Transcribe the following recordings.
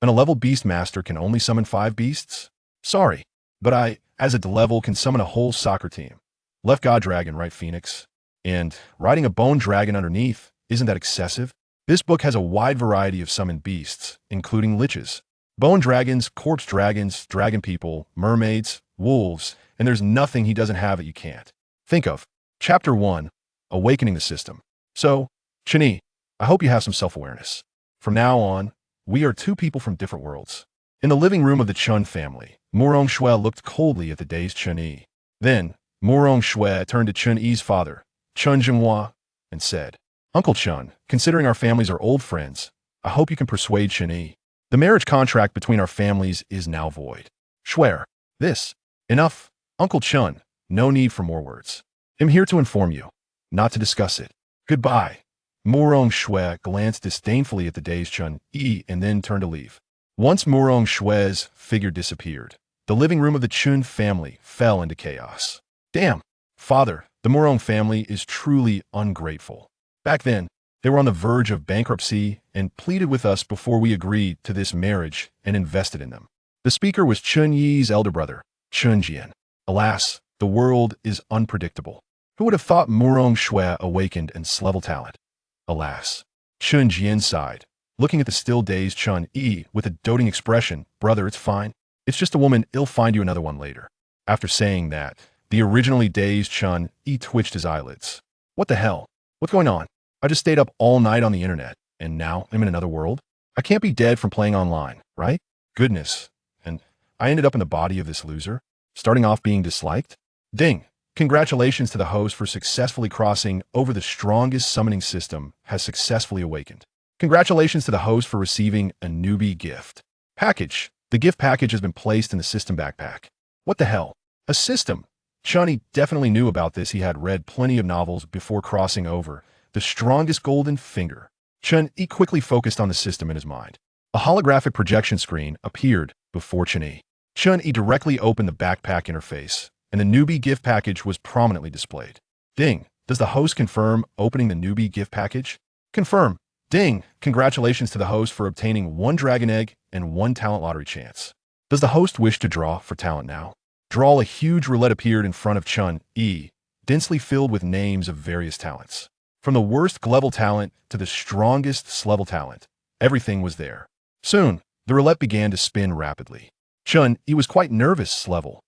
And a level beast master can only summon 5 beasts? Sorry, but I, as a level, can summon a whole soccer team. Left god dragon, right phoenix? And riding a bone dragon underneath, isn't that excessive? This book has a wide variety of summoned beasts, including liches, bone dragons, corpse dragons, dragon people, mermaids, wolves, and there's nothing he doesn't have that you can't think of. Chapter 1, Awakening the System. So, Chen Yi, I hope you have some self-awareness. From now on, we are 2 people from different worlds. In the living room of the Chen family, Murong Shui looked coldly at the dazed Chen Yi. Then, Murong Shui turned to Chen Yi's father, Chen Jinghua, and said, Uncle Chen, considering our families are old friends, I hope you can persuade Chen Yi. The marriage contract between our families is now void. Swear. This. Enough. Uncle Chen, no need for more words. I'm here to inform you, not to discuss it. Goodbye. Murong Shui glanced disdainfully at the dazed Chen Yi and then turned to leave. Once Murong Shui's figure disappeared, the living room of the Chen family fell into chaos. Damn. Father, the Murong family is truly ungrateful. Back then, they were on the verge of bankruptcy and pleaded with us before we agreed to this marriage and invested in them. The speaker was Chen Yi's elder brother, Chen Jian. Alas, the world is unpredictable. Who would have thought Murong Shui awakened and level talent? Alas. Chen Jian sighed, looking at the still dazed Chen Yi with a doting expression. Brother, it's fine. It's just a woman, I'll find you another one later. After saying that, the originally dazed Chen Yi twitched his eyelids. What the hell? What's going on? I just stayed up all night on the internet, and now I'm in another world? I can't be dead from playing online, right? Goodness. And I ended up in the body of this loser, starting off being disliked? Ding! Congratulations to the host for successfully crossing over the strongest summoning system has successfully awakened. Congratulations to the host for receiving a newbie gift. Package. The gift package has been placed in the system backpack. What the hell? A system? Chen Yi definitely knew about this. He had read plenty of novels before crossing over. The strongest golden finger. Chen Yi quickly focused on the system in his mind. A holographic projection screen appeared before Chen Yi. Chen Yi directly opened the backpack interface, and the newbie gift package was prominently displayed. Ding! Does the host confirm opening the newbie gift package? Confirm. Ding! Congratulations to the host for obtaining 1 dragon egg and 1 talent lottery chance. Does the host wish to draw for talent now? Draw. A huge roulette appeared in front of Chen Yi, densely filled with names of various talents. From the worst level talent to the strongest level talent, everything was there. Soon, the roulette began to spin rapidly. Chen Yi was quite nervous. Slevel.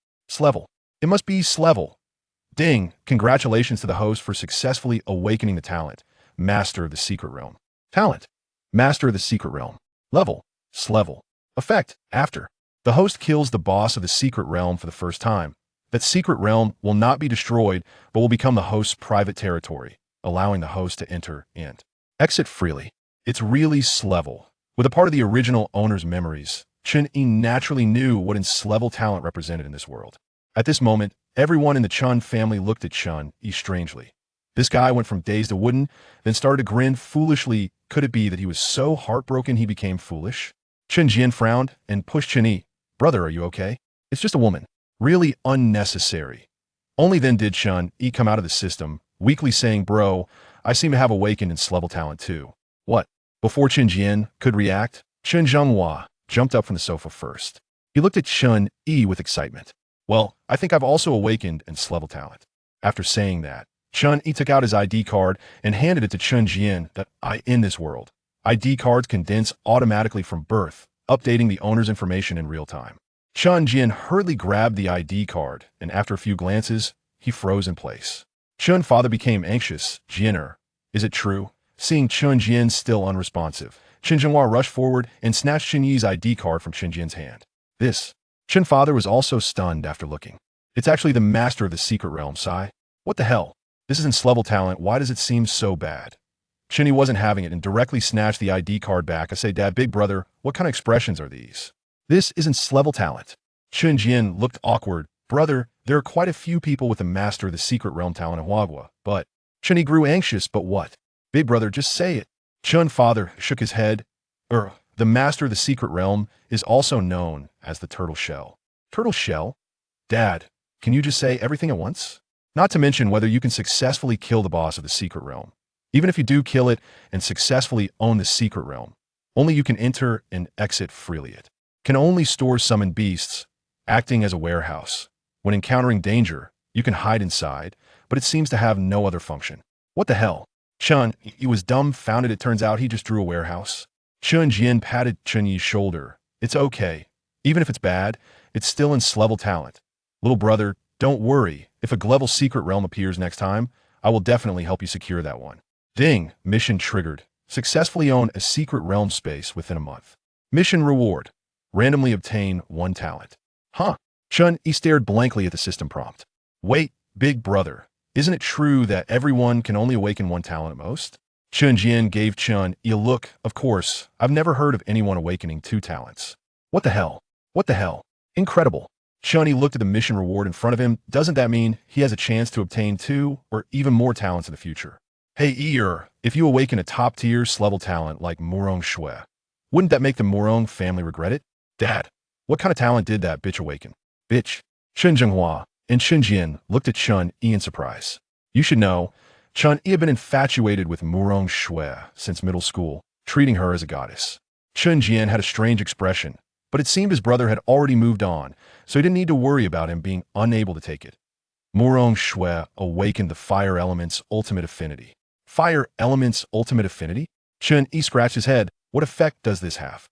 It must be Slevel. Ding! Congratulations to the host for successfully awakening the talent. Master of the Secret Realm. Talent. Master of the Secret Realm. Level. Slevel. Effect. After the host kills the boss of the Secret Realm for the first time, that Secret Realm will not be destroyed but will become the host's private territory, allowing the host to enter and exit freely. It's really Slevel. With a part of the original owner's memories, Chen Yi naturally knew what Slevel talent represented in this world. At this moment, everyone in the Chen family looked at Chen Yi strangely. This guy went from dazed to wooden, then started to grin foolishly. Could it be that he was so heartbroken he became foolish? Chen Jian frowned and pushed Chen Yi. Brother, are you okay? It's just a woman. Really unnecessary. Only then did Chen Yi come out of the system, weakly saying, Bro, I seem to have awakened Slevel talent too. What? Before Chen Jian could react, Chen Jinghua jumped up from the sofa first. He looked at Chen Yi with excitement. Well, I think I've also awakened Slevel talent. After saying that, Chen Yi took out his ID card and handed it to Chen Jian. That in this world, ID cards condense automatically from birth, updating the owner's information in real time. Chen Jian hurriedly grabbed the ID card, and after a few glances, he froze in place. Chen father became anxious. Jianer, is it true? Seeing Chen Jian still unresponsive, Chen Jinghua rushed forward and snatched Chen Yi's ID card from Chen Jian's hand. This. Chen father was also stunned after looking. It's actually the master of the Secret Realm, Sai. What the hell? This isn't Slevel talent. Why does it seem so bad? Chen Yi wasn't having it and directly snatched the ID card back. I say, Dad, big brother, what kind of expressions are these? This isn't Slevel talent. Chen Jian looked awkward. Brother, there are quite a few people with the master of the Secret Realm talent in Huagua, but Chen Yi grew anxious. But what? Big brother, just say it. Chen father shook his head. The master of the Secret Realm is also known as the Turtle Shell. Turtle Shell? Dad, can you just say everything at once? Not to mention whether you can successfully kill the boss of the Secret Realm. Even if you do kill it and successfully own the Secret Realm, Only you can enter and exit freely. It can only store summoned beasts, acting as a warehouse. When encountering danger, you can hide inside, but it seems to have no other function. What the hell? Chen Yi was dumbfounded. It turns out he just drew a warehouse. Chen Jian patted Chen Yi's shoulder. It's okay. Even if it's bad, it's still in level talent. Little brother, don't worry. If a level secret realm appears next time, I will definitely help you secure that one. Ding, mission triggered. Successfully own a secret realm space within a month. Mission reward. Randomly obtain 1 talent. Huh? Chen Yi stared blankly at the system prompt. Wait, big brother. Isn't it true that everyone can only awaken 1 talent at most? Chen Jian gave Chen Yi a look. Of course, I've never heard of anyone awakening 2 talents. What the hell? What the hell? Incredible. Chen Yi looked at the mission reward in front of him. Doesn't that mean he has a chance to obtain 2 or even more talents in the future? Hey, if you awaken a top-tier level talent like Murong Shui, wouldn't that make the Murong family regret it? Dad, what kind of talent did that bitch awaken? Bitch. Chen Zhenghua and Chen Jian looked at Chen Yi in surprise. You should know, Chen Yi had been infatuated with Murong Shui since middle school, treating her as a goddess. Chen Jian had a strange expression, but it seemed his brother had already moved on, so he didn't need to worry about him being unable to take it. Murong Shui awakened the Fire Element's ultimate affinity. Fire Element's ultimate affinity? Chen Yi scratched his head. What effect does this have?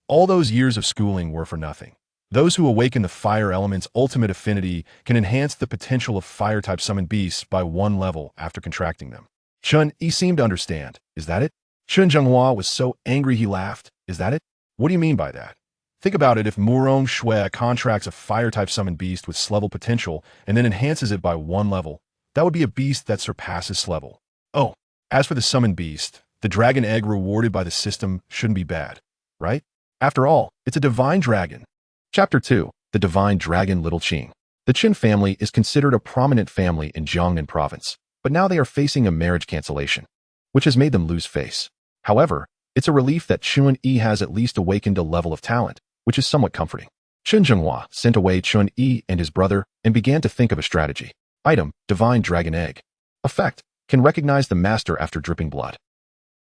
All those years of schooling were for nothing. Those who awaken the Fire Element's ultimate affinity can enhance the potential of Fire-type summoned beasts by 1 level after contracting them. Chen Yi seemed to understand. Is that it? Chen Zhenghua was so angry he laughed. Is that it? What do you mean by that? Think about it. If Murong Shui contracts a Fire-type summoned beast with level potential and then enhances it by 1 level, that would be a beast that surpasses level. Oh, as for the summoned beast, the dragon egg rewarded by the system shouldn't be bad, right? After all, it's a divine dragon. Chapter 2. The Divine Dragon Little Qing. The Qin family is considered a prominent family in Jiangnan province, but now they are facing a marriage cancellation, which has made them lose face. However, it's a relief that Chen Yi has at least awakened a level of talent, which is somewhat comforting. Chen Zhenghua sent away Chen Yi and his brother and began to think of a strategy. Item, Divine Dragon Egg. Effect, can recognize the master after dripping blood.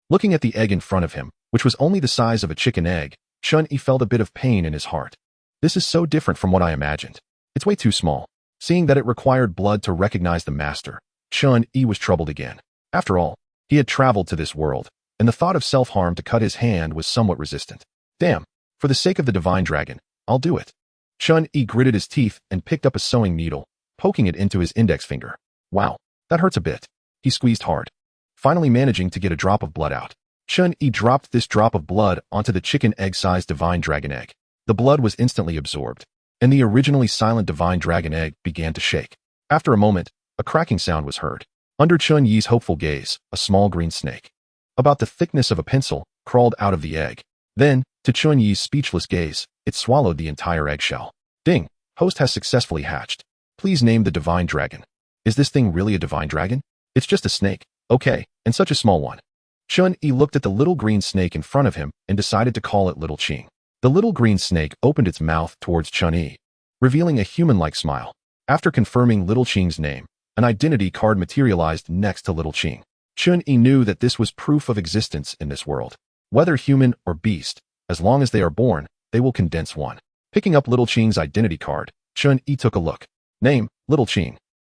Looking at the egg in front of him, which was only the size of a chicken egg, Chen Yi felt a bit of pain in his heart. This is so different from what I imagined. It's way too small. Seeing that it required blood to recognize the master, Chen Yi was troubled again. After all, he had traveled to this world, and the thought of self-harm to cut his hand was somewhat resistant. Damn, for the sake of the divine dragon, I'll do it. Chen Yi gritted his teeth and picked up a sewing needle, poking it into his index finger. Wow, that hurts a bit. He squeezed hard, finally managing to get a drop of blood out. Chen Yi dropped this drop of blood onto the chicken egg-sized divine dragon egg. The blood was instantly absorbed, and the originally silent divine dragon egg began to shake. After a moment, a cracking sound was heard. Under Chen Yi's hopeful gaze, a small green snake, about the thickness of a pencil, crawled out of the egg. Then, to Chen Yi's speechless gaze, it swallowed the entire eggshell. Ding! Host has successfully hatched. Please name the divine dragon. Is this thing really a divine dragon? It's just a snake. Okay, and such a small one. Chen Yi looked at the little green snake in front of him and decided to call it Little Qing. The little green snake opened its mouth towards Chen Yi, revealing a human-like smile. After confirming Little Qing's name, an identity card materialized next to Little Qing. Chen Yi knew that this was proof of existence in this world. Whether human or beast, as long as they are born, they will condense one. Picking up Little Qing's identity card, Chen Yi took a look. Name, Little Qing.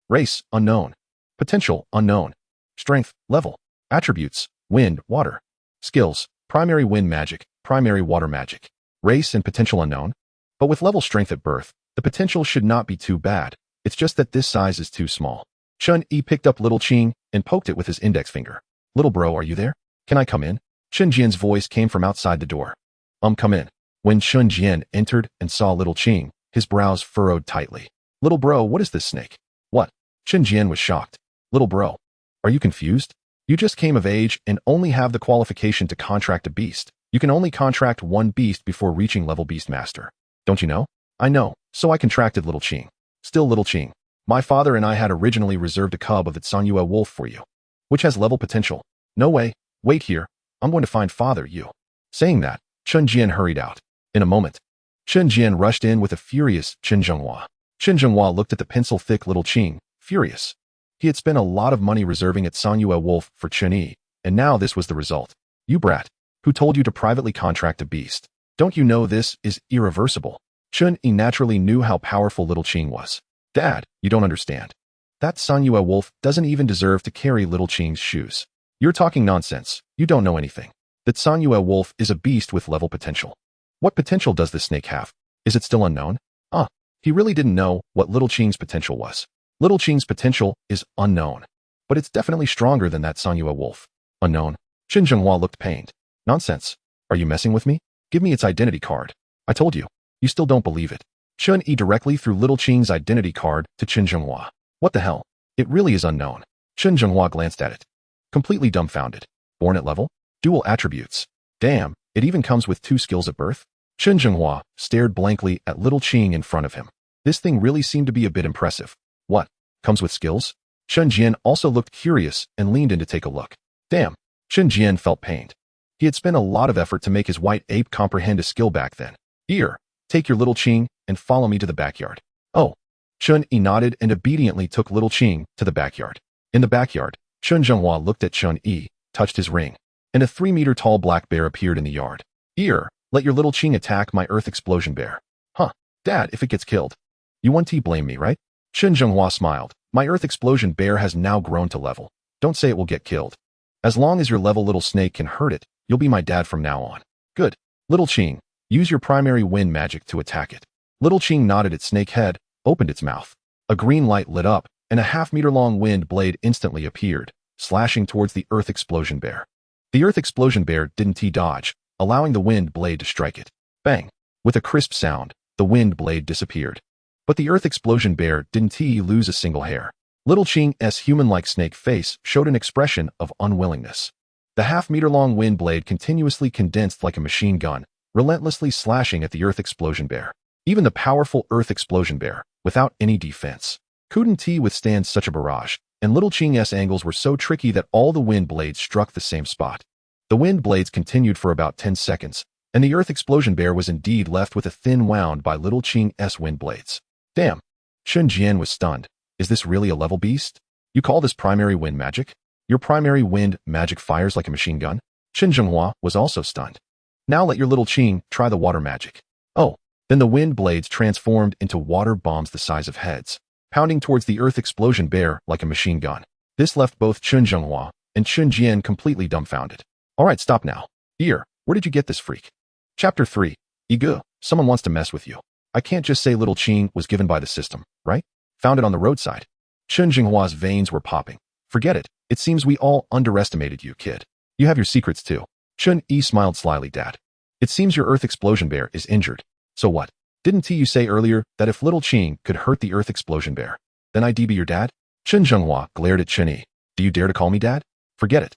Race, unknown. Potential, unknown. Strength, level. Attributes, wind, water. Skills, primary wind magic, primary water magic. Race and potential unknown. But with level strength at birth, the potential should not be too bad. It's just that this size is too small. Chen Yi picked up Little Qing and poked it with his index finger. Little bro, are you there? Can I come in? Chen Jian's voice came from outside the door. Come in. When Chen Jian entered and saw Little Qing, his brows furrowed tightly. Little bro, what is this snake? What? Chen Jian was shocked. Little bro, are you confused? You just came of age and only have the qualification to contract a beast. You can only contract one beast before reaching level beast master. Don't you know? I know, so I contracted Little Qing. Still Little Qing. My father and I had originally reserved a cub of the Sanyue wolf for you, which has level potential. No way. Wait here. I'm going to find father you. Saying that, Chen Jian hurried out. In a moment, Chen Jian rushed in with a furious Chen Zhenghua. Chen Zhenghua looked at the pencil-thick Little Qing, furious. He had spent a lot of money reserving at Sanyue wolf for Chen Yi, and now this was the result. You brat. Who told you to privately contract a beast? Don't you know this is irreversible? Chen Yi naturally knew how powerful little Qing was. Dad, you don't understand. That Sanyue wolf doesn't even deserve to carry little Qing's shoes. You're talking nonsense. You don't know anything. That Sanyue wolf is a beast with level potential. What potential does this snake have? Is it still unknown? He really didn't know what little Qing's potential was. Little Qing's potential is unknown. But it's definitely stronger than that Sanyue wolf. Unknown. Chen Zhenghua looked pained. Nonsense. Are you messing with me? Give me its identity card. I told you. You still don't believe it. Chen Yi directly threw little Qing's identity card to Chen Zhenghua. What the hell? It really is unknown. Chen Zhenghua glanced at it. Completely dumbfounded. Born at level? Dual attributes. Damn, it even comes with 2 skills at birth? Chen Zhenghua stared blankly at little Qing in front of him. This thing really seemed to be a bit impressive. What? Comes with skills? Chen Jian also looked curious and leaned in to take a look. Damn, Chen Jian felt pained. He had spent a lot of effort to make his white ape comprehend a skill back then. Here, take your little Qing and follow me to the backyard. Oh. Chen Yi nodded and obediently took little Qing to the backyard. In the backyard, Chen Zhenghua looked at Chen Yi, touched his ring, and a 3-meter-tall black bear appeared in the yard. Here, let your little Qing attack my earth explosion bear. Huh, Dad, if it gets killed. You won't blame me, right? Chen Zhenghua smiled. My earth explosion bear has now grown to level. Don't say it will get killed. As long as your level little snake can hurt it, you'll be my dad from now on. Good. Little Qing, use your primary wind magic to attack it. Little Qing nodded its snake head, opened its mouth. A green light lit up, and a half-meter-long wind blade instantly appeared, slashing towards the earth explosion bear. The earth explosion bear didn't dodge, allowing the wind blade to strike it. Bang! With a crisp sound, the wind blade disappeared. But the earth explosion bear didn't lose a single hair. Little Qing's human-like snake face showed an expression of unwillingness. The half-meter-long wind blade continuously condensed like a machine gun, relentlessly slashing at the earth explosion bear. Even the powerful earth explosion bear, without any defense, couldn't withstand such a barrage, and little Qing's angles were so tricky that all the wind blades struck the same spot. The wind blades continued for about 10 seconds, and the earth explosion bear was indeed left with a thin wound by little Qing's wind blades. Damn. Chen Jian was stunned. Is this really a level beast? You call this primary wind magic? Your primary wind magic fires like a machine gun? Chen Zhenghua was also stunned. Now let your little Qing try the water magic. Oh, then the wind blades transformed into water bombs the size of heads, pounding towards the earth explosion bear like a machine gun. This left both Chen Zhenghua and Chen Jian completely dumbfounded. Alright, stop now. Here, where did you get this freak? Chapter 3. Igu, someone wants to mess with you. I can't just say little Qing was given by the system, right? Found it on the roadside. Chen Zhenghua's veins were popping. Forget it. It seems we all underestimated you, kid. You have your secrets too. Chen Yi smiled slyly, Dad. It seems your earth explosion bear is injured. So what? Didn't you say earlier that if little Qing could hurt the earth explosion bear, then I'd be your dad? Chen Zhenghua glared at Chen Yi. Do you dare to call me dad? Forget it.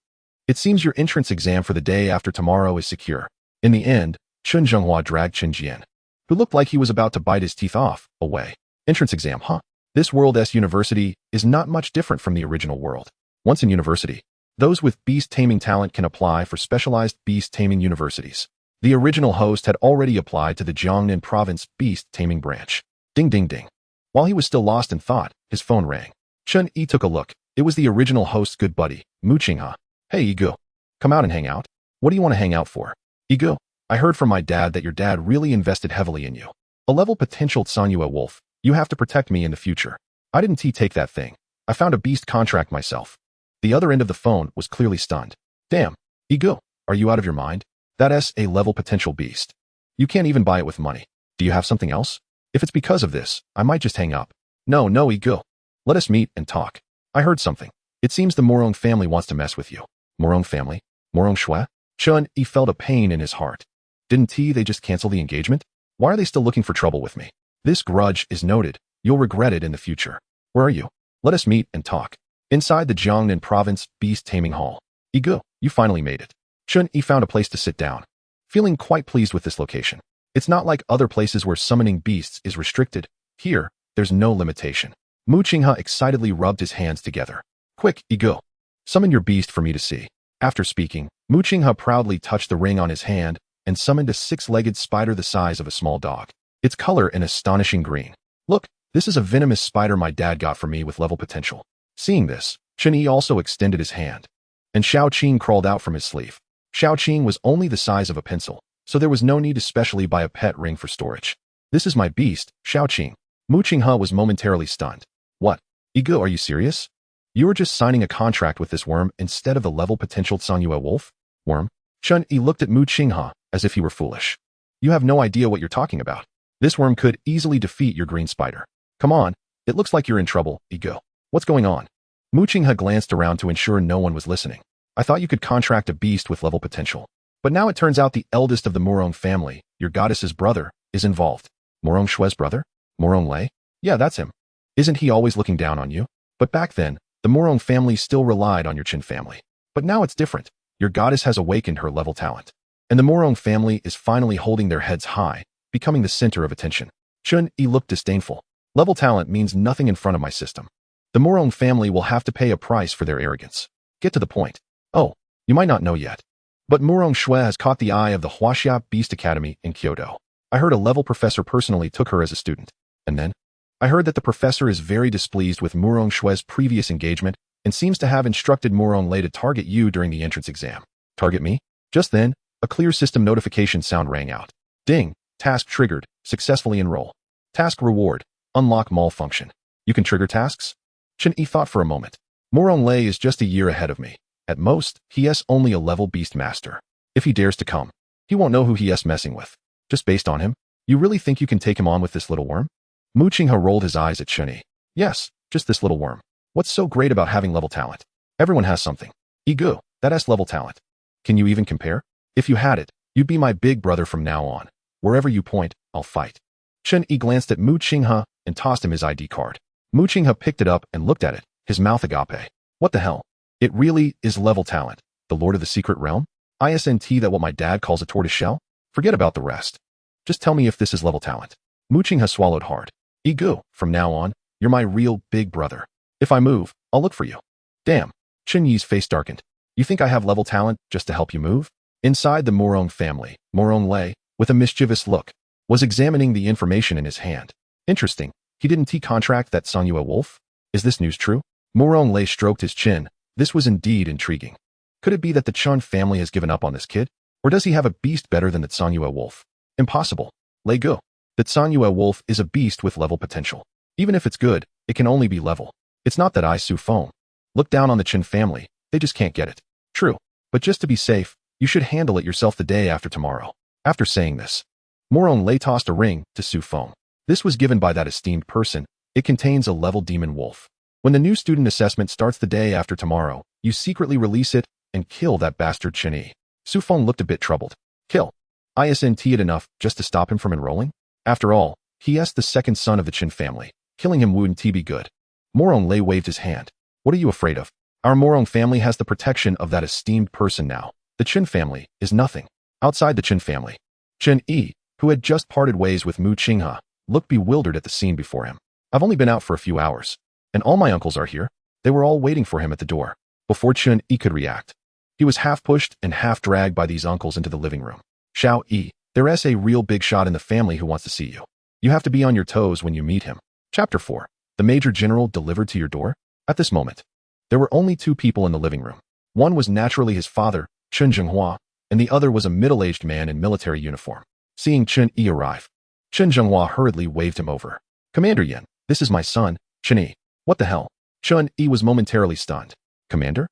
It seems your entrance exam for the day after tomorrow is secure. In the end, Chen Zhenghua dragged Chen Jian, who looked like he was about to bite his teeth off, away. Entrance exam, huh? This world's university is not much different from the original world. Once in university, those with beast taming talent can apply for specialized beast taming universities. The original host had already applied to the Jiangnan province beast taming branch. Ding ding ding. While he was still lost in thought, his phone rang. Chen Yi took a look. It was the original host's good buddy, Mu Qinghe. Hey Igu, come out and hang out. What do you want to hang out for? Igu, I heard from my dad that your dad really invested heavily in you. A level potential Sanyue wolf. You have to protect me in the future. I didn't take that thing. I found a beast contract myself. The other end of the phone was clearly stunned. Damn, Igu, are you out of your mind? That's a level potential beast. You can't even buy it with money. Do you have something else? If it's because of this, I might just hang up. No, Igu. Let us meet and talk. I heard something. It seems the Murong family wants to mess with you. Murong family? Murong Shui? Chen Yi felt a pain in his heart. Didn't they just cancel the engagement? Why are they still looking for trouble with me? This grudge is noted. You'll regret it in the future. Where are you? Let us meet and talk. Inside the Jiangnan province beast taming hall. Igu, you finally made it. Chen Yi found a place to sit down, feeling quite pleased with this location. It's not like other places where summoning beasts is restricted. Here, there's no limitation. Mu Qinghe excitedly rubbed his hands together. Quick, Igu. Summon your beast for me to see. After speaking, Mu Qinghe proudly touched the ring on his hand and summoned a 6-legged spider the size of a small dog. Its color an astonishing green. Look, this is a venomous spider my dad got for me with level potential. Seeing this, Chen Yi also extended his hand, and Xiao Qing crawled out from his sleeve. Xiaoqing was only the size of a pencil, so there was no need to specially buy a pet ring for storage. This is my beast, Xiaoqing. Mu Qinghe was momentarily stunned. What? Ego, are you serious? You were just signing a contract with this worm instead of the level potential Sanyue wolf? Worm? Chen Yi looked at Mu Qinghe as if he were foolish. You have no idea what you're talking about. This worm could easily defeat your green spider. Come on, it looks like you're in trouble, Ego. What's going on? Mu Qinghe glanced around to ensure no one was listening. I thought you could contract a beast with level potential. But now it turns out the eldest of the Murong family, your goddess's brother, is involved. Murong Shue's brother? Murong Lei? Yeah, that's him. Isn't he always looking down on you? But back then, the Murong family still relied on your Chen family. But now it's different. Your goddess has awakened her level talent. And the Murong family is finally holding their heads high, becoming the center of attention. Chen Yi looked disdainful. Level talent means nothing in front of my system. The Murong family will have to pay a price for their arrogance. Get to the point. Oh, you might not know yet. But Murong Shue has caught the eye of the Huaxia Beast Academy in Kyoto. I heard a level professor personally took her as a student. And then? I heard that the professor is very displeased with Murong Shue's previous engagement and seems to have instructed Murong Lei to target you during the entrance exam. Target me? Just then, a clear system notification sound rang out. Ding! Task triggered. Successfully enroll. Task reward. Unlock malfunction. You can trigger tasks? Chen Yi thought for a moment. Murong Lei is just a year ahead of me. At most, he is only a level beast master. If he dares to come, he won't know who he is messing with. Just based on him, you really think you can take him on with this little worm? Mu Qinghe rolled his eyes at Chen Yi. Yes, just this little worm. What's so great about having level talent? Everyone has something. Ego, that is level talent. Can you even compare? If you had it, you'd be my big brother from now on. Wherever you point, I'll fight. Chen Yi glanced at Mu Qinghe and tossed him his ID card. Mu Qinghe picked it up and looked at it, his mouth agape. What the hell? It really is level talent. The Lord of the Secret Realm? Isn't that what my dad calls a tortoise shell? Forget about the rest. Just tell me if this is level talent. Mu Qinghe swallowed hard. Ego, from now on, you're my real big brother. If I move, I'll look for you. Damn. Chen Yi's face darkened. You think I have level talent just to help you move? Inside the Murong family, Murong Lei, with a mischievous look, was examining the information in his hand. Interesting. He didn't contract that Sanyue wolf? Is this news true? Murong Lei stroked his chin. This was indeed intriguing. Could it be that the Chen family has given up on this kid? Or does he have a beast better than the Sanyue wolf? Impossible. Lei go. The Sanyue wolf is a beast with level potential. Even if it's good, it can only be level. It's not that I Su Feng. Look down on the Chen family. They just can't get it. True. But just to be safe, you should handle it yourself the day after tomorrow. After saying this, Murong Lei tossed a ring to Su Feng. This was given by that esteemed person. It contains a level demon wolf. When the new student assessment starts the day after tomorrow, you secretly release it and kill that bastard Chen Yi. Su Feng looked a bit troubled. Kill. Isn't it enough just to stop him from enrolling? After all, he is the second son of the Chen family. Killing him wouldn't be good. Murong Lei waved his hand. What are you afraid of? Our Murong family has the protection of that esteemed person now. The Chen family is nothing. Outside the Chen family, Chen Yi, who had just parted ways with Mu Qinghe, looked bewildered at the scene before him. I've only been out for a few hours, and all my uncles are here. They were all waiting for him at the door. Before Chen Yi could react, he was half pushed and half dragged by these uncles into the living room. Xiao Yi, there is a real big shot in the family who wants to see you. You have to be on your toes when you meet him. Chapter 4. The Major General delivered to your door? At this moment, there were only two people in the living room. One was naturally his father, Chen Zhenghua, and the other was a middle-aged man in military uniform. Seeing Chen Yi arrive, Chen Zhenghua hurriedly waved him over. Commander Yan, this is my son, Chen Yi. What the hell? Chen Yi was momentarily stunned. Commander?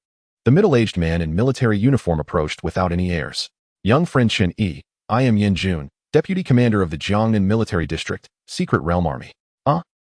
The middle-aged man in military uniform approached without any airs. Young friend Chen Yi, I am Yan Jun, Deputy Commander of the Jiangnan Military District, Secret Realm Army.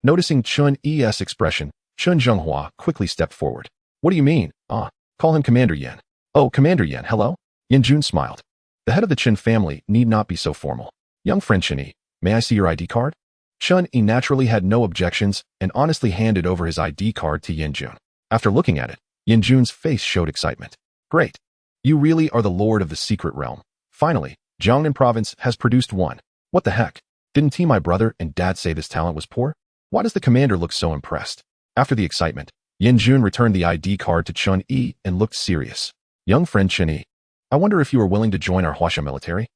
Noticing Chen Yi's expression, Chen Zhenghua quickly stepped forward. What do you mean? Call him Commander Yan. Oh, Commander Yan, hello? Yan Jun smiled. The head of the Chen family need not be so formal. Young friend Chen Yi, may I see your ID card? Chen Yi naturally had no objections and honestly handed over his ID card to Yan Jun. After looking at it, Yan Jun's face showed excitement. Great. You really are the Lord of the Secret Realm. Finally, Jiangnan Province has produced one. What the heck? Didn't my brother and dad say this talent was poor? Why does the commander look so impressed? After the excitement, Yan Jun returned the ID card to Chen Yi and looked serious. Young friend Chen Yi, I wonder if you are willing to join our Huaxia military?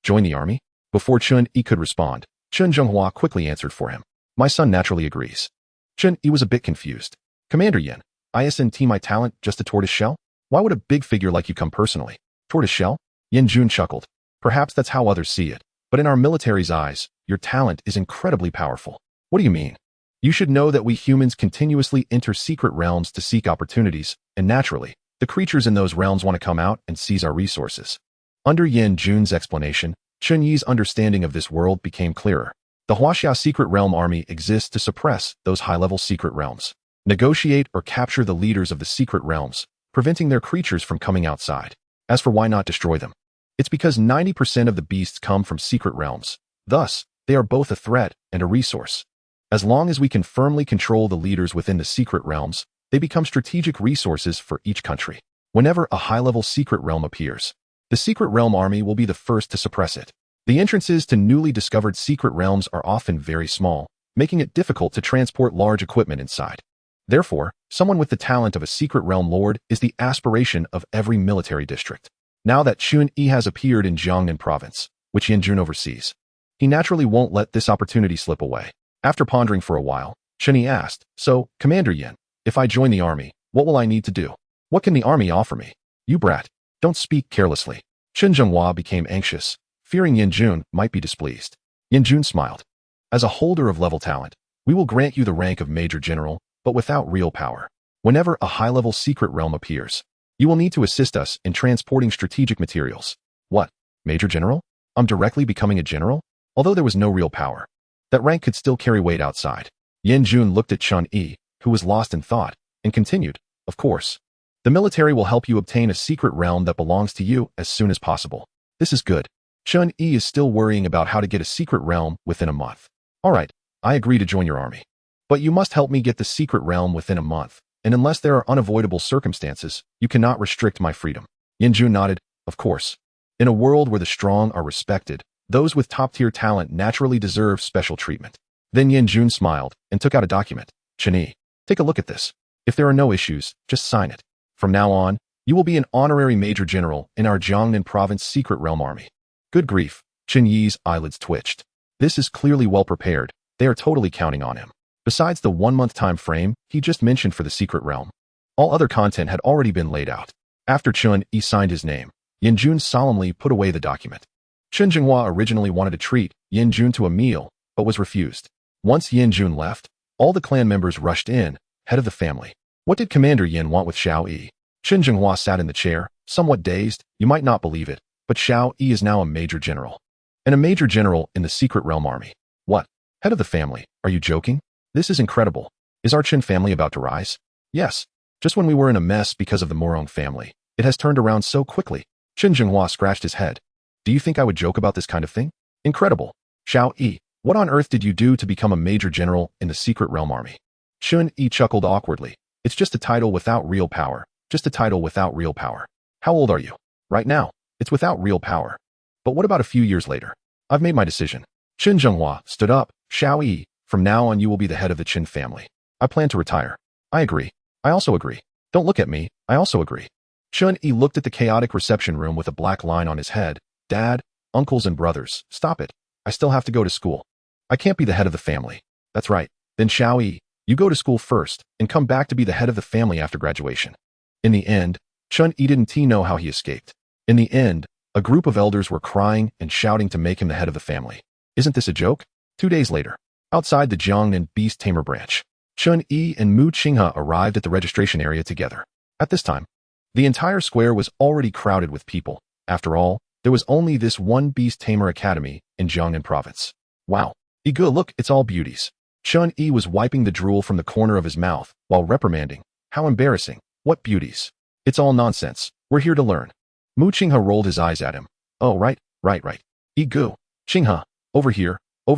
Join the army? Before Chen Yi could respond, Chen Zhenghua quickly answered for him. My son naturally agrees. Chen Yi was a bit confused. Commander Yan, isn't my talent just a tortoise shell? Why would a big figure like you come personally? Tortoiseshell? Yin Jun chuckled. Perhaps that's how others see it. But in our military's eyes, your talent is incredibly powerful. What do you mean? You should know that we humans continuously enter secret realms to seek opportunities, and naturally, the creatures in those realms want to come out and seize our resources. Under Yin Jun's explanation, Chen Yi's understanding of this world became clearer. The Huaxia Secret Realm Army exists to suppress those high-level secret realms, negotiate or capture the leaders of the secret realms, preventing their creatures from coming outside. As for why not destroy them? It's because 90% of the beasts come from secret realms. Thus, they are both a threat and a resource. As long as we can firmly control the leaders within the secret realms, they become strategic resources for each country. Whenever a high-level secret realm appears, the secret realm army will be the first to suppress it. The entrances to newly discovered secret realms are often very small, making it difficult to transport large equipment inside. Therefore, someone with the talent of a secret realm lord is the aspiration of every military district. Now that Chen Yi has appeared in Jiangnan province, which Yin Jun oversees, he naturally won't let this opportunity slip away. After pondering for a while, Chen Yi asked, "So, Commander Yin, if I join the army, what will I need to do? What can the army offer me?" "You brat, don't speak carelessly." Chen Zhenghua became anxious, fearing Yin Jun might be displeased. Yin Jun smiled. "As a holder of level talent, we will grant you the rank of Major General, but without real power. Whenever a high-level secret realm appears, you will need to assist us in transporting strategic materials." "What? Major General? I'm directly becoming a general?" Although there was no real power, that rank could still carry weight outside. Yin Jun looked at Chen Yi, who was lost in thought, and continued, "Of course. The military will help you obtain a secret realm that belongs to you as soon as possible." "This is good." Chen Yi is still worrying about how to get a secret realm within a month. "All right, I agree to join your army. But you must help me get the secret realm within a month, and unless there are unavoidable circumstances, you cannot restrict my freedom." Yin Jun nodded, "Of course. In a world where the strong are respected, those with top-tier talent naturally deserve special treatment." Then Yin Jun smiled and took out a document. "Chen Yi, take a look at this. If there are no issues, just sign it. From now on, you will be an honorary Major General in our Jiangnan Province Secret Realm Army." Good grief, Chen Yi's eyelids twitched. This is clearly well prepared. They are totally counting on him. Besides the 1-month time frame he just mentioned for the secret realm, all other content had already been laid out. After Chen Yi signed his name, Yin Jun solemnly put away the document. Chen Jinghua originally wanted to treat Yin Jun to a meal, but was refused. Once Yin Jun left, all the clan members rushed in, head of the family. What did Commander Yin want with Xiao Yi? Chen Jinghua sat in the chair, somewhat dazed. You might not believe it, but Xiao Yi is now a major general. And a major general in the secret realm army. What? Head of the family? Are you joking? This is incredible. Is our Chen family about to rise? Yes. Just when we were in a mess because of the Murong family, it has turned around so quickly. Chen Jinghua scratched his head. Do you think I would joke about this kind of thing? Incredible. Xiao Yi, what on earth did you do to become a major general in the secret realm army? Chen Yi chuckled awkwardly. It's just a title without real power. Just a title without real power. How old are you? Right now, it's without real power. But what about a few years later? I've made my decision. Chen Zhenghua stood up. Xiao Yi, from now on you will be the head of the Chen family. I plan to retire. I agree. I also agree. Don't look at me. I also agree. Chen Yi looked at the chaotic reception room with a black line on his head. Dad, uncles and brothers, stop it. I still have to go to school. I can't be the head of the family. That's right. Then Xiao Yi, you go to school first and come back to be the head of the family after graduation. In the end, Chen Yi didn't know how he escaped. In the end, a group of elders were crying and shouting to make him the head of the family. Isn't this a joke? 2 days later, outside the Jiangnan Beast Tamer branch, Chen Yi and Mu Qinghe arrived at the registration area together. At this time, the entire square was already crowded with people. After all, there was only this one Beast Tamer Academy in Jiangnan province. Wow. Igu, look, it's all beauties. Chen Yi was wiping the drool from the corner of his mouth while reprimanding. How embarrassing. What beauties. It's all nonsense. We're here to learn. Mu Qinghe rolled his eyes at him. Oh, right. Igu. Qinghe, over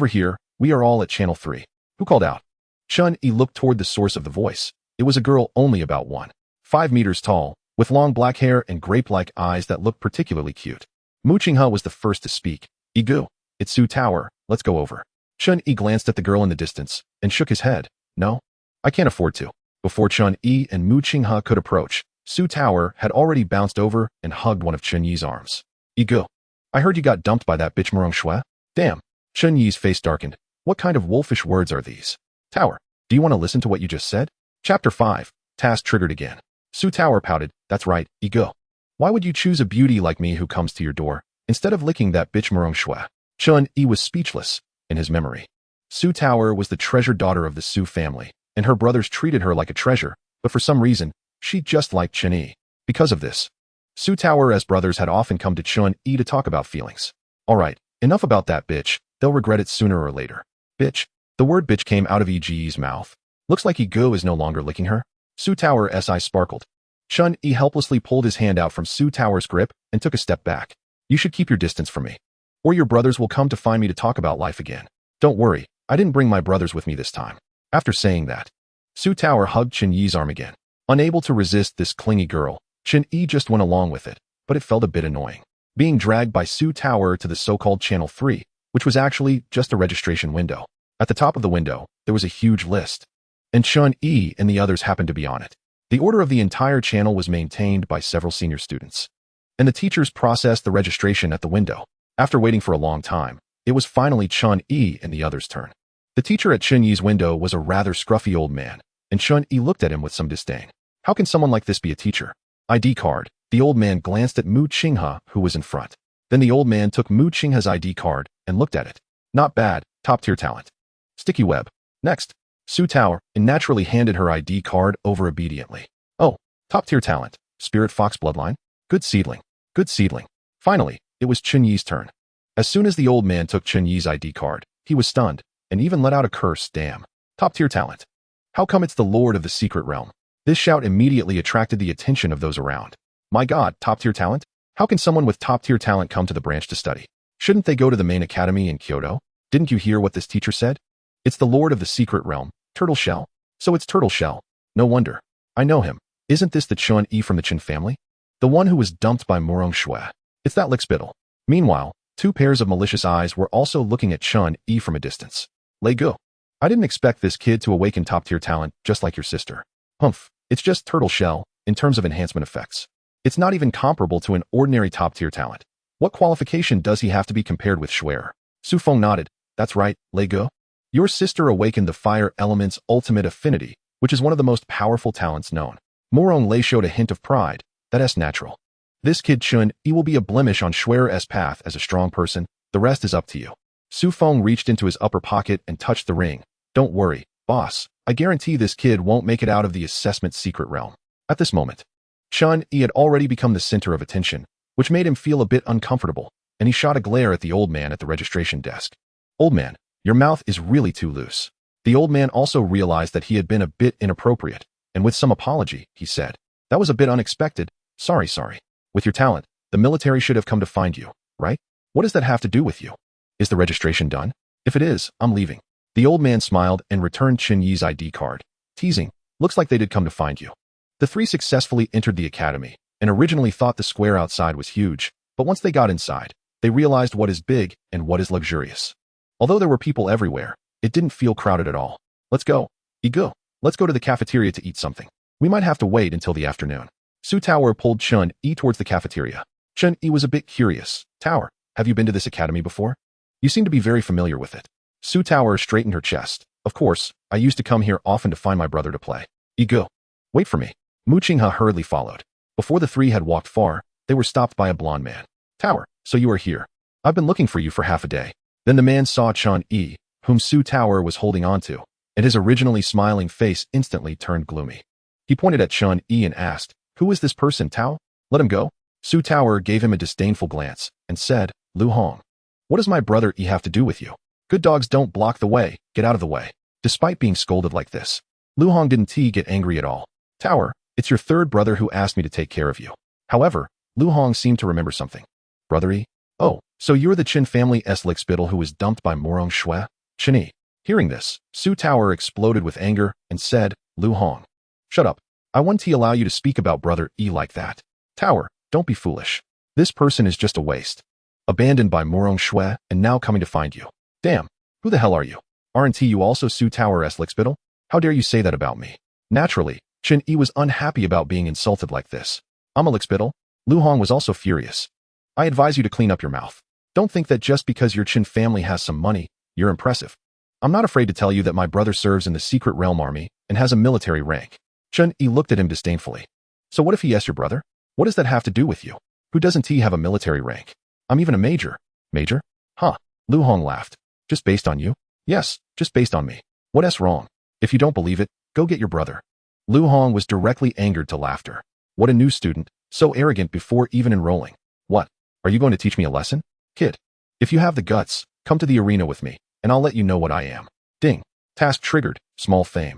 here, we are all at channel 3. Who called out? Chen Yi looked toward the source of the voice. It was a girl only about 1.5 meters tall, with long black hair and grape-like eyes that looked particularly cute. Mu Qinghe was the first to speak. Igu, it's Su Tower, let's go over. Chen Yi glanced at the girl in the distance and shook his head. No, I can't afford to. Before Chen Yi and Mu Qinghe could approach, Su Tower had already bounced over and hugged one of Chen Yi's arms. Igu, I heard you got dumped by that bitch Murong Shui. Damn. Chen Yi's face darkened. What kind of wolfish words are these? Tower, do you want to listen to what you just said? Chapter 5. Task triggered again. Su Tower pouted. That's right, Igu. Why would you choose a beauty like me who comes to your door, instead of licking that bitch Murong Shui? Chen Yi was speechless in his memory. Su Tower was the treasured daughter of the Su family, and her brothers treated her like a treasure, but for some reason, she just liked Chen Yi. Because of this, Su Tower as brothers had often come to Chen Yi to talk about feelings. Alright, enough about that bitch, they'll regret it sooner or later. Bitch. The word bitch came out of Yi's mouth. Looks like Ego is no longer licking her. Su Tower's eyes sparkled. Chen Yi helplessly pulled his hand out from Su Tower's grip and took a step back. You should keep your distance from me, or your brothers will come to find me to talk about life again. Don't worry, I didn't bring my brothers with me this time. After saying that, Su Tower hugged Chen Yi's arm again. Unable to resist this clingy girl, Chen Yi just went along with it, but it felt a bit annoying. Being dragged by Su Tower to the so-called Channel 3, which was actually just a registration window. At the top of the window, there was a huge list, and Chen Yi and the others happened to be on it. The order of the entire channel was maintained by several senior students, and the teachers processed the registration at the window. After waiting for a long time, it was finally Chen Yi and the others' turn. The teacher at Chen Yi's window was a rather scruffy old man, and Chen Yi looked at him with some disdain. How can someone like this be a teacher? ID card. The old man glanced at Mu Qinghe, who was in front. Then the old man took Mu Qinghe's ID card and looked at it. Not bad, top-tier talent. Sticky web. Next, Su Tower naturally handed her ID card over obediently. Oh, top-tier talent. Spirit Fox bloodline? Good seedling. Good seedling. Finally, it was Chen Yi's turn. As soon as the old man took Chen Yi's ID card, he was stunned, and even let out a curse. Damn. Top-tier talent. How come it's the Lord of the Secret Realm? This shout immediately attracted the attention of those around. My god, top-tier talent? How can someone with top-tier talent come to the branch to study? Shouldn't they go to the main academy in Kyoto? Didn't you hear what this teacher said? It's the Lord of the Secret Realm, Turtle Shell. So it's Turtle Shell. No wonder. I know him. Isn't this the Chen Yi from the Chen family? The one who was dumped by Murong Shui. It's that lickspittle. Meanwhile, two pairs of malicious eyes were also looking at Chen Yi from a distance. Lei Go. I didn't expect this kid to awaken top-tier talent just like your sister. Humph. It's just Turtle Shell in terms of enhancement effects. It's not even comparable to an ordinary top-tier talent. What qualification does he have to be compared with Schwer? Su Feng nodded. That's right, Lei Go. Your sister awakened the fire element's ultimate affinity, which is one of the most powerful talents known. Murong Lei showed a hint of pride. That's natural. This kid Chen Yi will be a blemish on Schwer's path as a strong person. The rest is up to you. Su Feng reached into his upper pocket and touched the ring. Don't worry, boss. I guarantee this kid won't make it out of the assessment secret realm. At this moment, Chen Yi had already become the center of attention, which made him feel a bit uncomfortable, and he shot a glare at the old man at the registration desk. Old man, your mouth is really too loose. The old man also realized that he had been a bit inappropriate, and with some apology, he said, that was a bit unexpected. Sorry. With your talent, the military should have come to find you, right? What does that have to do with you? Is the registration done? If it is, I'm leaving. The old man smiled and returned Chen Yi's ID card, teasing, looks like they did come to find you. The three successfully entered the academy, and originally thought the square outside was huge, but once they got inside, they realized what is big and what is luxurious. Although there were people everywhere, it didn't feel crowded at all. Let's go. Ego. Let's go to the cafeteria to eat something. We might have to wait until the afternoon. Su Tower pulled Chen Yi towards the cafeteria. Chen Yi was a bit curious. Tower, have you been to this academy before? You seem to be very familiar with it. Su Tower straightened her chest. Of course, I used to come here often to find my brother to play. Ego. Wait for me. Mu Qinghe hurriedly followed. Before the three had walked far, they were stopped by a blond man. Tower, so you are here. I've been looking for you for half a day. Then the man saw Chen Yi, whom Su Tower was holding onto, and his originally smiling face instantly turned gloomy. He pointed at Chen Yi and asked, who is this person, Tao? Let him go. Su Tower gave him a disdainful glance and said, Lu Hong. What does my brother Yi have to do with you? Good dogs don't block the way, get out of the way. Despite being scolded like this, Lu Hong didn't get angry at all. Tower, it's your third brother who asked me to take care of you. However, Lu Hong seemed to remember something. Brother Yi? Oh, so you're the Chen family's lickspittle who was dumped by Murong Shui? Chen Yi. Hearing this, Su Tower exploded with anger and said, Lu Hong. Shut up. I won't allow you to speak about brother Yi like that. Tower, don't be foolish. This person is just a waste. Abandoned by Murong Shui and now coming to find you. Damn, who the hell are you? Aren't you also Su Tower's lickspittle? How dare you say that about me? Naturally, Chen Yi was unhappy about being insulted like this. I'm a lickspittle? Lu Hong was also furious. I advise you to clean up your mouth. Don't think that just because your Chen family has some money, you're impressive. I'm not afraid to tell you that my brother serves in the Secret Realm Army and has a military rank. Chen Yi looked at him disdainfully. So what if he is your brother? What does that have to do with you? Who doesn't he have a military rank? I'm even a major. Major? Huh. Lu Hong laughed. Just based on you? Yes, just based on me. What's wrong? If you don't believe it, go get your brother. Lu Hong was directly angered to laughter. What a new student, so arrogant before even enrolling. What? Are you going to teach me a lesson? Kid, if you have the guts, come to the arena with me, and I'll let you know what I am. Ding. Task triggered, small fame.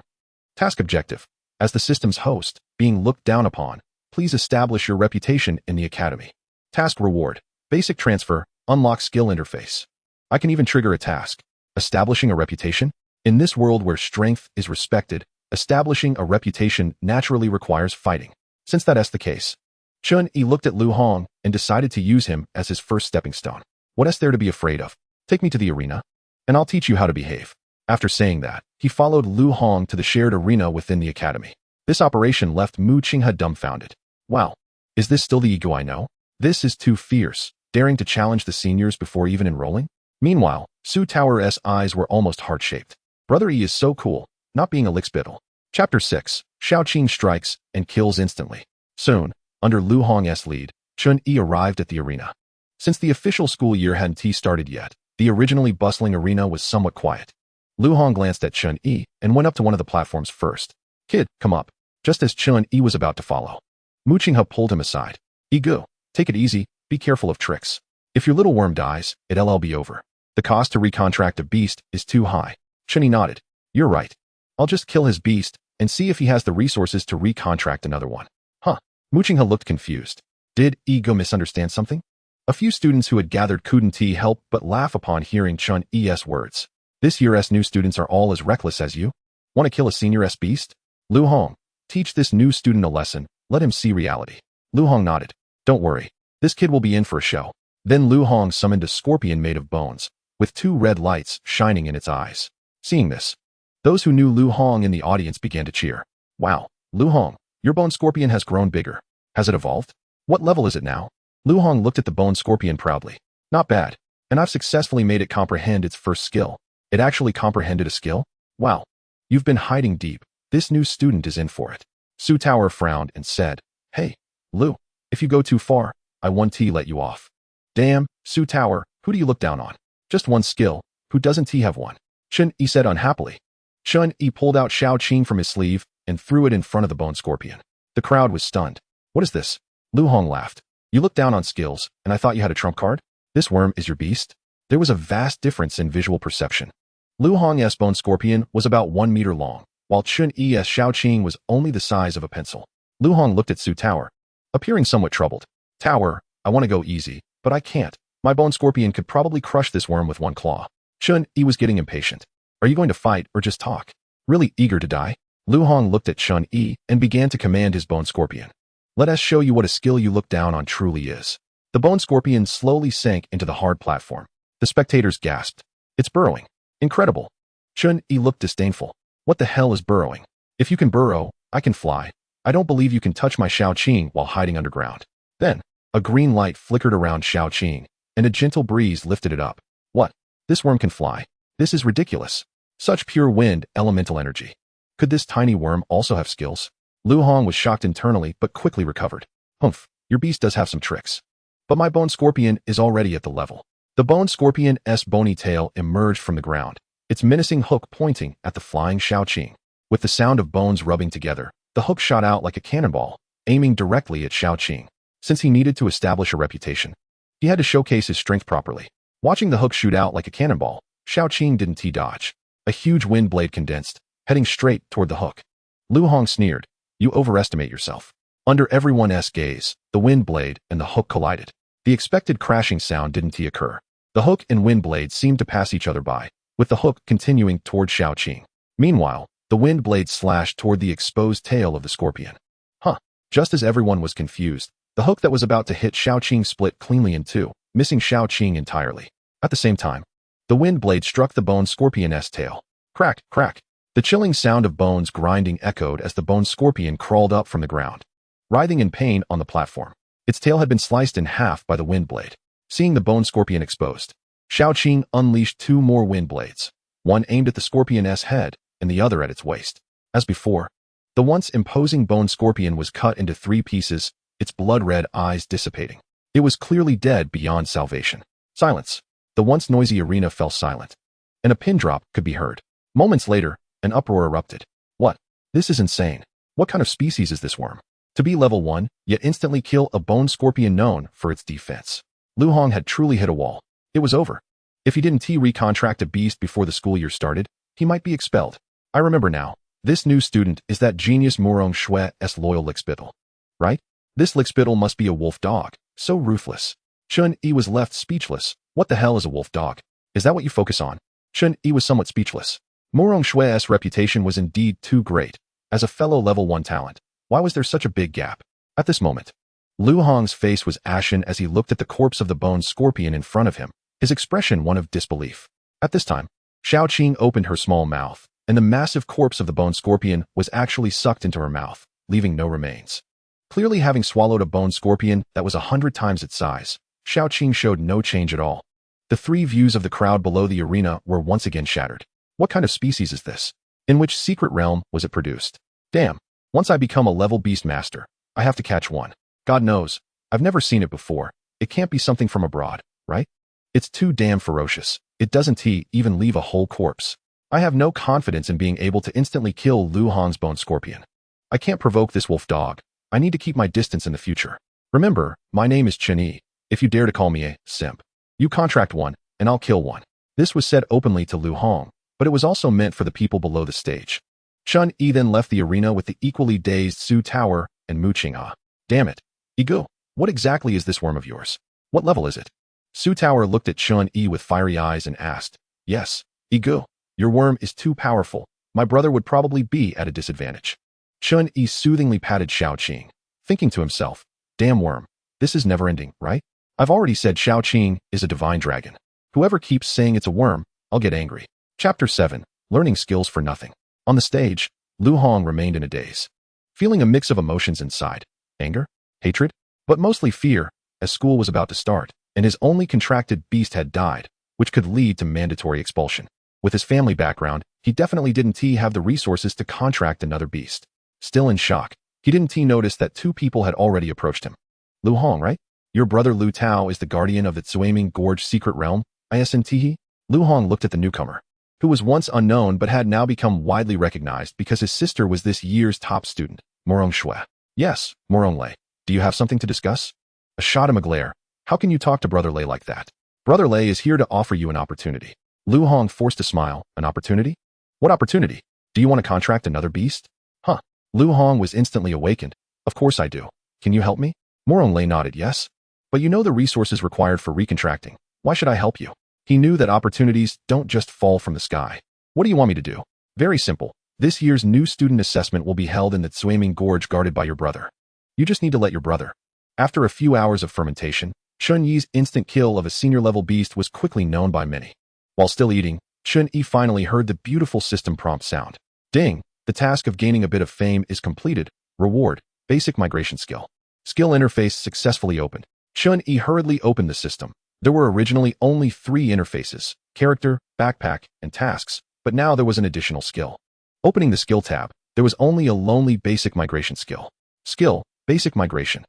Task objective. As the system's host, being looked down upon, please establish your reputation in the academy. Task reward. Basic transfer, unlock skill interface. I can even trigger a task. Establishing a reputation? In this world where strength is respected, establishing a reputation naturally requires fighting. Since that's the case, Chen Yi looked at Lu Hong and decided to use him as his first stepping stone. What's there to be afraid of? Take me to the arena, and I'll teach you how to behave. After saying that, he followed Lu Hong to the shared arena within the academy. This operation left Mu Qinghe dumbfounded. Wow, is this still the ego I know? This is too fierce, daring to challenge the seniors before even enrolling? Meanwhile, Su Tower's eyes were almost heart-shaped. Brother Yi is so cool, not being a lickspittle. Chapter 6, Xiaoqing strikes and kills instantly. Soon, under Lu Hong's lead, Chen Yi arrived at the arena. Since the official school year hadn't started yet, the originally bustling arena was somewhat quiet. Lu Hong glanced at Chen Yi and went up to one of the platforms first. Kid, come up. Just as Chen Yi was about to follow, Mu Qinghe pulled him aside. Ego, take it easy, be careful of tricks. If your little worm dies, it'll be over. The cost to recontract a beast is too high. Chen Yi nodded. You're right. I'll just kill his beast and see if he has the resources to recontract another one. Huh. Mu Qinghe looked confused. Did Ego misunderstand something? A few students who had gathered couldn't help but laugh upon hearing Chen Yi's words. This year's new students are all as reckless as you. Want to kill a senior-s beast? Lu Hong, teach this new student a lesson. Let him see reality. Lu Hong nodded. Don't worry. This kid will be in for a show. Then Lu Hong summoned a scorpion made of bones, with 2 red lights shining in its eyes. Seeing this, those who knew Lu Hong in the audience began to cheer. Wow, Lu Hong, your bone scorpion has grown bigger. Has it evolved? What level is it now? Lu Hong looked at the bone scorpion proudly. Not bad, and I've successfully made it comprehend its first skill. It actually comprehended a skill? Wow. You've been hiding deep. This new student is in for it. Su Tower frowned and said, Hey, Lu, if you go too far, I won't let you off. Damn, Su Tower, who do you look down on? Just one skill, who doesn't have one? Chen Yi said unhappily. Chen Yi pulled out Xiaoqing from his sleeve and threw it in front of the bone scorpion. The crowd was stunned. What is this? Lu Hong laughed. You look down on skills, and I thought you had a trump card? This worm is your beast? There was a vast difference in visual perception. Lu Hong's bone scorpion was about 1 meter long, while Chen Yi's Xiaoqing was only the size of a pencil. Lu Hong looked at Su Tower, appearing somewhat troubled. Tower, I want to go easy, but I can't. My bone scorpion could probably crush this worm with 1 claw. Chen Yi was getting impatient. Are you going to fight or just talk? Really eager to die? Lu Hong looked at Chen Yi and began to command his bone scorpion. Let us show you what a skill you look down on truly is. The bone scorpion slowly sank into the hard platform. The spectators gasped. It's burrowing. Incredible. Chen Yi looked disdainful. What the hell is burrowing? If you can burrow, I can fly. I don't believe you can touch my Xiaoqing while hiding underground. Then, a green light flickered around Xiaoqing, and a gentle breeze lifted it up. What? This worm can fly. This is ridiculous. Such pure wind, elemental energy. Could this tiny worm also have skills? Lu Hong was shocked internally, but quickly recovered. Humph, your beast does have some tricks. But my bone scorpion is already at the level. The bone scorpion's bony tail emerged from the ground, its menacing hook pointing at the flying Xiaoqing. With the sound of bones rubbing together, the hook shot out like a cannonball, aiming directly at Xiaoqing. Since he needed to establish a reputation, he had to showcase his strength properly. Watching the hook shoot out like a cannonball, Xiaoqing didn't dodge. A huge wind blade condensed, heading straight toward the hook. Lu Hong sneered. You overestimate yourself. Under everyone's gaze, the wind blade and the hook collided. The expected crashing sound didn't occur. The hook and wind blade seemed to pass each other by, with the hook continuing toward Xiaoqing. Meanwhile, the wind blade slashed toward the exposed tail of the scorpion. Huh. Just as everyone was confused, the hook that was about to hit Xiaoqing split cleanly in 2, missing Xiaoqing entirely. At the same time, the wind blade struck the bone scorpion's tail. Crack, crack. The chilling sound of bones grinding echoed as the bone scorpion crawled up from the ground, writhing in pain on the platform. Its tail had been sliced in half by the wind blade. Seeing the bone scorpion exposed, Xiaoqing unleashed 2 more wind blades, one aimed at the scorpion's head and the other at its waist. As before, the once imposing bone scorpion was cut into 3 pieces, its blood-red eyes dissipating. It was clearly dead beyond salvation. Silence. The once noisy arena fell silent, and a pin drop could be heard. Moments later, an uproar erupted. What? This is insane. What kind of species is this worm? To be level 1, yet instantly kill a bone scorpion known for its defense. Lu Hong had truly hit a wall. It was over. If he didn't recontract a beast before the school year started, he might be expelled. I remember now. This new student is that genius Murong Shue's loyal lickspittle. Right? This lickspittle must be a wolf dog. So ruthless. Chen Yi was left speechless. What the hell is a wolf dog? Is that what you focus on? Chen Yi was somewhat speechless. Murong Shue's reputation was indeed too great. As a fellow level 1 talent, why was there such a big gap? At this moment, Lu Hong's face was ashen as he looked at the corpse of the bone scorpion in front of him, his expression one of disbelief. At this time, Xiaoqing opened her small mouth, and the massive corpse of the bone scorpion was actually sucked into her mouth, leaving no remains. Clearly having swallowed a bone scorpion that was 100 times its size, Xiaoqing showed no change at all. The 3 views of the crowd below the arena were once again shattered. What kind of species is this? In which secret realm was it produced? Damn, once I become a level beast master, I have to catch one. God knows, I've never seen it before. It can't be something from abroad, right? It's too damn ferocious. It doesn't even leave a whole corpse. I have no confidence in being able to instantly kill Lu Hong's bone scorpion. I can't provoke this wolf dog. I need to keep my distance in the future. Remember, my name is Chen Yi. If you dare to call me a simp, you contract one, and I'll kill one. This was said openly to Lu Hong, but it was also meant for the people below the stage. Chen Yi then left the arena with the equally dazed Su Tower and Mu Qing'e. Damn it. Igu, what exactly is this worm of yours? What level is it? Su Tower looked at Chen Yi with fiery eyes and asked, Yes, Igu, your worm is too powerful. My brother would probably be at a disadvantage. Chen Yi soothingly patted Xiaoqing, thinking to himself, Damn worm, this is never ending, right? I've already said Xiaoqing is a divine dragon. Whoever keeps saying it's a worm, I'll get angry. Chapter 7, Learning Skills for Nothing. On the stage, Lu Hong remained in a daze, feeling a mix of emotions inside, anger, hatred, but mostly fear, as school was about to start, and his only contracted beast had died, which could lead to mandatory expulsion. With his family background, he definitely didn't have the resources to contract another beast. Still in shock, he didn't notice that 2 people had already approached him. Lu Hong, right? Your brother Lu Tao is the guardian of the Tsuaming Gorge secret realm, isn't he? Lu Hong looked at the newcomer, who was once unknown but had now become widely recognized because his sister was this year's top student, Murong Shui. Yes, Murong Lei. Do you have something to discuss? A shot him a glare. How can you talk to Brother Lei like that? Brother Lei is here to offer you an opportunity. Lu Hong forced a smile. An opportunity? What opportunity? Do you want to contract another beast? Huh. Lu Hong was instantly awakened. Of course I do. Can you help me? Murong Lei nodded yes. But you know the resources required for recontracting. Why should I help you? He knew that opportunities don't just fall from the sky. What do you want me to do? Very simple. This year's new student assessment will be held in the Tsuaming Gorge guarded by your brother. You just need to let your brother. After a few hours of fermentation, Chen Yi's instant kill of a senior-level beast was quickly known by many. While still eating, Chen Yi finally heard the beautiful system prompt sound. Ding! The task of gaining a bit of fame is completed. Reward, basic migration skill. Skill interface successfully opened. Chen Yi hurriedly opened the system. There were originally only 3 interfaces, character, backpack, and tasks, but now there was an additional skill. Opening the skill tab, there was only a lonely basic migration skill. Skill, basic migration.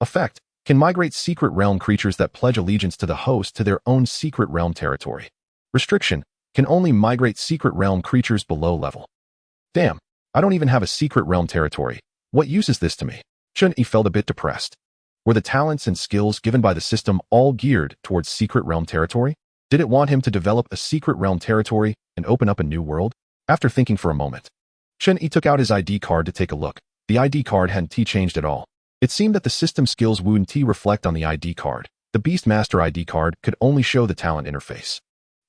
Effect, can migrate secret realm creatures that pledge allegiance to the host to their own secret realm territory. Restriction, can only migrate secret realm creatures below level. Damn, I don't even have a secret realm territory. What use is this to me? Chen Yi felt a bit depressed. Were the talents and skills given by the system all geared towards secret realm territory? Did it want him to develop a secret realm territory and open up a new world? After thinking for a moment, Chen Yi took out his ID card to take a look. The ID card hadn't changed at all. It seemed that the system skills wouldn't reflect on the ID card. The Beastmaster ID card could only show the talent interface.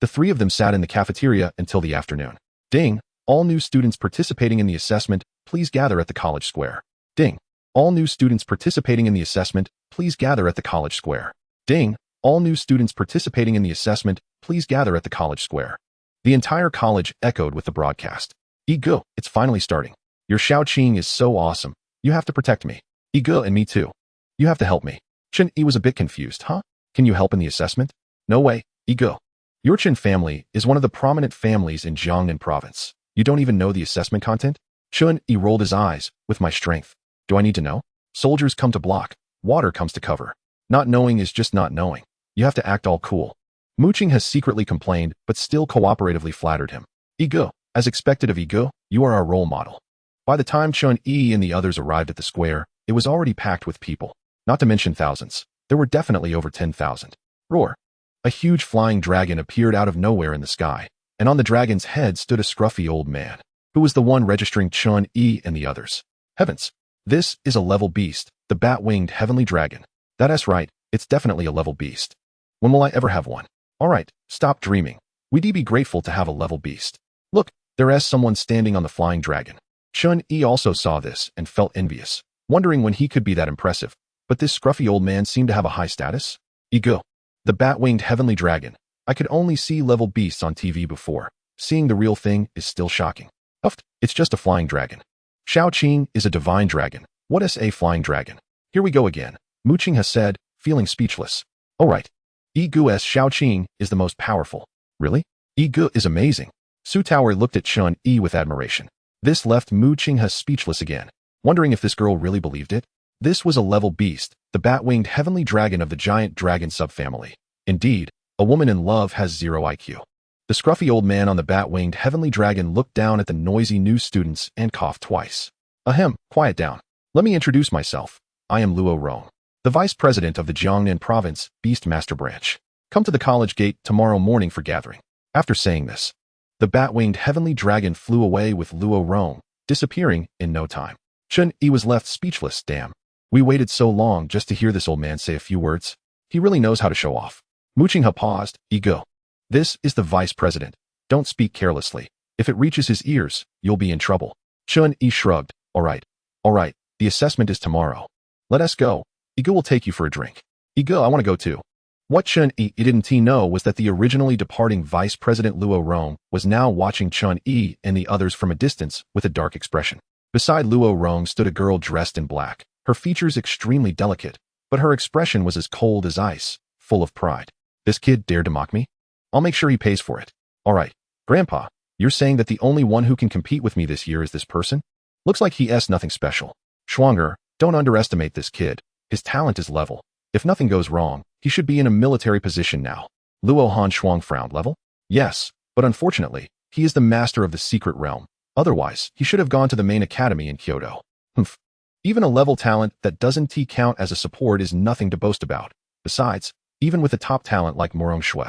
The 3 of them sat in the cafeteria until the afternoon. Ding! All new students participating in the assessment, please gather at the college square. Ding! All new students participating in the assessment, please gather at the college square. Ding! All new students participating in the assessment, please gather at the college square. The entire college echoed with the broadcast. Igu, it's finally starting. Your Xiaoqing is so awesome. You have to protect me. Igu and me too. You have to help me. Chen Yi was a bit confused, huh? Can you help in the assessment? No way, Igu. Your Chen family is one of the prominent families in Jiangnan province. You don't even know the assessment content? Chen Yi rolled his eyes. With my strength. Do I need to know? Soldiers come to block. water comes to cover. Not knowing is just not knowing. You have to act all cool. Muching has secretly complained, but still cooperatively flattered him. Ego. As expected of Ego, you are our role model. By the time Chen Yi and the others arrived at the square, it was already packed with people. Not to mention thousands. There were definitely over 10,000. Roar. A huge flying dragon appeared out of nowhere in the sky, and on the dragon's head stood a scruffy old man, who was the one registering Chen Yi and the others. Heavens! This is a level beast, the bat-winged heavenly dragon. That's right, it's definitely a level beast. When will I ever have one? Alright, stop dreaming. We'd be grateful to have a level beast. Look, there is someone standing on the flying dragon. Chen Yi also saw this and felt envious, wondering when he could be that impressive. But this scruffy old man seemed to have a high status. Ego. The bat-winged heavenly dragon. I could only see level beasts on TV before. Seeing the real thing is still shocking. Uff, it's just a flying dragon. Xiao Qing is a divine dragon. What is a flying dragon? Here we go again. Muching has said, feeling speechless. Alright. Egu's Xiao Qing is the most powerful. Really? Egu is amazing. Su Tower looked at Chen Yi with admiration. This left Muching has speechless again, wondering if this girl really believed it. This was a level beast, the bat-winged heavenly dragon of the giant dragon subfamily. Indeed, a woman in love has 0 IQ. The scruffy old man on the bat-winged heavenly dragon looked down at the noisy new students and coughed twice. Ahem, quiet down. Let me introduce myself. I am Murong, the vice president of the Jiangnan province, Beast Master Branch. Come to the college gate tomorrow morning for gathering. After saying this, the bat-winged heavenly dragon flew away with Murong, disappearing in no time. Chen Yi was left speechless. Damn. We waited so long just to hear this old man say a few words. He really knows how to show off. Muching paused. Ego. This is the vice president. Don't speak carelessly. If it reaches his ears, you'll be in trouble. Chen Yi shrugged. Alright. The assessment is tomorrow. Let us go. Ego will take you for a drink. Ego, I want to go too. What Chen Yi didn't know was that the originally departing vice president Murong was now watching Chen Yi and the others from a distance with a dark expression. Beside Murong stood a girl dressed in black, her features extremely delicate, but her expression was as cold as ice, full of pride. This kid dared to mock me? I'll make sure he pays for it. Alright, Grandpa, you're saying that the only one who can compete with me this year is this person? Looks like he's nothing special. Schwanger, don't underestimate this kid. His talent is level. If nothing goes wrong, he should be in a military position now. Luo Han Shuang frowned. Level? Yes, but unfortunately, he is the master of the secret realm. Otherwise, he should have gone to the main academy in Kyoto. Humph. Even a level talent that doesn't count as a support is nothing to boast about. Besides, even with a top talent like Murong Shui,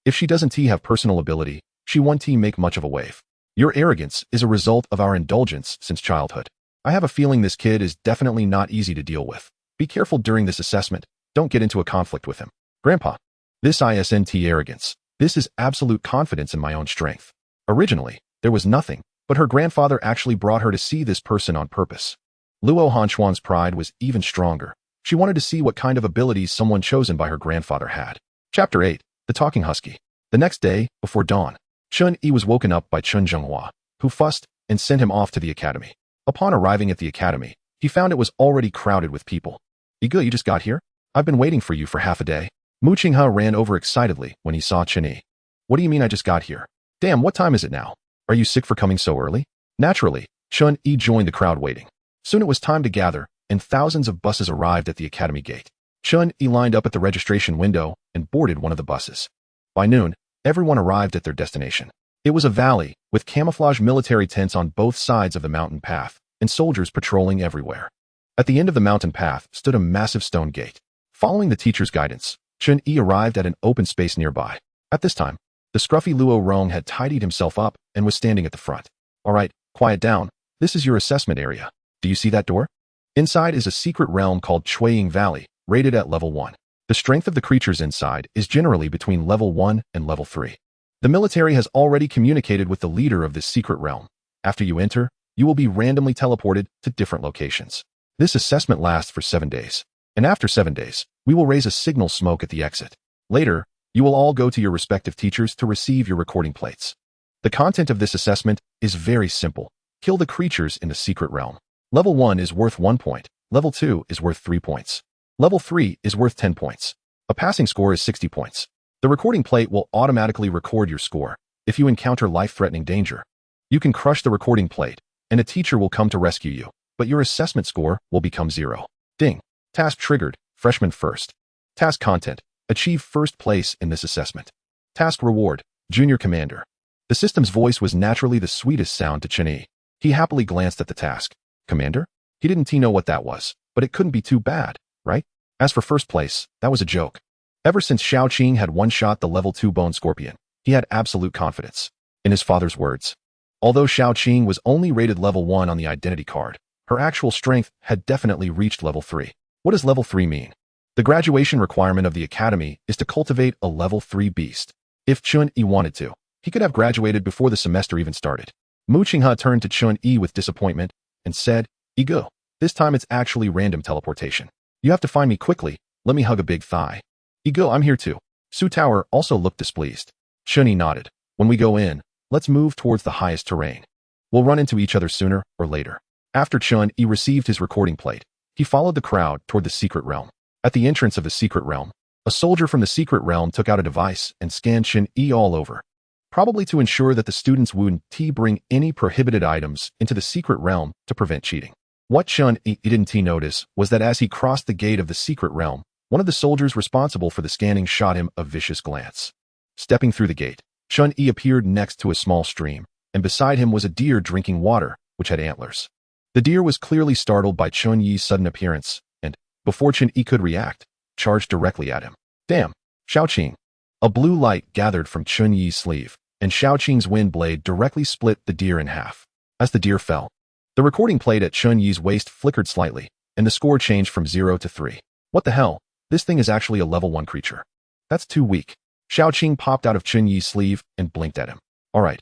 if she doesn't have personal ability, she won't make much of a wave. Your arrogance is a result of our indulgence since childhood. I have a feeling this kid is definitely not easy to deal with. Be careful during this assessment. Don't get into a conflict with him. Grandpa, this isn't arrogance. This is absolute confidence in my own strength. Originally, there was nothing, but her grandfather actually brought her to see this person on purpose. Luo Hanchuan's pride was even stronger. She wanted to see what kind of abilities someone chosen by her grandfather had. Chapter 8. The Talking Husky. The next day, before dawn, Chen Yi was woken up by Chen Zhenghua, who fussed and sent him off to the academy. Upon arriving at the academy, he found it was already crowded with people. Yigu, you just got here? I've been waiting for you for half a day. Mu Qinghe ran over excitedly when he saw Chen Yi. What do you mean I just got here? Damn, what time is it now? Are you sick for coming so early? Naturally, Chen Yi joined the crowd waiting. Soon it was time to gather, and thousands of buses arrived at the academy gate. Chen Yi lined up at the registration window and boarded one of the buses. By noon, everyone arrived at their destination. It was a valley, with camouflage military tents on both sides of the mountain path, and soldiers patrolling everywhere. At the end of the mountain path stood a massive stone gate. Following the teacher's guidance, Chen Yi arrived at an open space nearby. At this time, the scruffy Luo Rong had tidied himself up and was standing at the front. Alright, quiet down. This is your assessment area. Do you see that door? Inside is a secret realm called Chuiying Valley, rated at level 1. The strength of the creatures inside is generally between level 1 and level 3. The military has already communicated with the leader of this secret realm. After you enter, you will be randomly teleported to different locations. This assessment lasts for 7 days. And after 7 days, we will raise a signal smoke at the exit. Later, you will all go to your respective teachers to receive your recording plates. The content of this assessment is very simple. Kill the creatures in the secret realm. Level 1 is worth 1 point. Level 2 is worth 3 points. Level 3 is worth 10 points. A passing score is 60 points. The recording plate will automatically record your score. If you encounter life-threatening danger, you can crush the recording plate, and a teacher will come to rescue you, but your assessment score will become 0. Ding. Task triggered, freshman first. Task content, achieve first place in this assessment. Task reward, junior commander. The system's voice was naturally the sweetest sound to Chen Yi. He happily glanced at the task. Commander? He didn't know what that was, but it couldn't be too bad, right? As for first place, that was a joke. Ever since Xiaoqing had one-shot the level 2 bone scorpion, he had absolute confidence. In his father's words, although Xiaoqing was only rated level 1 on the identity card, her actual strength had definitely reached level 3. What does level 3 mean? The graduation requirement of the academy is to cultivate a level 3 beast. If Chen Yi wanted to, he could have graduated before the semester even started. Mu Qinghe turned to Chen Yi with disappointment and said, "Ego, this time it's actually random teleportation. You have to find me quickly, let me hug a big thigh." "Ego, I'm here too." Su Tower also looked displeased. Chen Yi nodded. "When we go in, let's move towards the highest terrain. We'll run into each other sooner or later." After Chen Yi received his recording plate, he followed the crowd toward the secret realm. At the entrance of the secret realm, a soldier from the secret realm took out a device and scanned Chen Yi all over, probably to ensure that the students wouldn't bring any prohibited items into the secret realm to prevent cheating. What Chen Yi didn't notice was that as he crossed the gate of the secret realm, one of the soldiers responsible for the scanning shot him a vicious glance. Stepping through the gate, Chen Yi appeared next to a small stream, and beside him was a deer drinking water, which had antlers. The deer was clearly startled by Chen Yi's sudden appearance, and, before Chen Yi could react, charged directly at him. "Damn, Xiaoqing." A blue light gathered from Chen Yi's sleeve, and Xiaoqing's wind blade directly split the deer in half. As the deer fell, the recording plate at Chen Yi's waist flickered slightly, and the score changed from 0 to 3. "What the hell? This thing is actually a level 1 creature. That's too weak." Xiaoqing popped out of Chen Yi's sleeve and blinked at him. All right.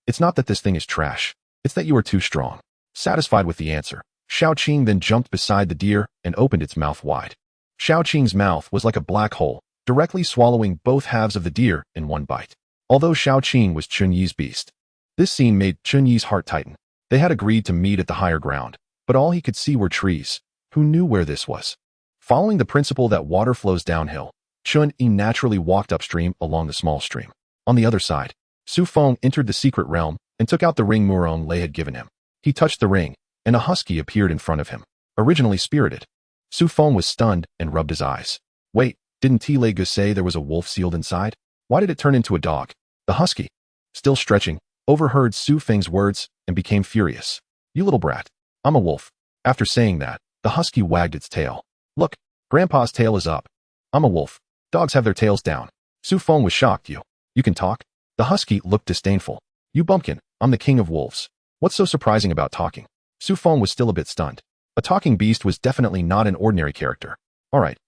It's not that this thing is trash. It's that you are too strong." Satisfied with the answer, Xiaoqing then jumped beside the deer and opened its mouth wide. Xiaoqing's mouth was like a black hole, directly swallowing both halves of the deer in one bite. Although Xiaoqing was Chen Yi's beast, this scene made Chen Yi's heart tighten. They had agreed to meet at the higher ground, but all he could see were trees. Who knew where this was? Following the principle that water flows downhill, Chen Yi naturally walked upstream along the small stream. On the other side, Su Feng entered the secret realm and took out the ring Murong Lei had given him. He touched the ring, and a husky appeared in front of him, originally spirited. Su Feng was stunned and rubbed his eyes. "Wait, didn't Lei Gu say there was a wolf sealed inside? Why did it turn into a dog?" The husky, still stretching, overheard Su Feng's words and became furious. "You little brat, I'm a wolf." After saying that, the husky wagged its tail. "Look, Grandpa's tail is up. I'm a wolf. Dogs have their tails down." Su Feng was shocked. You can talk?" The husky looked disdainful. "You bumpkin, I'm the king of wolves. What's so surprising about talking?" Su Feng was still a bit stunned. A talking beast was definitely not an ordinary character. All right.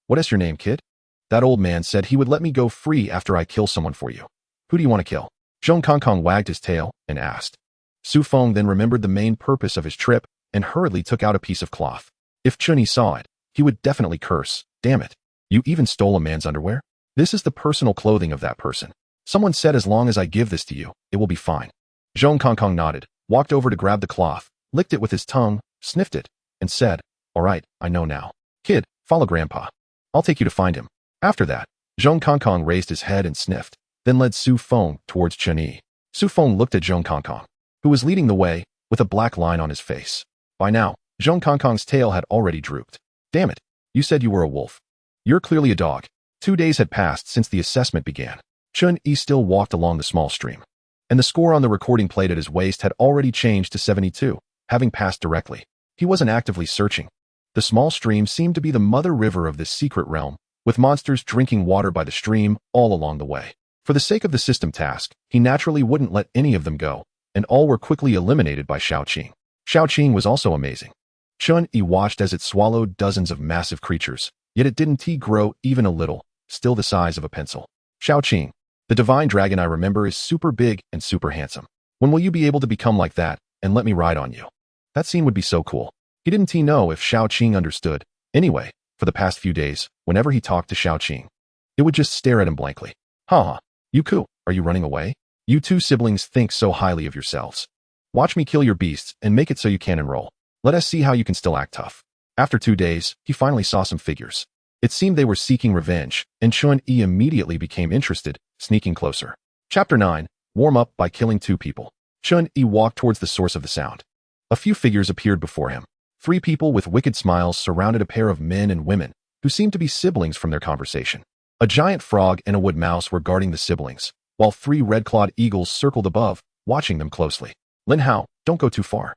What is your name, kid?" "That old man said he would let me go free after I kill someone for you." "Who do you want to kill?" Zhong Kongkong wagged his tail and asked. Su Feng then remembered the main purpose of his trip and hurriedly took out a piece of cloth. If Chen Yi saw it, he would definitely curse. "Damn it. You even stole a man's underwear? This is the personal clothing of that person. Someone said as long as I give this to you, it will be fine." Zhong Kongkong nodded, walked over to grab the cloth, licked it with his tongue, sniffed it, and said, "All right, I know now. Kid, follow Grandpa. I'll take you to find him." After that, Zhong Kongkong raised his head and sniffed, then led Su Feng towards Chen Yi. Su Feng looked at Zhong Kongkong, who was leading the way, with a black line on his face. By now, Zhong Kongkong's tail had already drooped. "Damn it, you said you were a wolf. You're clearly a dog." 2 days had passed since the assessment began. Chen Yi still walked along the small stream, and the score on the recording plate at his waist had already changed to 72, having passed directly. He wasn't actively searching. The small stream seemed to be the mother river of this secret realm, with monsters drinking water by the stream all along the way. For the sake of the system task, he naturally wouldn't let any of them go, and all were quickly eliminated by Xiaoqing. Xiaoqing was also amazing. Chen Yi watched as it swallowed dozens of massive creatures, yet it didn't grow even a little, still the size of a pencil. "Xiaoqing, the divine dragon I remember is super big and super handsome. When will you be able to become like that and let me ride on you?" That scene would be so cool. He didn't know if Xiaoqing understood. Anyway, for the past few days, whenever he talked to Xiaoqing, it would just stare at him blankly. "Haha, you coo, are you running away? You two siblings think so highly of yourselves. Watch me kill your beasts and make it so you can enroll. Let us see how you can still act tough." After 2 days, he finally saw some figures. It seemed they were seeking revenge, and Chen Yi immediately became interested, sneaking closer. Chapter 9, Warm Up by Killing 2 People. Chen Yi walked towards the source of the sound. A few figures appeared before him. Three people with wicked smiles surrounded a pair of men and women who seemed to be siblings from their conversation. A giant frog and a wood mouse were guarding the siblings, while three red-clawed eagles circled above, watching them closely. Lin Hao, don't go too far.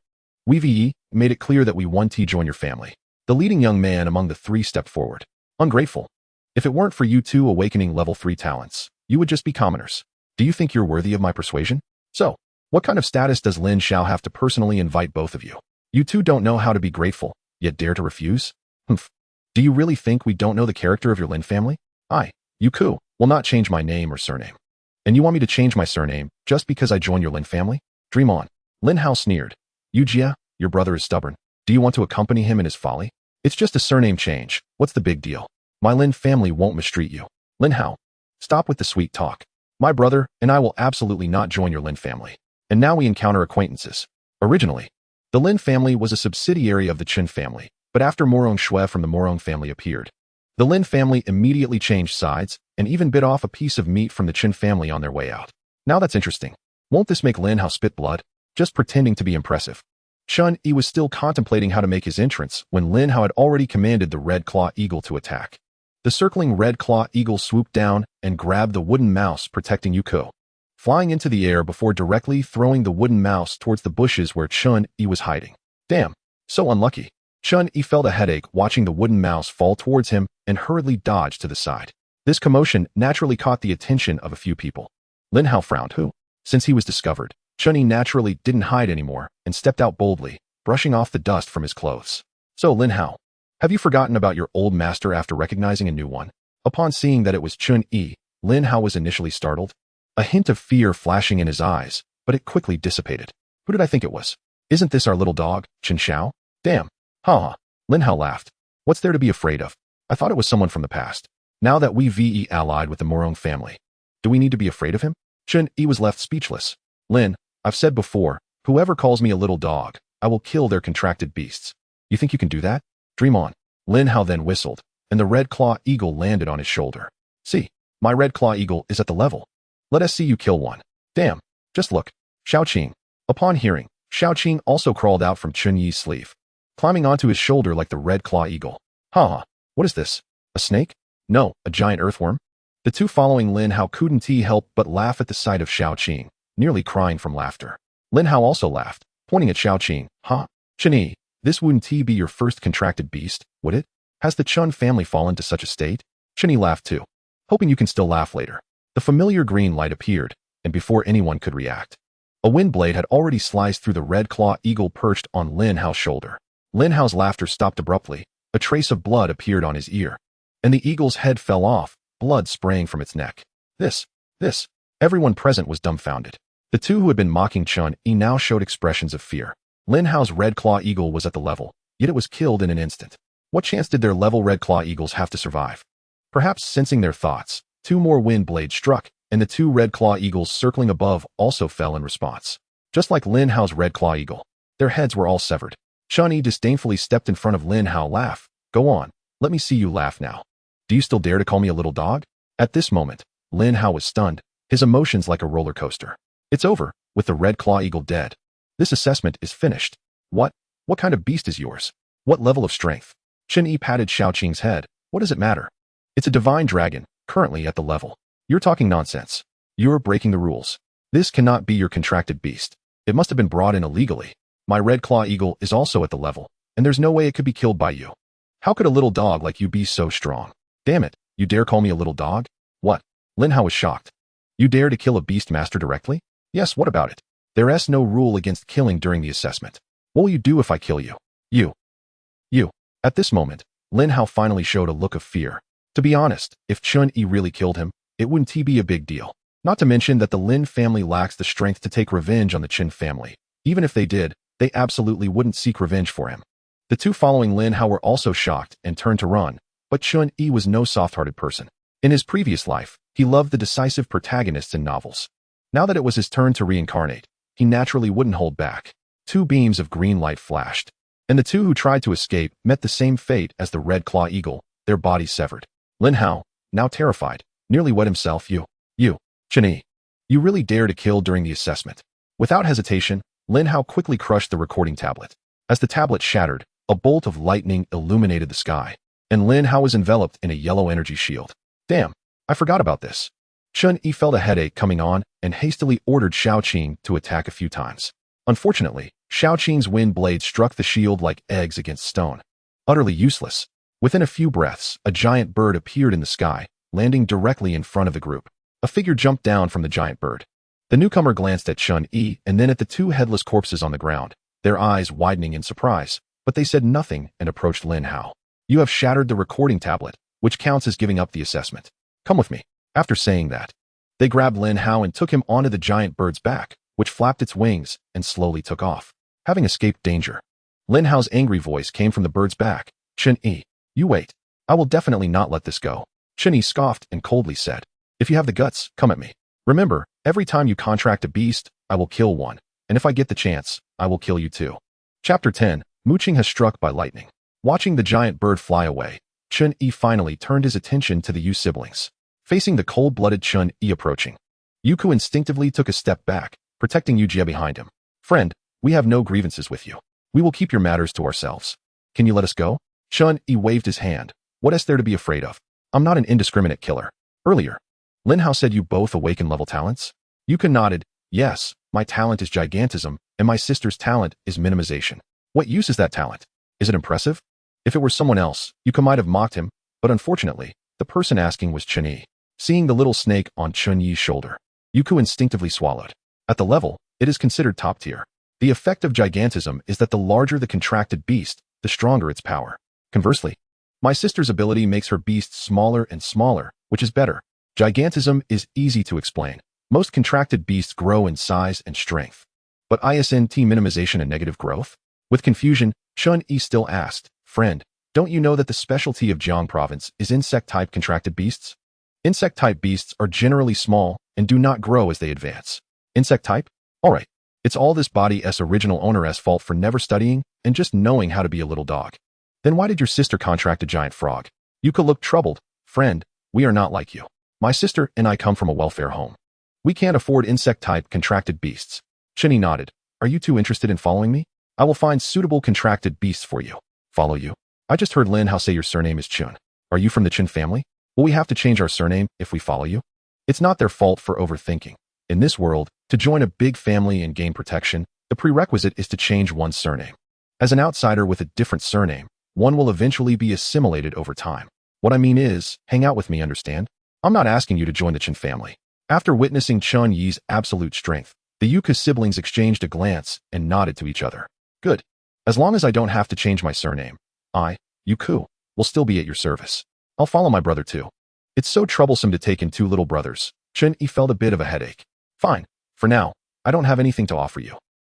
We made it clear that we want to join your family. The leading young man among the three stepped forward. Ungrateful. If it weren't for you two awakening level 3 talents, you would just be commoners. Do you think you're worthy of my persuasion? So, what kind of status does Lin Shao have to personally invite both of you? You two don't know how to be grateful, yet dare to refuse? Humph. Do you really think we don't know the character of your Lin family? You Ku, will not change my name or surname. And you want me to change my surname just because I joined your Lin family? Dream on. Lin Hao sneered. You Jia, your brother is stubborn. Do you want to accompany him in his folly? It's just a surname change. What's the big deal? My Lin family won't mistreat you. Lin Hao, stop with the sweet talk. My brother and I will absolutely not join your Lin family. And now we encounter acquaintances. Originally, the Lin family was a subsidiary of the Chen family, but after Murong Shui from the Murong family appeared, the Lin family immediately changed sides and even bit off a piece of meat from the Chen family on their way out. Now that's interesting. Won't this make Lin Hao spit blood? Just pretending to be impressive. Chen Yi was still contemplating how to make his entrance when Lin Hao had already commanded the Red Claw Eagle to attack. The circling Red Claw Eagle swooped down and grabbed the wooden mouse protecting Yuko, flying into the air before directly throwing the wooden mouse towards the bushes where Chen Yi was hiding. Damn, so unlucky. Chen Yi felt a headache watching the wooden mouse fall towards him and hurriedly dodged to the side. This commotion naturally caught the attention of a few people. Lin Hao frowned. Since he was discovered, Chen Yi naturally didn't hide anymore and stepped out boldly, brushing off the dust from his clothes. So Lin Hao, have you forgotten about your old master after recognizing a new one? Upon seeing that it was Chen Yi, Lin Hao was initially startled. A hint of fear flashing in his eyes, but it quickly dissipated. Who did I think it was? Isn't this our little dog, Chen Xiao? Damn. Ha. Lin Hao laughed. What's there to be afraid of? I thought it was someone from the past. Now that we allied with the Murong family, do we need to be afraid of him? Chen Yi was left speechless. Lin, I've said before, whoever calls me a little dog, I will kill their contracted beasts. You think you can do that? Dream on. Lin Hao then whistled, and the Red Claw Eagle landed on his shoulder. See, my Red Claw Eagle is at the level. Let us see you kill one. Damn, just look. Xiaoqing. Upon hearing, Xiaoqing also crawled out from Chen Yi's sleeve, climbing onto his shoulder like the Red Claw Eagle. What is this? A snake? No, a giant earthworm? The two following Lin Hao couldn't help but laugh at the sight of Xiaoqing, nearly crying from laughter. Lin Hao also laughed, pointing at Xiaoqing. Chen Yi, this wouldn't be your first contracted beast, would it? Has the Chen family fallen to such a state? Chen Yi laughed too, hoping you can still laugh later. The familiar green light appeared, and before anyone could react, a wind blade had already sliced through the Red Claw Eagle perched on Lin Hao's shoulder. Lin Hao's laughter stopped abruptly. A trace of blood appeared on his ear, and the eagle's head fell off, blood spraying from its neck. This. Everyone present was dumbfounded. The two who had been mocking Chen Yi now showed expressions of fear. Lin Hao's Red Claw Eagle was at the level, yet it was killed in an instant. What chance did their level Red Claw Eagles have to survive? Perhaps sensing their thoughts, two more wind blades struck, and the two Red Claw Eagles circling above also fell in response. Just like Lin Hao's Red Claw Eagle, their heads were all severed. Chen Yi disdainfully stepped in front of Lin Hao. Laugh. Go on. Let me see you laugh now. Do you still dare to call me a little dog? At this moment, Lin Hao was stunned, his emotions like a roller coaster. It's over, with the Red Claw Eagle dead. This assessment is finished. What kind of beast is yours? What level of strength? Chen Yi patted Xiaoqing's head. What does it matter? It's a divine dragon, currently at the level. You're talking nonsense. You're breaking the rules. This cannot be your contracted beast. It must have been brought in illegally. My Red Claw Eagle is also at the level, and there's no way it could be killed by you. How could a little dog like you be so strong? Damn it, you dare call me a little dog? What? Lin Hao was shocked. You dare to kill a beast master directly? Yes, what about it? There's no rule against killing during the assessment. What will you do if I kill you? You. At this moment, Lin Hao finally showed a look of fear. To be honest, if Chen Yi really killed him, it wouldn't be a big deal. Not to mention that the Lin family lacks the strength to take revenge on the Chen family. Even if they did, they absolutely wouldn't seek revenge for him. The two following Lin Hao were also shocked and turned to run, but Chen Yi was no soft-hearted person. In his previous life, he loved the decisive protagonists in novels. Now that it was his turn to reincarnate, he naturally wouldn't hold back. Two beams of green light flashed, and the two who tried to escape met the same fate as the Red Claw Eagle, their bodies severed. Lin Hao, now terrified, nearly wet himself. Chen Yi, you really dare to kill during the assessment. Without hesitation, Lin Hao quickly crushed the recording tablet. As the tablet shattered, A bolt of lightning illuminated the sky, and Lin Hao was enveloped in a yellow energy shield. Damn, I forgot about this. Chen Yi felt a headache coming on and hastily ordered Xiaoqing to attack a few times. Unfortunately, Xiaoqing's wind blade struck the shield like eggs against stone. Utterly useless. Within a few breaths, a giant bird appeared in the sky, landing directly in front of the group. A figure jumped down from the giant bird. The newcomer glanced at Chen Yi and then at the two headless corpses on the ground, their eyes widening in surprise, but they said nothing and approached Lin Hao. You have shattered the recording tablet, which counts as giving up the assessment. Come with me. After saying that, they grabbed Lin Hao and took him onto the giant bird's back, which flapped its wings and slowly took off. Having escaped danger, Lin Hao's angry voice came from the bird's back. Chen Yi, you wait. I will definitely not let this go. Chen Yi scoffed and coldly said, if you have the guts, come at me. Remember, every time you contract a beast, I will kill one, and if I get the chance, I will kill you too. Chapter 10, Muqing has struck by lightning. Watching the giant bird fly away, Chen Yi finally turned his attention to the Yu siblings. Facing the cold-blooded Chen Yi approaching, Yuku instinctively took a step back, protecting Yu Jie behind him. Friend, we have no grievances with you. We will keep your matters to ourselves. Can you let us go? Chen Yi waved his hand. What is there to be afraid of? I'm not an indiscriminate killer. Earlier, Lin Hao said you both awaken level talents? Yuka nodded. Yes, my talent is gigantism, and my sister's talent is minimization. What use is that talent? Is it impressive? If it were someone else, Yuka might have mocked him, but unfortunately, the person asking was Chen Yi. Seeing the little snake on Chen Yi's shoulder, Yuku instinctively swallowed. At the level, it is considered top tier. The effect of gigantism is that the larger the contracted beast, the stronger its power. Conversely, my sister's ability makes her beast smaller and smaller, which is better. Gigantism is easy to explain. Most contracted beasts grow in size and strength. But isn't minimization a negative growth? With confusion, Chen Yi still asked, friend, don't you know that the specialty of Jiang province is insect-type contracted beasts? Insect-type beasts are generally small and do not grow as they advance. Insect-type? Alright, it's all this body's original owner's fault for never studying and just knowing how to be a little dog. Then why did your sister contract a giant frog? Yuka looked troubled. Friend, we are not like you. My sister and I come from a welfare home. We can't afford insect-type contracted beasts. Chen Yi nodded. Are you two interested in following me? I will find suitable contracted beasts for you. Follow you? I just heard Lin Hao say your surname is Chun. Are you from the Chen family? Will we have to change our surname if we follow you? It's not their fault for overthinking. In this world, to join a big family and gain protection, the prerequisite is to change one's surname. As an outsider with a different surname, one will eventually be assimilated over time. What I mean is, hang out with me, understand? I'm not asking you to join the Chen family. After witnessing Chen Yi's absolute strength, the Yuka siblings exchanged a glance and nodded to each other. Good. As long as I don't have to change my surname, I, Yuku, will still be at your service. I'll follow my brother too. It's so troublesome to take in two little brothers. Chen Yi felt a bit of a headache. Fine. For now, I don't have anything to offer you.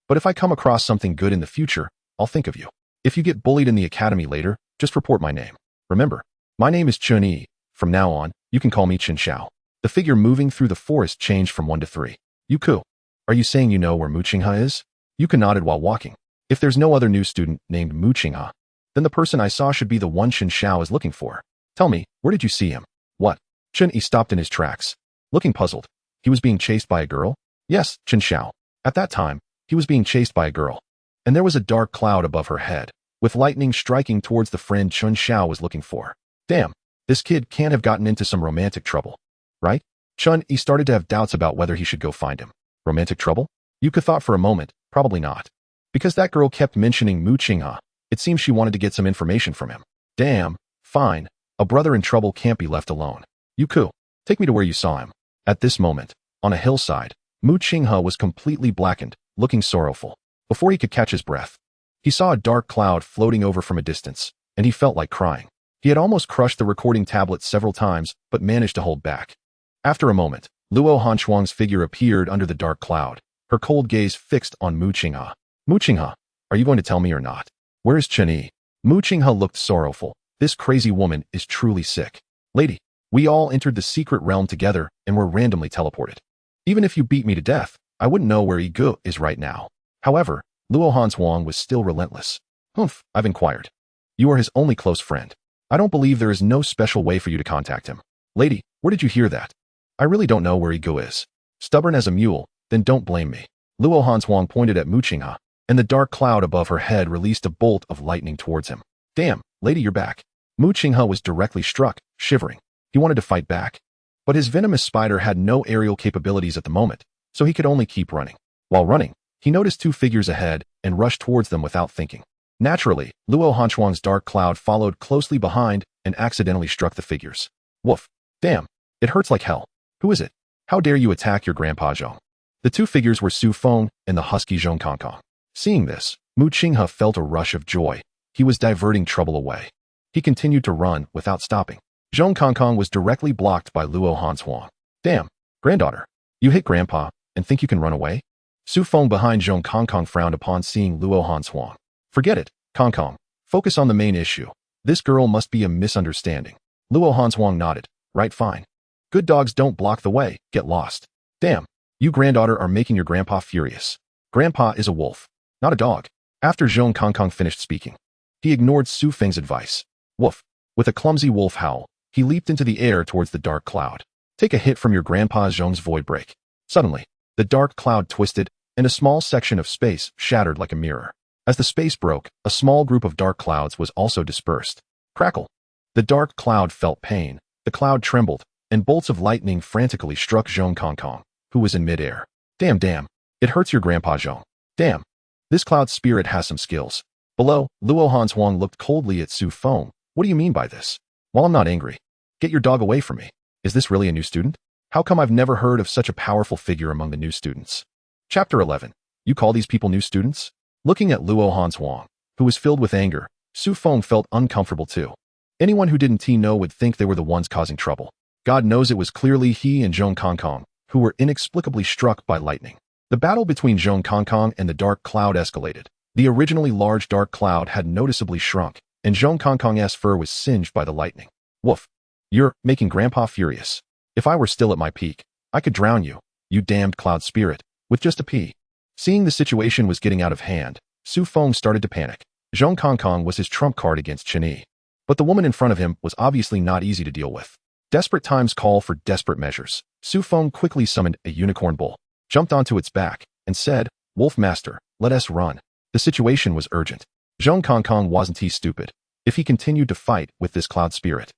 But if I come across something good in the future, I'll think of you. If you get bullied in the academy later, just report my name. Remember, my name is Chen Yi. From now on, you can call me Chen Xiao. The figure moving through the forest changed from 1 to 3. Yuku, are you saying you know where Muqingha is? Yuka nodded while walking. If there's no other new student named Muqingha, then the person I saw should be the one Chen Xiao is looking for. Tell me, where did you see him? What? Chen Yi stopped in his tracks. Looking puzzled. He was being chased by a girl? Yes, Chen Xiao. At that time, he was being chased by a girl. And there was a dark cloud above her head, with lightning striking towards the friend Chen Xiao was looking for. Damn, this kid can't have gotten into some romantic trouble. Right? Chen Yi started to have doubts about whether he should go find him. Romantic trouble? Yuka thought for a moment, probably not. Because that girl kept mentioning Muqingha, it seems she wanted to get some information from him. Damn, fine. A brother in trouble can't be left alone. Yuku, take me to where you saw him. At this moment, on a hillside, Muqingha was completely blackened, looking sorrowful. Before he could catch his breath, he saw a dark cloud floating over from a distance, and he felt like crying. He had almost crushed the recording tablet several times, but managed to hold back. After a moment, Luo Hanchuang's figure appeared under the dark cloud, her cold gaze fixed on Muqingha. Muqingha, are you going to tell me or not? Where is Chen Yi? Muqingha looked sorrowful. This crazy woman is truly sick. Lady, we all entered the secret realm together and were randomly teleported. Even if you beat me to death, I wouldn't know where Yi is right now. However, Luo Hanchuang was still relentless. Humph, I've inquired. You are his only close friend. I don't believe there is no special way for you to contact him. Lady, where did you hear that? I really don't know where Yi is. Stubborn as a mule, then don't blame me. Luo Hanchuang pointed at Muqingha. and the dark cloud above her head released a bolt of lightning towards him. Damn, lady, you're back. Mu Qinghe was directly struck, shivering. He wanted to fight back, but his venomous spider had no aerial capabilities at the moment, so he could only keep running. While running, he noticed two figures ahead and rushed towards them without thinking. Naturally, Luo Hanchuang's dark cloud followed closely behind and accidentally struck the figures. Woof. Damn. It hurts like hell. Who is it? How dare you attack your grandpa Zhong? The two figures were Su Feng and the husky Zhong Kongkong. Seeing this, Mu Qinghe felt a rush of joy. He was diverting trouble away. He continued to run without stopping. Zhong Kongkong was directly blocked by Luo Hanchuang. Damn. Granddaughter. You hit grandpa and think you can run away? Su Feng behind Zhong Kongkong frowned upon seeing Luo Hanchuang. Forget it, Kongkong. Focus on the main issue. This girl must be a misunderstanding. Luo Hanchuang nodded. Right, fine. Good dogs don't block the way, get lost. Damn. You granddaughter are making your grandpa furious. Grandpa is a wolf, not a dog. After Zhong Kongkong finished speaking, he ignored Su Feng's advice. Woof. With a clumsy wolf howl, he leaped into the air towards the dark cloud. Take a hit from your grandpa Zhong's void break. Suddenly, the dark cloud twisted, and a small section of space shattered like a mirror. As the space broke, a small group of dark clouds was also dispersed. Crackle. The dark cloud felt pain, the cloud trembled, and bolts of lightning frantically struck Zhong Kongkong, who was in midair. Damn. It hurts your grandpa Zhong. Damn. This cloud spirit has some skills. Below, Luo Hanchuang looked coldly at Su Feng. What do you mean by this? Well, I'm not angry. Get your dog away from me. Is this really a new student? How come I've never heard of such a powerful figure among the new students? Chapter 11. You call these people new students? Looking at Luo Hanchuang, who was filled with anger, Su Feng felt uncomfortable too. Anyone who didn't know would think they were the ones causing trouble. God knows it was clearly he and Zhong Kongkong, who were inexplicably struck by lightning. The battle between Zhong Kongkong and the dark cloud escalated. The originally large dark cloud had noticeably shrunk, and Zhong Kongkong's fur was singed by the lightning. Woof. You're making Grandpa furious. If I were still at my peak, I could drown you, you damned cloud spirit, with just a pea. Seeing the situation was getting out of hand, Su Feng started to panic. Zhong Kongkong was his trump card against Chen Yi. But the woman in front of him was obviously not easy to deal with. Desperate times call for desperate measures. Su Feng quickly summoned a unicorn bull, jumped onto its back, and said, Wolf Master, let us run. The situation was urgent. Zhong Kongkong wasn't he stupid. If he continued to fight with this cloud spirit,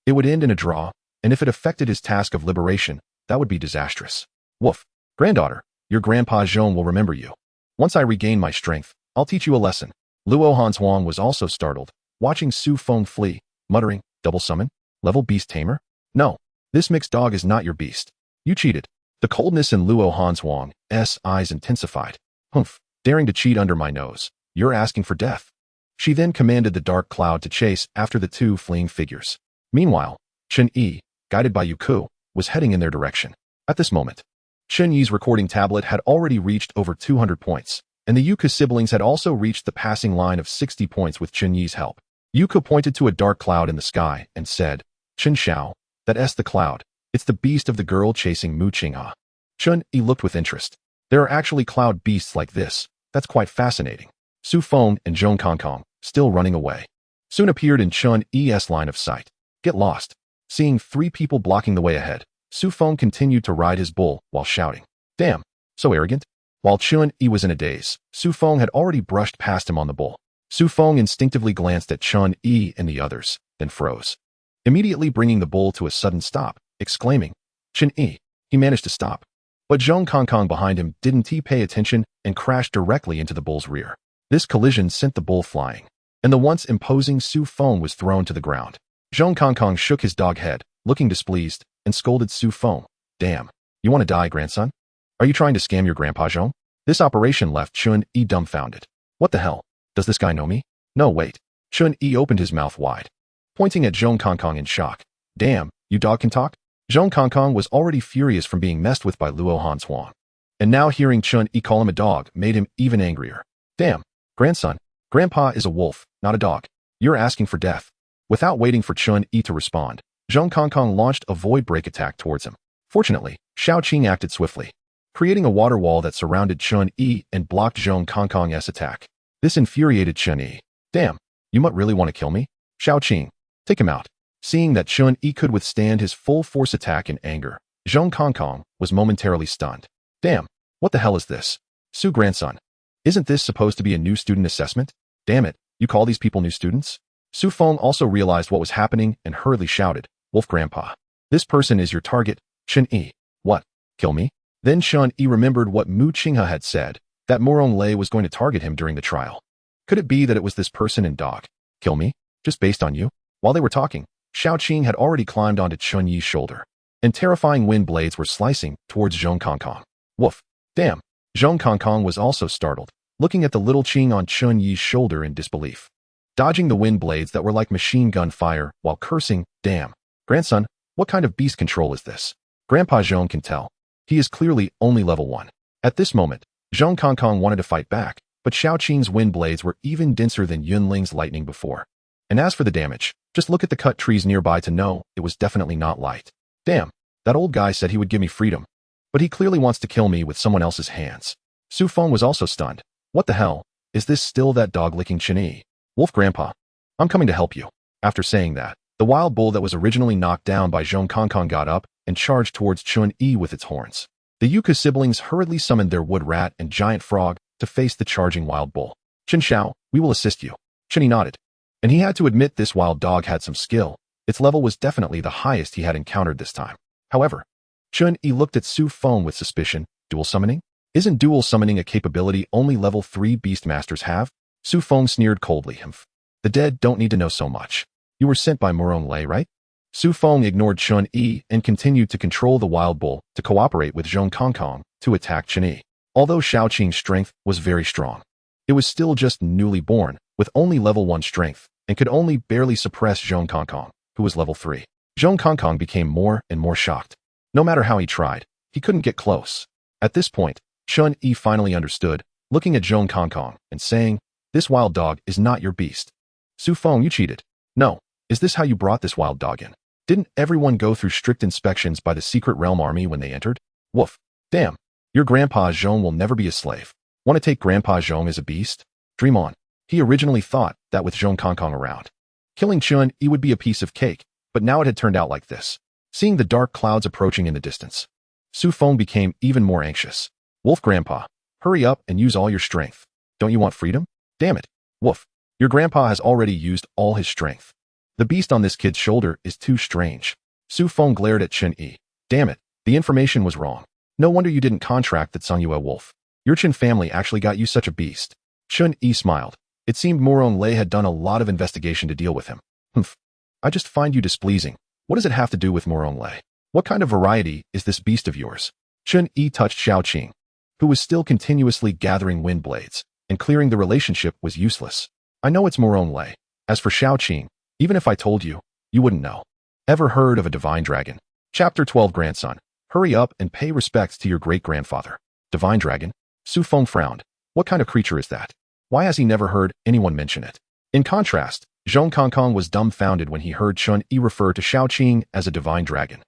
it would end in a draw, and if it affected his task of liberation, that would be disastrous. Woof. Granddaughter, your grandpa Zhong will remember you. Once I regain my strength, I'll teach you a lesson. Luo Hanchuang was also startled, watching Su Feng flee, muttering, double summon? Level Beast Tamer? No, this mixed dog is not your beast. You cheated. The coldness in Luo Hanchuang's eyes intensified. Humph, daring to cheat under my nose. You're asking for death. She then commanded the dark cloud to chase after the two fleeing figures. Meanwhile, Chen Yi, guided by Yuku, was heading in their direction. At this moment, Chen Yi's recording tablet had already reached over 200 points, and the Yuka siblings had also reached the passing line of 60 points with Chen Yi's help. Yuka pointed to a dark cloud in the sky and said, Chen Xiao, that's the cloud. It's the beast of the girl chasing Mu Qinghe. Chen Yi looked with interest. There are actually cloud beasts like this. That's quite fascinating. Su Feng and Zhong Kongkong, still running away, soon appeared in Chen Yi's line of sight. Get lost. Seeing 3 people blocking the way ahead, Su Feng continued to ride his bull while shouting. Damn, so arrogant. While Chen Yi was in a daze, Su Feng had already brushed past him on the bull. Su Feng instinctively glanced at Chen Yi and the others, then froze, immediately bringing the bull to a sudden stop, exclaiming, Chen Yi. He managed to stop. But Zhong Kongkong behind him didn't pay attention and crashed directly into the bull's rear. This collision sent the bull flying, and the once imposing Su Feng was thrown to the ground. Zhong Kongkong shook his dog head, looking displeased, and scolded Su Feng. Damn, you want to die, grandson? Are you trying to scam your grandpa Zhong? This operation left Chen Yi dumbfounded. What the hell? Does this guy know me? No, wait. Chen Yi opened his mouth wide, pointing at Zhong Kongkong in shock. Damn, you dog can talk? Zhong Kongkong was already furious from being messed with by Luo Hanchuang, and now hearing Chen Yi call him a dog made him even angrier. Damn, grandson, grandpa is a wolf, not a dog. You're asking for death. Without waiting for Chen Yi to respond, Zhong Kongkong launched a void break attack towards him. Fortunately, Xiao Qing acted swiftly, creating a water wall that surrounded Chen Yi and blocked Zhong Kongkong's attack. This infuriated Chen Yi. Damn, you might really want to kill me? Xiao Qing, take him out. Seeing that Chen Yi could withstand his full force attack in anger, Zhong Kongkong was momentarily stunned. Damn, what the hell is this? Su grandson. Isn't this supposed to be a new student assessment? Damn it, you call these people new students? Su Feng also realized what was happening and hurriedly shouted, Wolf Grandpa. This person is your target, Chen Yi. What? Kill me? Then Chen Yi remembered what Mu Qinghe had said, that Murong Lei was going to target him during the trial. Could it be that it was this person and dog? Kill me? Just based on you? While they were talking, Xiao Qing had already climbed onto Chen Yi's shoulder, and terrifying wind blades were slicing towards Zhong Kongkong. Woof. Damn. Zhong Kongkong was also startled, looking at the little Qing on Chen Yi's shoulder in disbelief, dodging the wind blades that were like machine gun fire while cursing, damn. Grandson, what kind of beast control is this? Grandpa Zhong can tell. He is clearly only level 1. At this moment, Zhong Kongkong wanted to fight back, but Xiao Qing's wind blades were even denser than Yunling's lightning before. And as for the damage, just look at the cut trees nearby to know it was definitely not light. Damn, that old guy said he would give me freedom, but he clearly wants to kill me with someone else's hands. Su Feng was also stunned. What the hell? Is this still that dog-licking Chen Yi? Wolf Grandpa, I'm coming to help you. After saying that, the wild bull that was originally knocked down by Zhong Kongkong got up and charged towards Chen Yi with its horns. The Yuka siblings hurriedly summoned their wood rat and giant frog to face the charging wild bull. Chen Xiao, we will assist you. Chen Yi nodded. And he had to admit this wild dog had some skill. Its level was definitely the highest he had encountered this time. However, Chen Yi looked at Su Feng with suspicion. Dual summoning? Isn't dual summoning a capability only level 3 beast masters have? Su Feng sneered coldly. Humph. The dead don't need to know so much. You were sent by Murong Lei, right? Su Feng ignored Chen Yi and continued to control the wild bull to cooperate with Zhong Kongkong to attack Chen Yi. Although Xiao Qing's strength was very strong, it was still just newly born, with only level 1 strength, and could only barely suppress Zhong Kongkong, who was level 3. Zhong Kongkong became more and more shocked. No matter how he tried, he couldn't get close. At this point, Chen Yi finally understood, looking at Zhong Kongkong and saying, this wild dog is not your beast. Su Feng, you cheated. No. Is this how you brought this wild dog in? Didn't everyone go through strict inspections by the Secret Realm Army when they entered? Woof. Damn. Your Grandpa Zhong will never be a slave. Want to take Grandpa Zhong as a beast? Dream on. He originally thought that with Zhong Kongkong around, killing Chen Yi would be a piece of cake, but now it had turned out like this. Seeing the dark clouds approaching in the distance, Su Feng became even more anxious. Wolf Grandpa, hurry up and use all your strength. Don't you want freedom? Damn it. Woof. Your grandpa has already used all his strength. The beast on this kid's shoulder is too strange. Su Feng glared at Chen Yi. Damn it. The information was wrong. No wonder you didn't contract that Songyue wolf. Your Chen family actually got you such a beast. Chen Yi smiled. It seemed Murong Lei had done a lot of investigation to deal with him. Humph. I just find you displeasing. What does it have to do with Murong Lei? What kind of variety is this beast of yours? Chen Yi touched Xiao Qing, who was still continuously gathering wind blades, and clearing the relationship was useless. I know it's Murong Lei. As for Xiao Qing, even if I told you, you wouldn't know. Ever heard of a divine dragon? Chapter 12 Grandson, hurry up and pay respects to your great-grandfather. Divine dragon? Su Feng frowned. What kind of creature is that? Why has he never heard anyone mention it? In contrast, Zhong Kongkong was dumbfounded when he heard Chen Yi refer to Xiao Qing as a divine dragon.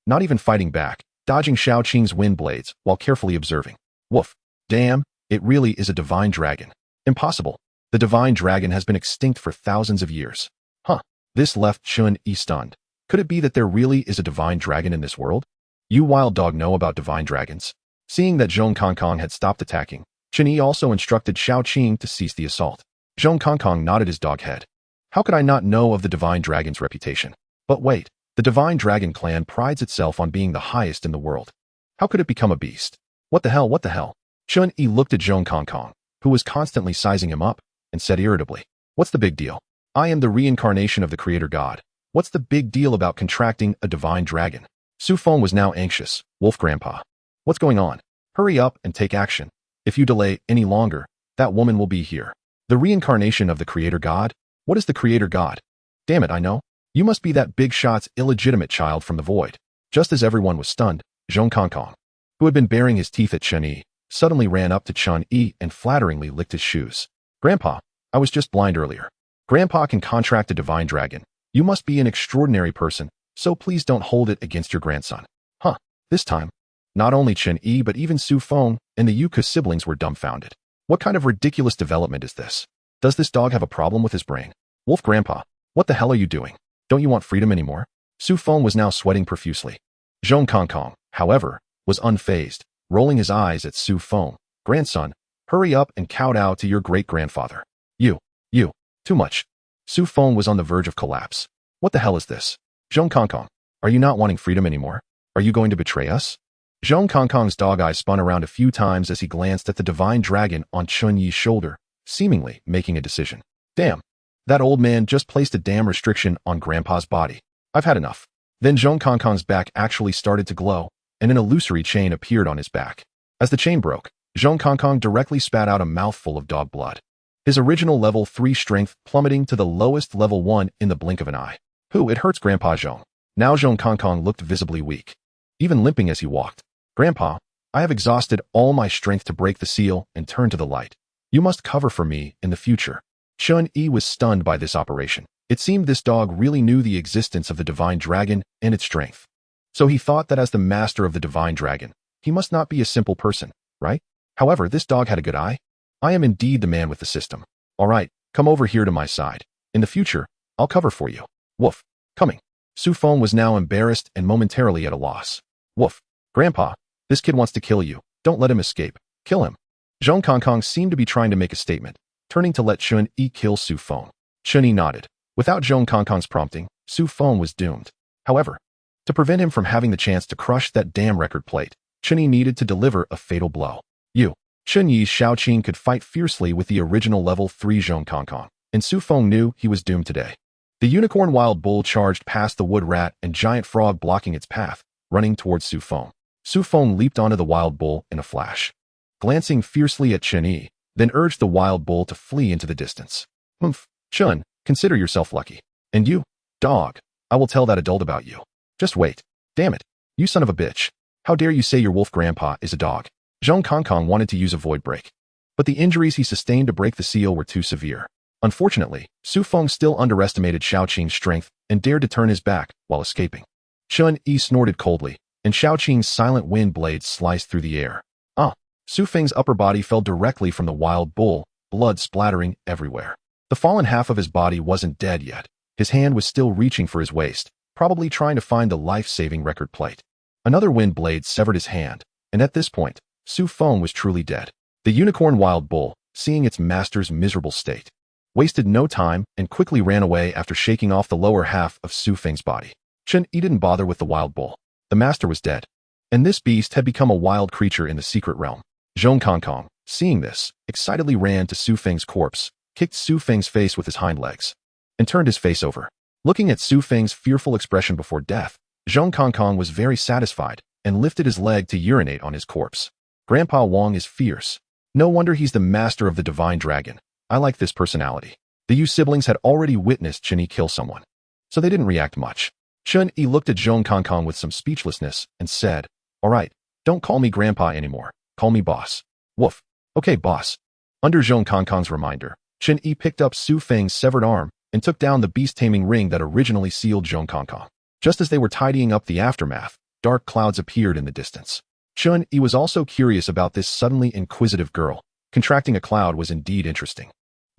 Not even fighting back, dodging Xiao Qing's wind blades while carefully observing. Woof. Damn, it really is a divine dragon. Impossible. The divine dragon has been extinct for thousands of years. Huh. This left Chen Yi stunned. Could it be that there really is a divine dragon in this world? You wild dog know about divine dragons? Seeing that Zhong Kongkong had stopped attacking, Chen Yi also instructed Xiao Qing to cease the assault. Zhong Kongkong nodded his dog head. How could I not know of the divine dragon's reputation? But wait, the divine dragon clan prides itself on being the highest in the world. How could it become a beast? What the hell, what the hell? Chen Yi looked at Zhong Kongkong, who was constantly sizing him up, and said irritably, what's the big deal? I am the reincarnation of the creator god. What's the big deal about contracting a divine dragon? Su Feng was now anxious. Wolf Grandpa. What's going on? Hurry up and take action. If you delay any longer, that woman will be here. The reincarnation of the creator god? What is the creator god? Damn it, I know. You must be that big shot's illegitimate child from the void. Just as everyone was stunned, Zhong Kongkong, who had been baring his teeth at Chen Yi, suddenly ran up to Chen Yi and flatteringly licked his shoes. Grandpa, I was just blind earlier. Grandpa can contract a divine dragon. You must be an extraordinary person, so please don't hold it against your grandson. Huh. This time, not only Chen Yi but even Su Feng and the Yuka siblings were dumbfounded. What kind of ridiculous development is this? Does this dog have a problem with his brain? Wolf Grandpa, what the hell are you doing? Don't you want freedom anymore? Su Feng was now sweating profusely. Zhong Kongkong, however, was unfazed, rolling his eyes at Su Feng. Grandson, Hurry up and kowtow to your great-grandfather. You. Too much. Su Feng was on the verge of collapse. What the hell is this? Zhong Kongkong, are you not wanting freedom anymore? Are you going to betray us? Zhong Kongkong's dog eye spun around a few times as he glanced at the divine dragon on Chen Yi's shoulder, seemingly making a decision. Damn. That old man just placed a damn restriction on Grandpa's body. I've had enough. Then Zhong Kongkong's back actually started to glow, and an illusory chain appeared on his back. As the chain broke, Zhong Kongkong directly spat out a mouthful of dog blood. His original level 3 strength plummeting to the lowest level 1 in the blink of an eye. It hurts Grandpa Zhong. Now Zhong Kongkong looked visibly weak, even limping as he walked. Grandpa, I have exhausted all my strength to break the seal and turn to the light. You must cover for me in the future. Chen Yi was stunned by this operation. It seemed this dog really knew the existence of the divine dragon and its strength. So he thought that as the master of the divine dragon, he must not be a simple person, right? However, this dog had a good eye. I am indeed the man with the system. All right, come over here to my side. In the future, I'll cover for you. Woof. Coming. Su Feng was now embarrassed and momentarily at a loss. Woof. Grandpa, this kid wants to kill you. Don't let him escape. Kill him. Zhong Kongkong seemed to be trying to make a statement, turning to let Chen Yi kill Su Feng. Chen Yi nodded. Without Zhong Kongkong's prompting, Su Feng was doomed. However, to prevent him from having the chance to crush that damn record plate, Chen Yi needed to deliver a fatal blow. Chen Yi's Xiaoqing could fight fiercely with the original level 3 Zhong Kongkong, and Su Feng knew he was doomed today. The unicorn wild bull charged past the wood rat and giant frog blocking its path, running towards Su Feng. Su Feng leaped onto the wild bull in a flash, glancing fiercely at Chen Yi, then urged the wild bull to flee into the distance. Chen, consider yourself lucky. And you, dog, I will tell that adult about you. Just wait. Damn it. You son of a bitch. How dare you say your wolf grandpa is a dog? Zhong Kongkong wanted to use a void break, but the injuries he sustained to break the seal were too severe. Unfortunately, Su Feng still underestimated Xiaoqing's strength and dared to turn his back while escaping. Chen Yi snorted coldly, and Xiaoqing's silent wind blades sliced through the air. Su Feng's upper body fell directly from the wild bull, blood splattering everywhere. The fallen half of his body wasn't dead yet. His hand was still reaching for his waist, probably trying to find the life-saving record plate. Another wind blade severed his hand, and at this point, Su Feng was truly dead. The unicorn wild bull, seeing its master's miserable state, wasted no time and quickly ran away after shaking off the lower half of Su Feng's body. Chen Yi didn't bother with the wild bull. The master was dead, and this beast had become a wild creature in the secret realm. Zhong Kongkong, seeing this, excitedly ran to Su Feng's corpse, kicked Su Feng's face with his hind legs, and turned his face over. Looking at Su Feng's fearful expression before death, Zhong Kongkong was very satisfied and lifted his leg to urinate on his corpse. Grandpa Wong is fierce. No wonder he's the master of the divine dragon. I like this personality. The Yu siblings had already witnessed Chen Yi kill someone, so they didn't react much. Chen Yi looked at Zhong Kongkong with some speechlessness and said, "All right, don't call me Grandpa anymore. Call me Boss." Woof. Okay, Boss. Under Zhong Kongkong's reminder, Chen Yi picked up Su Feng's severed arm and took down the Beast Taming ring that originally sealed Zhong Kongkong. Just as they were tidying up the aftermath, dark clouds appeared in the distance. Chen Yi was also curious about this suddenly inquisitive girl. Contracting a cloud was indeed interesting.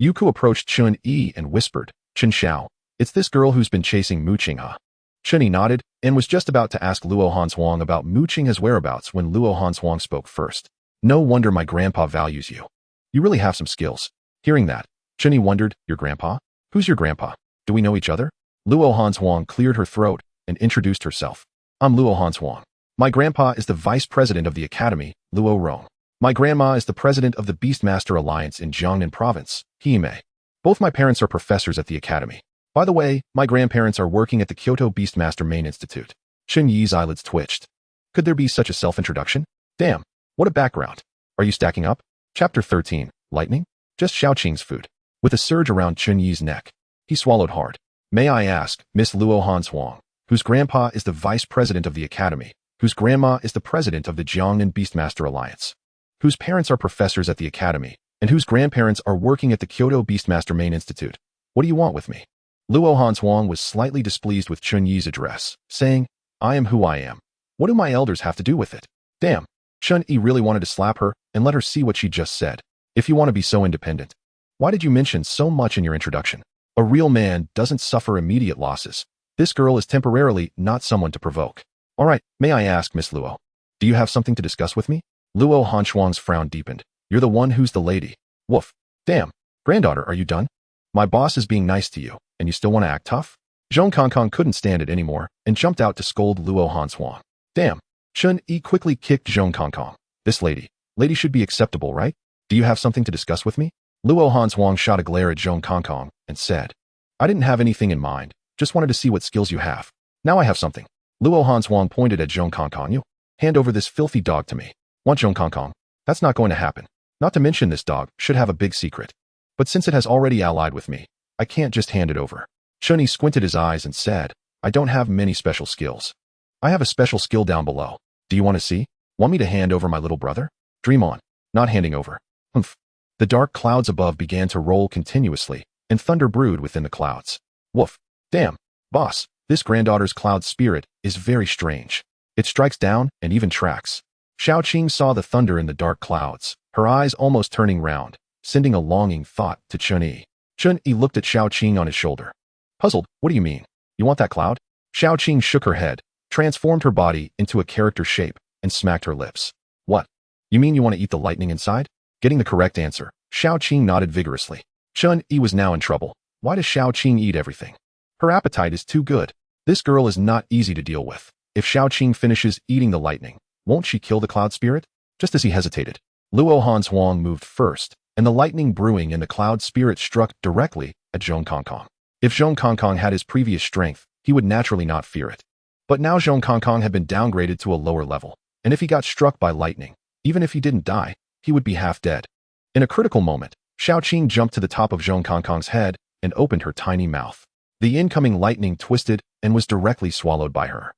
Yuku approached Chen Yi and whispered, "Chen Xiao, it's this girl who's been chasing Mu Qing, huh?" Chen Yi nodded and was just about to ask Luo Hanshuang about Mu Qing's whereabouts when Luo Hanshuang spoke first. "No wonder my grandpa values you. You really have some skills." Hearing that, Chen Yi wondered, "Your grandpa? Who's your grandpa? Do we know each other?" Luo Hanshuang cleared her throat and introduced herself. "I'm Luo Hanshuang. My grandpa is the vice president of the academy, Luo Rong. My grandma is the president of the Beastmaster Alliance in Jiangnan Province, Hime. Both my parents are professors at the academy. By the way, my grandparents are working at the Kyoto Beastmaster Main Institute." Chen Yi's eyelids twitched. Could there be such a self-introduction? Damn, what a background. Are you stacking up? Chapter 13, Lightning? Just Xiaoqing's food. With a surge around Chen Yi's neck, he swallowed hard. "May I ask, Miss Luo Hanshuang, whose grandpa is the vice president of the academy, whose grandma is the president of the Jiangnan Beastmaster Alliance, whose parents are professors at the academy, and whose grandparents are working at the Kyoto Beastmaster Main Institute. What do you want with me?" Luo Hanshuang was slightly displeased with Chen Yi's address, saying, "I am who I am. What do my elders have to do with it?" Damn, Chen Yi really wanted to slap her and let her see what she just said. "If you want to be so independent, why did you mention so much in your introduction? A real man doesn't suffer immediate losses. This girl is temporarily not someone to provoke. All right, may I ask, Miss Luo, do you have something to discuss with me?" Luo Hanshuang's frown deepened. You're the one who's the lady. Woof. Damn. Granddaughter, are you done? My boss is being nice to you, and you still want to act tough? Zhong Kongkong couldn't stand it anymore and jumped out to scold Luo Hanswang. Damn. Chen Yi quickly kicked Zhong Kongkong. This lady should be acceptable, right? Do you have something to discuss with me? Luo Hanswang shot a glare at Zhong Kongkong and said, I didn't have anything in mind, just wanted to see what skills you have. Now I have something. Luo Hanswang pointed at Zhong Kongkong. You hand over this filthy dog to me. Want Zhong Kongkong? That's not going to happen. Not to mention this dog should have a big secret. But since it has already allied with me, I can't just hand it over. Chen Yi squinted his eyes and said, I don't have many special skills. I have a special skill down below. Do you want to see? Want me to hand over my little brother? Dream on. Not handing over. Humph. The dark clouds above began to roll continuously, and thunder brewed within the clouds. Woof. Damn. Boss, this granddaughter's cloud spirit is very strange. It strikes down and even tracks. Xiao Qing saw the thunder in the dark clouds, her eyes almost turning round, sending a longing thought to Chen Yi. Chen Yi looked at Xiao Qing on his shoulder. Puzzled, what do you mean? You want that cloud? Xiao Qing shook her head, transformed her body into a character shape, and smacked her lips. What? You mean you want to eat the lightning inside? Getting the correct answer, Xiao Qing nodded vigorously. Chen Yi was now in trouble. Why does Xiao Qing eat everything? Her appetite is too good. This girl is not easy to deal with. If Xiao Qing finishes eating the lightning, won't she kill the cloud spirit? Just as he hesitated, Luo Hanswang moved first, and the lightning brewing in the cloud spirit struck directly at Zhong Kongkong. If Zhong Kongkong had his previous strength, he would naturally not fear it. But now Zhong Kongkong had been downgraded to a lower level, and if he got struck by lightning, even if he didn't die, he would be half dead. In a critical moment, Xiao Qing jumped to the top of Zhong Kongkong's head and opened her tiny mouth. The incoming lightning twisted and was directly swallowed by her.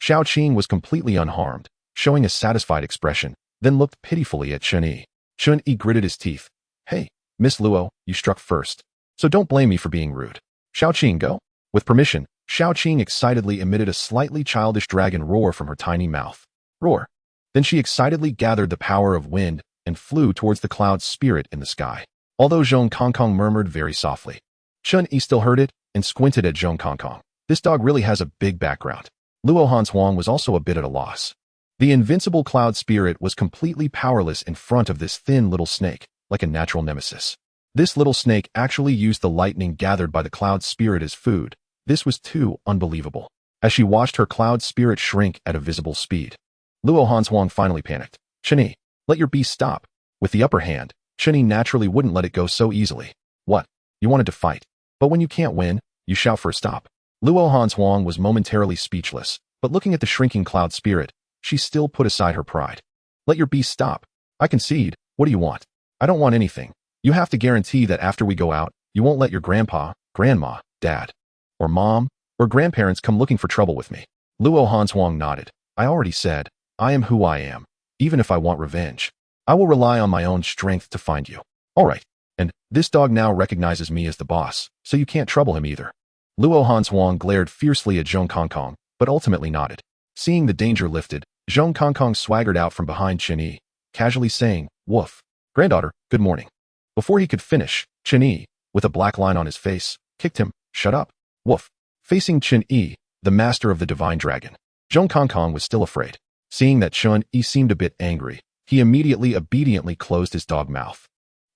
Xiao Qing was completely unharmed, showing a satisfied expression, then looked pitifully at Chen Yi. Chen Yi gritted his teeth. Hey, Miss Luo, you struck first. So don't blame me for being rude. Xiao Qing, go. With permission, Xiao Qing excitedly emitted a slightly childish dragon roar from her tiny mouth. Roar. Then she excitedly gathered the power of wind and flew towards the cloud spirit in the sky. Although Zhong Kongkong murmured very softly. Chen Yi still heard it and squinted at Zhong Kongkong. This dog really has a big background. Luo Hanswang was also a bit at a loss. The invincible cloud spirit was completely powerless in front of this thin little snake, like a natural nemesis. This little snake actually used the lightning gathered by the cloud spirit as food. This was too unbelievable. As she watched her cloud spirit shrink at a visible speed, Luo Hanswang finally panicked. Chen Yi, let your beast stop. With the upper hand, Chen Yi naturally wouldn't let it go so easily. What? You wanted to fight. But when you can't win, you shout for a stop. Luo Hanswang was momentarily speechless, but looking at the shrinking cloud spirit, she still put aside her pride. Let your beast stop. I concede. What do you want? I don't want anything. You have to guarantee that after we go out, you won't let your grandpa, grandma, dad, or mom, or grandparents come looking for trouble with me. Luo Hanswang nodded. I already said, I am who I am. Even if I want revenge, I will rely on my own strength to find you. All right. And this dog now recognizes me as the boss, so you can't trouble him either. Luo Hanswang glared fiercely at Zhong Kongkong, but ultimately nodded. Seeing the danger lifted, Zhong Kongkong swaggered out from behind Chen Yi, casually saying, Woof. Granddaughter, good morning. Before he could finish, Chen Yi, with a black line on his face, kicked him. Shut up. Woof. Facing Chen Yi, the master of the divine dragon, Zhong Kongkong was still afraid. Seeing that Chen Yi seemed a bit angry, he immediately obediently closed his dog mouth.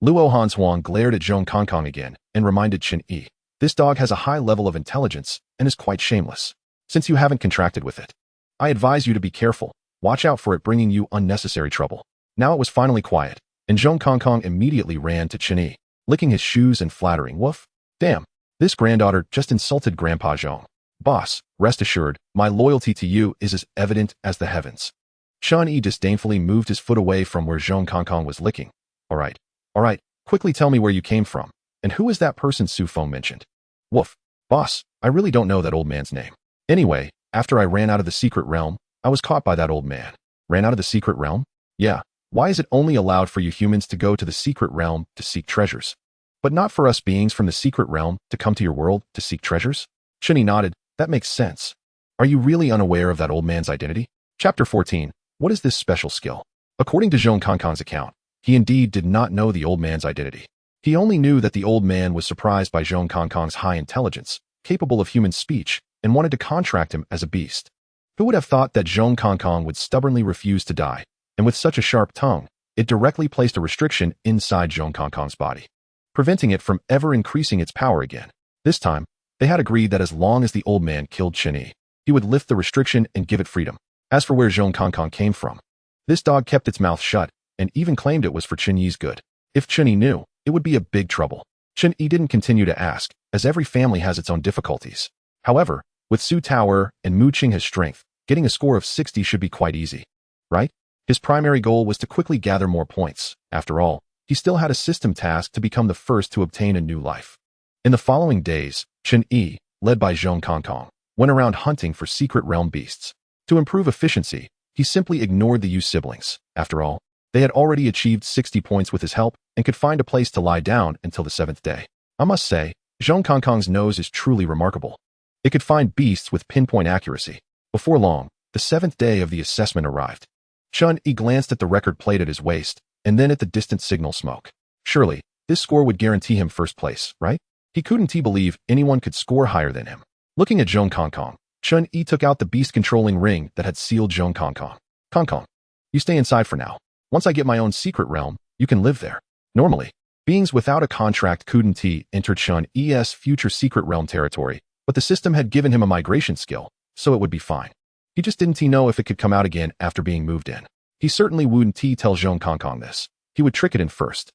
Luo Hanswang glared at Zhong Kongkong again and reminded Chen Yi, this dog has a high level of intelligence and is quite shameless. Since you haven't contracted with it, I advise you to be careful. Watch out for it bringing you unnecessary trouble. Now it was finally quiet, and Zhong Kongkong immediately ran to Chen Yi, licking his shoes and flattering. Woof. Damn. This granddaughter just insulted Grandpa Zhong. Boss, rest assured, my loyalty to you is as evident as the heavens. Chen Yi disdainfully moved his foot away from where Zhong Kongkong was licking. All right, quickly tell me where you came from, and who is that person Su Feng mentioned? Woof. Boss, I really don't know that old man's name. Anyway, after I ran out of the secret realm, I was caught by that old man. Ran out of the secret realm? Yeah. Why is it only allowed for you humans to go to the secret realm to seek treasures, but not for us beings from the secret realm to come to your world to seek treasures? Chen Yi nodded. That makes sense. Are you really unaware of that old man's identity? Chapter 14. What is this special skill? According to Zhong Kongkong's account, he indeed did not know the old man's identity. He only knew that the old man was surprised by Zhong Kongkong's high intelligence, capable of human speech, and wanted to contract him as a beast. Who would have thought that Zhong Kongkong would stubbornly refuse to die, and with such a sharp tongue, It directly placed a restriction inside Zhong Kongkong's body, preventing it from ever increasing its power again. This time, they had agreed that as long as the old man killed Chen Yi, he would lift the restriction and give it freedom. As for where Zhong Kongkong came from, this dog kept its mouth shut and even claimed it was for Chen Yi's good. If Chen Yi knew, it would be a big trouble. Chen Yi didn't continue to ask, as every family has its own difficulties. However, with Su Tower and Mu Qinghe's strength, getting a score of 60 should be quite easy, right? His primary goal was to quickly gather more points. After all, he still had a system task to become the first to obtain a new life. In the following days, Chen Yi, led by Zhong Kongkong, went around hunting for secret realm beasts. To improve efficiency, he simply ignored the Yu siblings. After all, they had already achieved 60 points with his help and could find a place to lie down until the 7th day. I must say, Zhong Kongkong's nose is truly remarkable. It could find beasts with pinpoint accuracy. Before long, the 7th day of the assessment arrived. Chen Yi glanced at the record plate at his waist, and then at the distant signal smoke. Surely, this score would guarantee him first place, right? He couldn't believe anyone could score higher than him. Looking at Zhong Kongkong, Chen Yi took out the beast-controlling ring that had sealed Zhong Kongkong. Kongkong, you stay inside for now. Once I get my own secret realm, you can live there. Normally, beings without a contract couldn't enter Chen Yi's future secret realm territory, but the system had given him a migration skill, so it would be fine. He just didn't know if it could come out again after being moved in. He certainly wouldn't tell Zhong Kongkong this. He would trick it in first.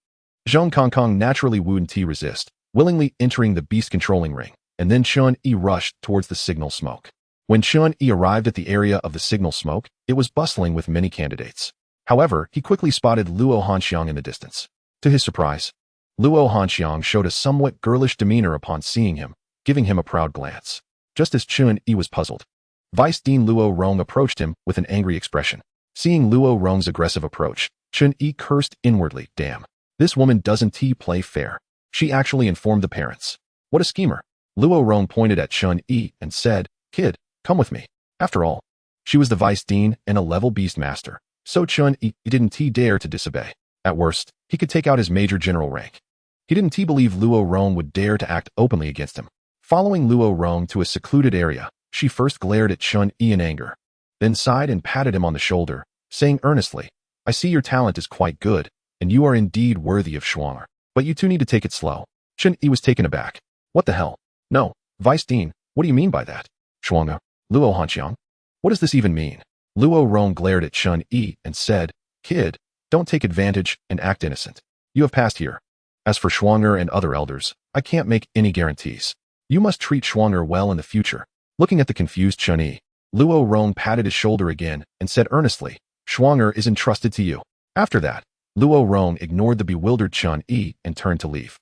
Zhong Kongkong naturally wouldn't resist, willingly entering the beast-controlling ring, and then Chen Yi rushed towards the signal smoke. When Chen Yi arrived at the area of the signal smoke, it was bustling with many candidates. However, he quickly spotted Luo Hanxiang in the distance. To his surprise, Luo Hanxiang showed a somewhat girlish demeanor upon seeing him, giving him a proud glance. Just as Chen Yi was puzzled, Vice Dean Luo Rong approached him with an angry expression. Seeing Luo Rong's aggressive approach, Chen Yi cursed inwardly. Damn, this woman doesn't play fair. She actually informed the parents. What a schemer. Luo Rong pointed at Chen Yi and said, "Kid, come with me." After all, she was the vice dean and a level beast master, so Chen Yi didn't dare to disobey. At worst, he could take out his major general rank. He didn't believe Luo Rong would dare to act openly against him. Following Luo Rong to a secluded area, she first glared at Chen Yi in anger, then sighed and patted him on the shoulder, saying earnestly, "I see your talent is quite good, and you are indeed worthy of Schwanger. But you two need to take it slow." Chen Yi was taken aback. What the hell? No, Vice Dean, what do you mean by that? Schwanger, Luo Hanxiang? What does this even mean? Luo Rong glared at Chen Yi and said, "Kid, don't take advantage and act innocent. You have passed here. As for Schwanger and other elders, I can't make any guarantees. You must treat Schwanger well in the future." Looking at the confused Chen Yi, Luo Rong patted his shoulder again and said earnestly, "Schwanger is entrusted to you." After that, Luo Rong ignored the bewildered Chen Yi and turned to leave.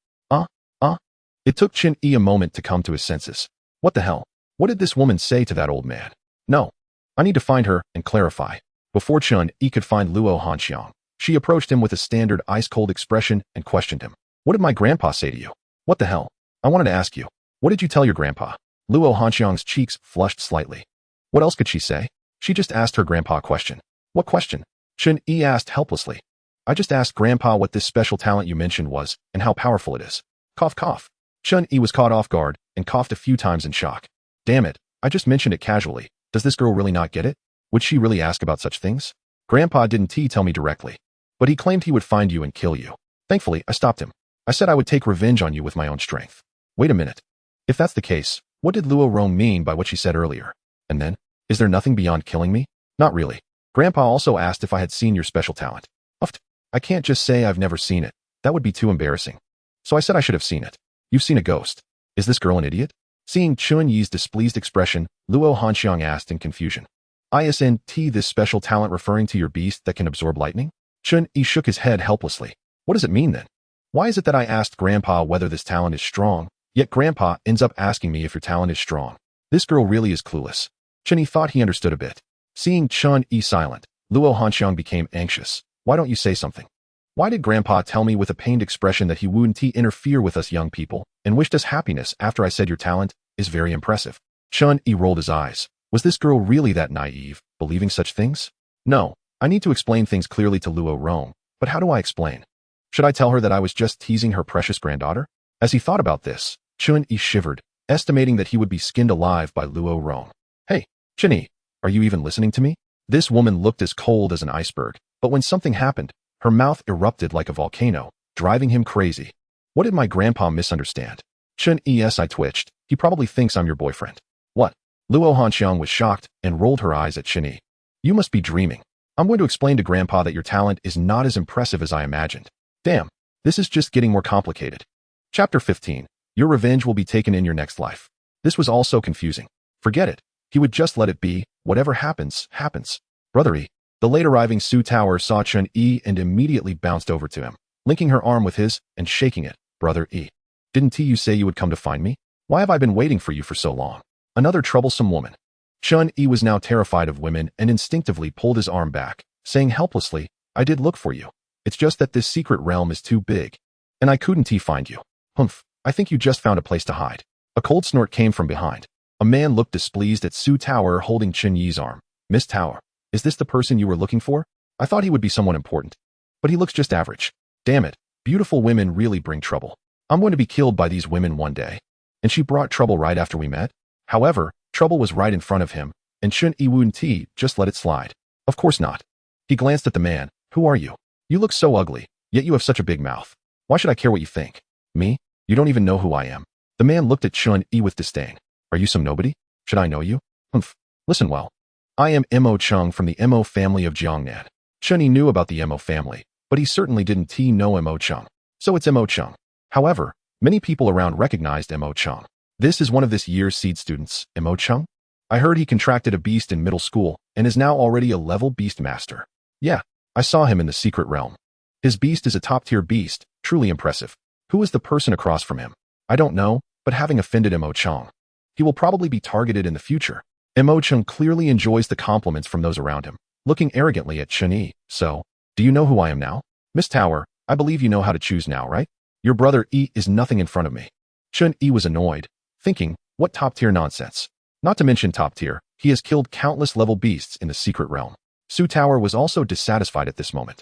It took Chen Yi a moment to come to his senses. What the hell? What did this woman say to that old man? No. I need to find her and clarify. Before Chen Yi could find Luo Hanxiang, she approached him with a standard ice-cold expression and questioned him. What did my grandpa say to you? What the hell? I wanted to ask you. What did you tell your grandpa? Luo Hanxiang's cheeks flushed slightly. What else could she say? She just asked her grandpa a question. What question? Chen Yi asked helplessly. I just asked grandpa what this special talent you mentioned was and how powerful it is. Cough, cough. Chen Yi was caught off guard and coughed a few times in shock. Damn it, I just mentioned it casually. Does this girl really not get it? Would she really ask about such things? Grandpa didn't tell me directly, but he claimed he would find you and kill you. Thankfully, I stopped him. I said I would take revenge on you with my own strength. Wait a minute. If that's the case, what did Luo Rong mean by what she said earlier? And then, is there nothing beyond killing me? Not really. Grandpa also asked if I had seen your special talent. Uffed. I can't just say I've never seen it. That would be too embarrassing. So I said I should have seen it. You've seen a ghost. Is this girl an idiot? Seeing Chen Yi's displeased expression, Luo Hanxiang asked in confusion. Isn't this special talent referring to your beast that can absorb lightning? Chen Yi shook his head helplessly. What does it mean then? Why is it that I asked Grandpa whether this talent is strong, yet Grandpa ends up asking me if your talent is strong? This girl really is clueless. Chen Yi thought he understood a bit. Seeing Chen Yi silent, Luo Hanxiang became anxious. Why don't you say something? Why did Grandpa tell me with a pained expression that he wouldn't interfere with us young people and wished us happiness after I said your talent is very impressive? Chen Yi rolled his eyes. Was this girl really that naive, believing such things? No, I need to explain things clearly to Luo Rong, but how do I explain? Should I tell her that I was just teasing her precious granddaughter? As he thought about this, Chen Yi shivered, estimating that he would be skinned alive by Luo Rong. Hey, Chen Yi, are you even listening to me? This woman looked as cold as an iceberg, but when something happened, Her mouth erupted like a volcano, driving him crazy. What did my grandpa misunderstand? Chen Yi, I twitched. He probably thinks I'm your boyfriend. What? Luo Hanxiang was shocked and rolled her eyes at Chen Yi. You must be dreaming. I'm going to explain to Grandpa that your talent is not as impressive as I imagined. Damn, this is just getting more complicated. Chapter 15. Your revenge will be taken in your next life. This was all so confusing. Forget it. He would just let it be. Whatever happens, happens. Brother Yi. The late arriving Su Tower saw Chen Yi and immediately bounced over to him, linking her arm with his and shaking it. Brother Yi. Didn't you say you would come to find me? Why have I been waiting for you for so long? Another troublesome woman. Chen Yi was now terrified of women and instinctively pulled his arm back, saying helplessly, I did look for you. It's just that this secret realm is too big. And I couldn't find you. Humph, I think you just found a place to hide. A cold snort came from behind. A man looked displeased at Su Tower holding Chen Yi's arm. Miss Tower, is this the person you were looking for? I thought he would be someone important. But he looks just average. Damn it, beautiful women really bring trouble. I'm going to be killed by these women one day. And she brought trouble right after we met? However, trouble was right in front of him, and Chen Yi wouldn't just let it slide. Of course not. He glanced at the man. Who are you? You look so ugly, yet you have such a big mouth. Why should I care what you think? Me? You don't even know who I am. The man looked at Chen Yi with disdain. Are you some nobody? Should I know you? Humph. Listen well. I am Mo Cheng from the Mo family of Jiangnan. Chen Yi knew about the Mo family, but he certainly didn't know Mo Cheng. So it's Mo Cheng. However, many people around recognized Mo Cheng. This is one of this year's seed students, Mo Cheng. I heard he contracted a beast in middle school and is now already a level beast master. Yeah, I saw him in the secret realm. His beast is a top-tier beast, truly impressive. Who is the person across from him? I don't know, but having offended Mo Cheng, he will probably be targeted in the future. Mo Cheng clearly enjoys the compliments from those around him, looking arrogantly at Chen Yi. So, do you know who I am now? Miss Tower, I believe you know how to choose now, right? Your brother Yi is nothing in front of me. Chen Yi was annoyed, thinking, what top-tier nonsense. Not to mention top-tier, he has killed countless level beasts in the secret realm. Su Tower was also dissatisfied at this moment.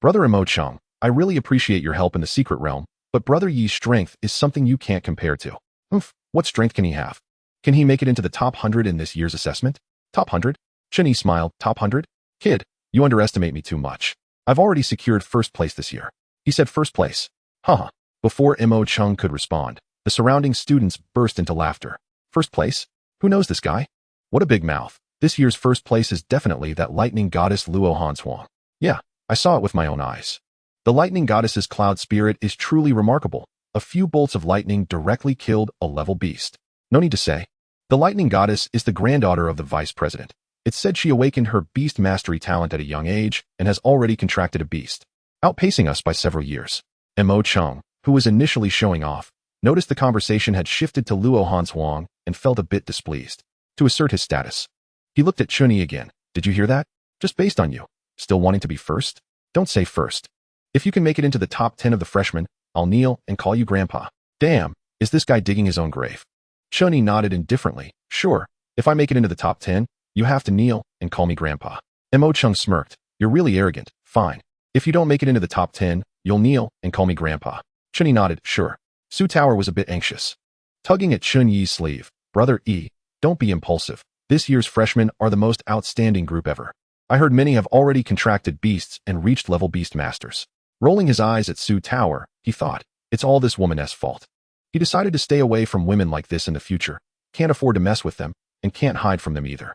Brother Mo Cheng, I really appreciate your help in the secret realm, but Brother Yi's strength is something you can't compare to. Oof, what strength can he have? Can he make it into the top 100 in this year's assessment? Top 100? Chen Yi smiled. Top 100? Kid, you underestimate me too much. I've already secured first place this year. He said first place. Haha. Before Mo Cheng could respond, the surrounding students burst into laughter. First place? Who knows this guy? What a big mouth. This year's first place is definitely that lightning goddess Luo Hansuang. Yeah, I saw it with my own eyes. The lightning goddess's cloud spirit is truly remarkable. A few bolts of lightning directly killed a level beast. No need to say. The lightning goddess is the granddaughter of the vice president. It's said she awakened her beast mastery talent at a young age and has already contracted a beast, outpacing us by several years. Mo Cheng, who was initially showing off, noticed the conversation had shifted to Luo Hansuang and felt a bit displeased. To assert his status, he looked at Chen Yi again. Did you hear that? Just based on you. Still wanting to be first? Don't say first. If you can make it into the top 10 of the freshmen, I'll kneel and call you grandpa. Damn, is this guy digging his own grave? Chen Yi nodded indifferently. Sure, if I make it into the top 10, you have to kneel and call me grandpa. Mo Cheng smirked. You're really arrogant. Fine. If you don't make it into the top 10, you'll kneel and call me grandpa. Chen Yi nodded. Sure. Su Tower was a bit anxious. Tugging at Chen Yi's sleeve. Brother Yi, don't be impulsive. This year's freshmen are the most outstanding group ever. I heard many have already contracted beasts and reached level beast masters. Rolling his eyes at Su Tower, he thought, it's all this woman's fault. He decided to stay away from women like this in the future. Can't afford to mess with them, and can't hide from them either.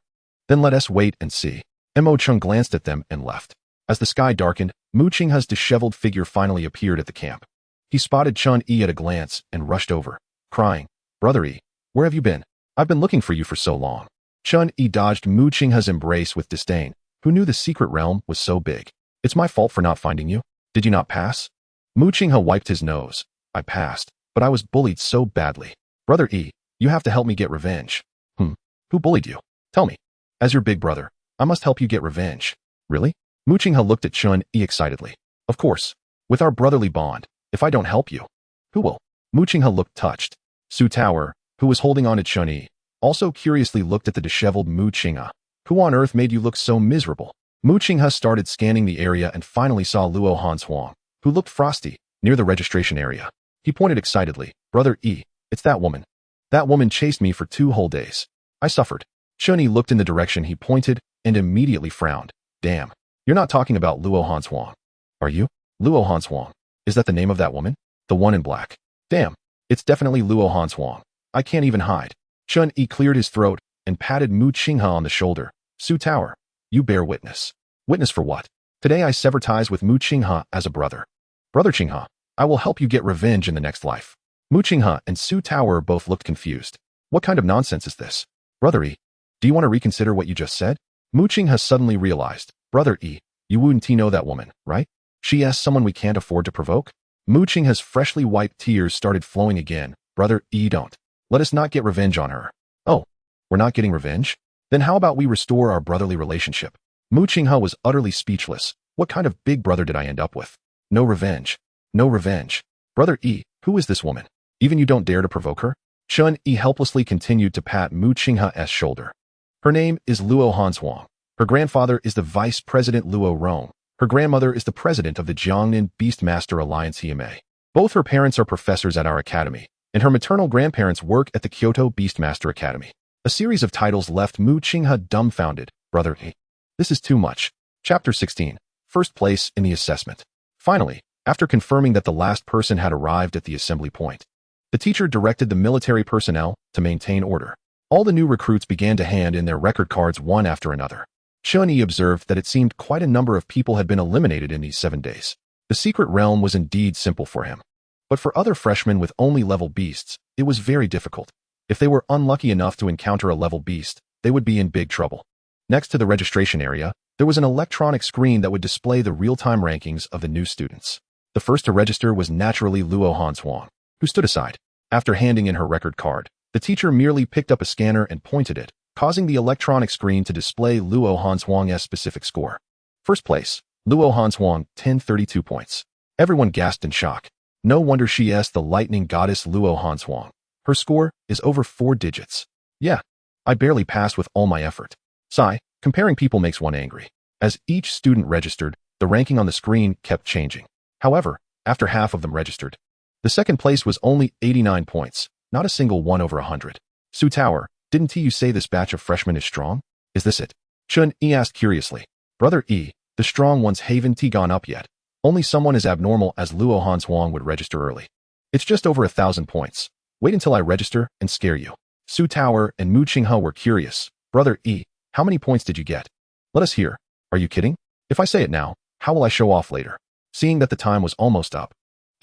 Then let us wait and see. Mo Cheng glanced at them and left. As the sky darkened, Mu Qinghe's disheveled figure finally appeared at the camp. He spotted Chen Yi at a glance and rushed over, crying, Brother Yi, where have you been? I've been looking for you for so long. Chen Yi dodged Mu Qinghe's embrace with disdain. Who knew the secret realm was so big? It's my fault for not finding you. Did you not pass? Mu Qinghe wiped his nose. I passed, but I was bullied so badly. Brother Yi, you have to help me get revenge. Who bullied you? Tell me. As your big brother, I must help you get revenge. Really? Mu Qinghe looked at Chen Yi excitedly. Of course. With our brotherly bond, if I don't help you, who will? Mu Qinghe looked touched. Su Tower, who was holding on to Chen Yi, also curiously looked at the disheveled Mu Qinghe. Who on earth made you look so miserable? Mu Qinghe started scanning the area and finally saw Luo Hansuang, who looked frosty, near the registration area. He pointed excitedly. Brother Yi, it's that woman. That woman chased me for 2 whole days. I suffered. Chen Yi looked in the direction he pointed and immediately frowned. Damn, you're not talking about Luo Hansuang, Are you? Luo Hanswang. Is that the name of that woman? The one in black. Damn. It's definitely Luo Hanswang. I can't even hide. Chen Yi cleared his throat and patted Mu Qinghe on the shoulder. Su Tower, you bear witness. Witness for what? Today I sever ties with Mu Qinghe as a brother. Brother Qinghe, I will help you get revenge in the next life. Mu Qinghe and Su Tower both looked confused. What kind of nonsense is this? Brother Yi, do you want to reconsider what you just said? Mu Qinghe suddenly realized. Brother Yi, you wouldn't know that woman, right? She asked someone we can't afford to provoke? Mu Qinghe's freshly wiped tears started flowing again. Brother Yi, don't. Let us not get revenge on her. Oh, we're not getting revenge? Then how about we restore our brotherly relationship? Mu Qinghe was utterly speechless. What kind of big brother did I end up with? No revenge. No revenge. Brother Yi, who is this woman? Even you don't dare to provoke her? Chen Yi helplessly continued to pat Mu Qinghe's shoulder. Her name is Luo Hanswang. Her grandfather is the Vice President Luo Rong. Her grandmother is the president of the Jiangnan Beastmaster Alliance EMA. Both her parents are professors at our academy, and her maternal grandparents work at the Kyoto Beastmaster Academy. A series of titles left Mu Qinghe dumbfounded. Brother Yi. This is too much. Chapter 16. First place in the assessment. Finally, after confirming that the last person had arrived at the assembly point, the teacher directed the military personnel to maintain order. All the new recruits began to hand in their record cards one after another. Chen Yi observed that it seemed quite a number of people had been eliminated in these 7 days. The secret realm was indeed simple for him. But for other freshmen with only level beasts, it was very difficult. If they were unlucky enough to encounter a level beast, they would be in big trouble. Next to the registration area, there was an electronic screen that would display the real-time rankings of the new students. The first to register was naturally Luo Hanswang, who stood aside. After handing in her record card, the teacher merely picked up a scanner and pointed it, causing the electronic screen to display Luo Hanswang's specific score. First place, Luo Hanswang, 1032 points. Everyone gasped in shock. No wonder she asked the lightning goddess Luo Hanswang. Her score is over 4 digits. Yeah, I barely passed with all my effort. Sigh, comparing people makes one angry. As each student registered, the ranking on the screen kept changing. However, after half of them registered, the second place was only 89 points, not a single 1 over 100. Su Tower, didn't you say this batch of freshmen is strong? Is this it? Chen Yi asked curiously. Brother Yi, the strong ones haven't gone up yet. Only someone as abnormal as Luo Hanswang would register early. It's just over 1,000 points. Wait until I register and scare you. Su Tower and Mu Qinghe were curious. Brother Yi, how many points did you get? Let us hear. Are you kidding? If I say it now, how will I show off later? Seeing that the time was almost up,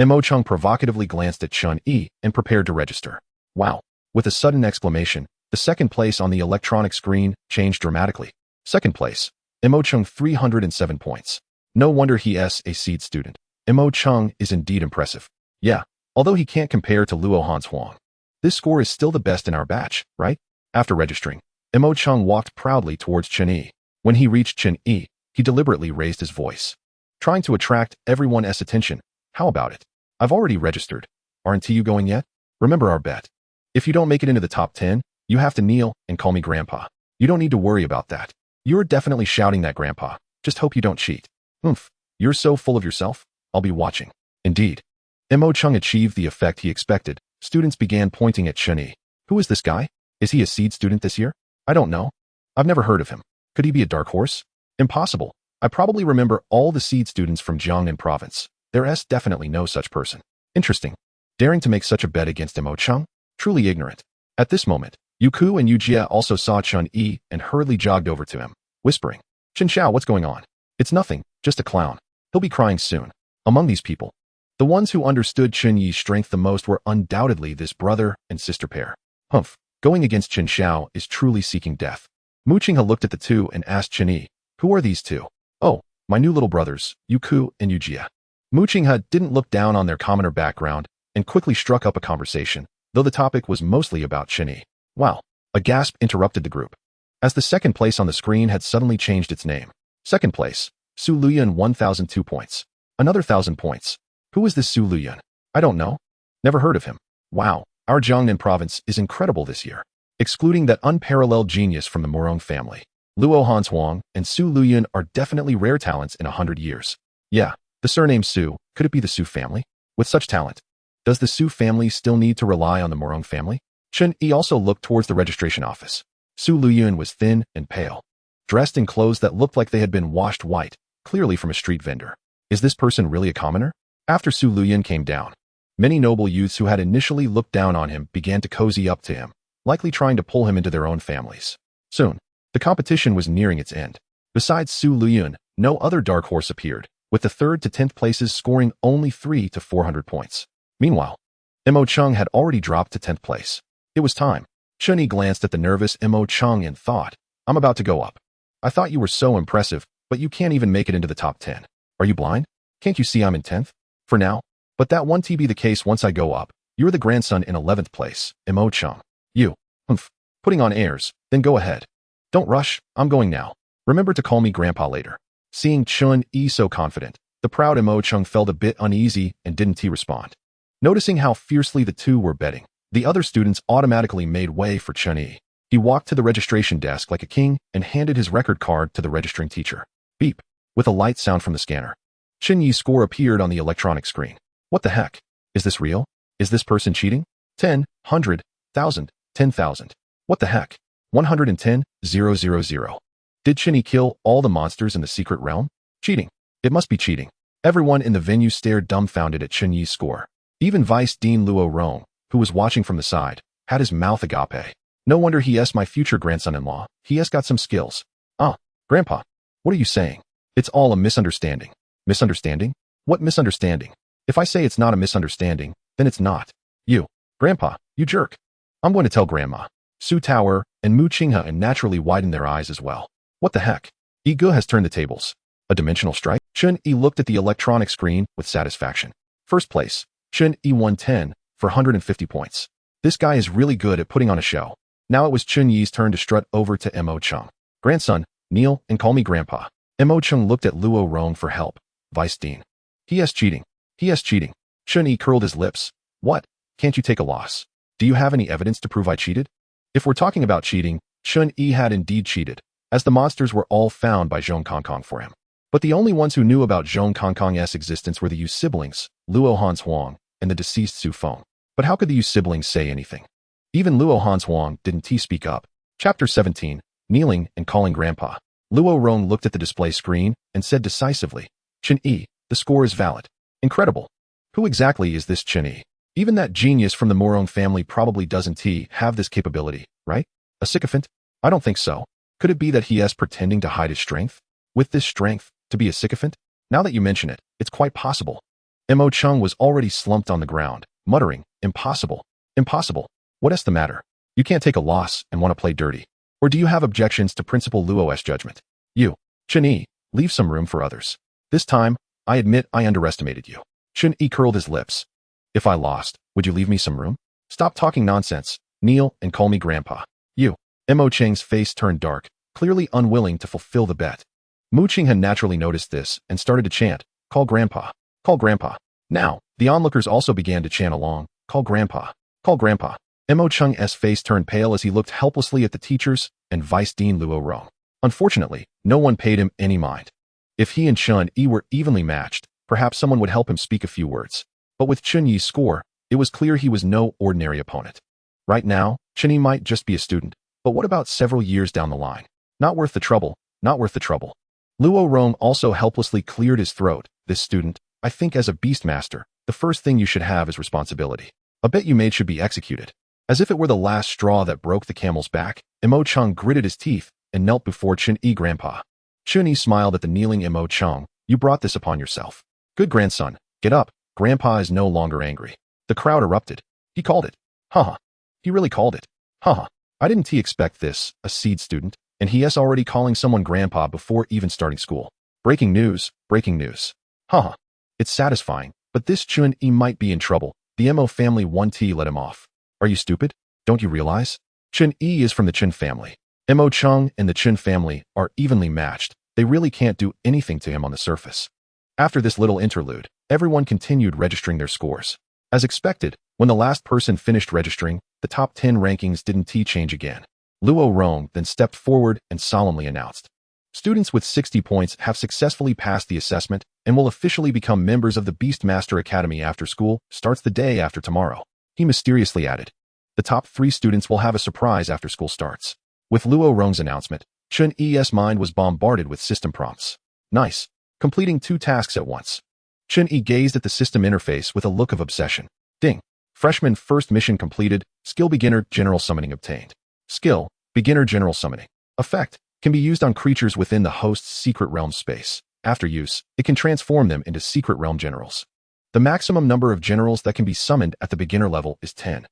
Mo Chung provocatively glanced at Chen Yi and prepared to register. Wow. With a sudden exclamation, the second place on the electronic screen changed dramatically. Second place, Mo Chung 307 points. No wonder he's a seed student. Mo Chung is indeed impressive. Yeah, although he can't compare to Luo Hanswang. This score is still the best in our batch, right? After registering, Mo Chung walked proudly towards Chen Yi. When he reached Chen Yi, he deliberately raised his voice, trying to attract everyone's attention. How about it? I've already registered. Aren't you going yet? Remember our bet. If you don't make it into the top 10, you have to kneel and call me Grandpa. You don't need to worry about that. You're definitely shouting that, Grandpa. Just hope you don't cheat. Oomph. You're so full of yourself. I'll be watching. Indeed. Mo Chung achieved the effect he expected. Students began pointing at Chen Yi. Who is this guy? Is he a seed student this year? I don't know. I've never heard of him. Could he be a dark horse? Impossible. I probably remember all the seed students from Jiangnan province. There's definitely no such person. Interesting. Daring to make such a bet against Mo Chung? Truly ignorant. At this moment, Yuku and Yujia also saw Chen Yi and hurriedly jogged over to him, whispering, Chen Xiao, what's going on? It's nothing, just a clown. He'll be crying soon. Among these people, the ones who understood Chen Yi's strength the most were undoubtedly this brother and sister pair. Humph, going against Chen Xiao is truly seeking death. Mu Qinghe looked at the two and asked Chen Yi, who are these two? Oh, my new little brothers, Yuku and Yujia. Mu Qinghe didn't look down on their commoner background and quickly struck up a conversation, though the topic was mostly about Chen Yi. Wow. A gasp interrupted the group, as the second place on the screen had suddenly changed its name. Second place, Su Luyan 1,002 points. Another 1,000 points. Who is this Su Luyan? I don't know. Never heard of him. Wow, our Jiangnan province is incredible this year. Excluding that unparalleled genius from the Murong family, Luo Hanswang and Su Luyan are definitely rare talents in 100 years. Yeah, the surname Su, could it be the Su family? With such talent, does the Su family still need to rely on the Murong family? Chen Yi also looked towards the registration office. Su Luyan was thin and pale, dressed in clothes that looked like they had been washed white, clearly from a street vendor. Is this person really a commoner? After Su Luyan came down, many noble youths who had initially looked down on him began to cozy up to him, likely trying to pull him into their own families. Soon, the competition was nearing its end. Besides Su Luyan, no other dark horse appeared, with the 3rd to 10th places scoring only 300 to 400 points. Meanwhile, Mo Chung had already dropped to 10th place. It was time. Chen Yi glanced at the nervous Mo Chung and thought, I'm about to go up. I thought you were so impressive, but you can't even make it into the top 10. Are you blind? Can't you see I'm in 10th? For now. But that won't be the case once I go up. You're the grandson in 11th place, Mo Chung. You. Putting on airs, then go ahead. Don't rush, I'm going now. Remember to call me Grandpa later. Seeing Chen Yi so confident, the proud Mo Chung felt a bit uneasy and didn't respond. Noticing how fiercely the two were betting, the other students automatically made way for Chen Yi. He walked to the registration desk like a king and handed his record card to the registering teacher. Beep. With a light sound from the scanner, Chen Yi's score appeared on the electronic screen. What the heck? Is this real? Is this person cheating? 10, 100, 1,000, 10,000. What the heck? 110, 000. Did Chen Yi kill all the monsters in the secret realm? Cheating. It must be cheating. Everyone in the venue stared dumbfounded at Chen Yi's score. Even Vice Dean Luo Rong, who was watching from the side, had his mouth agape. No wonder he's my future grandson-in-law. He's got some skills. Grandpa, what are you saying? It's all a misunderstanding. Misunderstanding? What misunderstanding? If I say it's not a misunderstanding, then it's not. You. Grandpa, you jerk. I'm going to tell Grandma. Su Tower and Mu Qinghe naturally widened their eyes as well. What the heck? Yi Ge has turned the tables. A dimensional strike? Chen Yi looked at the electronic screen with satisfaction. First place, Chen Yi won 10 for 150 points. This guy is really good at putting on a show. Now it was Chen Yi's turn to strut over to Mo Chung. Grandson, kneel and call me Grandpa. Mo Chung looked at Luo Rong for help. Vice Dean. He cheating. Cheating. Chen Yi curled his lips. What? Can't you take a loss? Do you have any evidence to prove I cheated? If we're talking about cheating, Chen Yi had indeed cheated, as the monsters were all found by Zhong Kongkong for him. But the only ones who knew about Zhong Kongkong's existence were the Yu siblings, Luo Hans Huang, and the deceased Su Feng. But how could the Yu siblings say anything? Even Luo Hans Huang didn't speak up. Chapter 17, Kneeling and Calling Grandpa. Luo Rong looked at the display screen and said decisively, Chen Yi, the score is valid. Incredible. Who exactly is this Chen Yi? Even that genius from the Murong family probably doesn't have this capability, right? A sycophant? I don't think so. Could it be that he is pretending to hide his strength? With this strength, to be a sycophant? Now that you mention it, it's quite possible. Mo Chung was already slumped on the ground, muttering, impossible. Impossible. What is the matter? You can't take a loss and want to play dirty. Or do you have objections to Principal Luo's judgment? You, Chen Yi, leave some room for others. This time, I admit I underestimated you. Chen Yi curled his lips. If I lost, would you leave me some room? Stop talking nonsense. Kneel and call me Grandpa. You. Mo Cheng's face turned dark, clearly unwilling to fulfill the bet. Mu Qing had naturally noticed this and started to chant, call Grandpa. Call Grandpa. Now, the onlookers also began to chant along, call Grandpa. Call Grandpa. Mo Cheng's face turned pale as he looked helplessly at the teachers and Vice Dean Luo Rong. Unfortunately, no one paid him any mind. If he and Chen Yi were evenly matched, perhaps someone would help him speak a few words. But with Chen Yi's score, it was clear he was no ordinary opponent. Right now, Chen Yi might just be a student, but what about several years down the line? Not worth the trouble, not worth the trouble. Luo Rong also helplessly cleared his throat. This student, I think as a beast master, the first thing you should have is responsibility. A bet you made should be executed. As if it were the last straw that broke the camel's back, Mo Chung gritted his teeth and knelt before Chen Yi Grandpa. Chen Yi smiled at the kneeling Mo Chung. You brought this upon yourself. Good grandson, get up. Grandpa is no longer angry. The crowd erupted. He called it. Haha. He really called it. Haha. I didn't expect this, a seed student, and he is already calling someone Grandpa before even starting school. Breaking news, breaking news. Haha. It's satisfying, but this Chen Yi might be in trouble. The Mo family let him off. Are you stupid? Don't you realize? Chen Yi is from the Chen family. Mo Chung and the Chen family are evenly matched. They really can't do anything to him on the surface. After this little interlude, everyone continued registering their scores. As expected, when the last person finished registering, the top 10 rankings didn't change again. Luo Rong then stepped forward and solemnly announced, students with 60 points have successfully passed the assessment and will officially become members of the Beast Master Academy after school starts the day after tomorrow. He mysteriously added, the top 3 students will have a surprise after school starts. With Luo Rong's announcement, Chen Yi's mind was bombarded with system prompts. Nice. completing 2 tasks at once. Chen Yi gazed at the system interface with a look of obsession. Ding. Freshman first mission completed. Skill beginner general summoning obtained. Skill beginner general summoning. Effect can be used on creatures within the host's secret realm space. After use, it can transform them into secret realm generals. The maximum number of generals that can be summoned at the beginner level is 10.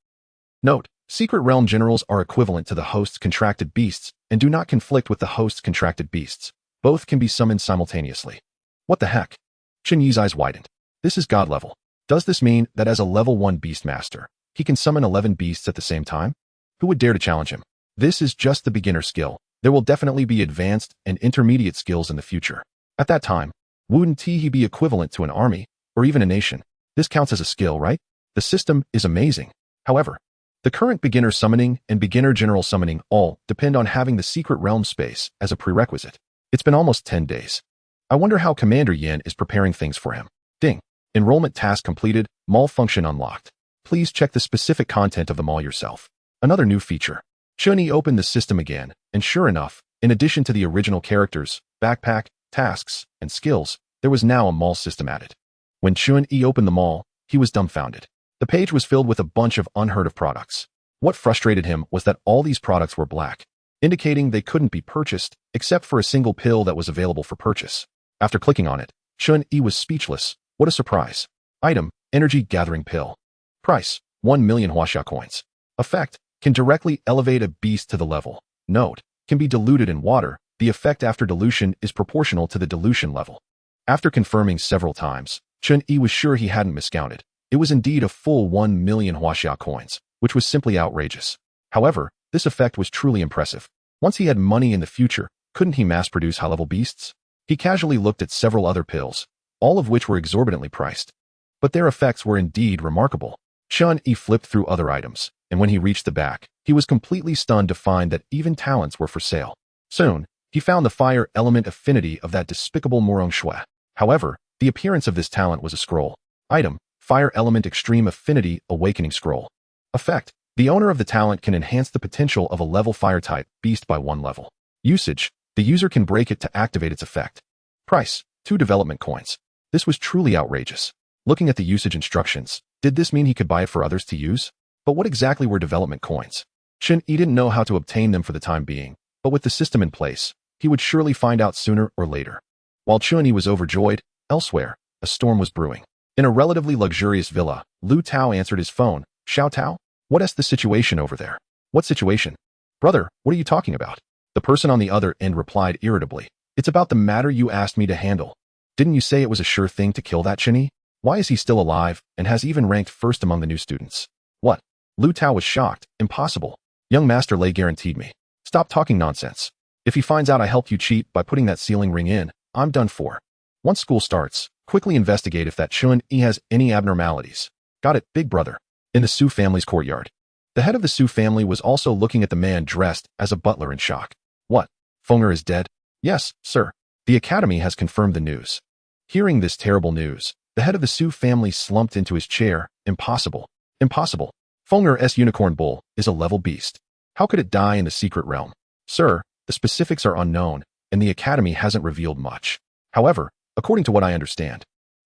Note, secret realm generals are equivalent to the host's contracted beasts and do not conflict with the host's contracted beasts. Both can be summoned simultaneously. What the heck? Chen Yi's eyes widened. This is god level. Does this mean that as a level 1 beast master, he can summon 11 beasts at the same time? Who would dare to challenge him? This is just the beginner skill. There will definitely be advanced and intermediate skills in the future. At that time, wouldn't he be equivalent to an army, or even a nation? This counts as a skill, right? The system is amazing. However, the current beginner summoning and beginner general summoning all depend on having the secret realm space as a prerequisite. It's been almost 10 days. I wonder how Commander Yin is preparing things for him. Ding. Enrollment task completed, mall function unlocked. Please check the specific content of the mall yourself. Another new feature. Chen Yi opened the system again, and sure enough, in addition to the original characters, backpack, tasks, and skills, there was now a mall system added. When Chen Yi opened the mall, he was dumbfounded. The page was filled with a bunch of unheard of products. What frustrated him was that all these products were black, indicating they couldn't be purchased except for a single pill that was available for purchase. After clicking on it, Chen Yi was speechless. What a surprise. Item, energy gathering pill. Price, 1 million huaxia coins. Effect, can directly elevate a beast to the level. Note, can be diluted in water. The effect after dilution is proportional to the dilution level. After confirming several times, Chen Yi was sure he hadn't miscounted. It was indeed a full 1 million huaxia coins, which was simply outrageous. However, this effect was truly impressive. Once he had money in the future, couldn't he mass-produce high-level beasts? He casually looked at several other pills, all of which were exorbitantly priced. But their effects were indeed remarkable. Chen Yi flipped through other items, and when he reached the back, he was completely stunned to find that even talents were for sale. Soon, he found the fire element affinity of that despicable Murong Shui. However, the appearance of this talent was a scroll. Item, fire element extreme affinity awakening scroll. Effect, the owner of the talent can enhance the potential of a level fire type beast by 1 level. Usage, the user can break it to activate its effect. Price, 2 development coins. This was truly outrageous. Looking at the usage instructions, did this mean he could buy it for others to use? But what exactly were development coins? Chen Yi didn't know how to obtain them for the time being, but with the system in place, he would surely find out sooner or later. While Chen Yi was overjoyed, elsewhere, a storm was brewing. In a relatively luxurious villa, Lu Tao answered his phone. Xiao Tao? What's the situation over there? What situation? Brother, what are you talking about? The person on the other end replied irritably. It's about the matter you asked me to handle. Didn't you say it was a sure thing to kill that Chen Yi? Why is he still alive and has even ranked first among the new students? What? Lu Tao was shocked. Impossible. Young Master Lei guaranteed me. Stop talking nonsense. If he finds out I helped you cheat by putting that sealing ring in, I'm done for. Once school starts, quickly investigate if that Chen Yi has any abnormalities. Got it, big brother. In the Su family's courtyard. The head of the Su family was also looking at the man dressed as a butler in shock. What? Feng'er is dead? Yes, sir. The academy has confirmed the news. Hearing this terrible news, the head of the Su family slumped into his chair. Impossible. Impossible. Feng'er's unicorn bull is a level beast. How could it die in the secret realm? Sir, the specifics are unknown, and the academy hasn't revealed much. However, according to what I understand,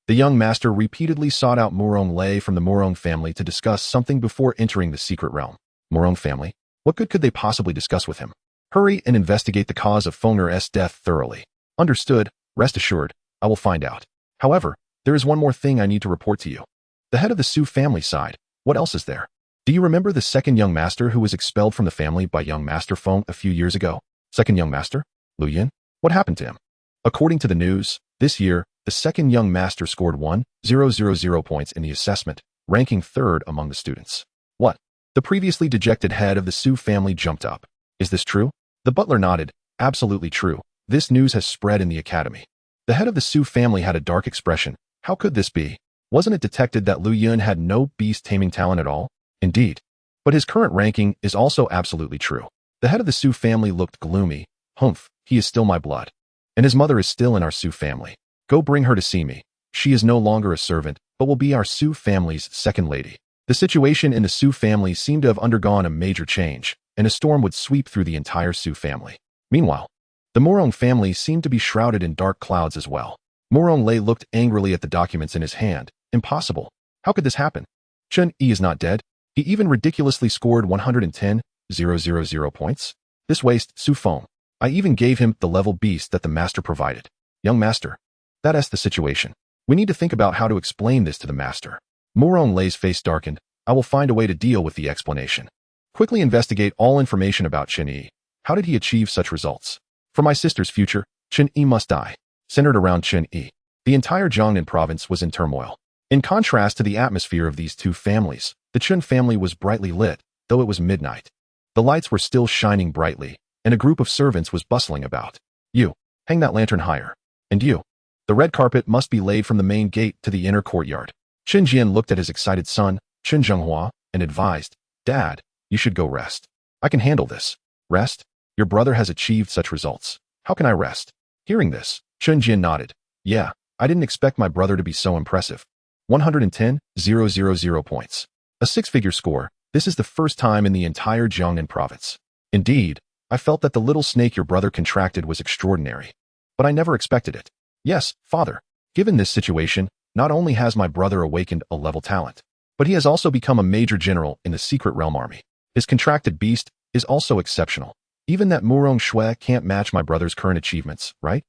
the young master repeatedly sought out Murong Lei from the Murong family to discuss something before entering the secret realm. Murong family? What good could they possibly discuss with him? Hurry and investigate the cause of Feng'er's death thoroughly. Understood. Rest assured, I will find out. However, there is one more thing I need to report to you. The head of the Su family side. What else is there? Do you remember the second young master who was expelled from the family by young Master Feng a few years ago? Second young master? Lu Yin? What happened to him? According to the news, this year, the second young master scored 1,000 points in the assessment, ranking 3rd among the students. What? The previously dejected head of the Su family jumped up. Is this true? The butler nodded. Absolutely true. This news has spread in the academy. The head of the Su family had a dark expression. How could this be? Wasn't it detected that Lu Yun had no beast taming talent at all? Indeed. But his current ranking is also absolutely true. The head of the Su family looked gloomy. Humph, he is still my blood. And his mother is still in our Su family. Go bring her to see me. She is no longer a servant, but will be our Su family's second lady. The situation in the Su family seemed to have undergone a major change, and a storm would sweep through the entire Su family. Meanwhile, the Murong family seemed to be shrouded in dark clouds as well. Murong Lei looked angrily at the documents in his hand. Impossible. How could this happen? Chen Yi is not dead. He even ridiculously scored 110,000 points. This waste, Su Feng. I even gave him the level beast that the master provided. Young master. That's the situation. We need to think about how to explain this to the master. Murong Lei's face darkened. I will find a way to deal with the explanation. Quickly investigate all information about Chen Yi. How did he achieve such results? For my sister's future, Chen Yi must die. Centered around Chen Yi, the entire Jiangnan province was in turmoil. In contrast to the atmosphere of these two families, the Chen family was brightly lit, though it was midnight. The lights were still shining brightly, and a group of servants was bustling about. You, hang that lantern higher. And you. The red carpet must be laid from the main gate to the inner courtyard. Chen Jian looked at his excited son, Chen Zhenghua, and advised, Dad, you should go rest. I can handle this. Rest? Your brother has achieved such results. How can I rest? Hearing this, Chen Jian nodded. Yeah, I didn't expect my brother to be so impressive. 110,000 points. A six-figure score. This is the first time in the entire Jiangnan province. Indeed, I felt that the little snake your brother contracted was extraordinary. But I never expected it. Yes, father. Given this situation, not only has my brother awakened a level talent, but he has also become a major general in the Secret Realm Army. His contracted beast is also exceptional. Even that Murong Shui can't match my brother's current achievements, right?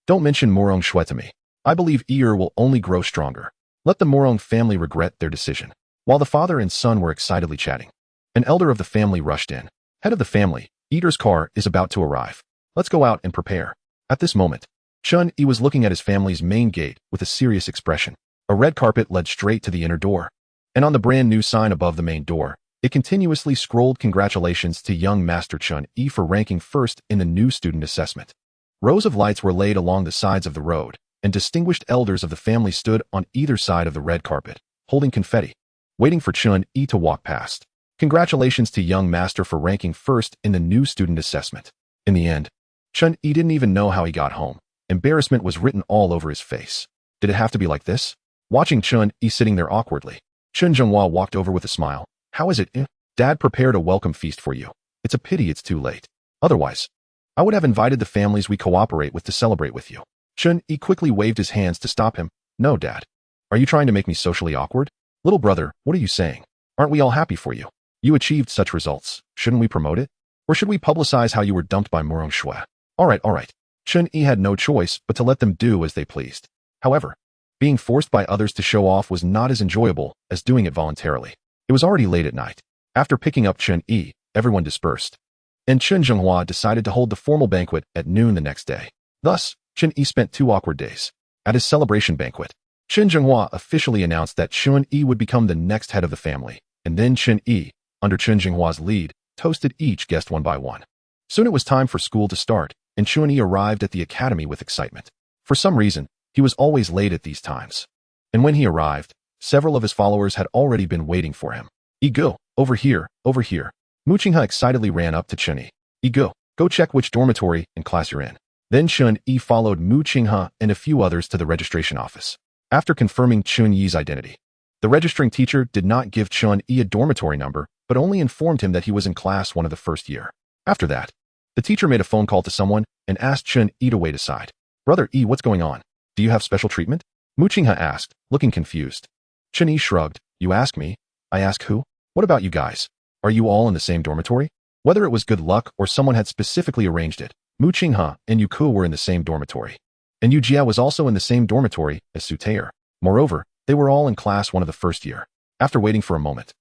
Don't mention Murong Shui to me. I believe Ear will only grow stronger. Let the Murong family regret their decision. While the father and son were excitedly chatting, an elder of the family rushed in. Head of the family, Eater's car is about to arrive. Let's go out and prepare. At this moment, Chen Yi was looking at his family's main gate with a serious expression. A red carpet led straight to the inner door. And on the brand new sign above the main door, it continuously scrolled congratulations to young Master Chen Yi for ranking first in the new student assessment. Rows of lights were laid along the sides of the road, and distinguished elders of the family stood on either side of the red carpet, holding confetti, waiting for Chen Yi to walk past. Congratulations to young master for ranking first in the new student assessment. In the end, Chen Yi didn't even know how he got home. Embarrassment was written all over his face. Did it have to be like this? Watching Chen Yi sitting there awkwardly, Chen Zhenghua walked over with a smile. How is it? Dad prepared a welcome feast for you. It's a pity it's too late. Otherwise, I would have invited the families we cooperate with to celebrate with you. Chen Yi quickly waved his hands to stop him. No, Dad. Are you trying to make me socially awkward? Little brother, what are you saying? Aren't we all happy for you? You achieved such results. Shouldn't we promote it? Or should we publicize how you were dumped by Murong Shui? All right. Chen Yi had no choice but to let them do as they pleased. However, being forced by others to show off was not as enjoyable as doing it voluntarily. It was already late at night. After picking up Chen Yi, everyone dispersed. And Chen Zhenghua decided to hold the formal banquet at noon the next day. Thus, Chen Yi spent 2 awkward days. At his celebration banquet, Chen Zhenghua officially announced that Chen Yi would become the next head of the family, and then Chen Yi, under Chen Zhenghua's lead, toasted each guest one by one. Soon it was time for school to start, and Chen Yi arrived at the academy with excitement. For some reason, he was always late at these times. And when he arrived, several of his followers had already been waiting for him. Go, over here. Mu Qinghe excitedly ran up to Chen Yi. Go check which dormitory and class you're in. Then Chen Yi followed Mu Qinghe and a few others to the registration office. After confirming Chen Yi's identity, the registering teacher did not give Chen Yi a dormitory number, but only informed him that he was in class 1 of the first year. After that, the teacher made a phone call to someone and asked Chen Yi to wait aside. Brother Yi, what's going on? Do you have special treatment? Mu Qinghe asked, looking confused. Chen Yi shrugged. You ask me? I ask who? What about you guys? Are you all in the same dormitory? Whether it was good luck or someone had specifically arranged it, Mu Qinghe and Yu Ku were in the same dormitory. And Yu Jia was also in the same dormitory as Su Taer. Moreover, they were all in class 1 of the first year. After waiting for a moment,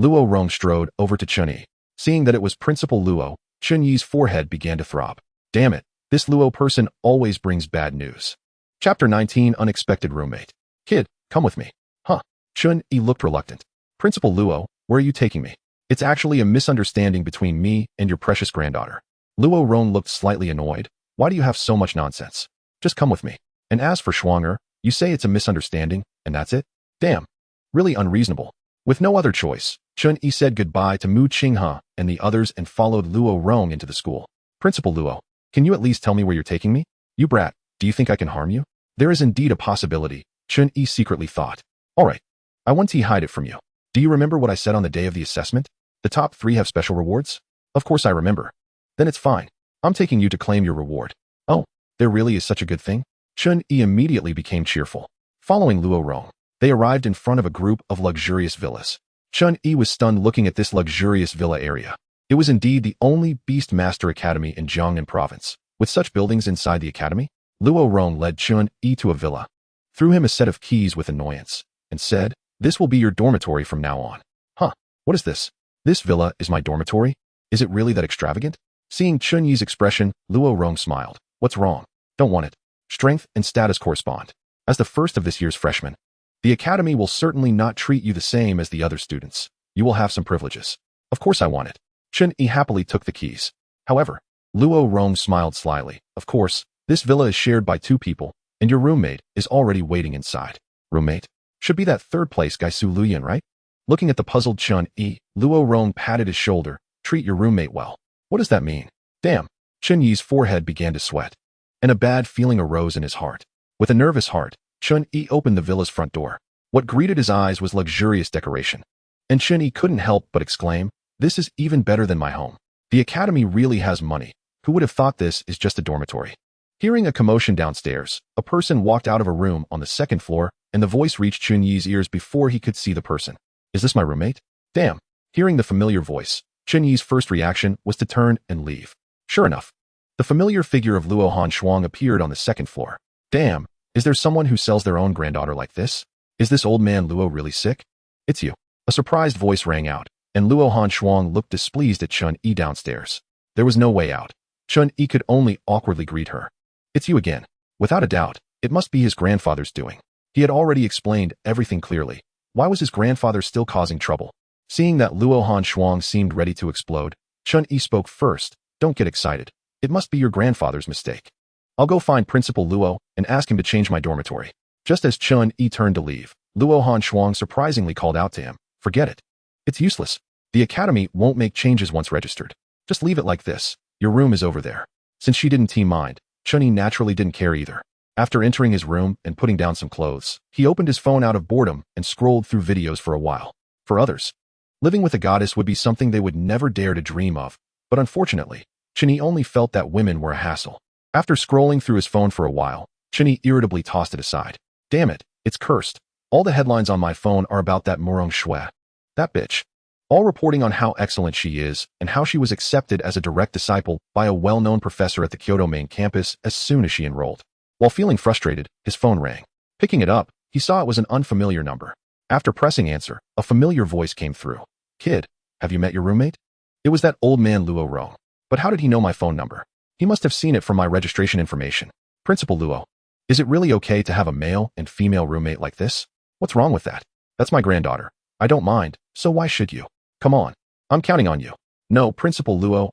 Luo Rong strode over to Chen Yi. Seeing that it was Principal Luo, Chen Yi's forehead began to throb. Damn it, this Luo person always brings bad news. Chapter 19, Unexpected Roommate. Kid, come with me. Huh. Chen Yi looked reluctant. Principal Luo, where are you taking me? It's actually a misunderstanding between me and your precious granddaughter. Luo Rong looked slightly annoyed. Why do you have so much nonsense? Just come with me. And as for Schwanger, you say it's a misunderstanding, and that's it? Damn. Really unreasonable. With no other choice, Chen Yi said goodbye to Mu Qinghe and the others and followed Luo Rong into the school. Principal Luo, can you at least tell me where you're taking me? You brat, do you think I can harm you? There is indeed a possibility, Chen Yi secretly thought. All right. I want to hide it from you. Do you remember what I said on the day of the assessment? The top 3 have special rewards? Of course I remember. Then it's fine. I'm taking you to claim your reward. Oh, there really is such a good thing? Chen Yi immediately became cheerful. Following Luo Rong, they arrived in front of a group of luxurious villas. Chen Yi was stunned looking at this luxurious villa area. It was indeed the only Beast Master Academy in Jiangnan Province. With such buildings inside the academy, Luo Rong led Chen Yi to a villa, threw him a set of keys with annoyance, and said, "This will be your dormitory from now on." Huh, what is this? This villa is my dormitory? Is it really that extravagant? Seeing Chen Yi's expression, Luo Rong smiled. What's wrong? Don't want it. Strength and status correspond. As the first of this year's freshmen, the academy will certainly not treat you the same as the other students. You will have some privileges. Of course I want it. Chen Yi happily took the keys. However, Luo Rong smiled slyly. Of course, this villa is shared by 2 people, and your roommate is already waiting inside. Roommate? Should be that third place guy Su Luyan, right? Looking at the puzzled Chen Yi, Luo Rong patted his shoulder. Treat your roommate well. What does that mean? Damn. Chen Yi's forehead began to sweat, and a bad feeling arose in his heart. With a nervous heart, Chen Yi opened the villa's front door. What greeted his eyes was luxurious decoration. And Chen Yi couldn't help but exclaim, "This is even better than my home. The academy really has money. Who would have thought this is just a dormitory?" Hearing a commotion downstairs, a person walked out of a room on the 2nd floor, and the voice reached Chen Yi's ears before he could see the person. "Is this my roommate?" Damn. Hearing the familiar voice, Chen Yi's first reaction was to turn and leave. Sure enough, the familiar figure of Luo Han Shuang appeared on the 2nd floor. Damn, is there someone who sells their own granddaughter like this? Is this old man Luo really sick? It's you. A surprised voice rang out, and Luo Han Shuang looked displeased at Chen Yi downstairs. There was no way out. Chen Yi could only awkwardly greet her. "It's you again." Without a doubt, it must be his grandfather's doing. He had already explained everything clearly. Why was his grandfather still causing trouble? Seeing that Luo Han Shuang seemed ready to explode, Chen Yi spoke first. "Don't get excited. It must be your grandfather's mistake. I'll go find Principal Luo and ask him to change my dormitory." Just as Chen Yi turned to leave, Luo Han Shuang surprisingly called out to him, "Forget it. It's useless. The academy won't make changes once registered. Just leave it like this. Your room is over there." Since she didn't mind, Chen Yi naturally didn't care either. After entering his room and putting down some clothes, he opened his phone out of boredom and scrolled through videos for a while. For others, living with a goddess would be something they would never dare to dream of, but unfortunately, Chen Yi only felt that women were a hassle. After scrolling through his phone for a while, Chen Yi irritably tossed it aside. Damn it, it's cursed. All the headlines on my phone are about that Murong Shui. That bitch. All reporting on how excellent she is and how she was accepted as a direct disciple by a well-known professor at the Kyoto main campus as soon as she enrolled. While feeling frustrated, his phone rang. Picking it up, he saw it was an unfamiliar number. After pressing answer, a familiar voice came through. "Kid, have you met your roommate?" It was that old man Luo Rong. But how did he know my phone number? He must have seen it from my registration information. "Principal Luo, is it really okay to have a male and female roommate like this? What's wrong with that? That's my granddaughter. I don't mind, so why should you? Come on. I'm counting on you." "No, Principal Luo,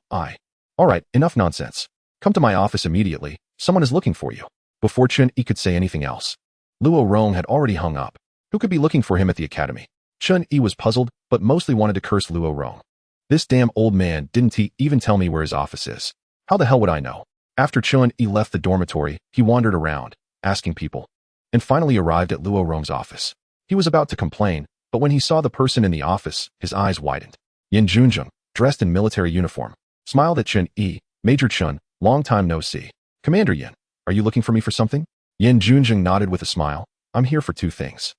All right, enough nonsense. Come to my office immediately. Someone is looking for you." Before Chen Yi could say anything else, Luo Rong had already hung up. Who could be looking for him at the academy? Chen Yi was puzzled, but mostly wanted to curse Luo Rong. This damn old man didn't even tell me where his office is. How the hell would I know? After Chen Yi left the dormitory, he wandered around, asking people, and finally arrived at Luo Rong's office. He was about to complain, but when he saw the person in the office, his eyes widened. Yin Junzheng, dressed in military uniform, smiled at Chen Yi. "Major Chen, long time no see. Commander Yin, are you looking for me for something?" Yin Junzheng nodded with a smile. "I'm here for 2 things.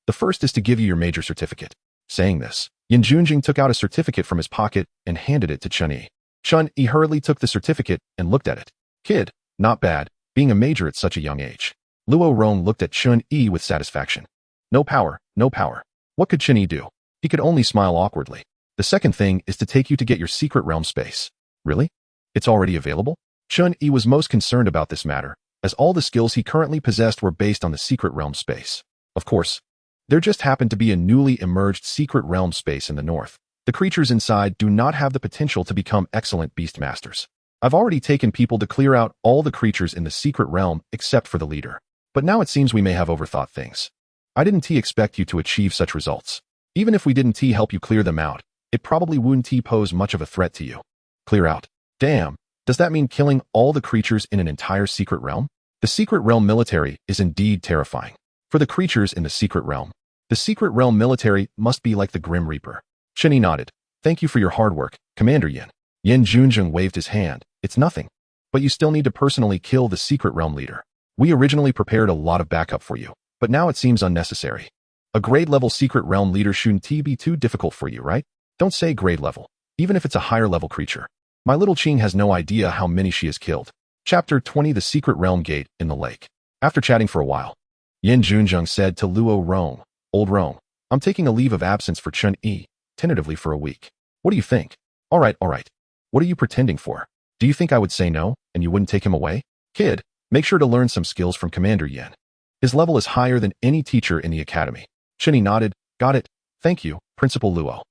The first is to give you your major certificate." Saying this, Yin Junzheng took out a certificate from his pocket and handed it to Chen Yi. Chen Yi hurriedly took the certificate and looked at it. "Kid, not bad, being a major at such a young age." Luo Rong looked at Chen Yi with satisfaction. No power, no power. What could Chen Yi do? He could only smile awkwardly. "The second thing is to take you to get your secret realm space." "Really? It's already available?" Chen Yi was most concerned about this matter, as all the skills he currently possessed were based on the secret realm space. Of course, there just happened to be a newly emerged secret realm space in the north. The creatures inside do not have the potential to become excellent beast masters. I've already taken people to clear out all the creatures in the secret realm except for the leader. But now it seems we may have overthought things. I didn't expect you to achieve such results. Even if we didn't help you clear them out, it probably wouldn't pose much of a threat to you. Clear out. Damn, does that mean killing all the creatures in an entire secret realm? The secret realm military is indeed terrifying. For the creatures in the secret realm military must be like the Grim Reaper. Chen Yi nodded. "Thank you for your hard work, Commander Yin." Yin Junzheng waved his hand. "It's nothing. But you still need to personally kill the secret realm leader." We originally prepared a lot of backup for you, but now it seems unnecessary. A grade-level secret realm leader shouldn't be too difficult for you, right? Don't say grade level, even if it's a higher-level creature. My little Qing has no idea how many she has killed. Chapter 20 The Secret Realm Gate in the Lake. After chatting for a while, Yin Junzheng said to Luo Rong, Old Rong, I'm taking a leave of absence for Chen Yi, tentatively for a week. What do you think? All right. What are you pretending for? Do you think I would say no, and you wouldn't take him away? Kid, make sure to learn some skills from Commander Yin. His level is higher than any teacher in the academy. Chen Yi nodded, got it, thank you, Principal Luo.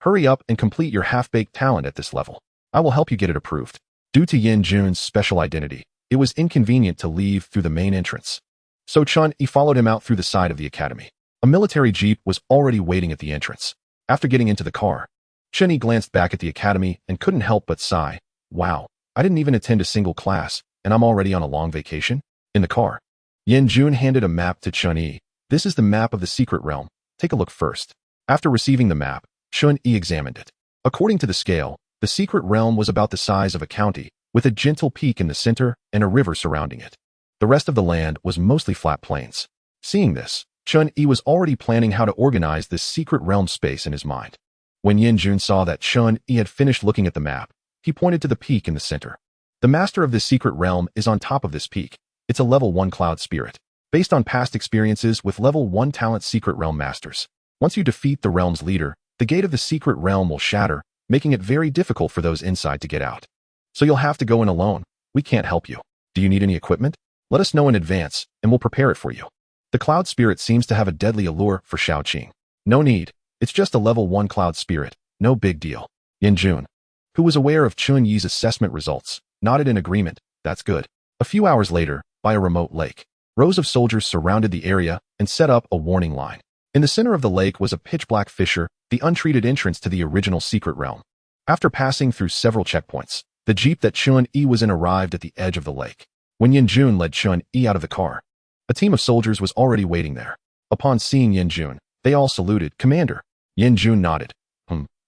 Hurry up and complete your half-baked talent at this level. I will help you get it approved. Due to Yin Jun's special identity, it was inconvenient to leave through the main entrance. So Chen Yi followed him out through the side of the academy. A military jeep was already waiting at the entrance. After getting into the car, Chen Yi glanced back at the academy and couldn't help but sigh. Wow, I didn't even attend a single class, and I'm already on a long vacation? In the car, Yin Jun handed a map to Chen Yi. This is the map of the secret realm. Take a look first. After receiving the map, Chen Yi examined it. According to the scale, the secret realm was about the size of a county, with a gentle peak in the center and a river surrounding it. The rest of the land was mostly flat plains. Seeing this, Chen Yi was already planning how to organize this secret realm space in his mind. When Yin Jun saw that Chen Yi had finished looking at the map, he pointed to the peak in the center. The master of this secret realm is on top of this peak. It's a level 1 cloud spirit, based on past experiences with level 1 talent secret realm masters. Once you defeat the realm's leader, the gate of the secret realm will shatter, making it very difficult for those inside to get out. So you'll have to go in alone. We can't help you. Do you need any equipment? Let us know in advance, and we'll prepare it for you. The cloud spirit seems to have a deadly allure for Shaoqing. No need. It's just a level 1 cloud spirit. No big deal. Yin Jun, who was aware of Chen Yi's assessment results, nodded in agreement. That's good. A few hours later, by a remote lake, rows of soldiers surrounded the area and set up a warning line. In the center of the lake was a pitch-black fissure, the untreated entrance to the original secret realm. After passing through several checkpoints, the jeep that Chen Yi was in arrived at the edge of the lake. When Yin Jun led Chen Yi out of the car, a team of soldiers was already waiting there. Upon seeing Yin Jun, they all saluted. Commander. Yin Jun nodded.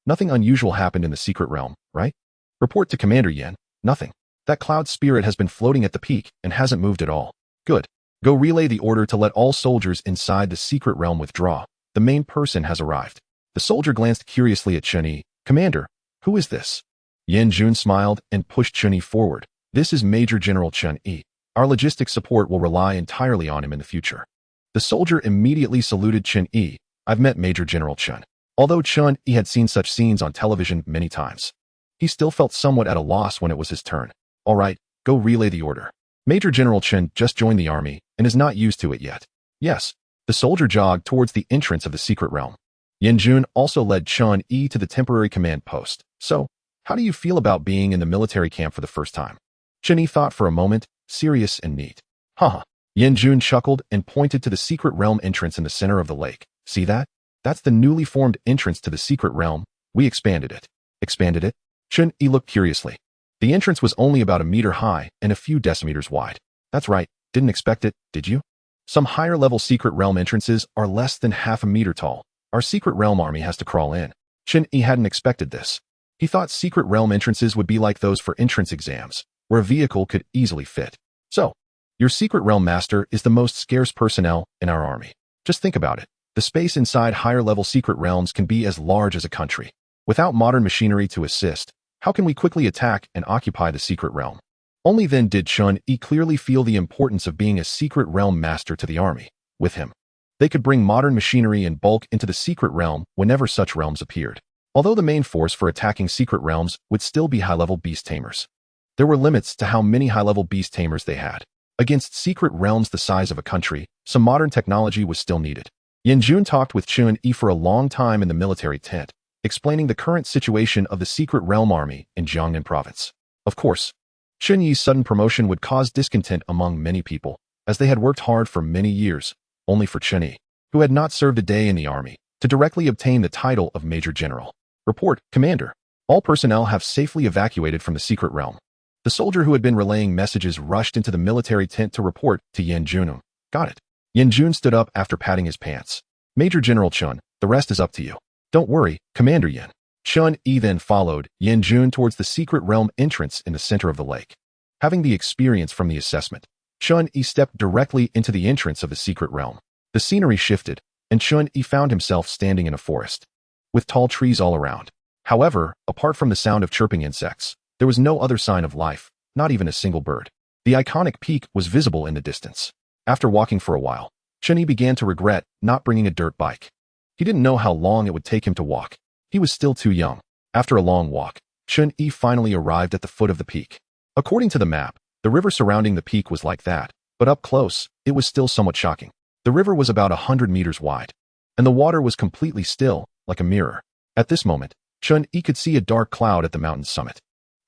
Nothing unusual happened in the secret realm, right? Report to Commander Yin. Nothing. That cloud spirit has been floating at the peak and hasn't moved at all. Good. Go relay the order to let all soldiers inside the secret realm withdraw. The main person has arrived. The soldier glanced curiously at Chen Yi. Commander, who is this? Yin Jun smiled and pushed Chen Yi forward. This is Major General Chen Yi. Our logistics support will rely entirely on him in the future. The soldier immediately saluted Chen Yi. I've met Major General Chen. Although Chen Yi had seen such scenes on television many times, he still felt somewhat at a loss when it was his turn. All right, go relay the order. Major General Chen just joined the army and is not used to it yet. Yes. The soldier jogged towards the entrance of the secret realm. Yin Jun also led Chen Yi to the temporary command post. So, how do you feel about being in the military camp for the first time? Chen Yi thought for a moment, serious and neat. Haha. Yin Jun chuckled and pointed to the secret realm entrance in the center of the lake. See that? That's the newly formed entrance to the secret realm. We expanded it. Expanded it? Chen Yi looked curiously. The entrance was only about a meter high and a few decimeters wide. That's right. Didn't expect it, did you? Some higher-level secret realm entrances are less than half a meter tall. Our secret realm army has to crawl in. Chen Yi hadn't expected this. He thought secret realm entrances would be like those for entrance exams, where a vehicle could easily fit. So, your secret realm master is the most scarce personnel in our army. Just think about it. The space inside higher-level secret realms can be as large as a country. Without modern machinery to assist, how can we quickly attack and occupy the secret realm? Only then did Chen Yi clearly feel the importance of being a secret realm master to the army. With him, they could bring modern machinery in bulk into the secret realm whenever such realms appeared. Although the main force for attacking secret realms would still be high-level beast tamers, there were limits to how many high-level beast tamers they had. Against secret realms the size of a country, some modern technology was still needed. Yin Jun talked with Chen Yi for a long time in the military tent, explaining the current situation of the secret realm army in Jiangnan province. Of course, Chen Yi's sudden promotion would cause discontent among many people, as they had worked hard for many years, only for Chen Yi, who had not served a day in the army, to directly obtain the title of Major General. Report, Commander. All personnel have safely evacuated from the secret realm. The soldier who had been relaying messages rushed into the military tent to report to Yin Jun. Got it. Yin Jun stood up after patting his pants. Major General Chen, the rest is up to you. Don't worry, Commander Yin. Chen Yi then followed Yin Jun towards the secret realm entrance in the center of the lake. Having the experience from the assessment, Chen Yi stepped directly into the entrance of the secret realm. The scenery shifted, and Chen Yi found himself standing in a forest, with tall trees all around. However, apart from the sound of chirping insects, there was no other sign of life, not even a single bird. The iconic peak was visible in the distance. After walking for a while, Chen Yi began to regret not bringing a dirt bike. He didn't know how long it would take him to walk. He was still too young. After a long walk, Chen Yi finally arrived at the foot of the peak. According to the map, the river surrounding the peak was like that, but up close, it was still somewhat shocking. The river was about 100 meters wide, and the water was completely still, like a mirror. At this moment, Chen Yi could see a dark cloud at the mountain's summit.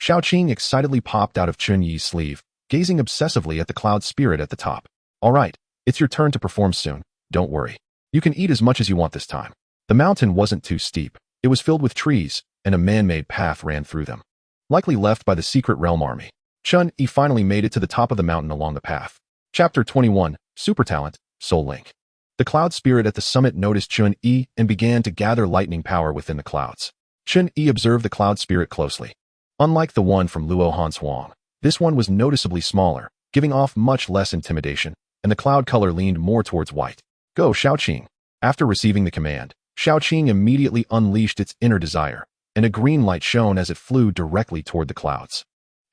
Xiaoqing excitedly popped out of Chen Yi's sleeve, gazing obsessively at the cloud spirit at the top. All right, it's your turn to perform soon, don't worry. You can eat as much as you want this time. The mountain wasn't too steep. It was filled with trees, and a man-made path ran through them, likely left by the secret realm army. Chen Yi finally made it to the top of the mountain along the path. Chapter 21, Super Talent, Soul Link. The cloud spirit at the summit noticed Chen Yi and began to gather lightning power within the clouds. Chen Yi observed the cloud spirit closely. Unlike the one from Luo Hanshuang, this one was noticeably smaller, giving off much less intimidation, and the cloud color leaned more towards white. Go, Xiaoqing. After receiving the command, Xiaoqing immediately unleashed its inner desire, and a green light shone as it flew directly toward the clouds.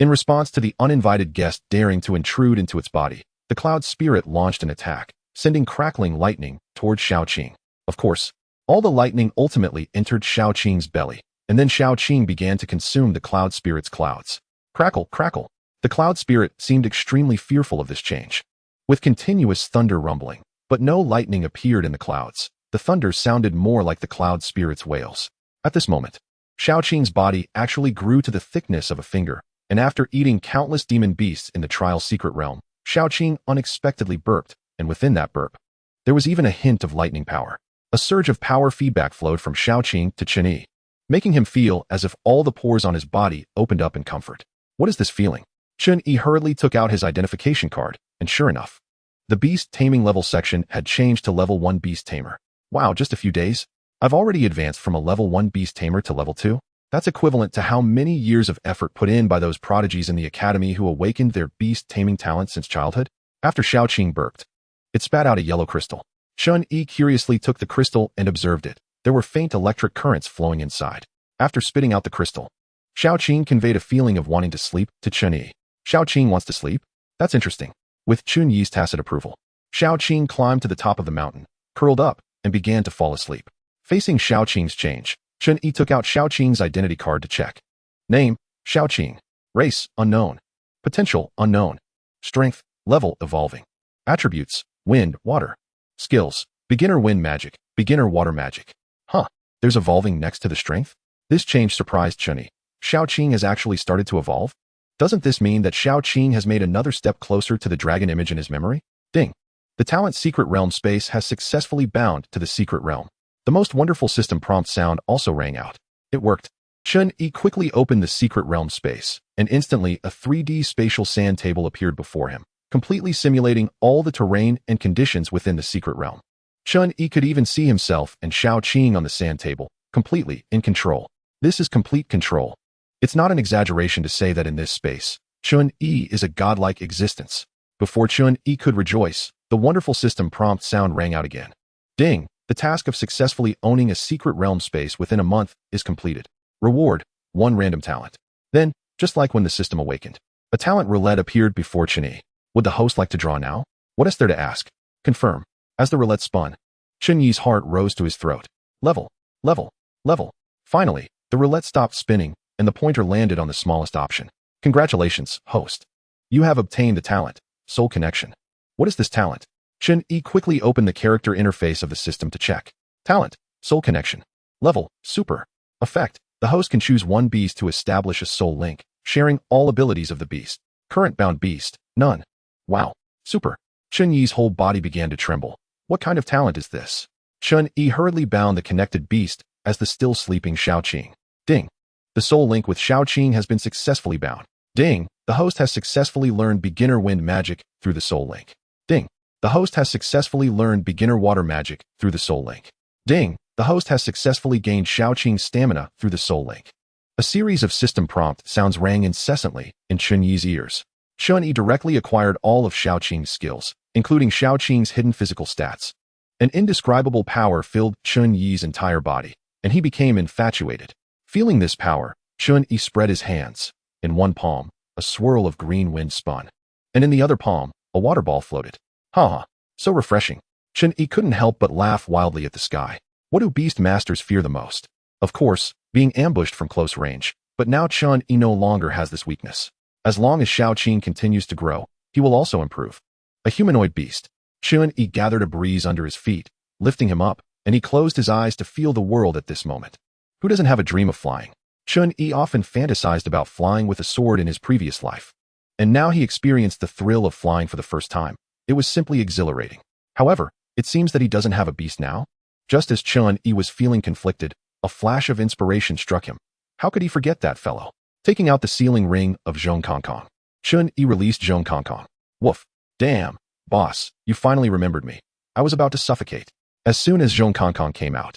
In response to the uninvited guest daring to intrude into its body, the cloud spirit launched an attack, sending crackling lightning toward Xiaoqing. Of course, all the lightning ultimately entered Xiaoqing's belly, and then Xiaoqing began to consume the cloud spirit's clouds. Crackle, crackle. The cloud spirit seemed extremely fearful of this change. With continuous thunder rumbling, but no lightning appeared in the clouds, the thunder sounded more like the cloud spirit's wails. At this moment, Xiaoqing's body actually grew to the thickness of a finger, and after eating countless demon beasts in the trial secret realm, Xiaoqing unexpectedly burped, and within that burp, there was even a hint of lightning power. A surge of power feedback flowed from Xiaoqing to Chen Yi, making him feel as if all the pores on his body opened up in comfort. What is this feeling? Chen Yi hurriedly took out his identification card, and sure enough, the Beast Taming level section had changed to level 1 Beast Tamer. Wow, just a few days? I've already advanced from a level 1 Beast Tamer to level 2? That's equivalent to how many years of effort put in by those prodigies in the academy who awakened their beast taming talent since childhood. After Xiaoqing burped, it spat out a yellow crystal. Chen Yi curiously took the crystal and observed it. There were faint electric currents flowing inside. After spitting out the crystal, Xiaoqing conveyed a feeling of wanting to sleep to Chen Yi. Xiaoqing wants to sleep? That's interesting. With Chen Yi's tacit approval, Xiaoqing climbed to the top of the mountain, curled up, and began to fall asleep. Facing Xiaoqing's change, Chen Yi took out Xiaoqing's identity card to check. Name, Xiaoqing. Race, unknown. Potential, unknown. Strength, level, evolving. Attributes, wind, water. Skills, beginner wind magic, beginner water magic. Huh, there's evolving next to the strength? This change surprised Chen Yi. Xiaoqing has actually started to evolve? Doesn't this mean that Xiaoqing has made another step closer to the dragon image in his memory? Ding. The talent secret realm space has successfully bound to the secret realm. The most wonderful system prompt sound also rang out. It worked. Chen Yi quickly opened the secret realm space, and instantly a 3D spatial sand table appeared before him, completely simulating all the terrain and conditions within the secret realm. Chen Yi could even see himself and Xiaoqing on the sand table, completely in control. This is complete control. It's not an exaggeration to say that in this space, Chen Yi is a godlike existence. Before Chen Yi could rejoice, the wonderful system prompt sound rang out again. Ding! The task of successfully owning a secret realm space within a month is completed. Reward, 1 random talent. Then, just like when the system awakened, a talent roulette appeared before Chen Yi. Would the host like to draw now? What is there to ask? Confirm. As the roulette spun, Chen Yi's heart rose to his throat. Level, level, level. Finally, the roulette stopped spinning, and the pointer landed on the smallest option. Congratulations, host. You have obtained the talent, Soul Connection. What is this talent? Chen Yi quickly opened the character interface of the system to check. Talent, Soul Connection. Level, Super. Effect, the host can choose one beast to establish a soul link, sharing all abilities of the beast. Current bound beast, none. Wow, super. Chen Yi's whole body began to tremble. What kind of talent is this? Chen Yi hurriedly bound the connected beast as the still sleeping Xiaoqing. Ding. The soul link with Xiaoqing has been successfully bound. Ding. The host has successfully learned beginner wind magic through the soul link. Ding. The host has successfully learned beginner water magic through the soul link. Ding. The host has successfully gained Xiaoqing's stamina through the soul link. A series of system prompt sounds rang incessantly in Chen Yi's ears. Chen Yi directly acquired all of Xiao Qing's skills, including Xiao Qing's hidden physical stats. An indescribable power filled Chen Yi's entire body, and he became infatuated. Feeling this power, Chen Yi spread his hands. In one palm, a swirl of green wind spun, and in the other palm, a water ball floated. Haha, so refreshing. Chen Yi couldn't help but laugh wildly at the sky. What do beast masters fear the most? Of course, being ambushed from close range, but now Chen Yi no longer has this weakness. As long as Xiao Qing continues to grow, he will also improve. A humanoid beast. Chen Yi gathered a breeze under his feet, lifting him up, and he closed his eyes to feel the world at this moment. Who doesn't have a dream of flying? Chen Yi often fantasized about flying with a sword in his previous life. And now he experienced the thrill of flying for the first time. It was simply exhilarating. However, it seems that he doesn't have a beast now. Just as Chen Yi was feeling conflicted, a flash of inspiration struck him. How could he forget that fellow? Taking out the sealing ring of Zhong Kong Kong, Chen Yi released Zhong Kong Kong. Woof. Damn, boss, you finally remembered me. I was about to suffocate. As soon as Zhong Kong Kong came out,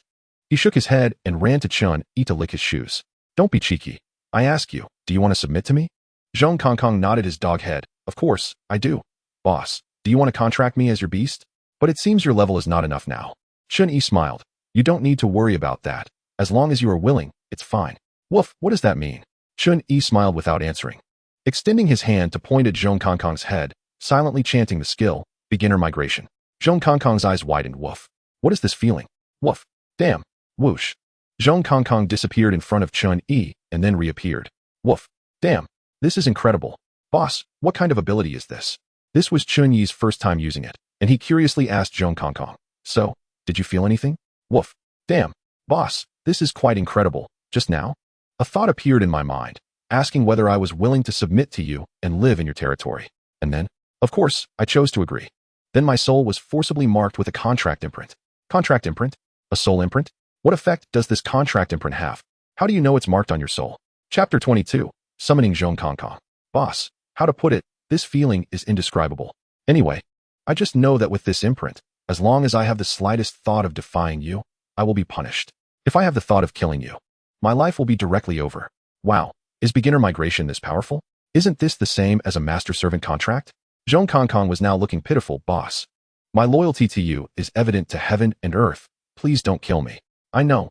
he shook his head and ran to Chen Yi to lick his shoes. Don't be cheeky. I ask you, do you want to submit to me? Zhong Kong Kong nodded his dog head. Of course, I do. Boss, do you want to contract me as your beast? But it seems your level is not enough now. Chen Yi smiled. You don't need to worry about that. As long as you are willing, it's fine. Woof, what does that mean? Chen Yi smiled without answering, extending his hand to point at Zhong Kong Kong's head, silently chanting the skill, beginner migration. Zhong Kong Kong's eyes widened. Woof. What is this feeling? Woof. Damn. Whoosh. Zhong Kong Kong disappeared in front of Chen Yi and then reappeared. Woof. Damn. This is incredible. Boss, what kind of ability is this? This was Chen Yi's first time using it, and he curiously asked Zhong Kong Kong. So, did you feel anything? Woof. Damn. Boss, this is quite incredible. Just now? A thought appeared in my mind, asking whether I was willing to submit to you and live in your territory. And then, of course, I chose to agree. Then my soul was forcibly marked with a contract imprint. Contract imprint? A soul imprint? What effect does this contract imprint have? How do you know it's marked on your soul? Chapter 22. Summoning Zhong Kong Kong. Boss, how to put it, this feeling is indescribable. Anyway, I just know that with this imprint, as long as I have the slightest thought of defying you, I will be punished. If I have the thought of killing you, my life will be directly over. Wow, is beginner migration this powerful? Isn't this the same as a master-servant contract? Zhong Kong Kong was now looking pitiful. Boss, my loyalty to you is evident to heaven and earth. Please don't kill me. I know,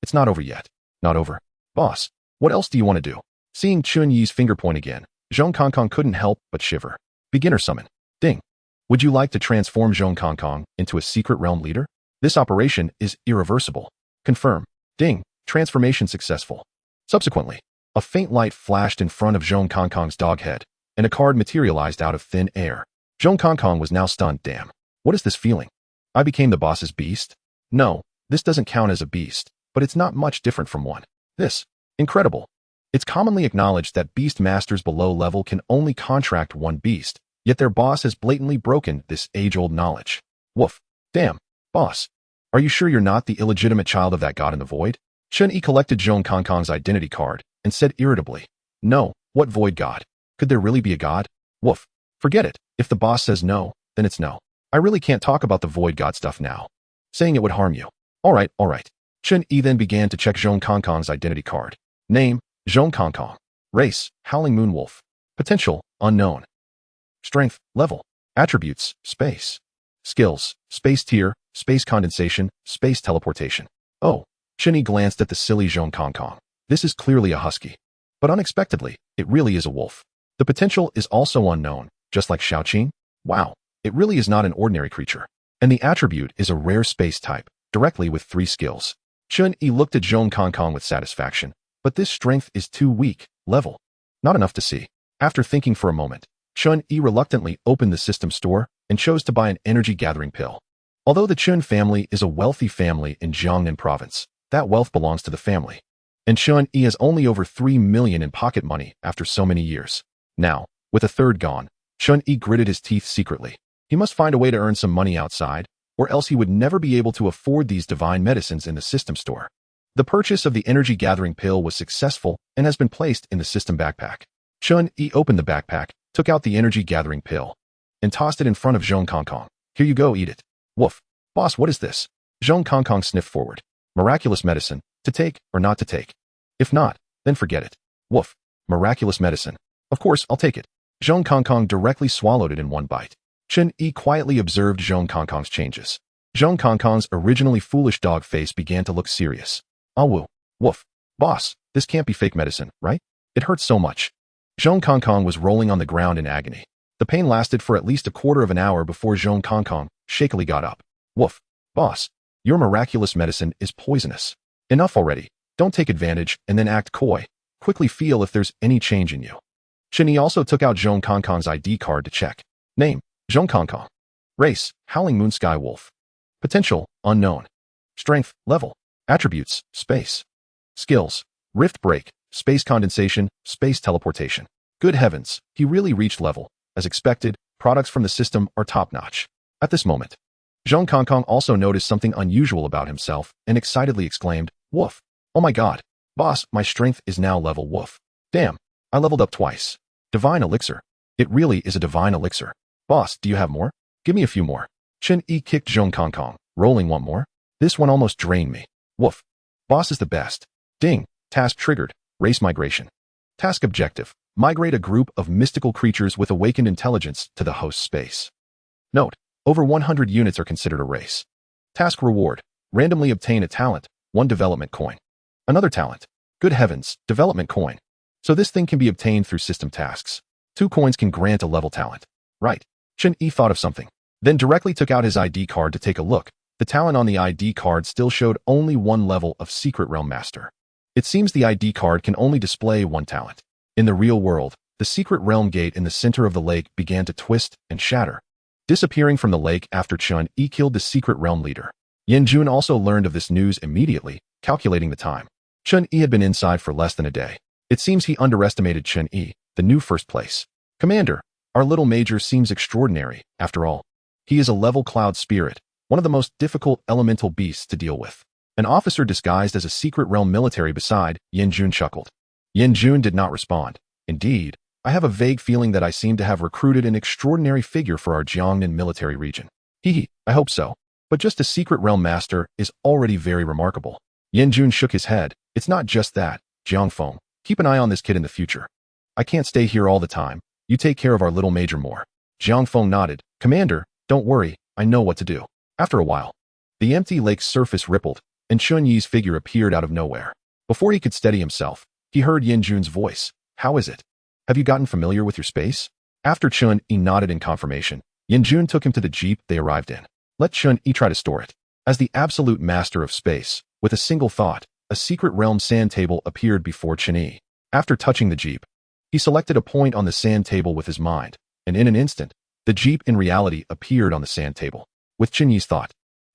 it's not over yet. Not over. Boss, what else do you want to do? Seeing Chen Yi's finger point again, Zhong Kong Kong couldn't help but shiver. Beginner summon. Ding. Would you like to transform Zhong Kong Kong into a secret realm leader? This operation is irreversible. Confirm. Ding. Transformation successful. Subsequently, a faint light flashed in front of Zhong Kong Kong's dog head, and a card materialized out of thin air. Zhong Kong Kong was now stunned. Damn. What is this feeling? I became the boss's beast? No, this doesn't count as a beast, but it's not much different from one. This. Incredible. It's commonly acknowledged that beast masters below level can only contract one beast, yet their boss has blatantly broken this age-old knowledge. Woof. Damn. Boss. Are you sure you're not the illegitimate child of that god in the void? Chen Yi collected Zhong Kong Kong's identity card and said irritably, no, what void god? Could there really be a god? Woof. Forget it. If the boss says no, then it's no. I really can't talk about the void god stuff now. Saying it would harm you. All right. Chen Yi then began to check Zhong Kong Kong's identity card. Name, Zhong Kong Kong. Race, Howling Moonwolf. Potential, unknown. Strength, level. Attributes, space. Skills, space tier, space condensation, space teleportation. Oh. Chen Yi glanced at the silly Zhong Kong Kong. This is clearly a husky. But unexpectedly, it really is a wolf. The potential is also unknown, just like Xiao Qing. Wow, it really is not an ordinary creature. And the attribute is a rare space type, directly with 3 skills. Chen Yi looked at Zhong Kong Kong with satisfaction, but this strength is too weak, level. Not enough to see. After thinking for a moment, Chen Yi reluctantly opened the system store and chose to buy an energy-gathering pill. Although the Chen family is a wealthy family in Jiangnan province, that wealth belongs to the family. And Chen Yi has only over 3 million in pocket money after so many years. Now, with a third gone, Chen Yi gritted his teeth secretly. He must find a way to earn some money outside, or else he would never be able to afford these divine medicines in the system store. The purchase of the energy-gathering pill was successful and has been placed in the system backpack. Chen Yi opened the backpack, took out the energy-gathering pill, and tossed it in front of Zhong Kong Kong. Here you go, eat it. Woof. Boss, what is this? Zhong Kong Kong sniffed forward. Miraculous medicine, to take or not to take. If not, then forget it. Woof. Miraculous medicine. Of course, I'll take it. Zhong Kongkong directly swallowed it in one bite. Chen Yi quietly observed Zhong Kongkong's changes. Zhong Kongkong's originally foolish dog face began to look serious. Ah woo. Woof. Boss, this can't be fake medicine, right? It hurts so much. Zhong Kongkong was rolling on the ground in agony. The pain lasted for at least a quarter of an hour before Zhong Kongkong shakily got up. Woof. Boss, your miraculous medicine is poisonous. Enough already. Don't take advantage and then act coy. Quickly feel if there's any change in you. Chen Yi also took out Zhong Kongkong's ID card to check. Name, Zhong Kongkong. Race, Howling Moon Sky Wolf. Potential, unknown. Strength, level. Attributes, space. Skills, rift break, space condensation, space teleportation. Good heavens, he really reached level. As expected, products from the system are top-notch. At this moment, Zhong Kongkong also noticed something unusual about himself and excitedly exclaimed, Woof. Oh my god. Boss, my strength is now level woof. Damn, I leveled up twice. Divine elixir. It really is a divine elixir. Boss, do you have more? Give me a few more. Chen Yi kicked Zhong Kongkong, rolling one more. This one almost drained me. Woof. Boss is the best. Ding. Task triggered. Race migration. Task objective. Migrate a group of mystical creatures with awakened intelligence to the host space. Note. Over 100 units are considered a race. Task reward. Randomly obtain a talent. 1 development coin. Another talent. Good heavens. Development coin. So this thing can be obtained through system tasks. 2 coins can grant a level talent. Right. Chen Yi thought of something. Then directly took out his ID card to take a look. The talent on the ID card still showed only 1 level of Secret Realm Master. It seems the ID card can only display 1 talent. In the real world, the Secret Realm gate in the center of the lake began to twist and shatter, disappearing from the lake after Chen Yi killed the Secret Realm leader. Yan Jun also learned of this news immediately, calculating the time. Chen Yi had been inside for less than a day. It seems he underestimated Chen Yi, the new first place. Commander, our little major seems extraordinary, after all. He is a level cloud spirit, one of the most difficult elemental beasts to deal with. An officer disguised as a Secret Realm military beside Yan Jun chuckled. Yan Jun did not respond. Indeed, I have a vague feeling that I seem to have recruited an extraordinary figure for our Jiangnan military region. Hee, I hope so. But just a Secret Realm Master is already very remarkable. Yan Jun shook his head. It's not just that, Jiangfeng. Keep an eye on this kid in the future. I can't stay here all the time. You take care of our little major more. Jiangfeng nodded. Commander, don't worry, I know what to do. After a while, the empty lake's surface rippled, and Chen Yi's figure appeared out of nowhere. Before he could steady himself, he heard Yan Jun's voice. How is it? Have you gotten familiar with your space? After Chen Yi nodded in confirmation, Yan Jun took him to the jeep they arrived in. Let Chen Yi try to store it. As the absolute master of space, with a single thought, a Secret Realm sand table appeared before Chen Yi. After touching the jeep, he selected a point on the sand table with his mind, and in an instant, the jeep in reality appeared on the sand table. With Chen Yi's thought,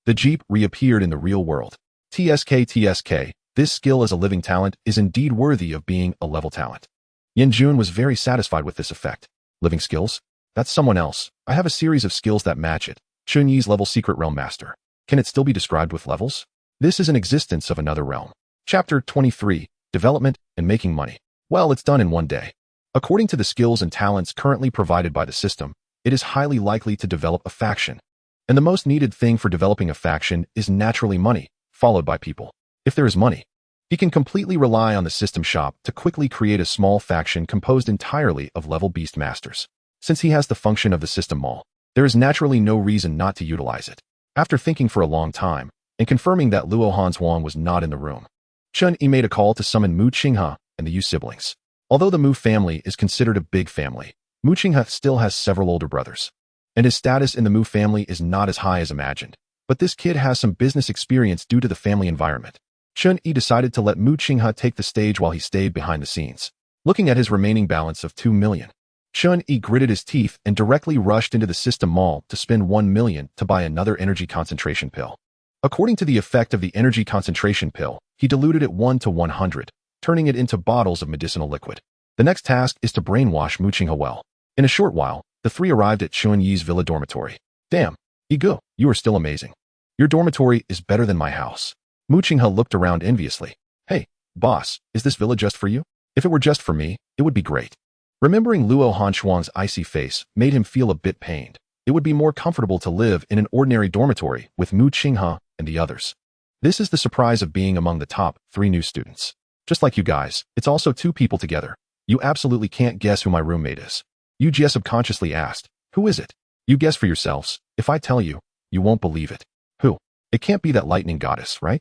the jeep reappeared in the real world. TSK, this skill as a living talent is indeed worthy of being a level talent. Yan Jun was very satisfied with this effect. Living skills? That's someone else. I have a series of skills that match it. Chen Yi's level Secret Realm Master. Can it still be described with levels? This is an existence of another realm. Chapter 23, Development and Making Money. Well, it's done in one day. According to the skills and talents currently provided by the system, it is highly likely to develop a faction. And the most needed thing for developing a faction is naturally money, followed by people. If there is money, he can completely rely on the system shop to quickly create a small faction composed entirely of level beast masters. Since he has the function of the system mall, there is naturally no reason not to utilize it. After thinking for a long time, and confirming that Luo Hanzhuang was not in the room, Chen Yi made a call to summon Mu Qinghe and the Yu siblings. Although the Mu family is considered a big family, Mu Qinghe still has several older brothers, and his status in the Mu family is not as high as imagined. But this kid has some business experience due to the family environment. Chen Yi decided to let Mu Qinghe take the stage while he stayed behind the scenes. Looking at his remaining balance of 2 million, Chen Yi gritted his teeth and directly rushed into the system mall to spend 1 million to buy another energy concentration pill. According to the effect of the energy concentration pill, he diluted it 1 to 100, turning it into bottles of medicinal liquid. The next task is to brainwash Mu Qinghe well. In a short while, the three arrived at Chen Yi's villa dormitory. Damn, Yigu, you are still amazing. Your dormitory is better than my house. Mu Qinghe looked around enviously. Hey, boss, is this villa just for you? If it were just for me, it would be great. Remembering Luo Hanzhuang's icy face made him feel a bit pained. It would be more comfortable to live in an ordinary dormitory with Mu Qinghe and the others. This is the surprise of being among the top 3 new students. Just like you guys, it's also 2 people together. You absolutely can't guess who my roommate is. Yu Jie subconsciously asked, "Who is it?" "You guess for yourselves. If I tell you, you won't believe it." "Who?" "It can't be that lightning goddess, right?"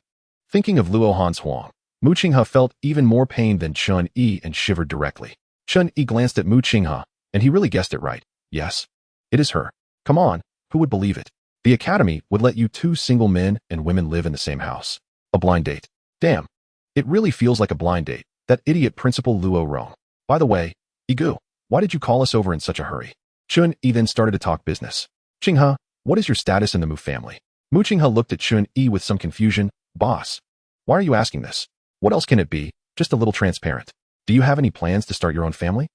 Thinking of Luo Han's Huang, Mu Qinghe felt even more pain than Chen Yi and shivered directly. Chen Yi glanced at Mu Qinghe, and he really guessed it right. Yes, it is her. Come on, who would believe it? The academy would let you two single men and women live in the same house. A blind date. Damn. It really feels like a blind date. That idiot Principal Luo Rong. By the way, Igu, why did you call us over in such a hurry? Chen Yi then started to talk business. Qinghe, what is your status in the Mu family? Mu Qinghe looked at Chen Yi with some confusion. Boss, why are you asking this? What else can it be? Just a little transparent. Do you have any plans to start your own family?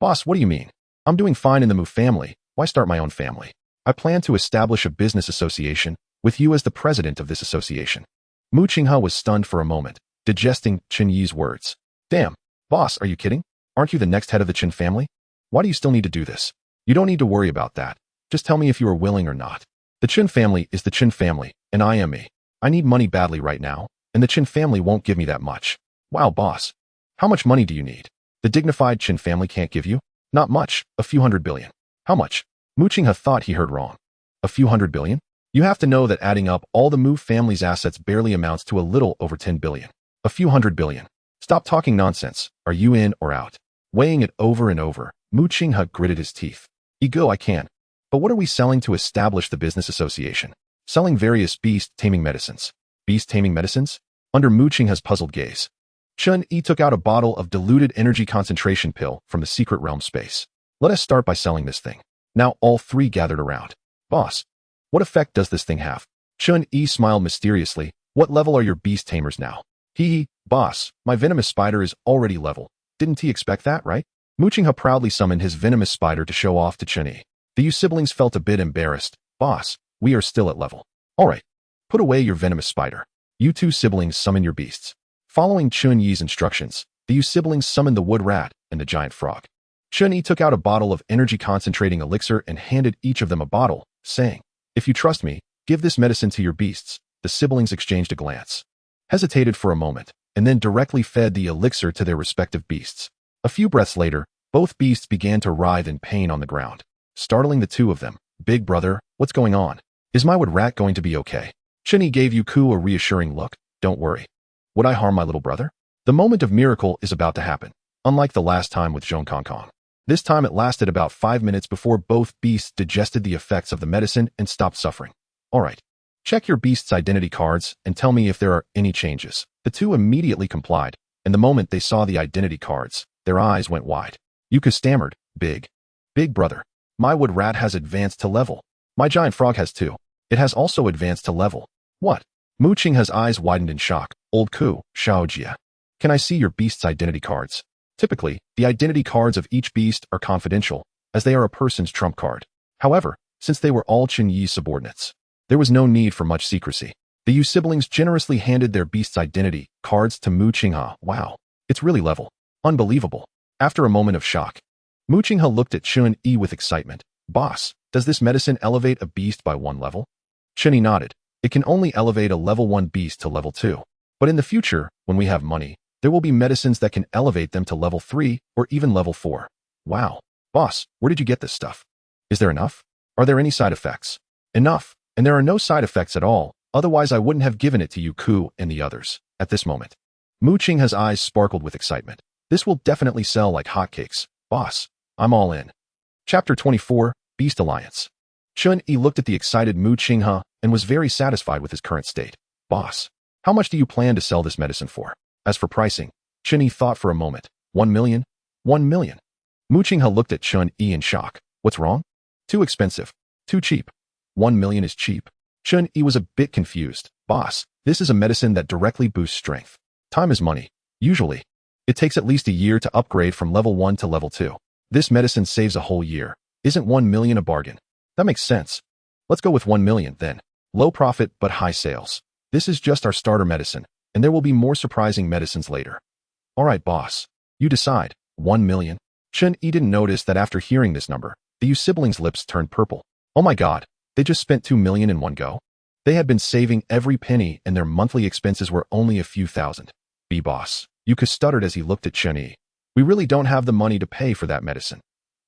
Boss, what do you mean? I'm doing fine in the Mu family. Why start my own family? I plan to establish a business association with you as the president of this association. Mu Qinghe was stunned for a moment, digesting Chen Yi's words. Damn, boss, are you kidding? Aren't you the next head of the Chen family? Why do you still need to do this? You don't need to worry about that. Just tell me if you are willing or not. The Chen family is the Chen family, and I am me. I need money badly right now, and the Chen family won't give me that much. Wow, boss. How much money do you need? The dignified Chen family can't give you? Not much, a few hundred billion. How much? Mu Qinghe thought he heard wrong. A few hundred billion? You have to know that adding up all the Mu family's assets barely amounts to a little over 10 billion. A few hundred billion. Stop talking nonsense. Are you in or out? Weighing it over and over, Mu Qinghe gritted his teeth. Ego, I can. But what are we selling to establish the business association? Selling various beast taming medicines. Beast taming medicines? Under Mu Qinghe's puzzled gaze, Chen Yi took out a bottle of diluted energy concentration pill from the secret realm space. Let us start by selling this thing. Now all three gathered around. Boss, what effect does this thing have? Chen Yi smiled mysteriously. What level are your beast tamers now? Boss, my venomous spider is already level. Didn't he expect that, right? Mu Qinghe proudly summoned his venomous spider to show off to Chen Yi. The Yu siblings felt a bit embarrassed. Boss, we are still at level. All right, put away your venomous spider. You two siblings summon your beasts. Following Chen Yi's instructions, the Yu siblings summoned the wood rat and the giant frog. Chen Yi took out a bottle of energy concentrating elixir and handed each of them a bottle, saying, "If you trust me, give this medicine to your beasts." The siblings exchanged a glance, hesitated for a moment, and then directly fed the elixir to their respective beasts. A few breaths later, both beasts began to writhe in pain on the ground, startling the two of them. Big brother, what's going on? Is my wood rat going to be okay? Chen Yi gave Yuku a reassuring look. Don't worry. Would I harm my little brother? The moment of miracle is about to happen, unlike the last time with Zhong Kong Kong. This time it lasted about 5 minutes before both beasts digested the effects of the medicine and stopped suffering. All right. Check your beast's identity cards and tell me if there are any changes. The two immediately complied, and the moment they saw the identity cards, their eyes went wide. Yuka stammered, Big brother. My wood rat has advanced to level. My giant frog has too. It has also advanced to level. What? Mu Qinghe's eyes widened in shock. Old Ku, Xiaojia. Can I see your beast's identity cards? Typically, the identity cards of each beast are confidential, as they are a person's trump card. However, since they were all Chen Yi's subordinates, there was no need for much secrecy. The Yu siblings generously handed their beast's identity cards to Mu Qinghe. Wow, it's really level. Unbelievable. After a moment of shock, Mu Qinghe looked at Chen Yi with excitement. Boss, does this medicine elevate a beast by 1 level? Chen Yi nodded. It can only elevate a level 1 beast to level 2. But in the future, when we have money, there will be medicines that can elevate them to level 3 or even level 4. Wow. Boss, where did you get this stuff? Is there enough? Are there any side effects? Enough. And there are no side effects at all, otherwise I wouldn't have given it to you, Ku and the others, at this moment. Mu Qinghe's eyes sparkled with excitement. This will definitely sell like hotcakes. Boss, I'm all in. Chapter 24, Beast Alliance. Chen Yi looked at the excited Mu Qinghe and was very satisfied with his current state. Boss, how much do you plan to sell this medicine for? As for pricing, Chen Yi thought for a moment. 1 million? 1 million. Mu Qinghe looked at Chen Yi in shock. What's wrong? Too expensive. Too cheap. 1 million is cheap. Chen Yi was a bit confused. Boss, this is a medicine that directly boosts strength. Time is money. Usually, it takes at least a year to upgrade from level 1 to level 2. This medicine saves a whole year. Isn't 1 million a bargain? That makes sense. Let's go with 1 million then. Low profit but high sales. This is just our starter medicine, and there will be more surprising medicines later. All right, boss. You decide. 1 million. Chen Yi didn't notice that after hearing this number, the Yu siblings' lips turned purple. Oh my god, they just spent 2 million in one go? They had been saving every penny and their monthly expenses were only a few thousand. Boss. Yuka stuttered as he looked at Chen Yi. We really don't have the money to pay for that medicine.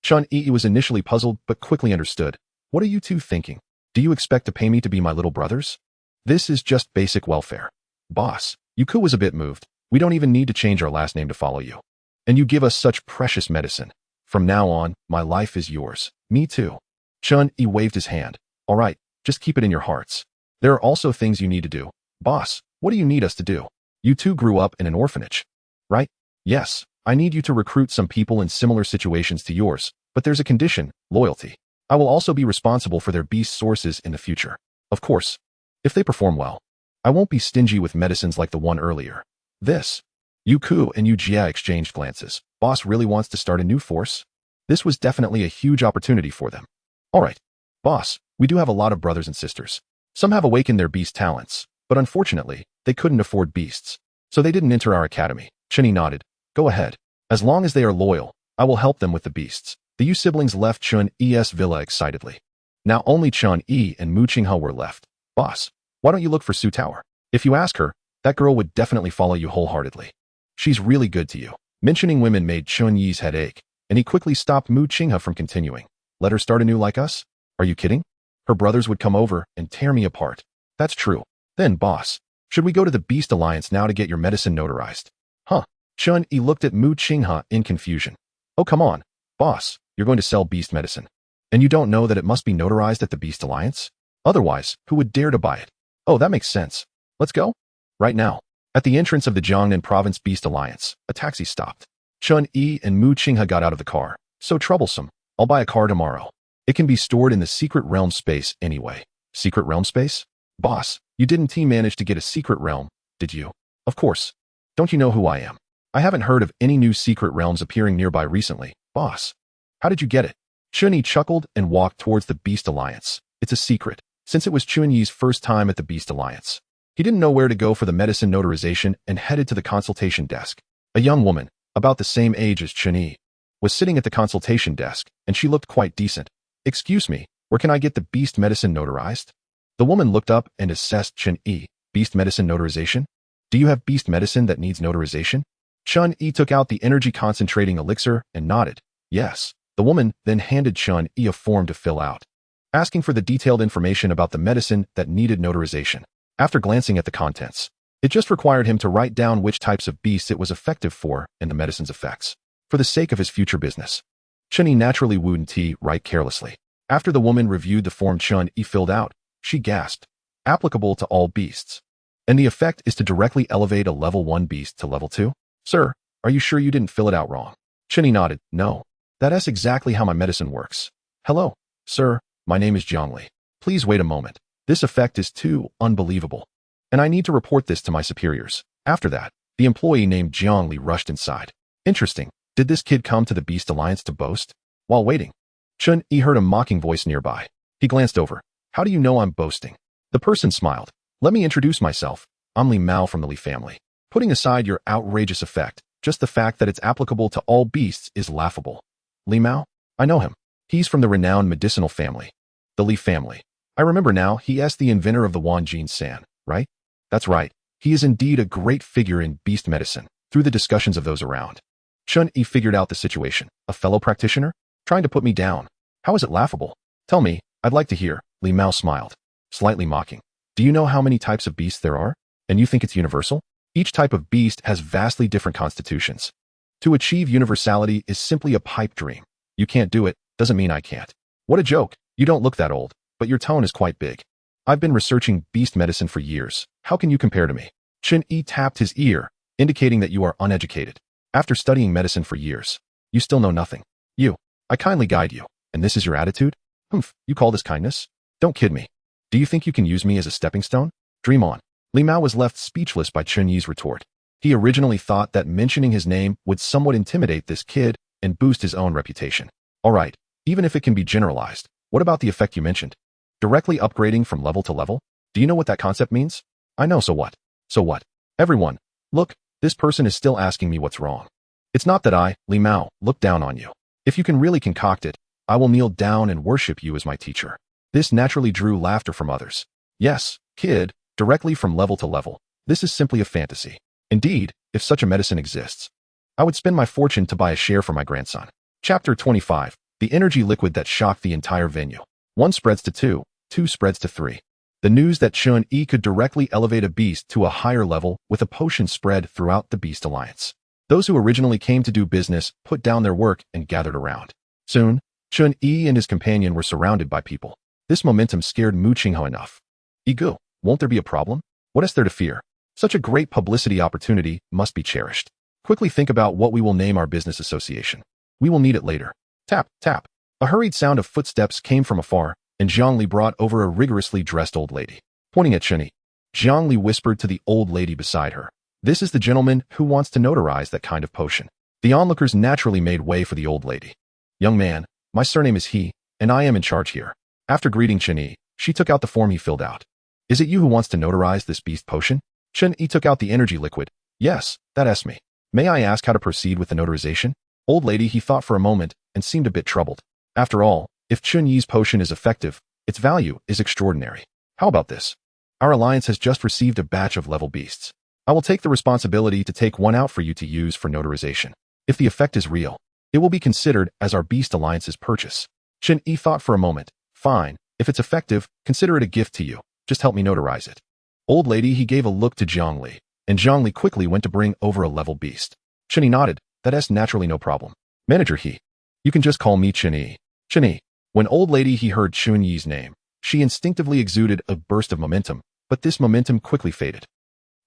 Chen Yi was initially puzzled but quickly understood. What are you two thinking? Do you expect to pay me to be my little brothers? This is just basic welfare. Boss, Yuku was a bit moved. We don't even need to change our last name to follow you. And you give us such precious medicine. From now on, my life is yours. Me too. Chen Yi waved his hand. All right, just keep it in your hearts. There are also things you need to do. Boss, what do you need us to do? You two grew up in an orphanage, right? Yes, I need you to recruit some people in similar situations to yours, but there's a condition, loyalty. I will also be responsible for their beast sources in the future. Of course, if they perform well. I won't be stingy with medicines like the one earlier. This. Yuku and Yujia exchanged glances. Boss really wants to start a new force? This was definitely a huge opportunity for them. All right. Boss, we do have a lot of brothers and sisters. Some have awakened their beast talents, but unfortunately, they couldn't afford beasts. So they didn't enter our academy. Chen Yi nodded. Go ahead. As long as they are loyal, I will help them with the beasts. The Yu siblings left Chen Yi's villa excitedly. Now only Chen Yi and Mu Qinghe were left. Boss, why don't you look for Su Tower? If you ask her, that girl would definitely follow you wholeheartedly. She's really good to you. Mentioning women made Chen Yi's head ache, and he quickly stopped Mu Qinghe from continuing. Let her start anew like us? Are you kidding? Her brothers would come over and tear me apart. That's true. Then, boss, should we go to the Beast Alliance now to get your medicine notarized? Huh? Chen Yi looked at Mu Qinghe in confusion. Oh, come on. Boss, you're going to sell beast medicine. And you don't know that it must be notarized at the Beast Alliance? Otherwise, who would dare to buy it? Oh, that makes sense. Let's go. Right now. At the entrance of the Jiangnan Province Beast Alliance, a taxi stopped. Chen Yi and Mu Qinghe got out of the car. So troublesome. I'll buy a car tomorrow. It can be stored in the secret realm space anyway. Secret realm space? Boss, you didn't manage to get a secret realm, did you? Of course. Don't you know who I am? I haven't heard of any new secret realms appearing nearby recently. Boss, how did you get it? Chen Yi chuckled and walked towards the Beast Alliance. It's a secret, since it was Chen Yi's first time at the Beast Alliance. He didn't know where to go for the medicine notarization and headed to the consultation desk. A young woman, about the same age as Chen Yi, was sitting at the consultation desk, and she looked quite decent. Excuse me, where can I get the beast medicine notarized? The woman looked up and assessed Chen Yi. Beast medicine notarization? Do you have beast medicine that needs notarization? Chen Yi took out the energy concentrating elixir and nodded. Yes. The woman then handed Chen Yi a form to fill out, asking for the detailed information about the medicine that needed notarization. After glancing at the contents, it just required him to write down which types of beasts it was effective for and the medicine's effects. For the sake of his future business, Chen Yi naturally wouldn't write carelessly. After the woman reviewed the form Chen Yi filled out, she gasped. Applicable to all beasts. And the effect is to directly elevate a level 1 beast to level 2? Sir, are you sure you didn't fill it out wrong? Chen Yi nodded. No. That's exactly how my medicine works. Hello, sir, my name is Jiangli. Please wait a moment. This effect is too unbelievable. And I need to report this to my superiors. After that, the employee named Jiangli rushed inside. Interesting. Did this kid come to the Beast Alliance to boast? While waiting, Chen Yi heard a mocking voice nearby. He glanced over. How do you know I'm boasting? The person smiled. Let me introduce myself. I'm Li Mao from the Li family. Putting aside your outrageous effect, just the fact that it's applicable to all beasts is laughable. Li Mao? I know him. He's from the renowned medicinal family. The Li family. I remember now, he is the inventor of the Wanjin San, right? That's right. He is indeed a great figure in beast medicine, through the discussions of those around. Chen Yi figured out the situation. A fellow practitioner? Trying to put me down. How is it laughable? Tell me, I'd like to hear. Li Mao smiled, slightly mocking. Do you know how many types of beasts there are? And you think it's universal? Each type of beast has vastly different constitutions. To achieve universality is simply a pipe dream. You can't do it, doesn't mean I can't. What a joke. You don't look that old, but your tone is quite big. I've been researching beast medicine for years. How can you compare to me? Chen Yi tapped his ear, indicating that you are uneducated. After studying medicine for years, you still know nothing. I kindly guide you, and this is your attitude? Humph, you call this kindness? Don't kid me. Do you think you can use me as a stepping stone? Dream on. Li Mao was left speechless by Chen Yi's retort. He originally thought that mentioning his name would somewhat intimidate this kid and boost his own reputation. All right, even if it can be generalized, what about the effect you mentioned? Directly upgrading from level to level? Do you know what that concept means? I know, so what? So what? Everyone, look, this person is still asking me what's wrong. It's not that I, Li Mao, look down on you. If you can really concoct it, I will kneel down and worship you as my teacher. This naturally drew laughter from others. Yes, kid, directly from level to level. This is simply a fantasy. Indeed, if such a medicine exists, I would spend my fortune to buy a share for my grandson. Chapter 25. The The energy liquid that shocked the entire venue. 1 spreads to 2, 2 spreads to 3. The news that Chen Yi could directly elevate a beast to a higher level with a potion spread throughout the Beast Alliance. Those who originally came to do business put down their work and gathered around. Soon, Chen Yi and his companion were surrounded by people. This momentum scared Mu Qinghe enough. Igu, won't there be a problem? What is there to fear? Such a great publicity opportunity must be cherished. Quickly think about what we will name our business association. We will need it later. Tap, tap. A hurried sound of footsteps came from afar, and Zhongli brought over a rigorously dressed old lady. Pointing at Chen Yi, Zhongli whispered to the old lady beside her. This is the gentleman who wants to notarize that kind of potion. The onlookers naturally made way for the old lady. Young man, my surname is He, and I am in charge here. After greeting Chen Yi, she took out the form he filled out. Is it you who wants to notarize this beast potion? Chen Yi took out the energy liquid. Yes, that's me. May I ask how to proceed with the notarization? Old lady, he thought for a moment and seemed a bit troubled. After all, if Chen Yi's potion is effective, its value is extraordinary. How about this? Our alliance has just received a batch of level beasts. I will take the responsibility to take one out for you to use for notarization. If the effect is real, it will be considered as our Beast Alliance's purchase. Chen Yi thought for a moment. Fine, if it's effective, consider it a gift to you. Just help me notarize it. Old lady, he gave a look to Zhongli, and Zhongli quickly went to bring over a level beast. Chen Yi nodded. That's naturally no problem. Manager He. You can just call me Chen Yi. Chen Yi. When old lady he heard Chen Yi's name, she instinctively exuded a burst of momentum, but this momentum quickly faded.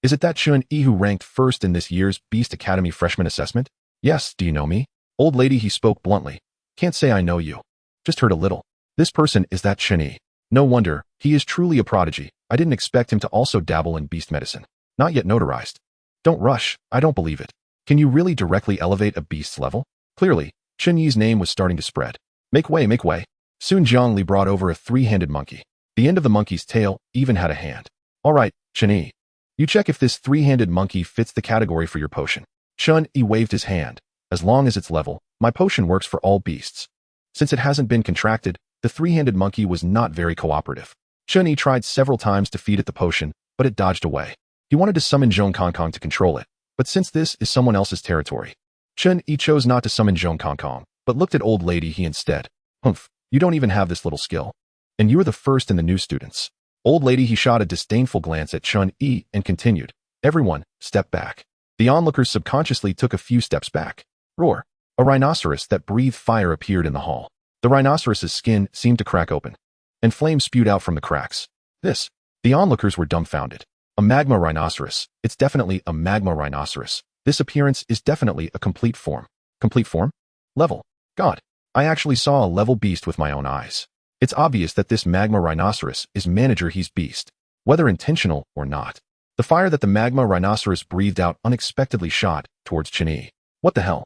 Is it that Chen Yi who ranked first in this year's Beast Academy freshman assessment? Yes, do you know me? Old lady, he spoke bluntly. Can't say I know you. Just heard a little. This person is that Chen Yi. No wonder, he is truly a prodigy. I didn't expect him to also dabble in beast medicine. Not yet notarized. Don't rush, I don't believe it. Can you really directly elevate a beast's level? Clearly, Chen Yi's name was starting to spread. Make way, make way. Soon Zhongli brought over a 3-handed monkey. The end of the monkey's tail even had a hand. All right, Chen Yi. You check if this 3-handed monkey fits the category for your potion. Chen Yi waved his hand. As long as it's level, my potion works for all beasts. Since it hasn't been contracted, the 3-handed monkey was not very cooperative. Chen Yi tried several times to feed it the potion, but it dodged away. He wanted to summon Zhong Kong to control it, but since this is someone else's territory, Chen Yi chose not to summon Zhong Kong, but looked at old lady he instead. Humph, you don't even have this little skill. And you're the first in the new students. Old lady he shot a disdainful glance at Chen Yi and continued. Everyone, step back. The onlookers subconsciously took a few steps back. Roar. A rhinoceros that breathed fire appeared in the hall. The rhinoceros's skin seemed to crack open, and flames spewed out from the cracks. The onlookers were dumbfounded. A magma rhinoceros. It's definitely a magma rhinoceros. This appearance is definitely a complete form. Complete form? Level. God. I actually saw a level beast with my own eyes. It's obvious that this magma rhinoceros is Manager He's beast, whether intentional or not. The fire that the magma rhinoceros breathed out unexpectedly shot towards Chen Yi. What the hell?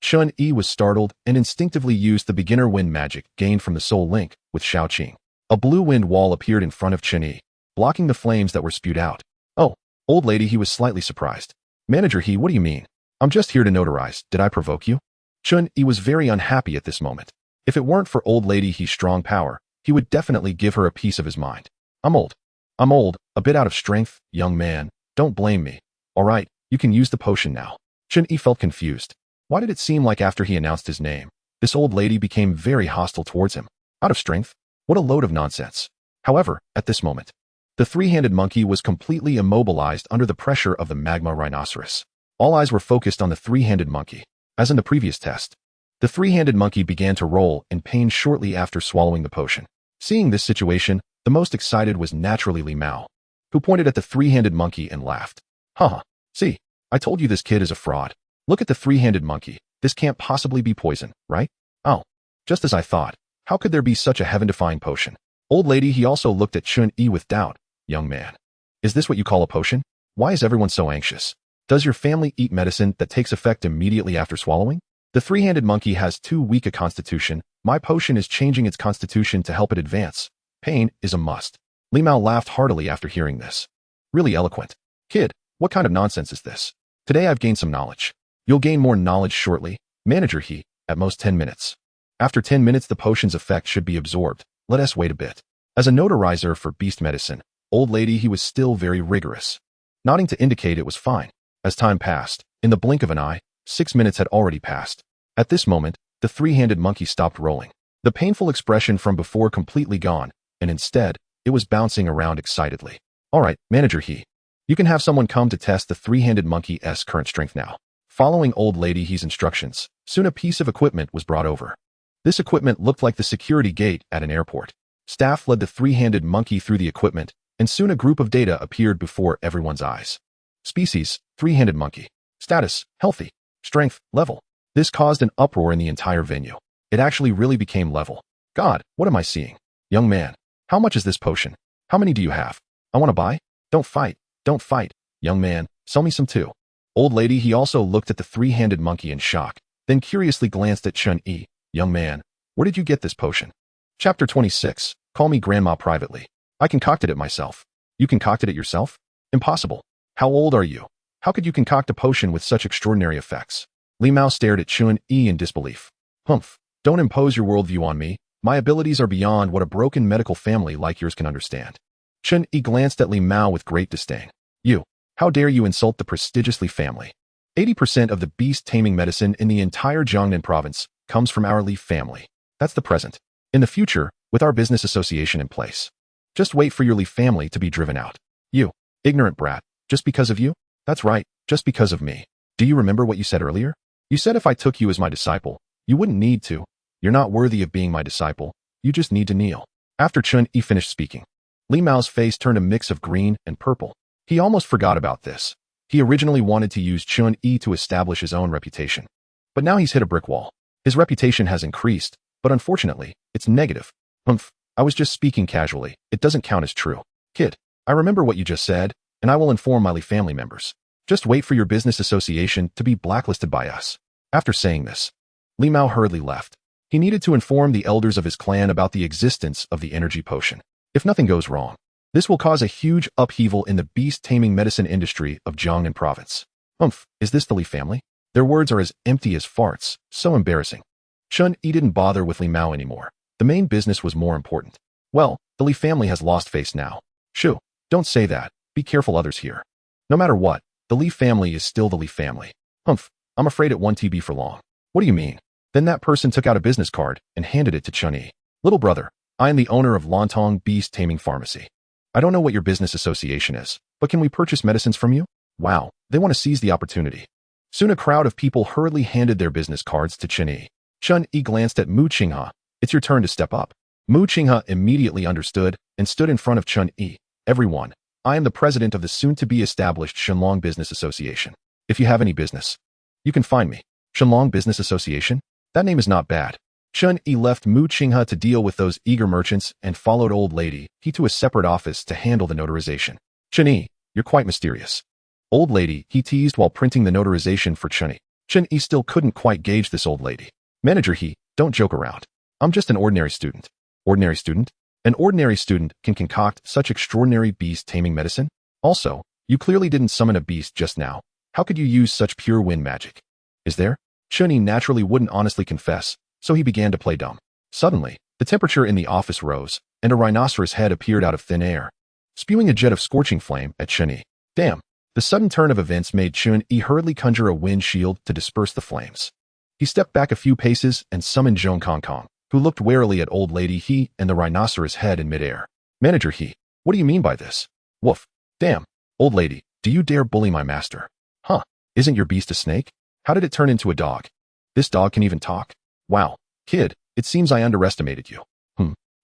Chen Yi was startled and instinctively used the beginner wind magic gained from the soul link with Shaoqing. A blue wind wall appeared in front of Chen Yi, blocking the flames that were spewed out. Oh, old lady, he was slightly surprised. Manager He, what do you mean? I'm just here to notarize. Did I provoke you? Chen Yi was very unhappy at this moment. If it weren't for old lady He's strong power, he would definitely give her a piece of his mind. I'm old, a bit out of strength, young man. Don't blame me. All right, you can use the potion now. Chen Yi felt confused. Why did it seem like after he announced his name, this old lady became very hostile towards him? Out of strength? What a load of nonsense. However, at this moment, the 3-handed monkey was completely immobilized under the pressure of the magma rhinoceros. All eyes were focused on the 3-handed monkey. As in the previous test, the 3-handed monkey began to roll in pain shortly after swallowing the potion. Seeing this situation, the most excited was naturally Li Mao, who pointed at the 3-handed monkey and laughed. Haha, see, I told you this kid is a fraud. Look at the 3-handed monkey. This can't possibly be poison, right? Oh, just as I thought. How could there be such a heaven-defying potion? Old lady, he also looked at Chen Yi with doubt. Young man, is this what you call a potion? Why is everyone so anxious? Does your family eat medicine that takes effect immediately after swallowing? The 3-handed monkey has too weak a constitution. My potion is changing its constitution to help it advance. Pain is a must. Li Mao laughed heartily after hearing this. Really eloquent. Kid, what kind of nonsense is this? Today I've gained some knowledge. You'll gain more knowledge shortly. Manager He, at most 10 minutes. After 10 minutes the potion's effect should be absorbed. Let us wait a bit. As a notarizer for beast medicine, old lady he was still very rigorous, nodding to indicate it was fine. As time passed, in the blink of an eye, 6 minutes had already passed. At this moment, the three-handed monkey stopped rolling. The painful expression from before completely gone, and instead, it was bouncing around excitedly. All right, Manager He. You can have someone come to test the three-handed monkey's current strength now. Following Old Lady He's instructions, soon a piece of equipment was brought over. This equipment looked like the security gate at an airport. Staff led the three-handed monkey through the equipment, and soon a group of data appeared before everyone's eyes. Species, three-handed monkey. Status, healthy. Strength, level. This caused an uproar in the entire venue. It actually really became level. God, what am I seeing? Young man, how much is this potion? How many do you have? I want to buy? Don't fight. Don't fight. Young man, sell me some too. Old Lady He also looked at the three-handed monkey in shock, then curiously glanced at Chen Yi. Young man, where did you get this potion? Chapter 26. Call me Grandma privately. I concocted it myself. You concocted it yourself? Impossible. How old are you? How could you concoct a potion with such extraordinary effects? Li Mao stared at Chen Yi in disbelief. Humph. Don't impose your worldview on me. My abilities are beyond what a broken medical family like yours can understand. Chen Yi glanced at Li Mao with great disdain. You. How dare you insult the prestigious Li family? 80% of the beast taming medicine in the entire Jiangnan province comes from our Li family. That's the present. In the future, with our business association in place. Just wait for your Li family to be driven out. You. Ignorant brat. Just because of you? That's right, just because of me. Do you remember what you said earlier? You said if I took you as my disciple, you wouldn't need to. You're not worthy of being my disciple. You just need to kneel. After Chen Yi finished speaking, Li Mao's face turned a mix of green and purple. He almost forgot about this. He originally wanted to use Chen Yi to establish his own reputation. But now he's hit a brick wall. His reputation has increased, but unfortunately, it's negative. Humph, I was just speaking casually. It doesn't count as true. Kid, I remember what you just said, and I will inform my Li family members. Just wait for your business association to be blacklisted by us. After saying this, Li Mao hurriedly left. He needed to inform the elders of his clan about the existence of the energy potion. If nothing goes wrong, this will cause a huge upheaval in the beast taming medicine industry of Jiangnan province. Humph, is this the Li family? Their words are as empty as farts, so embarrassing. Chen Yi didn't bother with Li Mao anymore. The main business was more important. Well, the Li family has lost face now. Shoo, don't say that. Be careful others here. No matter what, the Li family is still the Li family. Humph, I'm afraid it won't be for long. What do you mean? Then that person took out a business card and handed it to Chen Yi. Little brother, I am the owner of Lontong Beast Taming Pharmacy. I don't know what your business association is, but can we purchase medicines from you? Wow, they want to seize the opportunity. Soon a crowd of people hurriedly handed their business cards to Chen Yi. Chen Yi glanced at Mu Qinghe. It's your turn to step up. Mu Qinghe immediately understood and stood in front of Chen Yi. Everyone, I am the president of the soon-to-be established Shenlong Business Association. If you have any business, you can find me. Shenlong Business Association? That name is not bad. Chen Yi left Mu Qinghe to deal with those eager merchants and followed Old Lady He to a separate office to handle the notarization. Chen Yi, you're quite mysterious. Old Lady He teased while printing the notarization for Chen Yi. Chen Yi still couldn't quite gauge this old lady. Manager He, don't joke around. I'm just an ordinary student. Ordinary student? An ordinary student can concoct such extraordinary beast taming medicine? Also, you clearly didn't summon a beast just now. How could you use such pure wind magic? Is there? Chen Yi naturally wouldn't honestly confess, so he began to play dumb. Suddenly, the temperature in the office rose, and a rhinoceros head appeared out of thin air, spewing a jet of scorching flame at Chen Yi. Damn! The sudden turn of events made Chen Yi hurriedly conjure a wind shield to disperse the flames. He stepped back a few paces and summoned Zhong Kong Kong, who looked warily at Old Lady He and the rhinoceros head in midair. Manager He, what do you mean by this? Woof. Damn. Old lady, do you dare bully my master? Huh. Isn't your beast a snake? How did it turn into a dog? This dog can even talk? Wow. Kid, it seems I underestimated you.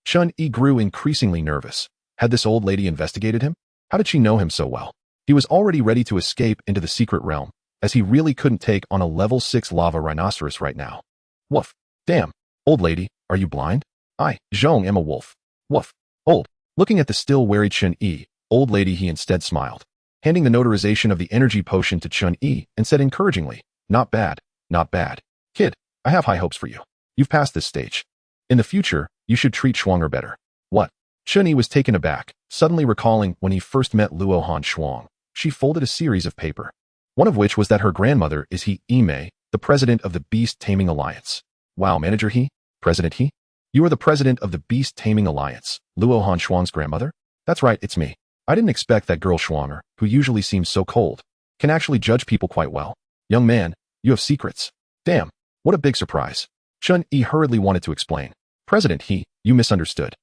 Chen Yi grew increasingly nervous. Had this old lady investigated him? How did she know him so well? He was already ready to escape into the secret realm, as he really couldn't take on a level 6 lava rhinoceros right now. Woof. Damn. Old lady, are you blind? I, Zhong, am a wolf. Woof. Old. Looking at the still wary Chen Yi, Old Lady He instead smiled, handing the notarization of the energy potion to Chen Yi and said encouragingly, not bad, not bad. Kid, I have high hopes for you. You've passed this stage. In the future, you should treat Shuanger better. What? Chen Yi was taken aback, suddenly recalling when he first met Luo Han Shuang. She folded a series of paper, one of which was that her grandmother is He Yimei, the president of the Beast Taming Alliance. Wow, Manager He? President He? You are the president of the Beast Taming Alliance, Luo Han Shuang's grandmother? That's right, it's me. I didn't expect that girl Shuanger, who usually seems so cold, can actually judge people quite well. Young man, you have secrets. Damn, what a big surprise. Chen Yi hurriedly wanted to explain. President He, you misunderstood.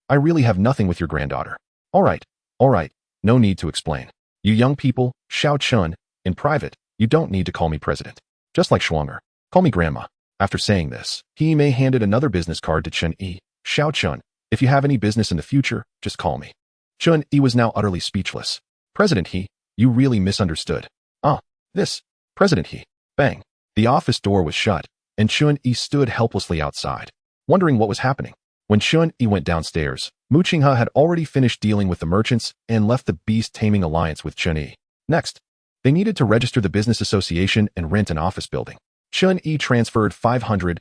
I really have nothing with your granddaughter. All right, no need to explain. You young people, Xiao Chun, in private, you don't need to call me president. Just like Schwanger, call me grandma. After saying this, He Mei handed another business card to Chen Yi. Xiao Chun, if you have any business in the future, just call me. Chen Yi was now utterly speechless. President He, you really misunderstood. This, President He. Bang. The office door was shut, and Chen Yi stood helplessly outside, wondering what was happening. When Chen Yi went downstairs, Mu Qinghe had already finished dealing with the merchants and left the Beast Taming alliance with Chen Yi. Next, they needed to register the business association and rent an office building. Chen Yi transferred 500,000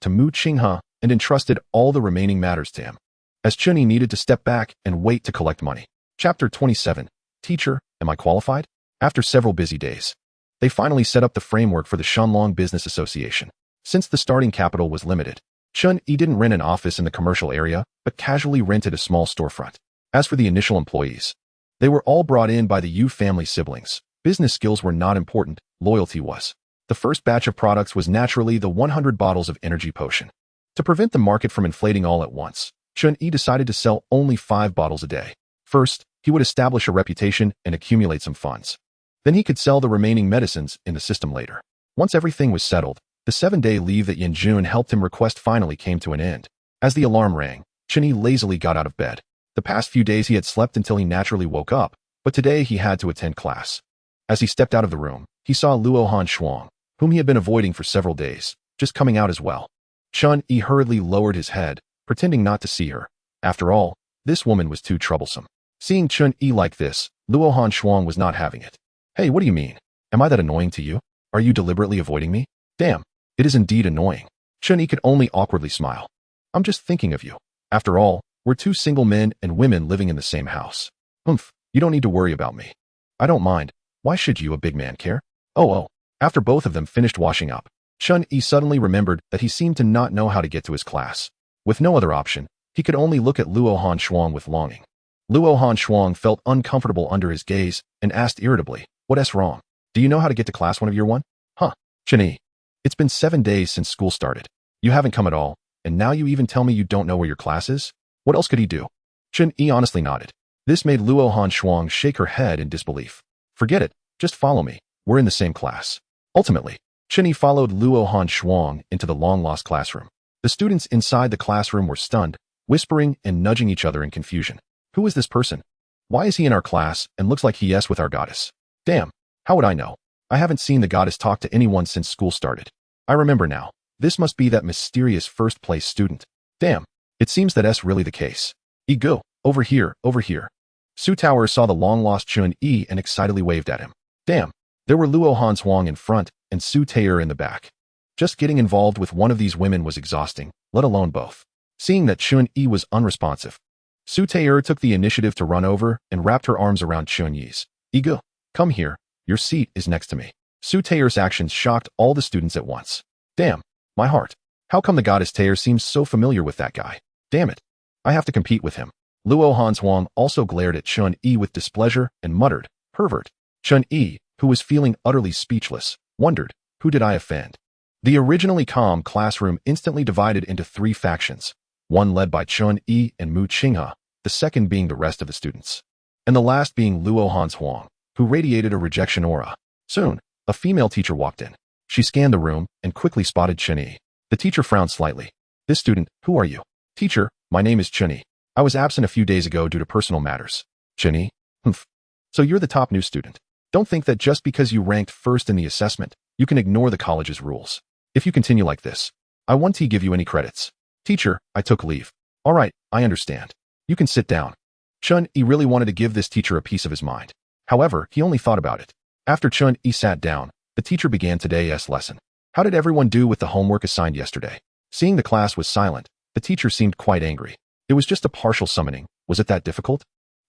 to Mu Qinghe and entrusted all the remaining matters to him, as Chen Yi needed to step back and wait to collect money. Chapter 27. Teacher, am I qualified? After several busy days, they finally set up the framework for the Shenlong Business Association. Since the starting capital was limited, Chen Yi didn't rent an office in the commercial area, but casually rented a small storefront. As for the initial employees, they were all brought in by the Yu family siblings. Business skills were not important, loyalty was. The first batch of products was naturally the 100 bottles of energy potion. To prevent the market from inflating all at once, Chen Yi decided to sell only 5 bottles a day. First, he would establish a reputation and accumulate some funds. Then he could sell the remaining medicines in the system later. Once everything was settled, the 7-day leave that Yin Jun helped him request finally came to an end. As the alarm rang, Chen Yi lazily got out of bed. The past few days he had slept until he naturally woke up, but today he had to attend class. As he stepped out of the room, he saw Luo Han Shuang, whom he had been avoiding for several days, just coming out as well. Chen Yi hurriedly lowered his head, pretending not to see her. After all, this woman was too troublesome. Seeing Chen Yi like this, Luo Han Shuang was not having it. Hey, what do you mean? Am I that annoying to you? Are you deliberately avoiding me? Damn, it is indeed annoying. Chen Yi could only awkwardly smile. I'm just thinking of you. After all, we're 2 single men and women living in the same house. You don't need to worry about me. I don't mind. Why should you, a big man, care? Oh. After both of them finished washing up, Chen Yi suddenly remembered that he seemed to not know how to get to his class. With no other option, he could only look at Luo Han Shuang with longing. Luo Han Shuang felt uncomfortable under his gaze and asked irritably, "What's wrong? Do you know how to get to class, one of year 1? Chen Yi, it's been 7 days since school started. You haven't come at all, and now you even tell me you don't know where your class is? What else could he do?" Chen Yi honestly nodded. This made Luo Han Shuang shake her head in disbelief. Forget it, just follow me. We're in the same class. Ultimately, Chen Yi followed Luo Han Shuang into the long-lost classroom. The students inside the classroom were stunned, whispering and nudging each other in confusion. Who is this person? Why is he in our class and looks like he is with our goddess? Damn, how would I know? I haven't seen the goddess talk to anyone since school started. I remember now. This must be that mysterious first-place student. Damn, it seems that's really the case. Go, over here. Su Tower saw the long-lost Chen Yi and excitedly waved at him. Damn, there were Luo Han Huang in front and Su Taer in the back. Just getting involved with one of these women was exhausting, let alone both. Seeing that Chen Yi was unresponsive, Su Taer took the initiative to run over and wrapped her arms around Chen Yi's. Go, come here. Your seat is next to me. Su Taer's actions shocked all the students at once. Damn, my heart. How come the goddess Taer seems so familiar with that guy? Damn it. I have to compete with him. Luo Han Huang also glared at Chen Yi with displeasure and muttered, "Pervert." Chen Yi, who was feeling utterly speechless, wondered, who did I offend? The originally calm classroom instantly divided into 3 factions, one led by Chen Yi and Mu Qinghe, the second being the rest of the students, and the last being Luo Han Huang, who radiated a rejection aura. Soon, a female teacher walked in. She scanned the room and quickly spotted Chen Yi. The teacher frowned slightly. "This student, who are you?" "Teacher, my name is Chen Yi. I was absent a few days ago due to personal matters." "Chen Yi? So you're the top new student. Don't think that just because you ranked first in the assessment, you can ignore the college's rules. If you continue like this, I won't give you any credits." "Teacher, I took leave." "All right, I understand. You can sit down." Chen Yi really wanted to give this teacher a piece of his mind. However, he only thought about it. After Chen Yi sat down, the teacher began today's lesson. "How did everyone do with the homework assigned yesterday?" Seeing the class was silent, the teacher seemed quite angry. It was just a partial summoning. Was it that difficult?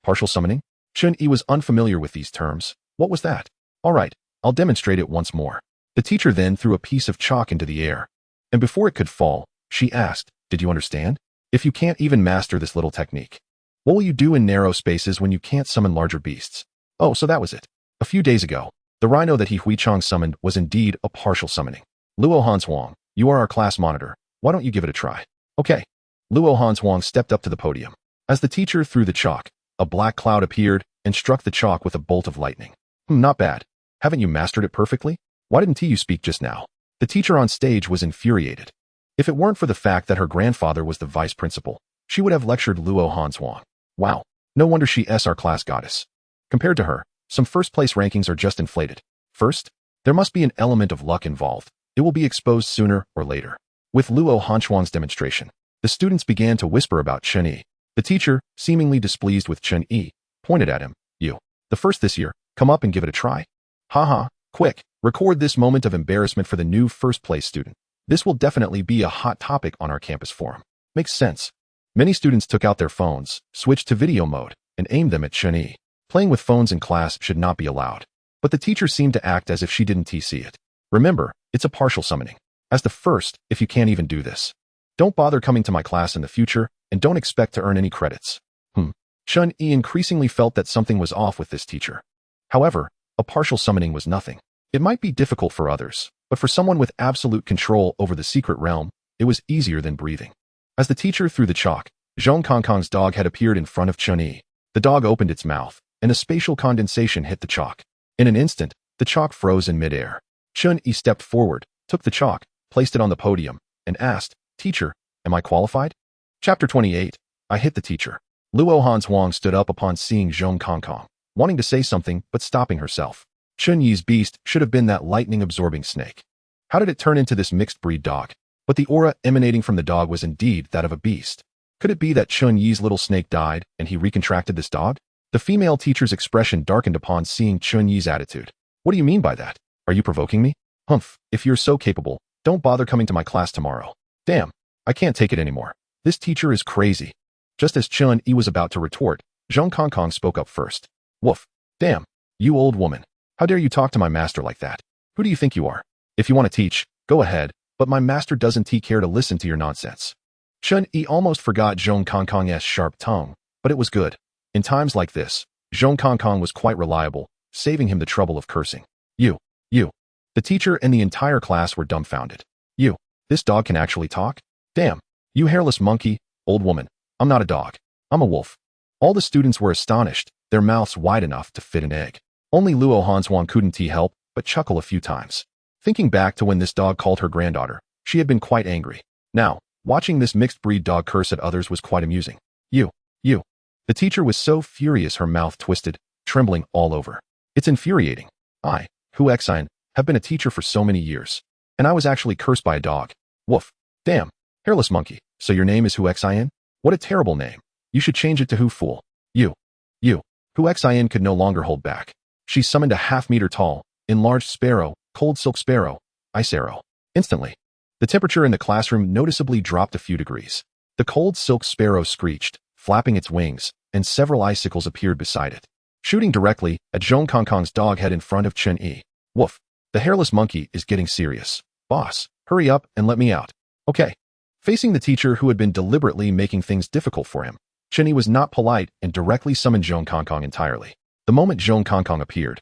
Partial summoning? Chen Yi was unfamiliar with these terms. What was that? All right, I'll demonstrate it once more. The teacher then threw a piece of chalk into the air. And before it could fall, she asked, "Did you understand? If you can't even master this little technique, what will you do in narrow spaces when you can't summon larger beasts?" Oh, so that was it. A few days ago, the rhino that He Huichang summoned was indeed a partial summoning. Luo Han Huang, You are our class monitor. Why don't you give it a try? Okay. Luo Hanshuang stepped up to the podium. As the teacher threw the chalk, a black cloud appeared and struck the chalk with a bolt of lightning. Not bad. Haven't you mastered it perfectly? Why didn't you speak just now? The teacher on stage was infuriated. If it weren't for the fact that her grandfather was the vice principal, she would have lectured Luo Hanshuang. Wow. No wonder she's our class goddess. Compared to her, some first-place rankings are just inflated. First, there must be an element of luck involved. It will be exposed sooner or later. With Luo Hanshuang's demonstration, the students began to whisper about Chen Yi. The teacher, seemingly displeased with Chen Yi, pointed at him. You, the first this year, come up and give it a try. Haha, quick, record this moment of embarrassment for the new first-place student. This will definitely be a hot topic on our campus forum. Makes sense. Many students took out their phones, switched to video mode, and aimed them at Chen Yi. Playing with phones in class should not be allowed. But the teacher seemed to act as if she didn't see it. Remember, it's a partial summoning. As the first, if you can't even do this, don't bother coming to my class in the future, and don't expect to earn any credits. Chen Yi increasingly felt that something was off with this teacher. However, a partial summoning was nothing. It might be difficult for others, but for someone with absolute control over the secret realm, it was easier than breathing. As the teacher threw the chalk, Zhong Kongkong's dog had appeared in front of Chen Yi. The dog opened its mouth, and a spatial condensation hit the chalk. In an instant, the chalk froze in midair. Chen Yi stepped forward, took the chalk, placed it on the podium, and asked, Teacher, am I qualified? Chapter 28. I hit the teacher. Luo Hanshuang stood up upon seeing Zhong Kongkong, wanting to say something but stopping herself. Chen Yi's beast should have been that lightning-absorbing snake. How did it turn into this mixed-breed dog? But the aura emanating from the dog was indeed that of a beast. Could it be that Chen Yi's little snake died and he recontracted this dog? The female teacher's expression darkened upon seeing Chen Yi's attitude. What do you mean by that? Are you provoking me? Humph, if you're so capable, don't bother coming to my class tomorrow. Damn, I can't take it anymore. This teacher is crazy. Just as Chen Yi was about to retort, Zhong Kongkong spoke up first. Woof. Damn, you old woman. How dare you talk to my master like that? Who do you think you are? If you want to teach, go ahead, but my master doesn't care to listen to your nonsense. Chen Yi almost forgot Zhong Kongkong's sharp tongue, but it was good. In times like this, Zhong Kongkong was quite reliable, saving him the trouble of cursing. You. The teacher and the entire class were dumbfounded. You. This dog can actually talk? Damn. You hairless monkey, old woman. I'm not a dog. I'm a wolf. All the students were astonished, their mouths wide enough to fit an egg. Only Luo Hanshuang couldn't help but chuckle a few times. Thinking back to when this dog called her granddaughter, she had been quite angry. Now, watching this mixed-breed dog curse at others was quite amusing. You. The teacher was so furious her mouth twisted, trembling all over. It's infuriating. I, Hu Xian, have been a teacher for so many years, and I was actually cursed by a dog. Woof. Damn. Hairless monkey. So your name is Hu Xian? What a terrible name. You should change it to Hu Fool. You. Hu Xian could no longer hold back. She summoned a half-meter tall, enlarged sparrow, cold silk sparrow, ice arrow. Instantly, the temperature in the classroom noticeably dropped a few degrees. The cold silk sparrow screeched, flapping its wings, and several icicles appeared beside it, shooting directly at Zhong Kongkong's dog head in front of Chen Yi. Woof. The hairless monkey is getting serious. Boss, hurry up and let me out. Okay. Facing the teacher who had been deliberately making things difficult for him, Chen Yi was not polite and directly summoned Zhong Kongkong entirely. The moment Zhong Kongkong appeared,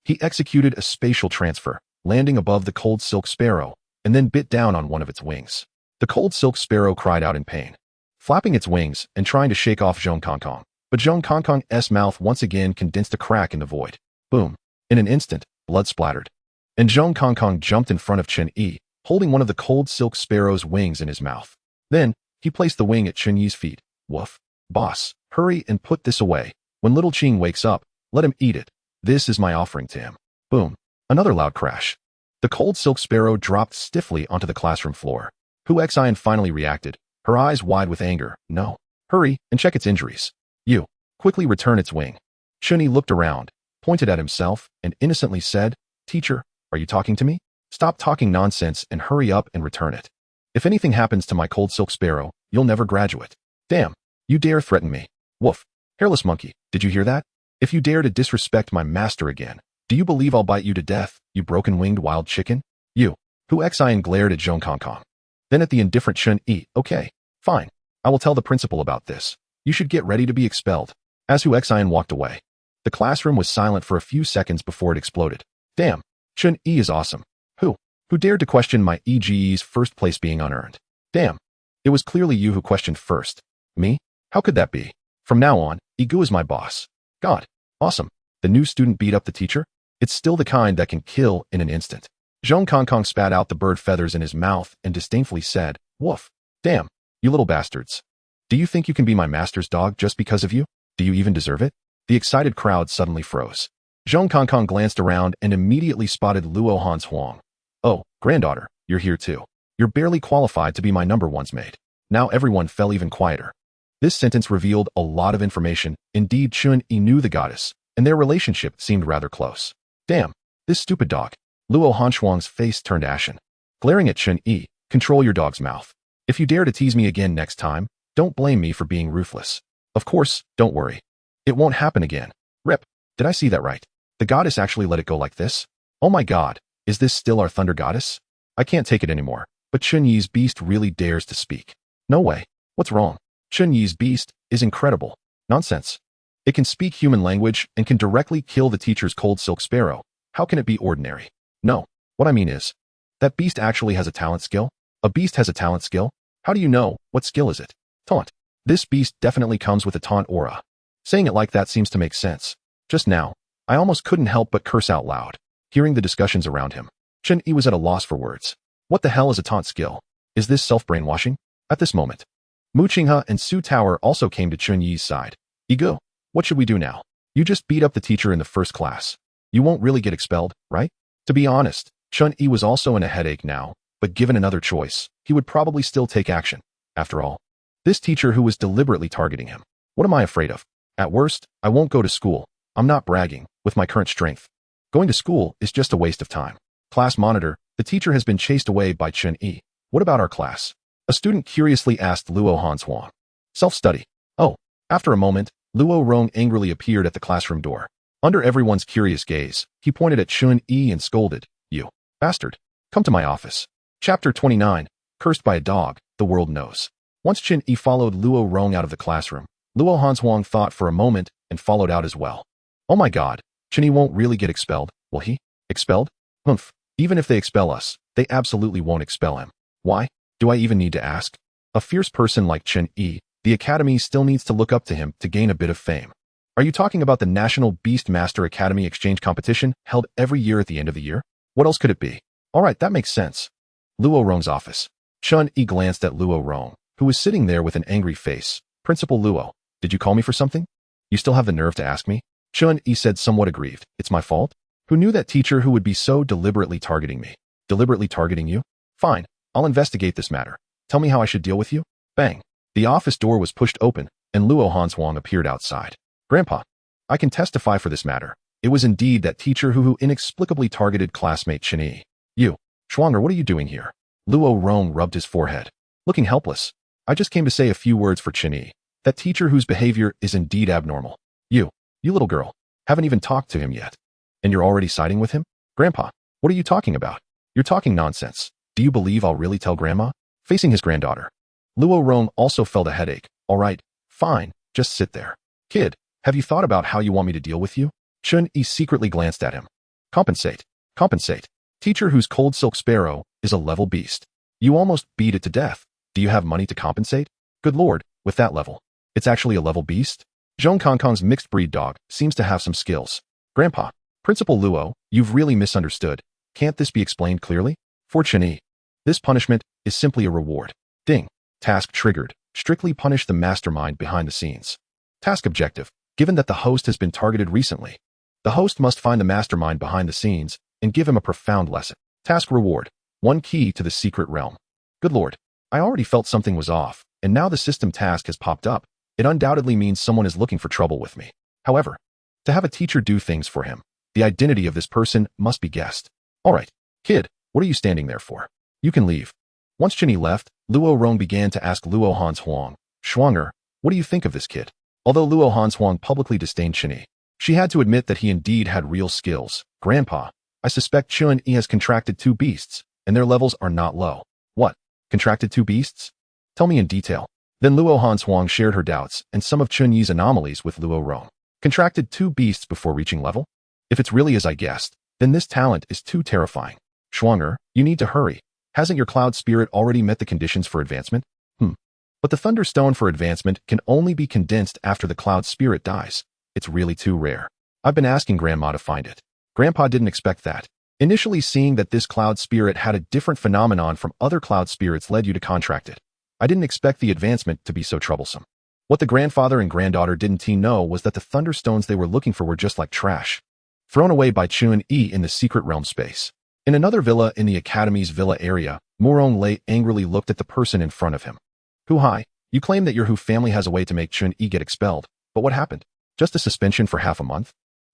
he executed a spatial transfer, landing above the cold silk sparrow, and then bit down on one of its wings. The cold silk sparrow cried out in pain, flapping its wings and trying to shake off Zhong Kongkong. But Zhong Kongkong's mouth once again condensed a crack in the void. Boom. In an instant, blood splattered. And Zhong Kongkong jumped in front of Chen Yi, holding one of the cold silk sparrow's wings in his mouth. Then, he placed the wing at Chen Yi's feet. Woof. Boss, hurry and put this away. When little Qing wakes up, let him eat it. This is my offering to him. Boom. Another loud crash. The cold silk sparrow dropped stiffly onto the classroom floor. Hu Xian finally reacted, her eyes wide with anger. No. Hurry and check its injuries. You. Quickly return its wing. Chen Yi looked around, pointed at himself, and innocently said, Teacher, are you talking to me? Stop talking nonsense and hurry up and return it. If anything happens to my cold silk sparrow, you'll never graduate. Damn. You dare threaten me. Woof. Hairless monkey, did you hear that? If you dare to disrespect my master again, do you believe I'll bite you to death, you broken-winged wild chicken? You. Hu Xian glared at Zhong Kongkong. Then at the indifferent Chen Yi. Okay, fine. I will tell the principal about this. You should get ready to be expelled. As Hu Xian walked away, the classroom was silent for a few seconds before it exploded. Damn, Chen Yi is awesome. Who? Who dared to question my EGE's first place being unearned? Damn. It was clearly you who questioned first. Me? How could that be? From now on, Egu is my boss. God. Awesome. The new student beat up the teacher? It's still the kind that can kill in an instant. Zhong Kong spat out the bird feathers in his mouth and disdainfully said, Woof. Damn. You little bastards. Do you think you can be my master's dog just because of you? Do you even deserve it? The excited crowd suddenly froze. Zhong Kong glanced around and immediately spotted Luo Han's Huang. Oh, granddaughter, you're here too. You're barely qualified to be my number one's mate. Now everyone fell even quieter. This sentence revealed a lot of information. Indeed, Chen Yi knew the goddess, and their relationship seemed rather close. Damn, this stupid dog. Luo Hanxuang's face turned ashen. Glaring at Chen Yi, control your dog's mouth. If you dare to tease me again next time, don't blame me for being ruthless. Of course, don't worry. It won't happen again. Rip, did I see that right? The goddess actually let it go like this? Oh my god, is this still our thunder goddess? I can't take it anymore, but Chen Yi's beast really dares to speak. No way. What's wrong? Chen Yi's beast is incredible. Nonsense. It can speak human language and can directly kill the teacher's cold silk sparrow. How can it be ordinary? No. What I mean is, that beast actually has a talent skill? A beast has a talent skill? How do you know? What skill is it? Taunt. This beast definitely comes with a taunt aura. Saying it like that seems to make sense. Just now, I almost couldn't help but curse out loud. Hearing the discussions around him, Chen Yi was at a loss for words. What the hell is a taunt skill? Is this self-brainwashing? At this moment, Mu Qinghe and Su Tower also came to Chen Yi's side. Egu, what should we do now? You just beat up the teacher in the first class. You won't really get expelled, right? To be honest, Chen Yi was also in a headache now, but given another choice, he would probably still take action. After all, this teacher who was deliberately targeting him. What am I afraid of? At worst, I won't go to school. I'm not bragging, with my current strength. Going to school is just a waste of time. Class monitor, the teacher has been chased away by Chen Yi. What about our class? A student curiously asked Luo Han's Huang. Self-study. Oh. After a moment, Luo Rong angrily appeared at the classroom door. Under everyone's curious gaze, he pointed at Chen Yi and scolded, You bastard. Come to my office. Chapter 29. Cursed by a dog, the world knows. Once Chen Yi followed Luo Rong out of the classroom, Luo Han's Huang thought for a moment and followed out as well. Oh my god, Chen Yi won't really get expelled, will he? Expelled? Humph. Even if they expel us, they absolutely won't expel him. Why? Do I even need to ask? A fierce person like Chen Yi, the academy still needs to look up to him to gain a bit of fame. Are you talking about the National Beast Master Academy Exchange Competition held every year at the end of the year? What else could it be? Alright, that makes sense. Luo Rong's office. Chen Yi glanced at Luo Rong, who was sitting there with an angry face. Principal Luo, did you call me for something? You still have the nerve to ask me? Chen Yi said somewhat aggrieved. It's my fault? Who knew that teacher who would be so deliberately targeting me? Deliberately targeting you? Fine. I'll investigate this matter. Tell me how I should deal with you? Bang. The office door was pushed open, and Luo Han's Huang appeared outside. Grandpa, I can testify for this matter. It was indeed that teacher who inexplicably targeted classmate Chen Yi. You, Schwanger, what are you doing here? Luo Rong rubbed his forehead, looking helpless. I just came to say a few words for Chen Yi. That teacher whose behavior is indeed abnormal. You little girl, haven't even talked to him yet. And you're already siding with him? Grandpa, what are you talking about? You're talking nonsense. Do you believe I'll really tell Grandma? Facing his granddaughter. Luo Rong also felt a headache. All right, fine, just sit there. Kid, have you thought about how you want me to deal with you? Chen Yi secretly glanced at him. Compensate. Compensate. Teacher whose cold silk sparrow is a level beast. You almost beat it to death. Do you have money to compensate? Good lord, with that level. It's actually a level beast? Zhong Kong's mixed breed dog seems to have some skills. Grandpa, Principal Luo, you've really misunderstood. Can't this be explained clearly? For Chen Yi, this punishment is simply a reward. Ding. Task triggered. Strictly punish the mastermind behind the scenes. Task objective. Given that the host has been targeted recently, the host must find the mastermind behind the scenes and give him a profound lesson. Task reward. One key to the secret realm. Good lord. I already felt something was off, and now the system task has popped up. It undoubtedly means someone is looking for trouble with me. However, to have a teacher do things for him, the identity of this person must be guessed. Alright, kid, what are you standing there for? You can leave. Once Chen Yi left, Luo Rong began to ask Luo Han's Huang, Schwanger, what do you think of this kid? Although Luo Han's Huang publicly disdained Chen Yi, she had to admit that he indeed had real skills. Grandpa, I suspect Chen Yi has contracted 2 beasts, and their levels are not low. What? Contracted 2 beasts? Tell me in detail. Then Luo Han's Huang shared her doubts and some of Chen Yi's anomalies with Luo Rong. Contracted 2 beasts before reaching level? If it's really as I guessed, then this talent is too terrifying. Schwanger, you need to hurry. Hasn't your cloud spirit already met the conditions for advancement? But the Thunderstone for advancement can only be condensed after the cloud spirit dies. It's really too rare. I've been asking Grandma to find it. Grandpa didn't expect that. Initially seeing that this cloud spirit had a different phenomenon from other cloud spirits led you to contract it. I didn't expect the advancement to be so troublesome. What the grandfather and granddaughter didn't know was that the Thunderstones they were looking for were just like trash, thrown away by Chen Yi in the secret realm space. In another villa in the Academy's villa area, Murong Lei angrily looked at the person in front of him. Hi, you claim that your Hu family has a way to make Chen Yi get expelled, but what happened? Just a suspension for half a month?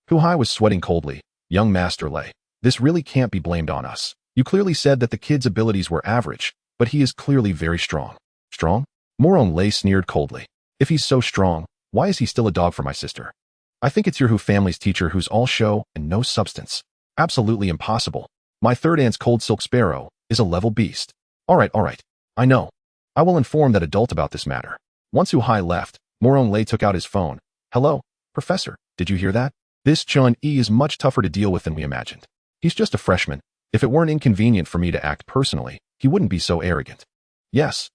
Hai was sweating coldly. Young Master Lei, this really can't be blamed on us. You clearly said that the kid's abilities were average, but he is clearly very strong. Strong? Murong Lei sneered coldly. If he's so strong, why is he still a dog for my sister? I think it's your Hu family's teacher who's all show and no substance. Absolutely impossible. My third aunt's Cold Silk Sparrow is a level beast. All right. I know. I will inform that adult about this matter. Once Hai left, Murong Lei took out his phone. Hello, Professor, did you hear that? This Chen Yi is much tougher to deal with than we imagined. He's just a freshman. If it weren't inconvenient for me to act personally, he wouldn't be so arrogant. Yes,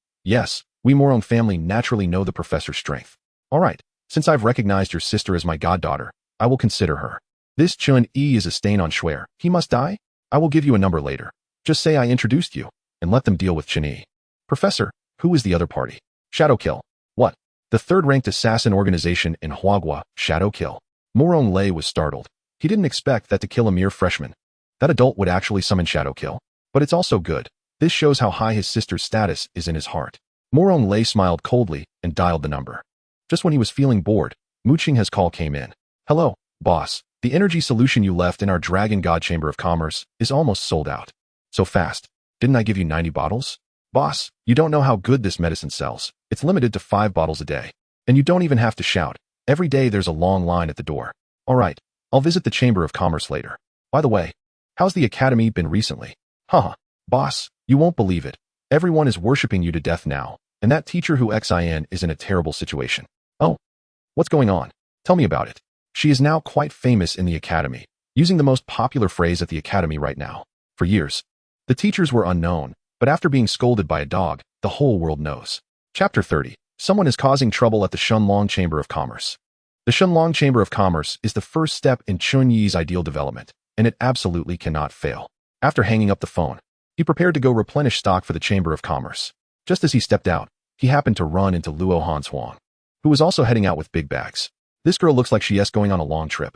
we Murong family naturally know the professor's strength. All right, since I've recognized your sister as my goddaughter, I will consider her. This Chen Yi is a stain on Schwer. He must die? I will give you a number later. Just say I introduced you, and let them deal with Chen Yi. Professor, who is the other party? Shadow Kill. What? The third-ranked assassin organization in Huagua, Shadow Kill. Murong Lei was startled. He didn't expect that to kill a mere freshman. That adult would actually summon Shadow Kill. But it's also good. This shows how high his sister's status is in his heart. Murong Lei smiled coldly and dialed the number. Just when he was feeling bored, Mu Qinghe's call came in. Hello, boss. The energy solution you left in our Dragon God Chamber of Commerce is almost sold out. So fast. Didn't I give you 90 bottles? Boss, you don't know how good this medicine sells. It's limited to 5 bottles a day. And you don't even have to shout. Every day there's a long line at the door. All right, I'll visit the Chamber of Commerce later. By the way, how's the Academy been recently? Boss, you won't believe it. Everyone is worshipping you to death now, and that teacher who Xin is in a terrible situation. Oh, what's going on? Tell me about it. She is now quite famous in the Academy, using the most popular phrase at the Academy right now. For years, the teachers were unknown, but after being scolded by a dog, the whole world knows. Chapter 30. Someone is causing trouble at the Shenlong Chamber of Commerce. The Shenlong Chamber of Commerce is the first step in Chen Yi's ideal development, and it absolutely cannot fail. After hanging up the phone, he prepared to go replenish stock for the Chamber of Commerce. Just as he stepped out, he happened to run into Luo Han's Huang, who was also heading out with big bags. This girl looks like she's going on a long trip.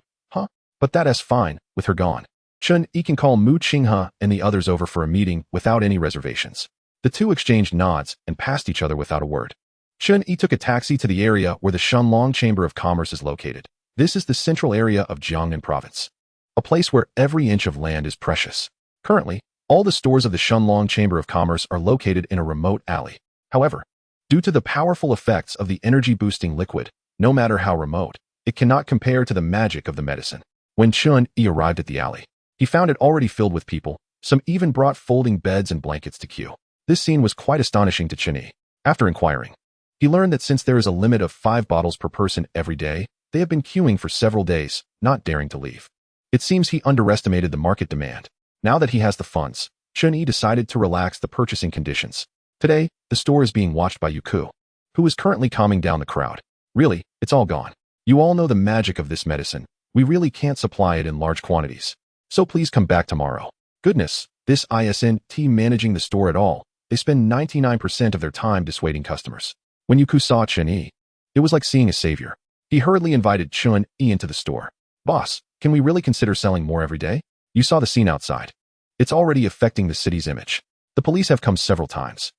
But that's fine, with her gone. Chen Yi can call Mu Qinghe and the others over for a meeting without any reservations. The two exchanged nods and passed each other without a word. Chen Yi took a taxi to the area where the Shenlong Chamber of Commerce is located. This is the central area of Jiangnan Province, a place where every inch of land is precious. Currently, all the stores of the Shenlong Chamber of Commerce are located in a remote alley. However, due to the powerful effects of the energy-boosting liquid, no matter how remote, it cannot compare to the magic of the medicine. When Chen Yi arrived at the alley, he found it already filled with people. Some even brought folding beds and blankets to queue. This scene was quite astonishing to Chen Yi. After inquiring, he learned that since there is a limit of 5 bottles per person every day, they have been queuing for several days, not daring to leave. It seems he underestimated the market demand. Now that he has the funds, Chen Yi decided to relax the purchasing conditions. Today, the store is being watched by Yuku, who is currently calming down the crowd. Really, it's all gone. You all know the magic of this medicine. We really can't supply it in large quantities. So please come back tomorrow. Goodness, this ISN team managing the store at all, they spend 99% of their time dissuading customers. When Yuku saw Chen Yi, it was like seeing a savior. He hurriedly invited Chen Yi into the store. Boss, can we really consider selling more every day? You saw the scene outside. It's already affecting the city's image. The police have come several times.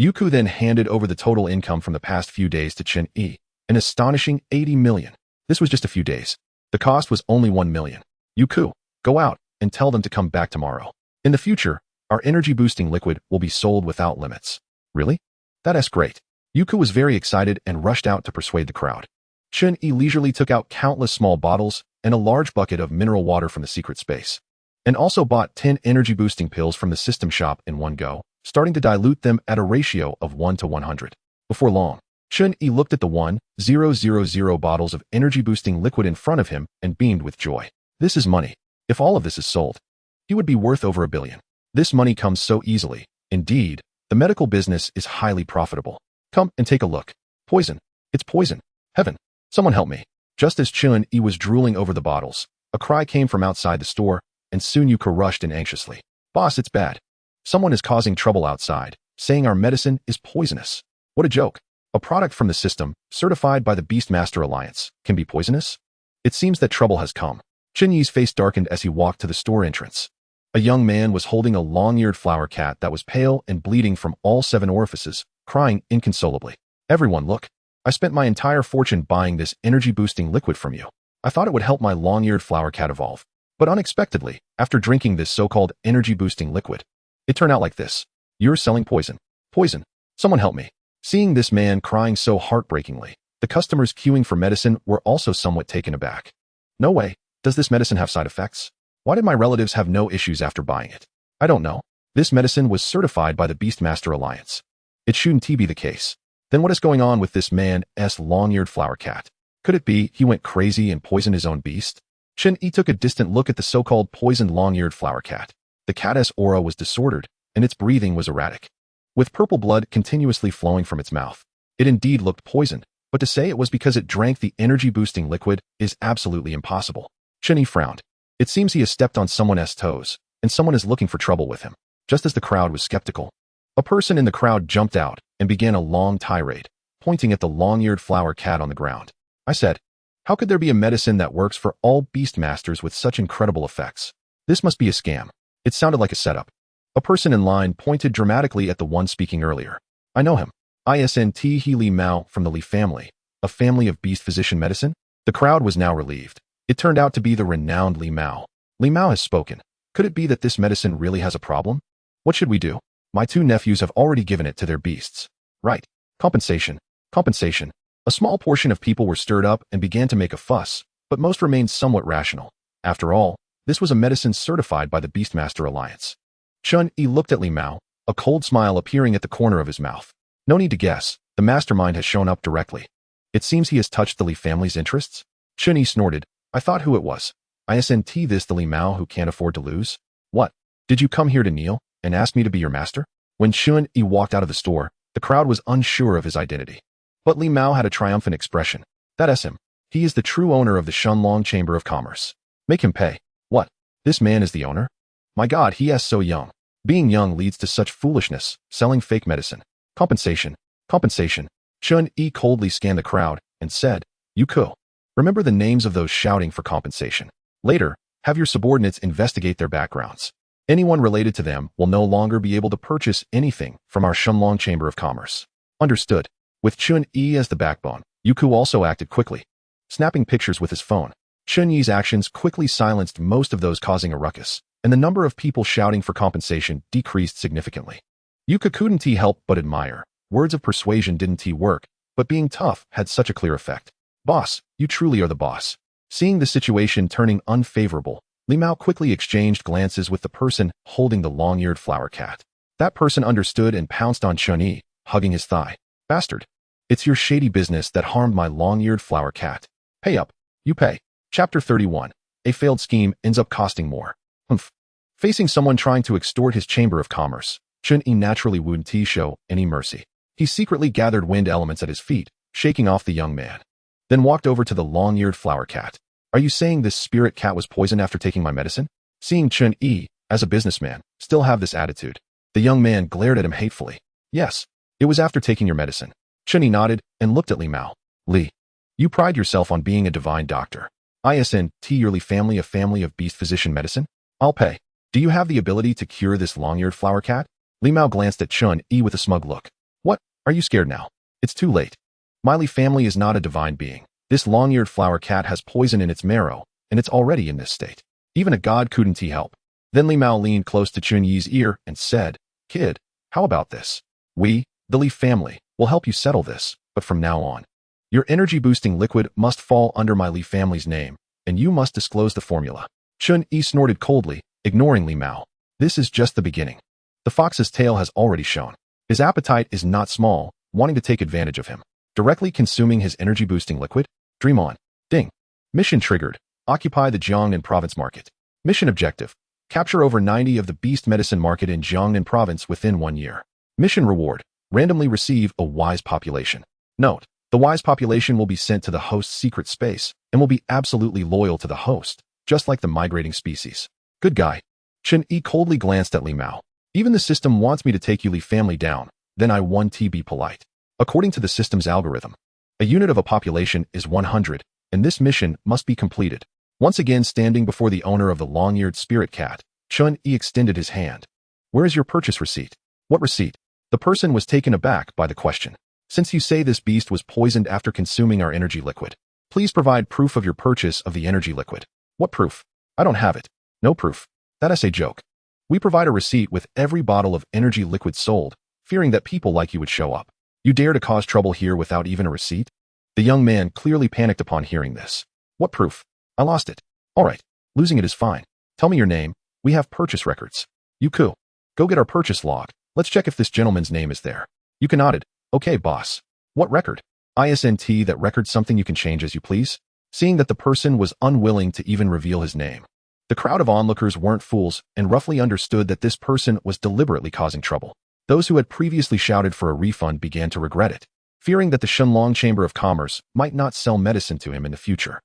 Yuku then handed over the total income from the past few days to Chen Yi, an astonishing 80 million. This was just a few days. The cost was only 1 million. Yuku, go out and tell them to come back tomorrow. In the future, our energy-boosting liquid will be sold without limits. Really? That's great. Yuku was very excited and rushed out to persuade the crowd. Chen Yi leisurely took out countless small bottles and a large bucket of mineral water from the secret space, and also bought 10 energy-boosting pills from the system shop in one go, starting to dilute them at a ratio of 1 to 100. Before long, Chen Yi looked at the 1,000 bottles of energy-boosting liquid in front of him and beamed with joy. This is money. If all of this is sold, he would be worth over 1 billion. This money comes so easily. Indeed, the medical business is highly profitable. Come and take a look. Poison. It's poison. Heaven. Someone help me. Just as Chen Yi was drooling over the bottles, a cry came from outside the store, and soon Yuka rushed in anxiously. Boss, it's bad. Someone is causing trouble outside, saying our medicine is poisonous. What a joke. A product from the system, certified by the Beastmaster Alliance, can be poisonous? It seems that trouble has come. Chen Yi's face darkened as he walked to the store entrance. A young man was holding a long-eared flower cat that was pale and bleeding from all 7 orifices, crying inconsolably. Everyone, look. I spent my entire fortune buying this energy-boosting liquid from you. I thought it would help my long-eared flower cat evolve. But unexpectedly, after drinking this so-called energy-boosting liquid, it turned out like this. You're selling poison. Poison. Someone help me. Seeing this man crying so heartbreakingly, the customers queuing for medicine were also somewhat taken aback. No way. Does this medicine have side effects? Why did my relatives have no issues after buying it? I don't know. This medicine was certified by the Beastmaster Alliance. It shouldn't be the case. Then what is going on with this man's long-eared flower cat? Could it be he went crazy and poisoned his own beast? Chen Yi took a distant look at the so-called poisoned long-eared flower cat. The cat's aura was disordered, and its breathing was erratic. With purple blood continuously flowing from its mouth, it indeed looked poisoned, but to say it was because it drank the energy-boosting liquid is absolutely impossible. Chen Yi frowned. It seems he has stepped on someone's toes, and someone is looking for trouble with him. Just as the crowd was skeptical, a person in the crowd jumped out and began a long tirade, pointing at the long-eared flower cat on the ground. I said, how could there be a medicine that works for all Beastmasters with such incredible effects? This must be a scam. It sounded like a setup. A person in line pointed dramatically at the one speaking earlier. I know him. Isn't he Li Mao from the Li family, a family of beast physician medicine? The crowd was now relieved. It turned out to be the renowned Li Mao. Li Mao has spoken. Could it be that this medicine really has a problem? What should we do? My 2 nephews have already given it to their beasts. Right. Compensation. Compensation. A small portion of people were stirred up and began to make a fuss, but most remained somewhat rational. After all, this was a medicine certified by the Beastmaster Alliance. Chen Yi looked at Li Mao, a cold smile appearing at the corner of his mouth. No need to guess, the mastermind has shown up directly. It seems he has touched the Li family's interests. Chen Yi snorted. I thought who it was. Isn't this the Li Mao who can't afford to lose? What? Did you come here to kneel and ask me to be your master? When Chen Yi walked out of the store, the crowd was unsure of his identity. But Li Mao had a triumphant expression. That's him. He is the true owner of the Shenlong Chamber of Commerce. Make him pay. What? This man is the owner? My God, he is so young. Being young leads to such foolishness, selling fake medicine. Compensation. Compensation. Chen Yi coldly scanned the crowd and said, Yuko. Remember the names of those shouting for compensation. Later, have your subordinates investigate their backgrounds. Anyone related to them will no longer be able to purchase anything from our Shenlong Chamber of Commerce. Understood. With Chen Yi as the backbone, Yuko also acted quickly. Snapping pictures with his phone, Chen Yi's actions quickly silenced most of those causing a ruckus, and the number of people shouting for compensation decreased significantly. Yuka couldn't help but admire. Words of persuasion didn't work, but being tough had such a clear effect. Boss, you truly are the boss. Seeing the situation turning unfavorable, Li Mao quickly exchanged glances with the person holding the long-eared flower cat. That person understood and pounced on Chen Yi, hugging his thigh. Bastard. It's your shady business that harmed my long-eared flower cat. Pay up. You pay. Chapter 31. A failed scheme ends up costing more. Humph. Facing someone trying to extort his chamber of commerce, Chen Yi naturally wouldn't show any mercy. He secretly gathered wind elements at his feet, shaking off the young man. Then walked over to the long-eared flower cat. Are you saying this spirit cat was poisoned after taking my medicine? Seeing Chen Yi, as a businessman, still have this attitude, the young man glared at him hatefully. Yes, it was after taking your medicine. Chen Yi nodded and looked at Li Mao. Li, you pride yourself on being a divine doctor. Isn't your Li family a family of beast physician medicine? I'll pay. Do you have the ability to cure this long-eared flower cat? Li Mao glanced at Chen Yi with a smug look. What? Are you scared now? It's too late. My Li family is not a divine being. This long-eared flower cat has poison in its marrow, and it's already in this state. Even a god couldn't help. Then Li Mao leaned close to Chen Yi's ear and said, Kid, how about this? We, the Li family, will help you settle this, but from now on, your energy-boosting liquid must fall under my Li family's name, and you must disclose the formula. Chen Yi snorted coldly, ignoring Li Mao. This is just the beginning. The fox's tail has already shown. His appetite is not small, wanting to take advantage of him. Directly consuming his energy-boosting liquid? Dream on. Ding. Mission triggered. Occupy the Jiangnan province market. Mission objective. Capture over 90 of the beast medicine market in Jiangnan province within 1 year. Mission reward. Randomly receive a wise population. Note, the wise population will be sent to the host's secret space and will be absolutely loyal to the host, just like the migrating species. Good guy. Chen Yi coldly glanced at Li Mao. Even the system wants me to take you Li family down, then I want to be polite. According to the system's algorithm, a unit of a population is 100, and this mission must be completed. Once again standing before the owner of the long-eared spirit cat, Chen Yi extended his hand. Where is your purchase receipt? What receipt? The person was taken aback by the question. Since you say this beast was poisoned after consuming our energy liquid, please provide proof of your purchase of the energy liquid. What proof? I don't have it. No proof. That's a joke. We provide a receipt with every bottle of energy liquid sold, fearing that people like you would show up. You dare to cause trouble here without even a receipt? The young man clearly panicked upon hearing this. What proof? I lost it. All right. Losing it is fine. Tell me your name. We have purchase records. Yuku. Go get our purchase log. Let's check if this gentleman's name is there. Yuka nodded. Okay, boss. What record? ISNT. That record something you can change as you please? Seeing that the person was unwilling to even reveal his name, the crowd of onlookers weren't fools and roughly understood that this person was deliberately causing trouble. Those who had previously shouted for a refund began to regret it, fearing that the Shenlong Chamber of Commerce might not sell medicine to him in the future.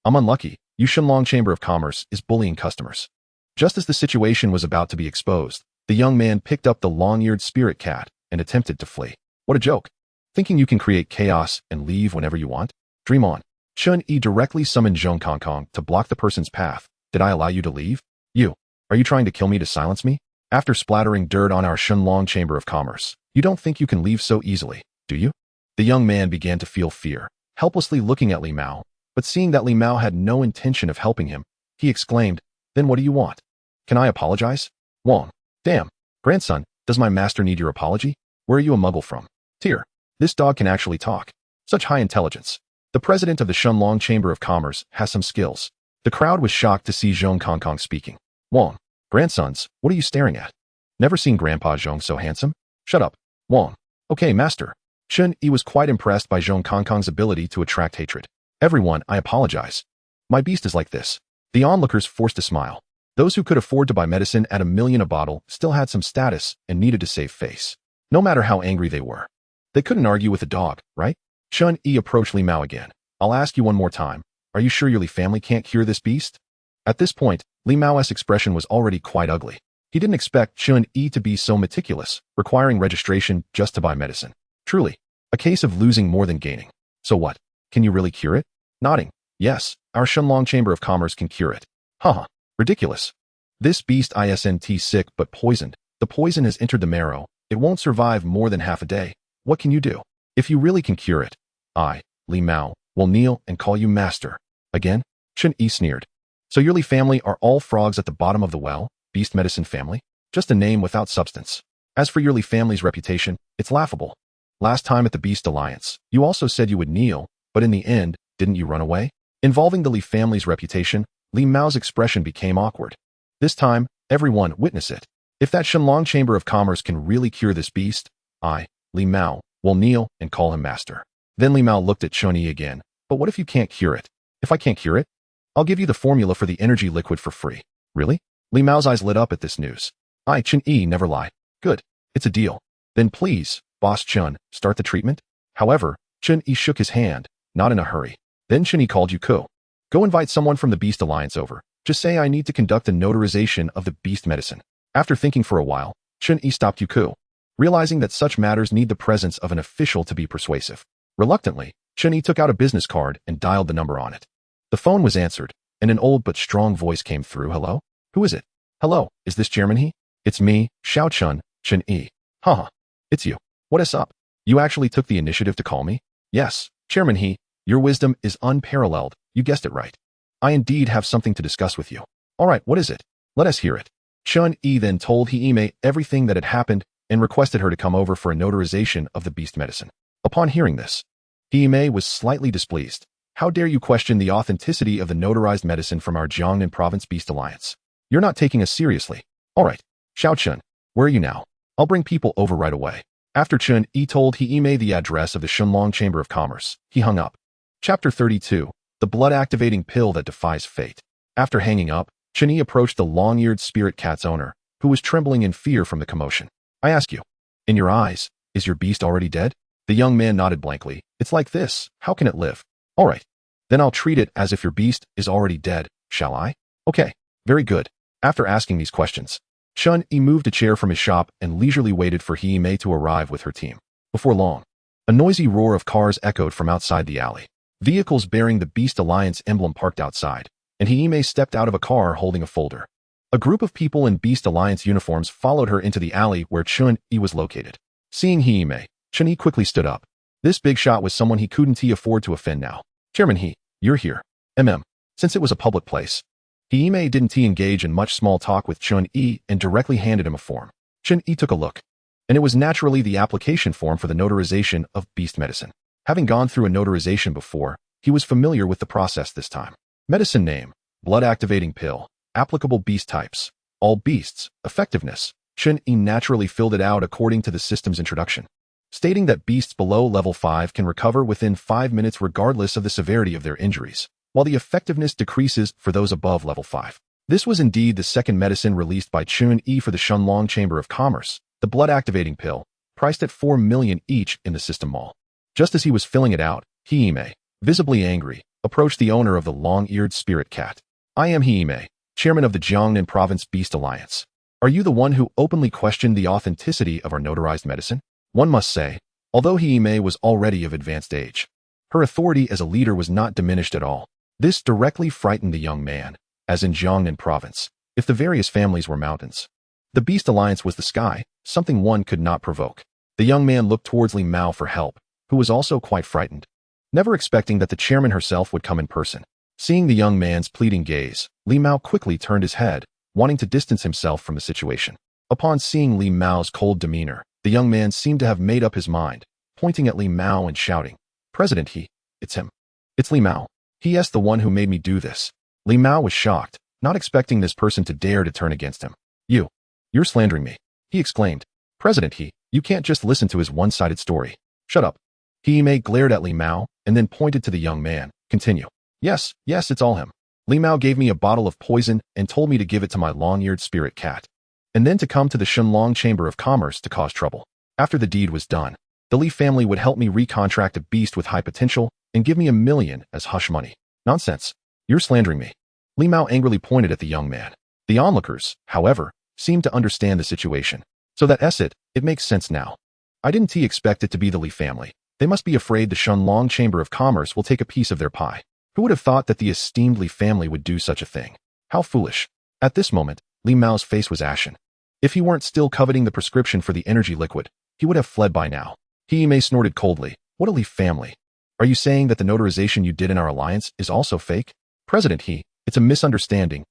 I'm unlucky. You Shenlong Chamber of Commerce is bullying customers. Just as the situation was about to be exposed, the young man picked up the long-eared spirit cat and attempted to flee. What a joke. Thinking you can create chaos and leave whenever you want? Dream on. Chen Yi directly summoned Zhong Kongkong to block the person's path. Did I allow you to leave? Are you trying to kill me to silence me? After splattering dirt on our Shenlong Chamber of Commerce, you don't think you can leave so easily, do you? The young man began to feel fear, helplessly looking at Li Mao, but seeing that Li Mao had no intention of helping him, he exclaimed, Then what do you want? Can I apologize? Wong. Damn. Grandson, does my master need your apology? Where are you a muggle from? Tear. This dog can actually talk. Such high intelligence. The president of the Shenlong Chamber of Commerce has some skills. The crowd was shocked to see Zhong Kongkong speaking. Wong. Grandsons, what are you staring at? Never seen Grandpa Zhong so handsome? Shut up. Wong. Okay, master. Chen Yi was quite impressed by Zhong Kongkong's ability to attract hatred. Everyone, I apologize. My beast is like this. The onlookers forced a smile. Those who could afford to buy medicine at $1 million a bottle still had some status and needed to save face, no matter how angry they were. They couldn't argue with a dog, right? Chen Yi approached Li Mao again. I'll ask you one more time. Are you sure your Li family can't cure this beast? At this point, Li Mao's expression was already quite ugly. He didn't expect Chen Yi to be so meticulous, requiring registration just to buy medicine. Truly, a case of losing more than gaining. So what? Can you really cure it? Nodding. Yes, our Shenlong Chamber of Commerce can cure it. Haha. Ridiculous. This beast isn't sick but poisoned. The poison has entered the marrow. It won't survive more than half a day. What can you do? If you really can cure it, I, Li Mao, will kneel and call you master. Again? Chen Yi sneered. So your Li family are all frogs at the bottom of the well? Beast medicine family? Just a name without substance. As for your Li family's reputation, it's laughable. Last time at the Beast Alliance, you also said you would kneel, but in the end, didn't you run away? Involving the Li family's reputation, Li Mao's expression became awkward. This time, everyone witnessed it. If that Shenlong Chamber of Commerce can really cure this beast, I, Li Mao, will kneel and call him master. Then Li Mao looked at Chen Yi again. But what if you can't cure it? If I can't cure it, I'll give you the formula for the energy liquid for free. Really? Li Mao's eyes lit up at this news. I, Chen Yi, never lie. Good. It's a deal. Then please, Boss Chen, start the treatment. However, Chen Yi shook his hand, not in a hurry. Then Chen Yi called Yuko. Go invite someone from the Beast Alliance over. Just say I need to conduct a notarization of the beast medicine. After thinking for a while, Chen Yi stopped Yuko, realizing that such matters need the presence of an official to be persuasive. Reluctantly, Chen Yi took out a business card and dialed the number on it. The phone was answered, and an old but strong voice came through. Hello? Who is it? Hello, is this Chairman He? It's me, Xiao Chun, Chen Yi. Haha. It's you. What is up? You actually took the initiative to call me? Yes, Chairman He, your wisdom is unparalleled. You guessed it right. I indeed have something to discuss with you. All right, what is it? Let us hear it. Chen Yi then told Hime everything that had happened and requested her to come over for a notarization of the beast medicine. Upon hearing this, Hime was slightly displeased. How dare you question the authenticity of the notarized medicine from our Jiangnan Province Beast Alliance? You're not taking us seriously. All right, Xiao Chun, where are you now? I'll bring people over right away. After Chen Yi told Hime the address of the Shenlong Chamber of Commerce, he hung up. Chapter 32. The blood-activating pill that defies fate. After hanging up, Chen Yi approached the long-eared spirit cat's owner, who was trembling in fear from the commotion. I ask you, in your eyes, is your beast already dead? The young man nodded blankly. It's like this. How can it live? All right. Then I'll treat it as if your beast is already dead, shall I? Okay. Very good. After asking these questions, Chen Yi moved a chair from his shop and leisurely waited for He Mei to arrive with her team. Before long, a noisy roar of cars echoed from outside the alley. Vehicles bearing the Beast Alliance emblem parked outside, and He Mei stepped out of a car holding a folder. A group of people in Beast Alliance uniforms followed her into the alley where Chen Yi was located. Seeing He Mei, Chen Yi quickly stood up. This big shot was someone he couldn't afford to offend now. Chairman He, you're here. Since it was a public place, He Mei didn't engage in much small talk with Chen Yi and directly handed him a form. Chen Yi took a look, and it was naturally the application form for the notarization of beast medicine. Having gone through a notarization before, he was familiar with the process this time. Medicine name, blood-activating pill, applicable beast types, all beasts, effectiveness. Chen Yi naturally filled it out according to the system's introduction, stating that beasts below level 5 can recover within 5 minutes regardless of the severity of their injuries, while the effectiveness decreases for those above level 5. This was indeed the second medicine released by Chen Yi for the Shenlong Chamber of Commerce, the blood-activating pill, priced at 4 million each in the system mall. Just as he was filling it out, He Mei, visibly angry, approached the owner of the long-eared spirit cat. I am He Mei, chairman of the Jiangnan Province Beast Alliance. Are you the one who openly questioned the authenticity of our notarized medicine? One must say, although He Mei was already of advanced age, her authority as a leader was not diminished at all. This directly frightened the young man, as in Jiangnan Province, if the various families were mountains, the Beast Alliance was the sky, something one could not provoke. The young man looked towards Li Mao for help, who was also quite frightened, never expecting that the chairman herself would come in person. Seeing the young man's pleading gaze, Li Mao quickly turned his head, wanting to distance himself from the situation. Upon seeing Li Mao's cold demeanor, the young man seemed to have made up his mind, pointing at Li Mao and shouting, President He, it's him. It's Li Mao. He is the one who made me do this. Li Mao was shocked, not expecting this person to dare to turn against him. You're slandering me, he exclaimed. President He, you can't just listen to his one-sided story. Shut up. He Mei glared at Li Mao and then pointed to the young man. Continue. Yes, it's all him. Li Mao gave me a bottle of poison and told me to give it to my long-eared spirit cat, and then to come to the Shenlong Chamber of Commerce to cause trouble. After the deed was done, the Li family would help me recontract a beast with high potential and give me 1 million as hush money. Nonsense. You're slandering me. Li Mao angrily pointed at the young man. The onlookers, however, seemed to understand the situation. So it makes sense now. I didn't expect it to be the Li family. They must be afraid the Shenlong Chamber of Commerce will take a piece of their pie. Who would have thought that the esteemed Li family would do such a thing? How foolish. At this moment, Li Mao's face was ashen. If he weren't still coveting the prescription for the energy liquid, he would have fled by now. He Mei snorted coldly. What a Li family. Are you saying that the notarization you did in our alliance is also fake? President He, it's a misunderstanding.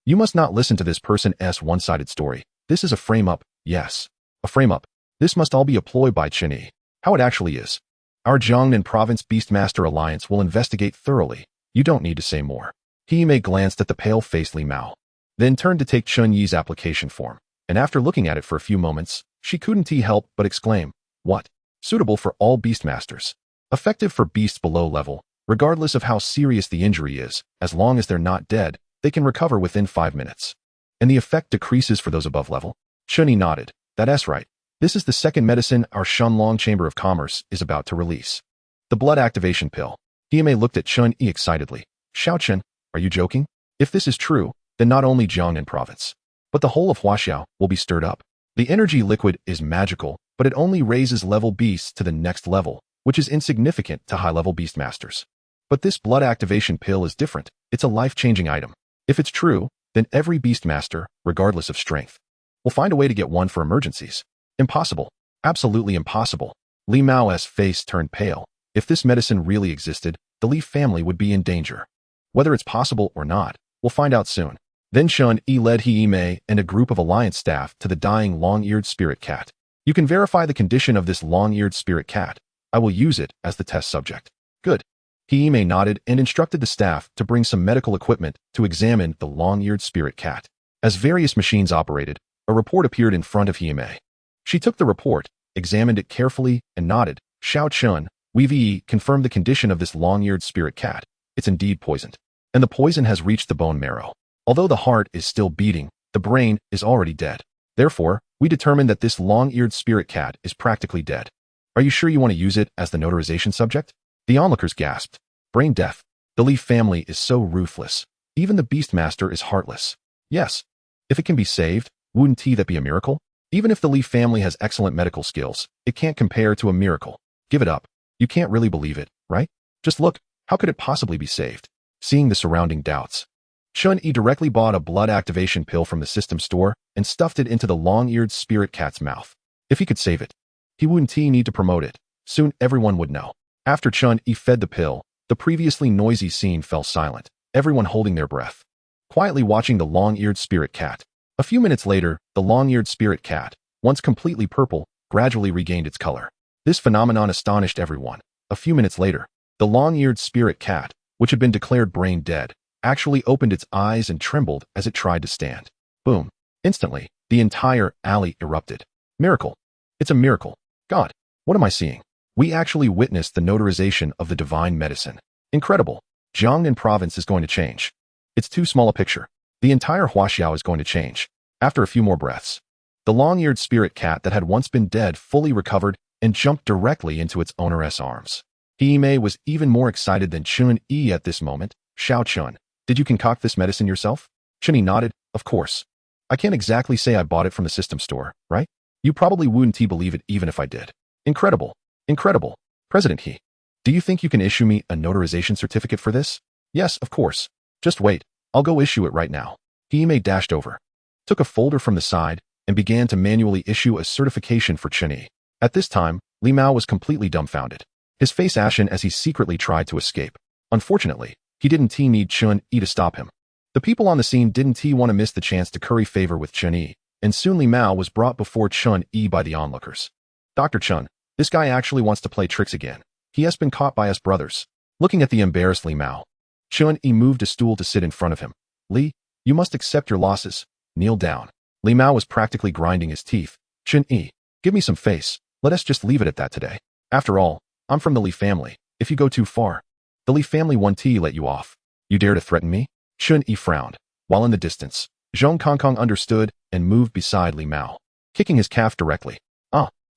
You must not listen to this person's one-sided story. This is a frame-up. Yes, a frame-up. This must all be a ploy by Chen Yi. How it actually is. Our Jiangnan Province Beastmaster Alliance will investigate thoroughly. You don't need to say more. He Mei glanced at the pale-faced Li Mao, then turned to take Chen Yi's application form, and after looking at it for a few moments, she couldn't help but exclaim, What? Suitable for all Beastmasters. Effective for beasts below level, regardless of how serious the injury is, as long as they're not dead, they can recover within 5 minutes. And the effect decreases for those above level? Chen Yi nodded. That's right. This is the second medicine our Shenlong Chamber of Commerce is about to release. The blood activation pill. He Mei looked at Chen Yi excitedly. Xiao Chen, are you joking? If this is true, then not only Jiangnan Province, but the whole of Huaxiao will be stirred up. The energy liquid is magical, but it only raises level beasts to the next level, which is insignificant to high-level beastmasters. But this blood activation pill is different. It's a life-changing item. If it's true, then every beastmaster, regardless of strength, will find a way to get one for emergencies. Impossible. Absolutely impossible. Li Mao's face turned pale. If this medicine really existed, the Li family would be in danger. Whether it's possible or not, we'll find out soon. Then Chen Yi led He Mei and a group of alliance staff to the dying long-eared spirit cat. You can verify the condition of this long-eared spirit cat. I will use it as the test subject. Good. He Mei nodded and instructed the staff to bring some medical equipment to examine the long-eared spirit cat. As various machines operated, a report appeared in front of He Mei. She took the report, examined it carefully, and nodded. Xiao Chen, we've confirmed the condition of this long-eared spirit cat. It's indeed poisoned. And the poison has reached the bone marrow. Although the heart is still beating, the brain is already dead. Therefore, we determined that this long-eared spirit cat is practically dead. Are you sure you want to use it as the notarization subject? The onlookers gasped. Brain death. The Leaf family is so ruthless. Even the Beastmaster is heartless. Yes. If it can be saved, wouldn't that be a miracle? Even if the Leaf family has excellent medical skills, it can't compare to a miracle. Give it up. You can't really believe it, right? Just look, how could it possibly be saved? Seeing the surrounding doubts, Chen Yi directly bought a blood activation pill from the system store and stuffed it into the long-eared spirit cat's mouth. If he could save it, he wouldn't need to promote it. Soon everyone would know. After Chen Yi fed the pill, the previously noisy scene fell silent, everyone holding their breath, quietly watching the long-eared spirit cat. A few minutes later, the long-eared spirit cat, once completely purple, gradually regained its color. This phenomenon astonished everyone. A few minutes later, the long-eared spirit cat, which had been declared brain dead, actually opened its eyes and trembled as it tried to stand. Boom. Instantly, the entire alley erupted. Miracle. It's a miracle. God, what am I seeing? We actually witnessed the notarization of the divine medicine. Incredible. Jiangnan province is going to change. It's too small a picture. The entire Huaxiao is going to change. After a few more breaths, the long-eared spirit cat that had once been dead fully recovered and jumped directly into its owner's arms. Hime was even more excited than Chen Yi at this moment. Xiao Chun, did you concoct this medicine yourself? Chen Yi nodded. Of course. I can't exactly say I bought it from the system store, right? You probably wouldn't believe it even if I did. Incredible. Incredible. President He, do you think you can issue me a notarization certificate for this? Yes, of course. Just wait. I'll go issue it right now. Hime dashed over, took a folder from the side, and began to manually issue a certification for Chen Yi. At this time, Li Mao was completely dumbfounded, his face ashen as he secretly tried to escape. Unfortunately, he didn't need Chen Yi to stop him. The people on the scene didn't want to miss the chance to curry favor with Chen Yi, and soon Li Mao was brought before Chen Yi by the onlookers. Dr. Chen, this guy actually wants to play tricks again. He has been caught by us brothers. Looking at the embarrassed Li Mao, Chen Yi moved a stool to sit in front of him. Li, you must accept your losses. Kneel down. Li Mao was practically grinding his teeth. Chen Yi, give me some face. Let us just leave it at that today. After all, I'm from the Li family. If you go too far, the Li family won't let you off. You dare to threaten me? Chen Yi frowned. While in the distance, Zhong Kongkong understood and moved beside Li Mao, kicking his calf directly.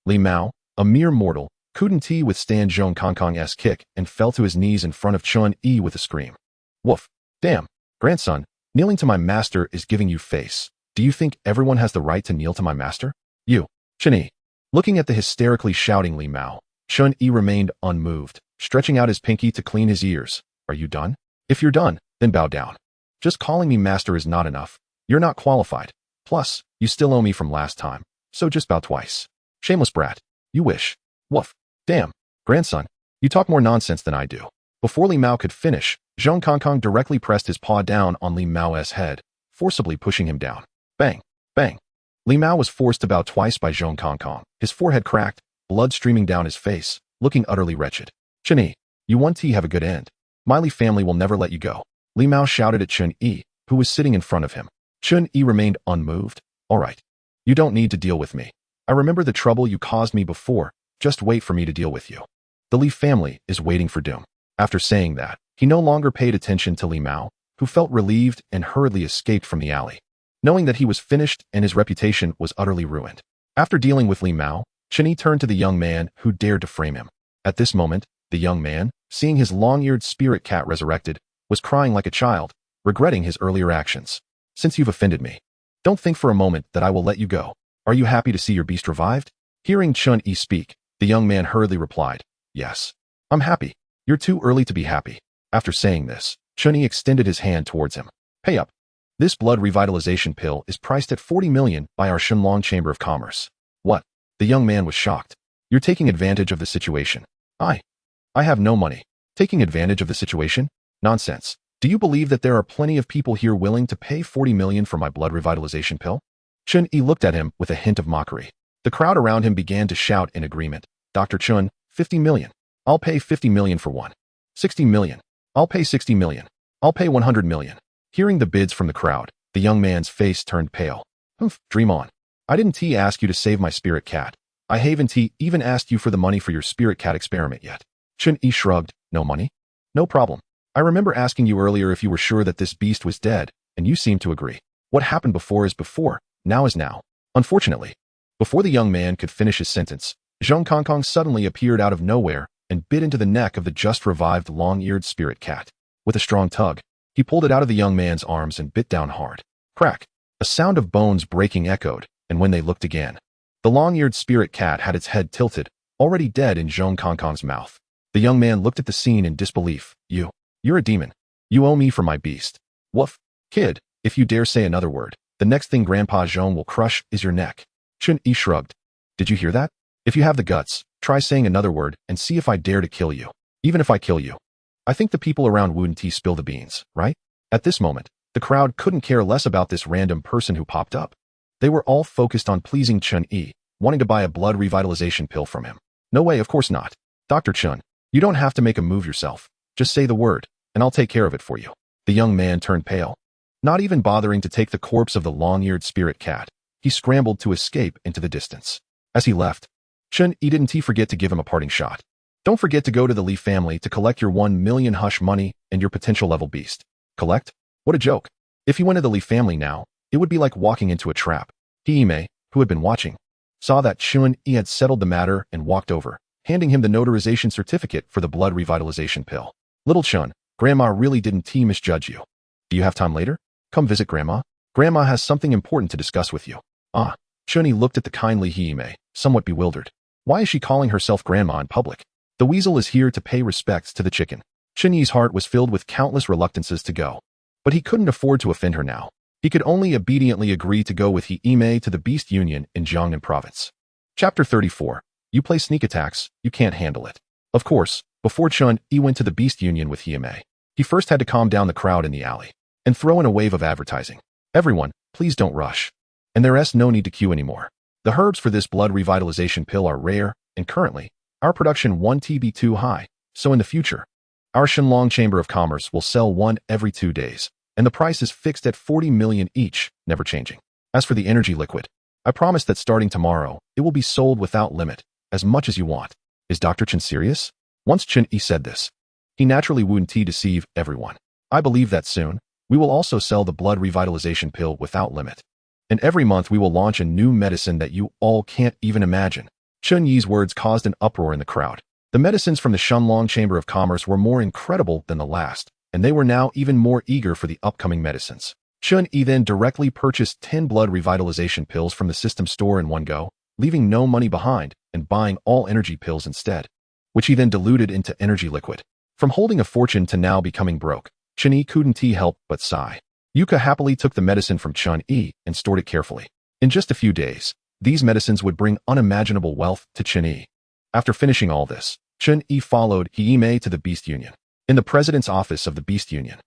Li Mao, a mere mortal, couldn't withstand Zhong Kongkong's kick and fell to his knees in front of Chen Yi with a scream. Woof. Damn. Grandson, kneeling to my master is giving you face. Do you think everyone has the right to kneel to my master? You. Chen Yi. Looking at the hysterically shouting Li Mao, Chen Yi remained unmoved, stretching out his pinky to clean his ears. Are you done? If you're done, then bow down. Just calling me master is not enough. You're not qualified. Plus, you still owe me from last time, so just bow twice. Shameless brat. You wish. Woof. Damn. Grandson, you talk more nonsense than I do. Before Li Mao could finish, Zhong Kongkong directly pressed his paw down on Li Mao's head, forcibly pushing him down. Bang. Bang. Li Mao was forced to bow twice by Zhong Kongkong, his forehead cracked, blood streaming down his face, looking utterly wretched. Chen Yi, you want to have a good end. My Li family will never let you go. Li Mao shouted at Chen Yi, who was sitting in front of him. Chen Yi remained unmoved. All right. You don't need to deal with me. I remember the trouble you caused me before. Just wait for me to deal with you. The Li family is waiting for doom. After saying that, he no longer paid attention to Li Mao, who felt relieved and hurriedly escaped from the alley, knowing that he was finished and his reputation was utterly ruined. After dealing with Li Mao, Chen Yi turned to the young man who dared to frame him. At this moment, the young man, seeing his long-eared spirit cat resurrected, was crying like a child, regretting his earlier actions. Since you've offended me, don't think for a moment that I will let you go. Are you happy to see your beast revived? Hearing Chen Yi speak, the young man hurriedly replied, Yes. I'm happy. You're too early to be happy. After saying this, Chen Yi extended his hand towards him. Pay up. This blood revitalization pill is priced at 40 million by our Shenlong Chamber of Commerce. What? The young man was shocked. You're taking advantage of the situation. I have no money. Taking advantage of the situation? Nonsense. Do you believe that there are plenty of people here willing to pay 40 million for my blood revitalization pill? Chen Yi looked at him with a hint of mockery. The crowd around him began to shout in agreement. Dr. Chun, 50 million. I'll pay 50 million for one. 60 million. I'll pay 60 million. I'll pay 100 million. Hearing the bids from the crowd, the young man's face turned pale. Humph, dream on. I didn't ask you to save my spirit cat. I haven't even asked you for the money for your spirit cat experiment yet. Chen Yi shrugged. No money? No problem. I remember asking you earlier if you were sure that this beast was dead, and you seem to agree. What happened before is before, now is now. Unfortunately, before the young man could finish his sentence, Zhong Kongkong suddenly appeared out of nowhere and bit into the neck of the just-revived long-eared spirit cat. With a strong tug, he pulled it out of the young man's arms and bit down hard. Crack! A sound of bones breaking echoed, and when they looked again, the long-eared spirit cat had its head tilted, already dead in Zhong Kongkong's mouth. The young man looked at the scene in disbelief. You're a demon. You owe me for my beast. Woof. Kid, if you dare say another word, the next thing Grandpa Zhong will crush is your neck. Chen Yi shrugged. Did you hear that? If you have the guts, try saying another word and see if I dare to kill you. Even if I kill you. I think the people around Wuden spill the beans, right? At this moment, the crowd couldn't care less about this random person who popped up. They were all focused on pleasing Chen Yi, wanting to buy a blood revitalization pill from him. No way, of course not. Dr. Chen, you don't have to make a move yourself. Just say the word, and I'll take care of it for you. The young man turned pale. Not even bothering to take the corpse of the long-eared spirit cat, he scrambled to escape into the distance. As he left, Chen Yi didn't forget to give him a parting shot. Don't forget to go to the Li family to collect your 1 million hush money and your potential level beast. Collect? What a joke. If he went to the Li family now, it would be like walking into a trap. Hime, who had been watching, saw that Chen Yi had settled the matter and walked over, handing him the notarization certificate for the blood revitalization pill. Little Chen, Grandma really didn't misjudge you. Do you have time later? Come visit Grandma. Grandma has something important to discuss with you. Ah, Chen Yi looked at the kindly Hime, somewhat bewildered. Why is she calling herself Grandma in public? The weasel is here to pay respects to the chicken. Chen Yi's heart was filled with countless reluctances to go. But he couldn't afford to offend her now. He could only obediently agree to go with Hime to the Beast Union in Jiangnan Province. Chapter 34. You play sneak attacks, you can't handle it. Of course, before Chen Yi went to the Beast Union with Hime, he first had to calm down the crowd in the alley and throw in a wave of advertising. Everyone, please don't rush. And there's no need to queue anymore. The herbs for this blood revitalization pill are rare, and currently, our production 1 TB too high, so in the future, our Shenlong Chamber of Commerce will sell 1 every 2 days, and the price is fixed at 40 million each, never changing. As for the energy liquid, I promise that starting tomorrow, it will be sold without limit, as much as you want. Is Dr. Chen serious? Once Chen Yi said this, he naturally wouldn't deceive everyone. I believe that soon, we will also sell the blood revitalization pill without limit. And every month we will launch a new medicine that you all can't even imagine. Chen Yi's words caused an uproar in the crowd. The medicines from the Shenlong Chamber of Commerce were more incredible than the last, and they were now even more eager for the upcoming medicines. Chen Yi then directly purchased 10 blood revitalization pills from the system store in one go, leaving no money behind and buying all energy pills instead, which he then diluted into energy liquid. From holding a fortune to now becoming broke, Chen Yi couldn't help but sigh. Yuka happily took the medicine from Chen Yi and stored it carefully. In just a few days, these medicines would bring unimaginable wealth to Chen Yi. After finishing all this, Chen Yi followed Hime to the Beast Union. In the president's office of the Beast Union,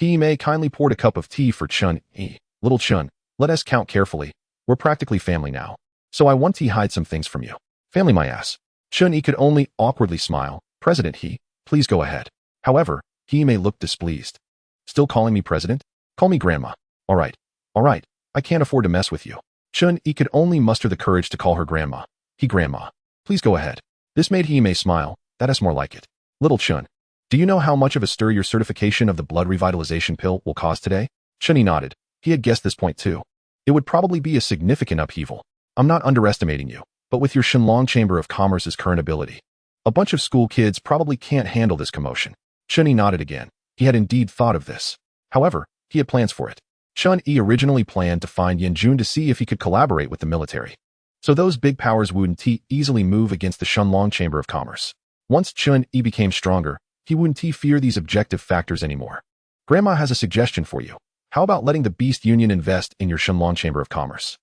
Hime kindly poured a cup of tea for Chen Yi. Little Chen, let us count carefully. We're practically family now. So I want to hide some things from you. Family my ass. Chen Yi could only awkwardly smile. President He, please go ahead. However, Hime looked displeased. Still calling me president? Call me grandma. All right. I can't afford to mess with you. Chen Yi could only muster the courage to call her grandma. Grandma. Please go ahead. This made Hime smile. That is more like it. Little Chen, do you know how much of a stir your certification of the blood revitalization pill will cause today? Chen Yi nodded. He had guessed this point too. It would probably be a significant upheaval. I'm not underestimating you, but with your Shenlong Chamber of Commerce's current ability, a bunch of school kids probably can't handle this commotion. Chen Yi nodded again. He had indeed thought of this. However, he had plans for it. Chen Yi originally planned to find Yanjun to see if he could collaborate with the military. So those big powers wouldn't easily move against the Shenlong Chamber of Commerce. Once Chen Yi became stronger, he wouldn't fear these objective factors anymore. Grandma has a suggestion for you. How about letting the Beast Union invest in your Shenlong Chamber of Commerce?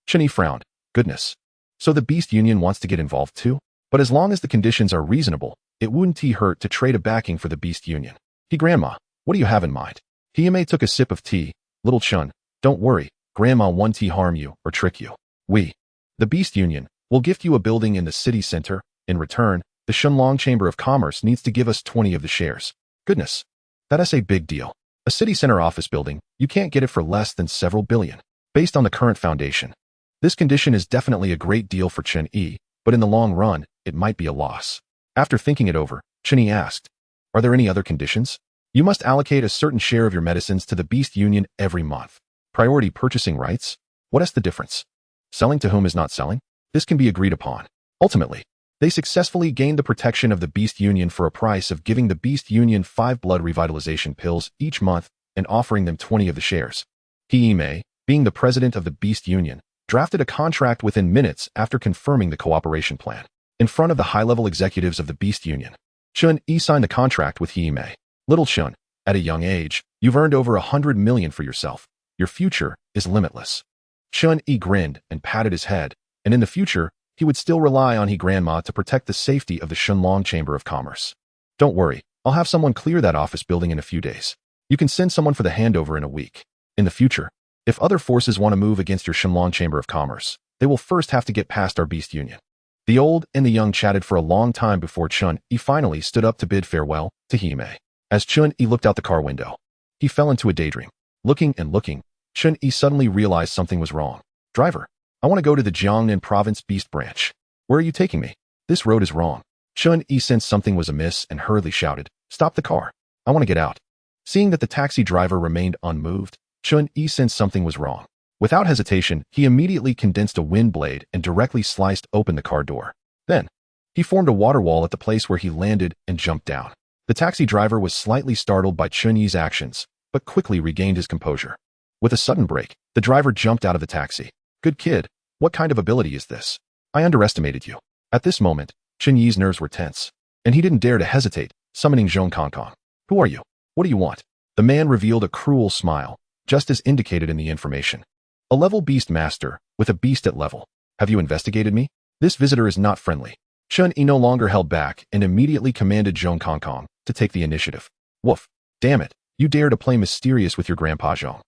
Chen Yi frowned. Goodness. So the Beast Union wants to get involved too? But as long as the conditions are reasonable, it wouldn't hurt to trade a backing for the Beast Union. Grandma, what do you have in mind? Hime took a sip of tea. Little Chen, don't worry. Grandma won't harm you or trick you. The Beast Union, will gift you a building in the city center. In return, the Shenlong Chamber of Commerce needs to give us 20 of the shares. Goodness. That is a big deal. A city center office building, you can't get it for less than several billion. Based on the current foundation, this condition is definitely a great deal for Chen Yi, but in the long run, it might be a loss. After thinking it over, Chen Yi asked, are there any other conditions? You must allocate a certain share of your medicines to the Beast Union every month. Priority purchasing rights? What is the difference? Selling to whom is not selling? This can be agreed upon. Ultimately, they successfully gained the protection of the Beast Union for a price of giving the Beast Union 5 blood revitalization pills each month and offering them 20 of the shares. Hime, being the president of the Beast Union, drafted a contract within minutes after confirming the cooperation plan. In front of the high-level executives of the Beast Union, Chen Yi signed the contract with Hime. Little Chen, at a young age, you've earned over 100 million for yourself. Your future is limitless. Chen Yi grinned and patted his head, and in the future, he would still rely on his grandma to protect the safety of the Shenlong Chamber of Commerce. Don't worry, I'll have someone clear that office building in a few days. You can send someone for the handover in a week. In the future, if other forces want to move against your Shenlong Chamber of Commerce, they will first have to get past our Beast Union. The old and the young chatted for a long time before Chen Yi finally stood up to bid farewell to Hime. As Chen Yi looked out the car window, he fell into a daydream. Looking and looking, Chen Yi suddenly realized something was wrong. Driver, I want to go to the Jiangnan Province Beast Branch. Where are you taking me? This road is wrong. Chen Yi sensed something was amiss and hurriedly shouted, Stop the car. I want to get out. Seeing that the taxi driver remained unmoved, Chen Yi sensed something was wrong. Without hesitation, he immediately condensed a wind blade and directly sliced open the car door. Then, he formed a water wall at the place where he landed and jumped down. The taxi driver was slightly startled by Chen Yi's actions, but quickly regained his composure. With a sudden brake, the driver jumped out of the taxi. Good kid, what kind of ability is this? I underestimated you. At this moment, Chen Yi's nerves were tense, and he didn't dare to hesitate, summoning Zhong Kongkong. Who are you? What do you want? The man revealed a cruel smile, just as indicated in the information. A level beast master, with a beast at level. Have you investigated me? This visitor is not friendly. Chen Yi no longer held back and immediately commanded Zhong Kongkong to take the initiative. Woof. Damn it, you dare to play mysterious with your grandpa Zhong.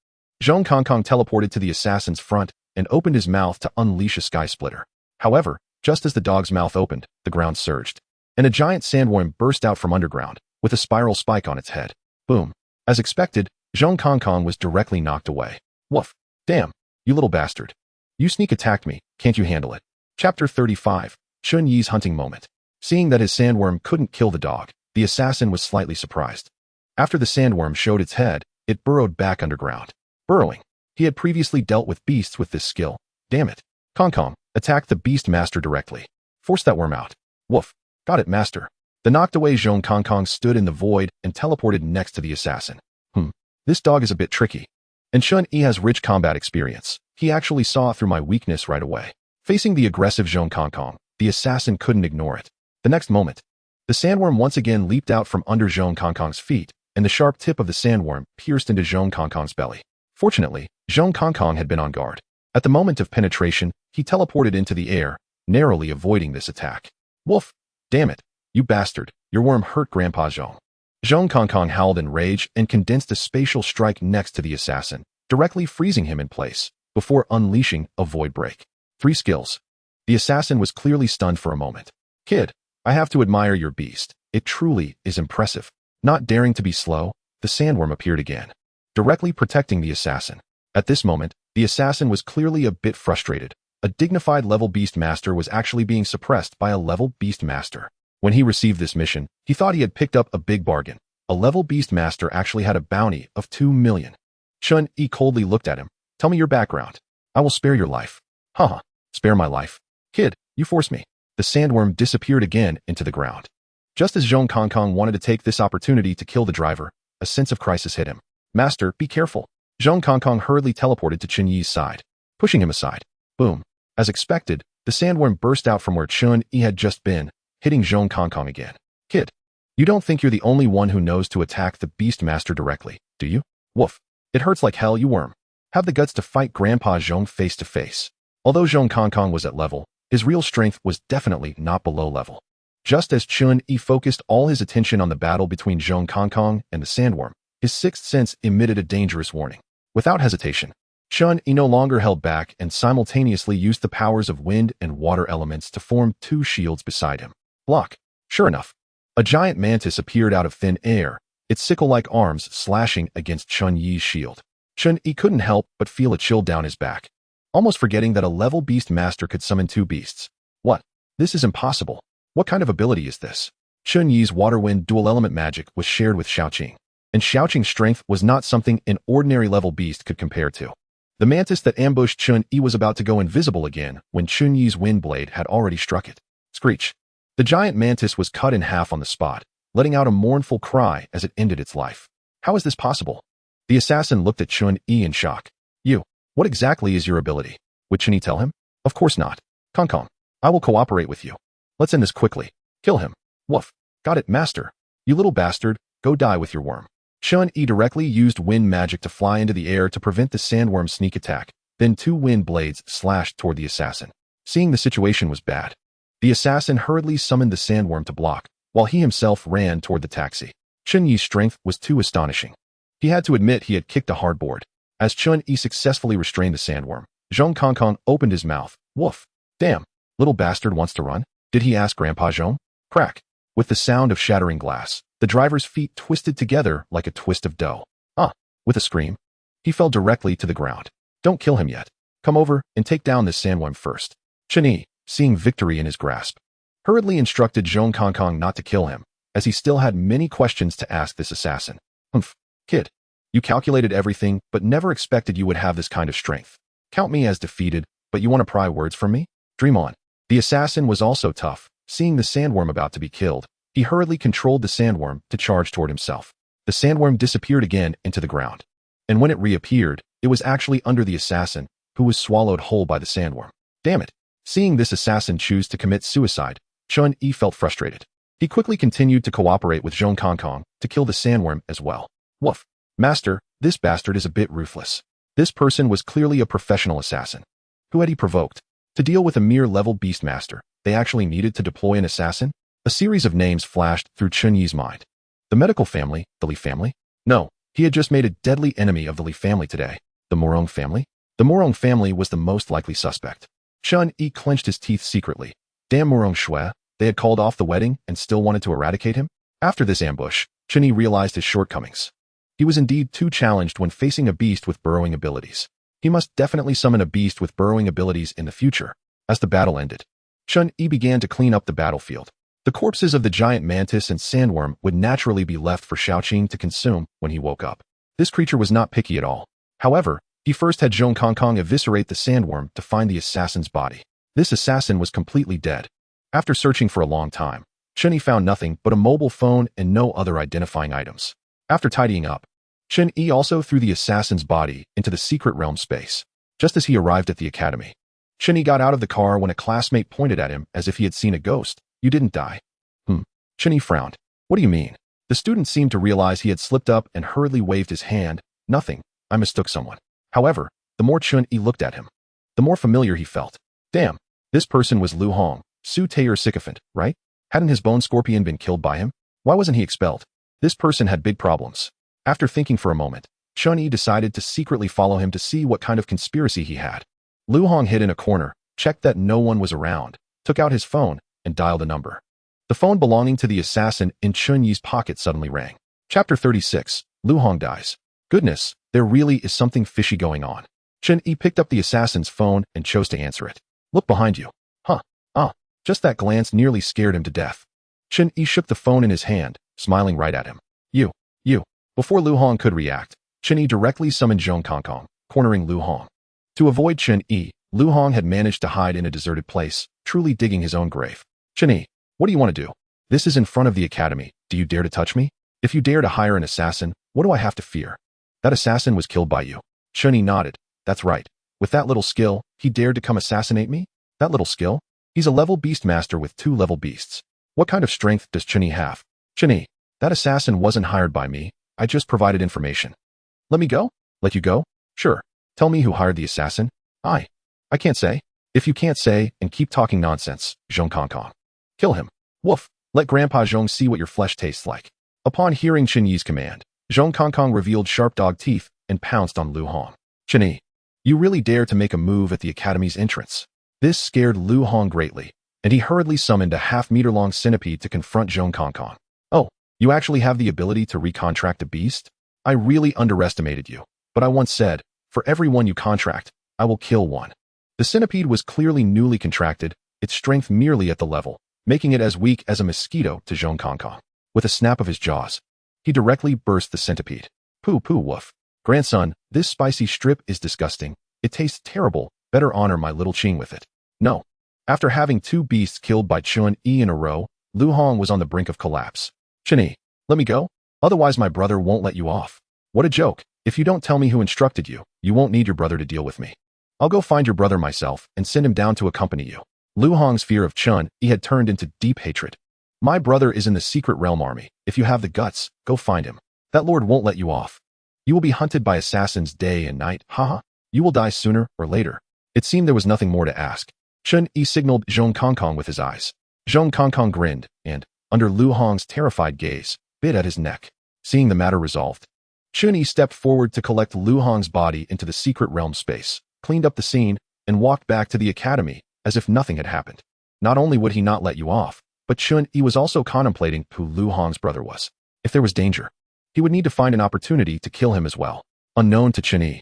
Zhong Kongkong teleported to the assassin's front and opened his mouth to unleash a sky splitter. However, just as the dog's mouth opened, the ground surged, and a giant sandworm burst out from underground, with a spiral spike on its head. Boom. As expected, Zhong Kongkong was directly knocked away. Woof. Damn, you little bastard. You sneak attacked me, can't you handle it? Chapter 35, Chen Yi's hunting moment. Seeing that his sandworm couldn't kill the dog, the assassin was slightly surprised. After the sandworm showed its head, it burrowed back underground. Burrowing. He had previously dealt with beasts with this skill. Damn it. Kongkong, attack the beast master directly. Force that worm out. Woof. Got it, master. The knocked away Zhong Kongkong stood in the void and teleported next to the assassin. This dog is a bit tricky. And Chen Yi has rich combat experience. He actually saw through my weakness right away. Facing the aggressive Zhong Kongkong, the assassin couldn't ignore it. The next moment, the sandworm once again leaped out from under Zhong Kongkong's feet, and the sharp tip of the sandworm pierced into Zhong Kongkong's belly. Fortunately, Zhong Kongkong had been on guard. At the moment of penetration, he teleported into the air, narrowly avoiding this attack. Woof! Damn it, you bastard, your worm hurt Grandpa Zhong. Zhong Kongkong howled in rage and condensed a spatial strike next to the assassin, directly freezing him in place, before unleashing a void break. 3 skills. The assassin was clearly stunned for a moment. Kid, I have to admire your beast. It truly is impressive. Not daring to be slow, the sandworm appeared again, directly protecting the assassin. At this moment, the assassin was clearly a bit frustrated. A dignified level beast master was actually being suppressed by a level beast master. When he received this mission, he thought he had picked up a big bargain. A level beast master actually had a bounty of 2 million. Chen Yi coldly looked at him. Tell me your background. I will spare your life. Haha, spare my life. Kid, you force me. The sandworm disappeared again into the ground. Just as Zhong Kongkong wanted to take this opportunity to kill the driver, a sense of crisis hit him. Master, be careful. Zhong Kongkong hurriedly teleported to Chen Yi's side, pushing him aside. Boom. As expected, the sandworm burst out from where Chen Yi had just been, hitting Zhong Kongkong again. Kid, you don't think you're the only one who knows to attack the beast master directly, do you? Woof. It hurts like hell, you worm. Have the guts to fight Grandpa Zhong face to face. Although Zhong Kongkong was at level, his real strength was definitely not below level. Just as Chen Yi focused all his attention on the battle between Zhong Kongkong and the sandworm, his sixth sense emitted a dangerous warning. Without hesitation, Chen Yi no longer held back and simultaneously used the powers of wind and water elements to form 2 shields beside him. Block. Sure enough, a giant mantis appeared out of thin air, its sickle-like arms slashing against Chen Yi's shield. Chen Yi couldn't help but feel a chill down his back, almost forgetting that a level beast master could summon 2 beasts. What? This is impossible. What kind of ability is this? Chen Yi's water-wind dual-element magic was shared with Xiaoqing. and Xiaoqing's strength was not something an ordinary level beast could compare to. The mantis that ambushed Chen Yi was about to go invisible again when Chen Yi's wind blade had already struck it. Screech. The giant mantis was cut in half on the spot, letting out a mournful cry as it ended its life. How is this possible? The assassin looked at Chen Yi in shock. You, what exactly is your ability? Would Chen Yi tell him? Of course not. Kong Kong, I will cooperate with you. Let's end this quickly. Kill him. Woof. Got it, master. You little bastard, go die with your worm. Chen Yi directly used wind magic to fly into the air to prevent the sandworm's sneak attack, then two wind blades slashed toward the assassin. Seeing the situation was bad, the assassin hurriedly summoned the sandworm to block, while he himself ran toward the taxi. Chen Yi's strength was too astonishing. He had to admit he had kicked a hard board. As Chen Yi successfully restrained the sandworm, Zhong Kong opened his mouth. Woof. Damn. Little bastard wants to run? Did he ask Grandpa Zhong? Crack. With the sound of shattering glass, the driver's feet twisted together like a twist of dough. With a scream, he fell directly to the ground. Don't kill him yet. Come over and take down this sandworm first. Chen Yi, seeing victory in his grasp, hurriedly instructed Zhong Kong not to kill him, as he still had many questions to ask this assassin. Kid. You calculated everything, but never expected you would have this kind of strength. Count me as defeated, but you want to pry words from me? Dream on. The assassin was also tough. Seeing the sandworm about to be killed, he hurriedly controlled the sandworm to charge toward himself. The sandworm disappeared again into the ground. And when it reappeared, it was actually under the assassin, who was swallowed whole by the sandworm. Damn it. Seeing this assassin choose to commit suicide, Chen Yi felt frustrated. He quickly continued to cooperate with Zhong Kong to kill the sandworm as well. Woof. Master, this bastard is a bit ruthless. This person was clearly a professional assassin. Who had he provoked? To deal with a mere level beastmaster, they actually needed to deploy an assassin? A series of names flashed through Chen Yi's mind. The medical family, the Li family? No, he had just made a deadly enemy of the Li family today. The Murong family? The Murong family was the most likely suspect. Chen Yi clenched his teeth secretly. Damn Murong Shui, they had called off the wedding and still wanted to eradicate him? After this ambush, Chen Yi realized his shortcomings. He was indeed too challenged when facing a beast with burrowing abilities. He must definitely summon a beast with burrowing abilities in the future. As the battle ended, Chen Yi began to clean up the battlefield. The corpses of the giant mantis and sandworm would naturally be left for Xiaoqing to consume when he woke up. This creature was not picky at all. However, he first had Zhong Kong eviscerate the sandworm to find the assassin's body. This assassin was completely dead. After searching for a long time, Chen Yi found nothing but a mobile phone and no other identifying items. After tidying up, Chen Yi also threw the assassin's body into the secret realm space. Just as he arrived at the academy, Chen Yi got out of the car when a classmate pointed at him as if he had seen a ghost. You didn't die. Chen Yi frowned. What do you mean? The student seemed to realize he had slipped up and hurriedly waved his hand. Nothing. I mistook someone. However, the more Chen Yi looked at him, the more familiar he felt. Damn, this person was Lu Hong, Su Tayer sycophant, right? Hadn't his bone scorpion been killed by him? Why wasn't he expelled? This person had big problems. After thinking for a moment, Chen Yi decided to secretly follow him to see what kind of conspiracy he had. Lu Hong hid in a corner, checked that no one was around, took out his phone, and dialed a number. The phone belonging to the assassin in Chen Yi's pocket suddenly rang. Chapter 36. Lu Hong dies. Goodness, there really is something fishy going on. Chen Yi picked up the assassin's phone and chose to answer it. Look behind you. Just that glance nearly scared him to death. Chen Yi shook the phone in his hand, smiling right at him. You. Before Lu Hong could react, Chen Yi directly summoned Zhong Kong, cornering Lu Hong. To avoid Chen Yi, Lu Hong had managed to hide in a deserted place, truly digging his own grave. Chen Yi, what do you want to do? This is in front of the academy. Do you dare to touch me? If you dare to hire an assassin, what do I have to fear? That assassin was killed by you. Chen Yi nodded. That's right. With that little skill, he dared to come assassinate me? That little skill? He's a level beast master with 2 level beasts. What kind of strength does Chen Yi have? Chen Yi, that assassin wasn't hired by me. I just provided information. Let me go? Let you go? Sure. Tell me who hired the assassin? I can't say. If you can't say and keep talking nonsense, Zhong Kong. Kill him. Woof. Let Grandpa Zhong see what your flesh tastes like. Upon hearing Chen Yi's command, Zhong Kong revealed sharp dog teeth and pounced on Lu Hong. Chen Yi, you really dare to make a move at the academy's entrance. This scared Lu Hong greatly, and he hurriedly summoned a half-meter-long centipede to confront Zhong Kong. Oh, you actually have the ability to recontract a beast? I really underestimated you, but I once said, for every one you contract, I will kill one. The centipede was clearly newly contracted, its strength merely at the level, making it as weak as a mosquito to Zhong Kong. With a snap of his jaws, He directly burst the centipede. Pooh pooh woof. Grandson, this spicy strip is disgusting. It tastes terrible. Better honor my little Qing with it. No. After having 2 beasts killed by Chen Yi in a row, Lu Hong was on the brink of collapse. Chen Yi, let me go? Otherwise my brother won't let you off. What a joke. If you don't tell me who instructed you, you won't need your brother to deal with me. I'll go find your brother myself and send him down to accompany you. Lu Hong's fear of Chen Yi had turned into deep hatred. My brother is in the secret realm army. If you have the guts, go find him. That lord won't let you off. You will be hunted by assassins day and night. Haha. You will die sooner or later. It seemed there was nothing more to ask. Chen Yi signaled Zhong Kongkong with his eyes. Zhong Kongkong grinned and, under Lu Hong's terrified gaze, bit at his neck. Seeing the matter resolved, Chen Yi stepped forward to collect Lu Hong's body into the secret realm space, cleaned up the scene, and walked back to the academy as if nothing had happened. Not only would he not let you off, but Chen Yi was also contemplating who Lu Hong's brother was. If there was danger, he would need to find an opportunity to kill him as well. Unknown to Chen Yi,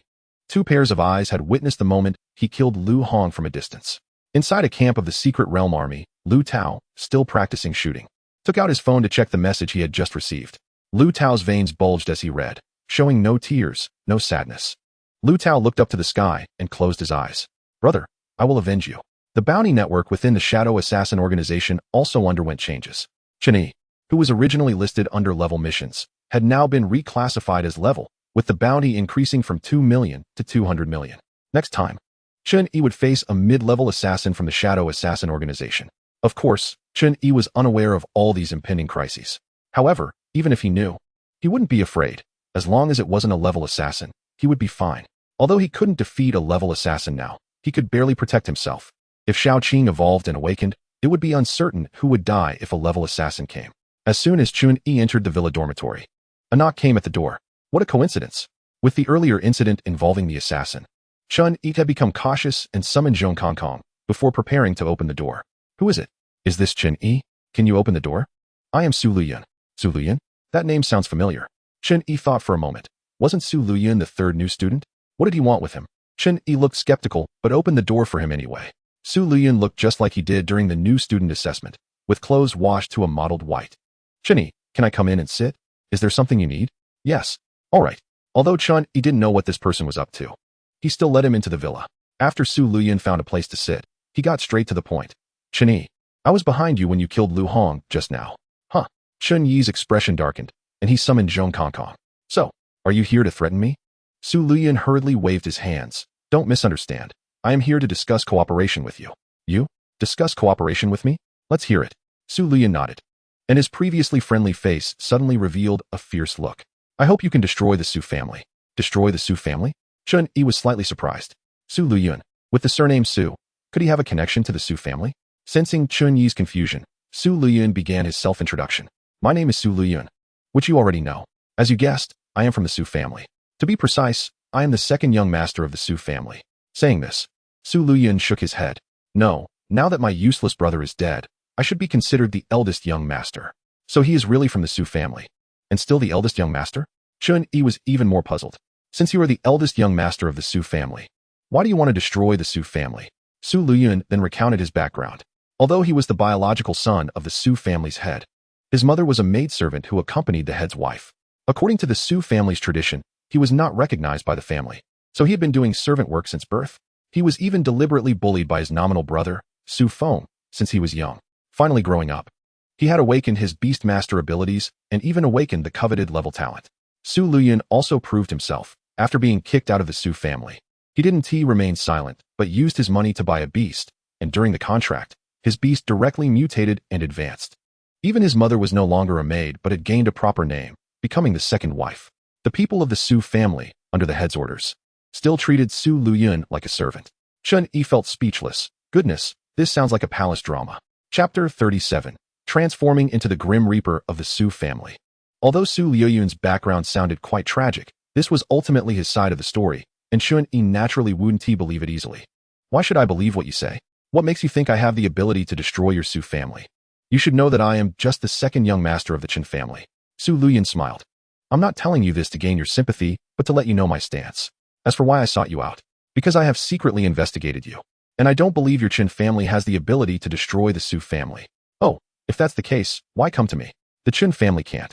2 pairs of eyes had witnessed the moment he killed Lu Hong from a distance. Inside a camp of the secret realm army, Lu Tao, still practicing shooting, took out his phone to check the message he had just received. Lu Tao's veins bulged as he read, showing no tears, no sadness. Lu Tao looked up to the sky and closed his eyes. Brother, I will avenge you. The bounty network within the Shadow Assassin organization also underwent changes. Chen Yi, who was originally listed under level missions, had now been reclassified as level, with the bounty increasing from 2 million to 200 million. Next time, Chen Yi would face a mid-level assassin from the Shadow Assassin organization. Of course, Chen Yi was unaware of all these impending crises. However, even if he knew, he wouldn't be afraid. As long as it wasn't a level assassin, he would be fine. Although he couldn't defeat a level assassin now, he could barely protect himself. If Shao Qing evolved and awakened, it would be uncertain who would die if a level assassin came. As soon as Chen Yi entered the villa dormitory, a knock came at the door. What a coincidence. With the earlier incident involving the assassin, Chen Yi had become cautious and summoned Zhong Kongkong before preparing to open the door. Who is it? Is this Chen Yi? Can you open the door? I am Su Luyan. Su Luyan? That name sounds familiar. Chen Yi thought for a moment. Wasn't Su Luyan the 3rd new student? What did he want with him? Chen Yi looked skeptical, but opened the door for him anyway. Su Luyan looked just like he did during the new student assessment, with clothes washed to a mottled white. Chen Yi, can I come in and sit? Is there something you need? Yes. All right. Although Chen Yi didn't know what this person was up to, he still let him into the villa. After Su Luyan found a place to sit, he got straight to the point. Chen Yi, I was behind you when you killed Lu Hong just now. Huh. Chen Yi's expression darkened, and he summoned Zhong Kongkong. So, are you here to threaten me? Su Luyan hurriedly waved his hands. Don't misunderstand. I am here to discuss cooperation with you. You? Discuss cooperation with me? Let's hear it. Su Luyan nodded, and his previously friendly face suddenly revealed a fierce look. I hope you can destroy the Su family. Destroy the Su family? Chen Yi was slightly surprised. Su Luyan, with the surname Su, could he have a connection to the Su family? Sensing Chen Yi's confusion, Su Luyan began his self-introduction. My name is Su Luyan, which you already know. As you guessed, I am from the Su family. To be precise, I am the 2nd young master of the Su family. Saying this, Su Luyan shook his head. No, now that my useless brother is dead, I should be considered the eldest young master. So he is really from the Su family. And still the eldest young master? Chen Yi was even more puzzled. Since you are the eldest young master of the Su family, why do you want to destroy the Su family? Su Luyan then recounted his background. Although he was the biological son of the Su family's head, his mother was a maidservant who accompanied the head's wife. According to the Su family's tradition, he was not recognized by the family, so he had been doing servant work since birth. He was even deliberately bullied by his nominal brother, Su Feng, since he was young. Finally growing up, he had awakened his beast master abilities and even awakened the coveted level talent. Su Luyan also proved himself after being kicked out of the Su family. He didn't remain silent, but used his money to buy a beast, and during the contract, his beast directly mutated and advanced. Even his mother was no longer a maid but had gained a proper name, becoming the 2nd wife. The people of the Su family, under the head's orders, still treated Su Luyan like a servant. Chen Yi felt speechless. Goodness, this sounds like a palace drama. Chapter 37. Transforming into the Grim Reaper of the Su family. Although Su Luyan's background sounded quite tragic, this was ultimately his side of the story, and Chen Yi naturally wouldn't believe it easily. Why should I believe what you say? What makes you think I have the ability to destroy your Su family? You should know that I am just the 2nd young master of the Chen family. Su Luyan smiled. I'm not telling you this to gain your sympathy, but to let you know my stance. As for why I sought you out, because I have secretly investigated you, and I don't believe your Chen family has the ability to destroy the Su family. Oh, if that's the case, why come to me? The Chen family can't.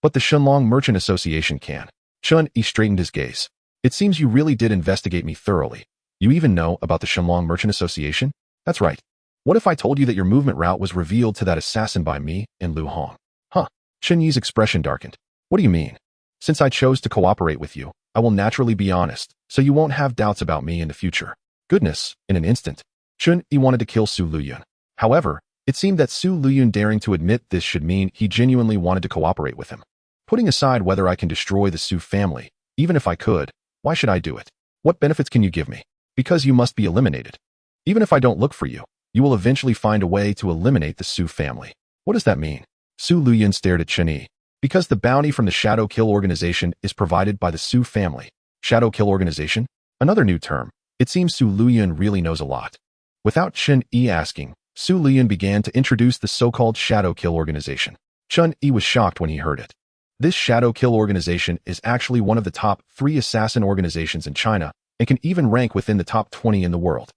But the Shenlong Merchant Association can. Chen Yi straightened his gaze. It seems you really did investigate me thoroughly. You even know about the Shenlong Merchant Association? That's right. What if I told you that your movement route was revealed to that assassin by me and Lu Hong? Huh. Chen Yi's expression darkened. What do you mean? Since I chose to cooperate with you, I will naturally be honest, so you won't have doubts about me in the future. Goodness, in an instant. Chen Yi wanted to kill Su Luyun. However, it seemed that Su Luyun daring to admit this should mean he genuinely wanted to cooperate with him. Putting aside whether I can destroy the Su family, even if I could, why should I do it? What benefits can you give me? Because you must be eliminated. Even if I don't look for you, you will eventually find a way to eliminate the Su family. What does that mean? Su Luyun stared at Chen Yi. Because the bounty from the Shadow Kill Organization is provided by the Su family. Shadow Kill Organization? Another new term. It seems Su Luyun really knows a lot. Without Chen Yi asking, Su Luyun began to introduce the so-called Shadow Kill Organization. Chen Yi was shocked when he heard it. This Shadow Kill Organization is actually one of the top 3 assassin organizations in China and can even rank within the top 20 in the world.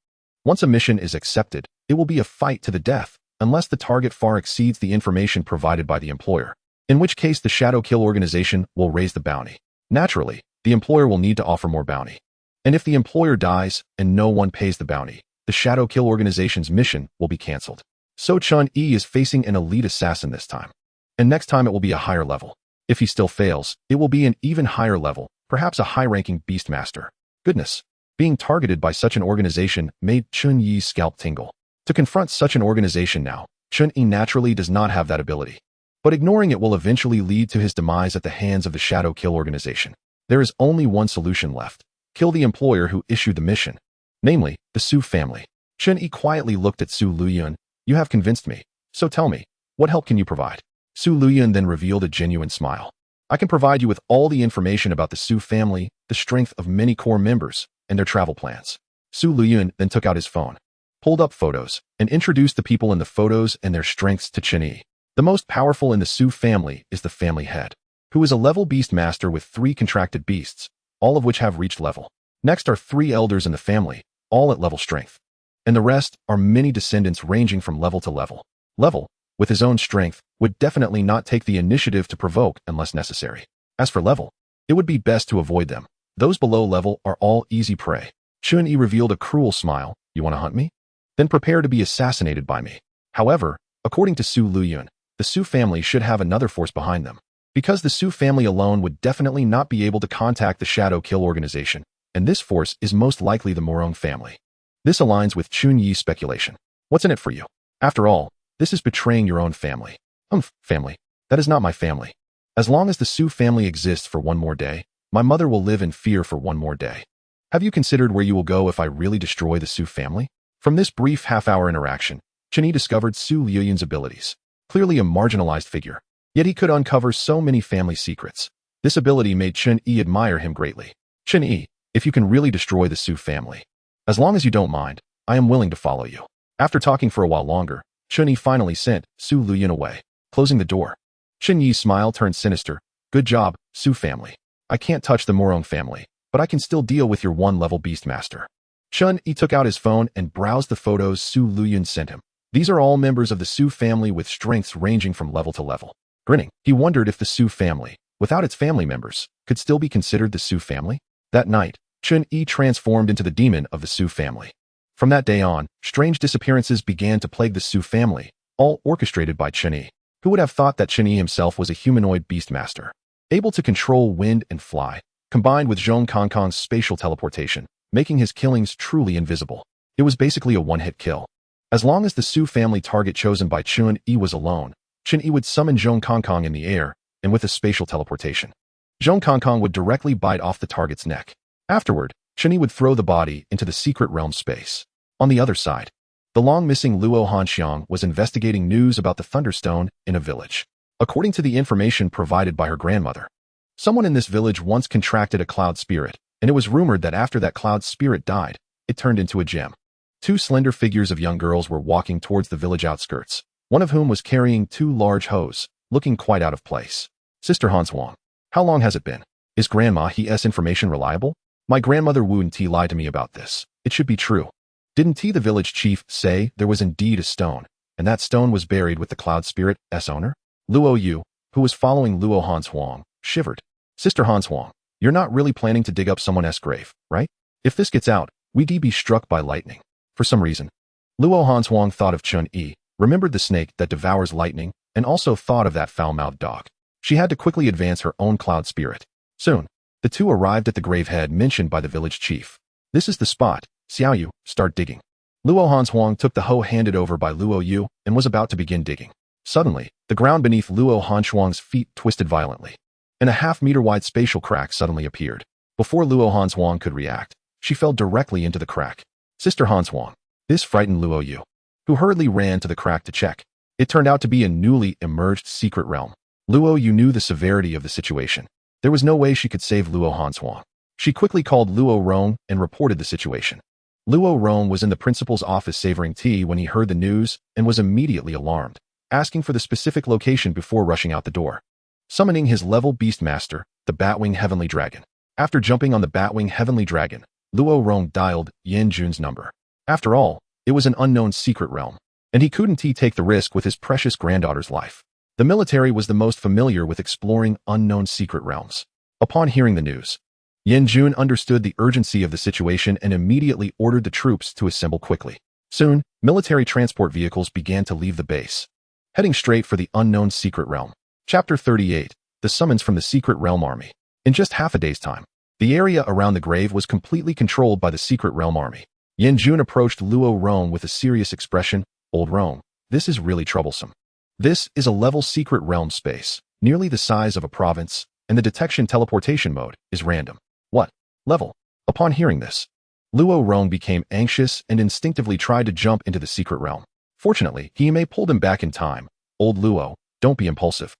Once a mission is accepted, it will be a fight to the death, unless the target far exceeds the information provided by the employer, in which case the Shadow Kill Organization will raise the bounty. Naturally, the employer will need to offer more bounty. And if the employer dies and no one pays the bounty, the Shadow Kill Organization's mission will be cancelled. So Chen Yi is facing an elite assassin this time. And next time it will be a higher level. If he still fails, it will be an even higher level, perhaps a high-ranking Beastmaster. Goodness. Being targeted by such an organization made Chen Yi's scalp tingle. To confront such an organization now, Chen Yi naturally does not have that ability. But ignoring it will eventually lead to his demise at the hands of the Shadow Kill Organization. There is only one solution left. Kill the employer who issued the mission. Namely, the Su family. Chen Yi quietly looked at Su Luyun. You have convinced me. So tell me, what help can you provide? Su Luyun then revealed a genuine smile. I can provide you with all the information about the Su family, the strength of many core members, and their travel plans. Su Luyun then took out his phone, pulled up photos, and introduced the people in the photos and their strengths to Chen Yi. The most powerful in the Su family is the family head, who is a level beast master with 3 contracted beasts, all of which have reached level. Next are 3 elders in the family, all at level strength. And the rest are many descendants ranging from level to level. Level, with his own strength, would definitely not take the initiative to provoke unless necessary. As for level, it would be best to avoid them. Those below level are all easy prey. Chen Yi revealed a cruel smile. You want to hunt me? Then prepare to be assassinated by me. However, according to Su Luyun, the Su family should have another force behind them. Because the Su family alone would definitely not be able to contact the Shadow Kill Organization, and this force is most likely the Murong family. This aligns with Chen Yi's speculation. What's in it for you? After all, this is betraying your own family. Family. That is not my family. As long as the Su family exists for one more day, my mother will live in fear for one more day. Have you considered where you will go if I really destroy the Su family? From this brief half-hour interaction, Chen Yi discovered Su Luyun's abilities. Clearly a marginalized figure, yet he could uncover so many family secrets. This ability made Chen Yi admire him greatly. Chen Yi, if you can really destroy the Su family, as long as you don't mind, I am willing to follow you. After talking for a while longer, Chen Yi finally sent Su Luyun away, closing the door. Chen Yi's smile turned sinister. Good job, Su family. I can't touch the Murong family, but I can still deal with your 1-level Beastmaster. Chen Yi took out his phone and browsed the photos Su Luyun sent him. These are all members of the Su family with strengths ranging from level to level. Grinning, he wondered if the Su family, without its family members, could still be considered the Su family. That night, Chen Yi transformed into the demon of the Su family. From that day on, strange disappearances began to plague the Su family, all orchestrated by Chen Yi. Who would have thought that Chen Yi himself was a humanoid beastmaster, able to control wind and fly, combined with Zhong Kongkong's spatial teleportation, making his killings truly invisible. It was basically a one-hit kill. As long as the Su family target chosen by Chen Yi was alone, Chen Yi would summon Zhong Kongkong in the air, and with a spatial teleportation, Zhong Kongkong would directly bite off the target's neck. Afterward, Chen Yi would throw the body into the secret realm space. On the other side, the long-missing Luo Hanxiang was investigating news about the Thunderstone in a village. According to the information provided by her grandmother, someone in this village once contracted a cloud spirit, and it was rumored that after that cloud spirit died, it turned into a gem. 2 slender figures of young girls were walking towards the village outskirts, one of whom was carrying 2 large hoes, looking quite out of place. Sister Hanswang, how long has it been? Is Grandma He's information reliable? My grandmother Wu Ti lied to me about this. It should be true. Didn't T the village chief say there was indeed a stone, and that stone was buried with the cloud spirit's owner? Luo Yu, who was following Luo Hanshuang, shivered. Sister Hanshuang, you're not really planning to dig up someone's grave, right? If this gets out, we'd be struck by lightning. For some reason, Luo Hanshuang thought of Chen Yi, remembered the snake that devours lightning, and also thought of that foul-mouthed dog. She had to quickly advance her own cloud spirit. Soon, the two arrived at the grave head mentioned by the village chief. This is the spot. Xiaoyu, start digging. Luo Hanshuang took the hoe handed over by Luo Yu and was about to begin digging. Suddenly, the ground beneath Luo Hanshuang's feet twisted violently, and a half-meter-wide spatial crack suddenly appeared. Before Luo Hanshuang could react, she fell directly into the crack. Sister Hanshuang. This frightened Luo Yu, who hurriedly ran to the crack to check. It turned out to be a newly emerged secret realm. Luo Yu knew the severity of the situation. There was no way she could save Luo Hanshuang. She quickly called Luo Rong and reported the situation. Luo Rong was in the principal's office savoring tea when he heard the news and was immediately alarmed, asking for the specific location before rushing out the door. Summoning his level beast master, the Batwing Heavenly Dragon. After jumping on the Batwing Heavenly Dragon, Luo Rong dialed Yan Jun's number. After all, it was an unknown secret realm, and he couldn't take the risk with his precious granddaughter's life. The military was the most familiar with exploring unknown secret realms. Upon hearing the news, Yan Jun understood the urgency of the situation and immediately ordered the troops to assemble quickly. Soon, military transport vehicles began to leave the base, heading straight for the unknown secret realm. Chapter 38, The Summons from the Secret Realm Army. In just half a day's time, the area around the grave was completely controlled by the Secret Realm Army. Yan Jun approached Luo Rong with a serious expression. Old Rong, this is really troublesome. This is a level secret realm space, nearly the size of a province, and the detection teleportation mode is random. What? Level? Upon hearing this, Luo Rong became anxious and instinctively tried to jump into the secret realm. Fortunately, Hime pulled him back in time. Old Luo, don't be impulsive.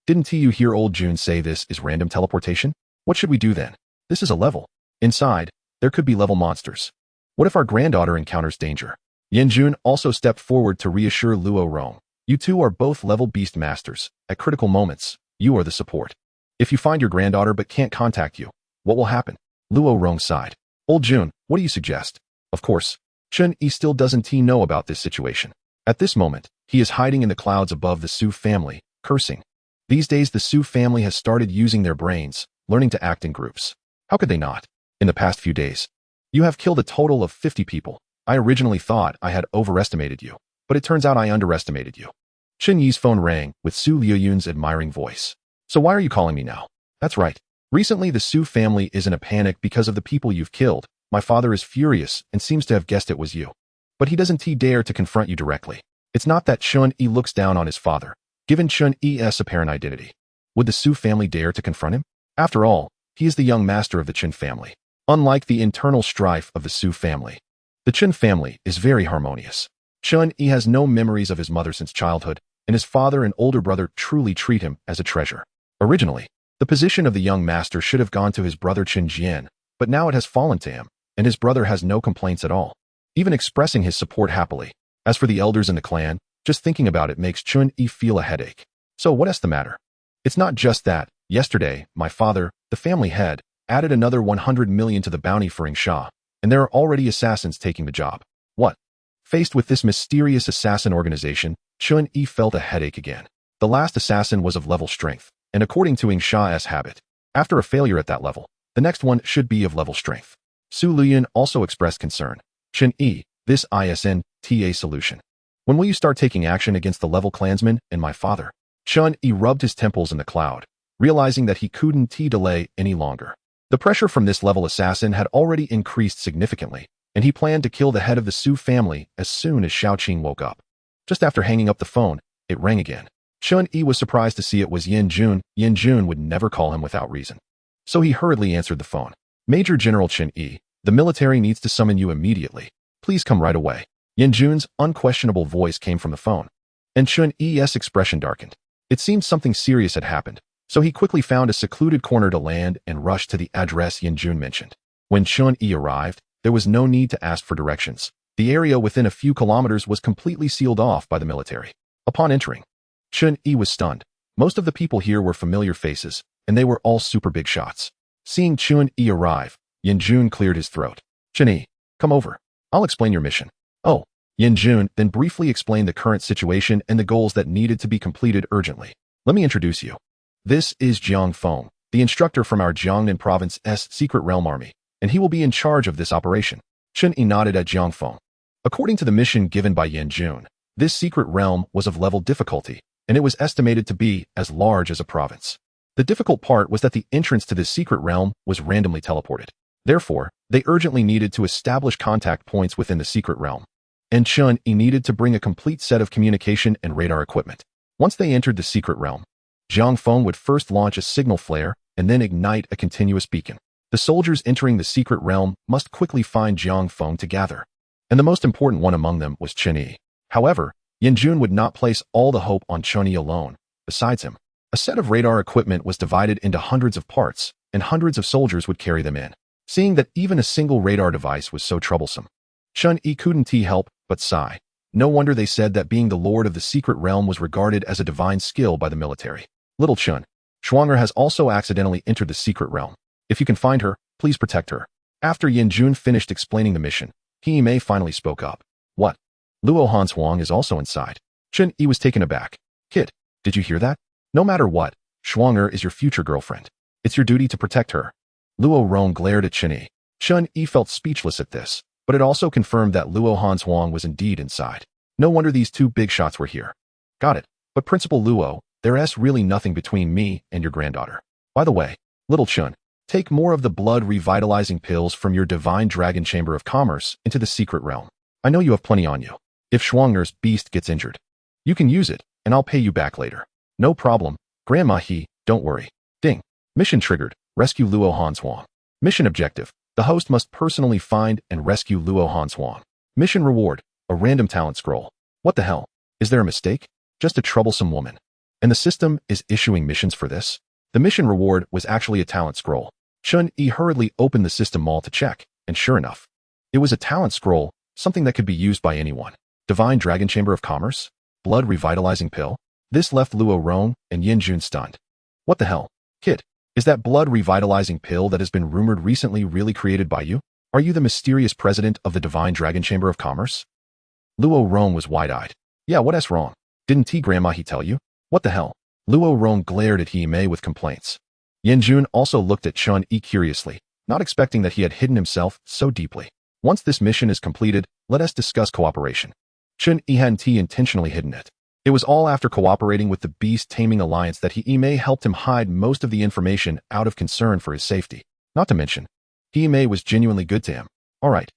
Didn't you hear old Jun say this is random teleportation? What should we do then? This is a level. Inside, there could be level monsters. What if our granddaughter encounters danger? Yan Jun also stepped forward to reassure Luo Rong. You two are both level beast masters. At critical moments, you are the support. If you find your granddaughter but can't contact you, what will happen? Luo Rong sighed. Old Jun, what do you suggest? Of course, Chen Yi still doesn't know about this situation. At this moment, he is hiding in the clouds above the Su family, cursing. These days the Su family has started using their brains, learning to act in groups. How could they not? In the past few days, you have killed a total of 50 people. I originally thought I had overestimated you, but it turns out I underestimated you. Chen Yi's phone rang with Su Liuyun's admiring voice. So why are you calling me now? That's right. Recently the Su family is in a panic because of the people you've killed. My father is furious and seems to have guessed it was you. But he doesn't dare to confront you directly. It's not that Chen Yi looks down on his father, given Chen Yi's apparent identity. Would the Su family dare to confront him? After all, he is the young master of the Chen family. Unlike the internal strife of the Su family, the Chen family is very harmonious. Chen Yi has no memories of his mother since childhood, and his father and older brother truly treat him as a treasure. Originally, the position of the young master should have gone to his brother Chen Jian, but now it has fallen to him, and his brother has no complaints at all, even expressing his support happily. As for the elders in the clan, just thinking about it makes Chen Yi feel a headache. So what is the matter? It's not just that. Yesterday, my father, the family head, added another 100 million to the bounty for Sha, and there are already assassins taking the job. What? Faced with this mysterious assassin organization, Chen Yi felt a headache again. The last assassin was of level strength, and according to Sha's habit, after a failure at that level, the next one should be of level strength. Su Liyun also expressed concern. Chen Yi, this isn't a solution. When will you start taking action against the level clansmen and my father? Chen Yi rubbed his temples in the cloud, realizing that he couldn't delay any longer. The pressure from this level assassin had already increased significantly, and he planned to kill the head of the Su family as soon as Xiaoqing woke up. Just after hanging up the phone, it rang again. Chen Yi was surprised to see it was Yan Jun. Yan Jun would never call him without reason. So he hurriedly answered the phone. Major General Chen Yi, the military needs to summon you immediately. Please come right away. Yan Jun's unquestionable voice came from the phone, and Chen Yi's expression darkened. It seemed something serious had happened, so he quickly found a secluded corner to land and rushed to the address Yan Jun mentioned. When Chen Yi arrived, there was no need to ask for directions. The area within a few kilometers was completely sealed off by the military. Upon entering, Chen Yi was stunned. Most of the people here were familiar faces, and they were all super big shots. Seeing Chen Yi arrive, Yan Jun cleared his throat. Chen Yi, come over. I'll explain your mission. Oh, Yan Jun then briefly explained the current situation and the goals that needed to be completed urgently. Let me introduce you. This is Jiang Feng, the instructor from our Jiangnan Province's Secret Realm Army, and he will be in charge of this operation. Chen Yi nodded at Jiang Feng. According to the mission given by Yan Jun, this secret realm was of level difficulty, and it was estimated to be as large as a province. The difficult part was that the entrance to this secret realm was randomly teleported. Therefore, they urgently needed to establish contact points within the secret realm. And Chen Yi needed to bring a complete set of communication and radar equipment. Once they entered the secret realm, Jiang Feng would first launch a signal flare and then ignite a continuous beacon. The soldiers entering the secret realm must quickly find Jiang Feng to gather. And the most important one among them was Chen Yi. However, Yan Jun would not place all the hope on Chen Yi alone. Besides him, a set of radar equipment was divided into hundreds of parts, and hundreds of soldiers would carry them in. Seeing that even a single radar device was so troublesome, Chen Yi couldn't help but sigh. No wonder they said that being the lord of the secret realm was regarded as a divine skill by the military. Little Chen, Schwanger has also accidentally entered the secret realm. If you can find her, please protect her. After Yan Jun finished explaining the mission, He Mei finally spoke up. What? Luo Han Huang is also inside. Chen Yi was taken aback. Kid, did you hear that? No matter what, Schwanger is your future girlfriend. It's your duty to protect her. Luo Rong glared at Chen Yi. Chen Yi felt speechless at this, but it also confirmed that Luo Han Huang was indeed inside. No wonder these two big shots were here. Got it. But Principal Luo, there's really nothing between me and your granddaughter. By the way, little Chen, take more of the blood revitalizing pills from your divine dragon chamber of commerce into the secret realm. I know you have plenty on you. If Schwanger's beast gets injured, you can use it, and I'll pay you back later. No problem, Grandma He, don't worry. Ding. Mission triggered. Rescue Luo Han Huang. Mission objective. The host must personally find and rescue Luo Han Huang. Mission reward. A random talent scroll. What the hell? Is there a mistake? Just a troublesome woman. And the system is issuing missions for this? The mission reward was actually a talent scroll. Chen Yi hurriedly opened the system mall to check, and sure enough, it was a talent scroll, something that could be used by anyone. Divine Dragon Chamber of Commerce? Blood revitalizing pill? This left Luo Rong and Yan Jun stunned. What the hell? Kid, is that blood revitalizing pill that has been rumored recently really created by you? Are you the mysterious president of the Divine Dragon Chamber of Commerce? Luo Rong was wide-eyed. Yeah, what's wrong? Didn't Grandma He tell you? What the hell? Luo Rong glared at He Mei with complaints. Yan Jun also looked at Chen Yi curiously, not expecting that he had hidden himself so deeply. Once this mission is completed, let us discuss cooperation. Chen Yi hadn't intentionally hidden it. It was all after cooperating with the Beast Taming Alliance that He Mei helped him hide most of the information out of concern for his safety. Not to mention, He Mei was genuinely good to him. All right,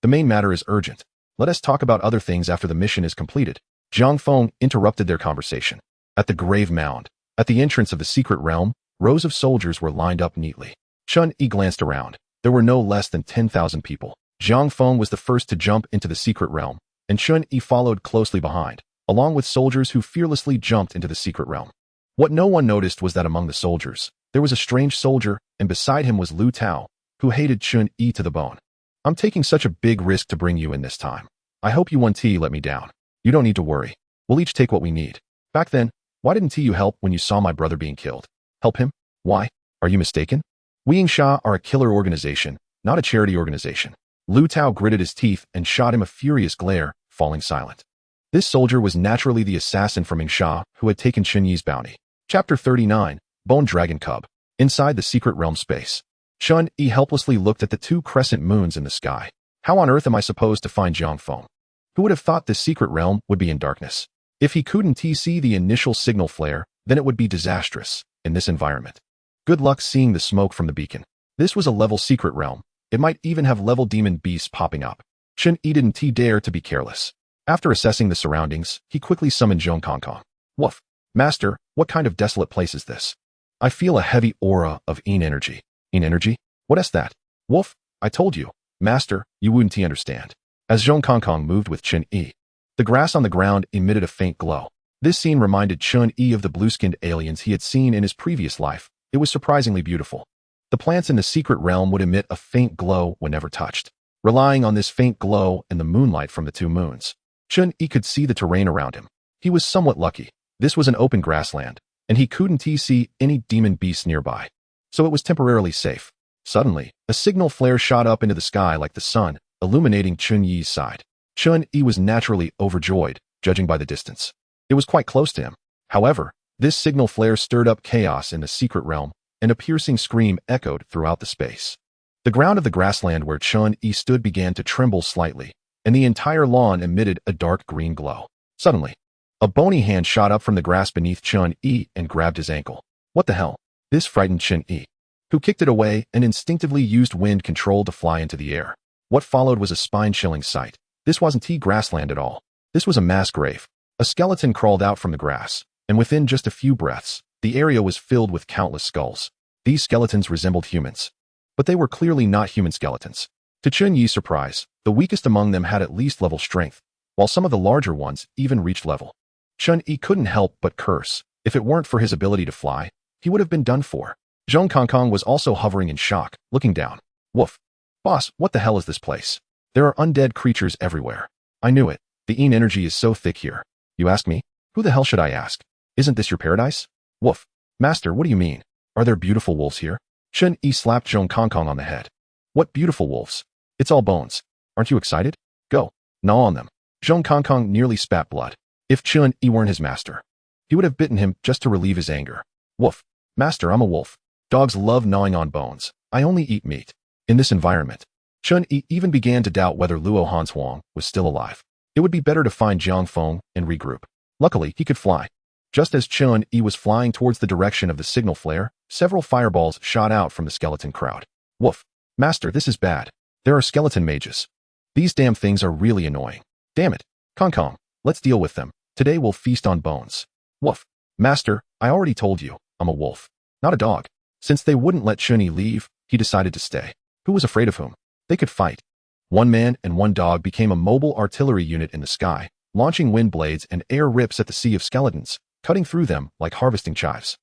the main matter is urgent. Let us talk about other things after the mission is completed. Jiang Feng interrupted their conversation. At the grave mound, at the entrance of the secret realm, rows of soldiers were lined up neatly. Chen Yi glanced around. There were no less than 10,000 people. Jiang Feng was the first to jump into the secret realm, and Chen Yi followed closely behind, along with soldiers who fearlessly jumped into the secret realm. What no one noticed was that among the soldiers, there was a strange soldier, and beside him was Lu Tao, who hated Chen Yi to the bone. I'm taking such a big risk to bring you in this time. I hope you won't let me down. You don't need to worry. We'll each take what we need. Back then, why didn't you help when you saw my brother being killed? Help him? Why? Are you mistaken? We Yingsha are a killer organization, not a charity organization. Lu Tao gritted his teeth and shot him a furious glare, falling silent. This soldier was naturally the assassin from Yingsha who had taken Chen Yi's bounty. Chapter 39, Bone Dragon Cub. Inside the secret realm space, Chen Yi helplessly looked at the two crescent moons in the sky. How on earth am I supposed to find Jiang Feng? Who would have thought this secret realm would be in darkness? If he couldn't see the initial signal flare, then it would be disastrous in this environment. Good luck seeing the smoke from the beacon. This was a level secret realm. It might even have level demon beasts popping up. Chen Yi didn't dare to be careless. After assessing the surroundings, he quickly summoned Zhong Kong. Woof. Master, what kind of desolate place is this? I feel a heavy aura of Yin energy. Yin energy? What is that? Woof. I told you. Master, you wouldn't understand. As Zhong Kong moved with Chen Yi, the grass on the ground emitted a faint glow. This scene reminded Chen Yi of the blue-skinned aliens he had seen in his previous life. It was surprisingly beautiful. The plants in the secret realm would emit a faint glow whenever touched. Relying on this faint glow and the moonlight from the two moons, Chen Yi could see the terrain around him. He was somewhat lucky. This was an open grassland, and he couldn't see any demon beasts nearby, so it was temporarily safe. Suddenly, a signal flare shot up into the sky like the sun, illuminating Chen Yi's side. Chen Yi was naturally overjoyed, judging by the distance. It was quite close to him. However, This signal flare stirred up chaos in the secret realm, and a piercing scream echoed throughout the space. The ground of the grassland where Chen Yi stood began to tremble slightly, and the entire lawn emitted a dark green glow. Suddenly, a bony hand shot up from the grass beneath Chen Yi and grabbed his ankle. What the hell? This frightened Chen Yi, who kicked it away and instinctively used wind control to fly into the air. What followed was a spine-chilling sight. This wasn't T grassland at all. This was a mass grave. A skeleton crawled out from the grass, and within just a few breaths, the area was filled with countless skulls. These skeletons resembled humans, but they were clearly not human skeletons. To Chen Yi's surprise, the weakest among them had at least level strength, while some of the larger ones even reached level. Chen Yi couldn't help but curse. If it weren't for his ability to fly, he would have been done for. Zhong Kongkong was also hovering in shock, looking down. Woof. Boss, what the hell is this place? There are undead creatures everywhere. I knew it. The Yin energy is so thick here. You ask me? Who the hell should I ask? Isn't this your paradise? Woof. Master, what do you mean? Are there beautiful wolves here? Chen Yi slapped Zhong Kongkong on the head. What beautiful wolves? It's all bones. Aren't you excited? Go. Gnaw on them. Zhong Kongkong nearly spat blood. If Chen Yi weren't his master, he would have bitten him just to relieve his anger. Woof. Master, I'm a wolf. Dogs love gnawing on bones. I only eat meat. In this environment, Chen Yi even began to doubt whether Luo Hanshuang was still alive. It would be better to find Jiang Feng and regroup. Luckily, he could fly. Just as Chen Yi was flying towards the direction of the signal flare, several fireballs shot out from the skeleton crowd. Woof. Master, this is bad. There are skeleton mages. These damn things are really annoying. Damn it. Kong, let's deal with them. Today we'll feast on bones. Woof. Master, I already told you, I'm a wolf, not a dog. Since they wouldn't let Chen Yi leave, he decided to stay. Who was afraid of whom? They could fight. One man and one dog became a mobile artillery unit in the sky, launching wind blades and air rips at the sea of skeletons, cutting through them like harvesting chives.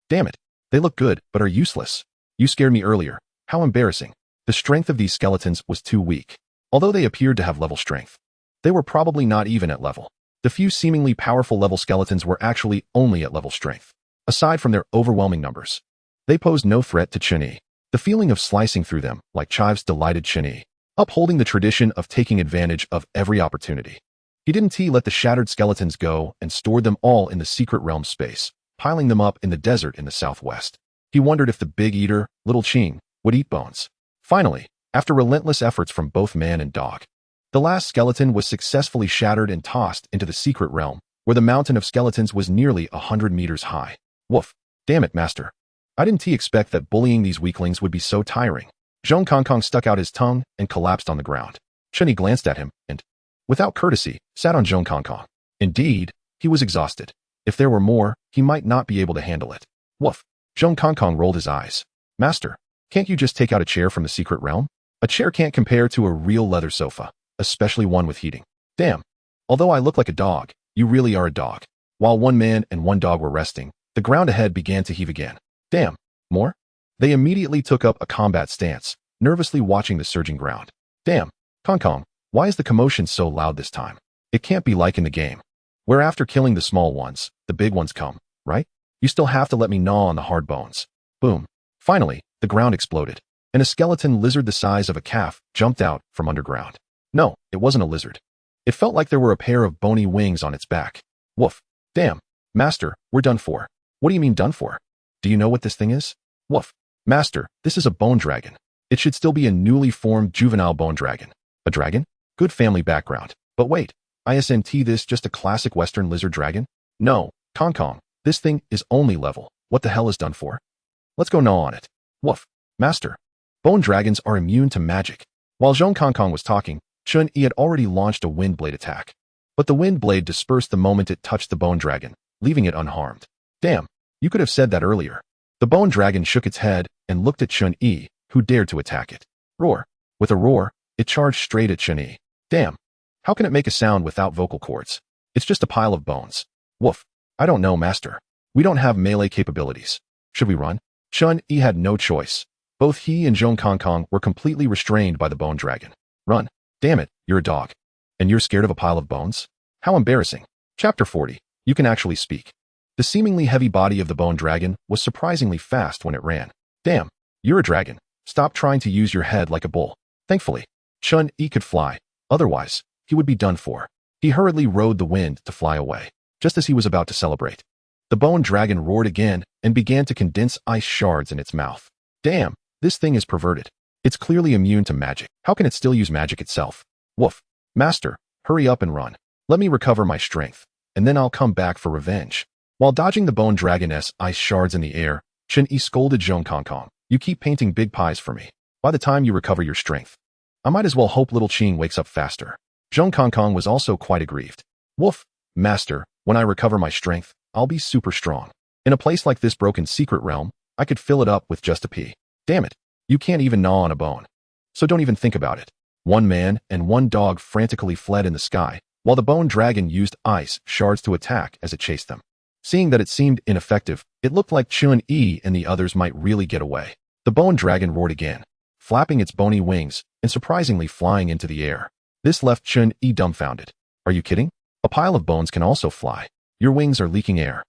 Damn it. They look good, but are useless. You scared me earlier. How embarrassing. The strength of these skeletons was too weak. Although they appeared to have level strength, they were probably not even at level. The few seemingly powerful level skeletons were actually only at level strength. Aside from their overwhelming numbers, they posed no threat to Chen Yi. The feeling of slicing through them like chives delighted Chen Yi, upholding the tradition of taking advantage of every opportunity. He didn't let the shattered skeletons go and stored them all in the secret realm space, piling them up in the desert in the southwest. He wondered if the big eater, Little Qing, would eat bones. Finally, after relentless efforts from both man and dog, the last skeleton was successfully shattered and tossed into the secret realm, where the mountain of skeletons was nearly 100 meters high. Woof. Damn it, master. I didn't expect that bullying these weaklings would be so tiring. Zhong Kongkong stuck out his tongue and collapsed on the ground. Chen Yi glanced at him and, without courtesy, sat on Zhong Kongkong. Indeed, he was exhausted. If there were more, he might not be able to handle it. Woof. Zhong Kongkong rolled his eyes. Master, can't you just take out a chair from the secret realm? A chair can't compare to a real leather sofa, especially one with heating. Damn. Although I look like a dog, you really are a dog. While one man and one dog were resting, the ground ahead began to heave again. Damn. More? They immediately took up a combat stance, nervously watching the surging ground. Damn. Kongkong, why is the commotion so loud this time? It can't be like in the game, where after killing the small ones, the big ones come, right? You still have to let me gnaw on the hard bones. Boom. Finally, the ground exploded, and a skeleton lizard the size of a calf jumped out from underground. No, it wasn't a lizard. It felt like there were a pair of bony wings on its back. Woof. Damn. Master, we're done for. What do you mean done for? Do you know what this thing is? Woof. Master, this is a bone dragon. It should still be a newly formed juvenile bone dragon. A dragon? Good family background. But wait, isn't this just a classic Western lizard dragon? No, Kong, this thing is only level. What the hell is done for? Let's go gnaw on it. Woof. Master, bone dragons are immune to magic. While Zhong Kongkong was talking, Chen Yi had already launched a wind blade attack. But the wind blade dispersed the moment it touched the bone dragon, leaving it unharmed. Damn, you could have said that earlier. The bone dragon shook its head and looked at Chen Yi, who dared to attack it. Roar. With a roar, it charged straight at Chen Yi. Damn. How can it make a sound without vocal cords? It's just a pile of bones. Woof. I don't know, master. We don't have melee capabilities. Should we run? Chen Yi had no choice. Both he and Zhong Kongkong were completely restrained by the bone dragon. Run. Damn it, you're a dog. And you're scared of a pile of bones? How embarrassing. Chapter 40. You can actually speak. The seemingly heavy body of the bone dragon was surprisingly fast when it ran. Damn, you're a dragon. Stop trying to use your head like a bull. Thankfully, Chen Yi could fly. Otherwise, he would be done for. He hurriedly rode the wind to fly away, just as he was about to celebrate. The bone dragon roared again and began to condense ice shards in its mouth. Damn, this thing is perverted. It's clearly immune to magic. How can it still use magic itself? Woof. Master, hurry up and run. Let me recover my strength, and then I'll come back for revenge. While dodging the bone dragoness ice shards in the air, Chen Yi scolded Zhong Kong. You keep painting big pies for me. By the time you recover your strength, I might as well hope little Qing wakes up faster. Zhong Kong was also quite aggrieved. Woof. Master, when I recover my strength, I'll be super strong. In a place like this broken secret realm, I could fill it up with just a pea. Damn it. You can't even gnaw on a bone. So don't even think about it. One man and one dog frantically fled in the sky, while the bone dragon used ice shards to attack as it chased them. Seeing that it seemed ineffective, it looked like Chen Yi and the others might really get away. The bone dragon roared again, flapping its bony wings and surprisingly flying into the air. This left Chen Yi dumbfounded. Are you kidding? A pile of bones can also fly. Your wings are leaking air.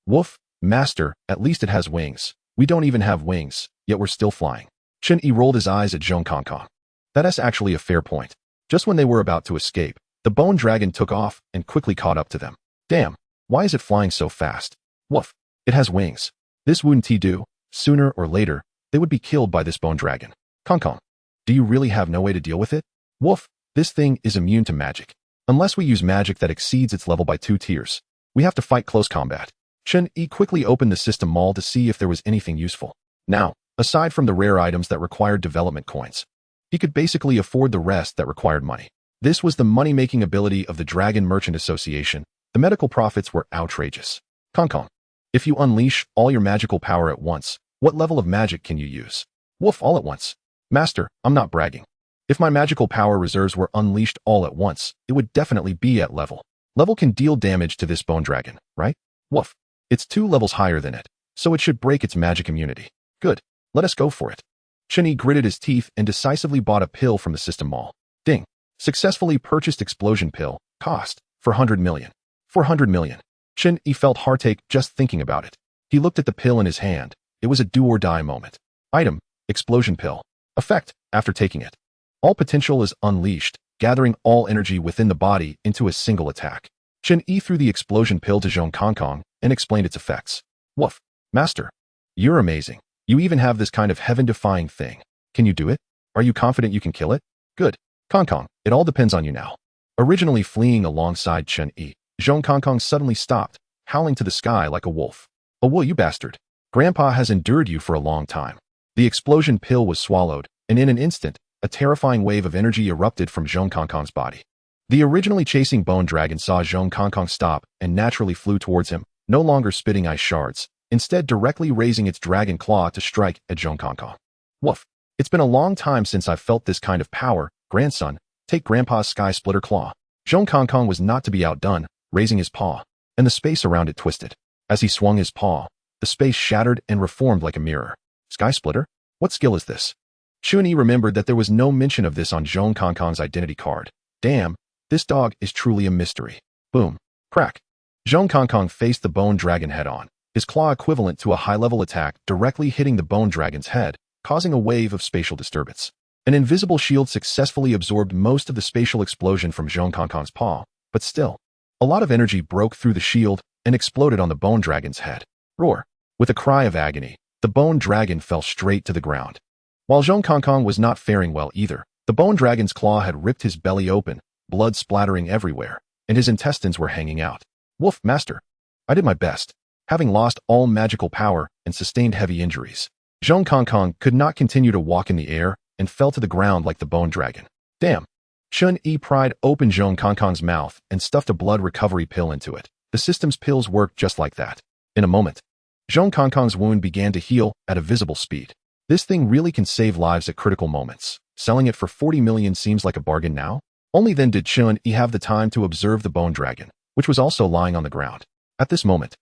Woof. Master, at least it has wings. We don't even have wings, yet we're still flying. Chen Yi rolled his eyes at Zhong Kong. That's actually a fair point. Just when they were about to escape, the bone dragon took off and quickly caught up to them. Damn, why is it flying so fast? Woof. It has wings. This wouldn't do. Sooner or later, they would be killed by this bone dragon. Kong. Do you really have no way to deal with it? Woof. This thing is immune to magic. Unless we use magic that exceeds its level by 2 tiers, we have to fight close combat. Chen Yi quickly opened the system mall to see if there was anything useful. Now, aside from the rare items that required development coins, he could basically afford the rest that required money. This was the money-making ability of the Dragon Merchant Association. The medical profits were outrageous. Kong. If you unleash all your magical power at once, what level of magic can you use? Woof, all at once. Master, I'm not bragging. If my magical power reserves were unleashed all at once, it would definitely be at level. Level can deal damage to this bone dragon, right? Woof. It's 2 levels higher than it, so it should break its magic immunity. Good. Let us go for it. Chen Yi gritted his teeth and decisively bought a pill from the system mall. Ding. Successfully purchased explosion pill. Cost. 400 million. 400 million. Chen Yi felt heartache just thinking about it. He looked at the pill in his hand. It was a do-or-die moment. Item. Explosion pill. Effect. After taking it, all potential is unleashed, gathering all energy within the body into a single attack. Chen Yi threw the explosion pill to Zhong Kong and explained its effects. Woof. Master. You're amazing. You even have this kind of heaven-defying thing. Can you do it? Are you confident you can kill it? Good. Kong. It all depends on you now. Originally fleeing alongside Chen Yi, Zhong Kong suddenly stopped, howling to the sky like a wolf. Oh, will you bastard. Grandpa has endured you for a long time. The explosion pill was swallowed, and in an instant, a terrifying wave of energy erupted from Zhong Kong's body. The originally chasing bone dragon saw Zhong Kong stop and naturally flew towards him, no longer spitting ice shards, instead directly raising its dragon claw to strike at Zhong Kong. Woof. It's been a long time since I've felt this kind of power, grandson. Take Grandpa's sky splitter claw. Zhong Kong was not to be outdone, raising his paw, and the space around it twisted. As he swung his paw, the space shattered and reformed like a mirror. Sky splitter? What skill is this? Chen Yi remembered that there was no mention of this on Zhong Kong's identity card. Damn, this dog is truly a mystery. Boom. Crack. Zhong Kong faced the bone dragon head-on, his claw equivalent to a high-level attack directly hitting the bone dragon's head, causing a wave of spatial disturbance. An invisible shield successfully absorbed most of the spatial explosion from Zhong Kong's paw, but still, a lot of energy broke through the shield and exploded on the bone dragon's head. Roar. With a cry of agony, the bone dragon fell straight to the ground. While Zhong Kong was not faring well either, the bone dragon's claw had ripped his belly open, blood splattering everywhere, and his intestines were hanging out. Woof, master. I did my best, having lost all magical power and sustained heavy injuries. Zhong Kong could not continue to walk in the air and fell to the ground like the bone dragon. Damn. Chen Yi pried open Zhong Kong's mouth and stuffed a blood recovery pill into it. The system's pills worked just like that. In a moment, Zhong Kong's wound began to heal at a visible speed. This thing really can save lives at critical moments. Selling it for 40 million seems like a bargain now? Only then did Chen Yi have the time to observe the bone dragon, which was also lying on the ground. At this moment,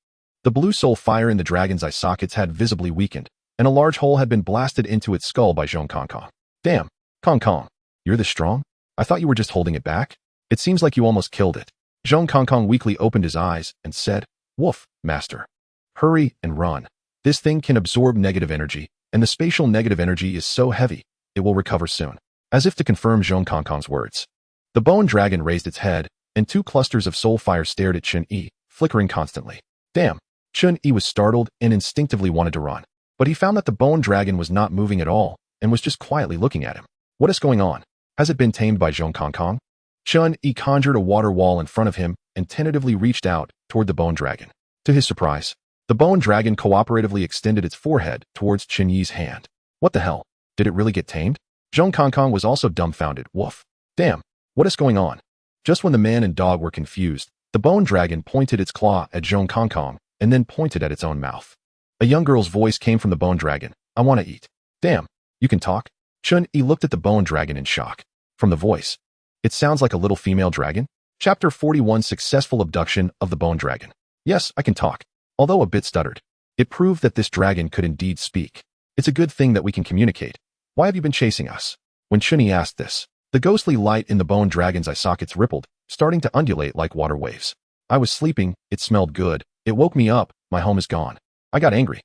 the blue soul fire in the dragon's eye sockets had visibly weakened, and a large hole had been blasted into its skull by Zhong Kong. Damn, Kong, you're this strong? I thought you were just holding it back? It seems like you almost killed it. Zhong Kong weakly opened his eyes and said, Woof, master. Hurry and run. This thing can absorb negative energy, and the spatial negative energy is so heavy, it will recover soon. As if to confirm Zhong Kong's words, the bone dragon raised its head, and 2 clusters of soul fire stared at Chen Yi, flickering constantly. Damn, Chen Yi was startled and instinctively wanted to run, but he found that the bone dragon was not moving at all and was just quietly looking at him. What is going on? Has it been tamed by Zhong Kong? Chen Yi conjured a water wall in front of him and tentatively reached out toward the bone dragon. To his surprise, the bone dragon cooperatively extended its forehead towards Chen Yi's hand. What the hell? Did it really get tamed? Zhong Kong was also dumbfounded. Woof. Damn. What is going on? Just when the man and dog were confused, the bone dragon pointed its claw at Zhong Kong and then pointed at its own mouth. A young girl's voice came from the bone dragon. I want to eat. Damn. You can talk? Chen Yi looked at the bone dragon in shock. From the voice, it sounds like a little female dragon? Chapter 41 Successful Abduction of the Bone Dragon. Yes, I can talk. Although a bit stuttered. It proved that this dragon could indeed speak. It's a good thing that we can communicate. Why have you been chasing us? When Chen Yi asked this, the ghostly light in the bone dragon's eye sockets rippled, starting to undulate like water waves. I was sleeping, it smelled good, it woke me up, my home is gone. I got angry.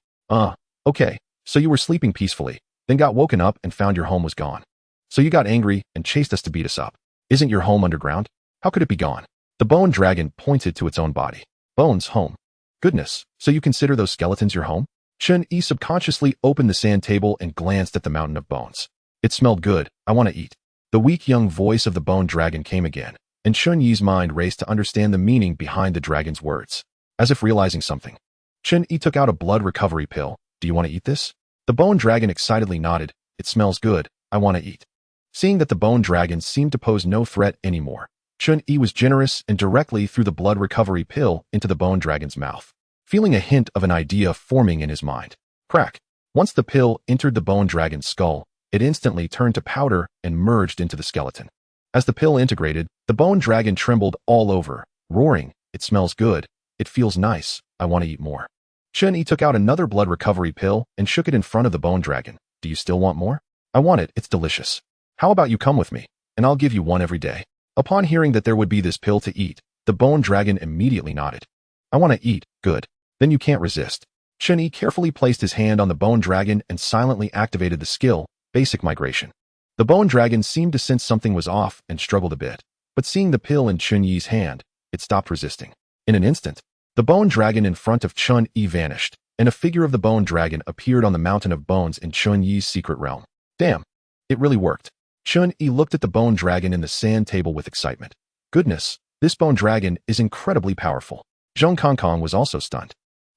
Okay, so you were sleeping peacefully, then got woken up and found your home was gone. So you got angry and chased us to beat us up. Isn't your home underground? How could it be gone? The bone dragon pointed to its own body. Bones, home. Goodness, so you consider those skeletons your home? Chen Yi subconsciously opened the sand table and glanced at the mountain of bones. It smelled good, I want to eat. The weak young voice of the bone dragon came again, and Chen Yi's mind raced to understand the meaning behind the dragon's words. As if realizing something, Chen Yi took out a blood recovery pill. Do you want to eat this? The bone dragon excitedly nodded. It smells good, I want to eat. Seeing that the bone dragon seemed to pose no threat anymore, Chen Yi was generous and directly threw the blood recovery pill into the bone dragon's mouth, feeling a hint of an idea forming in his mind. Crack. Once the pill entered the bone dragon's skull, it instantly turned to powder and merged into the skeleton. As the pill integrated, the bone dragon trembled all over, roaring, it smells good, it feels nice, I want to eat more. Chen Yi took out another blood recovery pill and shook it in front of the bone dragon. Do you still want more? I want it, it's delicious. How about you come with me, and I'll give you one every day. Upon hearing that there would be this pill to eat, the bone dragon immediately nodded. I want to eat, good. Then you can't resist. Chen Yi carefully placed his hand on the bone dragon and silently activated the skill, Basic Migration. The bone dragon seemed to sense something was off and struggled a bit, but seeing the pill in Chen Yi's hand, it stopped resisting. In an instant, the bone dragon in front of Chen Yi vanished, and a figure of the bone dragon appeared on the mountain of bones in Chen Yi's secret realm. Damn, it really worked. Chen Yi looked at the bone dragon in the sand table with excitement. Goodness, this bone dragon is incredibly powerful. Zhong Kong was also stunned.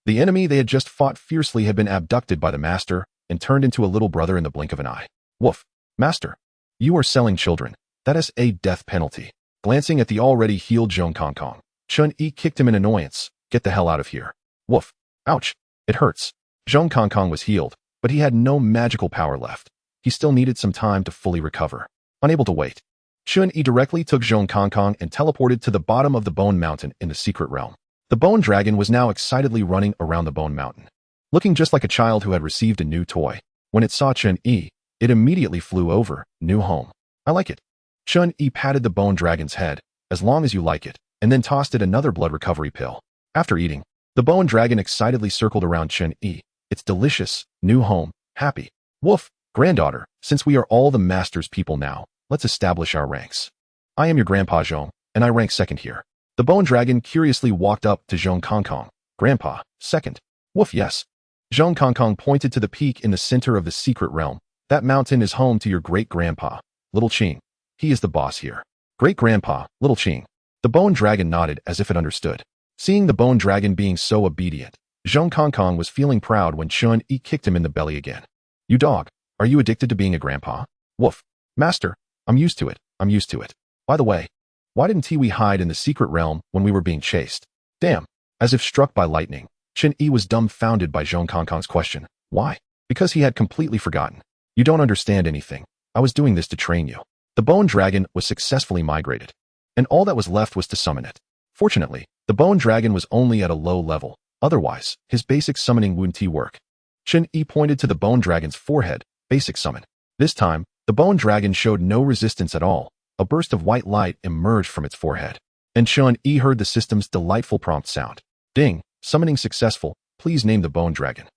The enemy they had just fought fiercely had been abducted by the master and turned into a little brother in the blink of an eye. Woof. Master, you are selling children. That is a death penalty. Glancing at the already healed Zhong Kong, Chen Yi kicked him in annoyance. Get the hell out of here. Woof. Ouch. It hurts. Zhong Kong was healed, but he had no magical power left. He still needed some time to fully recover. Unable to wait, Chen Yi directly took Zhong Kong and teleported to the bottom of the bone mountain in the secret realm. The bone dragon was now excitedly running around the bone mountain, looking just like a child who had received a new toy. When it saw Chen Yi, it immediately flew over. New home. I like it. Chen Yi patted the bone dragon's head, as long as you like it, and then tossed it another blood recovery pill. After eating, the bone dragon excitedly circled around Chen Yi. It's delicious. New home. Happy. Woof. Granddaughter, since we are all the master's people now, let's establish our ranks. I am your grandpa Zhong, and I rank second here. The bone dragon curiously walked up to Zhong Kong. Grandpa, second. Woof, yes. Zhong Kong pointed to the peak in the center of the secret realm. That mountain is home to your great-grandpa, Little Qing. He is the boss here. Great-grandpa, Little Qing. The bone dragon nodded as if it understood. Seeing the bone dragon being so obedient, Zhong Kong was feeling proud when Chen Yi kicked him in the belly again. You dog, are you addicted to being a grandpa? Woof. Master, I'm used to it. I'm used to it. By the way, why didn't we hide in the secret realm when we were being chased? Damn. As if struck by lightning, Chen Yi was dumbfounded by Zhong Kong's question. Why? Because he had completely forgotten. You don't understand anything. I was doing this to train you. The bone dragon was successfully migrated, and all that was left was to summon it. Fortunately, the bone dragon was only at a low level. Otherwise, his basic summoning wouldn't work. Chen Yi pointed to the bone dragon's forehead. Basic summon. This time, the bone dragon showed no resistance at all. A burst of white light emerged from its forehead, and Chen Yi heard the system's delightful prompt sound. Ding, summoning successful, please name the bone dragon.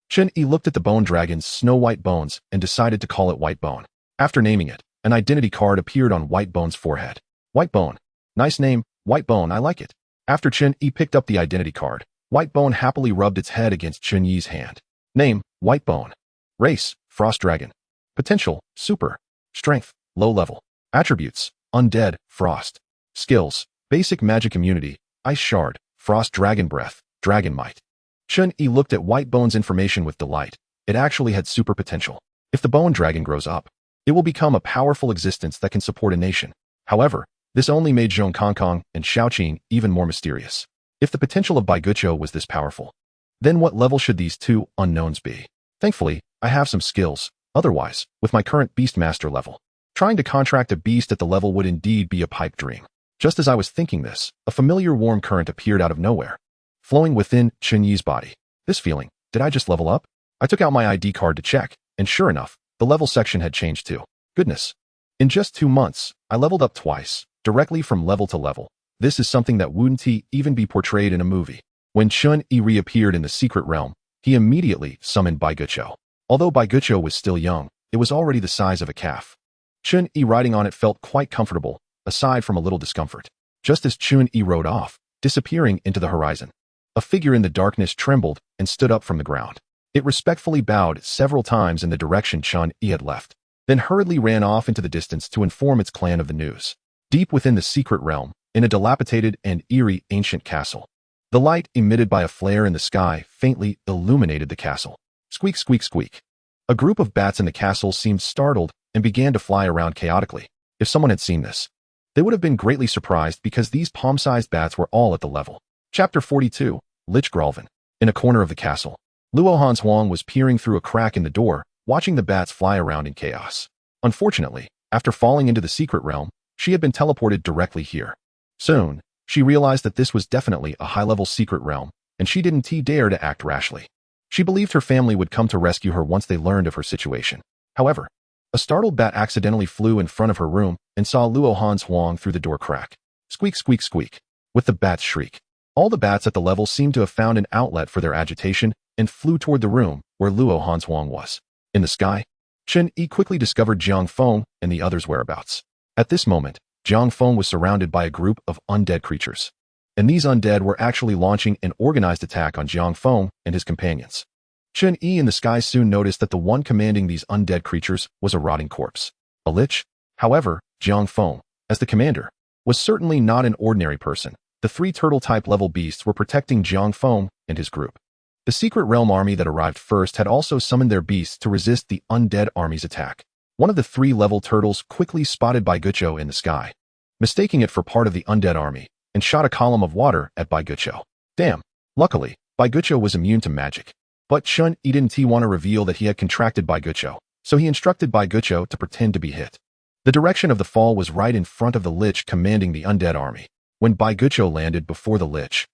Chen Yi looked at the bone dragon's snow-white bones and decided to call it White Bone. After naming it, an identity card appeared on White Bone's forehead. White Bone. Nice name, White Bone, I like it. After Chen Yi picked up the identity card, Whitebone happily rubbed its head against Chen Yi's hand. Name, Whitebone. Race, Frost Dragon. Potential, Super. Strength, Low Level. Attributes, Undead, Frost. Skills, Basic Magic Immunity, Ice Shard, Frost Dragon Breath, Dragon Might. Chen Yi looked at Whitebone's information with delight. It actually had super potential. If the Bone Dragon grows up, it will become a powerful existence that can support a nation. However, this only made Zhong Kongkong and Xiaoqing even more mysterious. If the potential of Baigucho was this powerful, then what level should these two unknowns be? Thankfully, I have some skills. Otherwise, with my current Beastmaster level, trying to contract a beast at the level would indeed be a pipe dream. Just as I was thinking this, a familiar warm current appeared out of nowhere, flowing within Chen Yi's body. This feeling, did I just level up? I took out my ID card to check, and sure enough, the level section had changed too. Goodness. In just 2 months, I leveled up twice, directly from level to level. This is something that wouldn't even be portrayed in a movie. When Chen Yi reappeared in the secret realm, he immediately summoned Baigucho. Although Baigucho was still young, it was already the size of a calf. Chen Yi riding on it felt quite comfortable, aside from a little discomfort. Just as Chen Yi rode off, disappearing into the horizon, a figure in the darkness trembled and stood up from the ground. It respectfully bowed several times in the direction Chen Yi had left, then hurriedly ran off into the distance to inform its clan of the news. Deep within the secret realm, in a dilapidated and eerie ancient castle, the light emitted by a flare in the sky faintly illuminated the castle. Squeak, squeak, squeak. A group of bats in the castle seemed startled and began to fly around chaotically. If someone had seen this, they would have been greatly surprised because these palm-sized bats were all at the level. Chapter 42, Lich Gralvin. In a corner of the castle, Luo Hanshuang was peering through a crack in the door, watching the bats fly around in chaos. Unfortunately, after falling into the secret realm, she had been teleported directly here. Soon, she realized that this was definitely a high-level secret realm, and she didn't dare to act rashly. She believed her family would come to rescue her once they learned of her situation. However, a startled bat accidentally flew in front of her room and saw Luo Hanshuang through the door crack. Squeak, squeak, squeak. With the bat's shriek, all the bats at the level seemed to have found an outlet for their agitation and flew toward the room where Luo Hanshuang was. In the sky, Chen Yi quickly discovered Jiang Feng and the others' whereabouts. At this moment, Jiang Feng was surrounded by a group of undead creatures, and these undead were actually launching an organized attack on Jiang Feng and his companions. Chen Yi in the sky soon noticed that the one commanding these undead creatures was a rotting corpse. A lich? However, Jiang Feng, as the commander, was certainly not an ordinary person. The 3 turtle-type level beasts were protecting Jiang Feng and his group. The secret realm army that arrived first had also summoned their beasts to resist the undead army's attack. One of the 3 level turtles quickly spotted Baigucho in the sky, mistaking it for part of the undead army, and shot a column of water at Baigucho. Damn. Luckily, Baigucho was immune to magic. But Chen Yi didn't want to reveal that he had contracted Baigucho, so he instructed Baigucho to pretend to be hit. The direction of the fall was right in front of the lich commanding the undead army. When Baigucho landed before the lich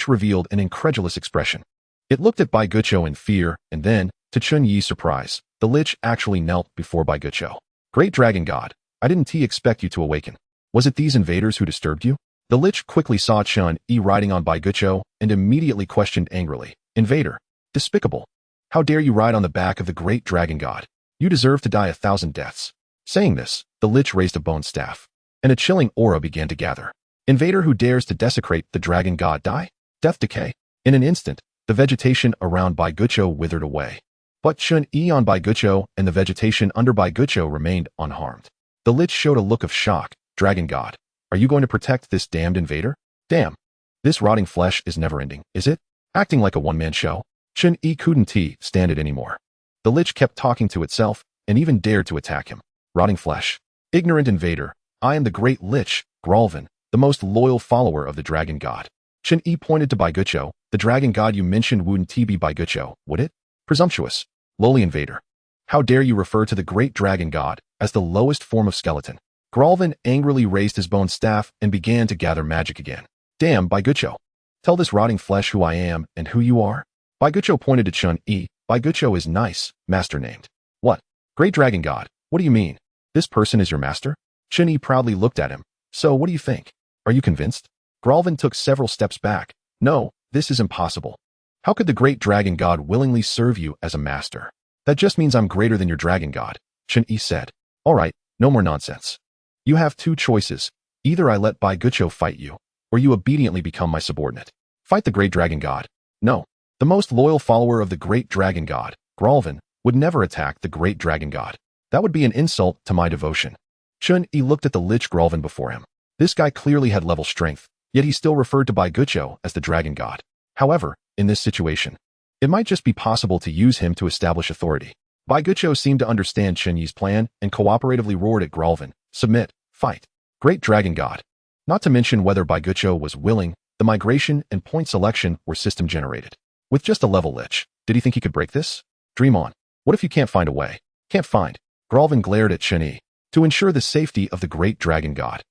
revealed an incredulous expression. It looked at Baigucho in fear, and then, to Chen Yi's surprise, the lich actually knelt before Baigucho. Great Dragon God, I didn't expect you to awaken. Was it these invaders who disturbed you? The lich quickly saw Chen Yi riding on Baigucho and immediately questioned angrily. Invader. Despicable. How dare you ride on the back of the great dragon god? You deserve to die 1,000 deaths. Saying this, the lich raised a bone staff, and a chilling aura began to gather. Invader who dares to desecrate the dragon god die? Death decay. In an instant, the vegetation around Baigucho withered away. But Chen Yi on Baigucho and the vegetation under Baigucho remained unharmed. The lich showed a look of shock. Dragon god, are you going to protect this damned invader? Damn. This rotting flesh is never ending, is it? Acting like a one-man show. Chen Yi couldn't stand it anymore. The lich kept talking to itself and even dared to attack him. Rotting flesh. Ignorant invader, I am the great lich, Gralvin, the most loyal follower of the dragon god. Chen Yi pointed to Baigucho. The dragon god you mentioned wouldn't be Baigucho, would it? Presumptuous. Lowly invader. How dare you refer to the great dragon god as the lowest form of skeleton? Gralvin angrily raised his bone staff and began to gather magic again. Damn, Baigucho. Tell this rotting flesh who I am and who you are. Baigucho pointed to Chen Yi. Baigucho is nice, master named. What? Great dragon god, what do you mean? This person is your master? Chen Yi proudly looked at him. So what do you think? Are you convinced? Gralvin took several steps back. No, this is impossible. How could the great dragon god willingly serve you as a master? That just means I'm greater than your dragon god, Chen Yi said. All right, no more nonsense. You have 2 choices. Either I let Baigucho fight you, or you obediently become my subordinate. Fight the great dragon god. No. The most loyal follower of the great dragon god, Gralvin, would never attack the great dragon god. That would be an insult to my devotion. Chen Yi looked at the lich Gralvin before him. This guy clearly had level strength, yet he still referred to Bai Gucho as the dragon god. However, in this situation, it might just be possible to use him to establish authority. Bai Gucho seemed to understand Chen Yi's plan and cooperatively roared at Gralvin, "Submit, fight. Great dragon god." Not to mention whether Bai Gucho was willing, the migration and point selection were system generated. With just a level lich, did he think he could break this? Dream on. What if you can't find a way? Can't find. Gralvin glared at Chen Yi. To ensure the safety of the great dragon god,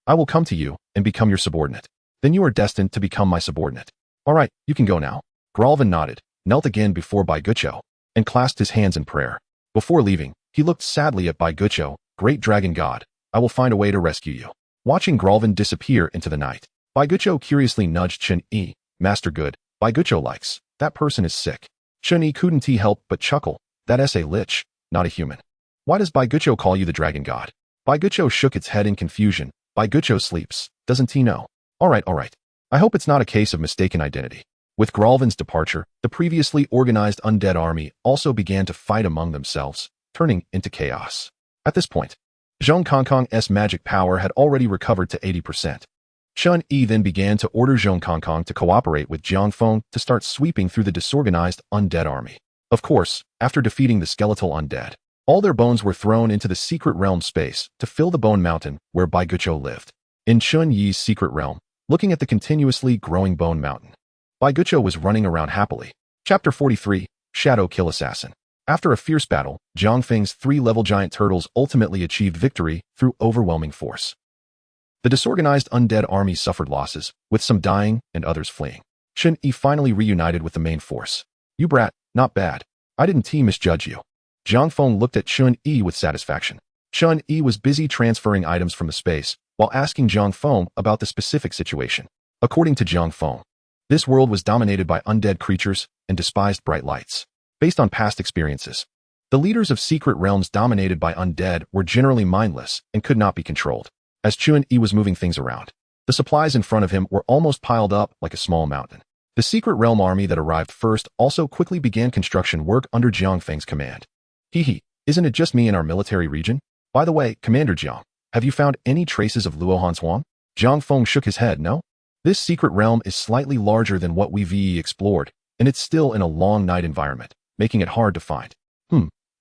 I will come to you and become your subordinate. Then you are destined to become my subordinate. All right, you can go now. Gralvin nodded, knelt again before Bai Gucho, and clasped his hands in prayer. Before leaving, he looked sadly at Bai Gucho. "Great dragon god, I will find a way to rescue you." Watching Gralvin disappear into the night, Bai Gucho curiously nudged Chen Yi. "Master good, Bai Gucho likes. That person is sick." Chen Yi couldn't help but chuckle. "That's a lich, not a human. Why does Bai Gucho call you the dragon god?" Bai Gucho shook its head in confusion. "Bai Gucho sleeps, doesn't he know?" All right. I hope it's not a case of mistaken identity." With Gralvin's departure, the previously organized undead army also began to fight among themselves, turning into chaos. At this point, Zhong Kongkong's magic power had already recovered to 80%. Chen Yi then began to order Zhong Kongkong to cooperate with Jiang Feng to start sweeping through the disorganized undead army. Of course, after defeating the skeletal undead, all their bones were thrown into the secret realm space to fill the bone mountain where Bai Gucho lived. In Chen Yi's secret realm, looking at the continuously growing bone mountain, Bai Gucho was running around happily. Chapter 43, Shadow Kill Assassin. After a fierce battle, Jiang Feng's 3-level giant turtles ultimately achieved victory through overwhelming force. The disorganized undead army suffered losses, with some dying and others fleeing. Chen Yi finally reunited with the main force. "You brat, not bad. I didn't misjudge you." Jiang Feng looked at Chen Yi with satisfaction. Chen Yi was busy transferring items from the space, while asking Jiang Feng about the specific situation. According to Jiang Feng, this world was dominated by undead creatures and despised bright lights. Based on past experiences, the leaders of secret realms dominated by undead were generally mindless and could not be controlled. As Chen Yi was moving things around, the supplies in front of him were almost piled up like a small mountain. The secret realm army that arrived first also quickly began construction work under Jiang Feng's command. Isn't it just me in our military region? By the way, Commander Jiang, have you found any traces of Luo Hanshuang? Jiang Feng shook his head. No. This secret realm is slightly larger than what we've explored, and it's still in a long night environment, making it hard to find.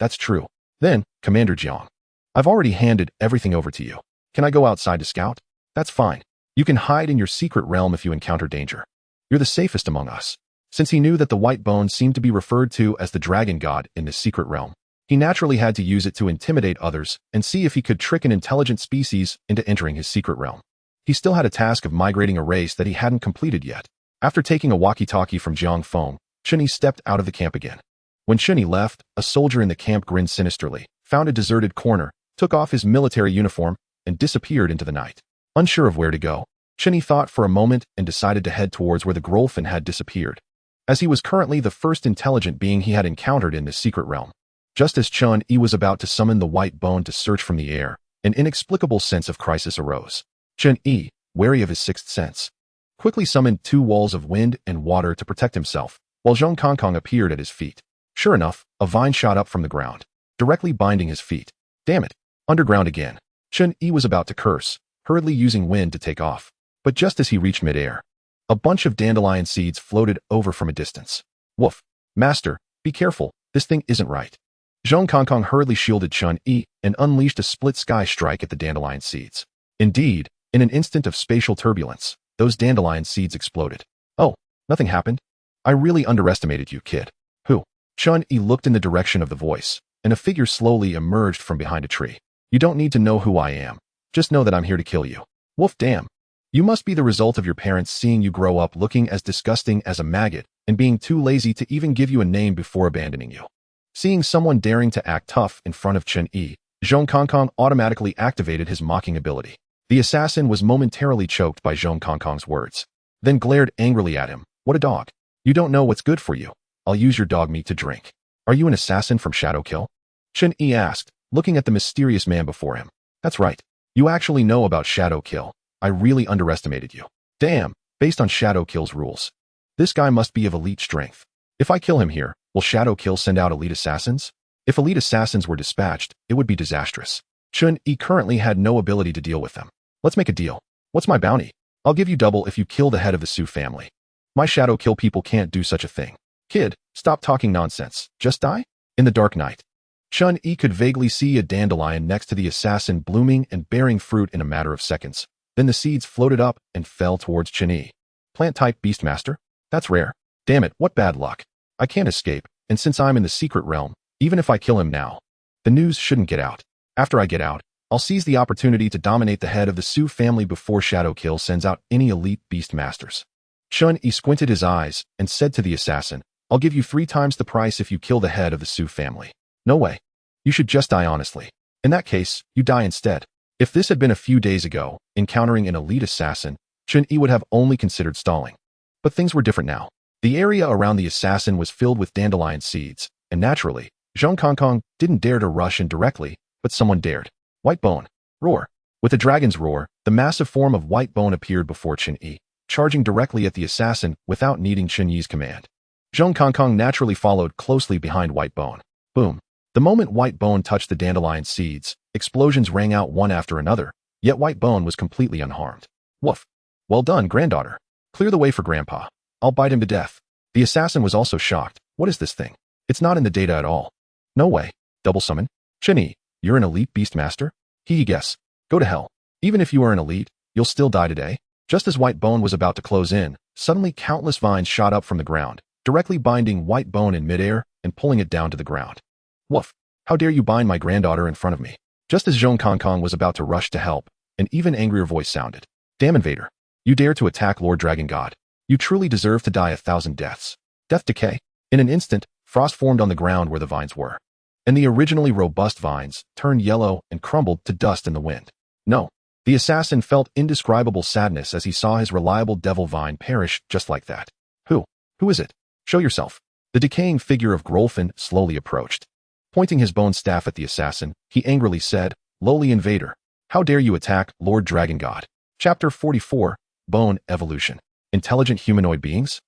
That's true. Then, Commander Jiang, I've already handed everything over to you. Can I go outside to scout? That's fine. You can hide in your secret realm if you encounter danger. You're the safest among us. Since he knew that the white bone seemed to be referred to as the dragon god in this secret realm, he naturally had to use it to intimidate others and see if he could trick an intelligent species into entering his secret realm. He still had a task of migrating a race that he hadn't completed yet. After taking a walkie-talkie from Jiang Feng, Chen Yi stepped out of the camp again. When Chen Yi left, a soldier in the camp grinned sinisterly, found a deserted corner, took off his military uniform, and disappeared into the night. Unsure of where to go, Chen Yi thought for a moment and decided to head towards where the Grolfin had disappeared, as he was currently the first intelligent being he had encountered in this secret realm. Just as Chen Yi was about to summon the white bone to search from the air, an inexplicable sense of crisis arose. Chen Yi, wary of his sixth sense, quickly summoned 2 walls of wind and water to protect himself, while Zhong Kongkong appeared at his feet. Sure enough, a vine shot up from the ground, directly binding his feet. Damn it! Underground again. Chen Yi was about to curse, hurriedly using wind to take off. But just as he reached midair, a bunch of dandelion seeds floated over from a distance. Woof! Master, be careful, this thing isn't right. Zhong Kongkong hurriedly shielded Chen Yi and unleashed a split sky strike at the dandelion seeds. Indeed, in an instant of spatial turbulence, those dandelion seeds exploded. Oh, nothing happened? I really underestimated you, kid. Who? Chen Yi looked in the direction of the voice, and a figure slowly emerged from behind a tree. You don't need to know who I am. Just know that I'm here to kill you. Woof damn. You must be the result of your parents seeing you grow up looking as disgusting as a maggot and being too lazy to even give you a name before abandoning you. Seeing someone daring to act tough in front of Chen Yi, Zhong Kongkong automatically activated his mocking ability. The assassin was momentarily choked by Zhong Kongkong's words, then glared angrily at him. What a dog. You don't know what's good for you. I'll use your dog meat to drink. Are you an assassin from Shadow Kill? Chen Yi asked, looking at the mysterious man before him. That's right. You actually know about Shadow Kill. I really underestimated you. Damn, based on Shadow Kill's rules, This guy must be of elite strength. If I kill him here, will Shadow Kill send out elite assassins? If elite assassins were dispatched, it would be disastrous. Chen Yi currently had no ability to deal with them. Let's make a deal. What's my bounty? I'll give you double if you kill the head of the Su family. My Shadow Kill people can't do such a thing. Kid, stop talking nonsense. Just die? In the dark night, Chen Yi could vaguely see a dandelion next to the assassin blooming and bearing fruit in a matter of seconds. Then the seeds floated up and fell towards Chen Yi. Plant-type Beastmaster? That's rare. Damn it, what bad luck. I can't escape, and since I'm in the secret realm, even if I kill him now, the news shouldn't get out. After I get out, I'll seize the opportunity to dominate the head of the Su family before Shadow Kill sends out any elite Beastmasters. Chen Yi squinted his eyes and said to the assassin, I'll give you 3 times the price if you kill the head of the Su family. No way. You should just die honestly. In that case, you die instead. If this had been a few days ago, encountering an elite assassin, Chen Yi would have only considered stalling. But things were different now. The area around the assassin was filled with dandelion seeds, and naturally, Zhong Kongkong didn't dare to rush in directly, but someone dared. White Bone. Roar. With a dragon's roar, the massive form of White Bone appeared before Chen Yi, charging directly at the assassin without needing Chen Yi's command. Zhong Kongkong naturally followed closely behind White Bone. Boom. The moment White Bone touched the dandelion seeds, explosions rang out one after another, yet White Bone was completely unharmed. Woof. Well done, granddaughter. Clear the way for Grandpa. I'll bite him to death. The assassin was also shocked. What is this thing? It's not in the data at all. No way. Double summon? Chen Yi, you're an elite Beastmaster? Guess. Go to hell. Even if you are an elite, you'll still die today. Just as White Bone was about to close in, suddenly countless vines shot up from the ground, directly binding White Bone in midair and pulling it down to the ground. Woof. How dare you bind my granddaughter in front of me? Just as Zhong Kongkong was about to rush to help, an even angrier voice sounded. Damn invader. You dare to attack Lord Dragon God. You truly deserve to die 1,000 deaths. Death decay. In an instant, frost formed on the ground where the vines were. And the originally robust vines turned yellow and crumbled to dust in the wind. No. The assassin felt indescribable sadness as he saw his reliable devil vine perish just like that. Who? Who is it? Show yourself. The decaying figure of Grolfin slowly approached. Pointing his bone staff at the assassin, he angrily said, Lowly invader, how dare you attack Lord Dragon God? Chapter 44, Bone Evolution. Intelligent humanoid beings?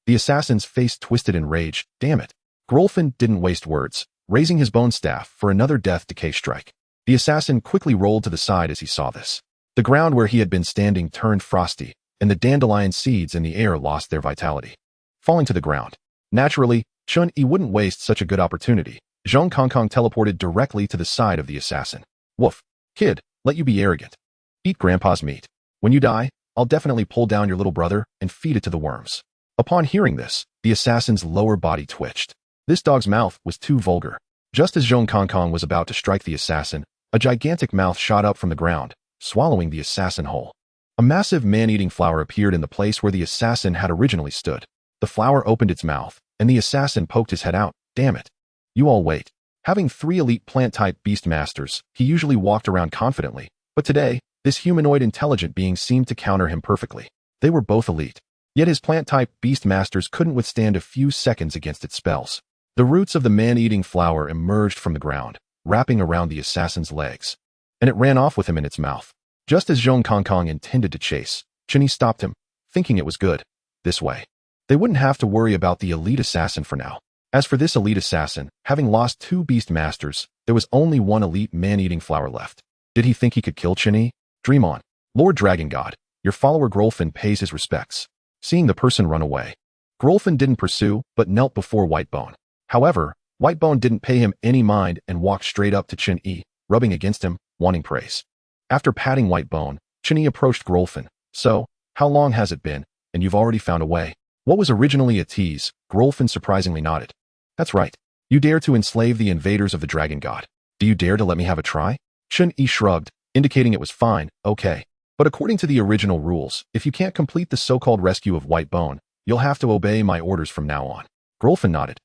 The assassin's face twisted in rage. Damn it. Grolfin didn't waste words, raising his bone staff for another death decay strike. The assassin quickly rolled to the side as he saw this. The ground where he had been standing turned frosty, and the dandelion seeds in the air lost their vitality, falling to the ground. Naturally, Chen Yi wouldn't waste such a good opportunity. Zhong Kongkong teleported directly to the side of the assassin. Woof. Kid, let you be arrogant. Eat Grandpa's meat. When you die, I'll definitely pull down your little brother and feed it to the worms. Upon hearing this, the assassin's lower body twitched. This dog's mouth was too vulgar. Just as Zhong Kongkong was about to strike the assassin, a gigantic mouth shot up from the ground, swallowing the assassin whole. A massive man-eating flower appeared in the place where the assassin had originally stood. The flower opened its mouth, and the assassin poked his head out. Damn it. You all wait. Having 3 elite plant-type Beastmasters, he usually walked around confidently, but today, this humanoid intelligent being seemed to counter him perfectly. They were both elite. Yet his plant-type Beastmasters couldn't withstand a few seconds against its spells. The roots of the man-eating flower emerged from the ground, wrapping around the assassin's legs, and it ran off with him in its mouth. Just as Zhong Kongkong intended to chase, Chen Yi stopped him, thinking it was good. This way, they wouldn't have to worry about the elite assassin for now. As for this elite assassin, having lost 2 Beastmasters, there was only 1 elite man-eating flower left. Did he think he could kill Chen Yi? Dream on. Lord Dragon God, your follower Grolfin pays his respects. Seeing the person run away, Grolfin didn't pursue, but knelt before White Bone. However, White Bone didn't pay him any mind and walked straight up to Chen Yi, rubbing against him, wanting praise. After patting White Bone, Chen Yi approached Grolfin. So, how long has it been, and you've already found a way? What was originally a tease, Grolfin surprisingly nodded. That's right. You dare to enslave the invaders of the Dragon God. Do you dare to let me have a try? Chen Yi shrugged, indicating it was fine, okay. But according to the original rules, if you can't complete the so-called rescue of White Bone, you'll have to obey my orders from now on. Grolfin nodded.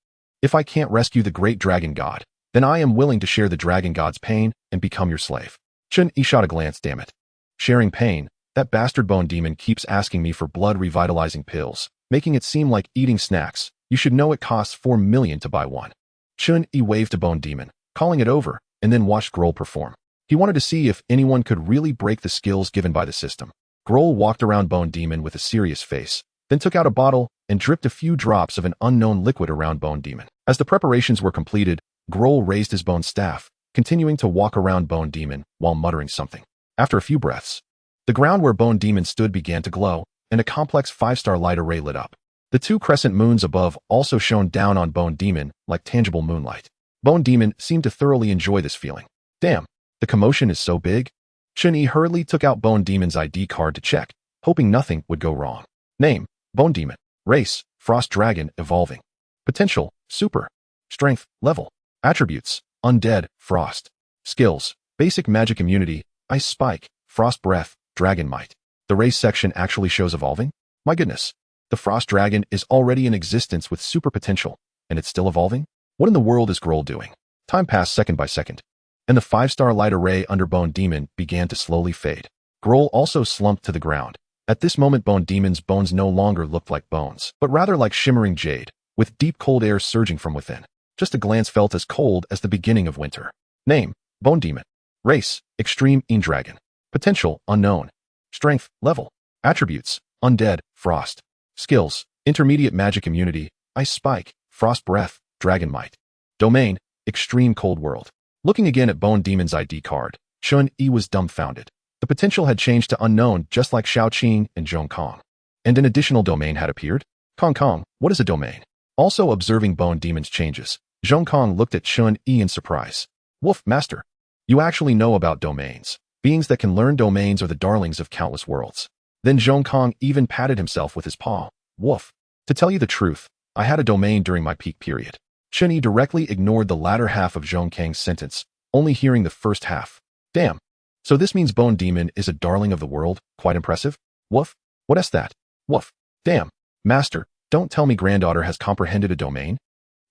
If I can't rescue the great Dragon God, then I am willing to share the Dragon God's pain and become your slave. Chen Yi shot a glance, damn it. Sharing pain? That bastard Bone Demon keeps asking me for blood revitalizing pills, making it seem like eating snacks. You should know it costs 4 million to buy one. Chen Yi waved to Bone Demon, calling it over, and then watched Grol perform. He wanted to see if anyone could really break the skills given by the system. Grol walked around Bone Demon with a serious face, then took out a bottle and dripped a few drops of an unknown liquid around Bone Demon. As the preparations were completed, Grohl raised his bone staff, continuing to walk around Bone Demon while muttering something. After a few breaths, the ground where Bone Demon stood began to glow, and a complex 5-star light array lit up. The 2 crescent moons above also shone down on Bone Demon like tangible moonlight. Bone Demon seemed to thoroughly enjoy this feeling. Damn, the commotion is so big. Chen Yi hurriedly took out Bone Demon's ID card to check, hoping nothing would go wrong. Name, Bone Demon. Race, Frost Dragon Evolving. Potential, Super. Strength, Level. Attributes, Undead, Frost. Skills, Basic Magic Immunity, Ice Spike, Frost Breath, Dragon Might. The race section actually shows evolving? My goodness. The Frost Dragon is already in existence with super potential, and it's still evolving? What in the world is Grohl doing? Time passed second by second, and the 5-star light array under Bone Demon began to slowly fade. Grohl also slumped to the ground. At this moment, Bone Demon's bones no longer looked like bones, but rather like shimmering jade, with deep cold air surging from within. Just a glance felt as cold as the beginning of winter. Name, Bone Demon. Race, Extreme Dragon. Potential, Unknown. Strength, Level. Attributes, Undead, Frost. Skills, Intermediate Magic Immunity, Ice Spike, Frost Breath, Dragon Might. Domain, Extreme Cold World. Looking again at Bone Demon's ID card, Chen Yi was dumbfounded. The potential had changed to Unknown just like Xiaoqing and Zhong Kong. And an additional domain had appeared? Kong, what is a domain? Also observing Bone Demon's changes, Zhong Kong looked at Chen Yi in surprise. Woof, Master. You actually know about domains. Beings that can learn domains are the darlings of countless worlds. Then Zhong Kong even patted himself with his paw. Woof. To tell you the truth, I had a domain during my peak period. Chen Yi directly ignored the latter half of Zhong Kang's sentence, only hearing the first half. Damn. So this means Bone Demon is a darling of the world? Quite impressive. Woof. What is that? Woof. Damn. Master, don't tell me granddaughter has comprehended a domain?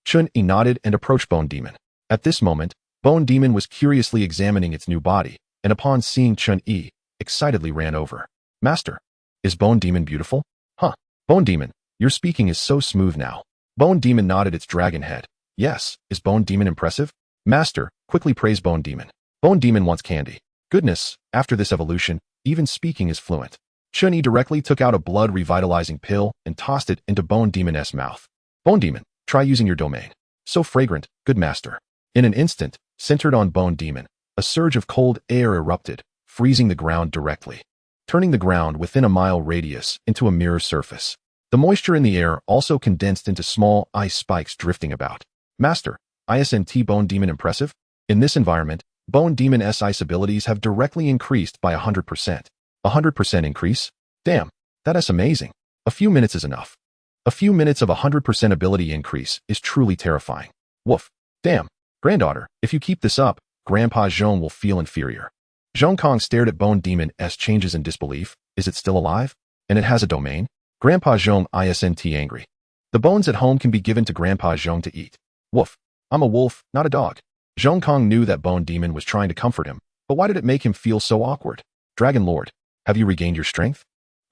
Chen Yi nodded and approached Bone Demon. At this moment, Bone Demon was curiously examining its new body, and upon seeing Chen Yi, excitedly ran over. Master, is Bone Demon beautiful? Huh. Bone Demon, your speaking is so smooth now. Bone Demon nodded its dragon head. Yes, is Bone Demon impressive? Master, quickly praise Bone Demon. Bone Demon wants candy. Goodness, after this evolution, even speaking is fluent. Chen Yi directly took out a blood revitalizing pill and tossed it into Bone Demon's mouth. Bone Demon, try using your domain. So fragrant, good master. In an instant, centered on Bone Demon, a surge of cold air erupted, freezing the ground directly, turning the ground within a mile radius into a mirror surface. The moisture in the air also condensed into small ice spikes drifting about. Master, ISNT Bone Demon impressive? In this environment, Bone Demon's ice abilities have directly increased by 100%. 100% increase? Damn, that is amazing. A few minutes is enough. A few minutes of 100% ability increase is truly terrifying. Woof. Damn. Granddaughter, if you keep this up, Grandpa Zhong will feel inferior. Zhong Kong stared at Bone Demon's changes in disbelief. Is it still alive? And it has a domain? Grandpa Zhong isn't angry. The bones at home can be given to Grandpa Zhong to eat. Woof. I'm a wolf, not a dog. Zhong Kong knew that Bone Demon was trying to comfort him, but why did it make him feel so awkward? Dragon Lord, have you regained your strength?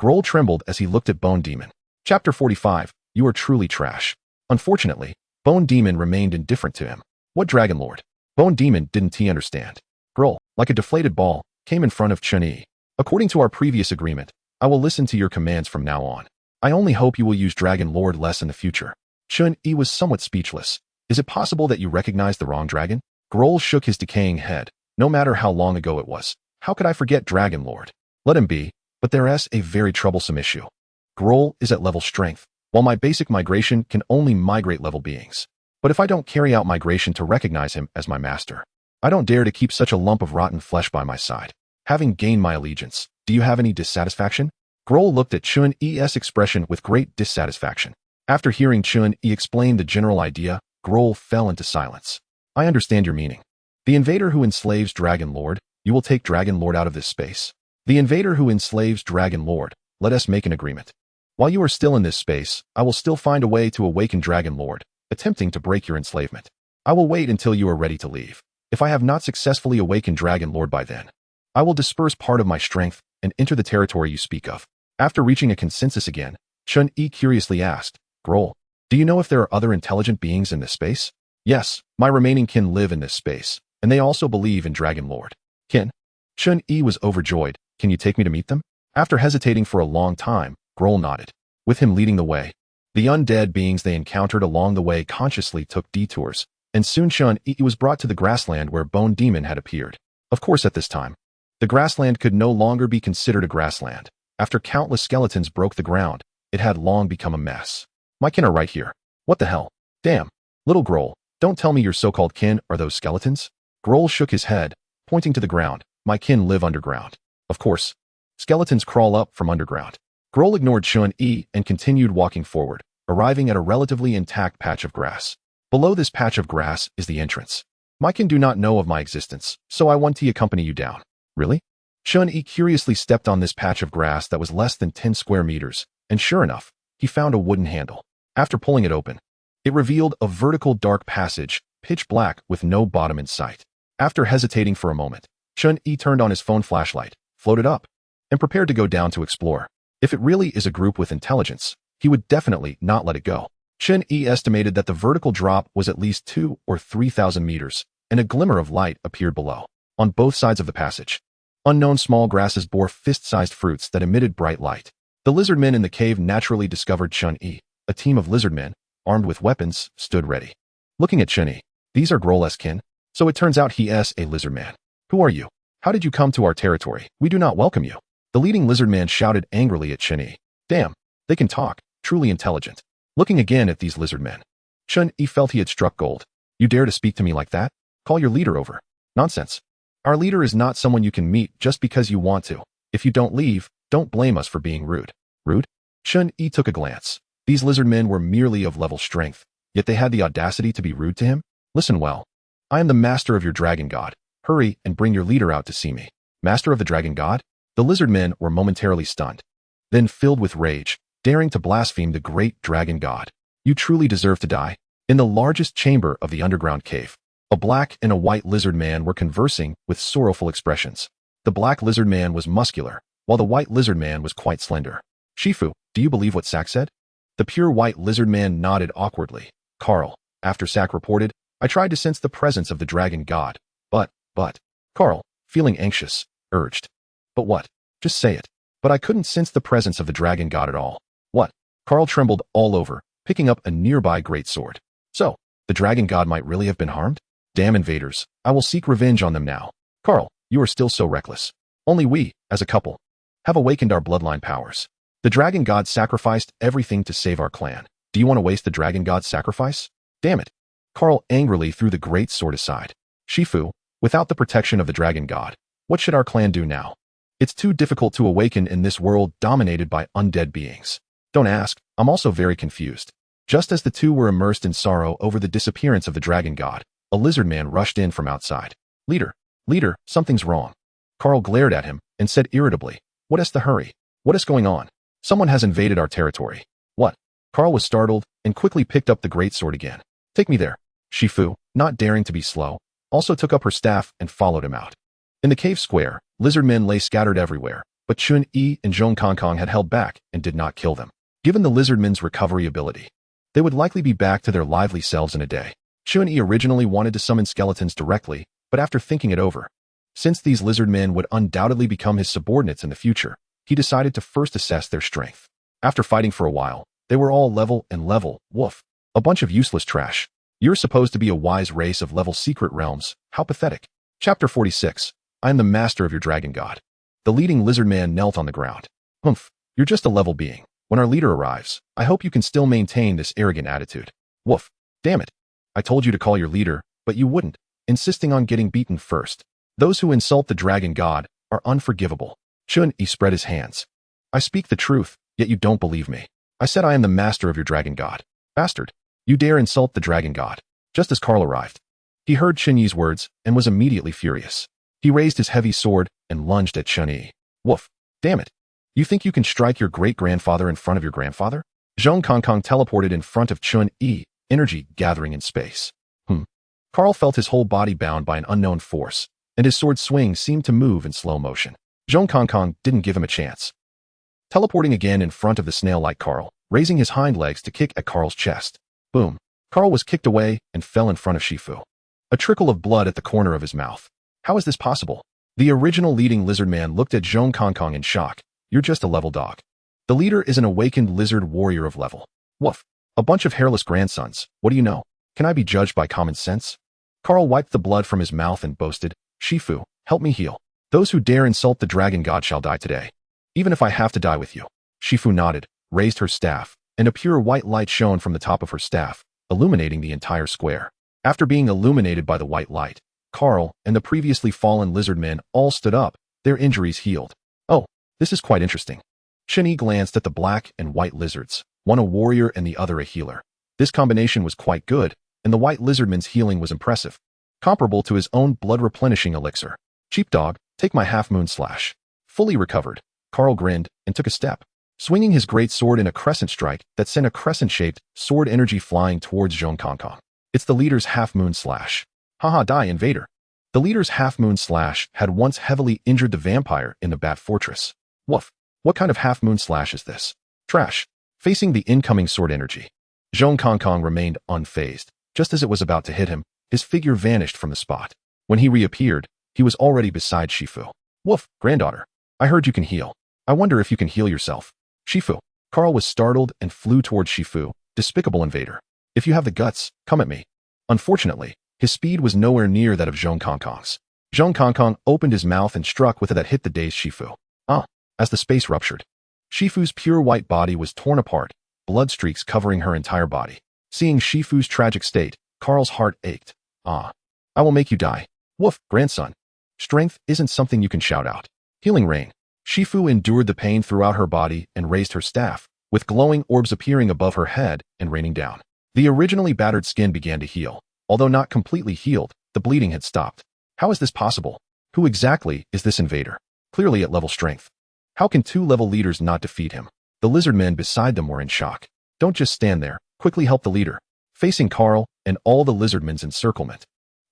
Grohl trembled as he looked at Bone Demon. Chapter 45, you are truly trash. Unfortunately, Bone Demon remained indifferent to him. What Dragon Lord? Bone Demon didn't he understand. Grohl, like a deflated ball, came in front of Chen Yi. According to our previous agreement, I will listen to your commands from now on. I only hope you will use Dragon Lord less in the future. Chen Yi was somewhat speechless. Is it possible that you recognize the wrong dragon? Grohl shook his decaying head. No matter how long ago it was, how could I forget Dragon Lord? Let him be, but there is a very troublesome issue. Grohl is at level strength, while my basic migration can only migrate level beings. But if I don't carry out migration to recognize him as my master, I don't dare to keep such a lump of rotten flesh by my side. Having gained my allegiance, do you have any dissatisfaction? Grohl looked at Chen Yi's expression with great dissatisfaction. After hearing Chen Yi explain the general idea, Grohl fell into silence. I understand your meaning. The invader who enslaves Dragon Lord, you will take Dragon Lord out of this space. The invader who enslaves Dragon Lord, let us make an agreement. While you are still in this space, I will still find a way to awaken Dragon Lord, attempting to break your enslavement. I will wait until you are ready to leave. If I have not successfully awakened Dragon Lord by then, I will disperse part of my strength and enter the territory you speak of. After reaching a consensus again, Chen Yi curiously asked, Grohl, do you know if there are other intelligent beings in this space? Yes, my remaining kin live in this space, and they also believe in Dragon Lord. Kin? Chen Yi was overjoyed. Can you take me to meet them? After hesitating for a long time, Grohl nodded. With him leading the way, The undead beings they encountered along the way consciously took detours, and soon Chen Yi was brought to the grassland where Bone Demon had appeared. Of course, at this time, the grassland could no longer be considered a grassland. After countless skeletons broke the ground, it had long become a mess. My kin are right here. What the hell? Damn. Little Grohl, don't tell me your so-called kin are those skeletons? Grohl shook his head, pointing to the ground. My kin live underground. Of course. Skeletons crawl up from underground. Grohl ignored Chen Yi and continued walking forward, arriving at a relatively intact patch of grass. Below this patch of grass is the entrance. My kin do not know of my existence, so I want to accompany you down. Really? Chen Yi curiously stepped on this patch of grass that was less than 10 square meters, and sure enough, he found a wooden handle. After pulling it open, it revealed a vertical dark passage, pitch black with no bottom in sight. After hesitating for a moment, Chen Yi turned on his phone flashlight, floated up, and prepared to go down to explore. If it really is a group with intelligence, he would definitely not let it go. Chen Yi estimated that the vertical drop was at least 2,000 or 3,000 meters, and a glimmer of light appeared below. On both sides of the passage, unknown small grasses bore fist-sized fruits that emitted bright light. The lizardmen in the cave naturally discovered Chen Yi. A team of lizardmen, armed with weapons, stood ready. Looking at Chen Yi, these are Grohl's kin, so it turns out he is a lizardman. Who are you? How did you come to our territory? We do not welcome you. The leading lizardman shouted angrily at Chen Yi. Damn, they can talk, truly intelligent. Looking again at these lizardmen, Chen Yi felt he had struck gold. You dare to speak to me like that? Call your leader over. Nonsense. Our leader is not someone you can meet just because you want to. If you don't leave, don't blame us for being rude. Rude? Chen Yi took a glance. These lizardmen were merely of level strength, yet they had the audacity to be rude to him? Listen well. I am the master of your dragon god. Hurry and bring your leader out to see me. Master of the dragon god? The lizardmen were momentarily stunned, then filled with rage, daring to blaspheme the great dragon god. You truly deserve to die. In the largest chamber of the underground cave, a black and a white lizard man were conversing with sorrowful expressions. The black lizard man was muscular, while the white lizard man was quite slender. Shifu, do you believe what Sack said? The pure white lizard man nodded awkwardly. Carl, after Sack reported, I tried to sense the presence of the dragon god, but, Carl, feeling anxious, urged. But what? Just say it. But I couldn't sense the presence of the dragon god at all. What? Carl trembled all over, picking up a nearby greatsword. So, the dragon god might really have been harmed? Damn invaders, I will seek revenge on them now. Carl, you are still so reckless. Only we, as a couple, have awakened our bloodline powers. The dragon god sacrificed everything to save our clan. Do you want to waste the dragon god's sacrifice? Damn it. Carl angrily threw the greatsword aside. Shifu, without the protection of the dragon god, what should our clan do now? It's too difficult to awaken in this world dominated by undead beings. Don't ask, I'm also very confused. Just as the two were immersed in sorrow over the disappearance of the dragon god, a lizard man rushed in from outside. Leader, something's wrong. Carl glared at him and said irritably, what is the hurry? What is going on? Someone has invaded our territory. What? Carl was startled and quickly picked up the greatsword again. Take me there. Shifu, not daring to be slow, also took up her staff and followed him out. In the cave square, lizard men lay scattered everywhere, but Chen Yi and Zhong Kongkong had held back and did not kill them. Given the lizard men's recovery ability, they would likely be back to their lively selves in a day. Chen Yi originally wanted to summon skeletons directly, but after thinking it over, since these lizard men would undoubtedly become his subordinates in the future, he decided to first assess their strength. After fighting for a while, they were all level, woof. A bunch of useless trash. You're supposed to be a wise race of level secret realms. How pathetic. Chapter 46. I am the master of your dragon god. The leading lizard man knelt on the ground. Humph, you're just a level being. When our leader arrives, I hope you can still maintain this arrogant attitude. Woof. Damn it. I told you to call your leader, but you wouldn't, insisting on getting beaten first. Those who insult the dragon god are unforgivable. Chen Yi spread his hands. I speak the truth, yet you don't believe me. I said I am the master of your dragon god. Bastard. You dare insult the dragon god. Just as Carl arrived, he heard Chen Yi's words and was immediately furious. He raised his heavy sword and lunged at Chen Yi. Woof. Damn it. You think you can strike your great-grandfather in front of your grandfather? Zhong Kongkong teleported in front of Chen Yi, energy gathering in space. Carl felt his whole body bound by an unknown force, and his sword swing seemed to move in slow motion. Zhong Kongkong didn't give him a chance. Teleporting again in front of the snail-like Carl, raising his hind legs to kick at Carl's chest. Boom. Carl was kicked away and fell in front of Shifu. A trickle of blood at the corner of his mouth. How is this possible? The original leading lizard man looked at Zhong Kongkong in shock. You're just a level dog. The leader is an awakened lizard warrior of level. Woof. A bunch of hairless grandsons, what do you know? Can I be judged by common sense? Carl wiped the blood from his mouth and boasted, Shifu, help me heal. Those who dare insult the dragon god shall die today. Even if I have to die with you. Shifu nodded, raised her staff, and a pure white light shone from the top of her staff, illuminating the entire square. After being illuminated by the white light, Carl and the previously fallen lizard men all stood up, their injuries healed. Oh, this is quite interesting. Chen Yi glanced at the black and white lizards, one a warrior and the other a healer. This combination was quite good, and the white lizardman's healing was impressive, comparable to his own blood-replenishing elixir. Sheepdog, take my half-moon slash. Fully recovered, Carl grinned and took a step, swinging his great sword in a crescent strike that sent a crescent-shaped sword energy flying towards Zhong Kongkong. It's the leader's half-moon slash. Haha, die, invader. The leader's half-moon slash had once heavily injured the vampire in the Bat Fortress. Woof. What kind of half-moon slash is this? Trash. Facing the incoming sword energy, Zhong Kongkong remained unfazed. Just as it was about to hit him, his figure vanished from the spot. When he reappeared, he was already beside Shifu. Woof, granddaughter. I heard you can heal. I wonder if you can heal yourself. Shifu. Carl was startled and flew towards Shifu, despicable invader. If you have the guts, come at me. Unfortunately, his speed was nowhere near that of Zhong Kongkong's. Zhong Kongkong opened his mouth and struck with it that hit the dazed Shifu. As the space ruptured, Shifu's pure white body was torn apart, blood streaks covering her entire body. Seeing Shifu's tragic state, Carl's heart ached. I will make you die. Woof, grandson. Strength isn't something you can shout out. Healing rain. Shifu endured the pain throughout her body and raised her staff, with glowing orbs appearing above her head and raining down. The originally battered skin began to heal. Although not completely healed, the bleeding had stopped. How is this possible? Who exactly is this invader? Clearly at level strength. How can two level leaders not defeat him? The lizard men beside them were in shock. Don't just stand there. Quickly help the leader. Facing Carl and all the lizardmen's encirclement,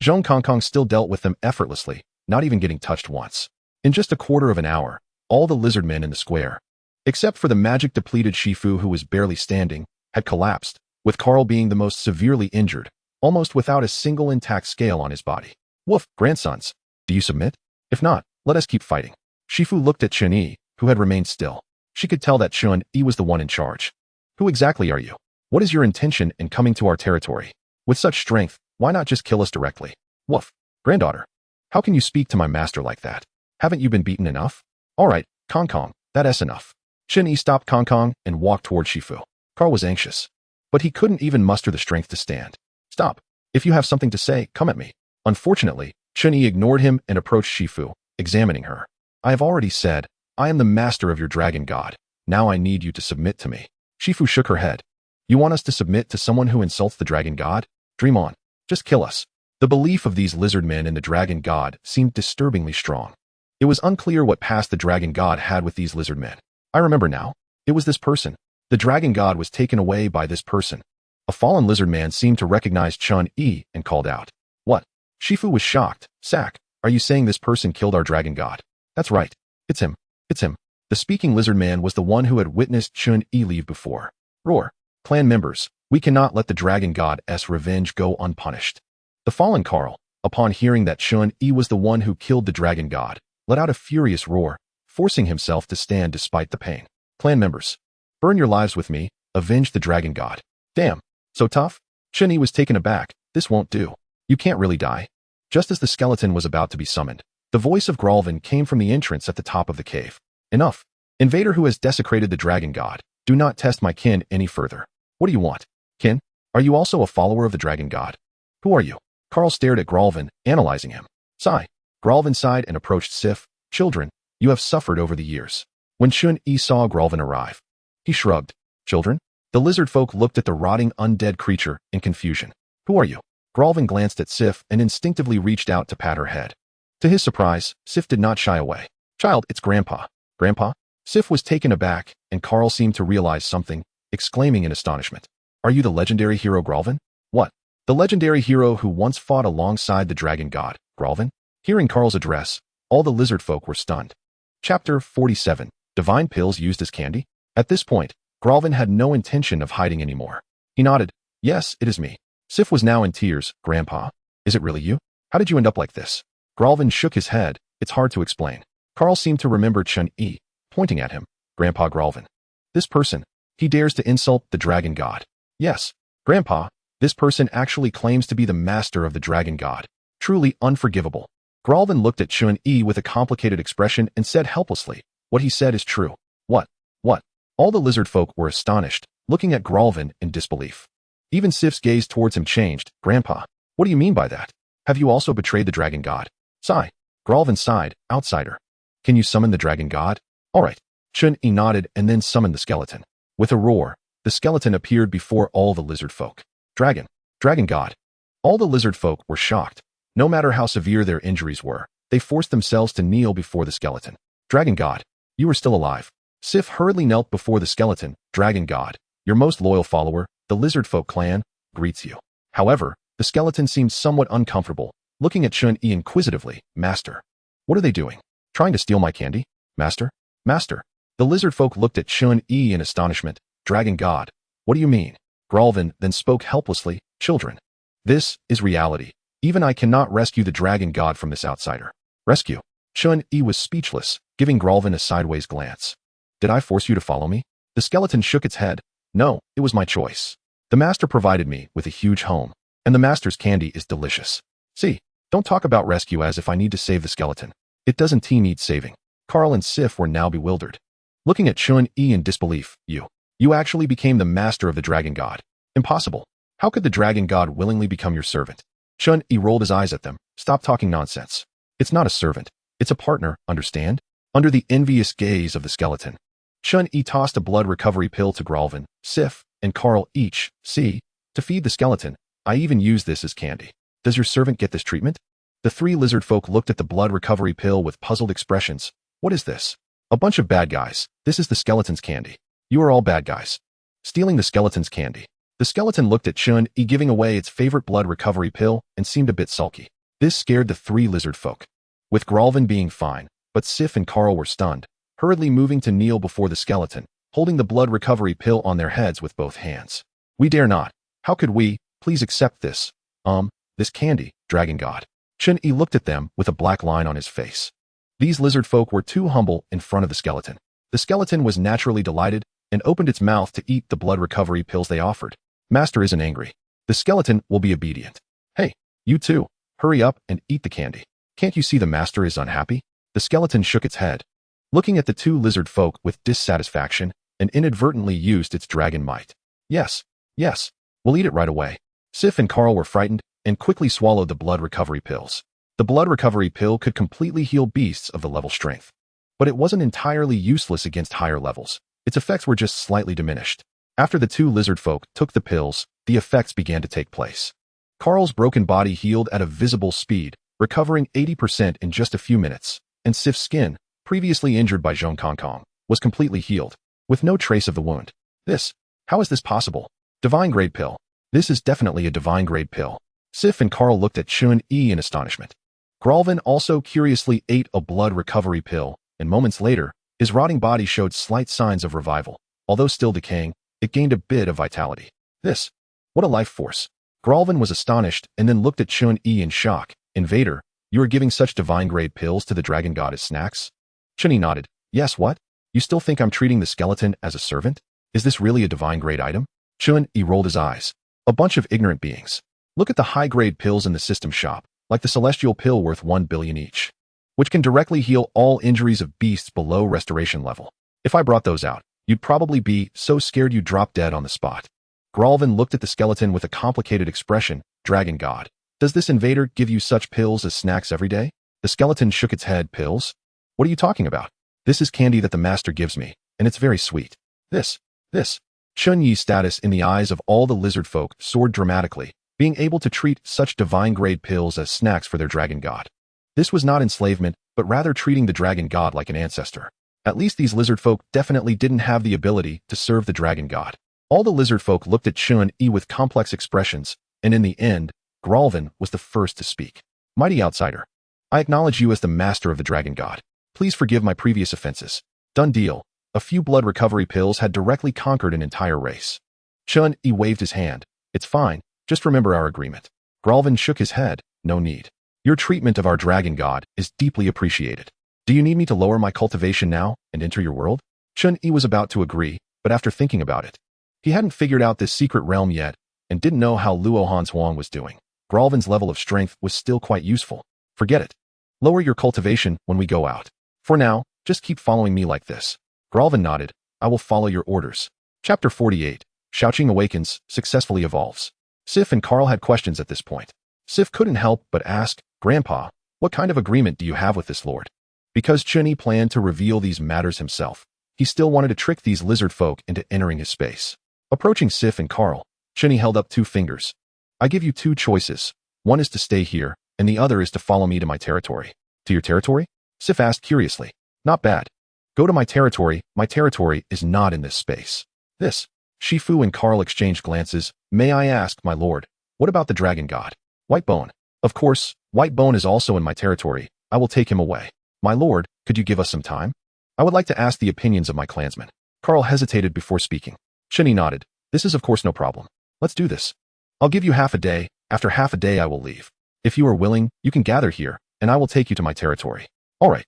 Zhong Kongkong still dealt with them effortlessly, not even getting touched once. In just a quarter of an hour, all the lizard men in the square, except for the magic-depleted Shifu who was barely standing, had collapsed, with Carl being the most severely injured, almost without a single intact scale on his body. Woof, grandsons. Do you submit? If not, let us keep fighting. Shifu looked at Chen Yi, who had remained still. She could tell that Chen Yi was the one in charge. Who exactly are you? What is your intention in coming to our territory? With such strength, why not just kill us directly? Woof. Granddaughter. How can you speak to my master like that? Haven't you been beaten enough? All right, Kongkong, that's enough. Chen Yi stopped Kongkong and walked toward Shifu. Carl was anxious, but he couldn't even muster the strength to stand. Stop. If you have something to say, come at me. Unfortunately, Chen Yi ignored him and approached Shifu, examining her. I have already said, I am the master of your dragon god. Now I need you to submit to me. Shifu shook her head. You want us to submit to someone who insults the dragon god? Dream on. Just kill us. The belief of these lizard men in the dragon god seemed disturbingly strong. It was unclear what past the dragon god had with these lizard men. I remember now. It was this person. The dragon god was taken away by this person. A fallen lizard man seemed to recognize Chen Yi and called out. What? Shifu was shocked. Sack, are you saying this person killed our dragon god? That's right. It's him. It's him. The speaking lizard man was the one who had witnessed Chen Yi leave before. Roar. Clan members, we cannot let the dragon god's revenge go unpunished. The fallen Carl, upon hearing that Chen Yi was the one who killed the dragon god, let out a furious roar, forcing himself to stand despite the pain. Clan members, burn your lives with me, avenge the dragon god. Damn. So tough? Chen Yi was taken aback. This won't do. You can't really die. Just as the skeleton was about to be summoned, the voice of Gralvin came from the entrance at the top of the cave. Enough. Invader who has desecrated the dragon god, do not test my kin any further. What do you want? Kin? Are you also a follower of the dragon god? Who are you? Carl stared at Gralvin, analyzing him. Sigh. Gralvin sighed and approached Sif. Children, you have suffered over the years. When Chen Yi saw Gralvin arrive, he shrugged. Children? The lizard folk looked at the rotting undead creature in confusion. Who are you? Gralvin glanced at Sif and instinctively reached out to pat her head. To his surprise, Sif did not shy away. Child, it's Grandpa. Grandpa? Sif was taken aback, and Carl seemed to realize something, exclaiming in astonishment. Are you the legendary hero Gralvin? What? The legendary hero who once fought alongside the dragon god, Gralvin? Hearing Carl's address, all the lizard folk were stunned. Chapter 47. Divine pills used as candy? At this point, Gralvin had no intention of hiding anymore. He nodded. Yes, it is me. Sif was now in tears. Grandpa? Is it really you? How did you end up like this? Gralvin shook his head. It's hard to explain. Carl seemed to remember Chen Yi, pointing at him. Grandpa Gralvin. This person. He dares to insult the dragon god. Yes, Grandpa, this person actually claims to be the master of the dragon god. Truly unforgivable. Gralvin looked at Chen Yi with a complicated expression and said helplessly, what he said is true. What? What? All the lizard folk were astonished, looking at Gralvin in disbelief. Even Sif's gaze towards him changed. Grandpa, what do you mean by that? Have you also betrayed the dragon god? Sigh. Gralvin sighed. Outsider. Can you summon the dragon god? All right. Chen Yi nodded and then summoned the skeleton. With a roar, the skeleton appeared before all the lizard folk. Dragon god. All the lizard folk were shocked. No matter how severe their injuries were, they forced themselves to kneel before the skeleton. Dragon god, you are still alive. Sif hurriedly knelt before the skeleton. Dragon god, your most loyal follower, the lizard folk clan, greets you. However, the skeleton seemed somewhat uncomfortable, looking at Chen Yi inquisitively. Master, what are they doing? Trying to steal my candy? Master? Master. The lizard folk looked at Chen Yi in astonishment. Dragon god, what do you mean? Gralvin then spoke helplessly. Children, this is reality. Even I cannot rescue the dragon god from this outsider. Rescue? Chen Yi was speechless, giving Gralvin a sideways glance. Did I force you to follow me? The skeleton shook its head. No, it was my choice. The master provided me with a huge home, and the master's candy is delicious. See, don't talk about rescue as if I need to save the skeleton. It doesn't need saving. Carl and Sif were now bewildered. Looking at Chen Yi in disbelief, you actually became the master of the dragon god. Impossible. How could the dragon god willingly become your servant? Chen Yi rolled his eyes at them. Stop talking nonsense. It's not a servant. It's a partner, understand? Under the envious gaze of the skeleton, Chen Yi tossed a blood recovery pill to Gralvin, Sif, and Carl each. See, to feed the skeleton, I even use this as candy. Does your servant get this treatment? The three lizard folk looked at the blood recovery pill with puzzled expressions. What is this? A bunch of bad guys. This is the skeleton's candy. You are all bad guys. Stealing the skeleton's candy. The skeleton looked at Chen Yi giving away its favorite blood recovery pill and seemed a bit sulky. This scared the three lizard folk. With Gralvin being fine, but Sif and Carl were stunned, hurriedly moving to kneel before the skeleton, holding the blood recovery pill on their heads with both hands. We dare not. How could we? Please accept this. This candy, dragon god. Chen Yi looked at them with a black line on his face. These lizard folk were too humble in front of the skeleton. The skeleton was naturally delighted and opened its mouth to eat the blood recovery pills they offered. Master isn't angry. The skeleton will be obedient. Hey, you too. Hurry up and eat the candy. Can't you see the master is unhappy? The skeleton shook its head, looking at the two lizard folk with dissatisfaction, and inadvertently used its dragon might. Yes, we'll eat it right away. Sif and Carl were frightened and quickly swallowed the blood recovery pills. The blood recovery pill could completely heal beasts of the level strength, but it wasn't entirely useless against higher levels. Its effects were just slightly diminished. After the two lizard folk took the pills, the effects began to take place. Carl's broken body healed at a visible speed, recovering 80% in just a few minutes, and Sif's skin, previously injured by Zhong Kong Kong, was completely healed, with no trace of the wound. How is this possible? Divine grade pill. This is definitely a divine grade pill. Sif and Carl looked at Chen Yi in astonishment. Gralvin also curiously ate a blood recovery pill, and moments later, his rotting body showed slight signs of revival. Although still decaying, it gained a bit of vitality. What a life force. Gralvin was astonished and then looked at Chen Yi in shock. Invader, you are giving such divine grade pills to the dragon god as snacks? Chen Yi nodded. Yes, what? You still think I'm treating the skeleton as a servant? Is this really a divine grade item? Chen Yi rolled his eyes. A bunch of ignorant beings. Look at the high grade pills in the system shop, like the celestial pill worth 1 billion each, which can directly heal all injuries of beasts below restoration level. If I brought those out, you'd probably be so scared you'd drop dead on the spot. Gralvin looked at the skeleton with a complicated expression. Dragon god, does this invader give you such pills as snacks every day? The skeleton shook its head. Pills? What are you talking about? This is candy that the master gives me, and it's very sweet. This. Chen Yi's status in the eyes of all the lizard folk soared dramatically, being able to treat such divine grade pills as snacks for their dragon god. This was not enslavement, but rather treating the dragon god like an ancestor. At least these lizard folk definitely didn't have the ability to serve the dragon god. All the lizard folk looked at Chen Yi with complex expressions, and in the end, Gralvin was the first to speak. Mighty outsider, I acknowledge you as the master of the dragon god. Please forgive my previous offenses. Done deal. A few blood recovery pills had directly conquered an entire race. Chen Yi waved his hand. It's fine. Just remember our agreement. Gralvin shook his head. No need. Your treatment of our dragon god is deeply appreciated. Do you need me to lower my cultivation now and enter your world? Chen Yi was about to agree, but after thinking about it, he hadn't figured out this secret realm yet and didn't know how Luohan's Huang was doing. Gralvan's level of strength was still quite useful. Forget it. Lower your cultivation when we go out. For now, just keep following me like this. Gralvan nodded. I will follow your orders. Chapter 48. Shaoqing awakens, successfully evolves. Sif and Carl had questions at this point. Sif couldn't help but ask, Grandpa, what kind of agreement do you have with this lord? Because Chen Yi planned to reveal these matters himself, he still wanted to trick these lizard folk into entering his space. Approaching Sif and Carl, Chen Yi held up 2 fingers. I give you 2 choices. One is to stay here, and the other is to follow me to my territory. To your territory? Sif asked curiously. Not bad. Go to my territory. My territory is not in this space. This. Shifu and Carl exchanged glances. May I ask, my lord, what about the dragon god? Whitebone. Of course, Whitebone is also in my territory. I will take him away. My lord, could you give us some time? I would like to ask the opinions of my clansmen. Carl hesitated before speaking. Chen Yi nodded. This is of course no problem. Let's do this. I'll give you half a day. After half a day I will leave. If you are willing, you can gather here, and I will take you to my territory. All right.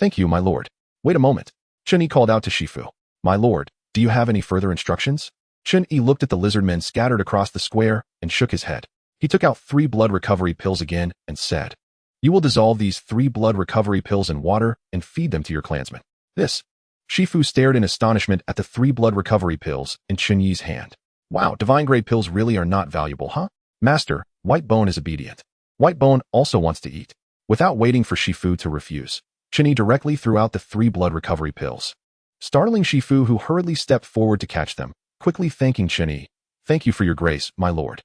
Thank you, my lord. Wait a moment. Chen Yi called out to Shifu. My lord, do you have any further instructions? Chen Yi looked at the lizard men scattered across the square and shook his head. He took out 3 blood recovery pills again and said, you will dissolve these 3 blood recovery pills in water and feed them to your clansmen. This. Shifu stared in astonishment at the 3 blood recovery pills in Chen Yi's hand. Wow, divine grade pills really are not valuable, huh? Master, Whitebone is obedient. Whitebone also wants to eat. Without waiting for Shifu to refuse, Chen Yi directly threw out the 3 blood recovery pills. Startling Shifu, who hurriedly stepped forward to catch them, quickly thanking Chen Yi. Thank you for your grace, my lord.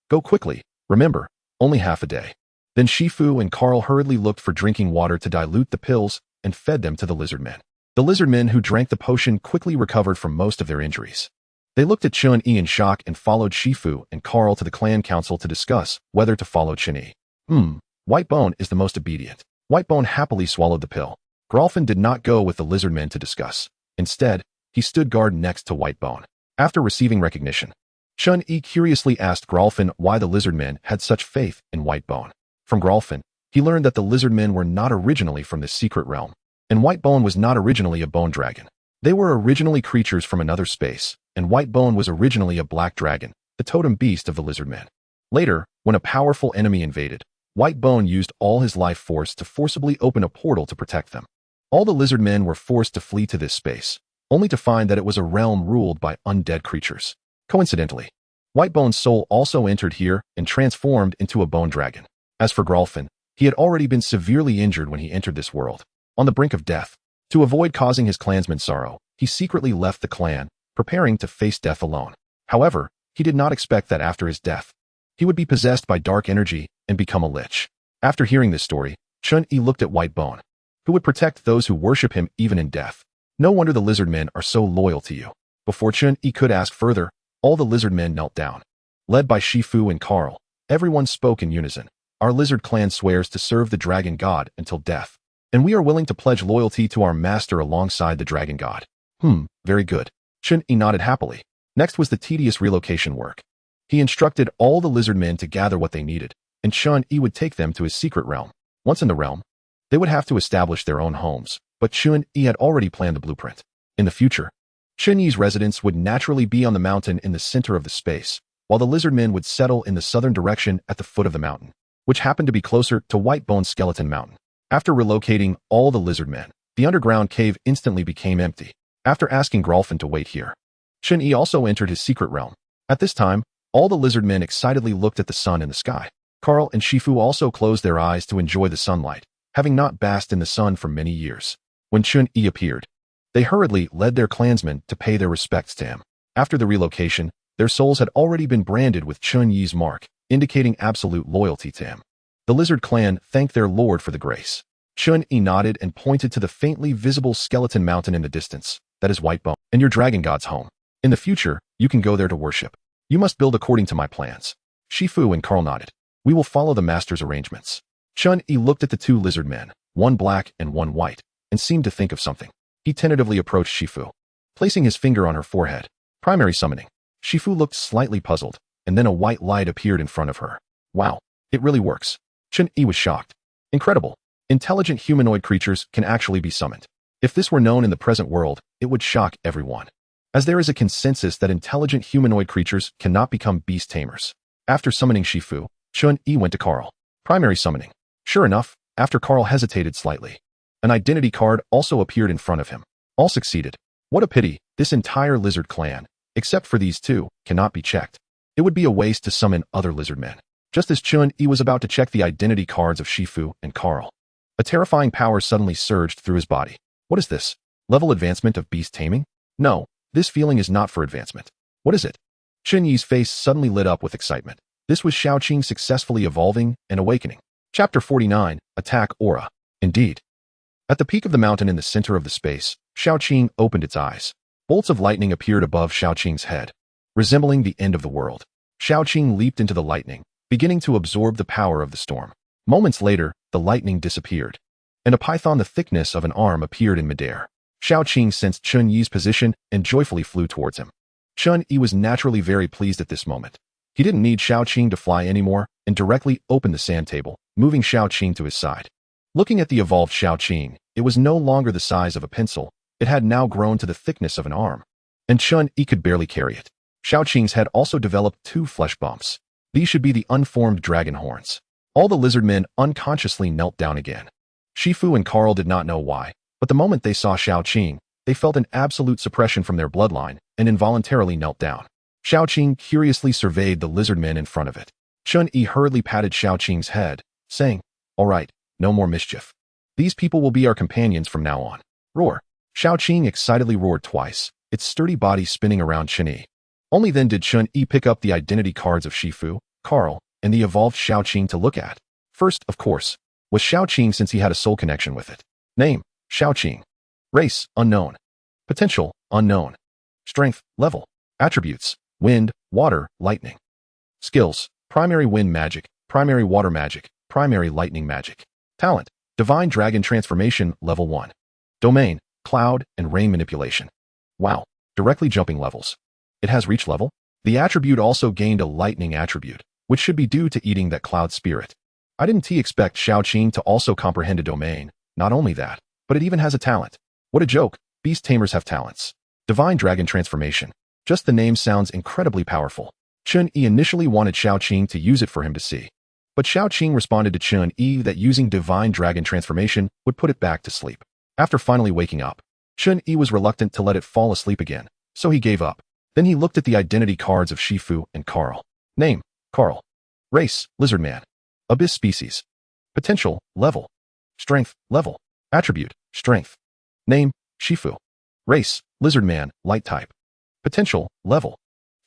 Go quickly. Remember, only half a day. Then Shifu and Carl hurriedly looked for drinking water to dilute the pills and fed them to the lizard men. The lizard men who drank the potion quickly recovered from most of their injuries. They looked at Chen Yi in shock and followed Shifu and Carl to the clan council to discuss whether to follow Chen Yi. Whitebone is the most obedient. Whitebone happily swallowed the pill. Gralfin did not go with the lizard men to discuss. Instead, he stood guard next to Whitebone. After receiving recognition, Chen Yi curiously asked Gralfin why the lizard men had such faith in Whitebone. From Gralfin, he learned that the lizard men were not originally from this secret realm, and Whitebone was not originally a bone dragon. They were originally creatures from another space, and Whitebone was originally a black dragon, the totem beast of the lizard men. Later, when a powerful enemy invaded, Whitebone used all his life force to forcibly open a portal to protect them. All the lizard men were forced to flee to this space, only to find that it was a realm ruled by undead creatures. Coincidentally, Whitebone's soul also entered here and transformed into a bone dragon. As for Gralfin, he had already been severely injured when he entered this world. On the brink of death, to avoid causing his clansmen sorrow, he secretly left the clan, preparing to face death alone. However, he did not expect that after his death, he would be possessed by dark energy and become a lich. After hearing this story, Chen Yi looked at Whitebone, who would protect those who worship him even in death. No wonder the lizard men are so loyal to you. Before Chen Yi could ask further, all the lizard men knelt down. Led by Shifu and Carl, everyone spoke in unison. Our lizard clan swears to serve the dragon god until death, and we are willing to pledge loyalty to our master alongside the dragon god. Very good. Chen Yi nodded happily. Next was the tedious relocation work. He instructed all the lizard men to gather what they needed, and Chen Yi would take them to his secret realm. Once in the realm, they would have to establish their own homes, but Chen Yi had already planned the blueprint. In the future, Chen Yi's residence would naturally be on the mountain in the center of the space, while the lizard men would settle in the southern direction at the foot of the mountain, which happened to be closer to Whitebone Skeleton Mountain. After relocating all the lizard men, the underground cave instantly became empty. After asking Gralfin to wait here, Chen Yi also entered his secret realm. At this time, all the lizard men excitedly looked at the sun in the sky. Carl and Shifu also closed their eyes to enjoy the sunlight, having not basked in the sun for many years. When Chen Yi appeared, they hurriedly led their clansmen to pay their respects to him. After the relocation, their souls had already been branded with Chen Yi's mark, indicating absolute loyalty to him. The lizard clan thanked their lord for the grace. Chen Yi nodded and pointed to the faintly visible skeleton mountain in the distance. That is Whitebone, and your dragon god's home. In the future, you can go there to worship. You must build according to my plans. Shifu and Carl nodded. We will follow the master's arrangements. Chen Yi looked at the 2 lizard men, one black and one white, and seemed to think of something. He tentatively approached Shifu, placing his finger on her forehead. Primary summoning. Shifu looked slightly puzzled, and then a white light appeared in front of her. Wow, it really works. Chen Yi was shocked. Incredible. Intelligent humanoid creatures can actually be summoned. If this were known in the present world, it would shock everyone. as there is a consensus that intelligent humanoid creatures cannot become beast tamers. After summoning Shifu, Chen Yi went to Carl. Primary summoning. Sure enough, after Carl hesitated slightly, an identity card also appeared in front of him. All succeeded. What a pity, this entire lizard clan, except for these two, cannot be checked. It would be a waste to summon other lizard men. Just as Chen Yi was about to check the identity cards of Shifu and Carl, a terrifying power suddenly surged through his body. What is this? Level advancement of beast taming? No, this feeling is not for advancement. What is it? Chen Yi's face suddenly lit up with excitement. This was Xiaoqing successfully evolving and awakening. Chapter 49, Attack Aura. Indeed. At the peak of the mountain in the center of the space, Xiaoqing opened its eyes. Bolts of lightning appeared above Xiaoqing's head, resembling the end of the world. Xiaoqing leaped into the lightning, beginning to absorb the power of the storm. Moments later, the lightning disappeared, and a python the thickness of an arm appeared in midair. Xiaoqing sensed Chen Yi's position and joyfully flew towards him. Chen Yi was naturally very pleased at this moment. He didn't need Xiaoqing to fly anymore and directly opened the sand table, moving Xiaoqing to his side. Looking at the evolved Xiaoqing, it was no longer the size of a pencil. It had now grown to the thickness of an arm, and Chen Yi could barely carry it. Xiaoqing's head also developed 2 flesh bumps. These should be the unformed dragon horns. All the lizard men unconsciously knelt down again. Shifu and Carl did not know why, but the moment they saw Xiaoqing, they felt an absolute suppression from their bloodline and involuntarily knelt down. Xiaoqing curiously surveyed the lizard men in front of it. Chen Yi hurriedly patted Xiaoqing's head, saying, "All right, no more mischief. These people will be our companions from now on." Roar. Xiaoqing excitedly roared twice, its sturdy body spinning around Chen Yi. Only then did Chen Yi pick up the identity cards of Shifu, Carl, and the evolved Xiaoqing to look at. First, of course, was Xiaoqing since he had a soul connection with it. Name, Xiaoqing. Race, unknown. Potential, unknown. Strength, level. Attributes, wind, water, lightning. Skills, primary wind magic, primary water magic, primary lightning magic. Talent, divine dragon transformation, level 1. Domain, cloud, and rain manipulation. Wow, directly jumping levels. It has reach level. The attribute also gained a lightning attribute, which should be due to eating that cloud spirit. I didn't expect Xiaoqing to also comprehend a domain. Not only that, but it even has a talent. What a joke, beast tamers have talents. Divine dragon transformation. Just the name sounds incredibly powerful. Chen Yi initially wanted Xiaoqing to use it for him to see. But Xiaoqing responded to Chen Yi that using divine dragon transformation would put it back to sleep. After finally waking up, Chen Yi was reluctant to let it fall asleep again, so he gave up. Then he looked at the identity cards of Shifu and Carl. Name, Carl. Race, lizard man. Abyss species. Potential, level. Strength, level. Attribute, strength. Name, Shifu. Race, lizard man, light type. Potential, level.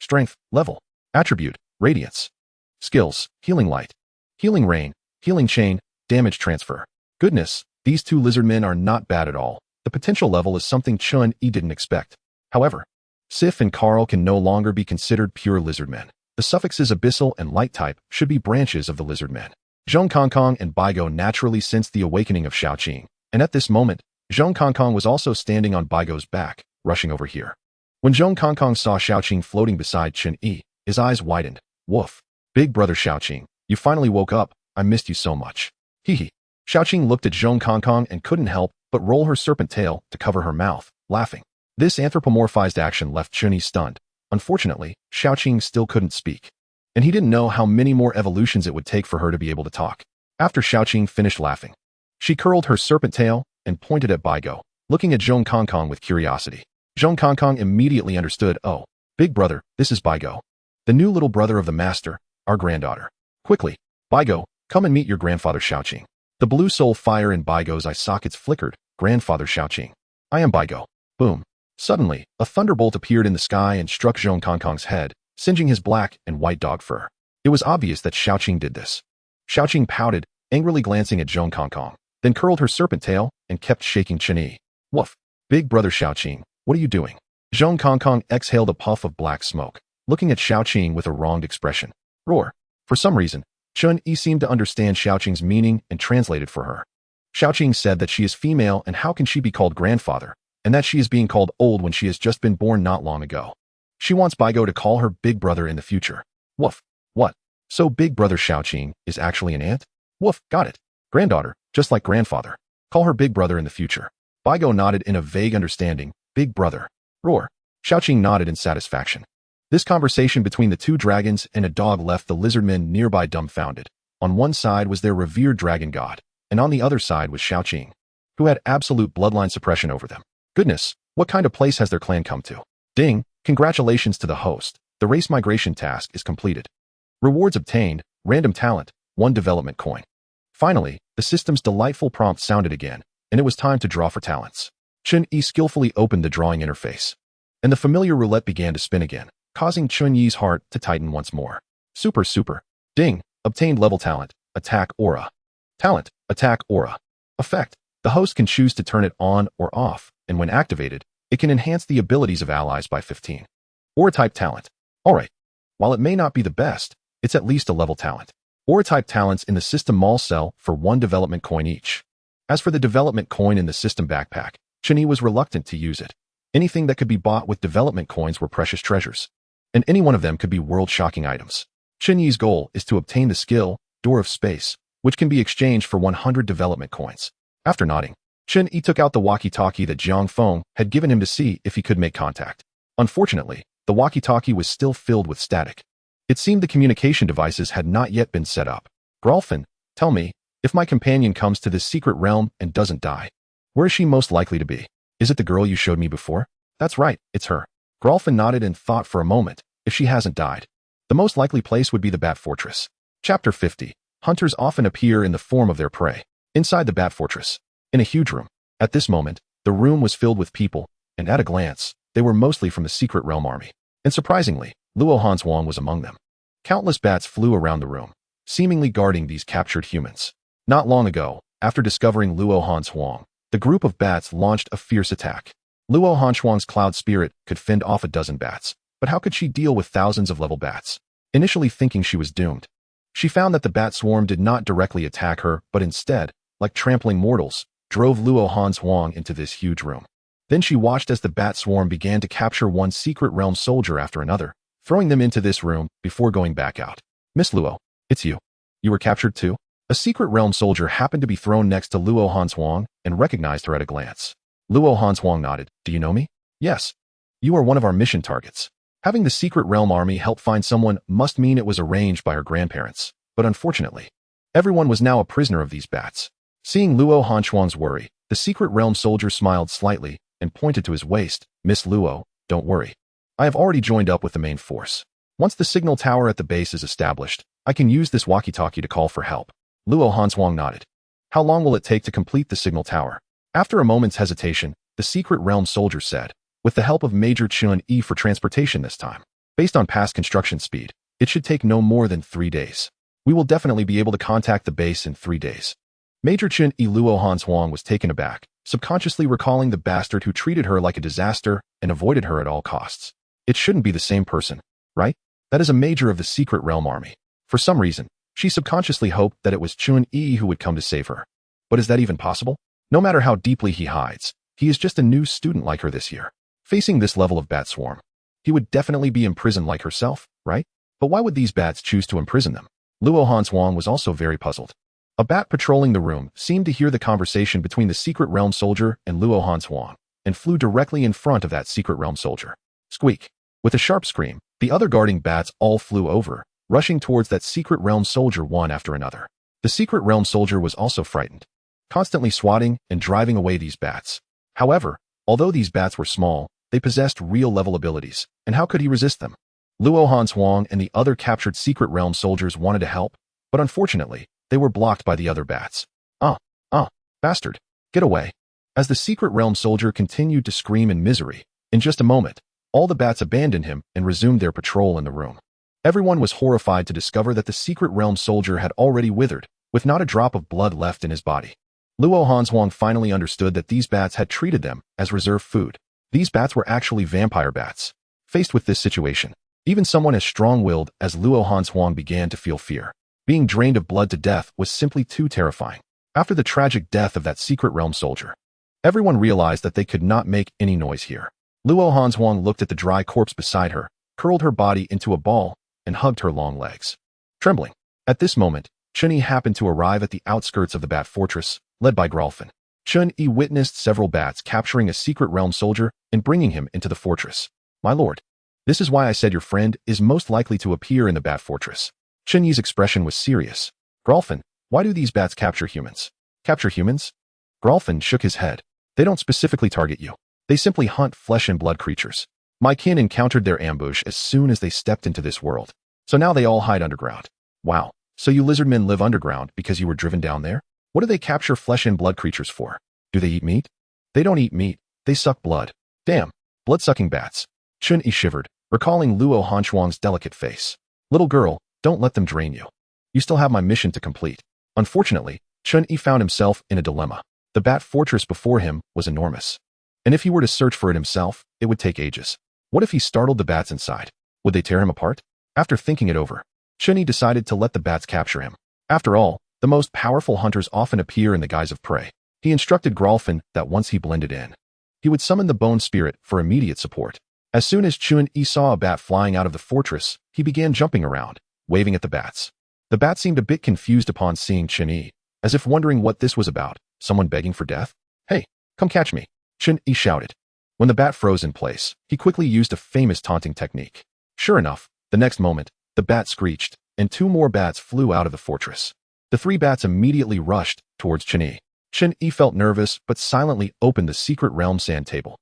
Strength, level. Attribute, radiance. Skills, healing light. Healing rain, healing chain, damage transfer. Goodness, these 2 lizard men are not bad at all. The potential level is something Chen Yi didn't expect. However, Sif and Carl can no longer be considered pure lizard men. The suffixes abyssal and light type should be branches of the lizard men. Zhong Kongkong and Baigo naturally sensed the awakening of Xiaoqing, and at this moment, Zhong Kongkong was also standing on Baigo's back, rushing over here. When Zhong Kongkong saw Xiaoqing floating beside Chen Yi, his eyes widened. Woof. Big brother Xiaoqing, you finally woke up. I missed you so much. Hee. Xiaoqing looked at Zhong Kongkong and couldn't help but roll her serpent tail to cover her mouth, laughing. This anthropomorphized action left Chen Yi stunned. Unfortunately, Xiaoqing still couldn't speak, and he didn't know how many more evolutions it would take for her to be able to talk. After Xiaoqing finished laughing, she curled her serpent tail and pointed at Baigo, looking at Zhong Kongkong with curiosity. Zhong Kongkong immediately understood. Oh, big brother, this is Baigo, the new little brother of the master, our granddaughter. Quickly, Baigo, come and meet your grandfather Xiaoqing. The blue soul fire in Baigo's eye sockets flickered. Grandfather Xiaoqing. I am Baigo. Boom. Suddenly, a thunderbolt appeared in the sky and struck Zhong Kongkong's head, singeing his black and white dog fur. It was obvious that Xiaoqing did this. Xiaoqing pouted, angrily glancing at Zhong Kongkong, then curled her serpent tail and kept shaking Chen Yi. Woof. Big brother Xiaoqing, what are you doing? Zhong Kongkong exhaled a puff of black smoke, looking at Xiaoqing with a wronged expression. Roar. For some reason, Chen Yi seemed to understand Xiaoqing's meaning and translated for her. Xiaoqing said that she is female and how can she be called grandfather, and that she is being called old when she has just been born not long ago. She wants Baigo to call her big brother in the future. Woof. What? So big brother Xiaoqing is actually an aunt? Woof, got it. Granddaughter, just like grandfather. Call her big brother in the future. Baigo nodded in a vague understanding. Big brother. Roar. Xiaoqing nodded in satisfaction. This conversation between the two dragons and a dog left the lizardmen nearby dumbfounded. On one side was their revered dragon god, and on the other side was Xiaoqing, who had absolute bloodline suppression over them. Goodness, what kind of place has their clan come to? Ding, congratulations to the host. The race migration task is completed. Rewards obtained, random talent, 1 development coin. Finally, the system's delightful prompt sounded again, and it was time to draw for talents. Chen Yi skillfully opened the drawing interface, and the familiar roulette began to spin again, causing Chen Yi's heart to tighten once more. Super. Ding, obtained level talent, attack aura. Talent, attack aura. Effect, the host can choose to turn it on or off, and when activated, it can enhance the abilities of allies by 15. Aura type talent. Alright. While it may not be the best, it's at least a level talent. Aura type talents in the system mall sell for 1 development coin each. As for the development coin in the system backpack, Chen Yi was reluctant to use it. Anything that could be bought with development coins were precious treasures, and any one of them could be world-shocking items. Chen Yi's goal is to obtain the skill, Door of Space, which can be exchanged for 100 development coins. After nodding, Chen Yi took out the walkie-talkie that Jiang Feng had given him to see if he could make contact. Unfortunately, the walkie-talkie was still filled with static. It seemed the communication devices had not yet been set up. Grolfin, tell me, if my companion comes to this secret realm and doesn't die, where is she most likely to be? Is it the girl you showed me before? That's right, it's her. Grolfin nodded and thought for a moment. If she hasn't died, the most likely place would be the Bat Fortress. Chapter 50. Hunters often appear in the form of their prey. Inside the Bat Fortress, in a huge room. At this moment, the room was filled with people, and at a glance, they were mostly from the Secret Realm army. And surprisingly, Luo Hanswang was among them. Countless bats flew around the room, seemingly guarding these captured humans. Not long ago, after discovering Luo Hanswang, the group of bats launched a fierce attack. Luo Hanswang's cloud spirit could fend off a dozen bats, but how could she deal with thousands of level bats? Initially thinking she was doomed, she found that the bat swarm did not directly attack her, but instead, like trampling mortals, drove Luo Hanswang into this huge room. Then she watched as the bat swarm began to capture one secret realm soldier after another, throwing them into this room before going back out. Miss Luo, it's you. You were captured too? A secret realm soldier happened to be thrown next to Luo Hanswang and recognized her at a glance. Luo Hanswang nodded. Do you know me? Yes. You are one of our mission targets. Having the secret realm army help find someone must mean it was arranged by her grandparents, but unfortunately, everyone was now a prisoner of these bats. Seeing Luo Hanswang's worry, the secret realm soldier smiled slightly and pointed to his waist. Miss Luo, don't worry. I have already joined up with the main force. Once the signal tower at the base is established, I can use this walkie-talkie to call for help. Luo Hanswang nodded. How long will it take to complete the signal tower? After a moment's hesitation, the secret realm soldier said, with the help of Major Chen Yi for transportation this time. Based on past construction speed, it should take no more than 3 days. We will definitely be able to contact the base in 3 days. Major Chen Yi Luo Hanswang was taken aback, subconsciously recalling the bastard who treated her like a disaster and avoided her at all costs. It shouldn't be the same person, right? That is a major of the secret realm army. For some reason, she subconsciously hoped that it was Chen Yi who would come to save her. But is that even possible? No matter how deeply he hides, he is just a new student like her this year. Facing this level of bat swarm, he would definitely be imprisoned like herself, right? But why would these bats choose to imprison them? Luo Hanswang was also very puzzled. A bat patrolling the room seemed to hear the conversation between the secret realm soldier and Luo Hanswang, and flew directly in front of that secret realm soldier. Squeak! With a sharp scream, the other guarding bats all flew over, rushing towards that secret realm soldier one after another. The secret realm soldier was also frightened, constantly swatting and driving away these bats. However, although these bats were small, they possessed real level abilities, and how could he resist them? Luo Hanswang and the other captured secret realm soldiers wanted to help, but unfortunately, they were blocked by the other bats. Bastard, get away. As the secret realm soldier continued to scream in misery, in just a moment, all the bats abandoned him and resumed their patrol in the room. Everyone was horrified to discover that the secret realm soldier had already withered, with not a drop of blood left in his body. Luo Hanswang finally understood that these bats had treated them as reserve food. These bats were actually vampire bats. Faced with this situation, even someone as strong-willed as Luo Hanswang began to feel fear. Being drained of blood to death was simply too terrifying. After the tragic death of that secret realm soldier, everyone realized that they could not make any noise here. Luo Hanswang looked at the dry corpse beside her, curled her body into a ball, and hugged her long legs. Trembling. At this moment, Chen Yi happened to arrive at the outskirts of the Bat Fortress, led by Grolfin. Chen Yi witnessed several bats capturing a secret realm soldier and bringing him into the fortress. My lord. This is why I said your friend is most likely to appear in the Bat Fortress. Chen Yi's expression was serious. Grolfin, why do these bats capture humans? Capture humans? Grolfin shook his head. They don't specifically target you. They simply hunt flesh and blood creatures. My kin encountered their ambush as soon as they stepped into this world. So now they all hide underground. Wow. So you lizardmen live underground because you were driven down there? What do they capture flesh and blood creatures for? Do they eat meat? They don't eat meat. They suck blood. Damn. Blood-sucking bats. Chen Yi shivered, recalling Luo Hanchuang's delicate face. Little girl, don't let them drain you. You still have my mission to complete. Unfortunately, Chen Yi found himself in a dilemma. The Bat Fortress before him was enormous. And if he were to search for it himself, it would take ages. What if he startled the bats inside? Would they tear him apart? After thinking it over, Chen Yi decided to let the bats capture him. After all, the most powerful hunters often appear in the guise of prey. He instructed Grolfin that once he blended in, he would summon the bone spirit for immediate support. As soon as Chen Yi saw a bat flying out of the fortress, he began jumping around, waving at the bats. The bat seemed a bit confused upon seeing Chen Yi, as if wondering what this was about. Someone begging for death? Hey, come catch me, Chen Yi shouted. When the bat froze in place, he quickly used a famous taunting technique. Sure enough, the next moment, the bat screeched, and 2 more bats flew out of the fortress. The 3 bats immediately rushed towards Chen Yi. Chen Yi felt nervous but silently opened the secret realm sand table.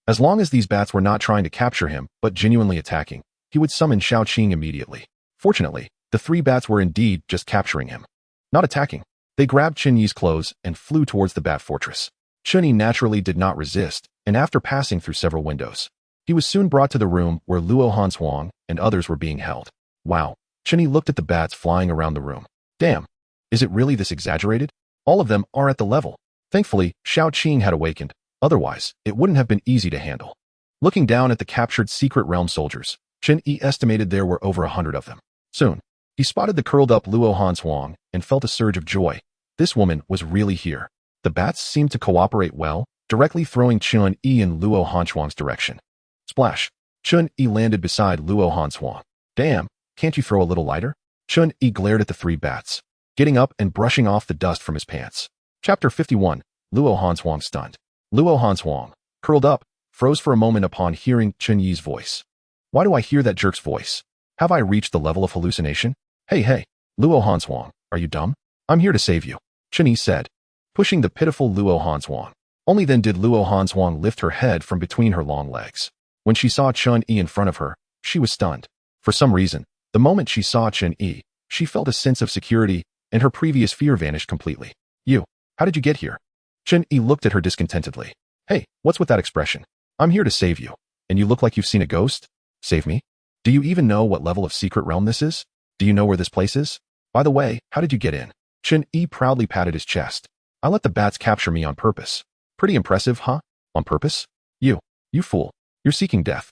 As long as these bats were not trying to capture him but genuinely attacking, he would summon Shao Qing immediately. Fortunately, the 3 bats were indeed just capturing him, not attacking. They grabbed Chen Yi's clothes and flew towards the Bat Fortress. Chen Yi naturally did not resist, and after passing through several windows, he was soon brought to the room where Luo Hanchuang and others were being held. Wow. Chen Yi looked at the bats flying around the room. Damn. Is it really this exaggerated? All of them are at the level. Thankfully, Shao Qing had awakened. Otherwise, it wouldn't have been easy to handle. Looking down at the captured secret realm soldiers, Chen Yi estimated there were over 100 of them. Soon, he spotted the curled-up Luo Hanchuang and felt a surge of joy. This woman was really here. The bats seemed to cooperate well, directly throwing Chen Yi in Luo Hanchuang's direction. Splash! Chen Yi landed beside Luo Hanchuang. Damn, can't you throw a little lighter? Chen Yi glared at the 3 bats, getting up and brushing off the dust from his pants. Chapter 51, Luo Hanchuang stunned. Luo Hanchuang, curled up, froze for a moment upon hearing Chen Yi's voice. Why do I hear that jerk's voice? Have I reached the level of hallucination? Hey, Luo Hanchuang, are you dumb? I'm here to save you, Chen Yi said, pushing the pitiful Luo Hanchuang. Only then did Luo Hanchuang lift her head from between her long legs. When she saw Chen Yi in front of her, she was stunned. For some reason, the moment she saw Chen Yi, she felt a sense of security, and her previous fear vanished completely. You, how did you get here? Chen Yi looked at her discontentedly. Hey, what's with that expression? I'm here to save you, and you look like you've seen a ghost? Save me? Do you even know what level of secret realm this is? Do you know where this place is? By the way, how did you get in? Chen Yi proudly patted his chest. I let the bats capture me on purpose. Pretty impressive, huh? On purpose? You fool. You're seeking death.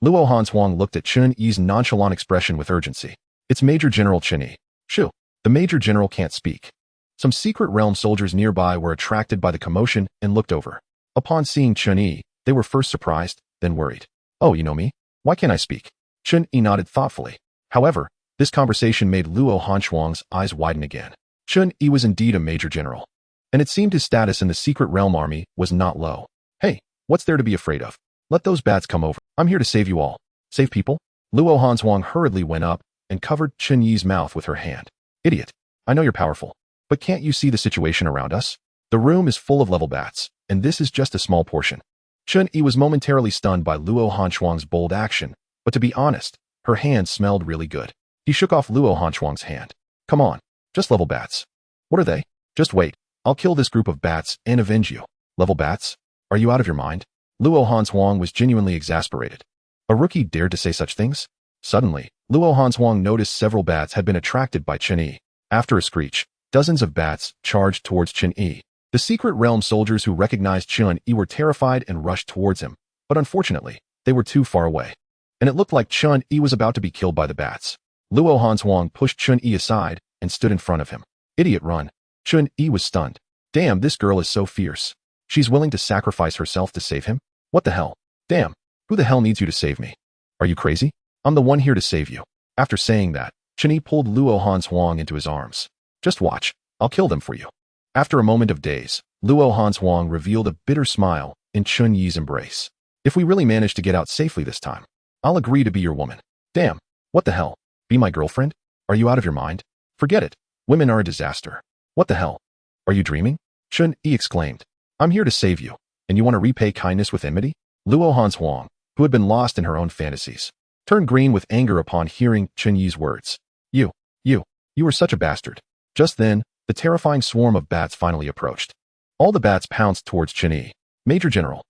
Luo Hanchuang looked at Chen Yi's nonchalant expression with urgency. It's Major General Chen Yi. Shoo. The Major General can't speak. Some secret realm soldiers nearby were attracted by the commotion and looked over. Upon seeing Chen Yi, they were first surprised, then worried. Oh, you know me? Why can't I speak? Chen Yi nodded thoughtfully. However, this conversation made Luo Hanchuang's eyes widen again. Chen Yi was indeed a Major General, and it seemed his status in the secret realm army was not low. Hey, what's there to be afraid of? Let those bats come over. I'm here to save you all. Save people? Luo Hanchuang hurriedly went up and covered Chen Yi's mouth with her hand. Idiot. I know you're powerful, but can't you see the situation around us? The room is full of level bats, and this is just a small portion. Chen Yi was momentarily stunned by Luo Hanchuang's bold action, but to be honest, her hand smelled really good. He shook off Luo Hanchuang's hand. Come on, just level bats. What are they? Just wait. I'll kill this group of bats and avenge you. Level bats? Are you out of your mind? Luo Hanchuang was genuinely exasperated. A rookie dared to say such things? Suddenly, Luo Hanchuang noticed several bats had been attracted by Chen Yi. After a screech, dozens of bats charged towards Chen Yi. The secret realm soldiers who recognized Chen Yi were terrified and rushed towards him, but unfortunately, they were too far away, and it looked like Chen Yi was about to be killed by the bats. Luo Hanchuang pushed Chen Yi aside and stood in front of him. Idiot, run. Chen Yi was stunned. Damn, this girl is so fierce. She's willing to sacrifice herself to save him? What the hell? Damn, who the hell needs you to save me? Are you crazy? I'm the one here to save you. After saying that, Chen Yi pulled Luo Hanchuang into his arms. Just watch, I'll kill them for you. After a moment of daze, Luo Hanchuang revealed a bitter smile in Chen Yi's embrace. If we really manage to get out safely this time, I'll agree to be your woman. Damn, what the hell? Be my girlfriend? Are you out of your mind? Forget it. Women are a disaster. What the hell? Are you dreaming? Chen Yi exclaimed. I'm here to save you, and you want to repay kindness with enmity? Luo Hanshuang, who had been lost in her own fantasies, turned green with anger upon hearing Chen Yi's words. You were such a bastard. Just then, the terrifying swarm of bats finally approached. All the bats pounced towards Chen Yi. Major General.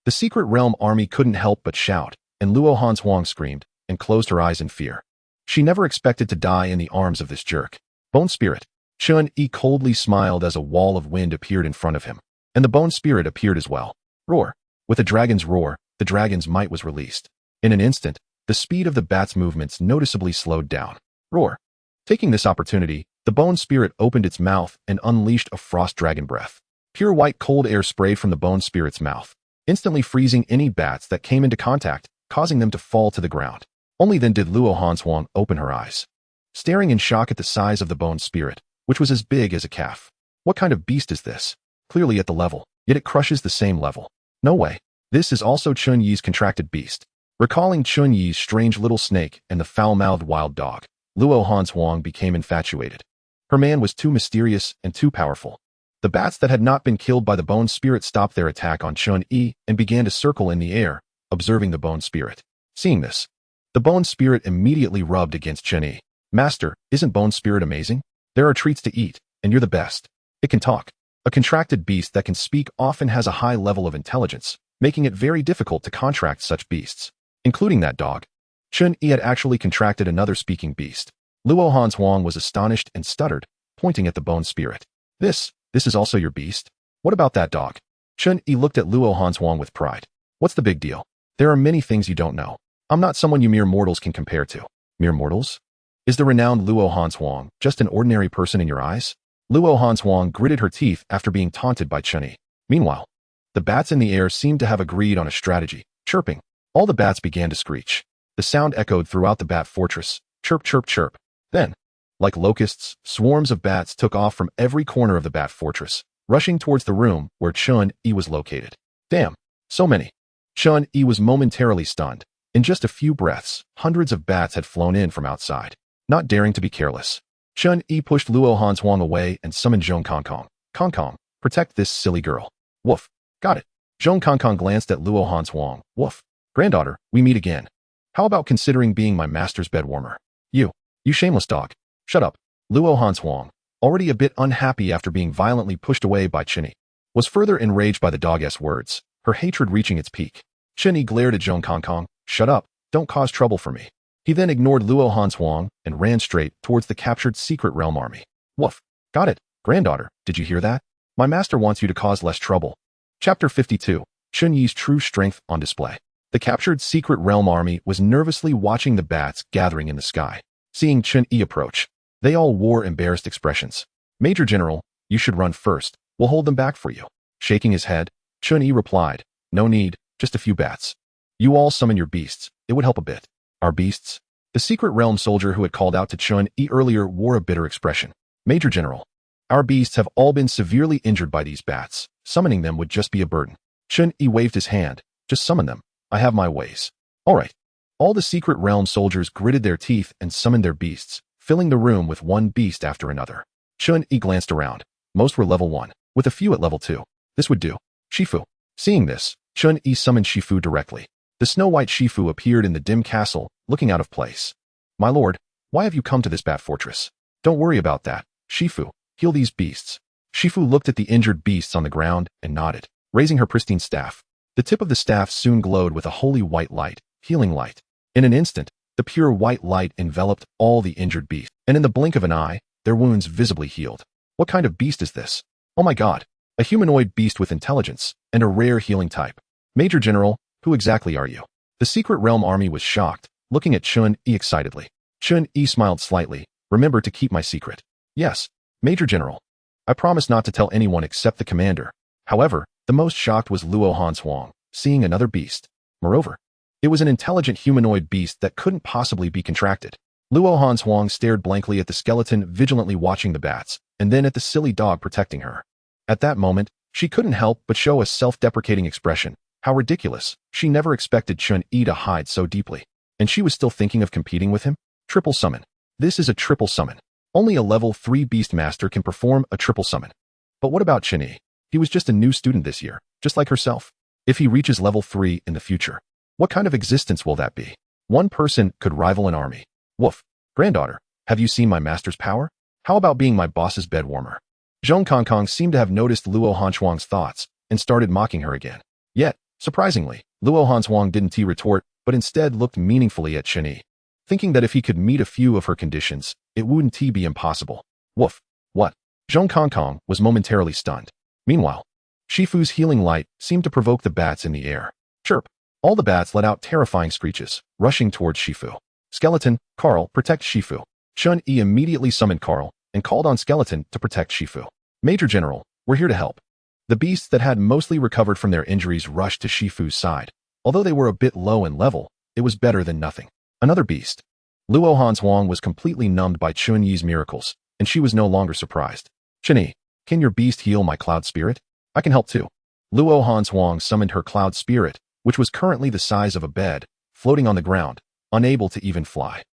The Secret Realm army couldn't help but shout, and Luo Hanshuang screamed and closed her eyes in fear. She never expected to die in the arms of this jerk. Bone Spirit. Chen Yi coldly smiled as a wall of wind appeared in front of him, and the Bone Spirit appeared as well. Roar. With a dragon's roar, the dragon's might was released. In an instant, the speed of the bat's movements noticeably slowed down. Roar. Taking this opportunity, the Bone Spirit opened its mouth and unleashed a frost dragon breath. Pure white cold air sprayed from the Bone Spirit's mouth, instantly freezing any bats that came into contact, causing them to fall to the ground. Only then did Luo Hanshuang open her eyes, staring in shock at the size of the Bone Spirit, which was as big as a calf. What kind of beast is this? Clearly at the level, yet it crushes the same level. No way. This is also Chen Yi's contracted beast. Recalling Chen Yi's strange little snake and the foul-mouthed wild dog, Luo Hanshuang became infatuated. Her man was too mysterious and too powerful. The bats that had not been killed by the Bone Spirit stopped their attack on Chen Yi and began to circle in the air, observing the Bone Spirit. Seeing this, the Bone Spirit immediately rubbed against Chen Yi. Master, isn't Bone Spirit amazing? There are treats to eat, and you're the best. It can talk. A contracted beast that can speak often has a high level of intelligence, making it very difficult to contract such beasts, including that dog. Chen Yi had actually contracted another speaking beast. Luo Hanshuang was astonished and stuttered, pointing at the Bone Spirit. This is also your beast? What about that dog? Chen Yi looked at Luo Hanshuang with pride. What's the big deal? There are many things you don't know. I'm not someone you mere mortals can compare to. Mere mortals? Is the renowned Luo Hanshuang just an ordinary person in your eyes? Luo Hanshuang gritted her teeth after being taunted by Chen Yi. Meanwhile, the bats in the air seemed to have agreed on a strategy, chirping. All the bats began to screech. The sound echoed throughout the bat fortress. Chirp, chirp, chirp. Then, like locusts, swarms of bats took off from every corner of the bat fortress, rushing towards the room where Chen Yi was located. Damn, so many. Chen Yi was momentarily stunned. In just a few breaths, hundreds of bats had flown in from outside. Not daring to be careless, Chen Yi pushed Luo Hanshuang away and summoned Zhong Kongkong. Kongkong, protect this silly girl. Woof. Got it. Zhong Kongkong glanced at Luo Hanshuang. Woof. Granddaughter, we meet again. How about considering being my master's bed warmer? You shameless dog. Shut up. Luo Hanshuang, already a bit unhappy after being violently pushed away by Chen Yi, was further enraged by the dog's words, her hatred reaching its peak. Chen Yi glared at Zhong Kongkong. Shut up. Don't cause trouble for me. He then ignored Luo Hanshuang and ran straight towards the captured Secret Realm army. Woof. Got it. Granddaughter, did you hear that? My master wants you to cause less trouble. Chapter 52. Chen Yi's true strength on display. The captured Secret Realm army was nervously watching the bats gathering in the sky. Seeing Chen Yi approach, they all wore embarrassed expressions. Major General, you should run first. We'll hold them back for you. Shaking his head, Chen Yi replied, no need, just a few bats. You all summon your beasts. It would help a bit. Our beasts? The Secret Realm soldier who had called out to Chen Yi earlier wore a bitter expression. Major General, our beasts have all been severely injured by these bats. Summoning them would just be a burden. Chen Yi waved his hand. Just summon them. I have my ways. All right. All the Secret Realm soldiers gritted their teeth and summoned their beasts, filling the room with one beast after another. Chen Yi glanced around. Most were level 1, with a few at level 2. This would do. Shifu. Seeing this, Chen Yi summoned Shifu directly. The snow-white Shifu appeared in the dim castle, looking out of place. My lord, why have you come to this bat fortress? Don't worry about that. Shifu, heal these beasts. Shifu looked at the injured beasts on the ground and nodded, raising her pristine staff. The tip of the staff soon glowed with a holy white light, healing light. In an instant, the pure white light enveloped all the injured beasts, and in the blink of an eye, their wounds visibly healed. What kind of beast is this? Oh my god, a humanoid beast with intelligence, and a rare healing type. Major General, who exactly are you? The Secret Realm army was shocked, looking at Chen Yi excitedly. Chen Yi smiled slightly. Remember to keep my secret. Yes, Major General. I promise not to tell anyone except the commander. However, the most shocked was Luo Hanshuang, seeing another beast. Moreover, it was an intelligent humanoid beast that couldn't possibly be contracted. Luo Hanshuang stared blankly at the skeleton vigilantly watching the bats, and then at the silly dog protecting her. At that moment, she couldn't help but show a self-deprecating expression, How ridiculous. She never expected Chen Yi to hide so deeply. And she was still thinking of competing with him? Triple summon. This is a triple summon. Only a level 3 beast master can perform a triple summon. But what about Chen Yi? He was just a new student this year, just like herself. If he reaches level 3 in the future, what kind of existence will that be? One person could rival an army. Woof. Granddaughter, have you seen my master's power? How about being my boss's bed warmer? Zhong Kongkong seemed to have noticed Luo Hanchuang's thoughts and started mocking her again. Yet, surprisingly, Luo Hanchuang didn't retort, but instead looked meaningfully at Chen Yi, thinking that if he could meet a few of her conditions, it wouldn't be impossible. Woof. What? Zhong Kongkong was momentarily stunned. Meanwhile, Shifu's healing light seemed to provoke the bats in the air. Chirp. All the bats let out terrifying screeches, rushing towards Shifu. Skeleton, Carl, protect Shifu. Chen Yi immediately summoned Carl and called on Skeleton to protect Shifu. Major General, we're here to help. The beasts that had mostly recovered from their injuries rushed to Shifu's side. Although they were a bit low in level, it was better than nothing. Another beast. Luo Hanchuang was completely numbed by Chen Yi's miracles, and she was no longer surprised. Chen Yi, can your beast heal my cloud spirit? I can help too. Luo Hanchuang summoned her cloud spirit, which was currently the size of a bed, floating on the ground, unable to even fly.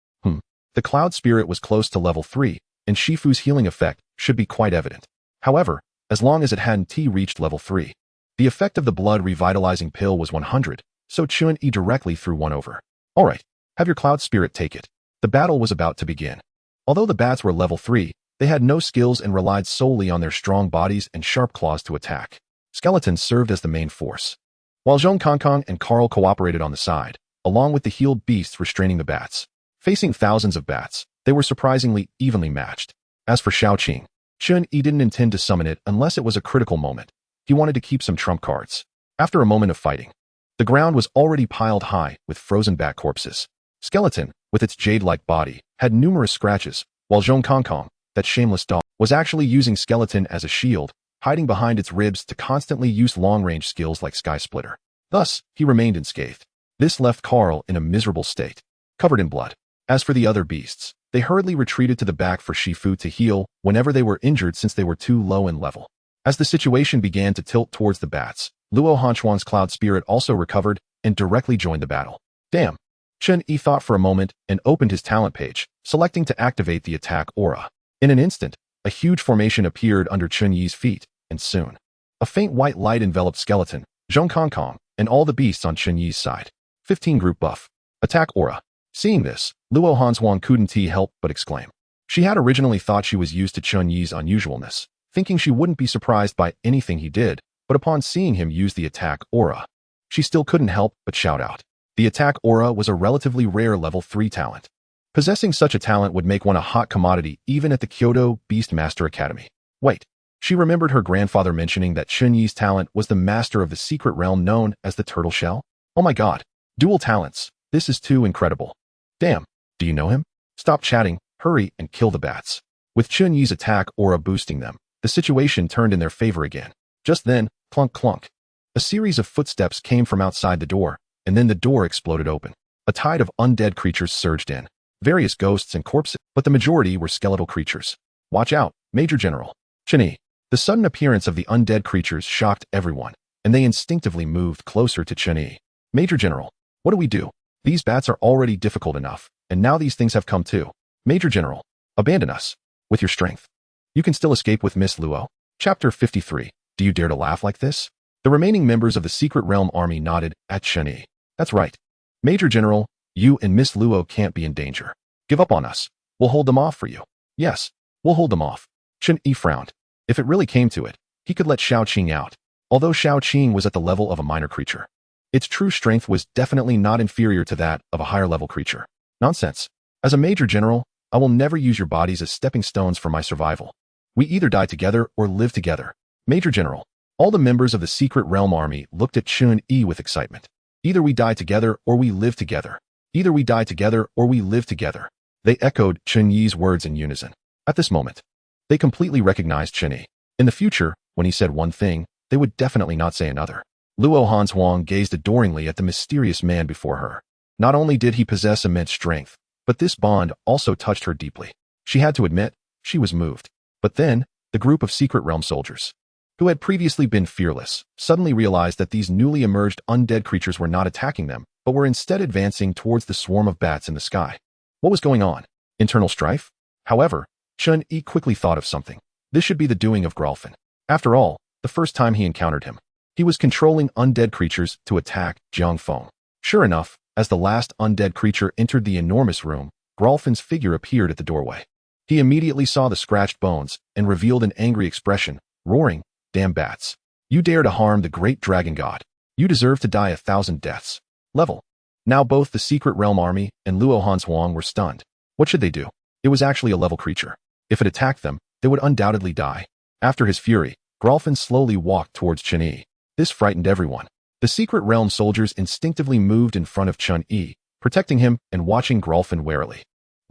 The cloud spirit was close to level 3, and Shifu's healing effect should be quite evident. However, as long as it hadn't reached level 3, the effect of the blood revitalizing pill was 100, so Chen Yi directly threw one over. Alright, have your cloud spirit take it. The battle was about to begin. Although the bats were level 3, they had no skills and relied solely on their strong bodies and sharp claws to attack. Skeletons served as the main force, while Zhong Kongkong and Carl cooperated on the side, along with the healed beasts restraining the bats. Facing thousands of bats, they were surprisingly evenly matched. As for Xiaoqing, Chen Yi didn't intend to summon it unless it was a critical moment. He wanted to keep some trump cards. After a moment of fighting, the ground was already piled high with frozen bat corpses. Skeleton, with its jade-like body, had numerous scratches, while Zhong Kongkong, that shameless dog, was actually using Skeleton as a shield, hiding behind its ribs to constantly use long-range skills like Sky Splitter. Thus, he remained unscathed. This left Carl in a miserable state, covered in blood. As for the other beasts, they hurriedly retreated to the back for Shifu to heal whenever they were injured since they were too low in level. As the situation began to tilt towards the bats, Luo Hanchuang's cloud spirit also recovered and directly joined the battle. Damn. Chen Yi thought for a moment and opened his talent page, selecting to activate the attack aura. In an instant, a huge formation appeared under Chen Yi's feet, and soon, a faint white light enveloped Skeleton, Zhong Kongkong, and all the beasts on Chen Yi's side. 15 group buff. Attack aura. Seeing this, Luo Hanchuang couldn't help but exclaim. She had originally thought she was used to Chen Yi's unusualness, thinking she wouldn't be surprised by anything he did, but upon seeing him use the attack aura, she still couldn't help but shout out. The attack aura was a relatively rare level 3 talent. Possessing such a talent would make one a hot commodity even at the Kyoto Beast Master Academy. Wait, she remembered her grandfather mentioning that Chen Yi's talent was the master of the secret realm known as the Turtle Shell? Oh my god, dual talents, this is too incredible. Damn, do you know him? Stop chatting, hurry and kill the bats. With Chen Yi's attack aura boosting them, the situation turned in their favor again. Just then, clunk clunk. A series of footsteps came from outside the door, and then the door exploded open. A tide of undead creatures surged in. Various ghosts and corpses, but the majority were skeletal creatures. Watch out, Major General. Chen Yi. The sudden appearance of the undead creatures shocked everyone, and they instinctively moved closer to Chen Yi. Major General, what do we do? These bats are already difficult enough, and now these things have come too. Major General, abandon us. With your strength, you can still escape with Miss Luo. Chapter 53. Do you dare to laugh like this? The remaining members of the Secret Realm Army nodded at Chen Yi. That's right. Major General, you and Miss Luo can't be in danger. Give up on us. We'll hold them off for you. Yes, we'll hold them off. Chen Yi frowned. If it really came to it, he could let Xiaoqing out, although Xiaoqing was at the level of a minor creature. Its true strength was definitely not inferior to that of a higher-level creature. Nonsense. As a Major General, I will never use your bodies as stepping stones for my survival. We either die together or live together. Major General, all the members of the Secret Realm Army looked at Chen Yi with excitement. Either we die together or we live together. Either we die together or we live together. They echoed Chen Yi's words in unison. At this moment, they completely recognized Chen Yi. In the future, when he said one thing, they would definitely not say another. Luo Hanchuang gazed adoringly at the mysterious man before her. Not only did he possess immense strength, but this bond also touched her deeply. She had to admit, she was moved. But then, the group of Secret Realm soldiers. who had previously been fearless, suddenly realized that these newly emerged undead creatures were not attacking them, but were instead advancing towards the swarm of bats in the sky. What was going on? Internal strife? However, Chen Yi quickly thought of something. This should be the doing of Gralfin. After all, the first time he encountered him, he was controlling undead creatures to attack Jiang Feng. Sure enough, as the last undead creature entered the enormous room, Gralfin's figure appeared at the doorway. He immediately saw the scratched bones and revealed an angry expression, roaring, "Damn bats. You dare to harm the great dragon god. You deserve to die 1,000 deaths." Level. Now both the Secret Realm Army and Luo Hanshuang were stunned. What should they do? It was actually a level creature. If it attacked them, they would undoubtedly die. After his fury, Gralfin slowly walked towards Chen Yi. This frightened everyone. The Secret Realm soldiers instinctively moved in front of Chen Yi, protecting him and watching Gralfin warily.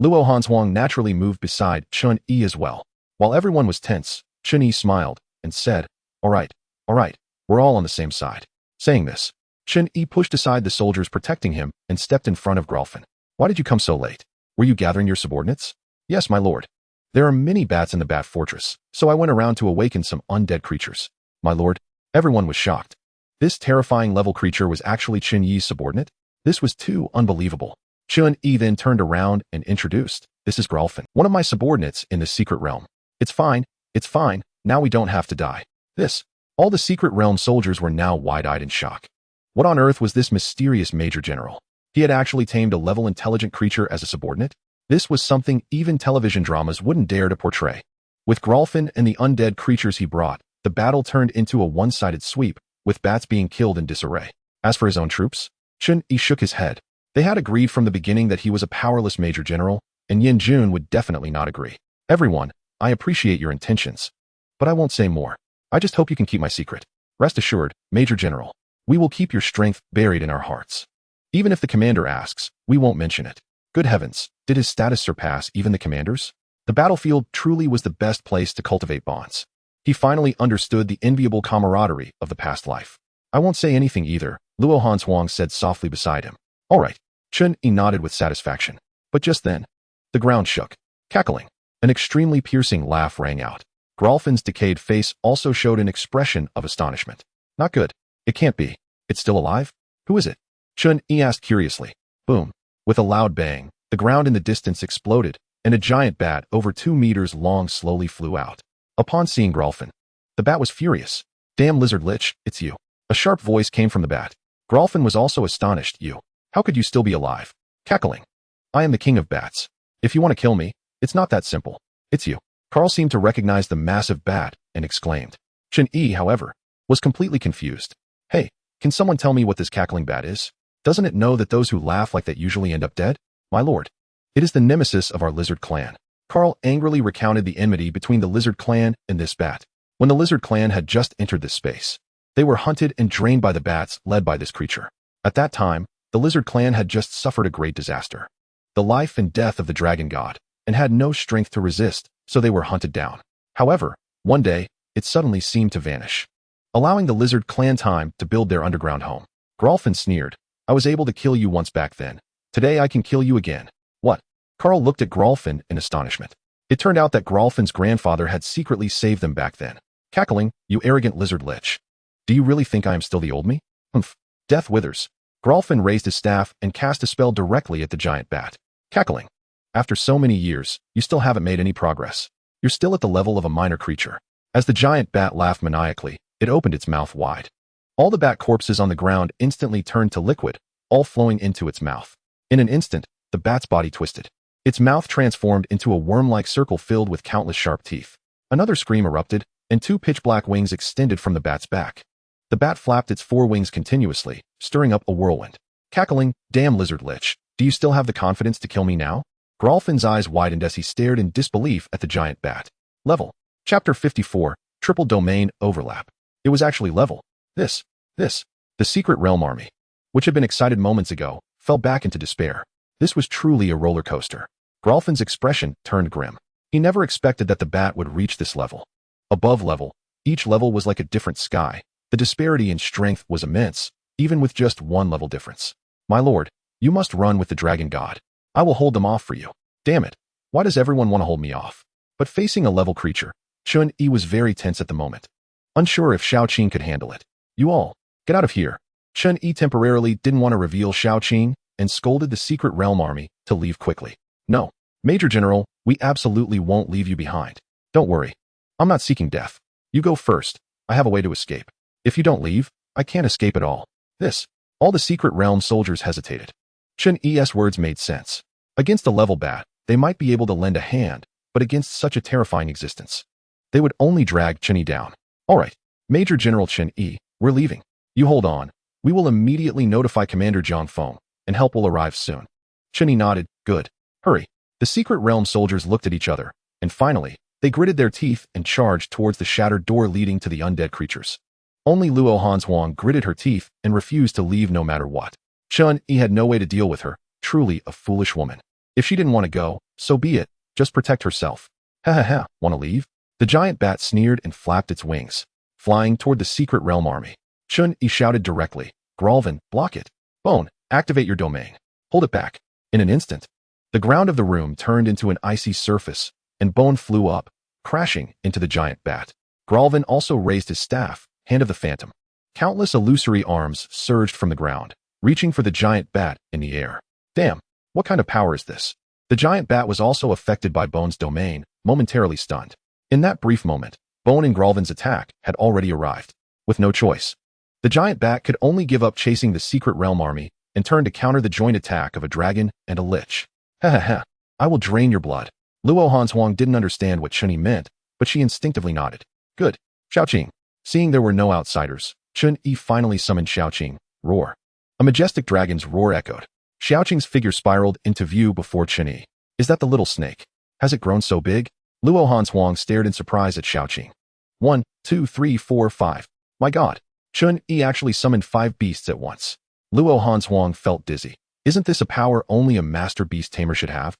Luo Hanshuang naturally moved beside Chen Yi as well. While everyone was tense, Chen Yi smiled and said, all right, we're all on the same side." Saying this, Chen Yi pushed aside the soldiers protecting him and stepped in front of Gralfin. "Why did you come so late? Were you gathering your subordinates?" "Yes, my lord. There are many bats in the Bat Fortress, so I went around to awaken some undead creatures." "My lord." Everyone was shocked. This terrifying level creature was actually Chen Yi's subordinate? This was too unbelievable. Chen Yi then turned around and introduced, "This is Gralfin, one of my subordinates in the Secret Realm. It's fine, now we don't have to die." All the Secret Realm soldiers were now wide-eyed in shock. What on earth was this mysterious Major General? He had actually tamed a level intelligent creature as a subordinate? This was something even television dramas wouldn't dare to portray. With Gralfin and the undead creatures he brought, the battle turned into a one-sided sweep, with bats being killed in disarray. As for his own troops, Chen Yi shook his head. They had agreed from the beginning that he was a powerless Major General, and Yin Jun would definitely not agree. "Everyone, I appreciate your intentions, but I won't say more. I just hope you can keep my secret. Rest assured, Major General, we will keep your strength buried in our hearts. Even if the commander asks, we won't mention it." Good heavens, did his status surpass even the commander's? The battlefield truly was the best place to cultivate bonds. He finally understood the enviable camaraderie of the past life. "I won't say anything either," Luo Hanshuang said softly beside him. "All right." Chen Yi nodded with satisfaction. But just then, the ground shook. Cackling. An extremely piercing laugh rang out. Gralfin's decayed face also showed an expression of astonishment. "Not good. It can't be. It's still alive? Who is it?" Chen Yi asked curiously. Boom. With a loud bang, the ground in the distance exploded, and a giant bat over 2 meters long slowly flew out. Upon seeing Gralfin, the bat was furious. "Damn lizard lich, it's you." A sharp voice came from the bat. Gralfin was also astonished. "You? How could you still be alive?" Cackling. "I am the king of bats. If you want to kill me, it's not that simple. It's you." Carl seemed to recognize the massive bat and exclaimed. Chen Yi, however, was completely confused. "Hey, can someone tell me what this cackling bat is? Doesn't it know that those who laugh like that usually end up dead?" "My lord, it is the nemesis of our lizard clan." Carl angrily recounted the enmity between the lizard clan and this bat. When the lizard clan had just entered this space, they were hunted and drained by the bats led by this creature. At that time, the lizard clan had just suffered a great disaster, the life and death of the dragon god, and had no strength to resist, so they were hunted down. However, one day, it suddenly seemed to vanish, allowing the lizard clan time to build their underground home. Gralfin sneered. "I was able to kill you once back then. Today I can kill you again." "What?" Carl looked at Gralfin in astonishment. It turned out that Gralfin's grandfather had secretly saved them back then. Cackling, "You arrogant lizard lich. Do you really think I am still the old me?" "Humph. Death withers." Gralfin raised his staff and cast a spell directly at the giant bat. Cackling. "After so many years, you still haven't made any progress. You're still at the level of a minor creature." As the giant bat laughed maniacally, it opened its mouth wide. All the bat corpses on the ground instantly turned to liquid, all flowing into its mouth. In an instant, the bat's body twisted. Its mouth transformed into a worm-like circle filled with countless sharp teeth. Another scream erupted, and 2 pitch-black wings extended from the bat's back. The bat flapped its 4 wings continuously, stirring up a whirlwind. Cackling, "Damn lizard lich, do you still have the confidence to kill me now?" Gralfin's eyes widened as he stared in disbelief at the giant bat. Level. Chapter 54, Triple Domain Overlap. It was actually level. This. The Secret Realm Army, which had been excited moments ago, fell back into despair. This was truly a roller coaster. Gralfin's expression turned grim. He never expected that the bat would reach this level. Above level, each level was like a different sky. The disparity in strength was immense, even with just 1 level difference. "My lord, you must run with the dragon god. I will hold them off for you." "Damn it. Why does everyone want to hold me off?" But facing a level creature, Chen Yi was very tense at the moment. unsure if Xiaoqing could handle it. You all, get out of here. Chen Yi temporarily didn't want to reveal Xiaoqing and scolded the Secret Realm army to leave quickly. No, Major General, we absolutely won't leave you behind. Don't worry. I'm not seeking death. You go first. I have a way to escape. If you don't leave, I can't escape at all. All the Secret Realm soldiers hesitated. Chen Yi's words made sense. Against a level bat, they might be able to lend a hand, but against such a terrifying existence, they would only drag Chen Yi down. All right, Major General Chen Yi, we're leaving. You hold on. We will immediately notify Commander Jiang Feng, and help will arrive soon. Chen Yi nodded. Good. Hurry. The Secret Realm soldiers looked at each other, and finally, they gritted their teeth and charged towards the shattered door leading to the undead creatures. Only Luo Hanshuang gritted her teeth and refused to leave no matter what. Chen Yi had no way to deal with her, truly a foolish woman. If she didn't want to go, so be it, just protect herself. Ha ha ha, want to leave? The giant bat sneered and flapped its wings, flying toward the Secret Realm army. Chen Yi shouted directly, Gralvin, block it. Bone, activate your domain. Hold it back. In an instant, the ground of the room turned into an icy surface, and Bone flew up, crashing into the giant bat. Gralvin also raised his staff, Hand of the Phantom. Countless illusory arms surged from the ground, reaching for the giant bat in the air. Damn, what kind of power is this? The giant bat was also affected by Bone's domain, momentarily stunned. In that brief moment, Bone and Gralvin's attack had already arrived. With no choice, the giant bat could only give up chasing the Secret Realm army and turn to counter the joint attack of a dragon and a lich. Ha ha ha, I will drain your blood. Luo Hanshuang didn't understand what Chen Yi meant, but she instinctively nodded. Good. Xiaoqing. Seeing there were no outsiders, Chen Yi finally summoned Xiaoqing. Roar. A majestic dragon's roar echoed. Xiaoqing's figure spiraled into view before Chen Yi. Is that the little snake? Has it grown so big? Luo Hanshuang stared in surprise at Xiaoqing. 1, 2, 3, 4, 5. My god. Chen Yi actually summoned 5 beasts at once. Luo Hanshuang felt dizzy. Isn't this a power only a master beast tamer should have?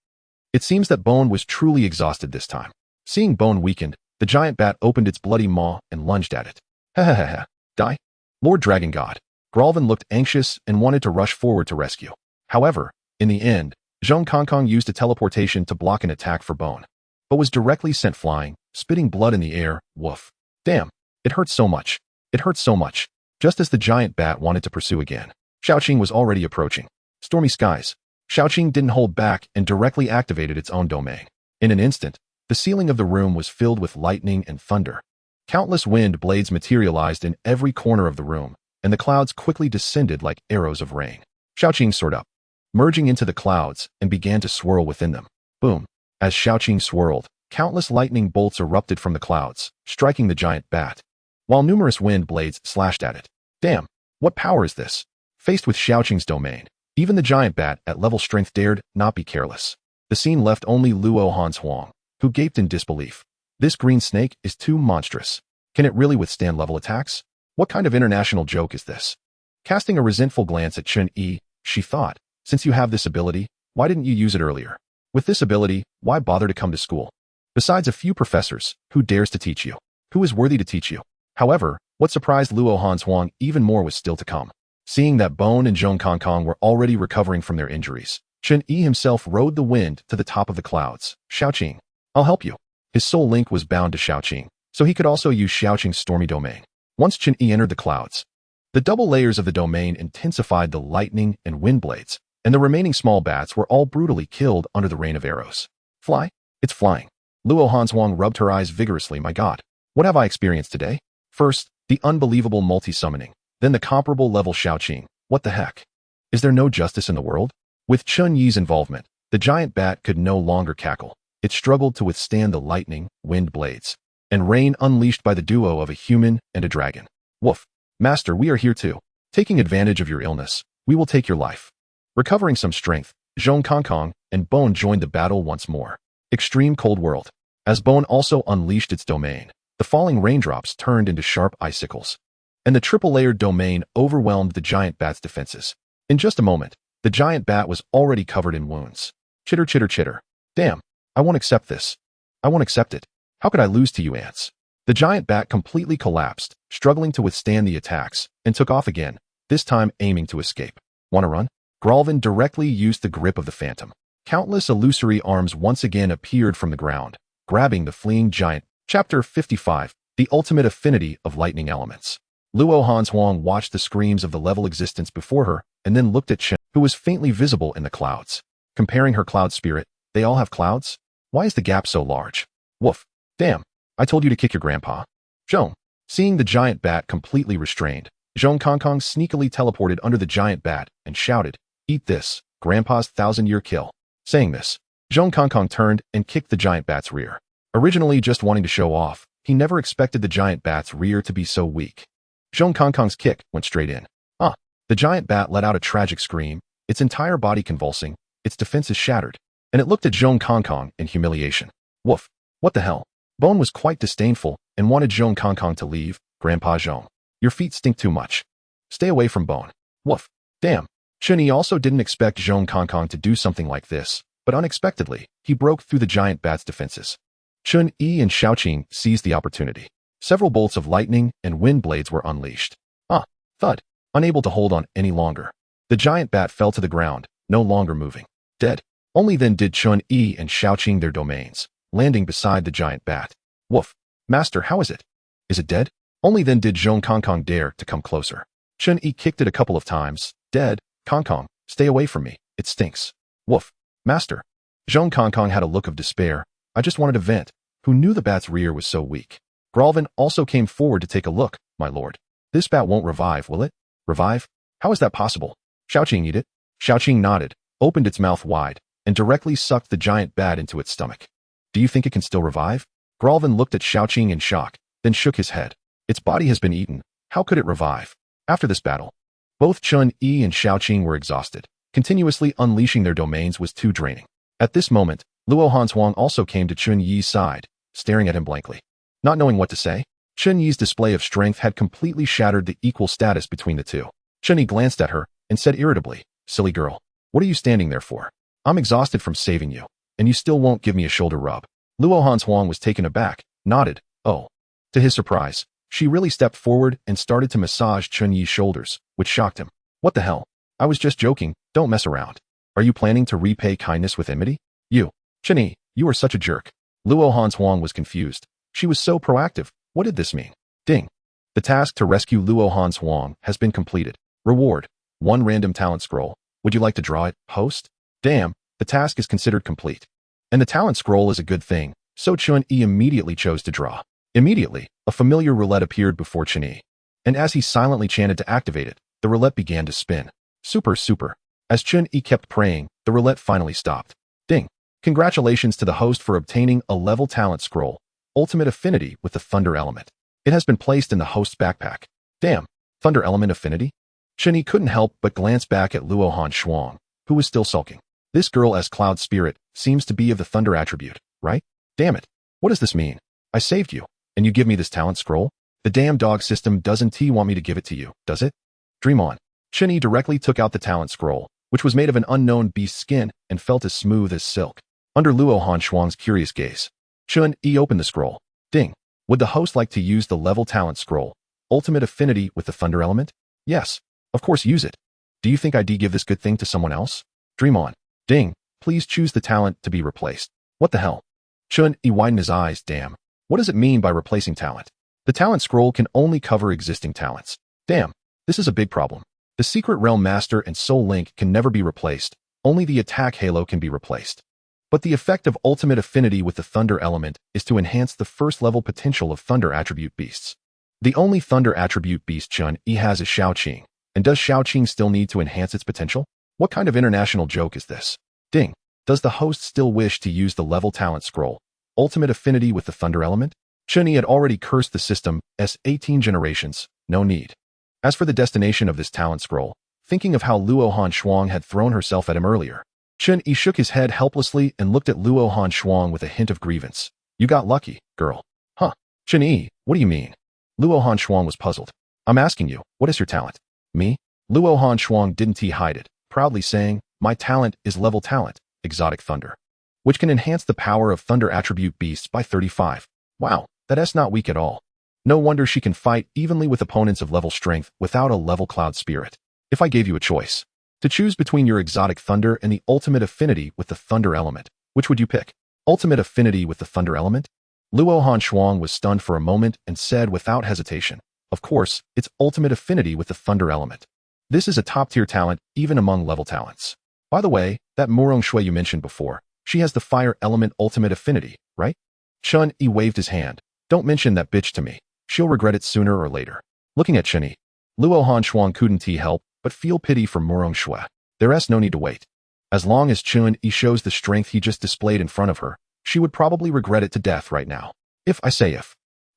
It seems that Bone was truly exhausted this time. Seeing Bone weakened, the giant bat opened its bloody maw and lunged at it. Ha ha ha ha. Die? Lord Dragon God. Gralvin looked anxious and wanted to rush forward to rescue. However, in the end, Zhong Kongkong used a teleportation to block an attack for Bone, but was directly sent flying, spitting blood in the air. Woof. Damn. It hurts so much. It hurts so much. Just as the giant bat wanted to pursue again, Xiaoqing was already approaching. Stormy skies. Xiaoqing didn't hold back and directly activated its own domain. In an instant, the ceiling of the room was filled with lightning and thunder. Countless wind blades materialized in every corner of the room, and the clouds quickly descended like arrows of rain. Xiaoqing soared up, merging into the clouds, and began to swirl within them. Boom. As Xiaoqing swirled, countless lightning bolts erupted from the clouds, striking the giant bat, while numerous wind blades slashed at it. Damn, what power is this? Faced with Xiaoqing's domain, even the giant bat at level strength dared not be careless. The scene left only Luo Hanshuang, who gaped in disbelief. This green snake is too monstrous. Can it really withstand level attacks? What kind of international joke is this? Casting a resentful glance at Chen Yi, she thought, since you have this ability, why didn't you use it earlier? With this ability, why bother to come to school? Besides a few professors, who dares to teach you? Who is worthy to teach you? However, what surprised Luo Hanshuang even more was still to come. Seeing that Bone and Zhong Kongkong were already recovering from their injuries, Chen Yi himself rode the wind to the top of the clouds. Xiaoqing, I'll help you. His soul link was bound to Xiaoqing, so he could also use Xiaoqing's stormy domain. Once Chen Yi entered the clouds, the double layers of the domain intensified the lightning and wind blades, and the remaining small bats were all brutally killed under the rain of arrows. Fly? It's flying. Luo Hanshuang rubbed her eyes vigorously. My god, what have I experienced today? First, the unbelievable multi-summoning, then the comparable level Xiaoqing. What the heck? Is there no justice in the world? With Chen Yi's involvement, the giant bat could no longer cackle. It struggled to withstand the lightning, wind blades, and rain unleashed by the duo of a human and a dragon. Woof. Master, we are here too. Taking advantage of your illness, we will take your life. Recovering some strength, Zhong Kongkong and Bone joined the battle once more. Extreme cold world. As Bone also unleashed its domain, the falling raindrops turned into sharp icicles, and the triple-layered domain overwhelmed the giant bat's defenses. In just a moment, the giant bat was already covered in wounds. Chitter, chitter, chitter. Damn, I won't accept this. I won't accept it. How could I lose to you ants? The giant bat completely collapsed, struggling to withstand the attacks, and took off again, this time aiming to escape. Wanna run? Gralvin directly used the grip of the phantom. Countless illusory arms once again appeared from the ground, grabbing the fleeing giant. Chapter 55. The ultimate affinity of lightning elements. Luo Hanzhuang watched the screams of the level existence before her and then looked at Chen, who was faintly visible in the clouds. Comparing her cloud spirit, they all have clouds? Why is the gap so large? Woof. Damn. I told you to kick your grandpa. Zhong. Seeing the giant bat completely restrained, Zhong Kongkong sneakily teleported under the giant bat and shouted, "Eat this, Grandpa's 1,000-year kill." Saying this, Zhong Kongkong turned and kicked the giant bat's rear. Originally just wanting to show off, he never expected the giant bat's rear to be so weak. Zhong Kongkong's kick went straight in. The giant bat let out a tragic scream, its entire body convulsing, its defenses shattered, and it looked at Zhong Kongkong in humiliation. Woof. What the hell? Bone was quite disdainful and wanted Zhong Kongkong to leave. Grandpa Zhong, your feet stink too much. Stay away from Bone. Woof. Damn. Chen Yi also didn't expect Zhong Kongkong to do something like this, but unexpectedly, he broke through the giant bat's defenses. Chen Yi and Xiaoqing seized the opportunity. Several bolts of lightning and wind blades were unleashed. Thud. Unable to hold on any longer, the giant bat fell to the ground, no longer moving. Dead. Only then did Chen Yi and Xiaoqing their domains, landing beside the giant bat. Woof. Master, how is it? Is it dead? Only then did Zhong Kongkong dare to come closer. Chen Yi kicked it a couple of times. Dead. Kongkong, stay away from me. It stinks. Woof. Master. Zhong Kongkong had a look of despair. I just wanted to vent. Who knew the bat's rear was so weak? Gralvin also came forward to take a look. My lord. This bat won't revive, will it? Revive? How is that possible? Xiaoqing eat it? Xiaoqing nodded, opened its mouth wide, and directly sucked the giant bat into its stomach. Do you think it can still revive? Gralvin looked at Xiaoqing in shock, then shook his head. Its body has been eaten. How could it revive? After this battle, both Chen Yi and Xiaoqing were exhausted. Continuously unleashing their domains was too draining. At this moment, Luo Hanzhuang also came to Chen Yi's side, staring at him blankly. Not knowing what to say, Chen Yi's display of strength had completely shattered the equal status between the two. Chen Yi glanced at her and said irritably, "Silly girl, what are you standing there for? I'm exhausted from saving you, and you still won't give me a shoulder rub." Luo Hanzhuang was taken aback, nodded, "Oh." To his surprise, she really stepped forward and started to massage Chen Yi's shoulders, which shocked him. "What the hell? I was just joking, don't mess around. Are you planning to repay kindness with enmity? You. Chen Yi, you are such a jerk." Luo Hanzhuang was confused. She was so proactive. What did this mean? Ding. The task to rescue Luo Hanzhuang has been completed. Reward. 1 random talent scroll. Would you like to draw it, host? Damn, the task is considered complete. And the talent scroll is a good thing, so Chen Yi immediately chose to draw. Immediately, a familiar roulette appeared before Chen Yi. And as he silently chanted to activate it, the roulette began to spin. Super. As Chen Yi kept praying, the roulette finally stopped. Ding. Congratulations to the host for obtaining a level talent scroll. Ultimate affinity with the thunder element. It has been placed in the host's backpack. Damn, thunder element affinity? Chen Yi couldn't help but glance back at Luo Hanzhuang, who was still sulking. This girl as cloud spirit seems to be of the thunder attribute, right? Damn it. What does this mean? I saved you, and you give me this talent scroll? The damn dog system doesn't want me to give it to you, does it? Dream on. Chen Yi directly took out the talent scroll, which was made of an unknown beast's skin and felt as smooth as silk. Under Luo Hanzhuang's curious gaze, Chen Yi opened the scroll. Ding. Would the host like to use the level talent scroll? Ultimate affinity with the thunder element? Yes. Of course, use it. Do you think I'd give this good thing to someone else? Dream on. Ding. Please choose the talent to be replaced. What the hell? Chen Yi widened his eyes. Damn. What does it mean by replacing talent? The talent scroll can only cover existing talents. Damn. This is a big problem. The Secret Realm Master and Soul Link can never be replaced. Only the attack halo can be replaced. But the effect of ultimate affinity with the thunder element is to enhance the first level potential of thunder attribute beasts. The only thunder attribute beast Chen Yi has is Xiaoqing. And does Xiaoqing still need to enhance its potential? What kind of international joke is this? Ding. Does the host still wish to use the level talent scroll? Ultimate affinity with the thunder element? Chen Yi had already cursed the system as 18 generations. No need. As for the destination of this talent scroll, thinking of how Luo Hanzhuang had thrown herself at him earlier, Chen Yi shook his head helplessly and looked at Luo Hanzhuang with a hint of grievance. You got lucky, girl. Huh. Chen Yi, what do you mean? Luo Hanzhuang was puzzled. I'm asking you, what is your talent? Me? Luo Hanzhuang didn't hide it, proudly saying, my talent is level talent, exotic thunder, which can enhance the power of thunder attribute beasts by 35. Wow, that's not weak at all. No wonder she can fight evenly with opponents of level strength without a level cloud spirit. If I gave you a choice to choose between your exotic thunder and the ultimate affinity with the thunder element, which would you pick? Ultimate affinity with the thunder element? Luo Han Shuang was stunned for a moment and said without hesitation, of course, it's ultimate affinity with the thunder element. This is a top-tier talent even among level talents. By the way, that Murong Shui you mentioned before, she has the fire element ultimate affinity, right? Chen Yi waved his hand. Don't mention that bitch to me. She'll regret it sooner or later. Looking at Chen Yi, Luo Han Shuang couldn't help but feel pity for Murong Shui. There's no need to wait. As long as Chen Yi shows the strength he just displayed in front of her, she would probably regret it to death right now. If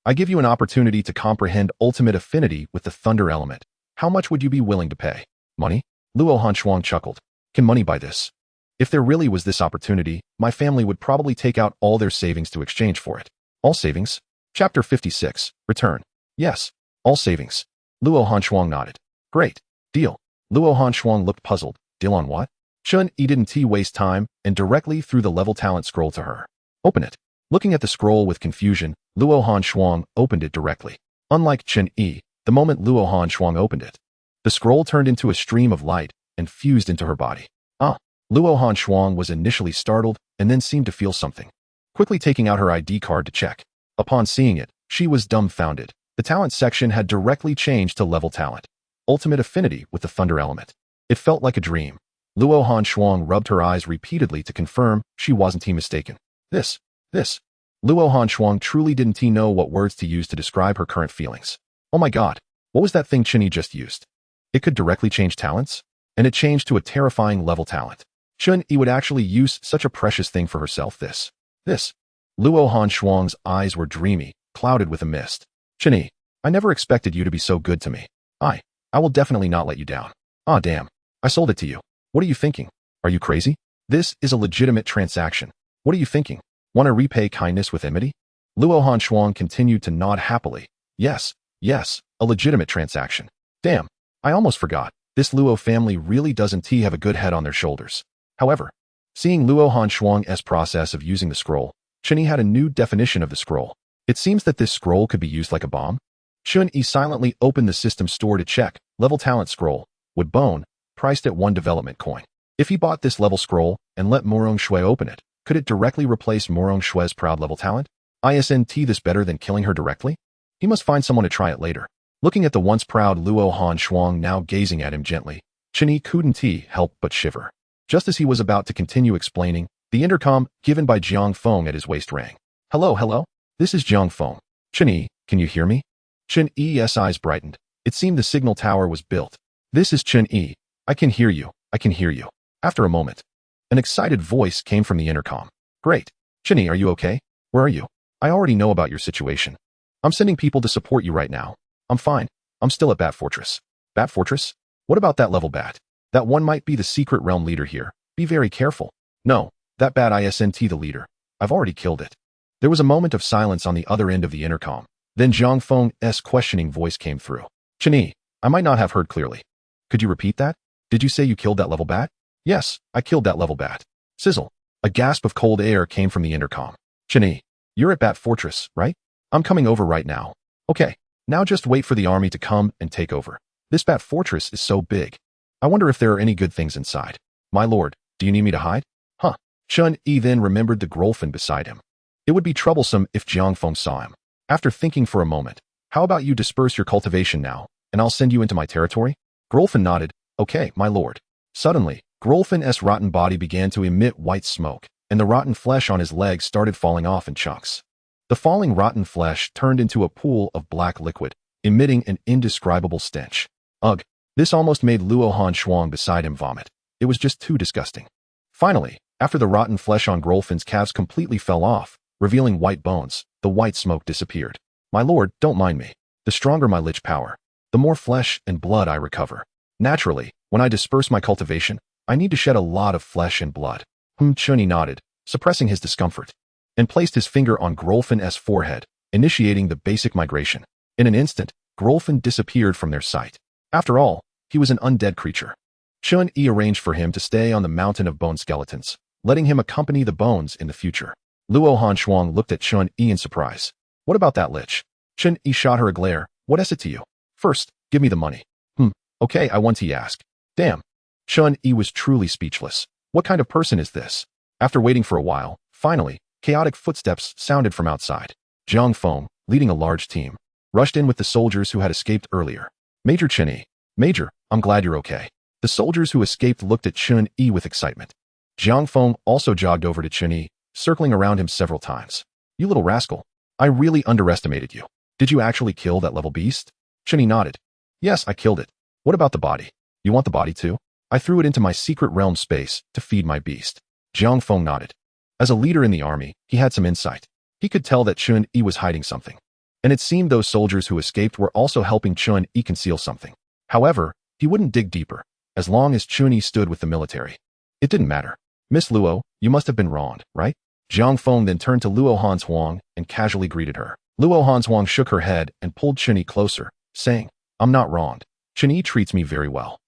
I give you an opportunity to comprehend ultimate affinity with the thunder element, how much would you be willing to pay? Money? Luo Han Shuang chuckled. Can money buy this? If there really was this opportunity, my family would probably take out all their savings to exchange for it. All savings? Chapter 56, Return. Yes, all savings. Luo Han Shuang nodded. Great. Deal. Luo Han Shuang looked puzzled. Deal on what? Chen Yi didn't waste time and directly threw the level talent scroll to her. Open it. Looking at the scroll with confusion, Luo Han Shuang opened it directly. Unlike Chen Yi, the moment Luo Han Shuang opened it, the scroll turned into a stream of light and fused into her body. Luo Han Shuang was initially startled and then seemed to feel something. Quickly taking out her ID card to check. Upon seeing it, she was dumbfounded. The talent section had directly changed to level talent. Ultimate affinity with the thunder element. It felt like a dream. Luo Han Shuang rubbed her eyes repeatedly to confirm she wasn't mistaken. This. Luo Han Shuang truly didn't know what words to use to describe her current feelings. Oh my god, what was that thing Chen Yi just used? It could directly change talents? And it changed to a terrifying level talent. Chen Yi would actually use such a precious thing for herself. This. Luo Han Shuang's eyes were dreamy, clouded with a mist. Chen Yi, I never expected you to be so good to me. I will definitely not let you down. Ah damn, I sold it to you. What are you thinking? Are you crazy? This is a legitimate transaction. What are you thinking? Want to repay kindness with enmity? Luo Han Shuang continued to nod happily. Yes, a legitimate transaction. Damn, I almost forgot. This Luo family really doesn't have a good head on their shoulders. However, seeing Luo Han Shuang's process of using the scroll, Chen Yi had a new definition of the scroll. It seems that this scroll could be used like a bomb. Chen Yi silently opened the system store to check. Level talent scroll. Wood bone, priced at 1 development coin. If he bought this level scroll and let Murong Shui open it, could it directly replace Murong Shui's proud level talent? Isn't this better than killing her directly? He must find someone to try it later. Looking at the once proud Luo Han Shuang now gazing at him gently, Chen Yi couldn't help but shiver. Just as he was about to continue explaining, the intercom given by Jiang Feng at his waist rang. Hello? This is Jiang Feng. Chen Yi, can you hear me? Chen Yi's eyes brightened. It seemed the signal tower was built. This is Chen Yi. I can hear you. After a moment, an excited voice came from the intercom. Great. Chen Yi, are you okay? Where are you? I already know about your situation. I'm sending people to support you right now. I'm fine. I'm still at Bat Fortress. Bat Fortress? What about that level bat? That one might be the secret realm leader here. Be very careful. No, that bat isn't the leader. I've already killed it. There was a moment of silence on the other end of the intercom. Then Jiang Feng's questioning voice came through. Chen Yi, I might not have heard clearly. Could you repeat that? Did you say you killed that level bat? Yes, I killed that level bat. Sizzle. A gasp of cold air came from the intercom. Chen Yi, you're at Bat Fortress, right? I'm coming over right now. Okay, now just wait for the army to come and take over. This Bat Fortress is so big. I wonder if there are any good things inside. My lord, do you need me to hide? Huh. Chen Yi then remembered the Grolfin beside him. It would be troublesome if Jiang Feng saw him. After thinking for a moment, how about you disperse your cultivation now, and I'll send you into my territory? Grolfin nodded. Okay, my lord. Suddenly, Grolfin's rotten body began to emit white smoke, and the rotten flesh on his legs started falling off in chunks. The falling rotten flesh turned into a pool of black liquid, emitting an indescribable stench. Ugh, this almost made Luo Han Shuang beside him vomit. It was just too disgusting. Finally, after the rotten flesh on Grolfin's calves completely fell off, revealing white bones, the white smoke disappeared. My lord, don't mind me. The stronger my lich power, the more flesh and blood I recover. Naturally, when I disperse my cultivation, I need to shed a lot of flesh and blood. Chen Yi nodded, suppressing his discomfort, and placed his finger on Grolfin's forehead, initiating the basic migration. In an instant, Grolfin disappeared from their sight. After all, he was an undead creature. Chen Yi arranged for him to stay on the mountain of bone skeletons, letting him accompany the bones in the future. Luo Han Shuang looked at Chen Yi in surprise. What about that lich? Chen Yi shot her a glare. What is it to you? First, give me the money. Okay, I want to ask. Damn. Chen Yi was truly speechless. What kind of person is this? After waiting for a while, finally, chaotic footsteps sounded from outside. Jiang Feng, leading a large team, rushed in with the soldiers who had escaped earlier. Major Chen Yi. Major, I'm glad you're okay. The soldiers who escaped looked at Chen Yi with excitement. Jiang Feng also jogged over to Chen Yi, circling around him several times. You little rascal. I really underestimated you. Did you actually kill that level beast? Chen Yi nodded. Yes, I killed it. What about the body? You want the body too? I threw it into my secret realm space to feed my beast. Jiang Feng nodded. As a leader in the army, he had some insight. He could tell that Chen Yi was hiding something. And it seemed those soldiers who escaped were also helping Chen Yi conceal something. However, he wouldn't dig deeper, as long as Chen Yi stood with the military. It didn't matter. Miss Luo, you must have been wronged, right? Jiang Feng then turned to Luo Hanshuang and casually greeted her. Luo Hanshuang shook her head and pulled Chen Yi closer, saying, I'm not wronged. Chen Yi treats me very well.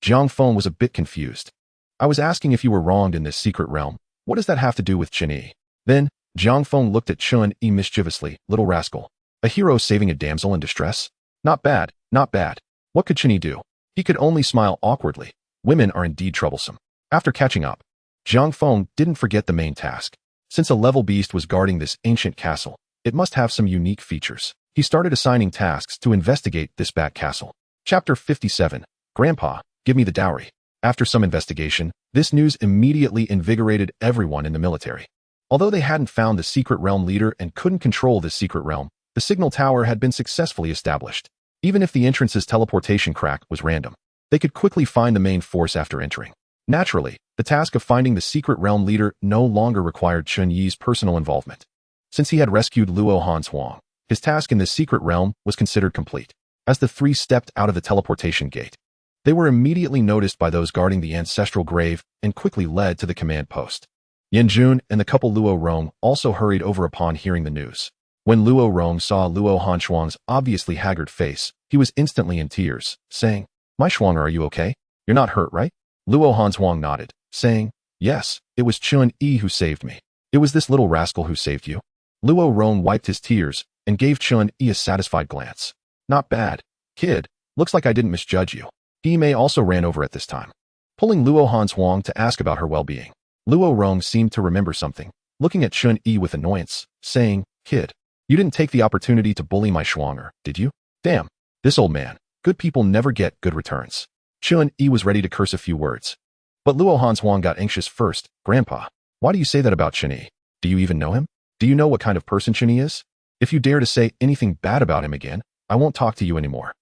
Jiang Feng was a bit confused. I was asking if you were wronged in this secret realm. What does that have to do with Chen Yi? Then, Jiang Feng looked at Chen Yi mischievously. Little rascal. A hero saving a damsel in distress? Not bad, not bad. What could Chen Yi do? He could only smile awkwardly. Women are indeed troublesome. After catching up, Jiang Feng didn't forget the main task. Since a level beast was guarding this ancient castle, it must have some unique features. He started assigning tasks to investigate this bat castle. Chapter 57. Grandpa, give me the dowry. After some investigation, this news immediately invigorated everyone in the military. Although they hadn't found the secret realm leader and couldn't control this secret realm, the signal tower had been successfully established. Even if the entrance's teleportation crack was random, they could quickly find the main force after entering. Naturally, the task of finding the secret realm leader no longer required Chen Yi's personal involvement. Since he had rescued Luo Hanshuang, his task in this secret realm was considered complete. As the three stepped out of the teleportation gate, they were immediately noticed by those guarding the ancestral grave and quickly led to the command post. Yanjun and the couple Luo Rong also hurried over upon hearing the news. When Luo Rong saw Luo Hanshuang's obviously haggard face, he was instantly in tears, saying, My Shuanger, are you okay? You're not hurt, right? Luo Hanshuang nodded, saying, Yes, it was Chen Yi who saved me. It was this little rascal who saved you. Luo Rong wiped his tears and gave Chen Yi a satisfied glance. Not bad, kid. Looks like I didn't misjudge you. He Mei also ran over at this time, pulling Luo Hanshuang to ask about her well-being. Luo Rong seemed to remember something, looking at Chen Yi with annoyance, saying, Kid, you didn't take the opportunity to bully my Shuanger, did you? Damn, this old man. Good people never get good returns. Chen Yi was ready to curse a few words. But Luo Hanshuang got anxious first. Grandpa, why do you say that about Chen Yi? Do you even know him? Do you know what kind of person Chen Yi is? If you dare to say anything bad about him again, I won't talk to you anymore.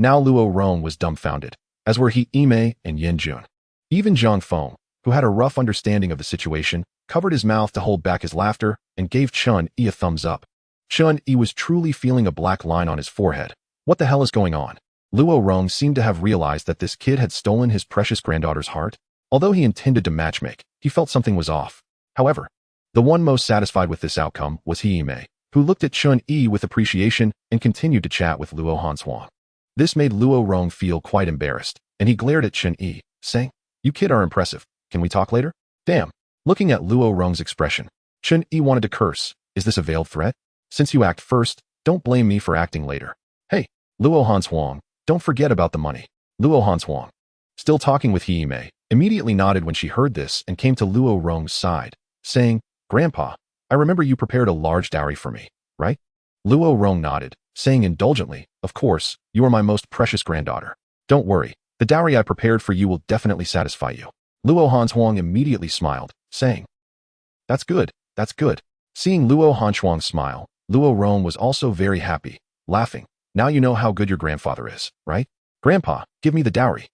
Now Luo Rong was dumbfounded, as were He Mei and Yin Jun. Even Jiang Feng, who had a rough understanding of the situation, covered his mouth to hold back his laughter and gave Chen Yi a thumbs up. Chen Yi was truly feeling a black line on his forehead. What the hell is going on? Luo Rong seemed to have realized that this kid had stolen his precious granddaughter's heart. Although he intended to matchmake, he felt something was off. However, the one most satisfied with this outcome was He Mei, who looked at Chen Yi with appreciation and continued to chat with Luo Hanshuang. This made Luo Rong feel quite embarrassed, and he glared at Chen Yi, saying, You kid are impressive. Can we talk later? Damn. Looking at Luo Rong's expression, Chen Yi wanted to curse. Is this a veiled threat? Since you act first, don't blame me for acting later. Hey, Luo Hanshuang, don't forget about the money. Luo Hanshuang, still talking with He Mei, immediately nodded when she heard this and came to Luo Rong's side, saying, Grandpa, I remember you prepared a large dowry for me, right? Luo Rong nodded, saying indulgently, Of course, you are my most precious granddaughter. Don't worry, the dowry I prepared for you will definitely satisfy you. Luo Hanshuang immediately smiled, saying, That's good, that's good. Seeing Luo Hanshuang smile, Luo Rong was also very happy, laughing. Now you know how good your grandfather is, right? Grandpa, give me the dowry.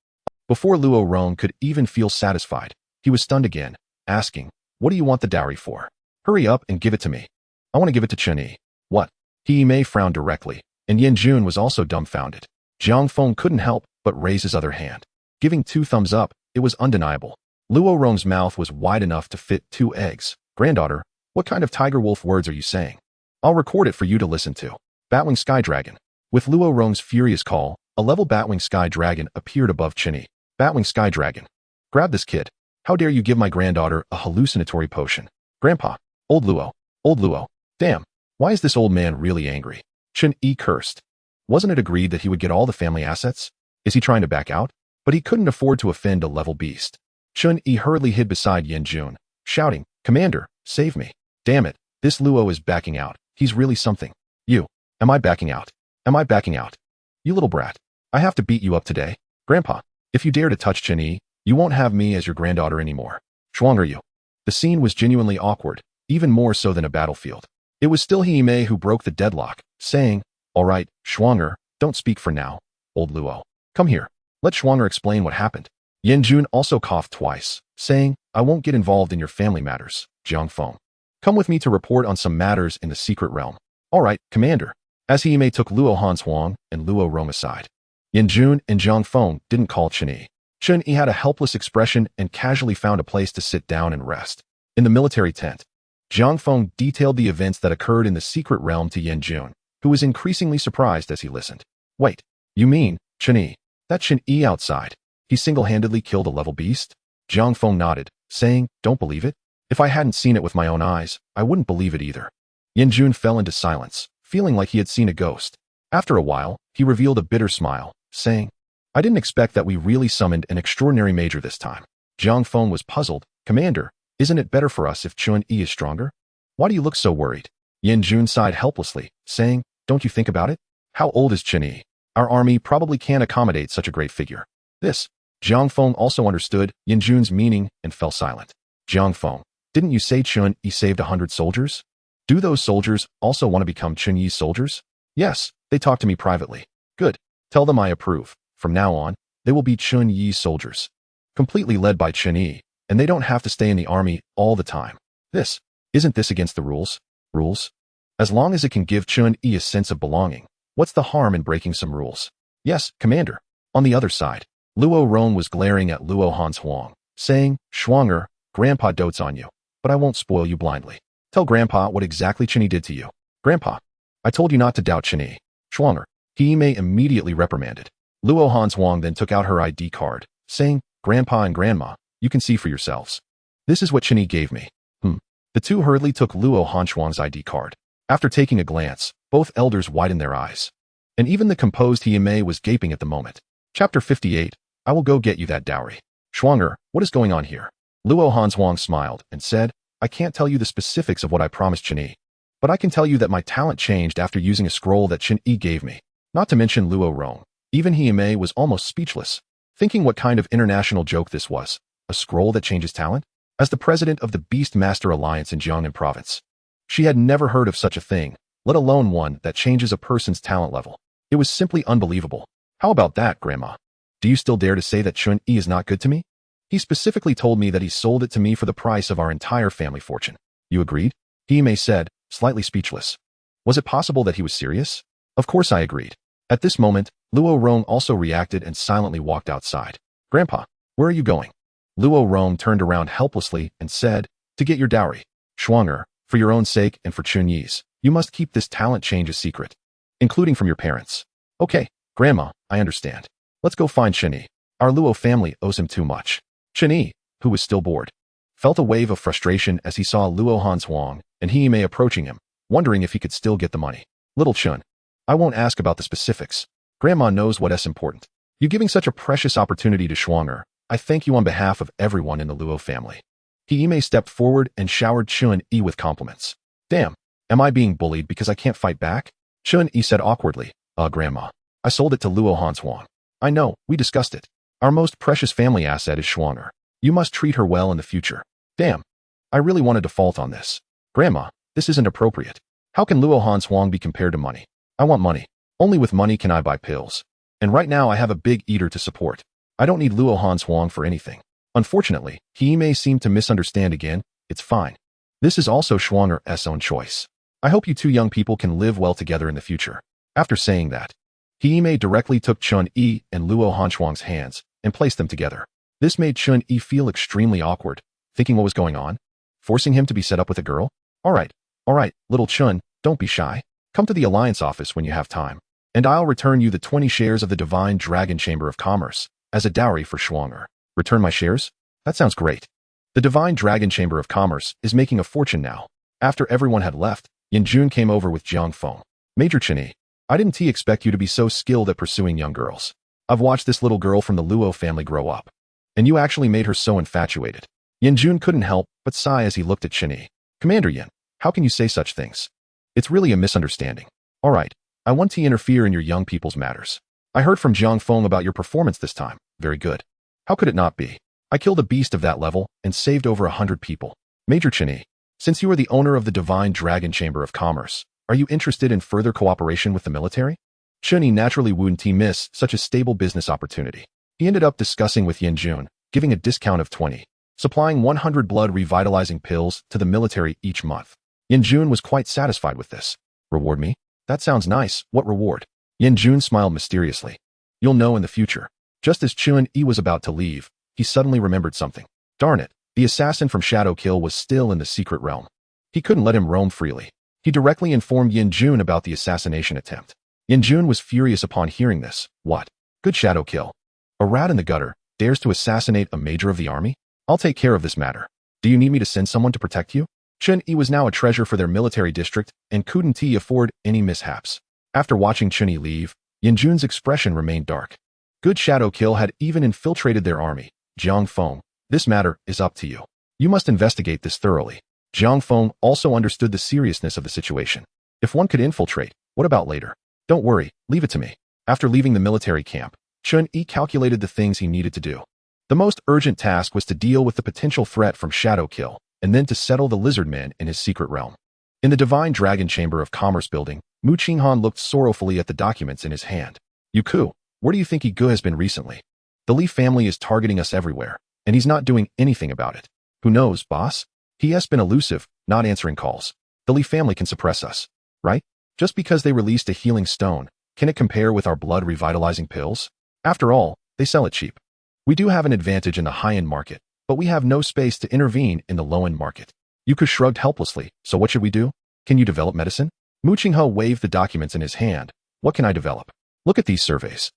Before Luo Rong could even feel satisfied, he was stunned again, asking, What do you want the dowry for? Hurry up and give it to me. I want to give it to Chen Yi. What? He Mei frowned directly, and Yin Jun was also dumbfounded. Jiang Feng couldn't help but raise his other hand. Giving 2 thumbs up, it was undeniable. Luo Rong's mouth was wide enough to fit 2 eggs. Granddaughter, what kind of tiger wolf words are you saying? I'll record it for you to listen to. Batwing Sky Dragon. With Luo Rong's furious call, a level Batwing Sky Dragon appeared above Chen Yi. Batwing Sky Dragon. Grab this kid. How dare you give my granddaughter a hallucinatory potion? Grandpa. Old Luo. Old Luo. Damn. Why is this old man really angry? Chen Yi cursed. Wasn't it agreed that he would get all the family assets? Is he trying to back out? But he couldn't afford to offend a level beast. Chen Yi hurriedly hid beside Yin Jun, shouting, Commander, save me. Damn it, this Luo is backing out. He's really something. You. Am I backing out? Am I backing out? You little brat. I have to beat you up today. Grandpa, if you dare to touch Chen Yi, you won't have me as your granddaughter anymore. Schwanger you. The scene was genuinely awkward, even more so than a battlefield. It was still Hime who broke the deadlock, saying, all right, Schwanger, don't speak for now, old Luo. Come here. Let Schwanger explain what happened. Yanjun also coughed twice, saying, I won't get involved in your family matters, Jiangfeng. Come with me to report on some matters in the secret realm. All right, Commander. As Hime took Luo Hanshuang and Luo Rong aside. Yanjun and Jiangfeng didn't call Chen Yi. Chen Yi had a helpless expression and casually found a place to sit down and rest. In the military tent, Jiangfeng detailed the events that occurred in the secret realm to Yanjun, who was increasingly surprised as he listened. Wait, you mean, Chen Yi? That Chen Yi outside? He single-handedly killed a level beast? Jiangfeng nodded, saying, don't believe it? If I hadn't seen it with my own eyes, I wouldn't believe it either. Yanjun fell into silence, feeling like he had seen a ghost. After a while, he revealed a bitter smile, saying, I didn't expect that we really summoned an extraordinary major this time. Jiangfeng was puzzled. Commander, isn't it better for us if Chen Yi is stronger? Why do you look so worried? Yanjun sighed helplessly, saying, don't you think about it? How old is Chen Yi? Our army probably can't accommodate such a great figure. This. Jiangfeng also understood Yanjun's meaning and fell silent. Jiangfeng, didn't you say Chen Yi saved 100 soldiers? Do those soldiers also want to become Chen Yi's soldiers? Yes, they talked to me privately. Good. Tell them I approve. From now on, they will be Chen Yi's soldiers. Completely led by Chen Yi, and they don't have to stay in the army all the time. Isn't this against the rules? Rules? As long as it can give Chen Yi a sense of belonging, what's the harm in breaking some rules? Yes, Commander. On the other side, Luo Rong was glaring at Luo Hanshuang, saying, Schwanger, Grandpa dotes on you, but I won't spoil you blindly. Tell Grandpa what exactly Chen Yi did to you. Grandpa, I told you not to doubt Chen Yi. Schwanger. Hime immediately reprimanded. Luo Hanshuang then took out her ID card, saying, Grandpa and Grandma, you can see for yourselves. This is what Chen Yi gave me. The two hurriedly took Luo Hanshuang's ID card. After taking a glance, both elders widened their eyes. And even the composed Hime was gaping at the moment. Chapter 58, I will go get you that dowry. Schwanger, what is going on here? Luo Hanshuang smiled and said, I can't tell you the specifics of what I promised Chen Yi, but I can tell you that my talent changed after using a scroll that Chen Yi gave me. Not to mention Luo Rong. Even Hime was almost speechless, thinking what kind of international joke this was. A scroll that changes talent? As the president of the Beast Master Alliance in Jiangnan Province, she had never heard of such a thing, let alone one that changes a person's talent level. It was simply unbelievable. How about that, Grandma? Do you still dare to say that Chen Yi is not good to me? He specifically told me that he sold it to me for the price of our entire family fortune. You agreed? Hime said, slightly speechless. Was it possible that he was serious? Of course I agreed. At this moment, Luo Rong also reacted and silently walked outside. Grandpa, where are you going? Luo Rong turned around helplessly and said, to get your dowry. Schwanger, for your own sake and for Chen Yi's, you must keep this talent change a secret, including from your parents. Okay, Grandma, I understand. Let's go find Chen Yi. Our Luo family owes him too much. Chen Yi, who was still bored, felt a wave of frustration as he saw Luo Hanshuang and Hime approaching him, wondering if he could still get the money. Little Chen, I won't ask about the specifics. Grandma knows what's important. You giving such a precious opportunity to Schwanger. I thank you on behalf of everyone in the Luo family. Hime stepped forward and showered Chen Yi with compliments. Damn, am I being bullied because I can't fight back? Chen Yi said awkwardly, Grandma, I sold it to Luo Hanshuang. I know, we discussed it. Our most precious family asset is Schwanger. You must treat her well in the future. Damn, I really want to default on this. Grandma, this isn't appropriate. How can Luo Hanshuang be compared to money? I want money. Only with money can I buy pills. And right now I have a big eater to support. I don't need Luo Hanshuang for anything. Unfortunately, he may seem to misunderstand again. It's fine. This is also Schwanger's own choice. I hope you two young people can live well together in the future. After saying that, Hime directly took Chen Yi and Luo Hanshuang's hands and placed them together. This made Chen Yi feel extremely awkward, thinking what was going on, forcing him to be set up with a girl. All right, little Chen, don't be shy. Come to the Alliance office when you have time, and I'll return you the 20 shares of the Divine Dragon Chamber of Commerce as a dowry for Schwanger. Return my shares? That sounds great. The Divine Dragon Chamber of Commerce is making a fortune now. After everyone had left, Yanjun came over with Jiangfeng. Major Chen Yi, I didn't expect you to be so skilled at pursuing young girls. I've watched this little girl from the Luo family grow up, and you actually made her so infatuated. Yanjun couldn't help but sigh as he looked at Chen Yi. Commander Yin, how can you say such things? It's really a misunderstanding. All right, I want to interfere in your young people's matters. I heard from Jiang Feng about your performance this time. Very good. How could it not be? I killed a beast of that level and saved over 100 people. Major Chen Yi, since you are the owner of the Divine Dragon Chamber of Commerce, are you interested in further cooperation with the military? Chen Yi naturally wouldn't miss such a stable business opportunity. He ended up discussing with Yin Jun, giving a discount of 20, supplying 100 blood revitalizing pills to the military each month. Yin Jun was quite satisfied with this. Reward me? That sounds nice. What reward? Yin Jun smiled mysteriously. You'll know in the future. Just as Chen Yi was about to leave, he suddenly remembered something. Darn it, the assassin from Shadow Kill was still in the secret realm. He couldn't let him roam freely. He directly informed Yin Jun about the assassination attempt. Yin Jun was furious upon hearing this. What? Good Shadow Kill. A rat in the gutter dares to assassinate a major of the army? I'll take care of this matter. Do you need me to send someone to protect you? Chen Yi was now a treasure for their military district and couldn't afford any mishaps. After watching Chen Yi leave, Yin Jun's expression remained dark. Good Shadow Kill had even infiltrated their army. Jiang Feng, this matter is up to you. You must investigate this thoroughly. Jiang Feng also understood the seriousness of the situation. If one could infiltrate, what about later? Don't worry, leave it to me. After leaving the military camp, Chen Yi calculated the things he needed to do. The most urgent task was to deal with the potential threat from Shadow Kill, and then to settle the lizard man in his secret realm. In the Divine Dragon Chamber of Commerce building, Mu Qinghan looked sorrowfully at the documents in his hand. Yuku, where do you think Yigu has been recently? The Li family is targeting us everywhere, and he's not doing anything about it. Who knows, boss? He has been elusive, not answering calls. The Li family can suppress us, right? Just because they released a healing stone, can it compare with our blood revitalizing pills? After all, they sell it cheap. We do have an advantage in the high-end market, but we have no space to intervene in the low-end market. Yuku shrugged helplessly. So what should we do? Can you develop medicine? Mu Qinghe waved the documents in his hand. What can I develop? Look at these surveys.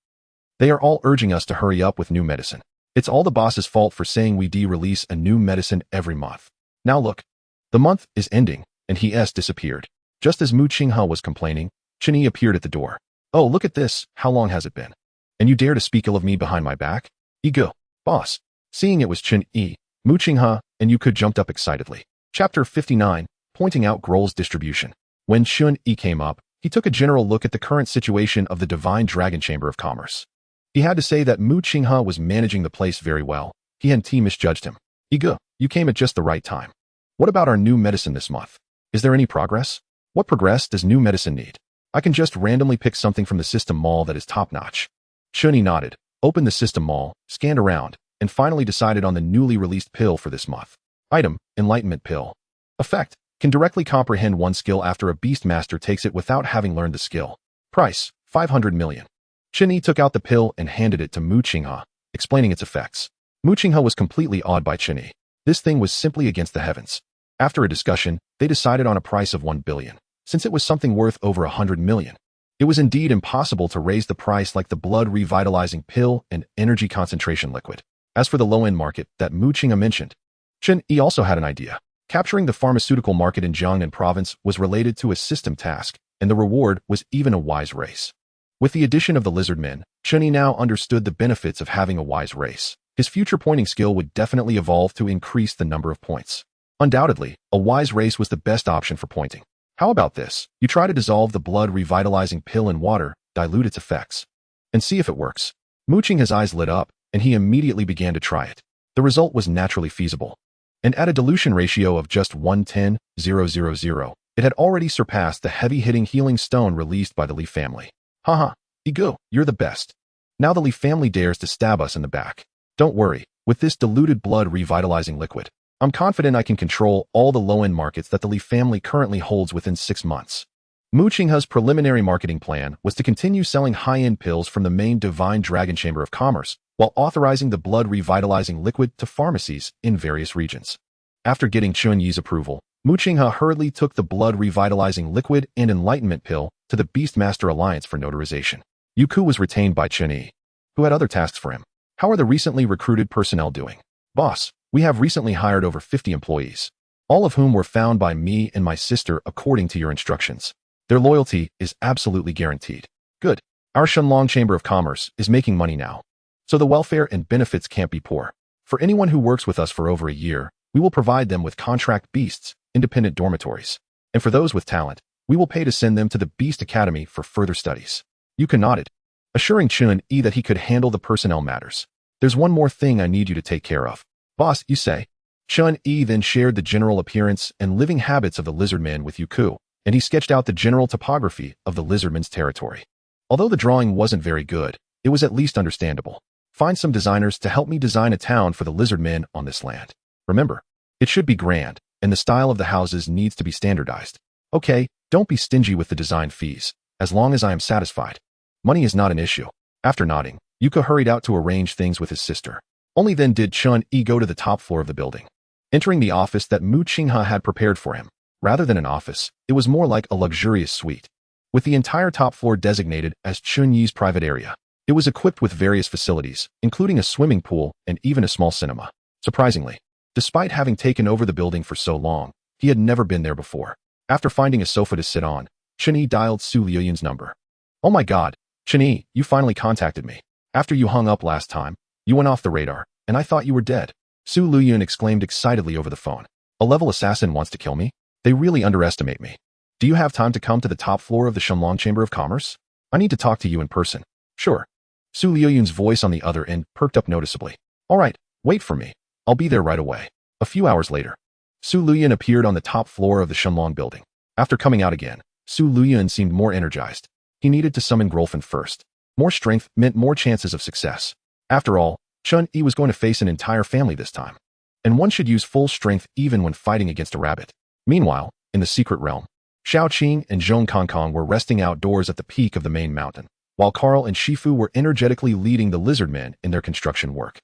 They are all urging us to hurry up with new medicine. It's all the boss's fault for saying we release a new medicine every month. Now look. The month is ending, and he has disappeared. Just as Mu Qinghe was complaining, Chen Yi appeared at the door. Oh, look at this. How long has it been? And you dare to speak ill of me behind my back? Yigu, boss. Seeing it was Chen Yi, Mu Qinghe, and Yuku jumped up excitedly. Chapter 59, pointing out Grohl's distribution. When Chen Yi came up, he took a general look at the current situation of the Divine Dragon Chamber of Commerce. He had to say that Mu Qinghe was managing the place very well. He hadn't misjudged him. Yigu, you came at just the right time. What about our new medicine this month? Is there any progress? What progress does new medicine need? I can just randomly pick something from the system mall that is top-notch. Chen Yi nodded, opened the system mall, scanned around, and finally decided on the newly released pill for this month. Item, Enlightenment Pill. Effect, can directly comprehend one skill after a beast master takes it without having learned the skill. Price, 500 million. Chen Yi took out the pill and handed it to Mu Qinghe, explaining its effects. Mu Qinghe was completely awed by Chen Yi. This thing was simply against the heavens. After a discussion, they decided on a price of 1 billion, since it was something worth over 100 million. It was indeed impossible to raise the price like the blood revitalizing pill and energy concentration liquid. As for the low-end market that Mu Qinghe mentioned, Chen Yi also had an idea. Capturing the pharmaceutical market in Jiangnan province was related to a system task, and the reward was even a wise race. With the addition of the lizard men, Chen Yi now understood the benefits of having a wise race. His future pointing skill would definitely evolve to increase the number of points. Undoubtedly, a wise race was the best option for pointing. How about this? You try to dissolve the blood revitalizing pill in water, dilute its effects, and see if it works. Mu Qinghe's eyes lit up, and he immediately began to try it. The result was naturally feasible. And at a dilution ratio of just 1:10,000, it had already surpassed the heavy-hitting healing stone released by the Li family. Haha, Yigu, you're the best. Now the Li family dares to stab us in the back. Don't worry, with this diluted blood revitalizing liquid, I'm confident I can control all the low-end markets that the Li family currently holds within 6 months. Mu Qinghe's preliminary marketing plan was to continue selling high-end pills from the main Divine Dragon Chamber of Commerce, while authorizing the blood revitalizing liquid to pharmacies in various regions. After getting Chen Yi's approval, Mu Qinghe hurriedly took the blood revitalizing liquid and enlightenment pill to the Beastmaster Alliance for notarization. Yuku was retained by Chen Yi, who had other tasks for him. How are the recently recruited personnel doing? Boss, we have recently hired over 50 employees, all of whom were found by me and my sister according to your instructions. Their loyalty is absolutely guaranteed. Good. Our Shenlong Chamber of Commerce is making money now, so the welfare and benefits can't be poor. For anyone who works with us for over a year, we will provide them with contract beasts, independent dormitories. And for those with talent, We will pay to send them to the Beast Academy for further studies. Yuka nodded, assuring Chen Yi that he could handle the personnel matters. There's one more thing I need you to take care of. Boss, you say? Chen Yi then shared the general appearance and living habits of the lizardman with Yuku, and he sketched out the general topography of the lizardman's territory. Although the drawing wasn't very good, it was at least understandable. Find some designers to help me design a town for the lizardmen on this land. Remember, it should be grand, and the style of the houses needs to be standardized. Okay, don't be stingy with the design fees, as long as I am satisfied. Money is not an issue. After nodding, Yuka hurried out to arrange things with his sister. Only then did Chen Yi go to the top floor of the building. Entering the office that Mu Qinghe had prepared for him, rather than an office, it was more like a luxurious suite. With the entire top floor designated as Chen Yi's private area, it was equipped with various facilities, including a swimming pool and even a small cinema. Surprisingly, despite having taken over the building for so long, he had never been there before. After finding a sofa to sit on, Chen Yi dialed Su Liyun's number. Oh my god, Chen Yi, you finally contacted me. After you hung up last time, you went off the radar, and I thought you were dead. Su Liyun exclaimed excitedly over the phone. A level assassin wants to kill me? They really underestimate me. Do you have time to come to the top floor of the Shenlong Chamber of Commerce? I need to talk to you in person. Sure. Su Liyun's voice on the other end perked up noticeably. All right, wait for me. I'll be there right away. A few hours later, Su Liyun appeared on the top floor of the Shenlong building. After coming out again, Su Liyun seemed more energized. He needed to summon Grolfin first. More strength meant more chances of success. After all, Chen Yi was going to face an entire family this time, and one should use full strength even when fighting against a rabbit. Meanwhile, in the secret realm, Xiao Qing and Zhong Kongkong were resting outdoors at the peak of the main mountain, while Carl and Shifu were energetically leading the lizardmen in their construction work.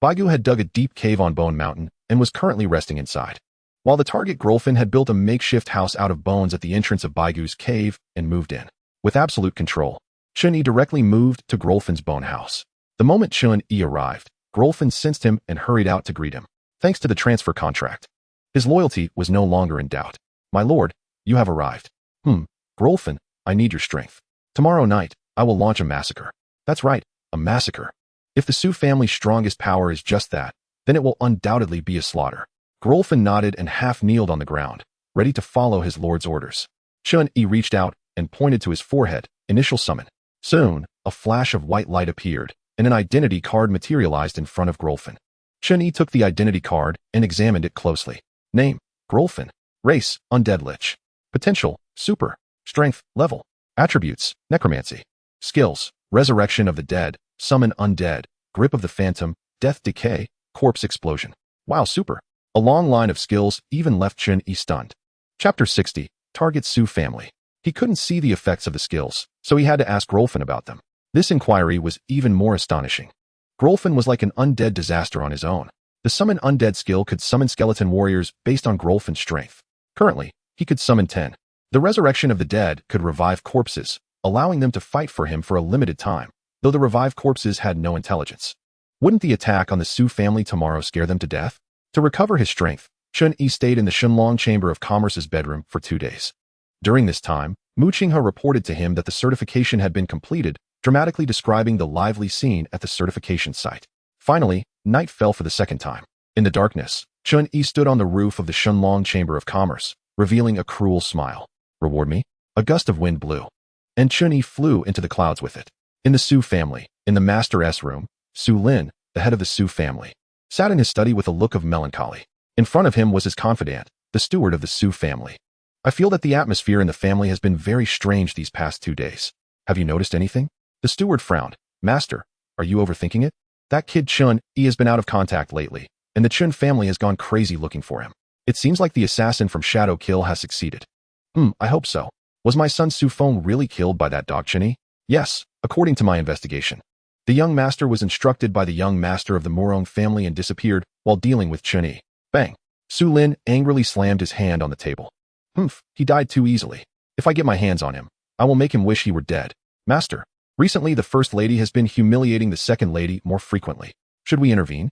Baigu had dug a deep cave on Bone Mountain and was currently resting inside, while the target Grolfin had built a makeshift house out of bones at the entrance of Baigu's cave and moved in. With absolute control, Chen Yi directly moved to Grolfin's bone house. The moment Chen Yi arrived, Grolfin sensed him and hurried out to greet him. Thanks to the transfer contract, his loyalty was no longer in doubt. My lord, you have arrived. Grolfin, I need your strength. Tomorrow night, I will launch a massacre. That's right, a massacre. If the Su family's strongest power is just that, then it will undoubtedly be a slaughter. Grolfin nodded and half-kneeled on the ground, ready to follow his lord's orders. Chen Yi reached out and pointed to his forehead, initial summon. Soon, a flash of white light appeared, and an identity card materialized in front of Grolfin. Chen Yi took the identity card and examined it closely. Name, Grolfin. Race, Undead Lich. Potential, Super. Strength, Level. Attributes, Necromancy. Skills, Resurrection of the Dead, Summon Undead, Grip of the Phantom, Death Decay, Corpse Explosion. Wow, super. A long line of skills even left Chen Yi stunned. Chapter 60, Target Su Family. He couldn't see the effects of the skills, so he had to ask Grolfin about them. This inquiry was even more astonishing. Grolfin was like an undead disaster on his own. The Summon Undead skill could summon skeleton warriors based on Grolfin's strength. Currently, he could summon 10. The Resurrection of the Dead could revive corpses, allowing them to fight for him for a limited time, though the revived corpses had no intelligence. Wouldn't the attack on the Su family tomorrow scare them to death? To recover his strength, Chen Yi stayed in the Shenlong Chamber of Commerce's bedroom for 2 days. During this time, Mu Qinghe reported to him that the certification had been completed, dramatically describing the lively scene at the certification site. Finally, night fell for the second time. In the darkness, Chen Yi stood on the roof of the Shenlong Chamber of Commerce, revealing a cruel smile. Reward me? A gust of wind blew, and Chen Yi flew into the clouds with it. In the Su family, in the Master S room, Su Lin, the head of the Su family, sat in his study with a look of melancholy. In front of him was his confidant, the steward of the Su family. I feel that the atmosphere in the family has been very strange these past 2 days. Have you noticed anything? The steward frowned. Master, are you overthinking it? That kid Chen Yi has been out of contact lately, and the Chen family has gone crazy looking for him. It seems like the assassin from Shadow Kill has succeeded. I hope so. Was my son Su Feng really killed by that dog Chen Yi? Yes, according to my investigation. The young master was instructed by the young master of the Murong family and disappeared while dealing with Chen Yi. Bang! Su Lin angrily slammed his hand on the table. He died too easily. If I get my hands on him, I will make him wish he were dead. Master, recently the first lady has been humiliating the second lady more frequently. Should we intervene?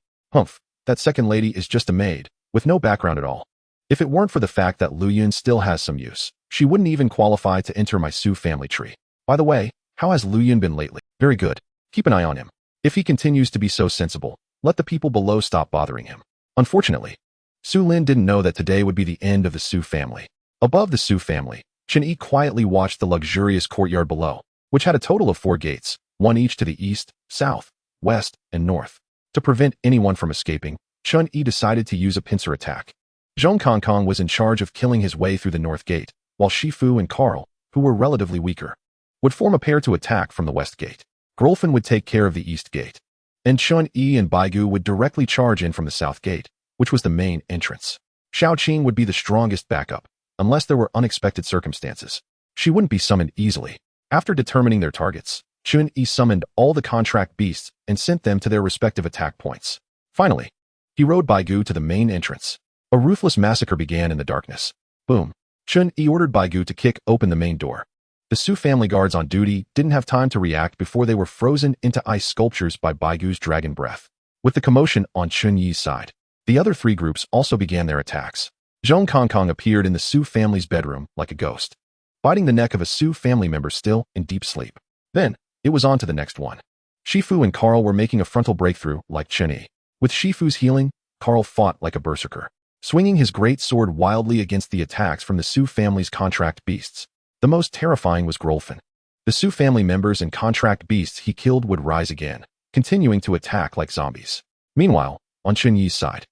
That second lady is just a maid, with no background at all. If it weren't for the fact that Lu Yun still has some use, she wouldn't even qualify to enter my Su family tree. By the way, how has Lu Yun been lately? Very good. Keep an eye on him. If he continues to be so sensible, let the people below stop bothering him. Unfortunately, Su Lin didn't know that today would be the end of the Su family. Above the Su family, Chen Yi quietly watched the luxurious courtyard below, which had a total of 4 gates, one each to the east, south, west, and north. To prevent anyone from escaping, Chen Yi decided to use a pincer attack. Zhong Kongkong was in charge of killing his way through the north gate, while Shifu and Carl, who were relatively weaker, would form a pair to attack from the west gate. Grolfen would take care of the east gate, and Chen Yi and Baigu would directly charge in from the south gate, which was the main entrance. Xiaoqing would be the strongest backup, unless there were unexpected circumstances. She wouldn't be summoned easily. After determining their targets, Chen Yi summoned all the contract beasts and sent them to their respective attack points. Finally, he rode Baigu to the main entrance. A ruthless massacre began in the darkness. Boom. Chen Yi ordered Baigu to kick open the main door. The Su family guards on duty didn't have time to react before they were frozen into ice sculptures by Baigu's dragon breath. With the commotion on Chen Yi's side, the other 3 groups also began their attacks. Zhong Kongkong appeared in the Su family's bedroom like a ghost, biting the neck of a Su family member still in deep sleep. Then, it was on to the next one. Shifu and Carl were making a frontal breakthrough like Chen Yi. With Shifu's healing, Carl fought like a berserker, swinging his great sword wildly against the attacks from the Su family's contract beasts. The most terrifying was Grolfen. The Su family members and contract beasts he killed would rise again, continuing to attack like zombies. Meanwhile, on Chen Yi's side,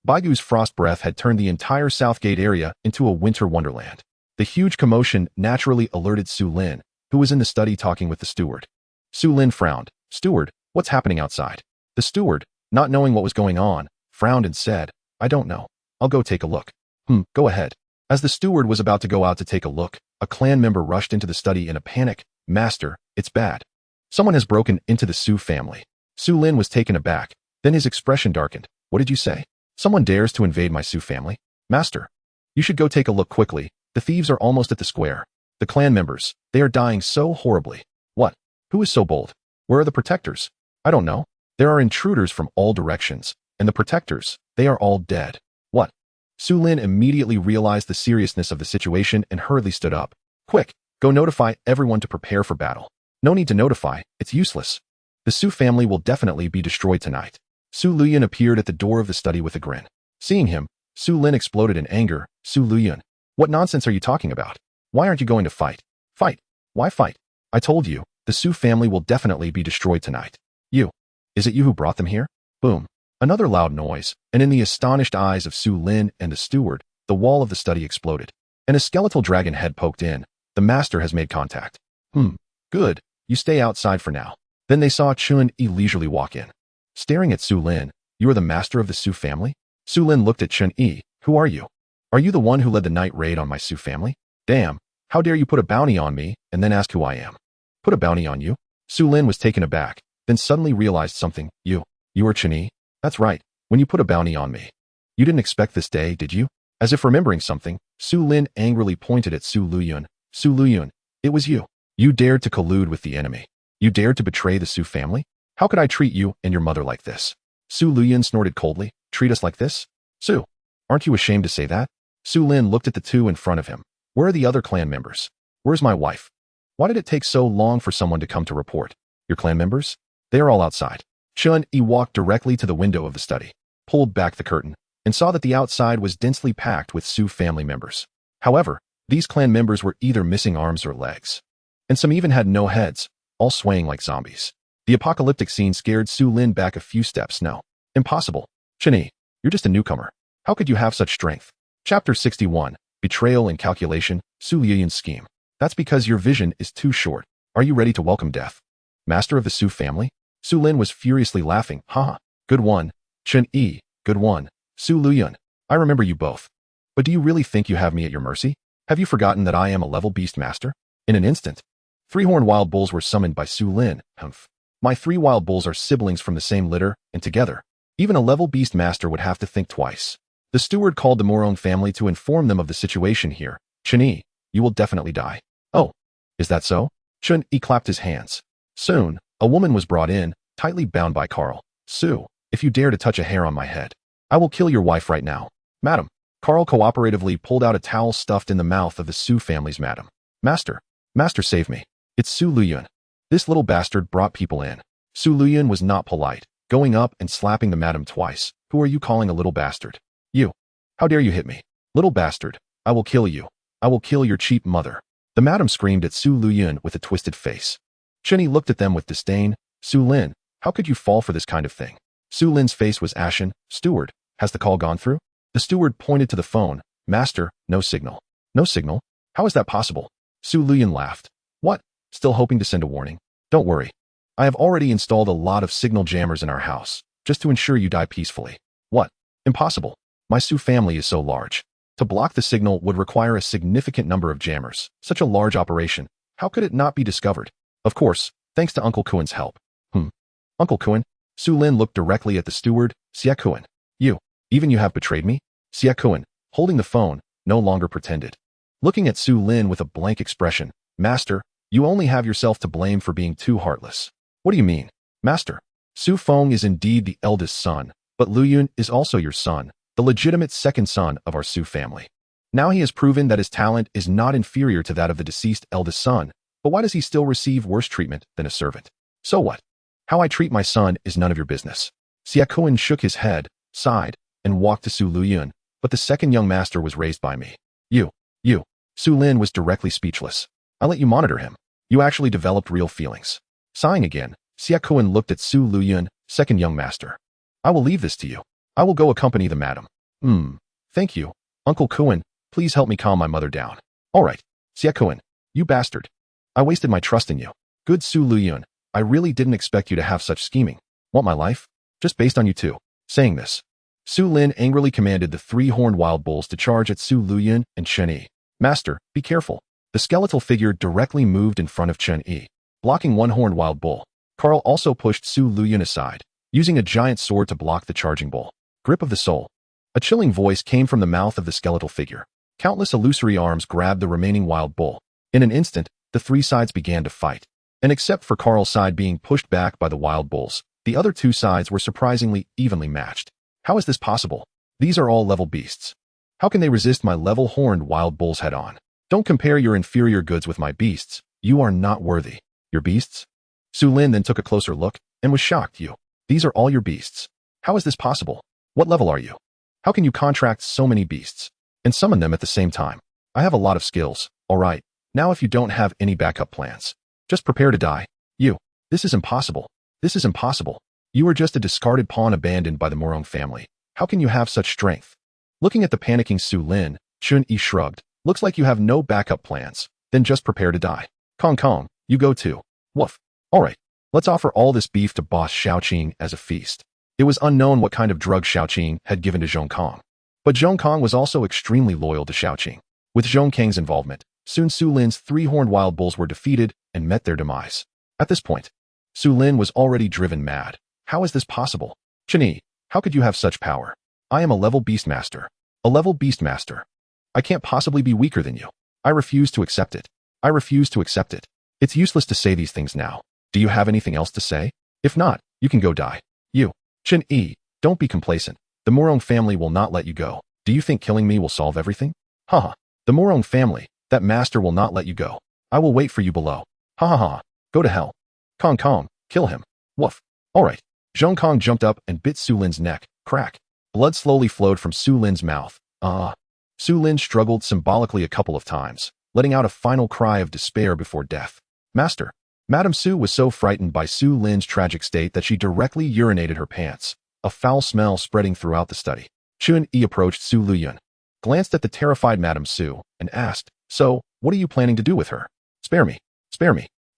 Baigu's frost breath had turned the entire Southgate area into a winter wonderland. The huge commotion naturally alerted Su Lin, who was in the study talking with the steward. Su Lin frowned. "Steward, what's happening outside?" The steward, not knowing what was going on, frowned and said, "I don't know. I'll go take a look." Go ahead." As the steward was about to go out to take a look, a clan member rushed into the study in a panic. "Master, it's bad. Someone has broken into the Su family." Su Lin was taken aback, then his expression darkened. "What did you say? Someone dares to invade my Su family? Master, you should go take a look quickly. The thieves are almost at the square. The clan members, they are dying so horribly." "What? Who is so bold? Where are the protectors?" "I don't know. There are intruders from all directions, and the protectors, they are all dead." "What?" Su Lin immediately realized the seriousness of the situation and hurriedly stood up. "Quick, go notify everyone to prepare for battle." "No need to notify, it's useless. The Su family will definitely be destroyed tonight." Su Luyan appeared at the door of the study with a grin. Seeing him, Su Lin exploded in anger. "Su Luyan, what nonsense are you talking about? Why aren't you going to fight?" "Fight? Why fight? I told you, the Su family will definitely be destroyed tonight." "You? Is it you who brought them here?" Boom. Another loud noise, and in the astonished eyes of Su Lin and the steward, the wall of the study exploded, and a skeletal dragon head poked in. "The master has made contact." Good. You stay outside for now." Then they saw Chen Yi leisurely walk in. Staring at Su Lin, "You are the master of the Su family?" Su Lin looked at Chen Yi. "Who are you? Are you the one who led the night raid on my Su family? Damn, how dare you put a bounty on me and then ask who I am?" "Put a bounty on you?" Su Lin was taken aback, then suddenly realized something. You are Chen Yi?" "That's right. When you put a bounty on me. You didn't expect this day, did you?" As if remembering something, Su Lin angrily pointed at Su Luyun. "Su Luyun, it was you. You dared to collude with the enemy. You dared to betray the Su family? How could I treat you and your mother like this?" Su Luyun snorted coldly. "Treat us like this? Su, aren't you ashamed to say that?" Su Lin looked at the 2 in front of him. "Where are the other clan members? Where's my wife? Why did it take so long for someone to come to report? Your clan members? They are all outside." Chen Yi walked directly to the window of the study, pulled back the curtain, and saw that the outside was densely packed with Su family members. However, these clan members were either missing arms or legs, and some even had no heads, all swaying like zombies. The apocalyptic scene scared Su Lin back a few steps. "No. Impossible. Chen Yi, you're just a newcomer. How could you have such strength?" Chapter 61, Betrayal and Calculation, Su Liyun's Scheme. "That's because your vision is too short. Are you ready to welcome death? Master of the Su family?" Su Lin was furiously laughing. "Haha, good one. Chen Yi, good one. Su Luyun, I remember you both. But do you really think you have me at your mercy? Have you forgotten that I am a level beast master?" In an instant, 3 horned wild bulls were summoned by Su Lin. "My 3 wild bulls are siblings from the same litter, and together, even a level beast master would have to think twice." The steward called the Murong family to inform them of the situation here. "Chen Yi, you will definitely die." "Oh, is that so?" Chen Yi clapped his hands. Soon, a woman was brought in, tightly bound by Carl. "Su, if you dare to touch a hair on my head, I will kill your wife right now." "Madam." Carl cooperatively pulled out a towel stuffed in the mouth of the Su family's madam. Master, save me. It's Su Luyun. This little bastard brought people in." Su Luyun was not polite, going up and slapping the madam twice. "Who are you calling a little bastard? You. How dare you hit me? Little bastard, I will kill you. I will kill your cheap mother." The madam screamed at Su Luyun with a twisted face. Chen Yi looked at them with disdain. Su Lin, how could you fall for this kind of thing? Su Lin's face was ashen. Steward, has the call gone through? The steward pointed to the phone. Master, no signal. No signal? How is that possible? Su Luyun laughed. What? Still hoping to send a warning? Don't worry. I have already installed a lot of signal jammers in our house, just to ensure you die peacefully. What? Impossible. My Su family is so large. To block the signal would require a significant number of jammers. Such a large operation. How could it not be discovered? Of course, thanks to Uncle Kuen's help. Uncle Kuen? Su Lin looked directly at the steward. Xia Kuen. You have betrayed me? Xia Kuen, holding the phone, no longer pretended. Looking at Su Lin with a blank expression. Master, you only have yourself to blame for being too heartless. What do you mean? Master, Su Feng is indeed the eldest son, but Luyun is also your son, the legitimate second son of our Su family. Now he has proven that his talent is not inferior to that of the deceased eldest son, but why does he still receive worse treatment than a servant? So what? How I treat my son is none of your business. Xia Kuen shook his head, sighed, and walked to Su Luyun, but the second young master was raised by me. You. Su Lin was directly speechless. I let you monitor him. You actually developed real feelings. Sighing again, Xia Kuen looked at Su Luyun, second young master. I will leave this to you. I will go accompany the madam. Thank you. Uncle Kuen, please help me calm my mother down. All right. Xia Kuen, you bastard. I wasted my trust in you. Good Su Luyun, I really didn't expect you to have such scheming. Want my life? Just based on you two. Saying this, Su Lin angrily commanded the three-horned wild bulls to charge at Su Luyun and Chen Yi. Master, be careful. The skeletal figure directly moved in front of Chen Yi, blocking one-horned wild bull. Carl also pushed Su Luyun aside, using a giant sword to block the charging bull. Grip of the soul. A chilling voice came from the mouth of the skeletal figure. Countless illusory arms grabbed the remaining wild bull. In an instant, the three sides began to fight. And except for Carl's side being pushed back by the wild bulls, the other two sides were surprisingly evenly matched. How is this possible? These are all level beasts. How can they resist my level-horned wild bulls head-on? Don't compare your inferior goods with my beasts. You are not worthy. Your beasts? Su Lin then took a closer look and was shocked. These are all your beasts. How is this possible? What level are you? How can you contract so many beasts and summon them at the same time? I have a lot of skills. All right. Now if you don't have any backup plans, just prepare to die. This is impossible. This is impossible. You are just a discarded pawn abandoned by the Murong family. How can you have such strength? Looking at the panicking Su Lin, Chen Yi shrugged. Looks like you have no backup plans. Then just prepare to die. Kong, you go too. Woof. All right. Let's offer all this beef to boss Xiaoqing as a feast. It was unknown what kind of drug Xiaoqing had given to Zhongkong. But Zhongkong was also extremely loyal to Xiaoqing. With Zhongkang's involvement, soon Su Lin's three-horned wild bulls were defeated and met their demise. At this point, Su Lin was already driven mad. How is this possible? Chen Yi, how could you have such power? I am a level beast master. A level beast master. I can't possibly be weaker than you. I refuse to accept it. I refuse to accept it. It's useless to say these things now. Do you have anything else to say? If not, you can go die. Chen Yi, don't be complacent. The Murong family will not let you go. Do you think killing me will solve everything? Haha. The Murong family, that master will not let you go. I will wait for you below. Ha ha ha. Go to hell. Kong, kill him. Woof. All right. Zhongkong jumped up and bit Su Lin's neck. Crack. Blood slowly flowed from Su Lin's mouth. Su Lin struggled symbolically a couple of times, letting out a final cry of despair before death. Master. Madame Su was so frightened by Su Lin's tragic state that she directly urinated her pants, a foul smell spreading throughout the study. Chen Yi approached Su Luyun, glanced at the terrified Madame Su, and asked, So, what are you planning to do with her? Spare me.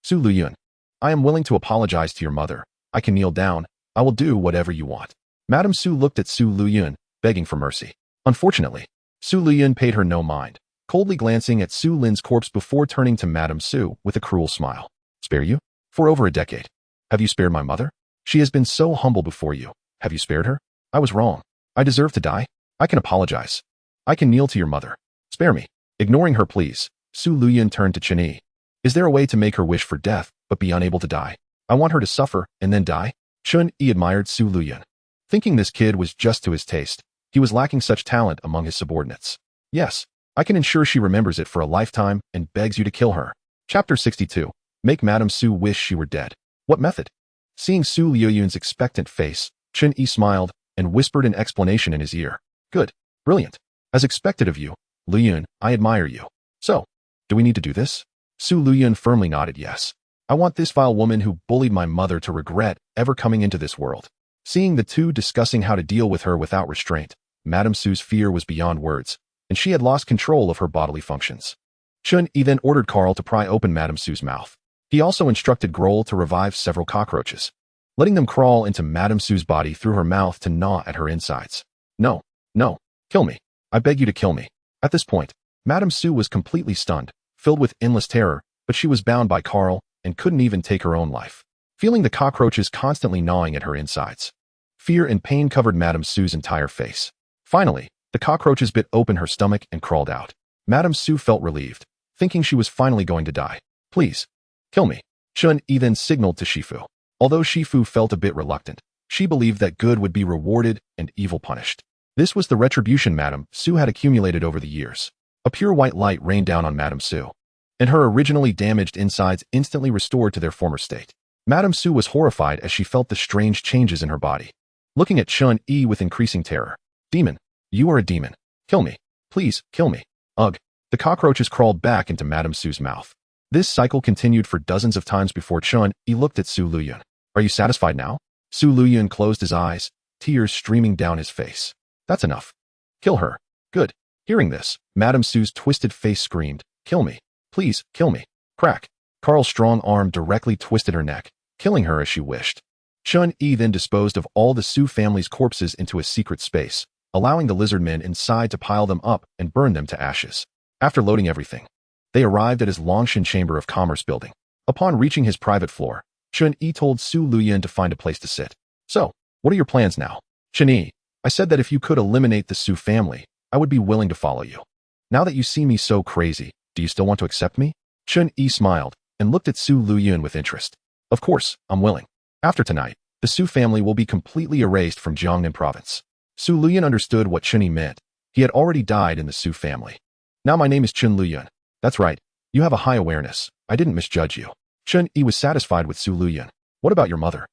Su Luyun. I am willing to apologize to your mother. I can kneel down. I will do whatever you want. Madame Su looked at Su Luyun, begging for mercy. Unfortunately, Su Luyun paid her no mind, coldly glancing at Su Lin's corpse before turning to Madame Su with a cruel smile. Spare you? For over a decade. Have you spared my mother? She has been so humble before you. Have you spared her? I was wrong. I deserve to die. I can apologize. I can kneel to your mother. Spare me. Ignoring her pleas, Su Luyun turned to Chen Yi. Is there a way to make her wish for death, but be unable to die? I want her to suffer and then die. Chen Yi admired Su Luyun, thinking this kid was just to his taste. He was lacking such talent among his subordinates. Yes, I can ensure she remembers it for a lifetime and begs you to kill her. Chapter 62. Make Madame Su wish she were dead. What method? Seeing Su Luyun's expectant face, Chen Yi smiled and whispered an explanation in his ear. Good. Brilliant. As expected of you, Luyun, I admire you. So, do we need to do this? Su Luyun firmly nodded yes. I want this vile woman who bullied my mother to regret ever coming into this world. Seeing the two discussing how to deal with her without restraint, Madame Su's fear was beyond words, and she had lost control of her bodily functions. Chen Yi then ordered Carl to pry open Madame Su's mouth. He also instructed Grohl to revive several cockroaches, letting them crawl into Madame Su's body through her mouth to gnaw at her insides. No, no, kill me. I beg you to kill me. At this point, Madame Su was completely stunned, filled with endless terror, but she was bound by Carl and couldn't even take her own life, feeling the cockroaches constantly gnawing at her insides. Fear and pain covered Madame Su's entire face. Finally, the cockroaches bit open her stomach and crawled out. Madame Su felt relieved, thinking she was finally going to die. Please, kill me. Chen Yi then signaled to Shifu. Although Shifu felt a bit reluctant, she believed that good would be rewarded and evil punished. This was the retribution Madame Su had accumulated over the years. A pure white light rained down on Madame Su, and her originally damaged insides instantly restored to their former state. Madame Su was horrified as she felt the strange changes in her body. Looking at Chen Yi with increasing terror. Demon, you are a demon. Kill me. Please, kill me. Ugh. The cockroaches crawled back into Madame Su's mouth. This cycle continued for dozens of times before Chen Yi looked at Su Luyun. Are you satisfied now? Su Luyun closed his eyes, tears streaming down his face. That's enough. Kill her. Good. Hearing this, Madame Su's twisted face screamed, kill me. Please, kill me. Crack. Carl's strong arm directly twisted her neck, killing her as she wished. Chen Yi then disposed of all the Su family's corpses into a secret space, allowing the lizard men inside to pile them up and burn them to ashes. After loading everything, they arrived at his Longshan Chamber of Commerce building. Upon reaching his private floor, Chen Yi told Su Luyun to find a place to sit. So, what are your plans now? Chen Yi, I said that if you could eliminate the Su family, I would be willing to follow you. Now that you see me so crazy, do you still want to accept me? Chen Yi smiled and looked at Su Luyun with interest. Of course, I'm willing. After tonight, the Su family will be completely erased from Jiangnan province. Su Luyun understood what Chen Yi meant. He had already died in the Su family. Now my name is Chen Luyun. That's right. You have a high awareness. I didn't misjudge you. Chen Yi was satisfied with Su Luyun. What about your mother?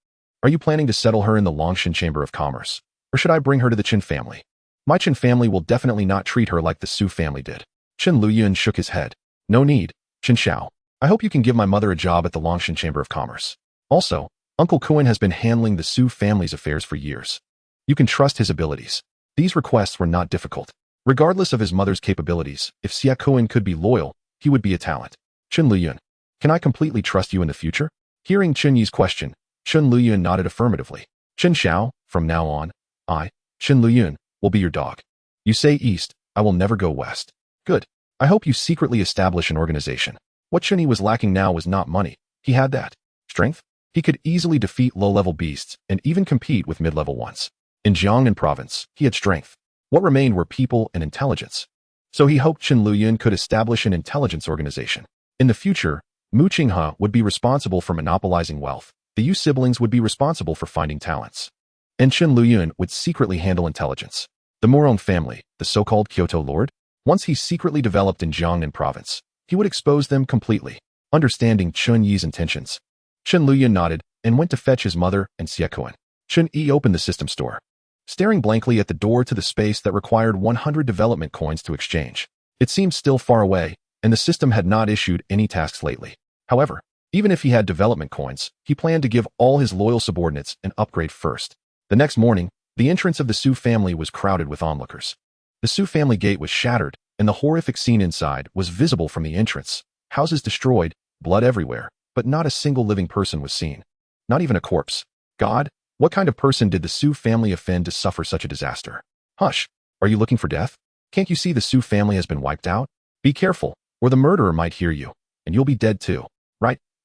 Are you planning to settle her in the Longshan Chamber of Commerce? Or should I bring her to the Chen family? My Chen family will definitely not treat her like the Su family did. Chen Luyun shook his head. No need, Chen Xiao. I hope you can give my mother a job at the Longshan Chamber of Commerce. Also, Uncle Kuan has been handling the Su family's affairs for years. You can trust his abilities. These requests were not difficult. Regardless of his mother's capabilities, if Xia Kuan could be loyal, he would be a talent. Chen Luyun, can I completely trust you in the future? Hearing Chen Yi's question, Chen Luyun nodded affirmatively. Chen Xiao, from now on, I, Chen Luyun, will be your dog. You say east, I will never go west. Good. I hope you secretly establish an organization. What Chen Yi was lacking now was not money. He had that. Strength? He could easily defeat low-level beasts and even compete with mid-level ones. In Jiangnan province, he had strength. What remained were people and intelligence. So he hoped Chen Luyun could establish an intelligence organization. In the future, Mu Qinghe would be responsible for monopolizing wealth. The Yu siblings would be responsible for finding talents. And Chen Luyun would secretly handle intelligence. The Murong family, the so-called Kyoto Lord, once he secretly developed in Jiangnan province, he would expose them completely. Understanding Chen Yi's intentions, Chen Luyun nodded and went to fetch his mother and Xia Kuan. Chen Yi opened the system store, staring blankly at the door to the space that required 100 development coins to exchange. It seemed still far away, and the system had not issued any tasks lately. However, even if he had development coins, he planned to give all his loyal subordinates an upgrade first. The next morning, the entrance of the Su family was crowded with onlookers. The Su family gate was shattered, and the horrific scene inside was visible from the entrance. Houses destroyed, blood everywhere, but not a single living person was seen. Not even a corpse. God, what kind of person did the Su family offend to suffer such a disaster? Hush, are you looking for death? Can't you see the Su family has been wiped out? Be careful, or the murderer might hear you, and you'll be dead too.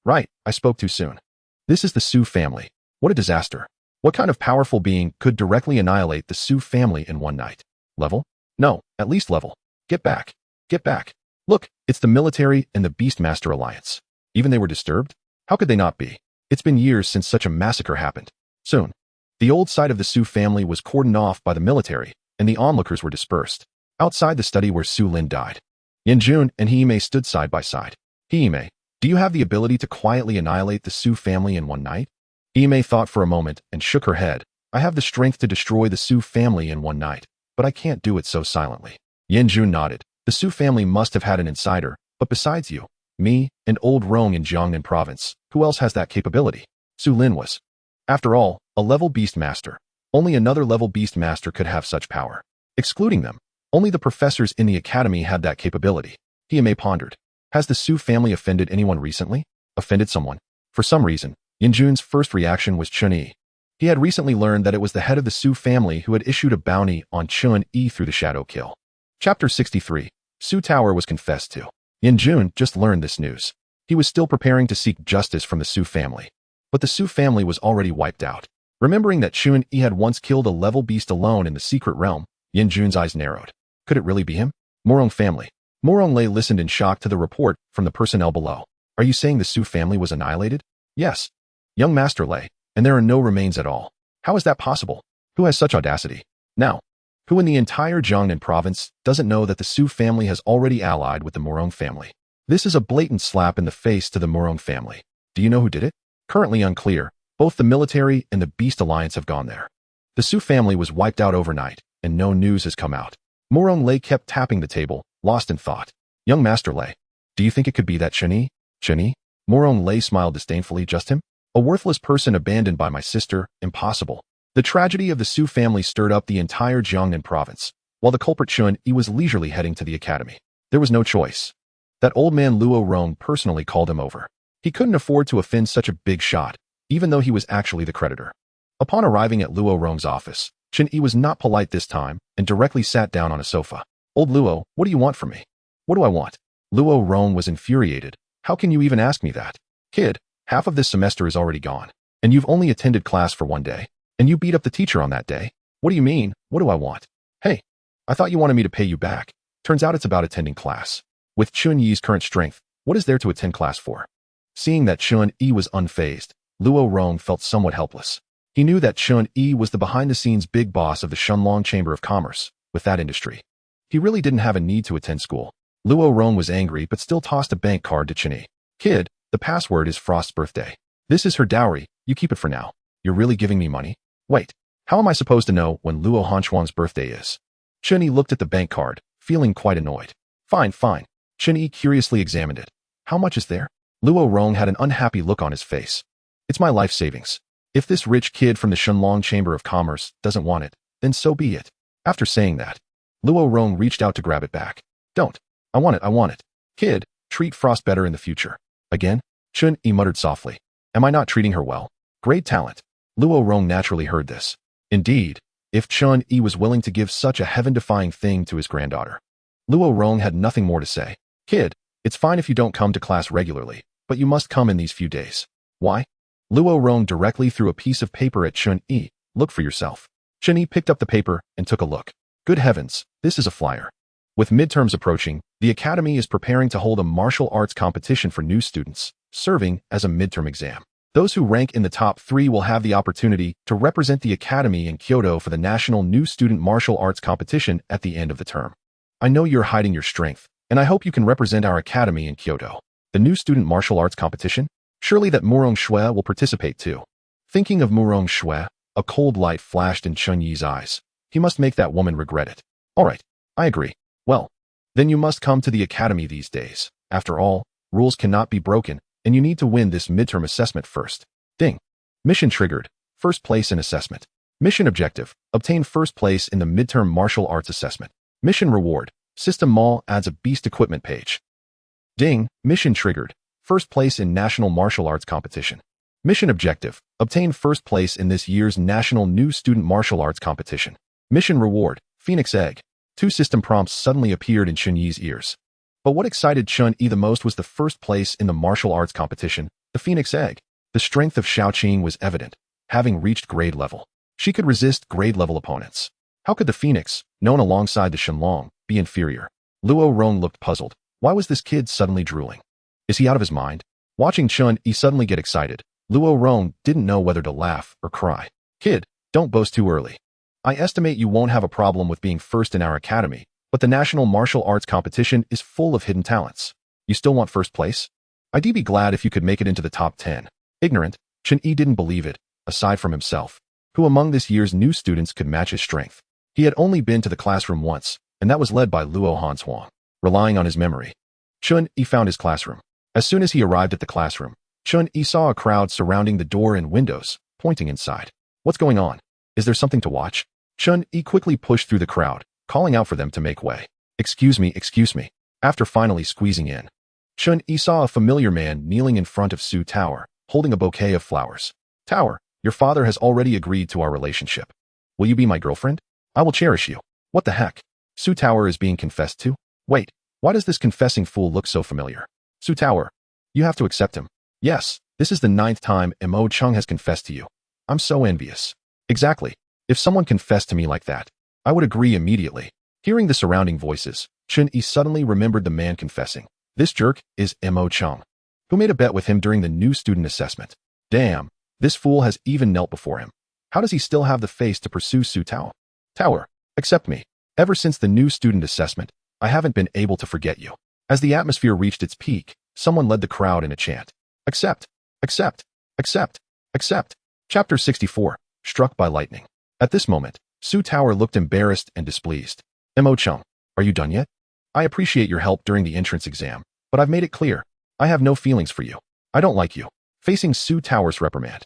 Right, I spoke too soon. This is the Su family. What a disaster. What kind of powerful being could directly annihilate the Su family in one night? Level? No, at least level. Get back. Get back. Look, it's the military and the Beastmaster Alliance. Even they were disturbed? How could they not be? It's been years since such a massacre happened. Soon, the old site of the Su family was cordoned off by the military, and the onlookers were dispersed. Outside the study where Su Lin died, Yanjun and Hime stood side by side. Hime, do you have the ability to quietly annihilate the Su family in one night? Hime thought for a moment and shook her head. I have the strength to destroy the Su family in one night, but I can't do it so silently. Yanjun nodded. The Su family must have had an insider, but besides you, Me, and old Rong in Jiangnan province. Who else has that capability? Su Lin was. After all, a level beast master. Only another level beast master could have such power. Excluding them, only the professors in the academy had that capability. He pondered. Has the Su family offended anyone recently? Offended someone? For some reason, Yinjun's first reaction was Chen Yi. He had recently learned that it was the head of the Su family who had issued a bounty on Chen Yi through the shadow kill. Chapter 63. Su Tower was confessed to. Yinjun just learned this news. He was still preparing to seek justice from the Su family. But the Su family was already wiped out. Remembering that Chen Yi had once killed a level beast alone in the secret realm, Yinjun's eyes narrowed. Could it really be him? Murong family. Murong Lei listened in shock to the report from the personnel below. Are you saying the Su family was annihilated? Yes. Young Master Lei, and there are no remains at all. How is that possible? Who has such audacity? Now, who in the entire Jiangnan province doesn't know that the Su family has already allied with the Murong family? This is a blatant slap in the face to the Murong family. Do you know who did it? Currently unclear. Both the military and the Beast Alliance have gone there. The Su family was wiped out overnight, and no news has come out. Murong Lei kept tapping the table, lost in thought. Young Master Lei, do you think it could be that Chen Yi? Chen Yi? Murong Lei smiled disdainfully. Just him? A worthless person abandoned by my sister? Impossible. The tragedy of the Su family stirred up the entire Jiangnan province, while the culprit Chen Yi was leisurely heading to the academy. There was no choice. That old man Luo Rong personally called him over. He couldn't afford to offend such a big shot, even though he was actually the creditor. Upon arriving at Luo Rong's office, Chen Yi was not polite this time and directly sat down on a sofa. Old Luo, what do you want from me? What do I want? Luo Rong was infuriated. How can you even ask me that? Kid, half of this semester is already gone, and you've only attended class for one day, and you beat up the teacher on that day. What do you mean? What do I want? Hey, I thought you wanted me to pay you back. Turns out it's about attending class. With Chen Yi's current strength, what is there to attend class for? Seeing that Chen Yi was unfazed, Luo Rong felt somewhat helpless. He knew that Chen Yi was the behind-the-scenes big boss of the Shenlong Chamber of Commerce, with that industry. He really didn't have a need to attend school. Luo Rong was angry but still tossed a bank card to Chen Yi. Kid, the password is Frost's birthday. This is her dowry, you keep it for now. You're really giving me money? Wait, how am I supposed to know when Luo Hanchuang's birthday is? Chen Yi looked at the bank card, feeling quite annoyed. Fine. Chen Yi curiously examined it. How much is there? Luo Rong had an unhappy look on his face. It's my life savings. If this rich kid from the Shenlong Chamber of Commerce doesn't want it, then so be it. After saying that, Luo Rong reached out to grab it back. Don't. I want it. Kid, treat Frost better in the future. Again? Chen Yi muttered softly. Am I not treating her well? Great talent. Luo Rong naturally heard this. Indeed, if Chen Yi was willing to give such a heaven-defying thing to his granddaughter. Luo Rong had nothing more to say. Kid, it's fine if you don't come to class regularly, but you must come in these few days. Why? Luo Rong directly threw a piece of paper at Chen Yi. Look for yourself. Chen Yi picked up the paper and took a look. Good heavens, this is a flyer. With midterms approaching, the academy is preparing to hold a martial arts competition for new students, serving as a midterm exam. Those who rank in the top 3 will have the opportunity to represent the academy in Kyoto for the national new student martial arts competition at the end of the term. I know you're hiding your strength, and I hope you can represent our academy in Kyoto. The new student martial arts competition? Surely that Murong Shui will participate too. Thinking of Murong Shui, a cold light flashed in Chen Yi's eyes. He must make that woman regret it. All right, I agree. Well, then you must come to the academy these days. After all, rules cannot be broken, and you need to win this midterm assessment first. Ding. Mission triggered. First place in assessment. Mission objective. Obtain first place in the midterm martial arts assessment. Mission reward. System Mall adds a beast equipment page. Ding. Mission triggered. First place in national martial arts competition. Mission objective. Obtain first place in this year's national new student martial arts competition. Mission reward. Phoenix egg. 2 system prompts suddenly appeared in Chen Yi's ears. But what excited Chen Yi the most was the first place in the martial arts competition, the Phoenix egg. The strength of Xiaoqing was evident. Having reached grade level, she could resist grade level opponents. How could the Phoenix, known alongside the Shenlong, be inferior? Luo Rong looked puzzled. Why was this kid suddenly drooling? Is he out of his mind? Watching Chen Yi suddenly get excited, Luo Rong didn't know whether to laugh or cry. Kid, don't boast too early. I estimate you won't have a problem with being first in our academy, but the national martial arts competition is full of hidden talents. You still want first place? I'd be glad if you could make it into the top 10. Ignorant, Chen Yi didn't believe it, aside from himself. Who among this year's new students could match his strength? He had only been to the classroom once, and that was led by Luo Hanchuang. Relying on his memory, Chen Yi found his classroom. As soon as he arrived at the classroom, Chen Yi saw a crowd surrounding the door and windows, pointing inside. What's going on? Is there something to watch? Chen Yi quickly pushed through the crowd, calling out for them to make way. Excuse me. After finally squeezing in, Chen Yi saw a familiar man kneeling in front of Su Tower, holding a bouquet of flowers. Tower, your father has already agreed to our relationship. Will you be my girlfriend? I will cherish you. What the heck? Su Tower is being confessed to? Wait, why does this confessing fool look so familiar? Su Tower, you have to accept him. Yes, this is the 9th time Mo Chung has confessed to you. I'm so envious. Exactly. If someone confessed to me like that, I would agree immediately. Hearing the surrounding voices, Chen Yi suddenly remembered the man confessing. This jerk is Mo Chung, who made a bet with him during the new student assessment. Damn, this fool has even knelt before him. How does he still have the face to pursue Su Tao? Tower, accept me. Ever since the new student assessment, I haven't been able to forget you. As the atmosphere reached its peak, someone led the crowd in a chant. Accept, accept, accept, accept. Chapter 64, Struck by Lightning. At this moment, Su Tower looked embarrassed and displeased. Mo Chung, are you done yet? I appreciate your help during the entrance exam, but I've made it clear. I have no feelings for you. I don't like you. Facing Su Tower's reprimand,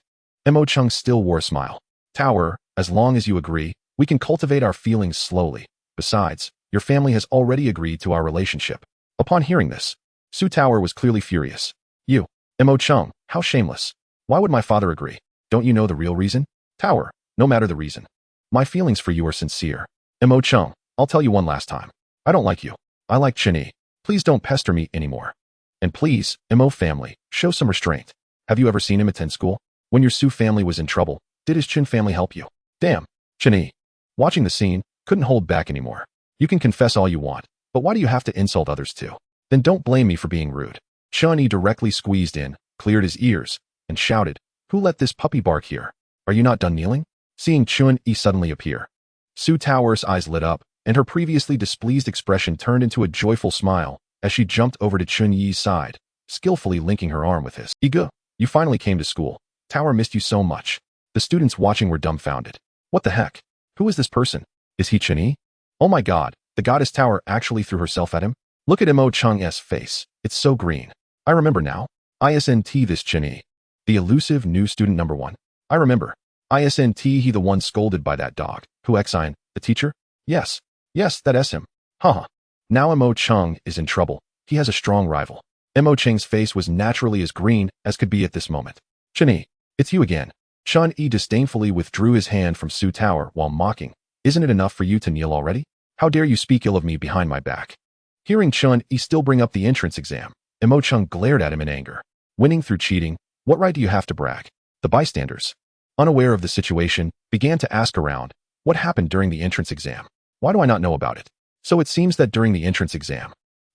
Mo Chung still wore a smile. Tower, as long as you agree, we can cultivate our feelings slowly. Besides, your family has already agreed to our relationship. Upon hearing this, Su Tower was clearly furious. You, Mo Chung, how shameless. Why would my father agree? Don't you know the real reason? Tower, no matter the reason. My feelings for you are sincere. Mo Chung, I'll tell you one last time. I don't like you. I like Chen Yi. Please don't pester me anymore. And please, Mo family, show some restraint. Have you ever seen him attend school? When your Su family was in trouble, did his Chen family help you? Damn, Chen Yi. Watching the scene, couldn't hold back anymore. You can confess all you want, but why do you have to insult others too? Then don't blame me for being rude. Chen Yi directly squeezed in, cleared his ears, and shouted, Who let this puppy bark here? Are you not done kneeling? Seeing Chen Yi suddenly appear, Su Tower's eyes lit up, and her previously displeased expression turned into a joyful smile as she jumped over to Chen Yi's side, skillfully linking her arm with his. Iga, you finally came to school. Tower missed you so much. The students watching were dumbfounded. What the heck? Who is this person? Is he Chen Yi? Oh my god, the goddess Tower actually threw herself at him? Look at Mo Chung's face. It's so green. I remember now. ISNT this Chen Yi. The elusive new student number 1. I remember. ISNT he the one scolded by that dog. Who Xin, the teacher? Yes, that is him. Haha. Now Mo Chung is in trouble. He has a strong rival. Mo Chung's face was naturally as green as could be at this moment. Chen Yi, it's you again. Chen Yi disdainfully withdrew his hand from Su Tower while mocking. Isn't it enough for you to kneel already? How dare you speak ill of me behind my back? Hearing Chen Yi still bring up the entrance exam, Mo Chung glared at him in anger. Winning through cheating, what right do you have to brag? The bystanders, unaware of the situation, began to ask around, what happened during the entrance exam? Why do I not know about it? So it seems that during the entrance exam,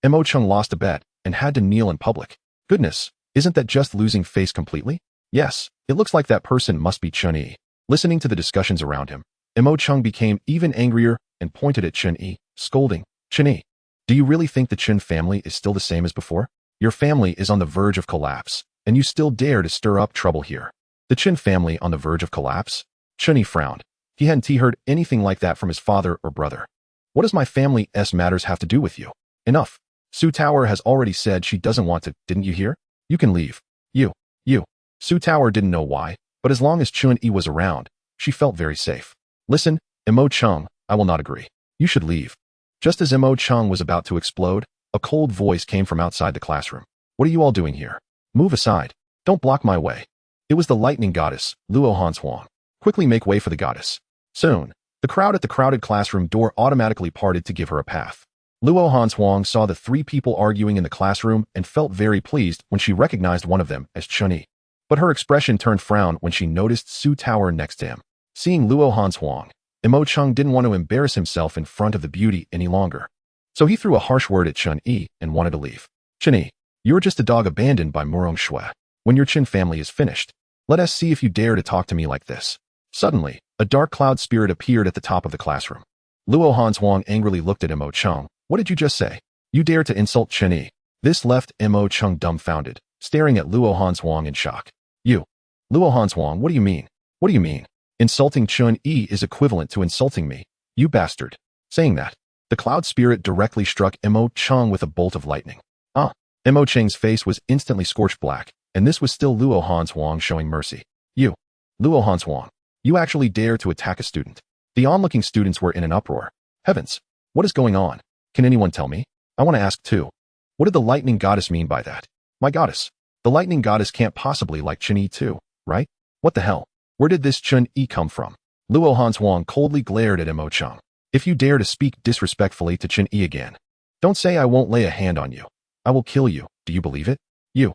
Mo Chung lost a bet and had to kneel in public. Goodness, isn't that just losing face completely? Yes, it looks like that person must be Chen Yi. Listening to the discussions around him, Mo Chung became even angrier and pointed at Chen Yi, scolding, Chen Yi, do you really think the Chen family is still the same as before? Your family is on the verge of collapse, and you still dare to stir up trouble here. The Chen family on the verge of collapse? Chen Yi frowned. He hadn't heard anything like that from his father or brother. What does my family's matters have to do with you? Enough. Su Tower has already said she doesn't want to, didn't you hear? You can leave. You. Su Tower didn't know why, but as long as Chen Yi was around, she felt very safe. Listen, Mo Chung, I will not agree. You should leave. Just as Mo Chung was about to explode, a cold voice came from outside the classroom. What are you all doing here? Move aside. Don't block my way. It was the lightning goddess, Luo Hanshuang. Quickly make way for the goddess. Soon, the crowd at the crowded classroom door automatically parted to give her a path. Luo Hanshuang saw the 3 people arguing in the classroom and felt very pleased when she recognized one of them as Chen Yi. But her expression turned frown when she noticed Su Tower next to him. Seeing Luo Hanshuang, Mo Chung didn't want to embarrass himself in front of the beauty any longer. So he threw a harsh word at Chen Yi and wanted to leave. Chen Yi, you're just a dog abandoned by Murong Shui. When your Chen family is finished, let us see if you dare to talk to me like this. Suddenly, a dark cloud spirit appeared at the top of the classroom. Luo Hanshuang angrily looked at Mo Chung. What did you just say? You dare to insult Chen Yi? This left Mo Chung dumbfounded, staring at Luo Hanshuang in shock. You. Luo Hanshuang, what do you mean? What do you mean? Insulting Chen Yi is equivalent to insulting me. You bastard. Saying that, the cloud spirit directly struck Mo Chung with a bolt of lightning. Mo Cheng's face was instantly scorched black, and this was still Luo Hanshuang showing mercy. You, Luo Hanshuang, you actually dare to attack a student. The onlooking students were in an uproar. Heavens, what is going on? Can anyone tell me? I want to ask too. What did the lightning goddess mean by that? My goddess, the lightning goddess can't possibly like Chen Yi too, right? What the hell? Where did this Chen Yi come from? Luo Hanshuang coldly glared at Mo Cheng. If you dare to speak disrespectfully to Chen Yi again, don't say I won't lay a hand on you. I will kill you. Do you believe it? You.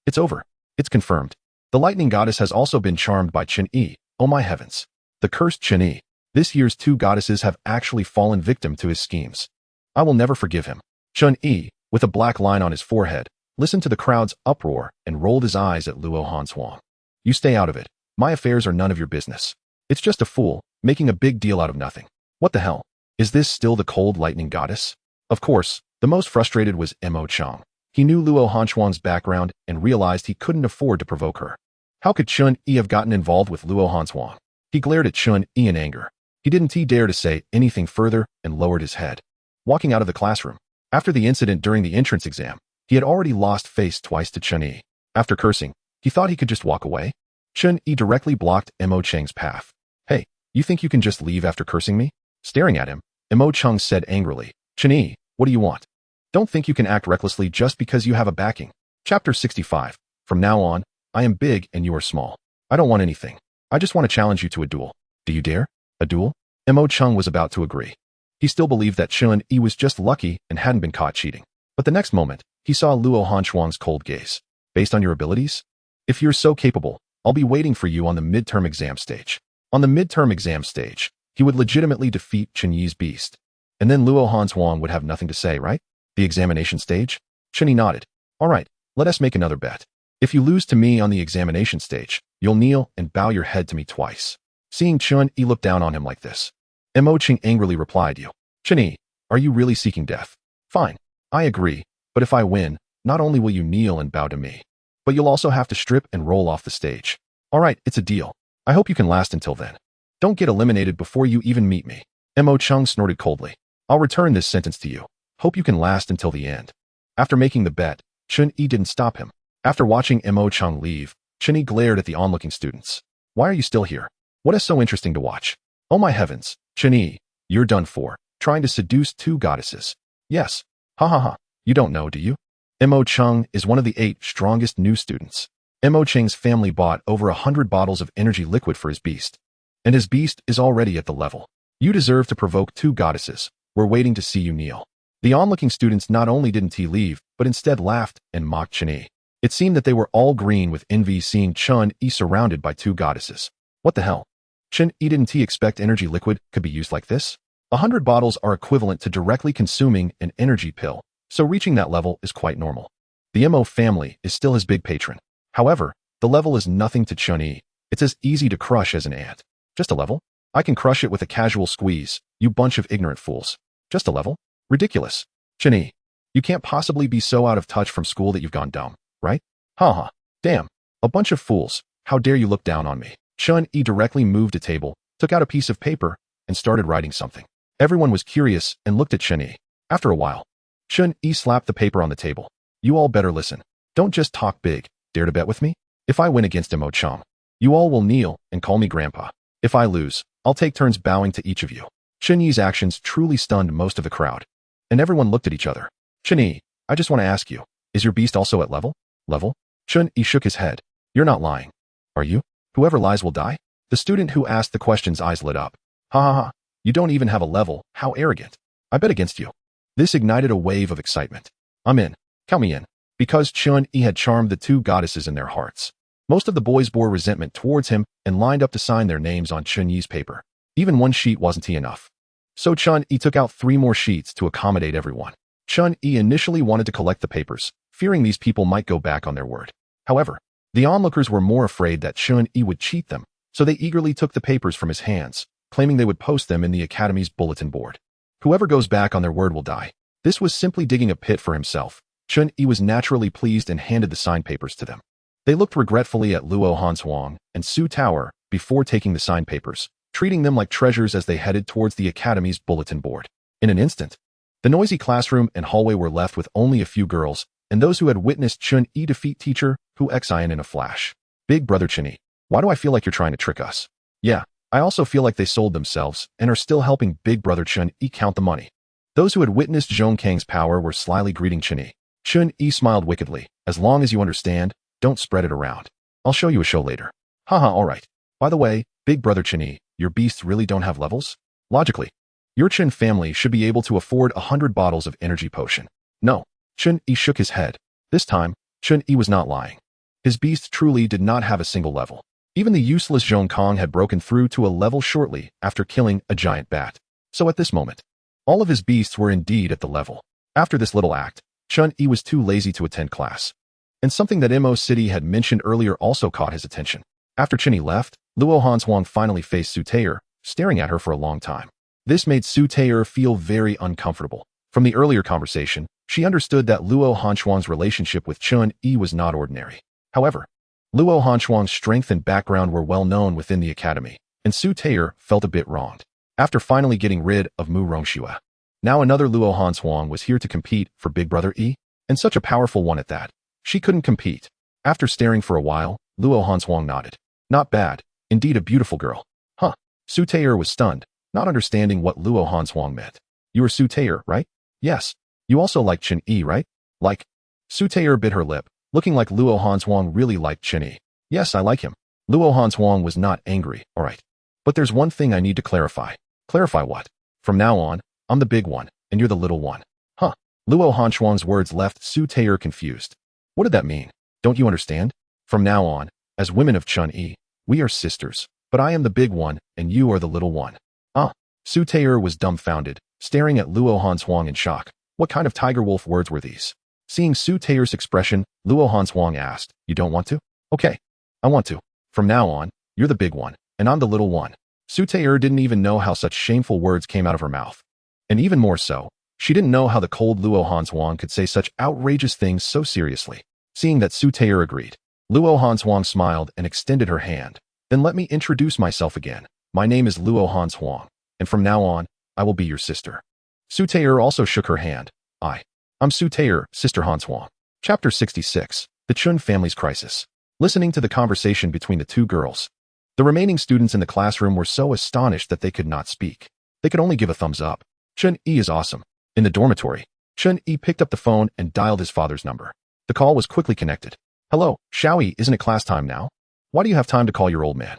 It's over. It's confirmed. The lightning goddess has also been charmed by Chen Yi. Oh my heavens. The cursed Chen Yi. This year's two goddesses have actually fallen victim to his schemes. I will never forgive him. Chen Yi, with a black line on his forehead, listened to the crowd's uproar and rolled his eyes at Luo Hanshuang. You stay out of it. My affairs are none of your business. It's just a fool, making a big deal out of nothing. What the hell? Is this still the cold lightning goddess? Of course, the most frustrated was Mo Cheng. He knew Luo Hanshuang's background and realized he couldn't afford to provoke her. How could Chen Yi have gotten involved with Luo Hanshuang? He glared at Chen Yi in anger. He didn't dare to say anything further and lowered his head. Walking out of the classroom. After the incident during the entrance exam, he had already lost face twice to Chen Yi. After cursing, he thought he could just walk away. Chen Yi directly blocked Mo Cheng's path. Hey, you think you can just leave after cursing me? Staring at him, Mo Cheng said angrily, Chen Yi, what do you want? Don't think you can act recklessly just because you have a backing. Chapter 65. From now on, I am big and you are small. I don't want anything. I just want to challenge you to a duel. Do you dare? A duel? Mo Cheng was about to agree. He still believed that Chen Yi was just lucky and hadn't been caught cheating. But the next moment, he saw Luo Hanshuang's cold gaze. Based on your abilities? If you're so capable, I'll be waiting for you on the midterm exam stage. On the midterm exam stage, he would legitimately defeat Chen Yi's beast. And then Luo Hanshuang would have nothing to say, right? The examination stage? Chen Yi nodded. All right, let us make another bet. If you lose to me on the examination stage, you'll kneel and bow your head to me twice. Seeing Chen Yi look down on him like this, Mo Cheng angrily replied, you. Chen Yi, are you really seeking death? Fine, I agree, but if I win, not only will you kneel and bow to me, but you'll also have to strip and roll off the stage. All right, it's a deal. I hope you can last until then. Don't get eliminated before you even meet me. Mo Cheng snorted coldly. I'll return this sentence to you. Hope you can last until the end. After making the bet, Chen Yi didn't stop him. After watching Mo Cheng leave, Chen Yi glared at the onlooking students. Why are you still here? What is so interesting to watch? Oh my heavens, Chen Yi, you're done for, trying to seduce two goddesses. Yes. Ha ha ha. You don't know, do you? Mo Cheng is one of the 8 strongest new students. Mo Cheng's family bought over 100 bottles of energy liquid for his beast. And his beast is already at the level. You deserve to provoke two goddesses. We're waiting to see you kneel. The onlooking students not only didn't leave, but instead laughed and mocked Chen Yi. It seemed that they were all green with envy seeing Chen Yi surrounded by two goddesses. What the hell? Chen Yi didn't expect energy liquid could be used like this? 100 bottles are equivalent to directly consuming an energy pill, so reaching that level is quite normal. The Mo family is still his big patron. However, the level is nothing to Chen Yi. It's as easy to crush as an ant. Just a level? I can crush it with a casual squeeze, you bunch of ignorant fools. Just a level? Ridiculous. Chen Yi, you can't possibly be so out of touch from school that you've gone dumb, right? Haha. Damn. A bunch of fools. How dare you look down on me? Chen Yi directly moved a table, took out a piece of paper, and started writing something. Everyone was curious and looked at Chen Yi. After a while, Chen Yi slapped the paper on the table. You all better listen. Don't just talk big. Dare to bet with me? If I win against Mo Cheng, you all will kneel and call me grandpa. If I lose, I'll take turns bowing to each of you. Chen Yi's actions truly stunned most of the crowd. And everyone looked at each other. Chen Yi, I just want to ask you, is your beast also at level? Level? Chen Yi shook his head. You're not lying. Are you? Whoever lies will die? The student who asked the question's eyes lit up. Ha ha ha. You don't even have a level. How arrogant. I bet against you. This ignited a wave of excitement. I'm in. Count me in. Because Chen Yi had charmed the two goddesses in their hearts. Most of the boys bore resentment towards him and lined up to sign their names on Chen Yi's paper. Even one sheet wasn't enough. So Chen Yi took out 3 more sheets to accommodate everyone. Chen Yi initially wanted to collect the papers, fearing these people might go back on their word. However, the onlookers were more afraid that Chen Yi would cheat them, so they eagerly took the papers from his hands, claiming they would post them in the academy's bulletin board. Whoever goes back on their word will die. This was simply digging a pit for himself. Chen Yi was naturally pleased and handed the signed papers to them. They looked regretfully at Luo Hanshuang and Su Tower before taking the signed papers, treating them like treasures as they headed towards the academy's bulletin board. In an instant, the noisy classroom and hallway were left with only a few girls, and those who had witnessed Chen Yi defeat teacher Hu Xian in a flash. Big brother Chen Yi, why do I feel like you're trying to trick us? Yeah, I also feel like they sold themselves and are still helping big brother Chen Yi count the money. Those who had witnessed Zhong Kang's power were slyly greeting Chen Yi. Chen Yi smiled wickedly. As long as you understand, don't spread it around. I'll show you a show later. Haha, alright. By the way, big brother Chen Yi, your beasts really don't have levels? Logically, your Chen family should be able to afford 100 bottles of energy potion. No. Chen Yi shook his head. This time, Chen Yi was not lying. His beasts truly did not have a single level. Even the useless Zhong Kang had broken through to a level shortly after killing a giant bat. So at this moment, all of his beasts were indeed at the level. After this little act, Chen Yi was too lazy to attend class. And something that Mo City had mentioned earlier also caught his attention. After Chen Yi left, Luo Hanshuang finally faced Su Tayer, staring at her for a long time. This made Su Tayer feel very uncomfortable. From the earlier conversation, she understood that Luo Hanshuang's relationship with Chen Yi was not ordinary. However, Luo Hanshuang's strength and background were well known within the academy, and Su Tayer felt a bit wronged. After finally getting rid of Murong Shua, now another Luo Hanshuang was here to compete for Big Brother Yi, and such a powerful one at that. She couldn't compete. After staring for a while, Luo Hanshuang nodded. Not bad. Indeed a beautiful girl. Huh. Su Tayer was stunned, not understanding what Luo Hanshuang meant. You are Su Tayer, right? Yes. You also like Chen Yi, right? Like. Su Tayer bit her lip, looking like Luo Hanshuang really liked Chen Yi. Yes, I like him. Luo Hanshuang was not angry, alright. But there's one thing I need to clarify. Clarify what? From now on, I'm the big one, and you're the little one. Huh. Luo Hanshuang's words left Su Tayer confused. What did that mean? Don't you understand? From now on, as women of Chen Yi, we are sisters, but I am the big one, and you are the little one. Ah. Su Tayer was dumbfounded, staring at Luo Hanshuang in shock. What kind of tiger wolf words were these? Seeing Su Tayer's expression, Luo Hanshuang asked, You don't want to? Okay. I want to. From now on, you're the big one, and I'm the little one. Su Tayer didn't even know how such shameful words came out of her mouth. And even more so, she didn't know how the cold Luo Hanshuang could say such outrageous things so seriously. Seeing that Su Tayer agreed, Luo Hanshuang smiled and extended her hand. Then let me introduce myself again. My name is Luo Hanshuang, and from now on, I will be your sister. Su Tayer also shook her hand. I'm Su Tayer, Sister Hanshuang. Chapter 66, The Chun Family's Crisis. Listening to the conversation between the two girls, the remaining students in the classroom were so astonished that they could not speak. They could only give a thumbs up. Chen Yi is awesome. In the dormitory, Chen Yi picked up the phone and dialed his father's number. The call was quickly connected. Hello, Xiaoyi, isn't it class time now? Why do you have time to call your old man?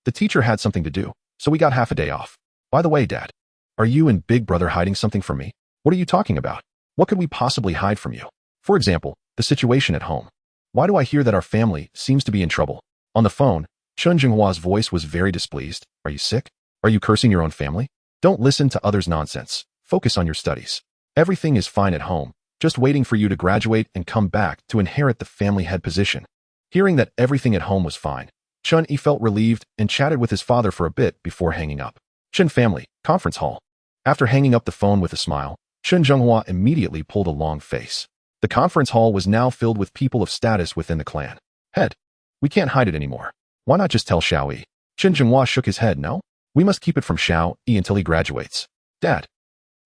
The teacher had something to do, so we got half a day off. By the way, Dad, are you and Big Brother hiding something from me? What are you talking about? What could we possibly hide from you? For example, the situation at home. Why do I hear that our family seems to be in trouble? On the phone, Chen Jinghua's voice was very displeased. Are you sick? Are you cursing your own family? Don't listen to others' nonsense. Focus on your studies. Everything is fine at home, just waiting for you to graduate and come back to inherit the family head position. Hearing that everything at home was fine, Chen Yi felt relieved and chatted with his father for a bit before hanging up. Chen family, conference hall. After hanging up the phone with a smile, Chen Zhenghua immediately pulled a long face. The conference hall was now filled with people of status within the clan. Head, we can't hide it anymore. Why not just tell Xiao Yi? Chen Zhenghua shook his head. No, we must keep it from Xiao Yi until he graduates. Dad,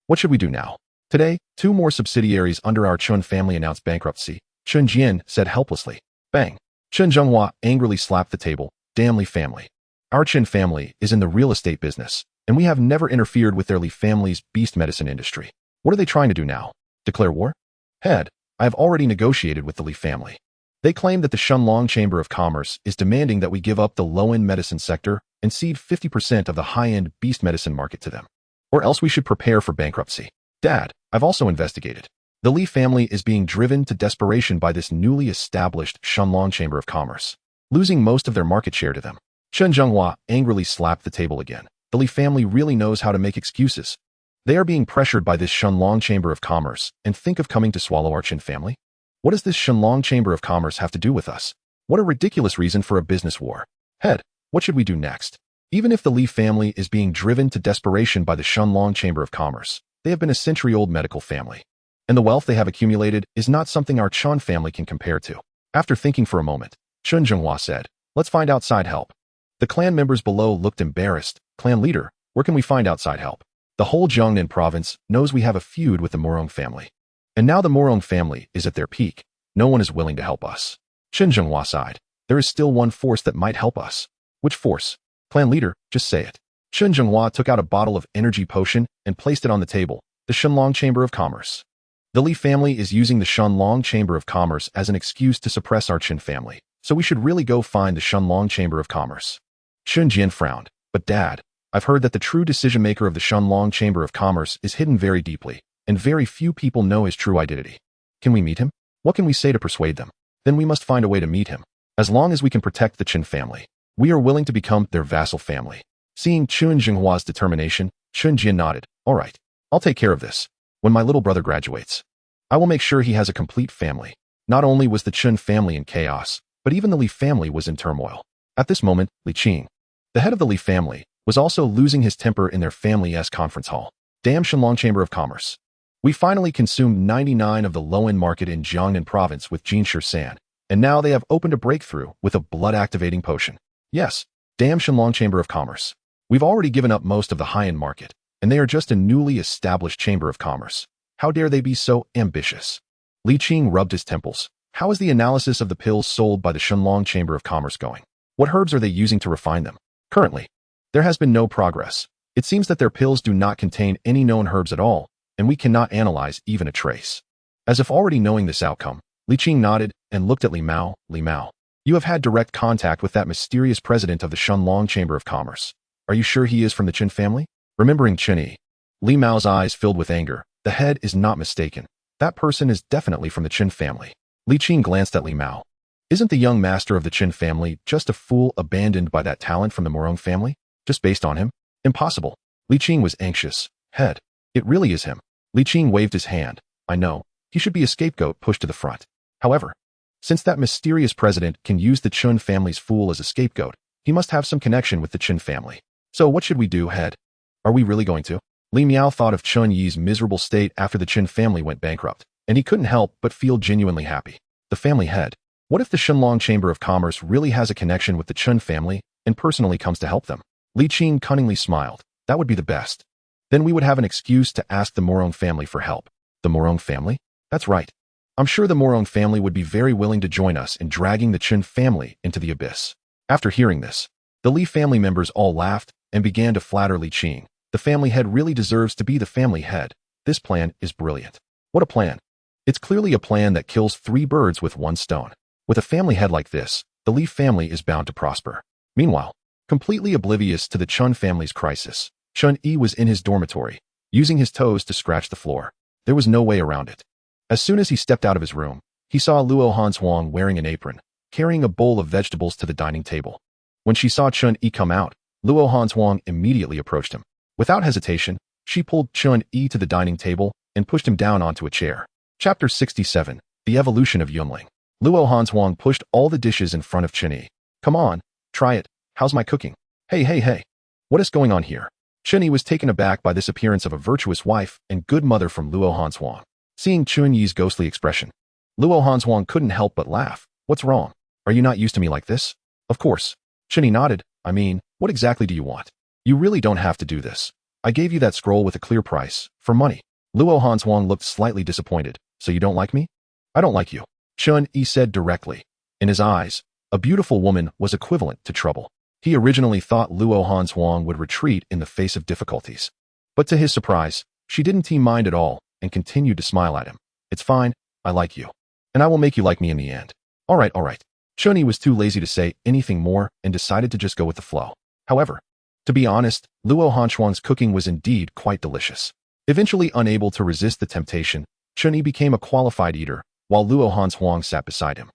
what should we do now? Today, 2 more subsidiaries under our Chun family announced bankruptcy, Chen Jian said helplessly. Bang. Chen Zhenghua angrily slapped the table. Damn Li family. Our Chen family is in the real estate business, and we have never interfered with their Li family's beast medicine industry. What are they trying to do now? Declare war? Head, I have already negotiated with the Li family. They claim that the Shenlong Chamber of Commerce is demanding that we give up the low-end medicine sector and cede 50% of the high-end beast medicine market to them. Or else we should prepare for bankruptcy. Dad, I've also investigated. The Li family is being driven to desperation by this newly established Shenlong Chamber of Commerce, losing most of their market share to them. Chen Zhenghua angrily slapped the table again. The Li family really knows how to make excuses. They are being pressured by this Shenlong Chamber of Commerce and think of coming to swallow our Chen family? What does this Shenlong Chamber of Commerce have to do with us? What a ridiculous reason for a business war. Head, what should we do next? Even if the Li family is being driven to desperation by the Shenlong Chamber of Commerce, they have been a century-old medical family, and the wealth they have accumulated is not something our Chen family can compare to. After thinking for a moment, Chen Zhenghua said, Let's find outside help. The clan members below looked embarrassed. Clan leader, where can we find outside help? The whole Jiangnan province knows we have a feud with the Murong family. And now the Murong family is at their peak. No one is willing to help us. Chen Zhenghua sighed. There is still one force that might help us. Which force? Clan leader, just say it. Chen Zhenghua took out a bottle of energy potion and placed it on the table, the Shenlong Chamber of Commerce. The Li family is using the Shenlong Chamber of Commerce as an excuse to suppress our Chen family, so we should really go find the Shenlong Chamber of Commerce. Chen Jian frowned. But Dad, I've heard that the true decision-maker of the Shenlong Chamber of Commerce is hidden very deeply, and very few people know his true identity. Can we meet him? What can we say to persuade them? Then we must find a way to meet him. As long as we can protect the Chen family, we are willing to become their vassal family. Seeing Chen Zhenghua's determination, Chen Jian nodded. All right, I'll take care of this. When my little brother graduates, I will make sure he has a complete family. Not only was the Chen family in chaos, but even the Li family was in turmoil. At this moment, Li Qing, the head of the Li family, was also losing his temper in their family's conference hall. Damn Shenlong Chamber of Commerce. We finally consumed 99 of the low-end market in Jiangnan province with Jinshi San, and now they have opened a breakthrough with a blood-activating potion. Yes, damn Shenlong Chamber of Commerce. We've already given up most of the high-end market, and they are just a newly established Chamber of Commerce. How dare they be so ambitious? Li Qing rubbed his temples. How is the analysis of the pills sold by the Shenlong Chamber of Commerce going? What herbs are they using to refine them? Currently, there has been no progress. It seems that their pills do not contain any known herbs at all, and we cannot analyze even a trace. As if already knowing this outcome, Li Qing nodded and looked at Li Mao. Li Mao, you have had direct contact with that mysterious president of the Shenlong Chamber of Commerce. Are you sure he is from the Chen family? Remembering Chen Yi, Li Mao's eyes filled with anger. The head is not mistaken. That person is definitely from the Chen family. Li Qing glanced at Li Mao. Isn't the young master of the Chen family just a fool abandoned by that talent from the Murong family? Just based on him? Impossible. Li Qing was anxious. Head. It really is him. Li Qing waved his hand. I know. He should be a scapegoat pushed to the front. However, since that mysterious president can use the Chen family's fool as a scapegoat, he must have some connection with the Chen family. So what should we do, head? Are we really going to? Li Miao thought of Chen Yi's miserable state after the Chen family went bankrupt, and he couldn't help but feel genuinely happy. The family head. What if the Shenlong Chamber of Commerce really has a connection with the Chen family and personally comes to help them? Li Qing cunningly smiled. That would be the best. Then we would have an excuse to ask the Murong family for help. The Murong family? That's right. I'm sure the Murong family would be very willing to join us in dragging the Chen family into the abyss. After hearing this, the Li family members all laughed and began to flatter Li Qing. The family head really deserves to be the family head. This plan is brilliant. What a plan. It's clearly a plan that kills 3 birds with 1 stone. With a family head like this, the Li family is bound to prosper. Meanwhile, completely oblivious to the Chen family's crisis, Chen Yi was in his dormitory, using his toes to scratch the floor. There was no way around it. As soon as he stepped out of his room, he saw Luo Hanshuang wearing an apron, carrying a bowl of vegetables to the dining table. When she saw Chen Yi come out, Luo Hanshuang immediately approached him. Without hesitation, she pulled Chen Yi to the dining table and pushed him down onto a chair. Chapter 67, The Evolution of Yunling. Luo Hanshuang pushed all the dishes in front of Chen Yi. Come on, try it. How's my cooking? Hey. What is going on here? Chen Yi was taken aback by this appearance of a virtuous wife and good mother from Luo Hanshuang. Seeing Chen Yi's ghostly expression, Luo Hanshuang couldn't help but laugh. What's wrong? Are you not used to me like this? Of course. Chen Yi nodded. I mean, what exactly do you want? You really don't have to do this. I gave you that scroll with a clear price, for money. Luo Hanshuang looked slightly disappointed. So you don't like me? I don't like you. Chen Yi said directly. In his eyes, a beautiful woman was equivalent to trouble. He originally thought Luo Hanshuang would retreat in the face of difficulties. But to his surprise, she didn't mind at all and continued to smile at him. It's fine, I like you. And I will make you like me in the end. All right. Chen Yi was too lazy to say anything more and decided to just go with the flow. However, to be honest, Luo Hanshuang's cooking was indeed quite delicious. Eventually unable to resist the temptation, Chen Yi became a qualified eater, while Luo Hanshuang sat beside him,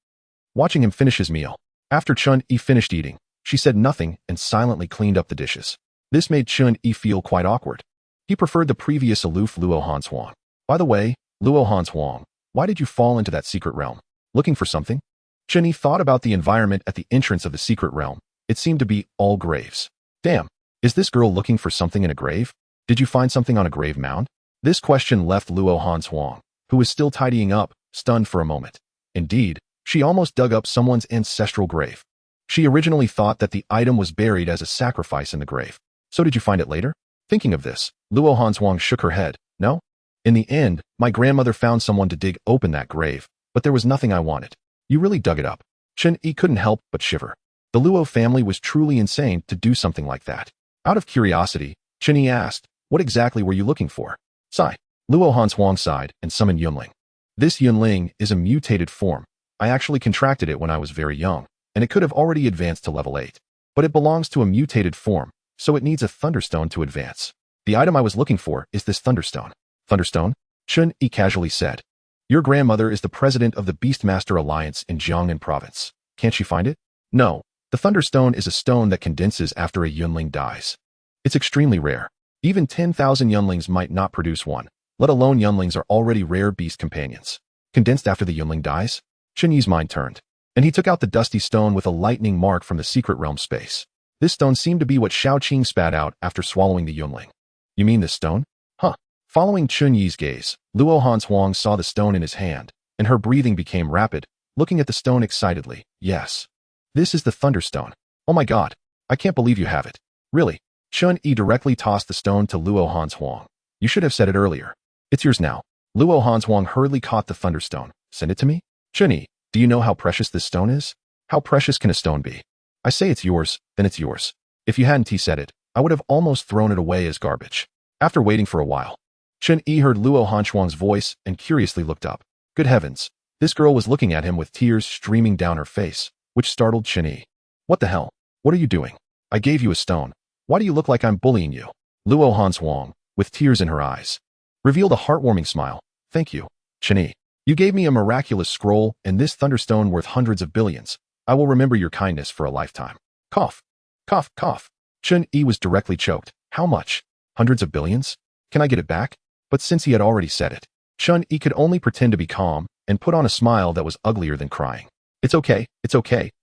watching him finish his meal. After Chen Yi finished eating, she said nothing and silently cleaned up the dishes. This made Chen Yi feel quite awkward. He preferred the previous aloof Luo Hanshuang. By the way, Luo Hanshuang, why did you fall into that secret realm? Looking for something? Chen Yi thought about the environment at the entrance of the secret realm. It seemed to be all graves. Damn, is this girl looking for something in a grave? Did you find something on a grave mound? This question left Luo Hanshuang, who was still tidying up, stunned for a moment. Indeed, she almost dug up someone's ancestral grave. She originally thought that the item was buried as a sacrifice in the grave. So did you find it later? Thinking of this, Luo Hanshuang shook her head. No? In the end, my grandmother found someone to dig open that grave, but there was nothing I wanted. You really dug it up. Chen Yi couldn't help but shiver. The Luo family was truly insane to do something like that. Out of curiosity, Chen Yi asked, what exactly were you looking for? Sigh. Luo Hanshuang sighed and summoned Yunling. This Yunling is a mutated form. I actually contracted it when I was very young, and it could have already advanced to level 8. But it belongs to a mutated form, so it needs a Thunderstone to advance. The item I was looking for is this Thunderstone. Thunderstone? Chen Yi casually said. Your grandmother is the president of the Beastmaster Alliance in Jiangnan province. Can't she find it? No. The Thunderstone is a stone that condenses after a Yunling dies. It's extremely rare. Even 10,000 Yunlings might not produce one, let alone Yunlings are already rare beast companions. Condensed after the Yunling dies? Chen Yi's mind turned, and he took out the dusty stone with a lightning mark from the secret realm space. This stone seemed to be what Xiao Qing spat out after swallowing the Yunling. You mean this stone? Huh. Following Chen Yi's gaze, Luo Hanshuang saw the stone in his hand, and her breathing became rapid, looking at the stone excitedly. Yes. This is the Thunderstone. Oh my god. I can't believe you have it. Really? Chen Yi directly tossed the stone to Luo Hanshuang. You should have said it earlier. It's yours now. Luo Hanshuang hurriedly caught the Thunderstone. Send it to me? Chen Yi, do you know how precious this stone is? How precious can a stone be? I say it's yours, then it's yours. If you hadn't said it, I would have almost thrown it away as garbage. After waiting for a while, Chen Yi heard Luo Hanshuang's voice and curiously looked up. Good heavens. This girl was looking at him with tears streaming down her face, which startled Chen Yi. What the hell? What are you doing? I gave you a stone. Why do you look like I'm bullying you? Luo Hanshuang, with tears in her eyes, revealed a heartwarming smile. Thank you, Chen Yi. You gave me a miraculous scroll and this Thunderstone worth hundreds of billions. I will remember your kindness for a lifetime. Cough. Cough, cough. Chen Yi was directly choked. How much? Hundreds of billions? Can I get it back? But since he had already said it, Chen Yi could only pretend to be calm and put on a smile that was uglier than crying. It's okay,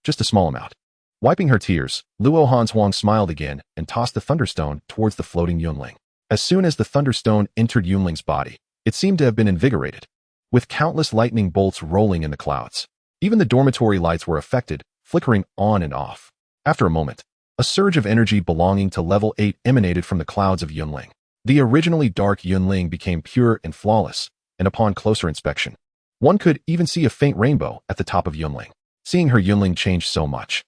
just a small amount. Wiping her tears, Luo Hanshuang smiled again and tossed the Thunderstone towards the floating Yunling. As soon as the Thunderstone entered Yunling's body, it seemed to have been invigorated, with countless lightning bolts rolling in the clouds. Even the dormitory lights were affected, flickering on and off. After a moment, a surge of energy belonging to level 8 emanated from the clouds of Yunling. The originally dark Yunling became pure and flawless, and upon closer inspection, one could even see a faint rainbow at the top of Yunling. Seeing her Yunling change so much,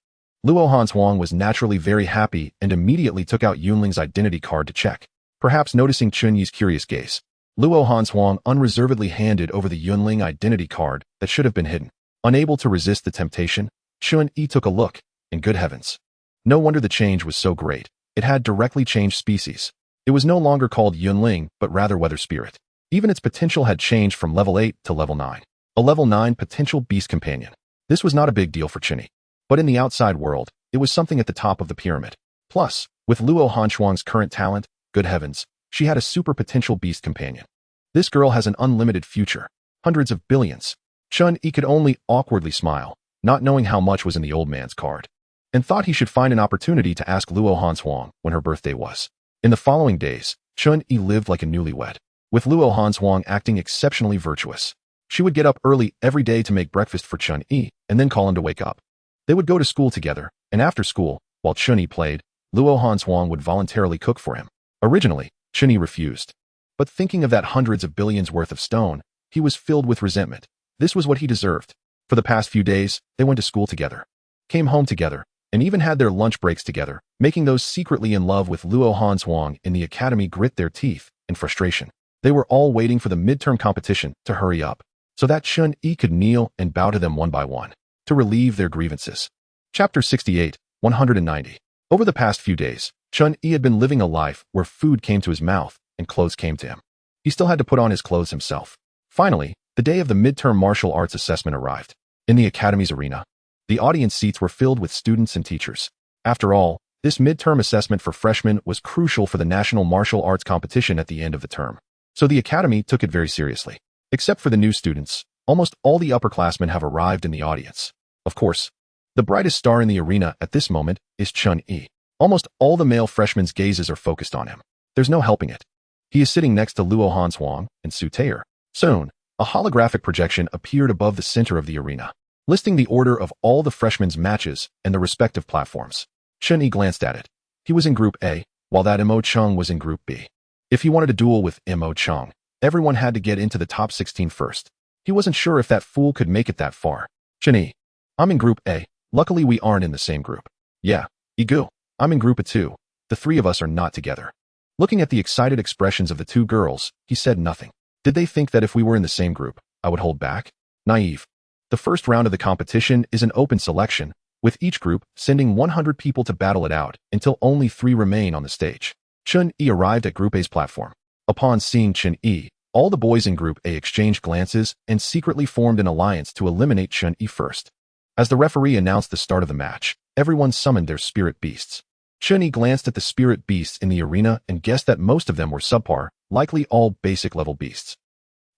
Luo Hanshuang was naturally very happy and immediately took out Yunling's identity card to check. Perhaps noticing Chen Yi's curious gaze, Luo Hanshuang unreservedly handed over the Yunling identity card that should have been hidden. Unable to resist the temptation, Chen Yi took a look, and good heavens. No wonder the change was so great. It had directly changed species. It was no longer called Yunling, but rather Weather Spirit. Even its potential had changed from level 8 to level 9. A level 9 potential beast companion. This was not a big deal for Chen Yi. But in the outside world, it was something at the top of the pyramid. Plus, with Luo Hanshuang's current talent, good heavens, she had a super potential beast companion. This girl has an unlimited future. Hundreds of billions. Chen Yi could only awkwardly smile, not knowing how much was in the old man's card, and thought he should find an opportunity to ask Luo Hanshuang when her birthday was. In the following days, Chen Yi lived like a newlywed, with Luo Hanshuang acting exceptionally virtuous. She would get up early every day to make breakfast for Chen Yi, and then call him to wake up. They would go to school together, and after school, while Chen Yi played, Luo Hanshuang would voluntarily cook for him. Originally, Chen Yi refused. But thinking of that hundreds of billions worth of stone, he was filled with resentment. This was what he deserved. For the past few days, they went to school together, came home together, and even had their lunch breaks together, making those secretly in love with Luo Hanshuang in the academy grit their teeth in frustration. They were all waiting for the midterm competition to hurry up, so that Chen Yi could kneel and bow to them one by one, to relieve their grievances. Chapter 68, 190. Over the past few days, Chen Yi had been living a life where food came to his mouth and clothes came to him. He still had to put on his clothes himself. Finally, the day of the midterm martial arts assessment arrived. In the academy's arena, the audience seats were filled with students and teachers. After all, this midterm assessment for freshmen was crucial for the national martial arts competition at the end of the term. So the academy took it very seriously. Except for the new students, almost all the upperclassmen have arrived in the audience. Of course, the brightest star in the arena at this moment is Chen Yi. Almost all the male freshmen's gazes are focused on him. There's no helping it. He is sitting next to Luo Hanshuang and Su Taer. Soon, a holographic projection appeared above the center of the arena, listing the order of all the freshmen's matches and the respective platforms. Chen Yi glanced at it. He was in Group A, while that Mo Chung was in Group B. If he wanted to duel with Mo Chung, Everyone had to get into the top 16 first. He wasn't sure if that fool could make it that far. Chen Yi. I'm in Group A. Luckily we aren't in the same group. Yeah. Igu. I'm in Group A too. The three of us are not together. Looking at the excited expressions of the two girls, he said nothing. Did they think that if we were in the same group, I would hold back? Naive. The first round of the competition is an open selection, with each group sending 100 people to battle it out until only 3 remain on the stage. Chen Yi arrived at Group A's platform. Upon seeing Chen Yi, all the boys in Group A exchanged glances and secretly formed an alliance to eliminate Chen Yi first. As the referee announced the start of the match, everyone summoned their spirit beasts. Chen Yi glanced at the spirit beasts in the arena and guessed that most of them were subpar, likely all basic level beasts.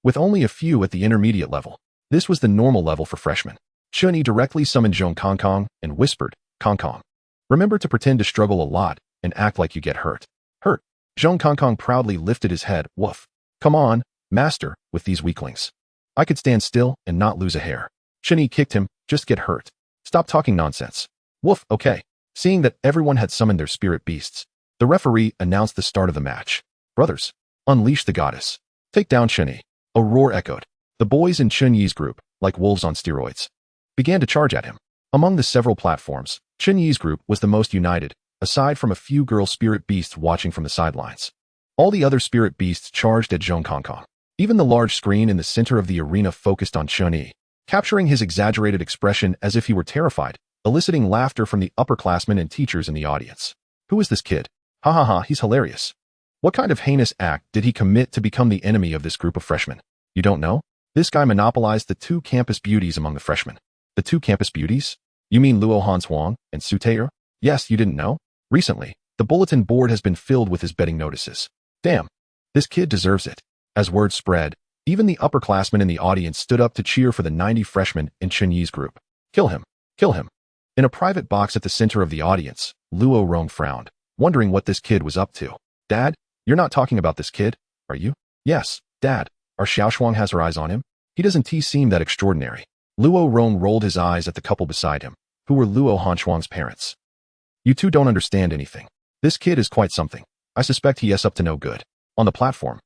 With only a few at the intermediate level. This was the normal level for freshmen. Chen Yi directly summoned Zhong Kong and whispered, Kong. Remember to pretend to struggle a lot and act like you get hurt. Hurt. Zhong Kong proudly lifted his head, woof. Come on, master, with these weaklings. I could stand still and not lose a hair. Chen Yi kicked him, just get hurt. Stop talking nonsense. Woof, okay. Seeing that everyone had summoned their spirit beasts, the referee announced the start of the match. Brothers, unleash the goddess. Take down Chen Yi. A roar echoed. The boys in Chen Yi's group, like wolves on steroids, began to charge at him. Among the several platforms, Chen Yi's group was the most united, aside from a few girl spirit beasts watching from the sidelines. All the other spirit beasts charged at Zhong Kong. Even the large screen in the center of the arena focused on Chen Yi, capturing his exaggerated expression as if he were terrified, eliciting laughter from the upperclassmen and teachers in the audience. Who is this kid? Ha ha ha, he's hilarious. What kind of heinous act did he commit to become the enemy of this group of freshmen? You don't know? This guy monopolized the 2 campus beauties among the freshmen. The 2 campus beauties? You mean Luo Hanshuang and Su Tae? Yes, you didn't know? Recently, the bulletin board has been filled with his betting notices. Damn. This kid deserves it. As word spread, even the upperclassmen in the audience stood up to cheer for the 90 freshmen in Chen Yi's group. Kill him. Kill him. In a private box at the center of the audience, Luo Rong frowned, wondering what this kid was up to. Dad, you're not talking about this kid, are you? Yes, Dad. Our Xiaoshuang has her eyes on him. He doesn't seem that extraordinary. Luo Rong rolled his eyes at the couple beside him, who were Luo Hanshuang's parents. You two don't understand anything. This kid is quite something. I suspect he is up to no good. On the platform,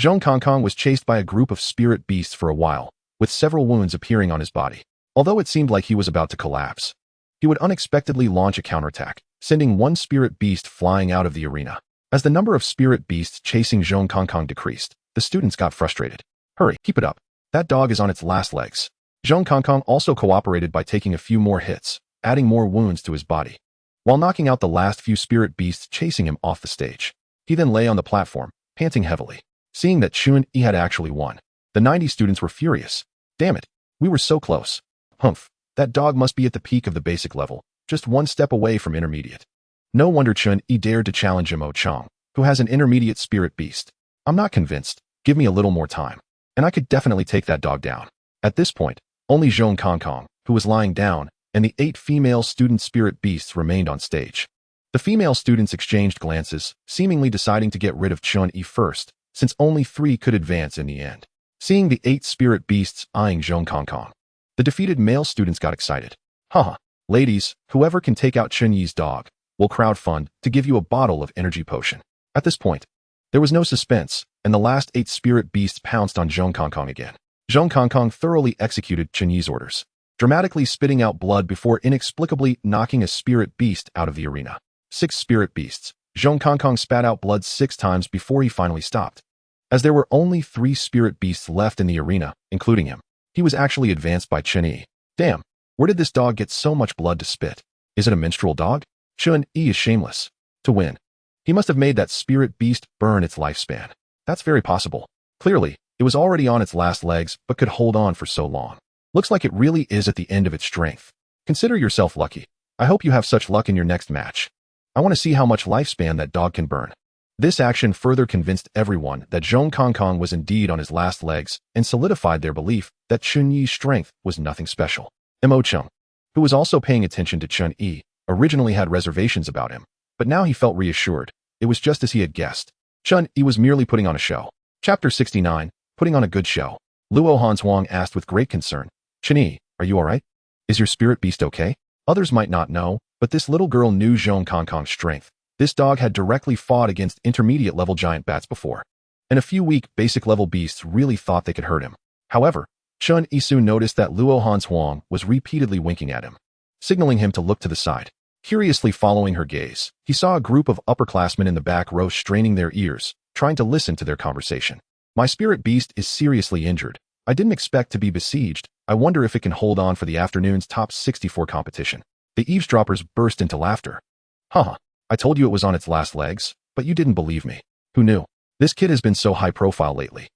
Zhong Kong was chased by a group of spirit beasts for a while, with several wounds appearing on his body. Although it seemed like he was about to collapse, he would unexpectedly launch a counterattack, sending one spirit beast flying out of the arena. As the number of spirit beasts chasing Zhong Kong decreased, the students got frustrated. Hurry, keep it up. That dog is on its last legs. Zhong Kong also cooperated by taking a few more hits, adding more wounds to his body, while knocking out the last few spirit beasts chasing him off the stage. He then lay on the platform, panting heavily. Seeing that Chen Yi had actually won, the 90 students were furious. Damn it, we were so close. Humph, that dog must be at the peak of the basic level, just one step away from intermediate. No wonder Chen Yi dared to challenge Mo Chang, who has an intermediate spirit beast. I'm not convinced. Give me a little more time, and I could definitely take that dog down. At this point, only Zhong Kong, who was lying down, and the 8 female student spirit beasts remained on stage. The female students exchanged glances, seemingly deciding to get rid of Chen Yi first, since only 3 could advance in the end. Seeing the 8 spirit beasts eyeing Zhong Kong, the defeated male students got excited. Haha, ladies, whoever can take out Chen Yi's dog will crowdfund to give you a bottle of energy potion. At this point, there was no suspense, and the last 8 spirit beasts pounced on Zhong Kong again. Zhong Kong thoroughly executed Chen Yi's orders, dramatically spitting out blood before inexplicably knocking a spirit beast out of the arena. 6 spirit beasts. Zhong Kong spat out blood 6 times before he finally stopped. As there were only 3 spirit beasts left in the arena, including him, he was actually advanced by Chen Yi. Damn, where did this dog get so much blood to spit? Is it a minstrel dog? Chen Yi is shameless. To win, he must have made that spirit beast burn its lifespan. That's very possible. Clearly, it was already on its last legs but could hold on for so long. Looks like it really is at the end of its strength. Consider yourself lucky. I hope you have such luck in your next match. I want to see how much lifespan that dog can burn. This action further convinced everyone that Zhong Kong was indeed on his last legs and solidified their belief that Chen Yi's strength was nothing special. Mo Cheng, who was also paying attention to Chen Yi, originally had reservations about him, but now he felt reassured. It was just as he had guessed. Chen Yi was merely putting on a show. Chapter 69, Putting on a Good Show. Luo Hanshuang asked with great concern, Chen Yi, are you alright? Is your spirit beast okay? Others might not know, but this little girl knew Zhong Kong's strength. This dog had directly fought against intermediate-level giant bats before. and a few weak basic-level beasts really thought they could hurt him. However, Chen Yi soon noticed that Luo Hanzhuang was repeatedly winking at him, signaling him to look to the side. Curiously following her gaze, he saw a group of upperclassmen in the back row straining their ears, trying to listen to their conversation. My spirit beast is seriously injured. I didn't expect to be besieged. I wonder if it can hold on for the afternoon's top 64 competition. The eavesdroppers burst into laughter. Haha, I told you it was on its last legs, but you didn't believe me. Who knew? This kid has been so high profile lately.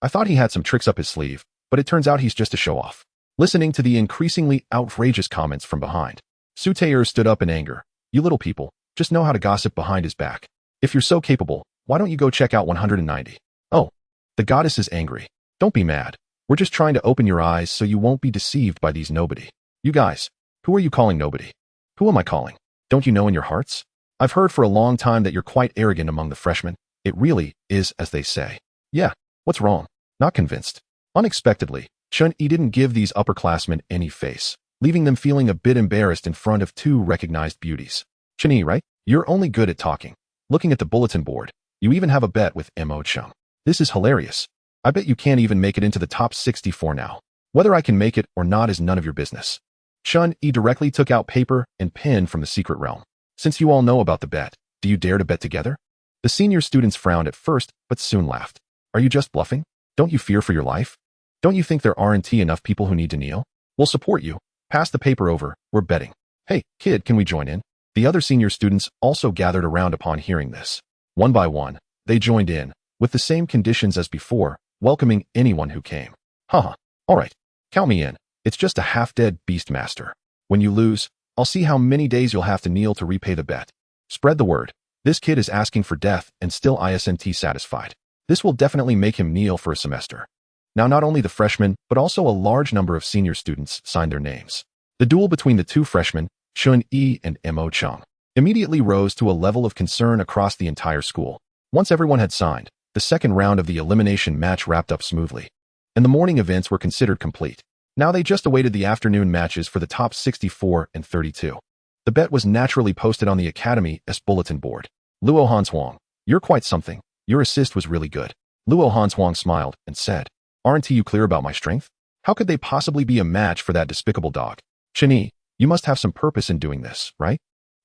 I thought he had some tricks up his sleeve, but it turns out he's just a show-off. Listening to the increasingly outrageous comments from behind, Su Taer stood up in anger. You little people, just know how to gossip behind his back. If you're so capable, why don't you go check out 190? Oh, the goddess is angry. Don't be mad. We're just trying to open your eyes so you won't be deceived by these nobody. You guys, who are you calling nobody? Who am I calling? Don't you know in your hearts? I've heard for a long time that you're quite arrogant among the freshmen. It really is, as they say. Yeah, what's wrong? Not convinced. Unexpectedly, Chen Yi didn't give these upperclassmen any face, leaving them feeling a bit embarrassed in front of two recognized beauties. Chen Yi, right? You're only good at talking. Looking at the bulletin board, you even have a bet with Mo Chung. This is hilarious. I bet you can't even make it into the top 64 now. Whether I can make it or not is none of your business. Chen Yi directly took out paper and pen from the secret realm. Since you all know about the bet, do you dare to bet together? The senior students frowned at first, but soon laughed. Are you just bluffing? Don't you fear for your life? Don't you think there aren't enough people who need to kneel? We'll support you. Pass the paper over, we're betting. Hey, kid, can we join in? The other senior students also gathered around upon hearing this. One by one, they joined in, with the same conditions as before, welcoming anyone who came. Haha, alright, count me in. It's just a half-dead beastmaster. When you lose, I'll see how many days you'll have to kneel to repay the bet. Spread the word. This kid is asking for death and still isn't satisfied. This will definitely make him kneel for a semester. Now not only the freshmen, but also a large number of senior students signed their names. The duel between the two freshmen, Chen Yi and Mo Chung, immediately rose to a level of concern across the entire school. Once everyone had signed, the second round of the elimination match wrapped up smoothly, and the morning events were considered complete. Now they just awaited the afternoon matches for the top 64 and 32. The bet was naturally posted on the Academy's bulletin board. Luo Hanzhuang, you're quite something. Your assist was really good. Luo Hanzhuang smiled and said, aren't you clear about my strength? How could they possibly be a match for that despicable dog? Chen Yi, you must have some purpose in doing this, right?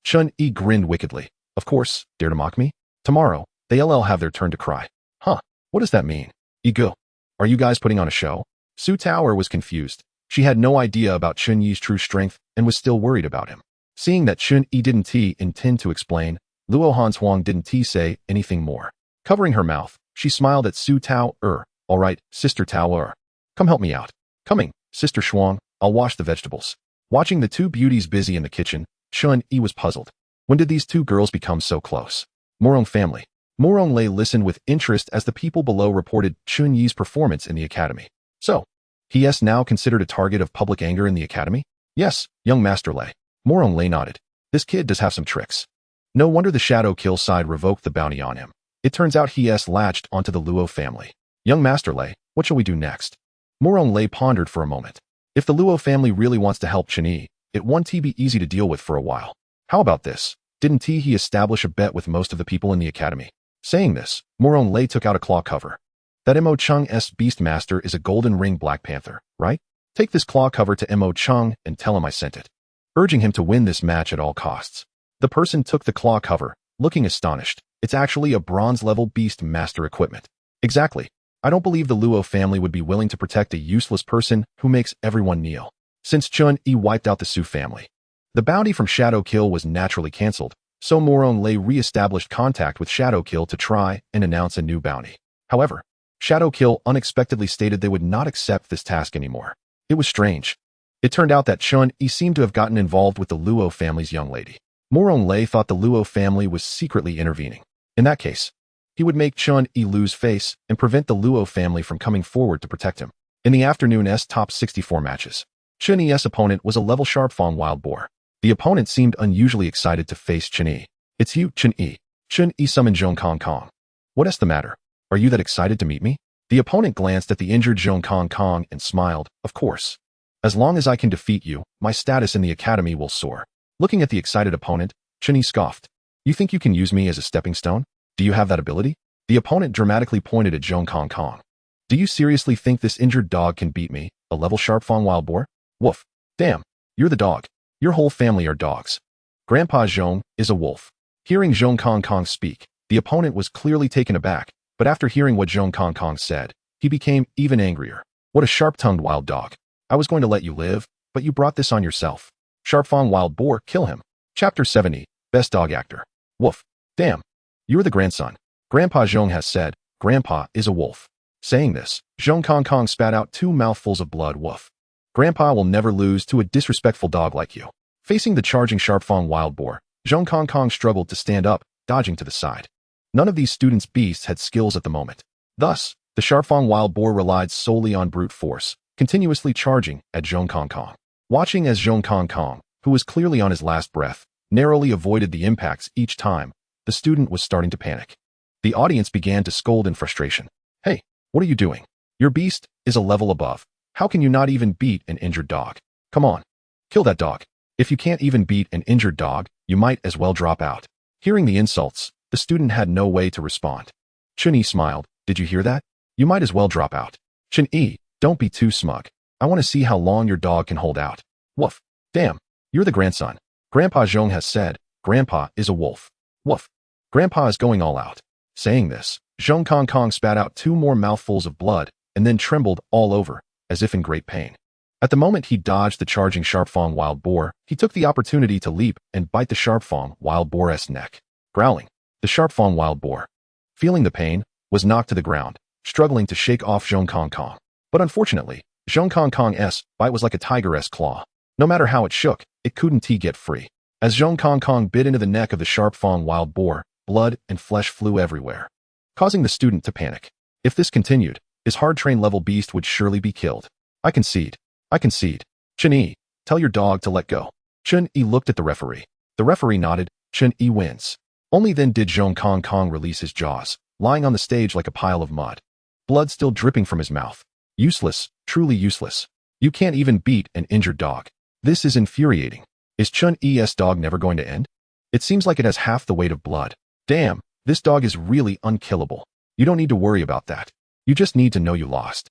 Chen Yi grinned wickedly. Of course, dare to mock me? Tomorrow, they'll have their turn to cry. Huh, what does that mean? Ego. Are you guys putting on a show? Su Taoer was confused. She had no idea about Chen Yi's true strength and was still worried about him. Seeing that Chen Yi didn't intend to explain, Luo Hanzhuang didn't say anything more. Covering her mouth, she smiled at Su Taoer. All right, Sister Taoer. Come help me out. Coming, Sister Shuang, I'll wash the vegetables. Watching the two beauties busy in the kitchen, Chen Yi was puzzled. When did these two girls become so close? Murong family. Murong Lei listened with interest as the people below reported Chen Yi's performance in the academy. So, he is now considered a target of public anger in the academy? Yes, young Master Lei. Murong Lei nodded. This kid does have some tricks. No wonder the Shadow Kill side revoked the bounty on him. It turns out he latched onto the Luo family. Young Master Lei, what shall we do next? Murong Lei pondered for a moment. If the Luo family really wants to help Chen Yi, it won't be easy to deal with for a while. How about this? Didn't he establish a bet with most of the people in the academy? Saying this, Murong Lei took out a claw cover. That Mo Chung's Beastmaster is a golden ring Black Panther, right? Take this claw cover to Mo Chung and tell him I sent it, urging him to win this match at all costs. The person took the claw cover, looking astonished. It's actually a bronze-level Beastmaster equipment. Exactly. I don't believe the Luo family would be willing to protect a useless person who makes everyone kneel. Since Chen Yi wiped out the Su family, the bounty from Shadow Kill was naturally cancelled, so Murong Lei re-established contact with Shadow Kill to try and announce a new bounty. However, Shadow Kill unexpectedly stated they would not accept this task anymore. It was strange. It turned out that Chen Yi seemed to have gotten involved with the Luo family's young lady. Murong Lei thought the Luo family was secretly intervening. In that case, he would make Chen Yi lose face and prevent the Luo family from coming forward to protect him. In the afternoon's top 64 matches, Chen Yi's opponent was a level Sharpfang wild boar. The opponent seemed unusually excited to face Chen Yi. It's you, Chen Yi. Chen Yi summoned Zhong Kong Kong. What is the matter? Are you that excited to meet me? The opponent glanced at the injured Zhong Kong Kong and smiled. Of course. As long as I can defeat you, my status in the academy will soar. Looking at the excited opponent, Chen Yi scoffed. You think you can use me as a stepping stone? Do you have that ability? The opponent dramatically pointed at Zhong Kong Kong. Do you seriously think this injured dog can beat me, a level sharp-fang wild boar? Woof. Damn, you're the dog. Your whole family are dogs. Grandpa Zhong is a wolf. Hearing Zhong Kong Kong speak, the opponent was clearly taken aback, but after hearing what Zhong Kong Kong said, he became even angrier. What a sharp-tongued wild dog. I was going to let you live, but you brought this on yourself. Sharp-fang wild boar, kill him. Chapter 70, Best Dog Actor. Woof. Damn. You're the grandson. Grandpa Zhong has said, Grandpa is a wolf. Saying this, Zhong Kong Kong spat out 2 mouthfuls of blood. Woof. Grandpa will never lose to a disrespectful dog like you. Facing the charging sharp-fang wild boar, Zhong Kong Kong struggled to stand up, dodging to the side. None of these students' beasts had skills at the moment. Thus, the sharp-fang wild boar relied solely on brute force, continuously charging at Zhong Kong Kong. Watching as Zhong Kong Kong, who was clearly on his last breath, narrowly avoided the impacts each time, the student was starting to panic. The audience began to scold in frustration. Hey, what are you doing? Your beast is a level above. How can you not even beat an injured dog? Come on. Kill that dog. If you can't even beat an injured dog, you might as well drop out. Hearing the insults, the student had no way to respond. Chen Yi smiled. Did you hear that? You might as well drop out. Chen Yi, don't be too smug. I want to see how long your dog can hold out. Woof. Damn. You're the grandson. Grandpa Zhong has said, Grandpa is a wolf. Woof. Grandpa is going all out. Saying this, Zhong Kong Kong spat out 2 more mouthfuls of blood and then trembled all over, as if in great pain. At the moment he dodged the charging sharp-fang wild boar, he took the opportunity to leap and bite the sharp-fang wild boar's neck. Growling, the sharp-fang wild boar, feeling the pain, was knocked to the ground, struggling to shake off Zhong Kong Kong. But unfortunately, Zhong Kong Kong's bite was like a tiger's claw. No matter how it shook, it couldn't get free. As Zhong Kong Kong bit into the neck of the sharp-fang wild boar, blood and flesh flew everywhere, causing the student to panic. If this continued, his hard-trained level beast would surely be killed. I concede. I concede. Chen Yi, tell your dog to let go. Chen Yi looked at the referee. The referee nodded. Chen Yi wins. Only then did Zhong Kong Kong release his jaws, lying on the stage like a pile of mud. Blood still dripping from his mouth. Useless, truly useless. You can't even beat an injured dog. This is infuriating. Is Chen Yi's dog never going to end? It seems like it has half the weight of blood. Damn, this dog is really unkillable. You don't need to worry about that. You just need to know you lost.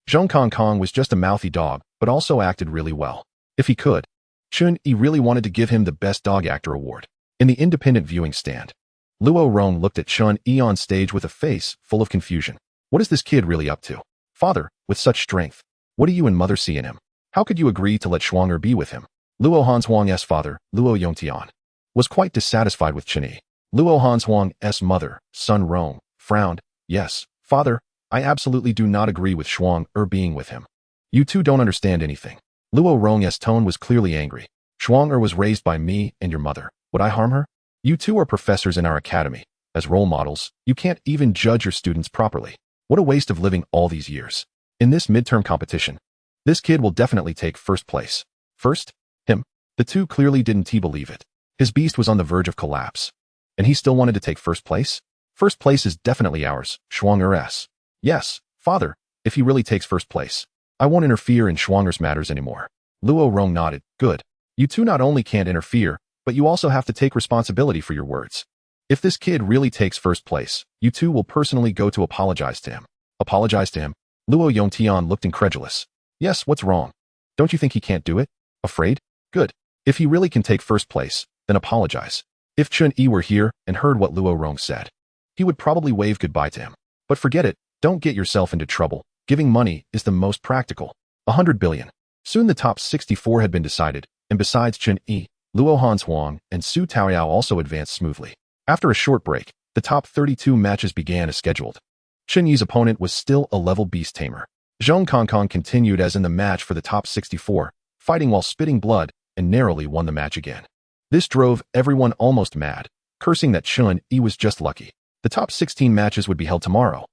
Zhong Kong Kong was just a mouthy dog, but also acted really well. If he could, Chen Yi really wanted to give him the Best Dog Actor award. In the independent viewing stand, Luo Rong looked at Chen Yi on stage with a face full of confusion. What is this kid really up to? Father, with such strength, what do you and mother see in him? How could you agree to let Shuang'er be with him? Luo Hanshuang's father, Luo Yongtian, was quite dissatisfied with Chen Yi. Luo Hanshuang's mother, Sun Rong, frowned. Yes, father, I absolutely do not agree with Shuang'er being with him. You two don't understand anything. Luo Rong's tone was clearly angry. Shuang'er was raised by me and your mother. Would I harm her? You two are professors in our academy. As role models, you can't even judge your students properly. What a waste of living all these years. In this midterm competition, this kid will definitely take first place. First? Him. The two clearly didn't believe it. His beast was on the verge of collapse. And he still wanted to take first place? First place is definitely ours, Shuang'er's. Yes, father, if he really takes first place, I won't interfere in Shuang'er's matters anymore. Luo Rong nodded. Good. You two not only can't interfere, but you also have to take responsibility for your words. If this kid really takes first place, you two will personally go to apologize to him. Apologize to him? Luo Yongtian looked incredulous. Yes, what's wrong? Don't you think he can't do it? Afraid? Good. If he really can take first place, then apologize. If Chen Yi were here and heard what Luo Rong said, he would probably wave goodbye to him. But forget it. Don't get yourself into trouble. Giving money is the most practical. 100 billion. Soon the top 64 had been decided, and besides Chen Yi, Luo Hanshuang and Su Taoyao also advanced smoothly. After a short break, the top 32 matches began as scheduled. Chen Yi's opponent was still a level Beast Tamer. Zhong Kong Kong continued as in the match for the top 64, fighting while spitting blood, and narrowly won the match again. This drove everyone almost mad, cursing that Chen Yi was just lucky. The top 16 matches would be held tomorrow.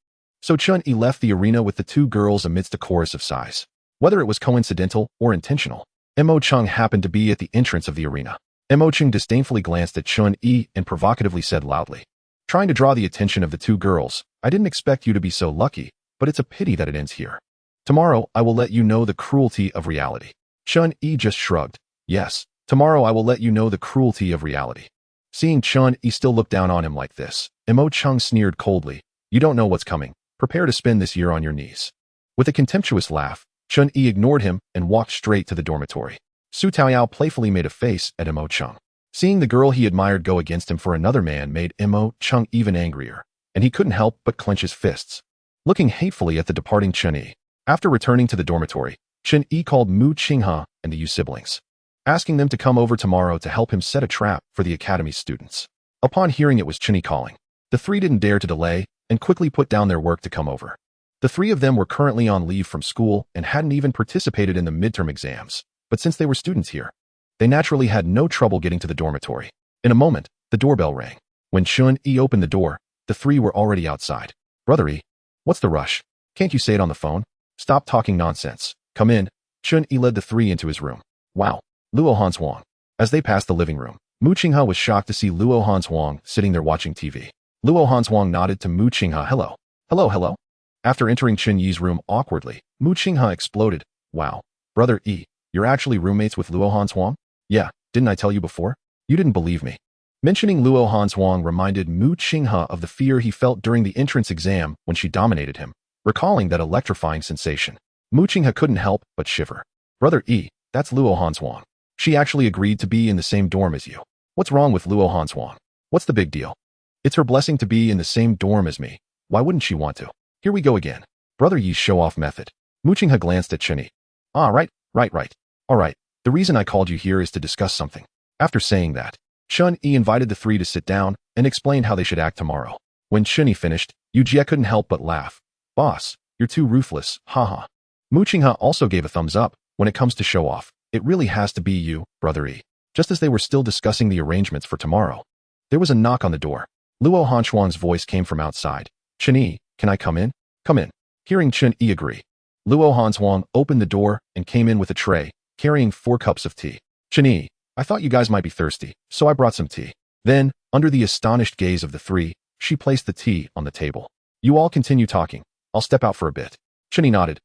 So Chen Yi left the arena with the two girls amidst a chorus of sighs. Whether it was coincidental or intentional, Mo Chung happened to be at the entrance of the arena. Mo Chung disdainfully glanced at Chen Yi and provocatively said loudly, trying to draw the attention of the two girls, I didn't expect you to be so lucky, but it's a pity that it ends here. Tomorrow I will let you know the cruelty of reality. Chen Yi just shrugged. Yes, tomorrow I will let you know the cruelty of reality. Seeing Chen Yi still look down on him like this, Imo Chung sneered coldly. You don't know what's coming. Prepare to spend this year on your knees. With a contemptuous laugh, Chen Yi ignored him and walked straight to the dormitory. Su Taoyao playfully made a face at Imo Chung. Seeing the girl he admired go against him for another man made Imo Chung even angrier, and he couldn't help but clench his fists, looking hatefully at the departing Chen Yi. After returning to the dormitory, Chen Yi called Mu Qinghe and the Yu siblings, asking them to come over tomorrow to help him set a trap for the academy's students. Upon hearing it was Chen Yi calling, the three didn't dare to delay and quickly put down their work to come over. The three of them were currently on leave from school and hadn't even participated in the midterm exams, but since they were students here, they naturally had no trouble getting to the dormitory. In a moment, the doorbell rang. When Chen Yi opened the door, the three were already outside. Brother Yi, what's the rush? Can't you say it on the phone? Stop talking nonsense. Come in. Chen Yi led the three into his room. Wow. Luo Hanswang. As they passed the living room, Mu Qinghe was shocked to see Luo Hanswang sitting there watching TV. Luo Hanswang nodded to Mu Qinghe. Hello. Hello. After entering Chen Yi's room awkwardly, Mu Qinghe exploded. Wow. Brother Yi, you're actually roommates with Luo Hanswang? Yeah, didn't I tell you before? You didn't believe me. Mentioning Luo Hanswang reminded Mu Qinghe of the fear he felt during the entrance exam when she dominated him. Recalling that electrifying sensation, Mu Qinghe couldn't help but shiver. Brother Yi, that's Luo Hanswang. She actually agreed to be in the same dorm as you. What's wrong with Luo Hanswang? What's the big deal? It's her blessing to be in the same dorm as me. Why wouldn't she want to? Here we go again. Brother Yi's show-off method. Mu Qinghe glanced at Chen Yi. Right. All right. The reason I called you here is to discuss something. After saying that, Chen Yi invited the three to sit down and explained how they should act tomorrow. When Chen Yi finished, Yu Jie couldn't help but laugh. Boss, you're too ruthless, haha. Mu Qinghe also gave a thumbs up. When it comes to show-off, it really has to be you, Brother Yi. Just as they were still discussing the arrangements for tomorrow, there was a knock on the door. Luo Hanshuang's voice came from outside. Chen Yi, can I come in? Come in. Hearing Chen Yi agree, Luo Hanshuang opened the door and came in with a tray, carrying 4 cups of tea. Chen Yi, I thought you guys might be thirsty, so I brought some tea. Then, under the astonished gaze of the three, she placed the tea on the table. You all continue talking. I'll step out for a bit. Chen Yi nodded.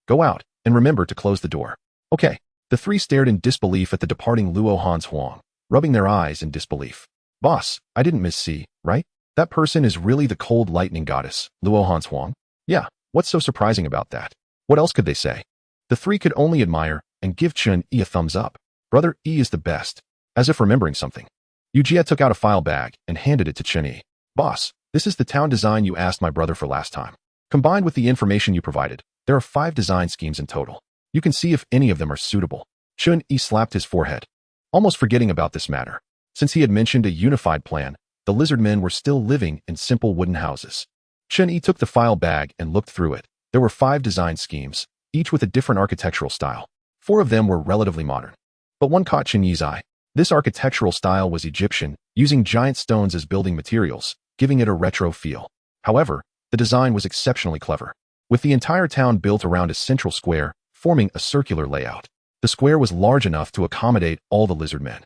Go out, and remember to close the door. Okay. The three stared in disbelief at the departing Luo Hanshuang, rubbing their eyes in disbelief. Boss, I didn't miss right? That person is really the cold lightning goddess, Luo Hanshuang? Yeah, what's so surprising about that? What else could they say? The three could only admire and give Chen Yi a thumbs up. Brother Yi is the best. As if remembering something, Yu Jie took out a file bag and handed it to Chen Yi. Boss, this is the town design you asked my brother for last time. Combined with the information you provided, there are 5 design schemes in total. You can see if any of them are suitable. Chen Yi slapped his forehead, almost forgetting about this matter. Since he had mentioned a unified plan, the lizard men were still living in simple wooden houses. Chen Yi took the file bag and looked through it. There were 5 design schemes, each with a different architectural style. 4 of them were relatively modern. But one caught Chen Yi's eye. This architectural style was Egyptian, using giant stones as building materials, giving it a retro feel. However, the design was exceptionally clever, with the entire town built around a central square, forming a circular layout. The square was large enough to accommodate all the lizard men.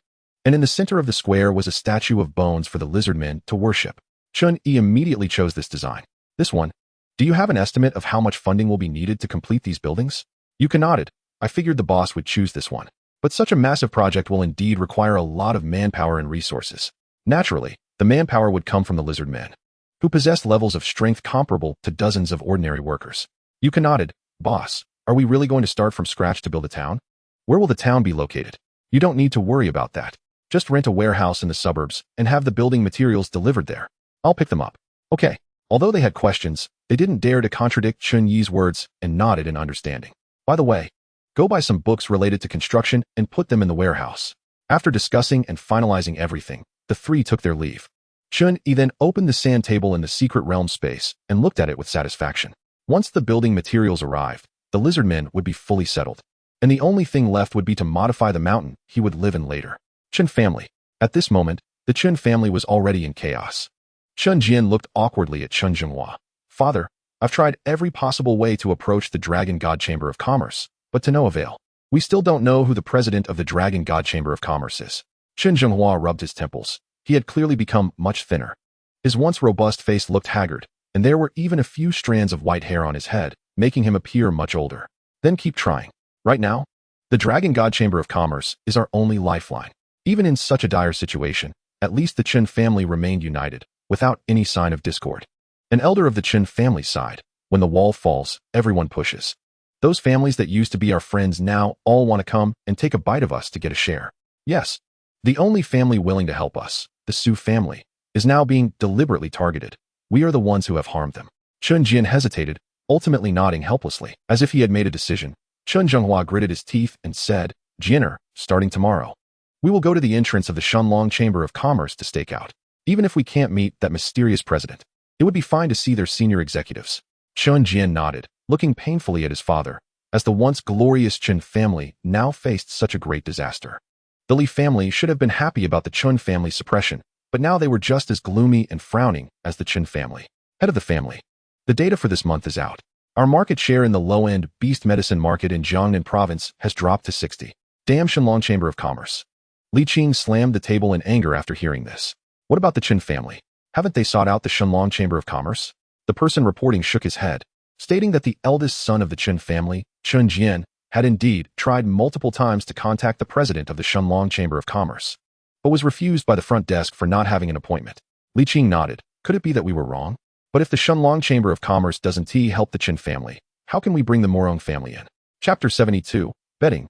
And in the center of the square was a statue of bones for the lizard men to worship. Chen Yi immediately chose this design. This one. Do you have an estimate of how much funding will be needed to complete these buildings? Yuka nodded. I figured the boss would choose this one. But such a massive project will indeed require a lot of manpower and resources. Naturally, the manpower would come from the lizard men, who possessed levels of strength comparable to dozens of ordinary workers. Yuka nodded. Boss, are we really going to start from scratch to build a town? Where will the town be located? You don't need to worry about that. Just rent a warehouse in the suburbs and have the building materials delivered there. I'll pick them up. Okay. Although they had questions, they didn't dare to contradict Chen Yi's words and nodded in understanding. By the way, go buy some books related to construction and put them in the warehouse. After discussing and finalizing everything, the three took their leave. Chen Yi then opened the sand table in the secret realm space and looked at it with satisfaction. Once the building materials arrived, the lizard men would be fully settled, and the only thing left would be to modify the mountain he would live in later. Chen family. At this moment, the Chen family was already in chaos. Chen Jian looked awkwardly at Chen Zhenghua. Father, I've tried every possible way to approach the Dragon God Chamber of Commerce, but to no avail. We still don't know who the president of the Dragon God Chamber of Commerce is. Chen Zhenghua rubbed his temples. He had clearly become much thinner. His once robust face looked haggard, and there were even a few strands of white hair on his head, making him appear much older. Then keep trying. Right now, the Dragon God Chamber of Commerce is our only lifeline. Even in such a dire situation, at least the Chen family remained united. without any sign of discord. An elder of the Chen family sighed. When the wall falls, everyone pushes. Those families that used to be our friends now all want to come and take a bite of us to get a share. Yes. The only family willing to help us, the Su family, is now being deliberately targeted. We are the ones who have harmed them. Chen Jian hesitated, ultimately nodding helplessly, as if he had made a decision. Chen Zhenghua gritted his teeth and said, Jianer, starting tomorrow, we will go to the entrance of the Shenlong Chamber of Commerce to stake out. Even if we can't meet that mysterious president, it would be fine to see their senior executives. Chen Jian nodded, looking painfully at his father, as the once glorious Chen family now faced such a great disaster. The Li family should have been happy about the Chen family's suppression, but now they were just as gloomy and frowning as the Chen family. Head of the family. The data for this month is out. Our market share in the low-end beast medicine market in Jiangnan province has dropped to 60. Damn Shenlong Chamber of Commerce. Li Qing slammed the table in anger after hearing this. What about the Chen family? Haven't they sought out the Shenlong Chamber of Commerce? The person reporting shook his head, stating that the eldest son of the Chen family, Chen Jian, had indeed tried multiple times to contact the president of the Shenlong Chamber of Commerce, but was refused by the front desk for not having an appointment. Li Qing nodded. Could it be that we were wrong? But if the Shenlong Chamber of Commerce doesn't help the Chen family, how can we bring the Murong family in? Chapter 72, Betting.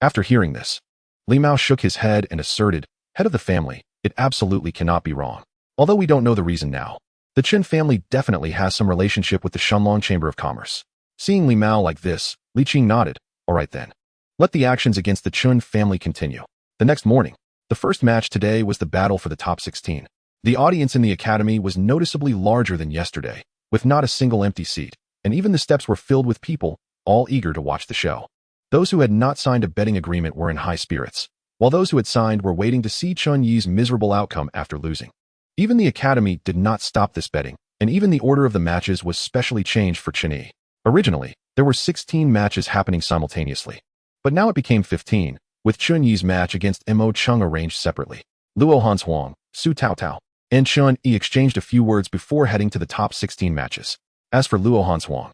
After hearing this, Li Mao shook his head and asserted, head of the family, it absolutely cannot be wrong. Although we don't know the reason now, the Chen family definitely has some relationship with the Shenlong Chamber of Commerce. Seeing Li Mao like this, Li Qing nodded. All right then. Let the actions against the Chen family continue. The next morning, the first match today was the battle for the top 16. The audience in the academy was noticeably larger than yesterday, with not a single empty seat, and even the steps were filled with people, all eager to watch the show. Those who had not signed a betting agreement were in high spirits, while those who had signed were waiting to see Chen Yi's miserable outcome after losing. Even the academy did not stop this betting, and even the order of the matches was specially changed for Chen Yi. Originally, there were 16 matches happening simultaneously, but now it became 15, with Chen Yi's match against Mo Cheng arranged separately. Luo Hanshuang, Su Taotao, and Chen Yi exchanged a few words before heading to the top 16 matches. As for Luo Hanshuang,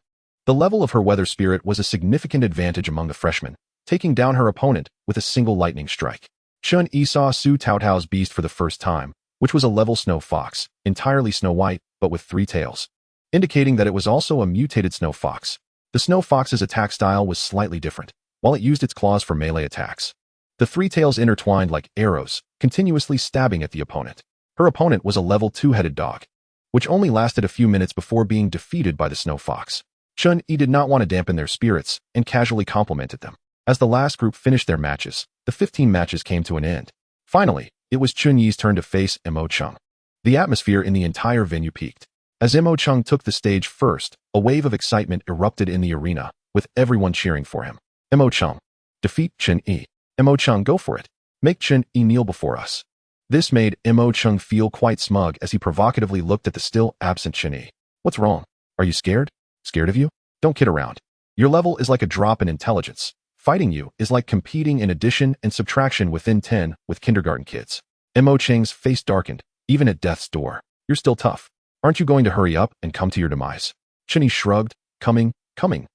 the level of her weather spirit was a significant advantage among the freshmen, taking down her opponent with a single lightning strike. Chen Yi saw Su Taotao's beast for the first time, which was a level snow fox, entirely snow white, but with 3 tails, indicating that it was also a mutated snow fox. The snow fox's attack style was slightly different, while it used its claws for melee attacks. The 3 tails intertwined like arrows, continuously stabbing at the opponent. Her opponent was a level 2-headed dog, which only lasted a few minutes before being defeated by the snow fox. Chen Yi did not want to dampen their spirits and casually complimented them. As the last group finished their matches, the 15 matches came to an end. Finally, it was Chen Yi's turn to face Mo Cheng. The atmosphere in the entire venue peaked. As Mo Cheng took the stage first, a wave of excitement erupted in the arena, with everyone cheering for him. Mo Cheng. Defeat Chen Yi. Mo Cheng, go for it. Make Chen Yi kneel before us. This made Mo Cheng feel quite smug as he provocatively looked at the still absent Chen Yi. What's wrong? Are you scared? Scared of you? Don't kid around. Your level is like a drop in intelligence. Fighting you is like competing in addition and subtraction within 10 with kindergarten kids. Mo Cheng's face darkened, even at death's door. You're still tough. Aren't you going to hurry up and come to your demise? Chen Yi shrugged. Coming,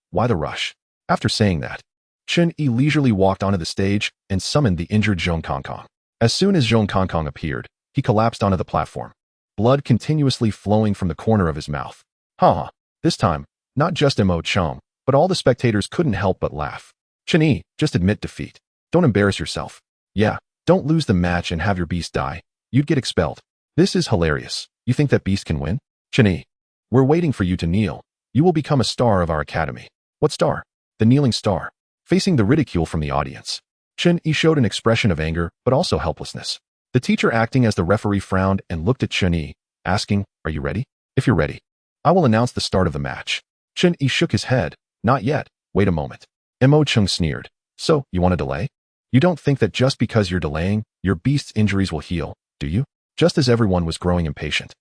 why the rush? After saying that, Chen Yi leisurely walked onto the stage and summoned the injured Zhong Kongkong. As soon as Zhong Kongkong appeared, he collapsed onto the platform, blood continuously flowing from the corner of his mouth. Ha! This time, not just Mo Cheng, but all the spectators couldn't help but laugh. Chen Yi, just admit defeat. Don't embarrass yourself. Yeah, don't lose the match and have your beast die. You'd get expelled. This is hilarious. You think that beast can win? Chen Yi, we're waiting for you to kneel. You will become a star of our academy. What star? The kneeling star. Facing the ridicule from the audience, Chen Yi showed an expression of anger, but also helplessness. The teacher acting as the referee frowned and looked at Chen Yi, asking, are you ready? If you're ready, I will announce the start of the match. Chen Yi shook his head. Not yet. Wait a moment. Mo Cheng sneered. So, you want to delay? You don't think that just because you're delaying, your beast's injuries will heal, do you? Just as everyone was growing impatient,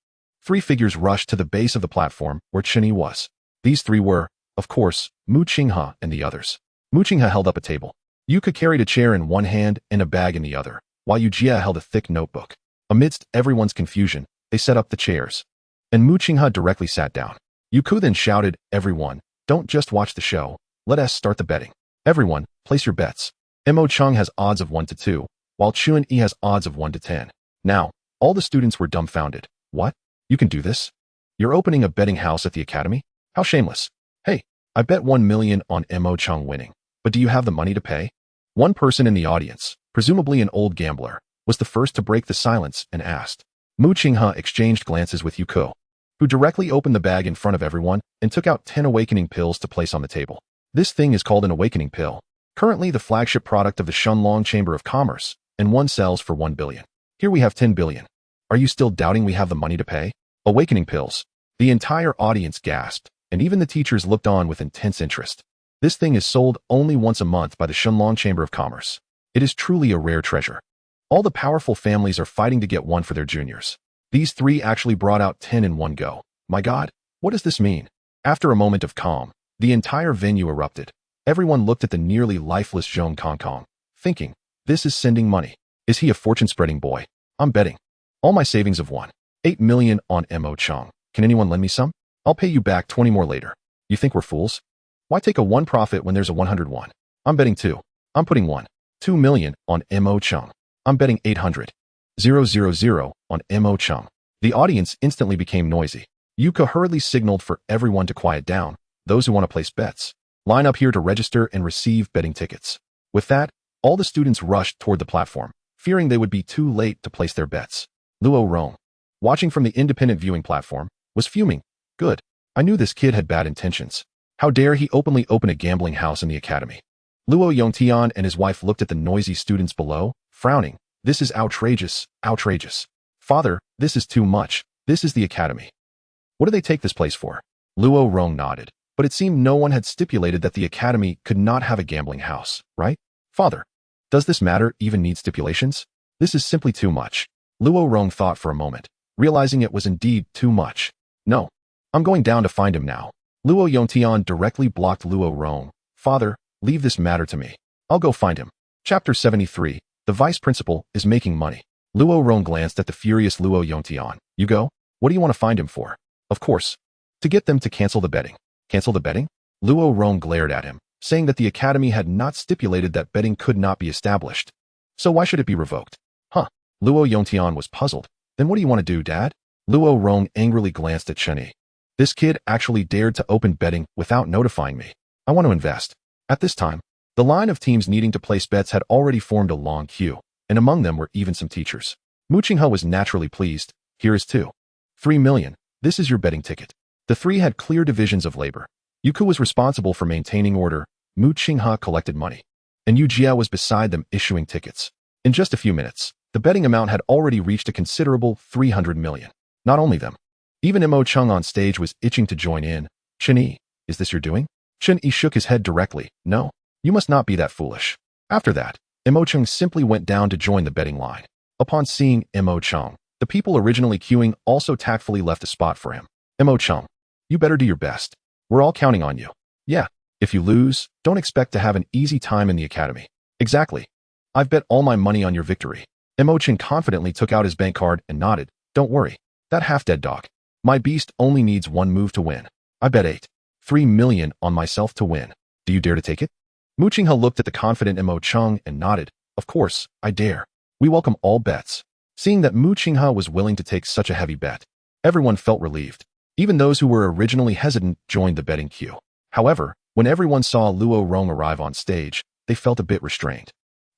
3 figures rushed to the base of the platform where Chen Yi was. These 3 were, of course, Mu Qinghe and the others. Mu Qinghe held up a table. Yuka carried a chair in one hand and a bag in the other, while Yu Jia held a thick notebook. Amidst everyone's confusion, they set up the chairs, and Mu Qinghe directly sat down. Yuku then shouted, everyone, don't just watch the show, let us start the betting. Everyone, place your bets. Mo Cheng has odds of 1 to 2, while Chen Yi has odds of 1 to 10. Now, all the students were dumbfounded. What? You can do this? You're opening a betting house at the academy? How shameless. Hey, I bet 1 million on Mo Chung winning. But do you have the money to pay? One person in the audience, presumably an old gambler, was the first to break the silence and asked. Mu Qinghe exchanged glances with Yuko, who directly opened the bag in front of everyone and took out 10 awakening pills to place on the table. This thing is called an awakening pill, currently the flagship product of the Shenlong Chamber of Commerce, and one sells for 1 billion. Here we have 10 billion. Are you still doubting we have the money to pay? Awakening pills. The entire audience gasped, and even the teachers looked on with intense interest. This thing is sold only once a month by the Shenlong Chamber of Commerce. It is truly a rare treasure. All the powerful families are fighting to get one for their juniors. These three actually brought out 10 in one go. My God, what does this mean? After a moment of calm, the entire venue erupted. Everyone looked at the nearly lifeless Zhong Kong, thinking, this is sending money. Is he a fortune-spreading boy? I'm betting. All my savings of 1.8 million on Mo Chung. Can anyone lend me some? I'll pay you back 20 more later. You think we're fools? Why take a 1 profit when there's a 101? I'm betting 2. I'm putting 1.2 million on Mo Chung. I'm betting 800,000 on Mo Chung. The audience instantly became noisy. Yuka hurriedly signaled for everyone to quiet down. Those who want to place bets, line up here to register and receive betting tickets. With that, all the students rushed toward the platform, fearing they would be too late to place their bets. Luo Rong, watching from the independent viewing platform, was fuming. Good. I knew this kid had bad intentions. How dare he openly open a gambling house in the academy? Luo Yongtian and his wife looked at the noisy students below, frowning. This is outrageous, outrageous. Father, this is too much. This is the academy. What do they take this place for? Luo Rong nodded, but it seemed no one had stipulated that the academy could not have a gambling house, right? Father, does this matter even need stipulations? This is simply too much. Luo Rong thought for a moment, realizing it was indeed too much. No, I'm going down to find him now. Luo Yongtian directly blocked Luo Rong. Father, leave this matter to me. I'll go find him. Chapter 73. The vice principal is making money. Luo Rong glanced at the furious Luo Yongtian. You go? What do you want to find him for? Of course. To get them to cancel the betting. Cancel the betting? Luo Rong glared at him, saying that the academy had not stipulated that betting could not be established. So why should it be revoked? Huh. Luo Yongtian was puzzled. Then what do you want to do, Dad? Luo Rong angrily glanced at Chen Yi. This kid actually dared to open betting without notifying me. I want to invest. At this time, the line of teams needing to place bets had already formed a long queue, and among them were even some teachers. Mu Qinghe was naturally pleased. Here is 2.3 million. This is your betting ticket. The three had clear divisions of labor. Yuku was responsible for maintaining order, Mu Qinghe collected money, and Yu Jia was beside them issuing tickets. In just a few minutes, the betting amount had already reached a considerable 300 million. Not only them, even Mo Chung on stage was itching to join in. Chen Yi, is this your doing? Chen Yi shook his head directly. No, you must not be that foolish. After that, Mo Chung simply went down to join the betting line. Upon seeing Mo Chung, the people originally queuing also tactfully left a spot for him. Mo Chung, you better do your best. We're all counting on you. Yeah, if you lose, don't expect to have an easy time in the academy. Exactly. I've bet all my money on your victory. Mo Chung confidently took out his bank card and nodded. Don't worry, that half-dead dog. My beast only needs one move to win. I bet 8.3 million on myself to win. Do you dare to take it? Mu Qinghe looked at the confident Mo Chung and nodded. Of course, I dare. We welcome all bets. Seeing that Mu Qinghe was willing to take such a heavy bet, everyone felt relieved. Even those who were originally hesitant joined the betting queue. However, when everyone saw Luo Rong arrive on stage, they felt a bit restrained.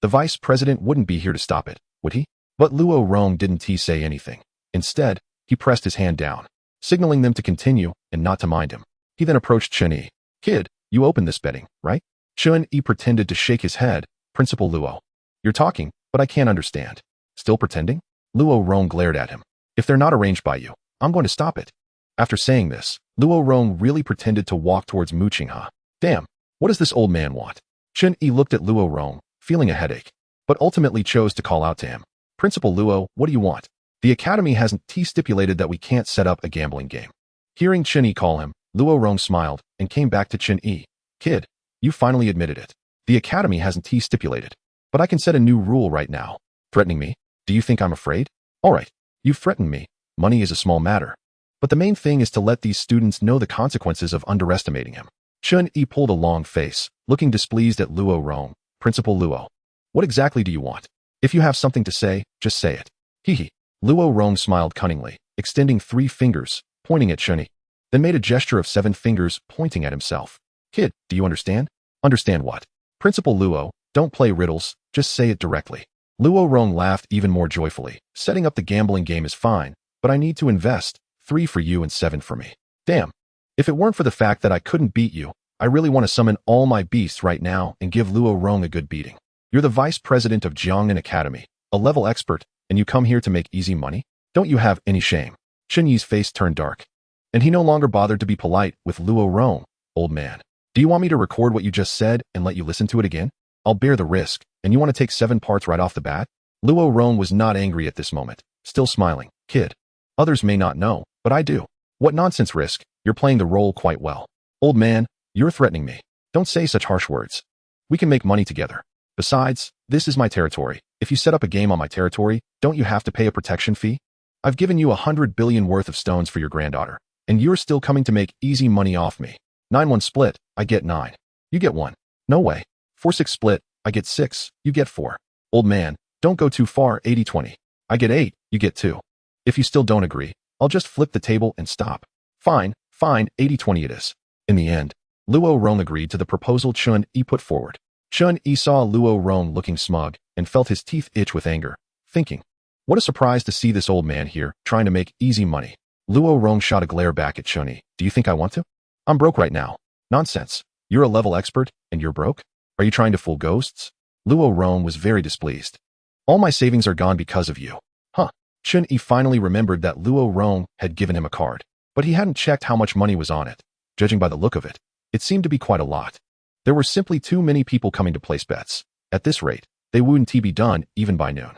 The vice president wouldn't be here to stop it, would he? But Luo Rong didn't say anything. Instead, he pressed his hand down, signaling them to continue and not to mind him. He then approached Chen Yi. Kid, you opened this betting, right? Chen Yi pretended to shake his head. Principal Luo. You're talking, but I can't understand. Still pretending? Luo Rong glared at him. If they're not arranged by you, I'm going to stop it. After saying this, Luo Rong really pretended to walk towards Mu Qinghe. Damn, what does this old man want? Chen Yi looked at Luo Rong, feeling a headache, but ultimately chose to call out to him. Principal Luo, what do you want? The academy hasn't stipulated that we can't set up a gambling game. Hearing Chen Yi call him, Luo Rong smiled and came back to Chen Yi. Kid, you finally admitted it. The academy hasn't stipulated, but I can set a new rule right now. Threatening me? Do you think I'm afraid? All right, you've threatened me. Money is a small matter. But the main thing is to let these students know the consequences of underestimating him. Chen Yi pulled a long face, looking displeased at Luo Rong. Principal Luo, what exactly do you want? If you have something to say, just say it. Hee hee. Luo Rong smiled cunningly. extending 3 fingers, pointing at Chen Yi, then made a gesture of 7 fingers pointing at himself. Kid, do you understand? Understand what? Principal Luo, don't play riddles, just say it directly. Luo Rong laughed even more joyfully. Setting up the gambling game is fine, but I need to invest 3 for you and 7 for me. Damn. If it weren't for the fact that I couldn't beat you, I really want to summon all my beasts right now and give Luo Rong a good beating. You're the vice president of Jiangnan Academy, a level expert, and you come here to make easy money? Don't you have any shame? Chen Yi's face turned dark, and he no longer bothered to be polite with Luo Rong. Old man, do you want me to record what you just said and let you listen to it again? I'll bear the risk, and you want to take 7 parts right off the bat? Luo Rong was not angry at this moment, still smiling. Kid, others may not know, but I do. What nonsense risk? You're playing the role quite well. Old man, you're threatening me. Don't say such harsh words. We can make money together. Besides, this is my territory. If you set up a game on my territory, don't you have to pay a protection fee? I've given you 100 billion worth of stones for your granddaughter, and you're still coming to make easy money off me. 9-1 split, I get 9. You get 1. No way. 4-6 split, I get 6, you get 4. Old man, don't go too far. 80-20. I get 8, you get 2. If you still don't agree, I'll just flip the table and stop. Fine, 80-20 it is. In the end, Luo Rong agreed to the proposal Chen Yi put forward. Chen Yi saw Luo Rong looking smug and felt his teeth itch with anger, thinking, what a surprise to see this old man here trying to make easy money. Luo Rong shot a glare back at Chen Yi. Do you think I want to? I'm broke right now. Nonsense. You're a level expert and you're broke? Are you trying to fool ghosts? Luo Rong was very displeased. All my savings are gone because of you. Huh. Chen Yi finally remembered that Luo Rong had given him a card, but he hadn't checked how much money was on it. Judging by the look of it, it seemed to be quite a lot. There were simply too many people coming to place bets. At this rate, they wouldn't be done even by noon.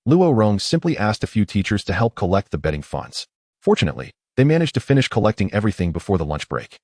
Luo Rong simply asked a few teachers to help collect the betting funds. Fortunately, they managed to finish collecting everything before the lunch break.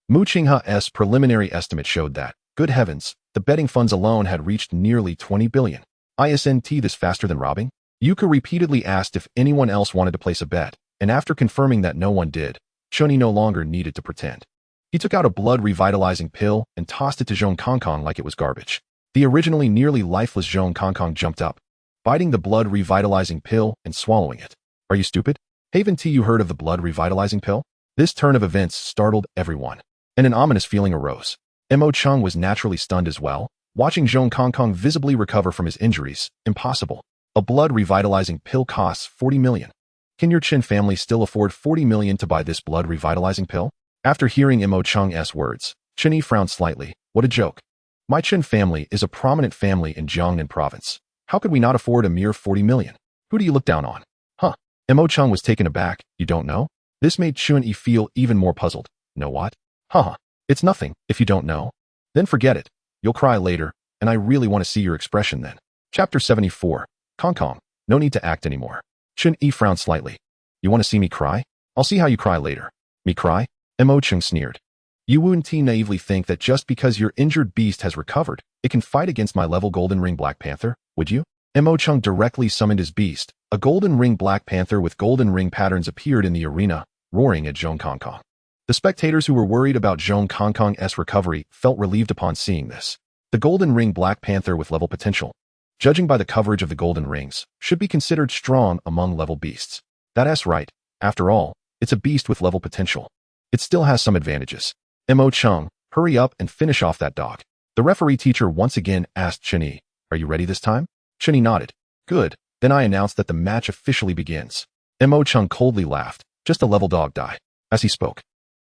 Mu Qingha's preliminary estimate showed that, good heavens, the betting funds alone had reached nearly 20 billion. Isn't this faster than robbing? Yuka repeatedly asked if anyone else wanted to place a bet, and after confirming that no one did, Chen Yi no longer needed to pretend. He took out a blood-revitalizing pill and tossed it to Zhong Kongkong like it was garbage. The originally nearly lifeless Zhong Kongkong jumped up, biting the blood-revitalizing pill and swallowing it. Are you stupid? Haven't you heard of the blood-revitalizing pill? This turn of events startled everyone, and an ominous feeling arose. Mo Chung was naturally stunned as well, watching Zhong Kongkong visibly recover from his injuries. Impossible. A blood-revitalizing pill costs 40 million. Can your Chen family still afford 40 million to buy this blood-revitalizing pill? After hearing Mo Chung's words, Chen Yi frowned slightly. What a joke. My Chen family is a prominent family in Jiangnan province. How could we not afford a mere 40 million? Who do you look down on? Huh. Mo Chung was taken aback. You don't know? This made Chen Yi feel even more puzzled. Know what? Haha. It's nothing, if you don't know. Then forget it. You'll cry later, and I really want to see your expression then. Chapter 74. Kongkong. No need to act anymore. Chen Yi frowned slightly. You want to see me cry? I'll see how you cry later. Me cry? Mo Chung sneered. You wouldn't naively think that just because your injured beast has recovered, it can fight against my level Golden Ring Black Panther, would you? Mo Chung directly summoned his beast. A Golden Ring Black Panther with golden ring patterns appeared in the arena, roaring at Zhong Kongkong. The spectators who were worried about Zhong Kongkong's recovery felt relieved upon seeing this. The Golden Ring Black Panther with level potential, judging by the coverage of the golden rings, should be considered strong among level beasts. That's right. After all, it's a beast with level potential. It still has some advantages. Mo Chung, hurry up and finish off that dog. The referee teacher once again asked Chen Yi, are you ready this time? Chen Yi nodded. Good. Then I announced that the match officially begins. Mo Chung coldly laughed. Just a level dog die. As he spoke,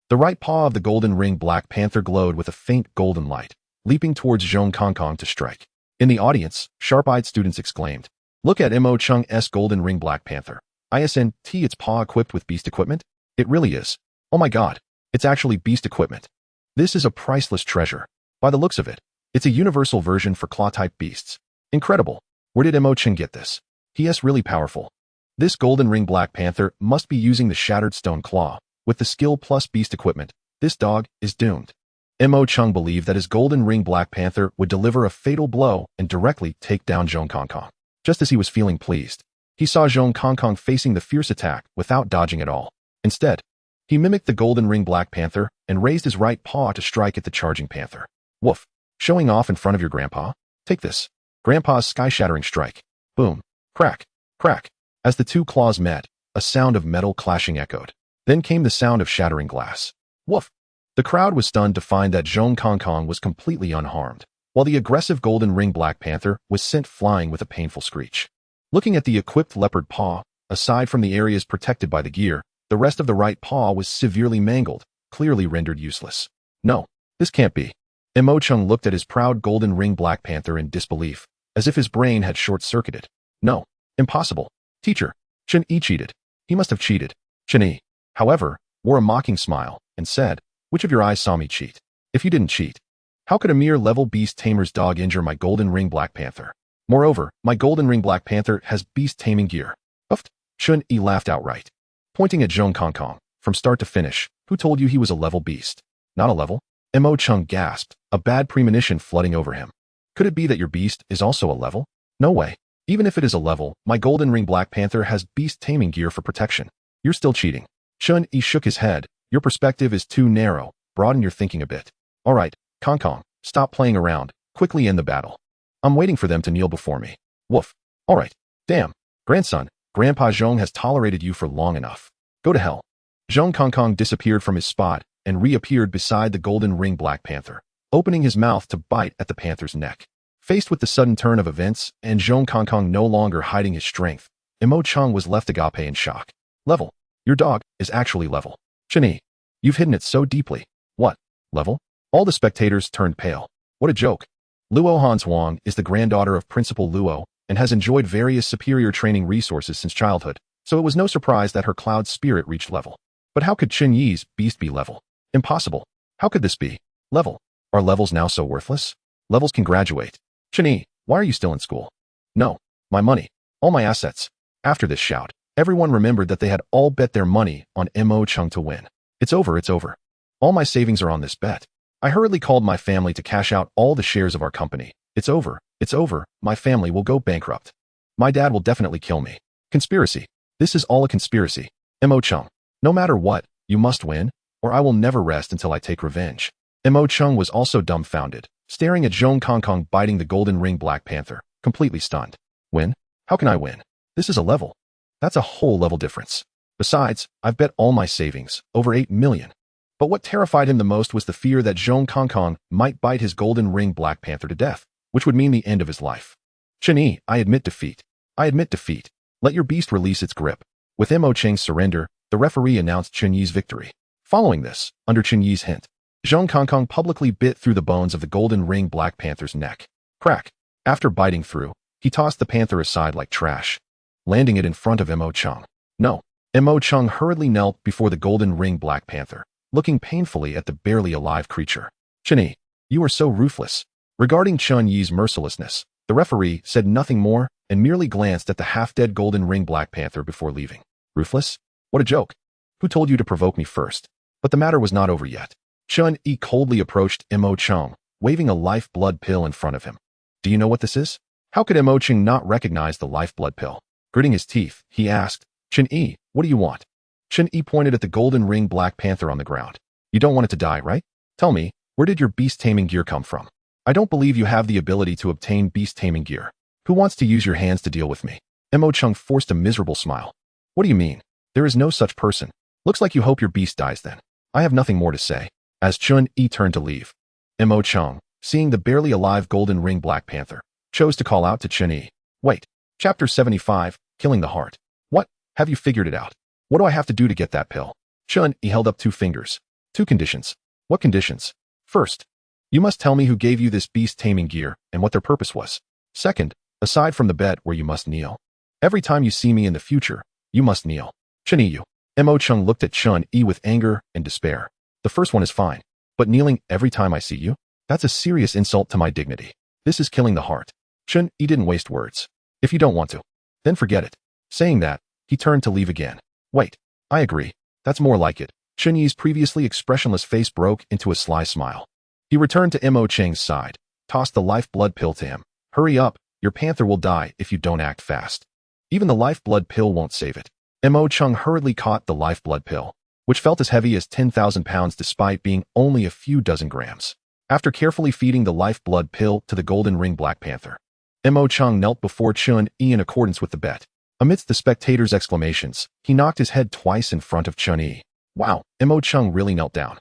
the right paw of the Golden Ring Black Panther glowed with a faint golden light, leaping towards Zhong Kongkong to strike. In the audience, sharp-eyed students exclaimed, look at Mo Chung's Golden Ring Black Panther. Isn't its paw equipped with beast equipment? It really is. Oh my god, it's actually beast equipment. This is a priceless treasure. By the looks of it, it's a universal version for claw-type beasts. Incredible. Where did Mo Chung get this? He's really powerful. This Golden Ring Black Panther must be using the Shattered Stone Claw. With the skill plus beast equipment, this dog is doomed. Mo Chung believed that his Golden Ring Black Panther would deliver a fatal blow and directly take down Zhong Kongkong. Just as he was feeling pleased, he saw Zhong Kongkong facing the fierce attack without dodging at all. Instead, he mimicked the Golden Ring Black Panther and raised his right paw to strike at the charging panther. Woof. Showing off in front of your grandpa? Take this. Grandpa's sky-shattering strike. Boom. Crack. Crack. As the two claws met, A sound of metal clashing echoed. Then came the sound of shattering glass. Woof! The crowd was stunned to find that Zhong Kongkong was completely unharmed, while the aggressive golden ring Black Panther was sent flying with a painful screech. Looking at the equipped leopard paw, aside from the areas protected by the gear, the rest of the right paw was severely mangled, clearly rendered useless. No, this can't be. Mo Chung looked at his proud golden ring Black Panther in disbelief, as if his brain had short-circuited. No, impossible. Teacher, Chen Yi cheated. He must have cheated. Chen Yi, however, wore a mocking smile and said, "Which of your eyes saw me cheat? If you didn't cheat, how could a mere level Beast Tamer's dog injure my golden ring Black Panther? Moreover, my golden ring Black Panther has Beast Taming gear." Uffed. Chen Yi laughed outright, pointing at Zhong Kongkong. From start to finish, who told you he was a level beast? Not a level? Mo Chung gasped, a bad premonition flooding over him. Could it be that your beast is also a level? No way. Even if it is a level, my golden ring Black Panther has Beast Taming gear for protection. You're still cheating. Chen Yi shook his head. Your perspective is too narrow. Broaden your thinking a bit. All right, Kongkong, stop playing around. Quickly end the battle. I'm waiting for them to kneel before me. Woof. All right. Damn. Grandson, Grandpa Zhong has tolerated you for long enough. Go to hell. Zhong Kongkong disappeared from his spot and reappeared beside the golden ring Black Panther, opening his mouth to bite at the panther's neck. Faced with the sudden turn of events and Zhong Kongkong no longer hiding his strength, Mo Chung was left agape in shock. Level. Your dog is actually level. Chen Yi, you've hidden it so deeply. What? Level? All the spectators turned pale. What a joke. Luo Hanshuang is the granddaughter of Principal Luo and has enjoyed various superior training resources since childhood, so it was no surprise that her cloud spirit reached level. But how could Chen Yi's beast be level? Impossible. How could this be? Level. Are levels now so worthless? Levels can graduate. Chen Yi, why are you still in school? No. My money. All my assets. After this shout, everyone remembered that they had all bet their money on Mo Chung to win. It's over, it's over. All my savings are on this bet. I hurriedly called my family to cash out all the shares of our company. It's over, it's over. My family will go bankrupt. My dad will definitely kill me. Conspiracy. This is all a conspiracy. Mo Chung, no matter what, you must win, or I will never rest until I take revenge. Mo Chung was also dumbfounded, staring at Zhong Kongkong biting the golden ring Black Panther, completely stunned. Win? How can I win? This is a level. That's a whole level difference. Besides, I've bet all my savings, over 8 million. But what terrified him the most was the fear that Zhong Kongkong might bite his golden ring Black Panther to death, which would mean the end of his life. Chen Yi, I admit defeat. I admit defeat. Let your beast release its grip. With Mo Cheng's surrender, the referee announced Chen Yi's victory. Following this, under Chen Yi's hint, Zhong Kongkong publicly bit through the bones of the golden ring Black Panther's neck. Crack. After biting through, he tossed the panther aside like trash, landing it in front of Mo Chung. No. Mo Chung hurriedly knelt before the golden ring Black Panther, looking painfully at the barely alive creature. Chen Yi, you are so ruthless. Regarding Chen Yi's mercilessness, the referee said nothing more and merely glanced at the half-dead golden ring Black Panther before leaving. Ruthless? What a joke. Who told you to provoke me first? But the matter was not over yet. Chen Yi coldly approached Mo Chung, waving a lifeblood pill in front of him. Do you know what this is? How could Mo Chung not recognize the lifeblood pill? Gritting his teeth, he asked, Chen Yi, what do you want? Chen Yi pointed at the golden ring Black Panther on the ground. You don't want it to die, right? Tell me, where did your beast taming gear come from? I don't believe you have the ability to obtain beast taming gear. Who wants to use your hands to deal with me? Mo Chung forced a miserable smile. What do you mean? There is no such person. Looks like you hope your beast dies then. I have nothing more to say. As Chen Yi turned to leave, Mo Chung, seeing the barely alive golden ring Black Panther, chose to call out to Chen Yi. Wait. Chapter 75, Killing the Heart. What? Have you figured it out? What do I have to do to get that pill? Chen Yi held up 2 fingers. 2 conditions. What conditions? First, you must tell me who gave you this beast taming gear and what their purpose was. Second, aside from the bet where you must kneel. Every time you see me in the future, you must kneel. Chen Yi, you. Mo Chung looked at Chen Yi with anger and despair. The first one is fine, but kneeling every time I see you? That's a serious insult to my dignity. This is killing the heart. Chen Yi didn't waste words. If you don't want to, then forget it. Saying that, he turned to leave again. Wait, I agree. That's more like it. Chen Yi's previously expressionless face broke into a sly smile. He returned to Mo Cheng's side, tossed the lifeblood pill to him. Hurry up, your panther will die if you don't act fast. Even the lifeblood pill won't save it. Mo Chung hurriedly caught the lifeblood pill, which felt as heavy as 10,000 pounds despite being only a few dozen grams. After carefully feeding the lifeblood pill to the golden ring Black Panther, Mo Chung knelt before Chen Yi in accordance with the bet. Amidst the spectators' exclamations, he knocked his head twice in front of Chen Yi. Wow, Mo Chung really knelt down.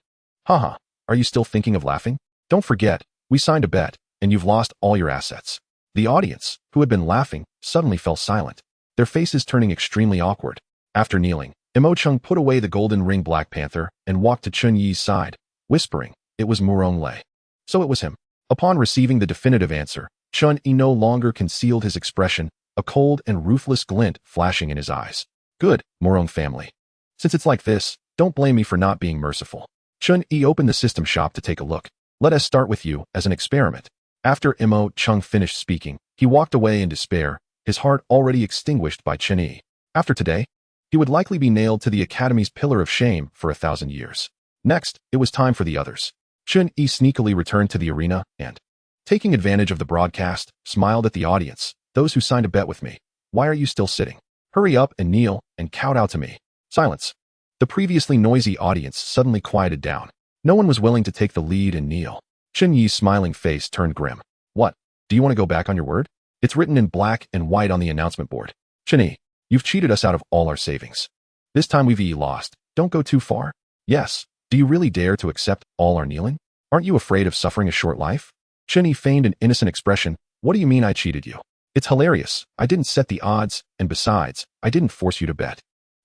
Haha, are you still thinking of laughing? Don't forget, we signed a bet, and you've lost all your assets. The audience, who had been laughing, suddenly fell silent, their faces turning extremely awkward. After kneeling, Mo Chung put away the golden ring Black Panther and walked to Chen Yi's side, whispering, it was Murong Lei. So it was him. Upon receiving the definitive answer, Chen Yi no longer concealed his expression, a cold and ruthless glint flashing in his eyes. Good, Murong family. Since it's like this, don't blame me for not being merciful. Chen Yi opened the system shop to take a look. Let us start with you as an experiment. After Mo Chung finished speaking, he walked away in despair, his heart already extinguished by Chen Yi. After today, he would likely be nailed to the Academy's pillar of shame for 1,000 years. Next, it was time for the others. Chen Yi sneakily returned to the arena and, taking advantage of the broadcast, smiled at the audience. Those who signed a bet with me. Why are you still sitting? Hurry up and kneel and kowtow to me. Silence. The previously noisy audience suddenly quieted down. No one was willing to take the lead and kneel. Chen Yi's smiling face turned grim. What? Do you want to go back on your word? It's written in black and white on the announcement board. Chen Yi, you've cheated us out of all our savings. This time we've lost. Don't go too far. Yes. Do you really dare to accept all our kneeling? Aren't you afraid of suffering a short life? Chen Yi feigned an innocent expression. What do you mean I cheated you? It's hilarious. I didn't set the odds, and besides, I didn't force you to bet.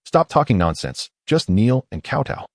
Stop talking nonsense. Just kneel and kowtow.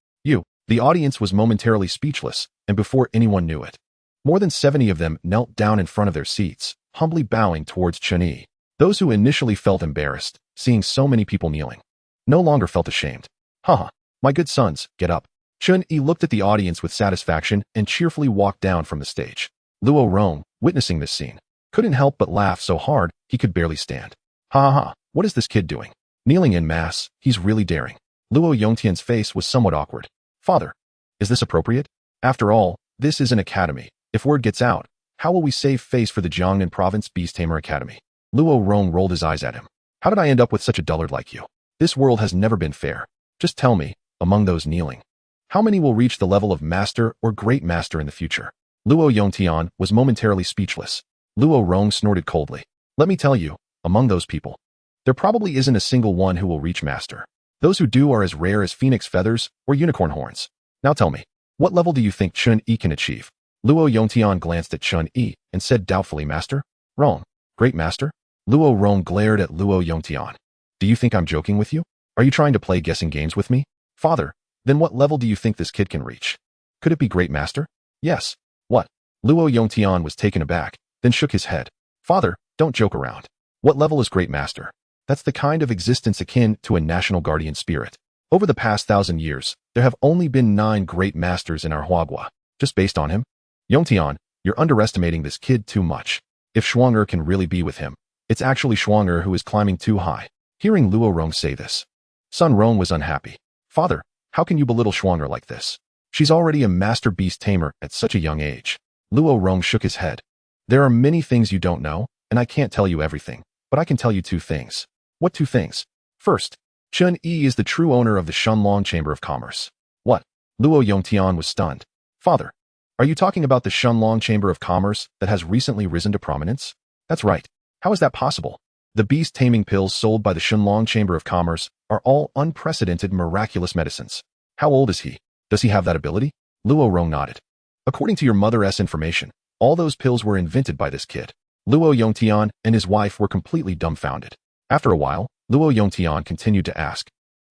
The audience was momentarily speechless, and before anyone knew it, more than 70 of them knelt down in front of their seats, humbly bowing towards Chen Yi. Those who initially felt embarrassed, seeing so many people kneeling, no longer felt ashamed. Haha, my good sons, get up. Chen Yi looked at the audience with satisfaction and cheerfully walked down from the stage. Luo Rong, witnessing this scene, couldn't help but laugh so hard he could barely stand. Ha ha, what is this kid doing? Kneeling en masse, he's really daring. Luo Yongtian's face was somewhat awkward. Father, is this appropriate? After all, this is an academy. If word gets out, how will we save face for the Jiangnan Province Beast Tamer Academy? Luo Rong rolled his eyes at him. How did I end up with such a dullard like you? This world has never been fair. Just tell me, among those kneeling, how many will reach the level of master or great master in the future? Luo Yongtian was momentarily speechless. Luo Rong snorted coldly. Let me tell you, among those people, there probably isn't a single one who will reach master. Those who do are as rare as phoenix feathers or unicorn horns. Now tell me, what level do you think Chen Yi can achieve? Luo Yongtian glanced at Chen Yi and said doubtfully, Master? Wrong. Great Master? Luo Rong glared at Luo Yongtian. Do you think I'm joking with you? Are you trying to play guessing games with me? Father, then what level do you think this kid can reach? Could it be Great Master? Yes. What? Luo Yongtian was taken aback, then shook his head. Father, don't joke around. What level is Great Master? That's the kind of existence akin to a national guardian spirit. Over the past 1,000 years, there have only been 9 great masters in our Huagua. Just based on him? Yongtian, you're underestimating this kid too much. If Shuang'er can really be with him, it's actually Shuang'er who is climbing too high. Hearing Luo Rong say this, Sun Rong was unhappy. Father, how can you belittle Shuang'er like this? She's already a master beast tamer at such a young age. Luo Rong shook his head. There are many things you don't know, and I can't tell you everything, but I can tell you 2 things. What 2 things? First, Chen Yi is the true owner of the Shenlong Chamber of Commerce. What? Luo Yongtian was stunned. Father, are you talking about the Shenlong Chamber of Commerce that has recently risen to prominence? That's right. How is that possible? The beast taming pills sold by the Shenlong Chamber of Commerce are all unprecedented miraculous medicines. How old is he? Does he have that ability? Luo Rong nodded. According to your mother's information, all those pills were invented by this kid. Luo Yongtian and his wife were completely dumbfounded. After a while, Luo Yongtian continued to ask,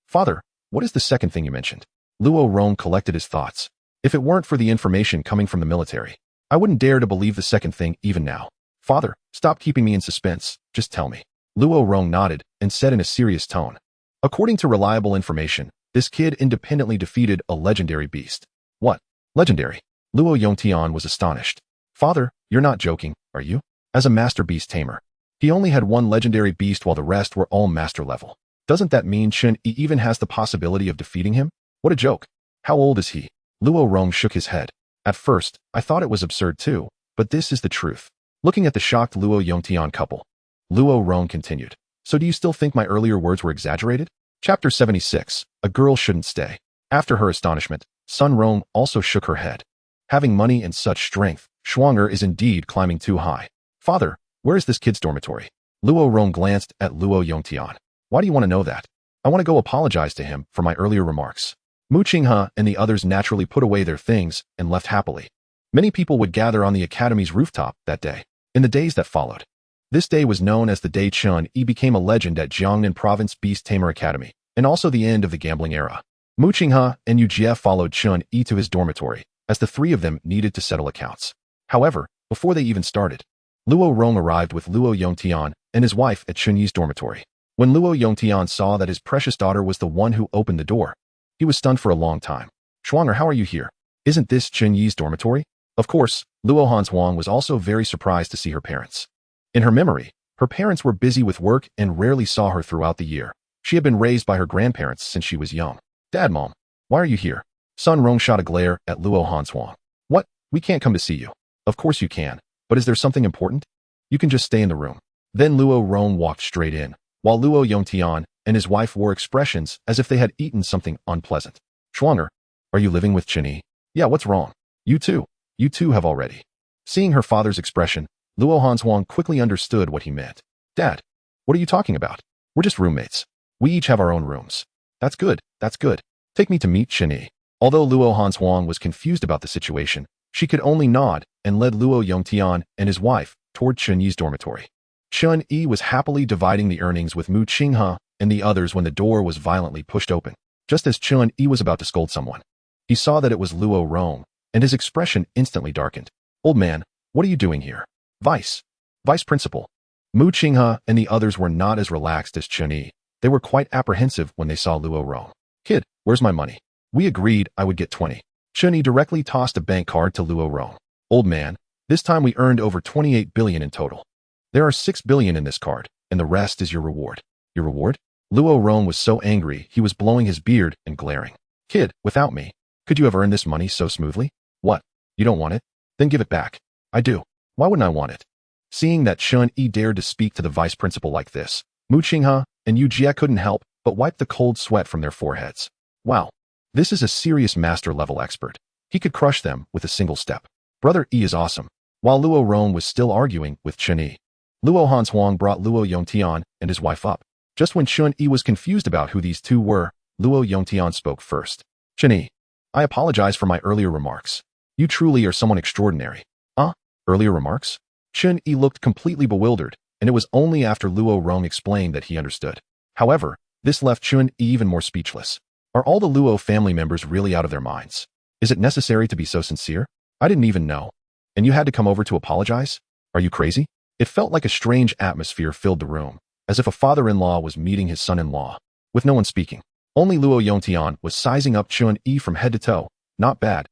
Father, what is the second thing you mentioned? Luo Rong collected his thoughts. If it weren't for the information coming from the military, I wouldn't dare to believe the second thing even now. Father, stop keeping me in suspense, just tell me. Luo Rong nodded and said in a serious tone. According to reliable information, this kid independently defeated a legendary beast. What? Legendary? Luo Yongtian was astonished. Father, you're not joking, are you? As a master beast tamer, he only had 1 legendary beast while the rest were all master level. Doesn't that mean Chen Yi even has the possibility of defeating him? What a joke. How old is he? Luo Rong shook his head. At first, I thought it was absurd too, but this is the truth. Looking at the shocked Luo Yongtian couple, Luo Rong continued. So do you still think my earlier words were exaggerated? Chapter 76, A Girl Shouldn't Stay. After her astonishment, Sun Rong also shook her head. Having money and such strength, Shuang'er is indeed climbing too high. Father, where is this kid's dormitory? Luo Rong glanced at Luo Yongtian. Why do you want to know that? I want to go apologize to him for my earlier remarks. Mu Qinghe and the others naturally put away their things and left happily. Many people would gather on the academy's rooftop that day, in the days that followed. This day was known as the day Chen Yi became a legend at Jiangnan Province Beast Tamer Academy, and also the end of the gambling era. Mu Qinghe and Yu Jie followed Chen Yi to his dormitory, as the three of them needed to settle accounts. However, before they even started, Luo Rong arrived with Luo Yongtian and his wife at Chen Yi's dormitory. When Luo Yongtian saw that his precious daughter was the one who opened the door, he was stunned for a long time. Schwanger, how are you here? Isn't this Chen Yi's dormitory? Of course, Luo Hanshuang was also very surprised to see her parents. In her memory, her parents were busy with work and rarely saw her throughout the year. She had been raised by her grandparents since she was young. Dad, Mom, why are you here? Sun Rong shot a glare at Luo Hanshuang. What? We can't come to see you. Of course you can, but is there something important? You can just stay in the room. Then Luo Rong walked straight in, while Luo Yongtian and his wife wore expressions as if they had eaten something unpleasant. Schwanger, are you living with Chen Yi? Yeah, what's wrong? You two have already. Seeing her father's expression, Luo Hanshuang quickly understood what he meant. Dad, what are you talking about? We're just roommates. We each have our own rooms. That's good. Take me to meet Chen Yi. Although Luo Hanshuang was confused about the situation, she could only nod and led Luo Yongtian and his wife toward Chen Yi's dormitory. Chen Yi was happily dividing the earnings with Mu Qinghe and the others when the door was violently pushed open. Just as Chen Yi was about to scold someone, he saw that it was Luo Rong, and his expression instantly darkened. Old man, what are you doing here? Vice Principal. Mu Qinghe and the others were not as relaxed as Chen Yi. They were quite apprehensive when they saw Luo Rong. Kid, where's my money? We agreed I would get 20. Chen Yi directly tossed a bank card to Luo Rong. Old man, this time we earned over 28 billion in total. There are 6 billion in this card, and the rest is your reward. Your reward? Luo Rong was so angry he was blowing his beard and glaring. Kid, without me, could you have earned this money so smoothly? What? You don't want it? Then give it back. I do. Why wouldn't I want it? Seeing that Chen Yi dared to speak to the vice principal like this, Mu Qinghe and Yu Jie couldn't help but wipe the cold sweat from their foreheads. Wow. This is a serious master-level expert. He could crush them with a single step. Brother Yi is awesome. While Luo Rong was still arguing with Chen Yi, Luo Hanshuang brought Luo Yongtian and his wife up. Just when Chen Yi was confused about who these two were, Luo Yongtian spoke first. Chen Yi, I apologize for my earlier remarks. You truly are someone extraordinary. Earlier remarks? Chen Yi looked completely bewildered, and it was only after Luo Rong explained that he understood. However, this left Chen Yi even more speechless. Are all the Luo family members really out of their minds? Is it necessary to be so sincere? I didn't even know. And you had to come over to apologize? Are you crazy? It felt like a strange atmosphere filled the room, as if a father-in-law was meeting his son-in-law, with no one speaking. Only Luo Yongtian was sizing up Chen Yi from head to toe. Not bad.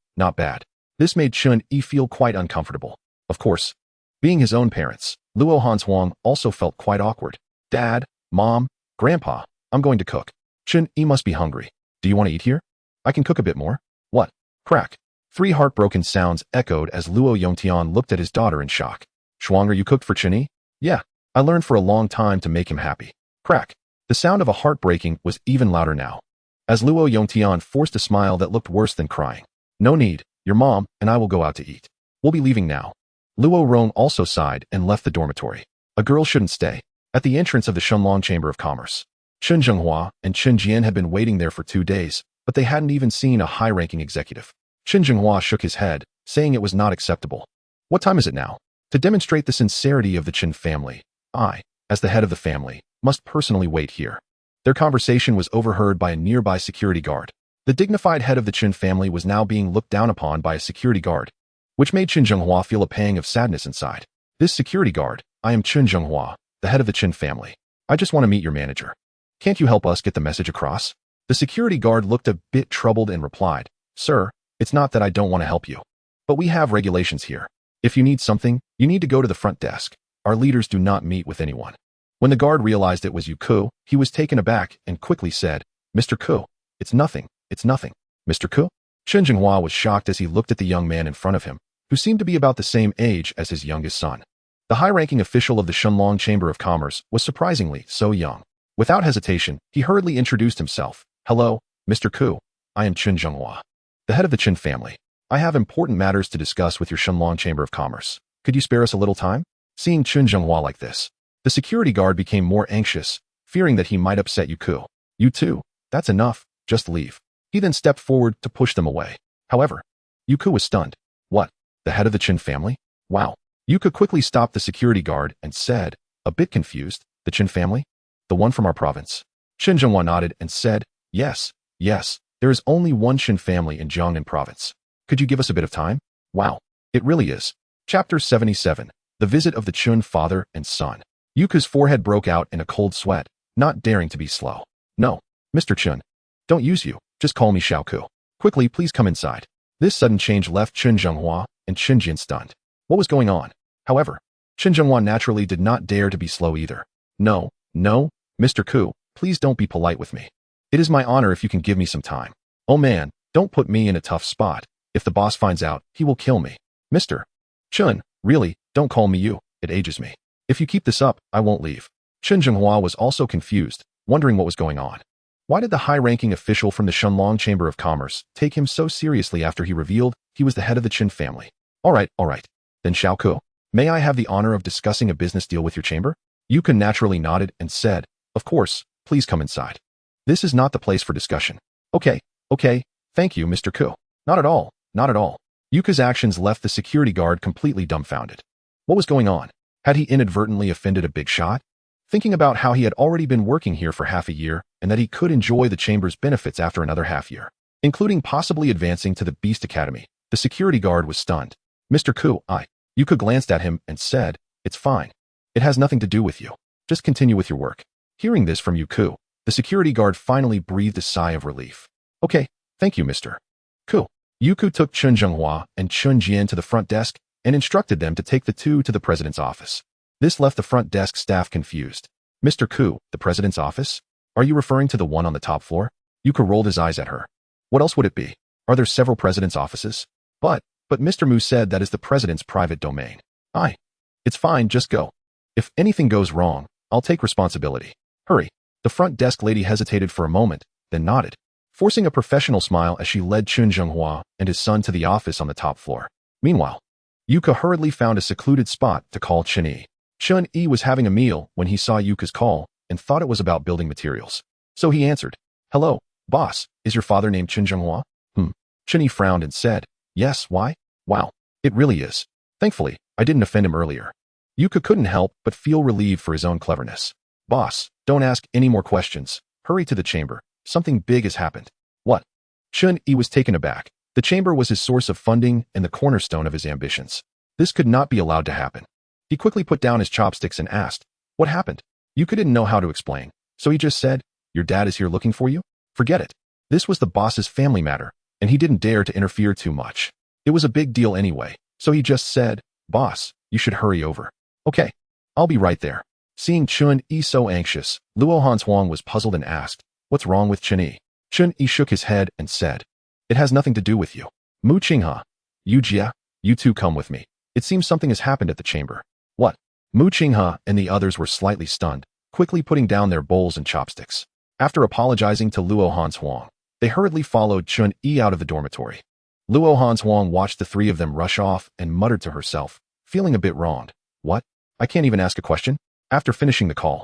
This made Chen Yi feel quite uncomfortable. Of course, being his own parents, Luo Hanshuang also felt quite awkward. Dad, Mom, Grandpa, I'm going to cook. Chen Yi must be hungry. Do you want to eat here? I can cook a bit more. What? Crack. 3 heartbroken sounds echoed as Luo Yongtian looked at his daughter in shock. Schwanger, you cooked for Chen Yi? Yeah, I learned for a long time to make him happy. Crack. The sound of a heartbreaking was even louder now, as Luo Yongtian forced a smile that looked worse than crying. No need, your mom and I will go out to eat. We'll be leaving now. Luo Rong also sighed and left the dormitory. A girl shouldn't stay. At the entrance of the Shenlong Chamber of Commerce, Chen Zhenghua and Chen Jian had been waiting there for 2 days, but they hadn't even seen a high-ranking executive. Chen Zhenghua shook his head, saying it was not acceptable. What time is it now? To demonstrate the sincerity of the Chen family, I, as the head of the family, must personally wait here. Their conversation was overheard by a nearby security guard. The dignified head of the Chen family was now being looked down upon by a security guard, which made Chen Zhenghua feel a pang of sadness inside. This security guard, I am Chen Zhenghua, the head of the Chen family. I just want to meet your manager. Can't you help us get the message across? The security guard looked a bit troubled and replied, Sir, it's not that I don't want to help you, but we have regulations here. If you need something, you need to go to the front desk. Our leaders do not meet with anyone. When the guard realized it was Yu Ku, he was taken aback and quickly said, Mr. Ku, it's nothing. Mr. Ku? Chen Zhenghua was shocked as he looked at the young man in front of him, who seemed to be about the same age as his youngest son. The high-ranking official of the Shenlong Chamber of Commerce was surprisingly so young. Without hesitation, he hurriedly introduced himself. Hello, Mr. Ku. I am Chen Zhenghua, the head of the Chen family. I have important matters to discuss with your Shenlong Chamber of Commerce. Could you spare us a little time? Seeing Chen Zhenghua like this, the security guard became more anxious, fearing that he might upset Yuku. You too, that's enough, just leave. He then stepped forward to push them away. However, Yuku was stunned. What? The head of the Chen family? Wow. Yuka quickly stopped the security guard and said, a bit confused, the Chen family? The one from our province? Chen Zhenghua nodded and said, yes, there is only one Chen family in Jiangnan province. Could you give us a bit of time? Wow, it really is. Chapter 77, The Visit of the Chun Father and Son. Yuka's forehead broke out in a cold sweat, not daring to be slow. No, Mr. Chun. Don't use you, just call me Xiaoku. Quickly, please come inside. This sudden change left Chen Zhenghua and Chen Jian stunned. What was going on? However, Chen Zhenghua naturally did not dare to be slow either. No, Mr. Ku, please don't be polite with me. It is my honor if you can give me some time. Oh man, don't put me in a tough spot. If the boss finds out, he will kill me. Mr. Chun, really, don't call me you, it ages me. If you keep this up, I won't leave. Chen Zhenghua was also confused, wondering what was going on. Why did the high-ranking official from the Shenlong Chamber of Commerce take him so seriously after he revealed he was the head of the Chen family? All right. Then Xiaoku, may I have the honor of discussing a business deal with your chamber? Yuka naturally nodded and said, of course, please come inside. This is not the place for discussion. Okay, thank you, Mr. Ku. Not at all. Yuka's actions left the security guard completely dumbfounded. What was going on? Had he inadvertently offended a big shot? Thinking about how he had already been working here for half a year and that he could enjoy the chamber's benefits after another half year, including possibly advancing to the Beast Academy, the security guard was stunned. Mr. Ku, Yuka glanced at him and said, it's fine. It has nothing to do with you. Just continue with your work. Hearing this from Yuku, the security guard finally breathed a sigh of relief. Okay, thank you, Mr. Ku. Yuku took Chen Zhenghua and Chen Jian to the front desk and instructed them to take the two to the president's office. This left the front desk staff confused. Mr. Ku, the president's office? Are you referring to the one on the top floor? Yuka rolled his eyes at her. What else would it be? Are there several president's offices? But Mr. Mu said that is the president's private domain. It's fine, just go. If anything goes wrong, I'll take responsibility. Hurry. The front desk lady hesitated for a moment, then nodded, forcing a professional smile as she led Chen Zhenghua and his son to the office on the top floor. Meanwhile, Yuka hurriedly found a secluded spot to call Chen Yi. Chen Yi was having a meal when he saw Yuka's call and thought it was about building materials. So he answered, hello, boss, is your father named Chen Zhenghua? Chen Yi frowned and said, yes, why? Wow, it really is. Thankfully, I didn't offend him earlier. Yuka couldn't help but feel relieved for his own cleverness. Boss, don't ask any more questions. Hurry to the chamber. Something big has happened. What? Chen Yi was taken aback. The chamber was his source of funding and the cornerstone of his ambitions. This could not be allowed to happen. He quickly put down his chopsticks and asked, what happened? Yuka didn't know how to explain, so he just said, your dad is here looking for you? Forget it. This was the boss's family matter, and he didn't dare to interfere too much. It was a big deal anyway, so he just said, boss, you should hurry over. Okay, I'll be right there. Seeing Chen Yi so anxious, Luo Hanshuang was puzzled and asked, what's wrong with Chen Yi? Chen Yi shook his head and said, it has nothing to do with you. Mu Qinghe, Yu Jia, you two come with me. It seems something has happened at the chamber. What? Mu Qinghe and the others were slightly stunned, quickly putting down their bowls and chopsticks. After apologizing to Luo Hanshuang, they hurriedly followed Chen Yi out of the dormitory. Luo Hanshuang watched the three of them rush off and muttered to herself, feeling a bit wronged. What? I can't even ask a question? After finishing the call,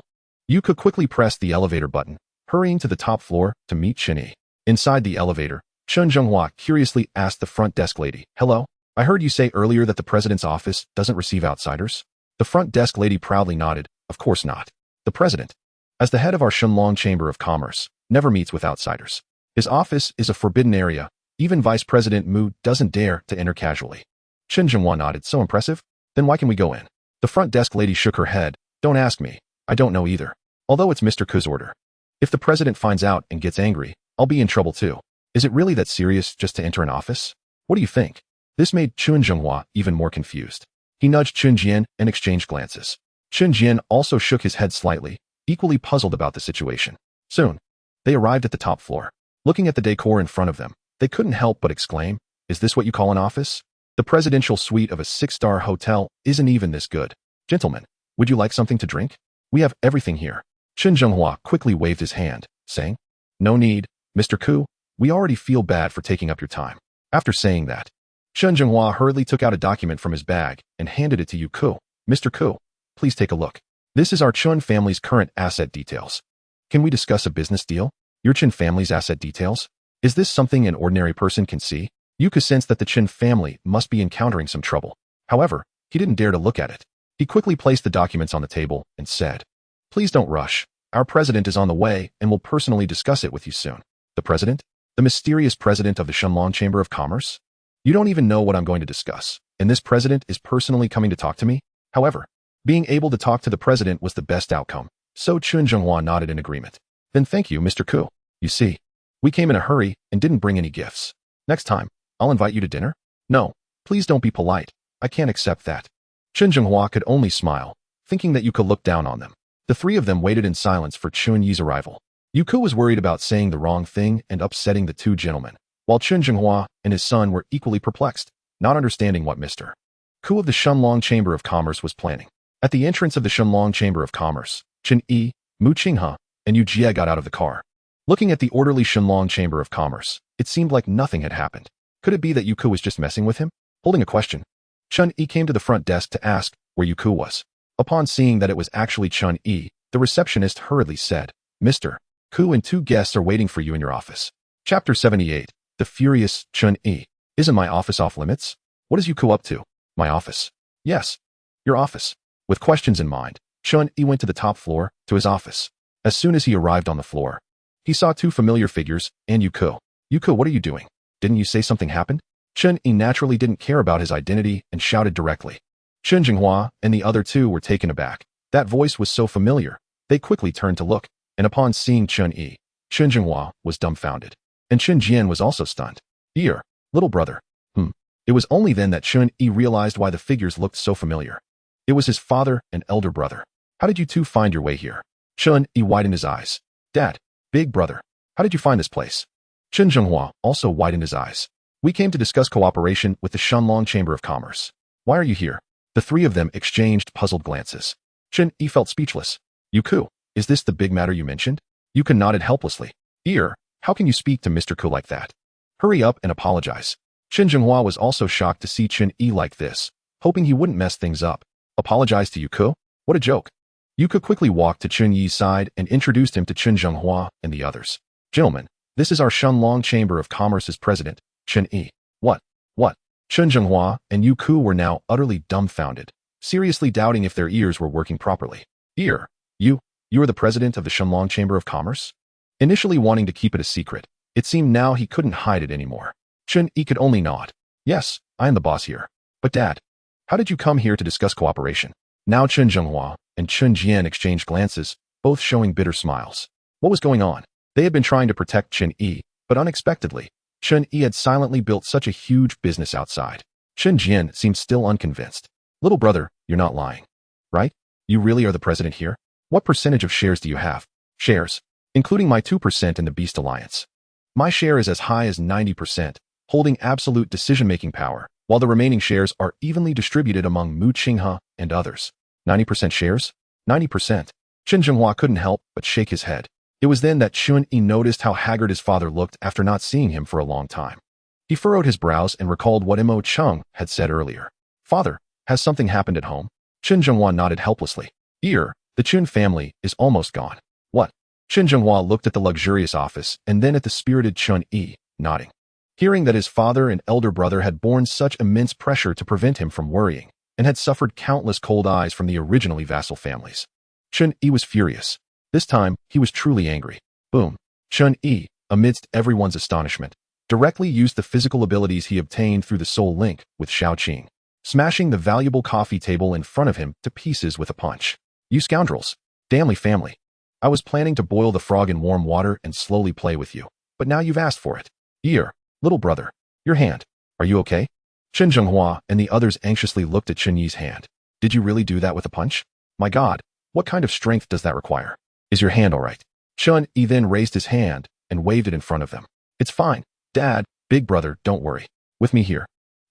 Yuka quickly pressed the elevator button, hurrying to the top floor to meet Chen Yi. Inside the elevator, Chen Zhenghua curiously asked the front desk lady, hello? I heard you say earlier that the president's office doesn't receive outsiders? The front desk lady proudly nodded, of course not. The president, as the head of our Shenlong Chamber of Commerce, never meets with outsiders. His office is a forbidden area. Even Vice President Mu doesn't dare to enter casually. Chen Zhenghua nodded, so impressive? Then why can we go in? The front desk lady shook her head. Don't ask me. I don't know either. Although it's Mr. Ku's order. If the president finds out and gets angry, I'll be in trouble too. Is it really that serious just to enter an office? What do you think? This made Chen Zhenghua even more confused. He nudged Chen Jian and exchanged glances. Chen Jian also shook his head slightly, equally puzzled about the situation. Soon, they arrived at the top floor. Looking at the decor in front of them, they couldn't help but exclaim, is this what you call an office? The presidential suite of a 6-star hotel isn't even this good. Gentlemen, would you like something to drink? We have everything here. Chen Zhenghua quickly waved his hand, saying, no need, Mr. Ku, we already feel bad for taking up your time. After saying that, Chen Zhenghua hurriedly took out a document from his bag and handed it to Yu Ku. Mr. Ku, please take a look. This is our Chun family's current asset details. Can we discuss a business deal? Your Chen family's asset details? Is this something an ordinary person can see? Yu could sense that the Chen family must be encountering some trouble. However, he didn't dare to look at it. He quickly placed the documents on the table and said, "Please don't rush. Our president is on the way and will personally discuss it with you soon." The president? The mysterious president of the Shenlong Chamber of Commerce? You don't even know what I'm going to discuss, and this president is personally coming to talk to me? However, being able to talk to the president was the best outcome, so Chun Zhenghua nodded in agreement. Then thank you, Mr. Ku. You see, we came in a hurry and didn't bring any gifts. Next time, I'll invite you to dinner? No, please don't be polite. I can't accept that. Chun Zhenghua could only smile, thinking that you could look down on them. The three of them waited in silence for Chun Yi's arrival. Yuko was worried about saying the wrong thing and upsetting the two gentlemen, while Chun Zhenghua and his son were equally perplexed, not understanding what Mr. Ku of the Shenlong Chamber of Commerce was planning. At the entrance of the Shenlong Chamber of Commerce, Chen Yi, Mu Qinghe, and Yu Jie got out of the car. Looking at the orderly Shenlong Chamber of Commerce, it seemed like nothing had happened. Could it be that Yuko was just messing with him? Holding a question, Chen Yi came to the front desk to ask where Yuko was. Upon seeing that it was actually Chen Yi, the receptionist hurriedly said, "Mr. Ku and two guests are waiting for you in your office." Chapter 78. The Furious Chen Yi. Isn't my office off limits? What is Yuko up to? My office? Yes, your office. With questions in mind, Chen Yi went to the top floor, to his office. As soon as he arrived on the floor, he saw two familiar figures and Yuko. "Yuko, what are you doing? Didn't you say something happened?" Chen Yi naturally didn't care about his identity and shouted directly. Chen Zhenghua and the other two were taken aback. That voice was so familiar. They quickly turned to look, and upon seeing Chen Yi, Chen Zhenghua was dumbfounded. And Chen Jian was also stunned. "Here, little brother." It was only then that Chen Yi realized why the figures looked so familiar. It was his father and elder brother. "How did you two find your way here?" Chen Yi widened his eyes. "Dad, big brother, how did you find this place?" Chen Zhenghua also widened his eyes. "We came to discuss cooperation with the Shenlong Chamber of Commerce." "Why are you here?" The three of them exchanged puzzled glances. Chen Yi felt speechless. "Yuko, is this the big matter you mentioned?" Yuko nodded helplessly. "Ear, how can you speak to Mr. Ku like that? Hurry up and apologize." Chen Zhenghua was also shocked to see Chen Yi like this, hoping he wouldn't mess things up. "Apologize to Yuko? What a joke." Yuko quickly walked to Chen Yi's side and introduced him to Chen Zhenghua and the others. "Gentlemen, this is our Shenlong Chamber of Commerce's president, Chen Yi." What? Chen Zhenghua and Yuko were now utterly dumbfounded, seriously doubting if their ears were working properly. "Ear, you are the president of the Shenlong Chamber of Commerce?" Initially wanting to keep it a secret, it seemed now he couldn't hide it anymore. Chen Yi could only nod. "Yes, I am the boss here. But Dad, how did you come here to discuss cooperation?" Now Chen Zhenghua and Chen Jian exchanged glances, both showing bitter smiles. What was going on? They had been trying to protect Chen Yi, but unexpectedly, Chen Yi had silently built such a huge business outside. Chen Jian seemed still unconvinced. "Little brother, you're not lying, right? You really are the president here? What percentage of shares do you have?" "Shares, including my 2% in the Beast Alliance. My share is as high as 90%, holding absolute decision-making power, while the remaining shares are evenly distributed among Mu Qinghe and others." 90% shares? 90%. Chen Zhenghua couldn't help but shake his head. It was then that Chen Yi noticed how haggard his father looked after not seeing him for a long time. He furrowed his brows and recalled what Mo Cheng had said earlier. "Father, has something happened at home?" Chen Zhenghua nodded helplessly. "Ear, the Chen family is almost gone." "What?" Chen Zhenghua looked at the luxurious office and then at the spirited Chen Yi, nodding. Hearing that his father and elder brother had borne such immense pressure to prevent him from worrying, and had suffered countless cold eyes from the originally vassal families, Chen Yi was furious. This time, he was truly angry. Boom. Chen Yi, amidst everyone's astonishment, directly used the physical abilities he obtained through the soul link with Shaoqing, smashing the valuable coffee table in front of him to pieces with a punch. "You scoundrels! Damnly family! I was planning to boil the frog in warm water and slowly play with you, but now you've asked for it. Here, little brother, your hand. Are you okay?" Chen Zhenghua and the others anxiously looked at Chen Yi's hand. "Did you really do that with a punch? My God, what kind of strength does that require? Is your hand all right?" Chen Yi then raised his hand and waved it in front of them. "It's fine. Dad, big brother, don't worry. With me here,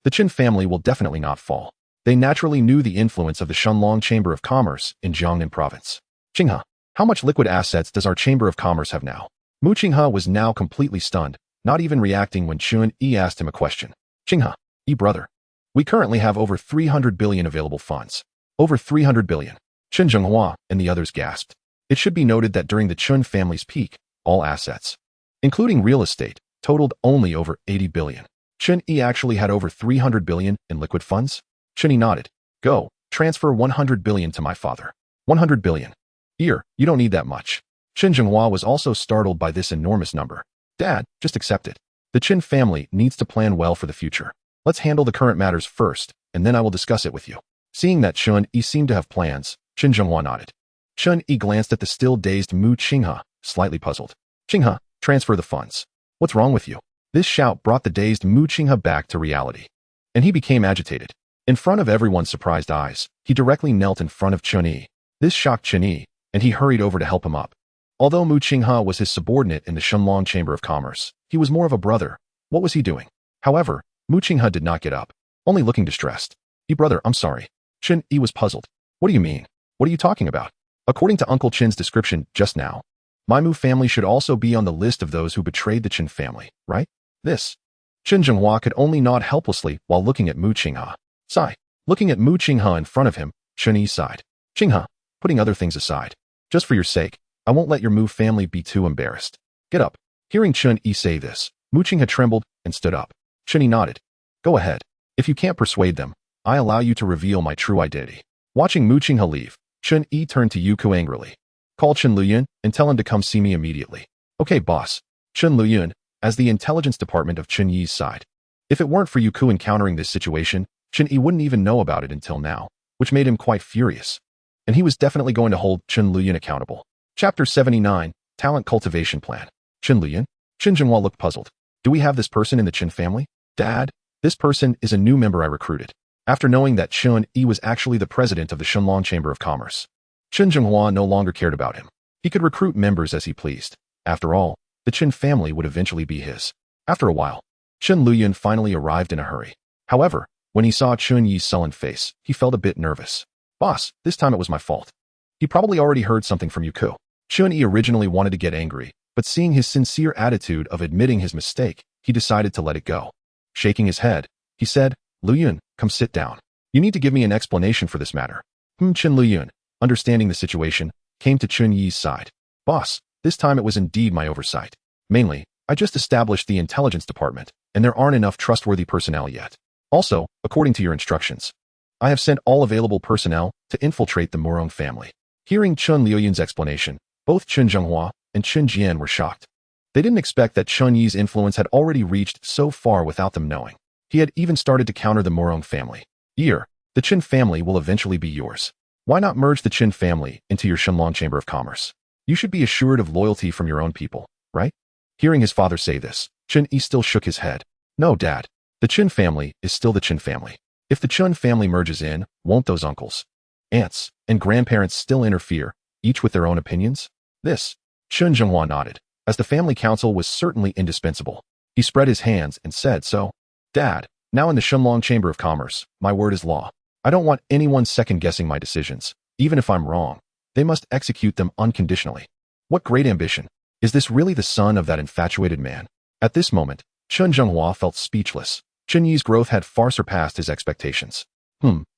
the Chen family will definitely not fall." They naturally knew the influence of the Shenlong Chamber of Commerce in Jiangnan Province. "Qinghe, how much liquid assets does our Chamber of Commerce have now?" Mu Qinghe was now completely stunned, not even reacting when Chen Yi asked him a question. "Qinghe, brother, we currently have over 300 billion available funds." "Over 300 billion. Chen Zhenghua and the others gasped. It should be noted that during the Chen family's peak, all assets, including real estate, totaled only over 80 billion. Chen Yi actually had over 300 billion in liquid funds? Chen Yi nodded. Go, transfer 100 billion to my father. 100 billion. Here, you don't need that much. Chen Zhenghua was also startled by this enormous number. Dad, just accept it. The Chen family needs to plan well for the future. Let's handle the current matters first, and then I will discuss it with you. Seeing that Chen Yi seemed to have plans, Chen Zhenghua nodded. Chen Yi glanced at the still dazed Mu Qinghe, slightly puzzled. Qinghe, transfer the funds. What's wrong with you? This shout brought the dazed Mu Qinghe back to reality, and he became agitated. In front of everyone's surprised eyes, he directly knelt in front of Chen Yi. This shocked Chen Yi, and he hurried over to help him up. Although Mu Qinghe was his subordinate in the Shenlong Chamber of Commerce, he was more of a brother. What was he doing? However, Mu Qinghe did not get up, only looking distressed. Brother, I'm sorry. Chen Yi was puzzled. What do you mean? What are you talking about? According to Uncle Chen's description just now, my Mu family should also be on the list of those who betrayed the Chen family, right? This. Chen Zhenghua could only nod helplessly while looking at Mu Qinghe. Sigh. Looking at Mu Qinghe in front of him, Chen Yi sighed. Qinghe, putting other things aside, just for your sake, I won't let your Mu family be too embarrassed. Get up. Hearing Chen Yi say this, Mu Qinghe trembled and stood up. Chen Yi nodded. Go ahead. If you can't persuade them, I allow you to reveal my true identity. Watching Mu Qinghe leave, Chen Yi turned to Youku angrily. Call Chen Luyun and tell him to come see me immediately. Okay, boss. Chen Luyun, as the intelligence department of Chen Yi's side. If it weren't for Youku encountering this situation, Chen Yi wouldn't even know about it until now, which made him quite furious. And he was definitely going to hold Chen Luyun accountable. Chapter 79, Talent Cultivation Plan. Chen Luyun? Chen Zhenghua looked puzzled. Do we have this person in the Chen family? Dad, this person is a new member I recruited. After knowing that Chen Yi was actually the president of the Shenlong Chamber of Commerce, Chen Zhenghua no longer cared about him. He could recruit members as he pleased. After all, the Chen family would eventually be his. After a while, Chen Luyun finally arrived in a hurry. However, when he saw Chen Yi's sullen face, he felt a bit nervous. Boss, this time it was my fault. He probably already heard something from Youku. Chen Yi originally wanted to get angry, but seeing his sincere attitude of admitting his mistake, he decided to let it go. Shaking his head, he said, Luyun, come sit down. You need to give me an explanation for this matter. Chen Luyun, understanding the situation, came to Chen Yi's side. Boss, this time it was indeed my oversight. Mainly, I just established the intelligence department, and there aren't enough trustworthy personnel yet. Also, according to your instructions, I have sent all available personnel to infiltrate the Murong family. Hearing Chen Luyun's explanation, both Chen Zhenghua and Chen Jian were shocked. They didn't expect that Chen Yi's influence had already reached so far without them knowing. He had even started to counter the Murong family. The Chen family will eventually be yours. Why not merge the Chen family into your Shenlong Chamber of Commerce? You should be assured of loyalty from your own people, right? Hearing his father say this, Chen Yi still shook his head. No, Dad. The Chen family is still the Chen family. If the Chen family merges in, won't those uncles, aunts, and grandparents still interfere, each with their own opinions? This. Chen Zhenghua nodded, as the family council was certainly indispensable. He spread his hands and said so. Dad, now in the Shenlong Chamber of Commerce, my word is law. I don't want anyone second-guessing my decisions. Even if I'm wrong, they must execute them unconditionally. What great ambition. Is this really the son of that infatuated man? At this moment, Chen Zhenghua felt speechless. Chen Yi's growth had far surpassed his expectations.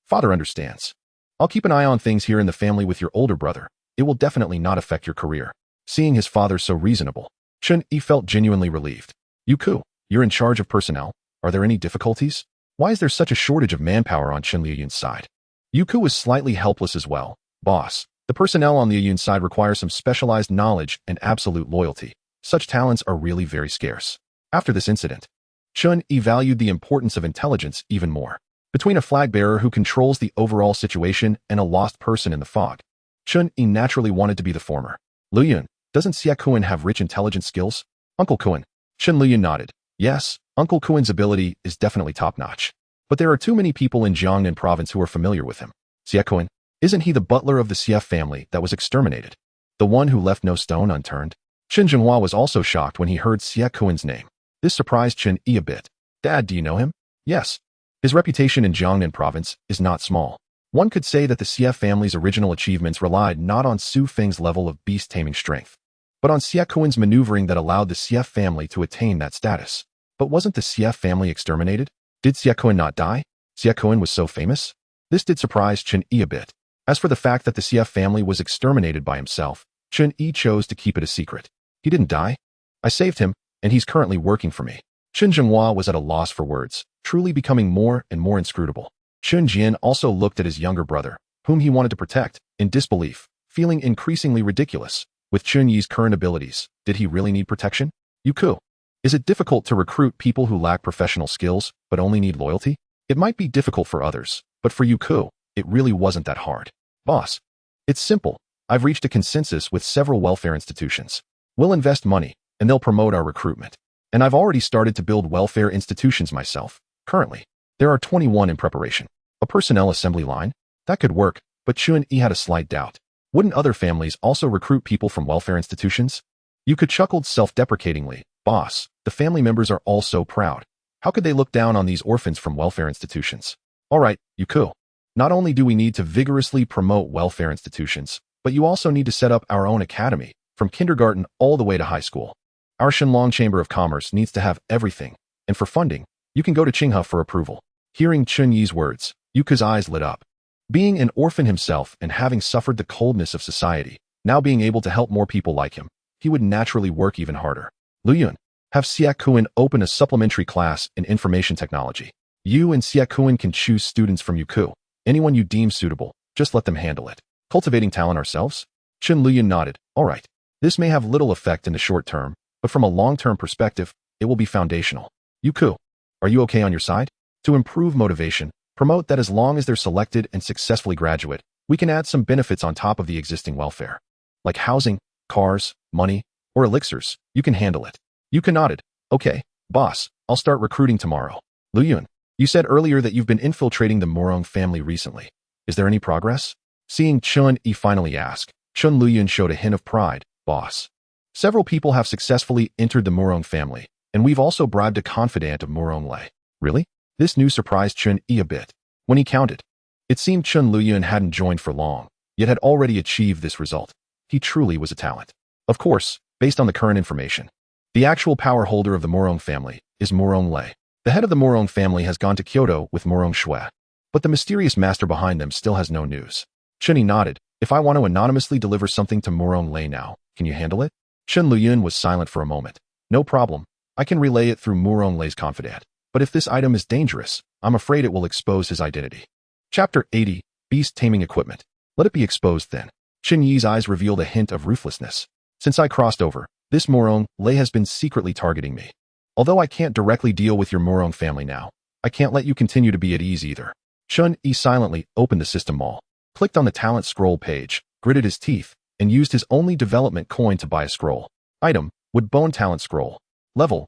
Father understands. I'll keep an eye on things here in the family with your older brother. It will definitely not affect your career. Seeing his father so reasonable, Chen Yi felt genuinely relieved. Youku, you're in charge of personnel. Are there any difficulties? Why is there such a shortage of manpower on Chen Luyun's side? Youku was slightly helpless as well. Boss, the personnel on the Luyun side require some specialized knowledge and absolute loyalty. Such talents are really very scarce. After this incident, Chen Yi valued the importance of intelligence even more. Between a flag bearer who controls the overall situation and a lost person in the fog, Chen Yi naturally wanted to be the former. Luyun, doesn't Xie Kuan have rich intelligence skills? Uncle Kuan. Chen Luyun nodded. Yes, Uncle Kuan's ability is definitely top-notch. But there are too many people in Jiangnan province who are familiar with him. Xie Kuan, isn't he the butler of the Xie family that was exterminated? The one who left no stone unturned? Chen Zhenghua was also shocked when he heard Xie Kuan's name. This surprised Chen Yi a bit. Dad, do you know him? Yes. His reputation in Jiangnan province is not small. One could say that the Xie family's original achievements relied not on Su Feng's level of beast taming strength, but on Xie Kuan's maneuvering that allowed the Xie family to attain that status. But wasn't the Xie family exterminated? Did Xie Kuan not die? Xie Kuan was so famous? This did surprise Chen Yi a bit. As for the fact that the Xie family was exterminated by himself, Chen Yi chose to keep it a secret. He didn't die. I saved him, and he's currently working for me. Chen Zhenghua was at a loss for words, truly becoming more and more inscrutable. Chen Jian also looked at his younger brother, whom he wanted to protect, in disbelief, feeling increasingly ridiculous. With Chen Yi's current abilities, did he really need protection? Yuku. Is it difficult to recruit people who lack professional skills, but only need loyalty? It might be difficult for others, but for Yuku, it really wasn't that hard. Boss. It's simple. I've reached a consensus with several welfare institutions. We'll invest money, and they'll promote our recruitment. And I've already started to build welfare institutions myself. Currently, there are 21 in preparation. A personnel assembly line? That could work, but Chen Yi had a slight doubt. Wouldn't other families also recruit people from welfare institutions? Yuka chuckled self-deprecatingly. Boss, the family members are all so proud. How could they look down on these orphans from welfare institutions? All right, Yuku. Not only do we need to vigorously promote welfare institutions, but you also need to set up our own academy, from kindergarten all the way to high school. Our Shenlong Chamber of Commerce needs to have everything, and for funding, you can go to Qinghe for approval. Hearing Chen Yi's words, Yuka's eyes lit up. Being an orphan himself and having suffered the coldness of society, now being able to help more people like him, he would naturally work even harder. Lu Yun, have Xiakuan open a supplementary class in information technology. You and Xiakuan can choose students from Yuku. Anyone you deem suitable, just let them handle it. Cultivating talent ourselves? Chen Luyun nodded. All right. This may have little effect in the short term, but from a long-term perspective, it will be foundational. Yuku, are you okay on your side? To improve motivation, promote that as long as they're selected and successfully graduate, we can add some benefits on top of the existing welfare. Like housing, cars, money, or elixirs. You can handle it. Yuka nodded. Okay, boss, I'll start recruiting tomorrow. Luyun, you said earlier that you've been infiltrating the Murong family recently. Is there any progress? Seeing Chen Yi finally ask, Chen Luyun showed a hint of pride. Boss. Several people have successfully entered the Murong family, and we've also bribed a confidant of Murong Lei. Really? This news surprised Chen Yi a bit. When he counted, it seemed Chen Luyun hadn't joined for long, yet had already achieved this result. He truly was a talent. Of course, based on the current information, the actual power holder of the Murong family is Murong Lei. The head of the Murong family has gone to Kyoto with Murong Shui, but the mysterious master behind them still has no news. Chen Yi nodded. If I want to anonymously deliver something to Murong Lei now, can you handle it? Chen Luyun was silent for a moment. No problem. I can relay it through Murong Lei's confidant. But if this item is dangerous, I'm afraid it will expose his identity. Chapter 80, Beast Taming Equipment. Let it be exposed then. Chen Yi's eyes revealed a hint of ruthlessness. Since I crossed over, this Murong Lei has been secretly targeting me. Although I can't directly deal with your Murong family now, I can't let you continue to be at ease either. Chen Yi silently opened the system mall, clicked on the talent scroll page, gritted his teeth, and used his only development coin to buy a scroll. Item, wood bone talent scroll. Level.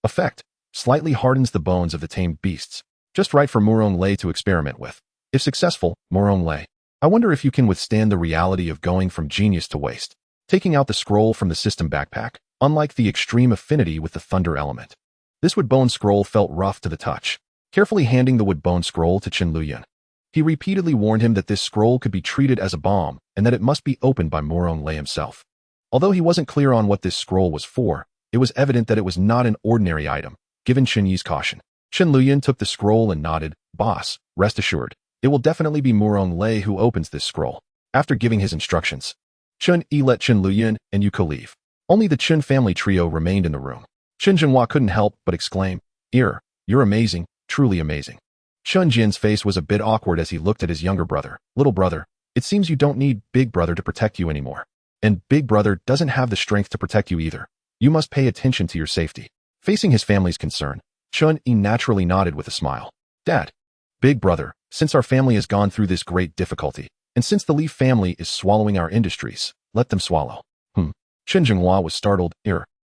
Effect, slightly hardens the bones of the tamed beasts. Just right for Murong Lei to experiment with. If successful, Murong Lei, I wonder if you can withstand the reality of going from genius to waste. Taking out the scroll from the system backpack, unlike the extreme affinity with the thunder element. This wood bone scroll felt rough to the touch. Carefully handing the wood bone scroll to Chen Luyun, he repeatedly warned him that this scroll could be treated as a bomb and that it must be opened by Murong Lei himself. Although he wasn't clear on what this scroll was for, it was evident that it was not an ordinary item, given Chen Yi's caution. Chen Luyun took the scroll and nodded. Boss, rest assured, it will definitely be Murong Lei who opens this scroll. After giving his instructions, Chen Yi let Chen Luyun and Yuko leave. Only the Chen family trio remained in the room. Chen Zhenhua couldn't help but exclaim, you're amazing, truly amazing. Chen Jin's face was a bit awkward as he looked at his younger brother. Little brother, it seems you don't need Big Brother to protect you anymore. And Big Brother doesn't have the strength to protect you either. You must pay attention to your safety. Facing his family's concern, Chen Yi naturally nodded with a smile. Dad, Big Brother, since our family has gone through this great difficulty, and since the Leaf family is swallowing our industries, let them swallow. Chen Zhenghua was startled.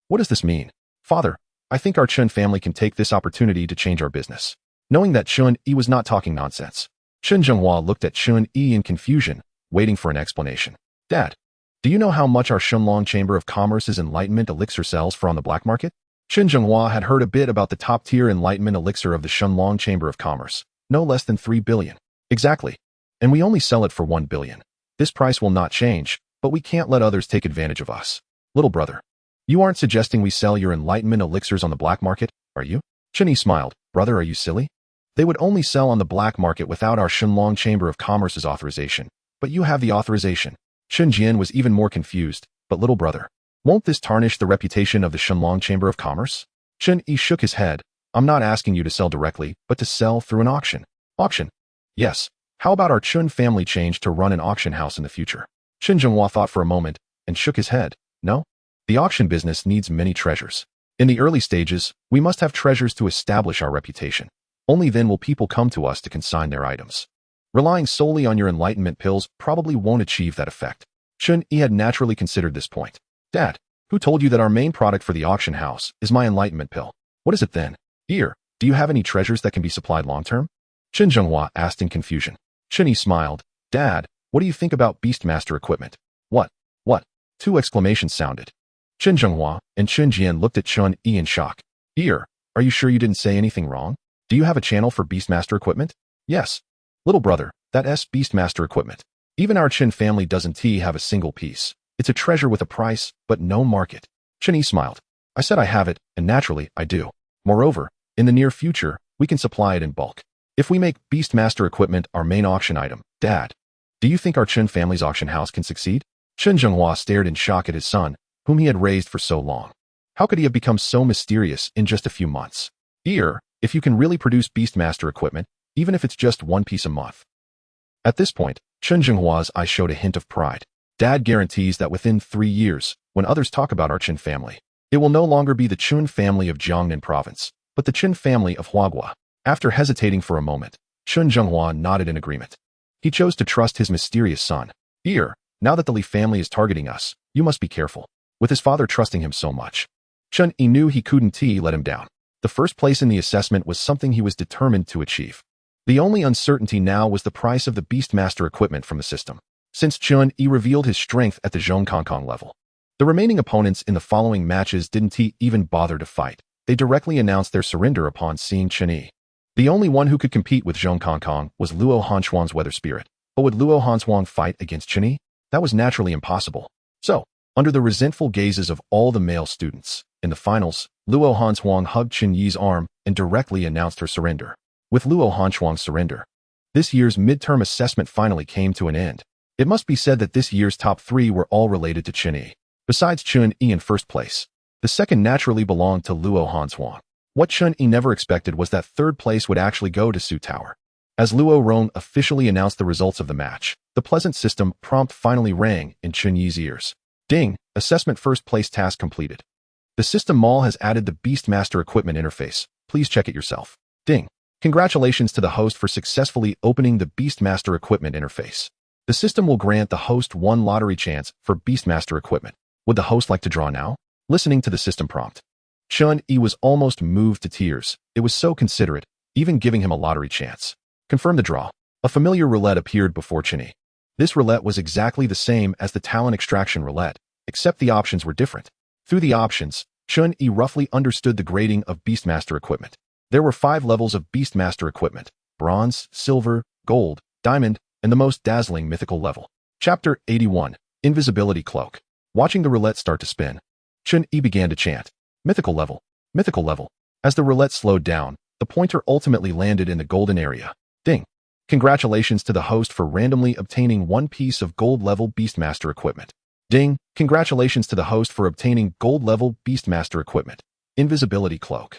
What does this mean? Father, I think our Chen family can take this opportunity to change our business. Knowing that Chen Yi was not talking nonsense, Chen Zhenghua looked at Chen Yi in confusion, waiting for an explanation. Dad, do you know how much our Shenlong Chamber of Commerce's enlightenment elixir sells for on the black market? Chen Zhenghua had heard a bit about the top-tier enlightenment elixir of the Shenlong Chamber of Commerce, no less than 3 billion. Exactly. And we only sell it for 1 billion. This price will not change, but we can't let others take advantage of us. Little brother, you aren't suggesting we sell your enlightenment elixirs on the black market, are you? Chen Yi smiled. Brother, are you silly? They would only sell on the black market without our Shenlong Chamber of Commerce's authorization, but you have the authorization. Chen Jian was even more confused, but little brother, won't this tarnish the reputation of the Shenlong Chamber of Commerce? Chen Yi shook his head. I'm not asking you to sell directly, but to sell through an auction. Auction? Yes. How about our Chun family change to run an auction house in the future? Chen Zhenghua thought for a moment and shook his head. No. The auction business needs many treasures. In the early stages, we must have treasures to establish our reputation. Only then will people come to us to consign their items. Relying solely on your enlightenment pills probably won't achieve that effect. Chen Yi had naturally considered this point. Dad, who told you that our main product for the auction house is my enlightenment pill? What is it then? Here, do you have any treasures that can be supplied long-term? Chen Zhenghua asked in confusion. Chen Yi smiled. Dad, what do you think about Beastmaster equipment? What? What? Two exclamations sounded. Chen Zhenghua and Chen Jian looked at Chen Yi in shock. Here, are you sure you didn't say anything wrong? Do you have a channel for Beastmaster equipment? Yes. Little brother, that's Beastmaster equipment. Even our Chen family doesn't have a single piece. It's a treasure with a price, but no market. Chen Yi smiled. I said I have it, and naturally, I do. Moreover, in the near future, we can supply it in bulk. If we make Beastmaster equipment our main auction item, Dad, do you think our Chen family's auction house can succeed? Chen Zhenghua stared in shock at his son, whom he had raised for so long. How could he have become so mysterious in just a few months? Here, if you can really produce Beastmaster equipment, even if it's just one piece a month. At this point, Chen Zhenghua's eyes showed a hint of pride. Dad guarantees that within 3 years, when others talk about our Chen family, it will no longer be the Chun family of Jiangnan province, but the Chen family of Huagua. After hesitating for a moment, Chen Zhenghua nodded in agreement. He chose to trust his mysterious son. Here, now that the Li family is targeting us, you must be careful. With his father trusting him so much, Chen Yi knew he couldn't let him down. The first place in the assessment was something he was determined to achieve. The only uncertainty now was the price of the Beastmaster equipment from the system, since Chen Yi revealed his strength at the Zhongkongkong level. The remaining opponents in the following matches didn't even bother to fight. They directly announced their surrender upon seeing Chen Yi. The only one who could compete with Zhongkongkong was Luo Hanchuang's weather spirit. But would Luo Hanchuang fight against Chen Yi? That was naturally impossible. So, under the resentful gazes of all the male students, in the finals, Luo Hanchuang hugged Chen Yi's arm and directly announced her surrender. With Luo Hanchuang's surrender, this year's midterm assessment finally came to an end. It must be said that this year's top 3 were all related to Chen Yi. Besides Chen Yi in first place, the second naturally belonged to Luo Hanchuang. What Chen Yi never expected was that third place would actually go to Su Tower. As Luo Rong officially announced the results of the match, the pleasant system prompt finally rang in Chen Yi's ears. Ding! Assessment first place task completed. The system mall has added the Beastmaster equipment interface. Please check it yourself. Ding! Congratulations to the host for successfully opening the Beastmaster equipment interface. The system will grant the host 1 lottery chance for Beastmaster equipment. Would the host like to draw now? Listening to the system prompt, Chen Yi was almost moved to tears. It was so considerate, even giving him a lottery chance. Confirm the draw. A familiar roulette appeared before Chen Yi. This roulette was exactly the same as the talent extraction roulette, except the options were different. Through the options, Chen Yi roughly understood the grading of Beastmaster equipment. There were 5 levels of Beastmaster equipment: bronze, silver, gold, diamond, and the most dazzling mythical level. Chapter 81. Invisibility Cloak. Watching the roulette start to spin, Chen Yi began to chant, mythical level, mythical level. As the roulette slowed down, the pointer ultimately landed in the golden area. Ding! Congratulations to the host for randomly obtaining 1 piece of gold-level Beastmaster equipment. Ding! Congratulations to the host for obtaining gold-level Beastmaster equipment. Invisibility Cloak.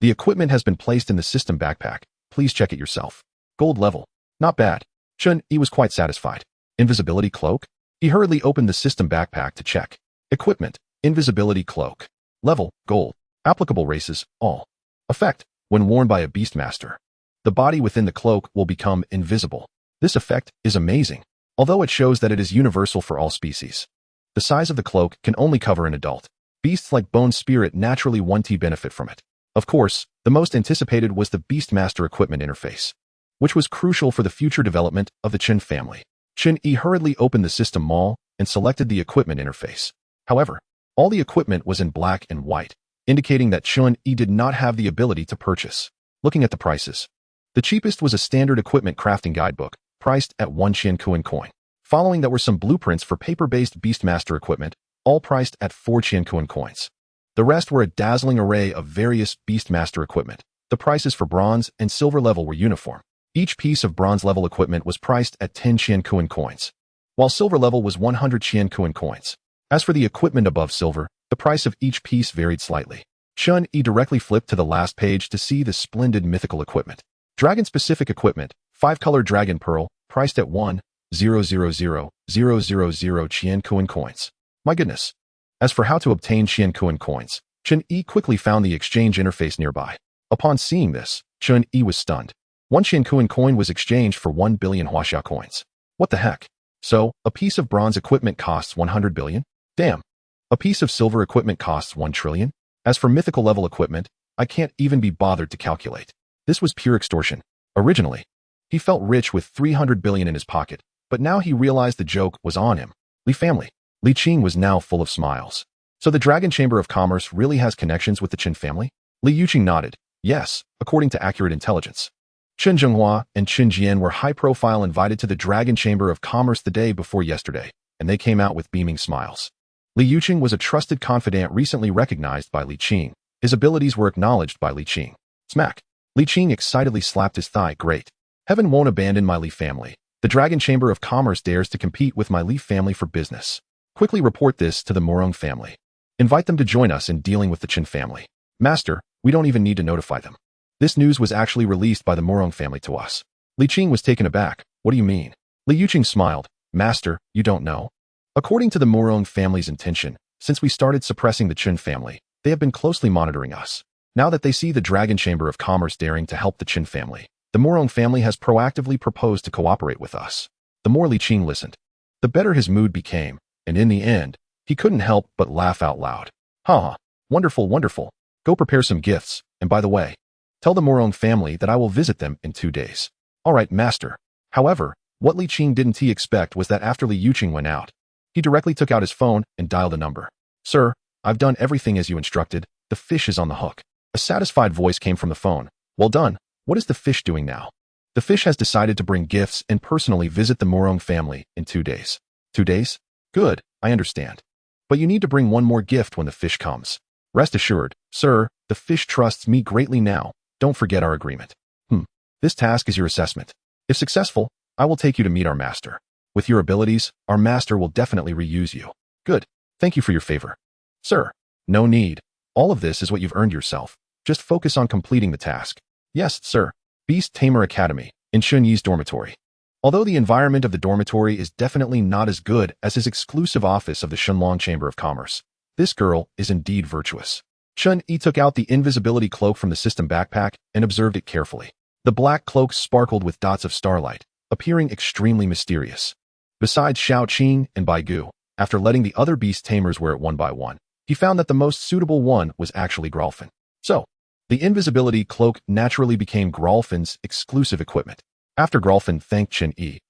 The equipment has been placed in the system backpack. Please check it yourself. Gold level. Not bad. Chen Yi was quite satisfied. Invisibility Cloak? He hurriedly opened the system backpack to check. Equipment. Invisibility Cloak. Level, gold. Applicable races, all. Effect, when worn by a Beastmaster, the body within the cloak will become invisible. This effect is amazing, although it shows that it is universal for all species. The size of the cloak can only cover an adult. Beasts like Bone Spirit naturally won't benefit from it. Of course, the most anticipated was the Beastmaster equipment interface, which was crucial for the future development of the Chen family. Chen Yi hurriedly opened the system mall and selected the equipment interface. However, all the equipment was in black and white, indicating that Chen Yi did not have the ability to purchase. Looking at the prices, the cheapest was a standard equipment crafting guidebook, priced at 1 Qian Kuan coin. Following that were some blueprints for paper-based Beastmaster equipment, all priced at 4 Qian Kuan coins. The rest were a dazzling array of various Beastmaster equipment. The prices for bronze and silver level were uniform. Each piece of bronze level equipment was priced at 10 Qian Kuan coins. while silver level was 100 Qian coins. As for the equipment above silver, the price of each piece varied slightly. Chen Yi directly flipped to the last page to see the splendid mythical equipment. Dragon-specific equipment, 5-color dragon pearl, priced at 1,000,000 Qian coins. My goodness. As for how to obtain Qian coins, Chen Yi quickly found the exchange interface nearby. Upon seeing this, Chen Yi was stunned. 1 Qian coin was exchanged for 1 billion Huaxia coins. What the heck? So, a piece of bronze equipment costs 100 billion? Damn. A piece of silver equipment costs 1 trillion? As for mythical level equipment, I can't even be bothered to calculate. This was pure extortion. Originally, he felt rich with 300 billion in his pocket, but now he realized the joke was on him. Li family. Li Qing was now full of smiles. So the Dragon Chamber of Commerce really has connections with the Chen family? Li Yuqing nodded. Yes, according to accurate intelligence. Chen Zhenghua and Chen Jian were high-profile invited to the Dragon Chamber of Commerce the day before yesterday, and they came out with beaming smiles. Li Yuqing was a trusted confidant recently recognized by Li Qing. His abilities were acknowledged by Li Qing. Smack. Li Qing excitedly slapped his thigh. Great. Heaven won't abandon my Li family. The Dragon Chamber of Commerce dares to compete with my Li family for business. Quickly report this to the Murong family. Invite them to join us in dealing with the Chen family. Master, we don't even need to notify them. This news was actually released by the Murong family to us. Li Qing was taken aback. What do you mean? Li Yuqing smiled. Master, you don't know? According to the Murong family's intention, since we started suppressing the Chen family, they have been closely monitoring us. Now that they see the Dragon Chamber of Commerce daring to help the Chen family, the Murong family has proactively proposed to cooperate with us. The more Li Qing listened, the better his mood became, and in the end, he couldn't help but laugh out loud. Ha! Wonderful, wonderful. Go prepare some gifts, and by the way, tell the Murong family that I will visit them in 2 days. All right, master. However, what Li Qing didn't expect was that after Li Yuqing went out, he directly took out his phone and dialed a number. Sir, I've done everything as you instructed. The fish is on the hook. A satisfied voice came from the phone. Well done. What is the fish doing now? The fish has decided to bring gifts and personally visit the Murong family in 2 days. 2 days? Good, I understand. But you need to bring one more gift when the fish comes. Rest assured, sir, the fish trusts me greatly now. Don't forget our agreement. This task is your assessment. If successful, I will take you to meet our master. With your abilities, our master will definitely reuse you. Good. Thank you for your favor. Sir, no need. All of this is what you've earned yourself. Just focus on completing the task. Yes, sir. Beast Tamer Academy, in Chen Yi's dormitory. Although the environment of the dormitory is definitely not as good as his exclusive office of the Shenlong Chamber of Commerce, this girl is indeed virtuous. Chen Yi took out the invisibility cloak from the system backpack and observed it carefully. The black cloak sparkled with dots of starlight, appearing extremely mysterious. Besides Xiao Qing and Bai Gu, after letting the other beast tamers wear it one by one, he found that the most suitable one was actually Grolfin. So, the invisibility cloak naturally became Grolfin's exclusive equipment. After Grolfin thanked Chen Yi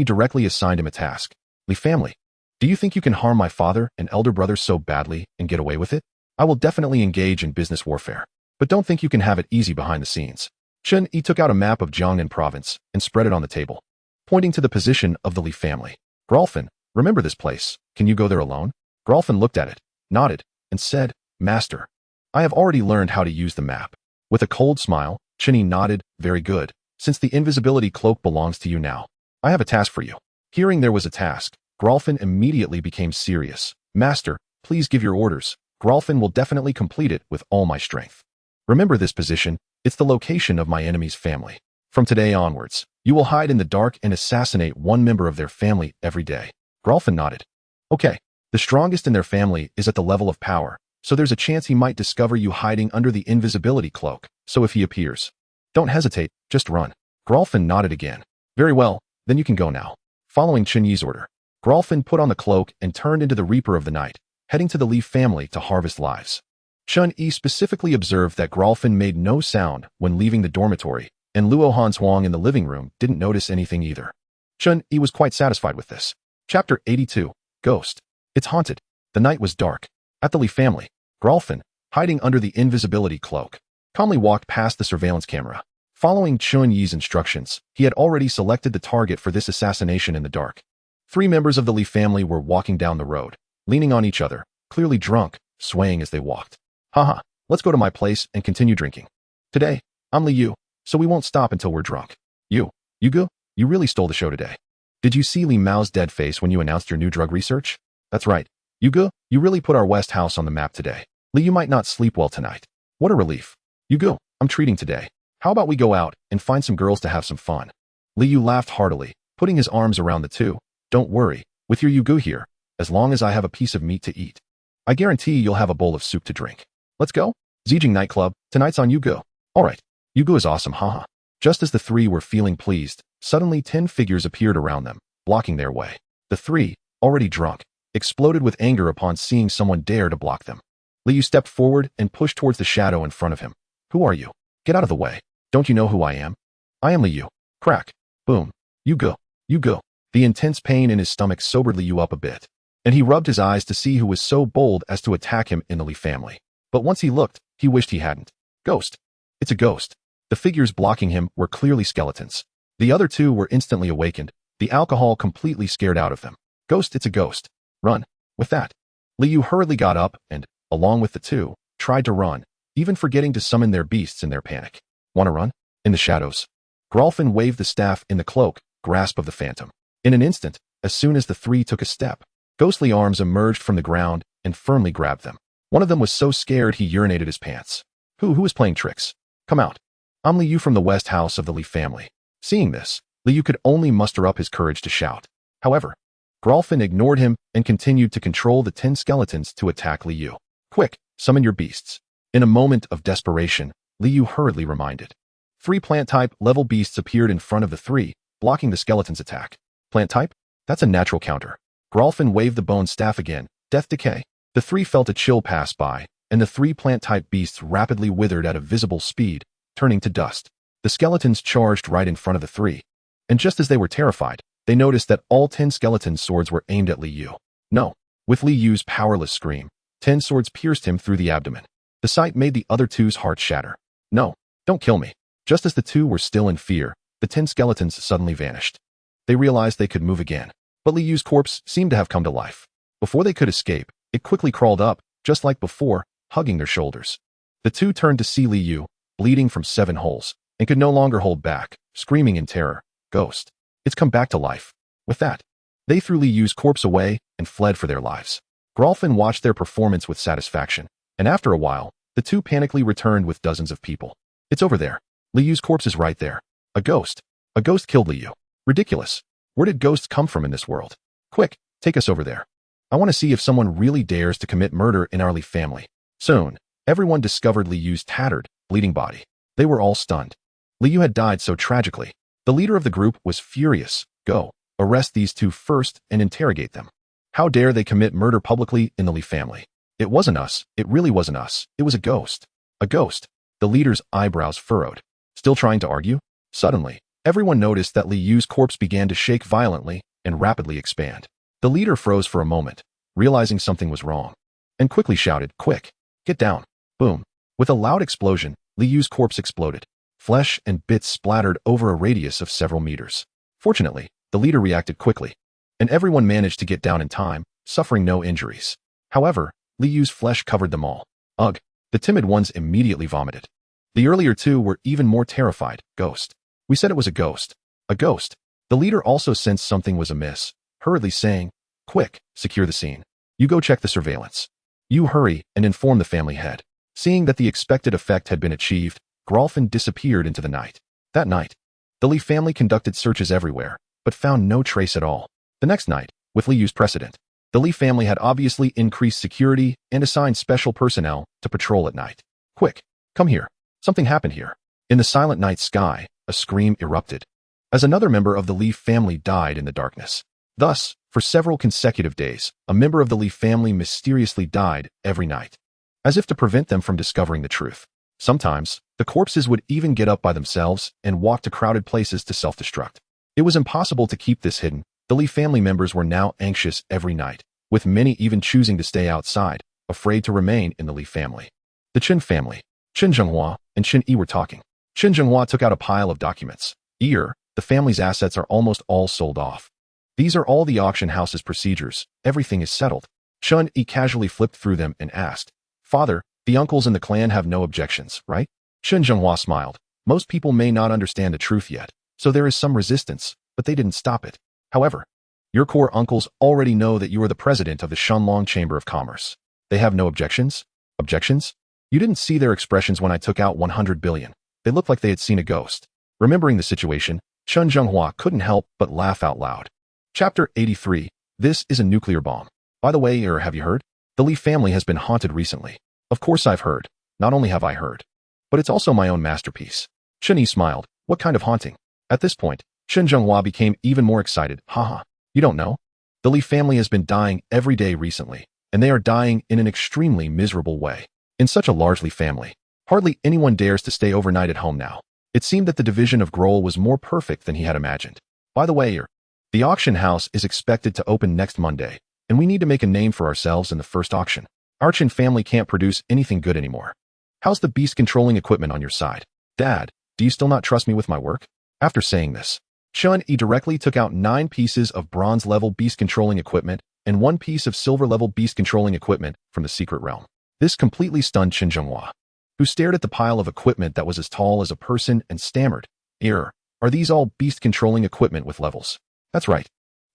directly assigned him a task. Li family, do you think you can harm my father and elder brother so badly and get away with it? I will definitely engage in business warfare, but don't think you can have it easy behind the scenes. Chen Yi took out a map of Jiangnan province and spread it on the table, pointing to the position of the Li family. Grolfin, remember this place. Can you go there alone? Grolfin looked at it, nodded, and said, Master, I have already learned how to use the map. With a cold smile, Chen Yi nodded, very good. Since the invisibility cloak belongs to you now, I have a task for you. Hearing there was a task, Grolfin immediately became serious. Master, please give your orders. Grolfin will definitely complete it with all my strength. Remember this position, it's the location of my enemy's family. From today onwards, you will hide in the dark and assassinate one member of their family every day. Grolfin nodded. Okay, the strongest in their family is at the level of power, so there's a chance he might discover you hiding under the invisibility cloak, so if he appears, don't hesitate, just run. Grolfin nodded again. Very well, then you can go now. Following Chen Yi's order, Grolfin put on the cloak and turned into the Reaper of the Night, heading to the Li family to harvest lives. Chen Yi specifically observed that Grolfin made no sound when leaving the dormitory, and Luo Hanshuang in the living room didn't notice anything either. Chen Yi was quite satisfied with this. Chapter 82, Ghost. It's haunted. The night was dark. At the Li family, Grolfin, hiding under the invisibility cloak, calmly walked past the surveillance camera. Following Chen Yi's instructions, he had already selected the target for this assassination in the dark. 3 members of the Li family were walking down the road, leaning on each other, clearly drunk, swaying as they walked. Haha, let's go to my place and continue drinking. Today, I'm Li Yu, so we won't stop until we're drunk. You go? You really stole the show today. Did you see Li Mao's dead face when you announced your new drug research? That's right. Yugo, you really put our West House on the map today. Li, you might not sleep well tonight. What a relief. Yugo, I'm treating today. How about we go out and find some girls to have some fun? Li Yu laughed heartily, putting his arms around the two. Don't worry, with your Yugo here, as long as I have a piece of meat to eat, I guarantee you'll have a bowl of soup to drink. Let's go? Zijing nightclub, tonight's on Yugo. Alright, Yugo is awesome, haha. Just as the three were feeling pleased, suddenly 10 figures appeared around them, blocking their way. The three, already drunk, exploded with anger upon seeing someone dare to block them. Li Yu stepped forward and pushed towards the shadow in front of him. Who are you? Get out of the way. Don't you know who I am? I am Li Yu. Crack. Boom. Yugo. Yugo. The intense pain in his stomach sobered Li Yu up a bit, and he rubbed his eyes to see who was so bold as to attack him in the Li family. But once he looked, he wished he hadn't. Ghost. It's a ghost. The figures blocking him were clearly skeletons. The other two were instantly awakened, the alcohol completely scared out of them. Ghost, it's a ghost. Run. With that, Li Yu hurriedly got up and, along with the two, tried to run, even forgetting to summon their beasts in their panic. Wanna run? In the shadows. Grolfin waved the staff in the cloak, grasp of the phantom. In an instant, as soon as the three took a step, ghostly arms emerged from the ground and firmly grabbed them. One of them was so scared he urinated his pants. Who is playing tricks? Come out. I'm Li Yu from the West House of the Li family. Seeing this, Li Yu could only muster up his courage to shout. However, Grolfin ignored him and continued to control the 10 skeletons to attack Li Yu. Quick, summon your beasts. In a moment of desperation, Li Yu hurriedly reminded. 3 plant-type level beasts appeared in front of the 3, blocking the skeleton's attack. Plant type? That's a natural counter. Grolfin waved the bone staff again. Death decay. The 3 felt a chill pass by, and the 3 plant-type beasts rapidly withered at a visible speed, turning to dust. The skeletons charged right in front of the 3, and just as they were terrified, they noticed that all 10 skeleton swords were aimed at Li Yu. No. With Li Yu's powerless scream, 10 swords pierced him through the abdomen. The sight made the other two's hearts shatter. No, don't kill me. Just as the two were still in fear, the 10 skeletons suddenly vanished. They realized they could move again, but Li Yu's corpse seemed to have come to life. Before they could escape, it quickly crawled up, just like before, hugging their shoulders. The two turned to see Li Yu, bleeding from 7 holes, and could no longer hold back, screaming in terror. Ghost. It's come back to life. With that, they threw Li Yu's corpse away and fled for their lives. Grolfin watched their performance with satisfaction, and after a while, the two panically returned with dozens of people. It's over there. Li Yu's corpse is right there. A ghost. A ghost killed Li Yu. Ridiculous. Where did ghosts come from in this world? Quick, take us over there. I want to see if someone really dares to commit murder in our Li family. Soon, everyone discovered Li Yu's tattered, bleeding body. They were all stunned. Li Yu had died so tragically. The leader of the group was furious. Go, arrest these two first and interrogate them. How dare they commit murder publicly in the Li family? It wasn't us. It really wasn't us. It was a ghost. A ghost. The leader's eyebrows furrowed. Still trying to argue? Suddenly, everyone noticed that Li Yu's corpse began to shake violently and rapidly expand. The leader froze for a moment, realizing something was wrong, and quickly shouted, "Quick, get down." Boom. With a loud explosion, Li Yu's corpse exploded. Flesh and bits splattered over a radius of several meters. Fortunately, the leader reacted quickly, and everyone managed to get down in time, suffering no injuries. However, Li Yu's flesh covered them all. Ugh. The timid ones immediately vomited. The earlier two were even more terrified. Ghost. We said it was a ghost. A ghost. The leader also sensed something was amiss, hurriedly saying, "Quick, secure the scene. You go check the surveillance. You hurry and inform the family head." Seeing that the expected effect had been achieved, Grolfin disappeared into the night. That night, the Li family conducted searches everywhere, but found no trace at all. The next night, with Li Yu's precedent, the Li family had obviously increased security and assigned special personnel to patrol at night. Quick, come here. Something happened here. In the silent night sky, a scream erupted, as another member of the Li family died in the darkness. Thus, for several consecutive days, a member of the Li family mysteriously died every night, as if to prevent them from discovering the truth. Sometimes, the corpses would even get up by themselves and walk to crowded places to self-destruct. It was impossible to keep this hidden. The Li family members were now anxious every night, with many even choosing to stay outside, afraid to remain in the Li family. The Chen family, Chen Zhenghua and Chen Yi were talking. Chen Zhenghua took out a pile of documents. The family's assets are almost all sold off. These are all the auction house's procedures. Everything is settled. Chen Yi casually flipped through them and asked, "Father, the uncles in the clan have no objections, right?" Chen Zhenghua smiled. Most people may not understand the truth yet, so there is some resistance, but they didn't stop it. However, your core uncles already know that you are the president of the Shenlong Chamber of Commerce. They have no objections? Objections? You didn't see their expressions when I took out 100 billion. They looked like they had seen a ghost. Remembering the situation, Chen Zhenghua couldn't help but laugh out loud. Chapter 83. This is a nuclear bomb. By the way, have you heard? The Li family has been haunted recently. Of course I've heard. Not only have I heard, but it's also my own masterpiece. Chen Yi smiled. What kind of haunting? At this point, Chen Zhenghua became even more excited. Haha. You don't know? The Li family has been dying every day recently, and they are dying in an extremely miserable way. In such a large Li family, hardly anyone dares to stay overnight at home now. It seemed that the division of Groll was more perfect than he had imagined. By the way, the auction house is expected to open next Monday, and we need to make a name for ourselves in the first auction. Our Chen family can't produce anything good anymore. How's the beast controlling equipment on your side? Dad, do you still not trust me with my work? After saying this, Chen Yi directly took out 9 pieces of bronze-level beast controlling equipment and 1 piece of silver-level beast controlling equipment from the secret realm. This completely stunned Chen Zhenghua, who stared at the pile of equipment that was as tall as a person and stammered, Are these all beast controlling equipment with levels? That's right.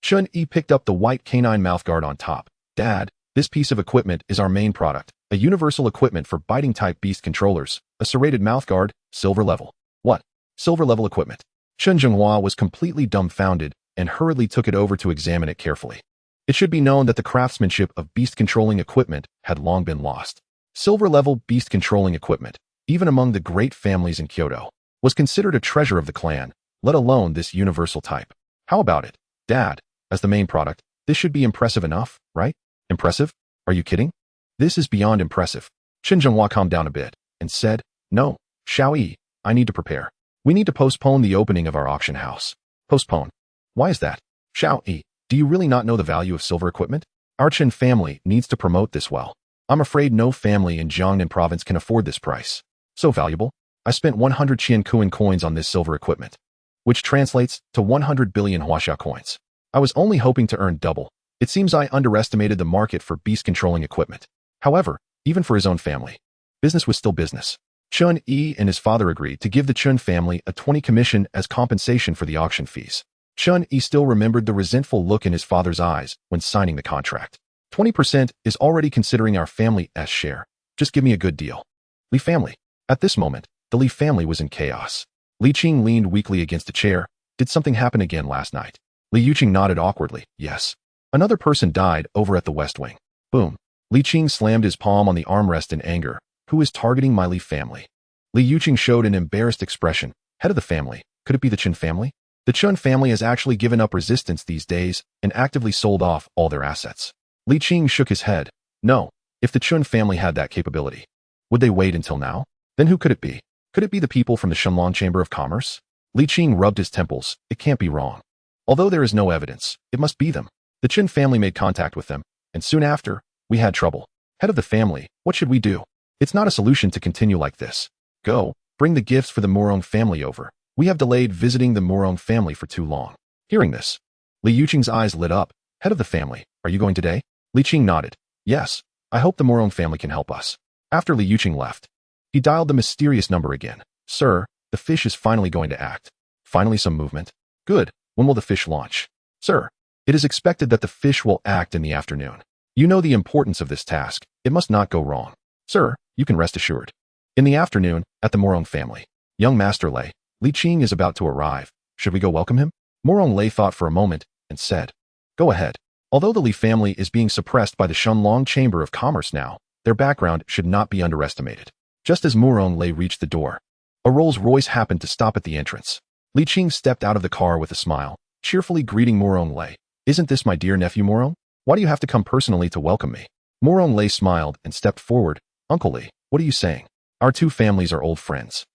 Chen Yi picked up the white canine mouthguard on top. Dad, this piece of equipment is our main product, a universal equipment for biting-type beast controllers, a serrated mouthguard, silver level. What? Silver level equipment? Chen Zhenghua was completely dumbfounded and hurriedly took it over to examine it carefully. It should be known that the craftsmanship of beast-controlling equipment had long been lost. Silver-level beast-controlling equipment, even among the great families in Kyoto, was considered a treasure of the clan, let alone this universal type. How about it, Dad? As the main product, this should be impressive enough, right? Impressive? Are you kidding? This is beyond impressive. Chen Zhenghua calmed down a bit and said, No, Xiaoyi, I need to prepare. We need to postpone the opening of our auction house. Postpone? Why is that? Xiaoyi, do you really not know the value of silver equipment? Our Chen family needs to promote this well. I'm afraid no family in Jiangnan province can afford this price. So valuable? I spent 100 Qiankuan coins on this silver equipment, which translates to 100 billion Huaxia coins. I was only hoping to earn double. It seems I underestimated the market for beast-controlling equipment. However, even for his own family, business was still business. Chen Yi and his father agreed to give the Chen family a 20 commission as compensation for the auction fees. Chen Yi still remembered the resentful look in his father's eyes when signing the contract. 20% is already considering our family's share. Just give me a good deal. Li family. At this moment, the Li family was in chaos. Li Qing leaned weakly against a chair. Did something happen again last night? Li Yuqing nodded awkwardly. Yes. Another person died over at the West Wing. Boom. Li Qing slammed his palm on the armrest in anger. Who is targeting my Li family? Li Yuqing showed an embarrassed expression. Head of the family. Could it be the Chen family? The Chen family has actually given up resistance these days and actively sold off all their assets. Li Qing shook his head. No. If the Chen family had that capability, would they wait until now? Then who could it be? Could it be the people from the Shenlong Chamber of Commerce? Li Qing rubbed his temples. It can't be wrong. Although there is no evidence, it must be them. The Chen family made contact with them, and soon after, we had trouble. Head of the family, what should we do? It's not a solution to continue like this. Go, bring the gifts for the Murong family over. We have delayed visiting the Murong family for too long. Hearing this, Li Yuqing's eyes lit up. Head of the family, are you going today? Li Qing nodded. Yes, I hope the Murong family can help us. After Li Yuqing left, he dialed the mysterious number again. Sir, the fish is finally going to act. Finally some movement. Good, when will the fish launch? Sir, it is expected that the fish will act in the afternoon. You know the importance of this task. It must not go wrong. Sir, you can rest assured. In the afternoon, at the Murong family, young Master Lei, Li Qing is about to arrive. Should we go welcome him? Murong Lei thought for a moment and said, Go ahead. Although the Li family is being suppressed by the Shenlong Chamber of Commerce now, their background should not be underestimated. Just as Murong Lei reached the door, a Rolls-Royce happened to stop at the entrance. Li Qing stepped out of the car with a smile, cheerfully greeting Murong Lei. Isn't this my dear nephew Murong? Why do you have to come personally to welcome me? Murong Lei smiled and stepped forward. Uncle Li, what are you saying? Our two families are old friends.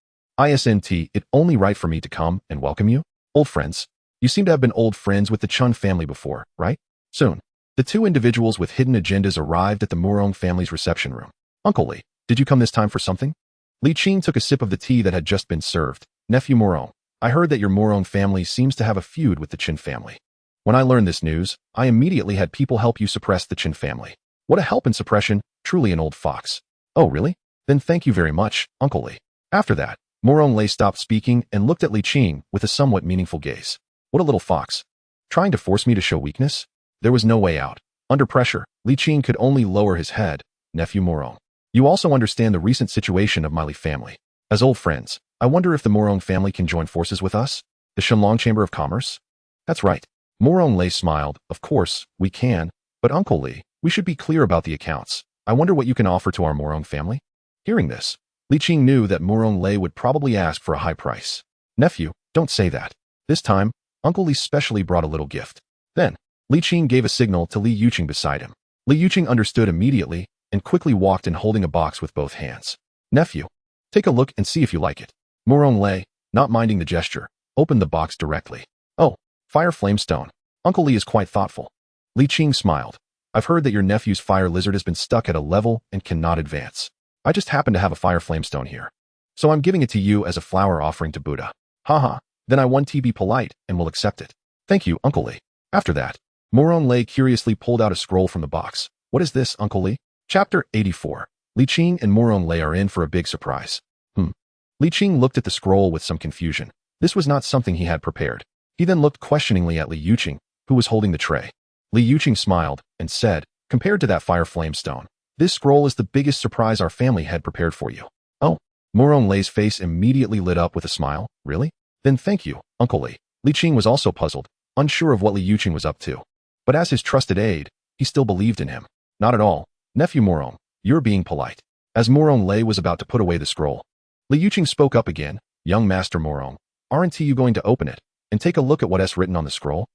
Isn't it only right for me to come and welcome you? Old friends? You seem to have been old friends with the Chen family before, right? Soon, the two individuals with hidden agendas arrived at the Murong family's reception room. Uncle Li, did you come this time for something? Li Qing took a sip of the tea that had just been served. Nephew Murong, I heard that your Murong family seems to have a feud with the Chen family. When I learned this news, I immediately had people help you suppress the Chen family. What a help in suppression, truly an old fox. Oh, really? Then thank you very much, Uncle Li. After that, Murong Lei stopped speaking and looked at Li Qing with a somewhat meaningful gaze. What a little fox. Trying to force me to show weakness? There was no way out. Under pressure, Li Qing could only lower his head. Nephew Murong. You also understand the recent situation of my Li family. As old friends, I wonder if the Murong family can join forces with us? The Shenlong Chamber of Commerce? That's right. Murong Lei smiled. Of course, we can. But Uncle Li, we should be clear about the accounts. I wonder what you can offer to our Murong family? Hearing this, Li Qing knew that Murong Lei would probably ask for a high price. Nephew, don't say that. This time, Uncle Li specially brought a little gift. Then, Li Qing gave a signal to Li Yuqing beside him. Li Yuqing understood immediately and quickly walked in holding a box with both hands. Nephew, take a look and see if you like it. Murong Lei, not minding the gesture, opened the box directly. Oh, fire flame stone. Uncle Li is quite thoughtful. Li Qing smiled. I've heard that your nephew's fire lizard has been stuck at a level and cannot advance. I just happen to have a fire flame stone here. So I'm giving it to you as a flower offering to Buddha. Haha, then I want to be polite and will accept it. Thank you, Uncle Li. After that, Murong Lei curiously pulled out a scroll from the box. What is this, Uncle Li? Chapter 84. Li Qing and Murong Lei are in for a big surprise. Li Qing looked at the scroll with some confusion. This was not something he had prepared. He then looked questioningly at Li Yuqing, who was holding the tray. Li Yuqing smiled and said, compared to that fire flame stone, this scroll is the biggest surprise our family had prepared for you. Oh, Murong Lei's face immediately lit up with a smile. Really? Then thank you, Uncle Li. Li Qing was also puzzled, unsure of what Li Yuqing was up to. But as his trusted aide, he still believed in him. Not at all. Nephew Murong, you're being polite. As Murong Lei was about to put away the scroll, Li Yuqing spoke up again. Young Master Murong, aren't you going to open it and take a look at what's written on the scroll?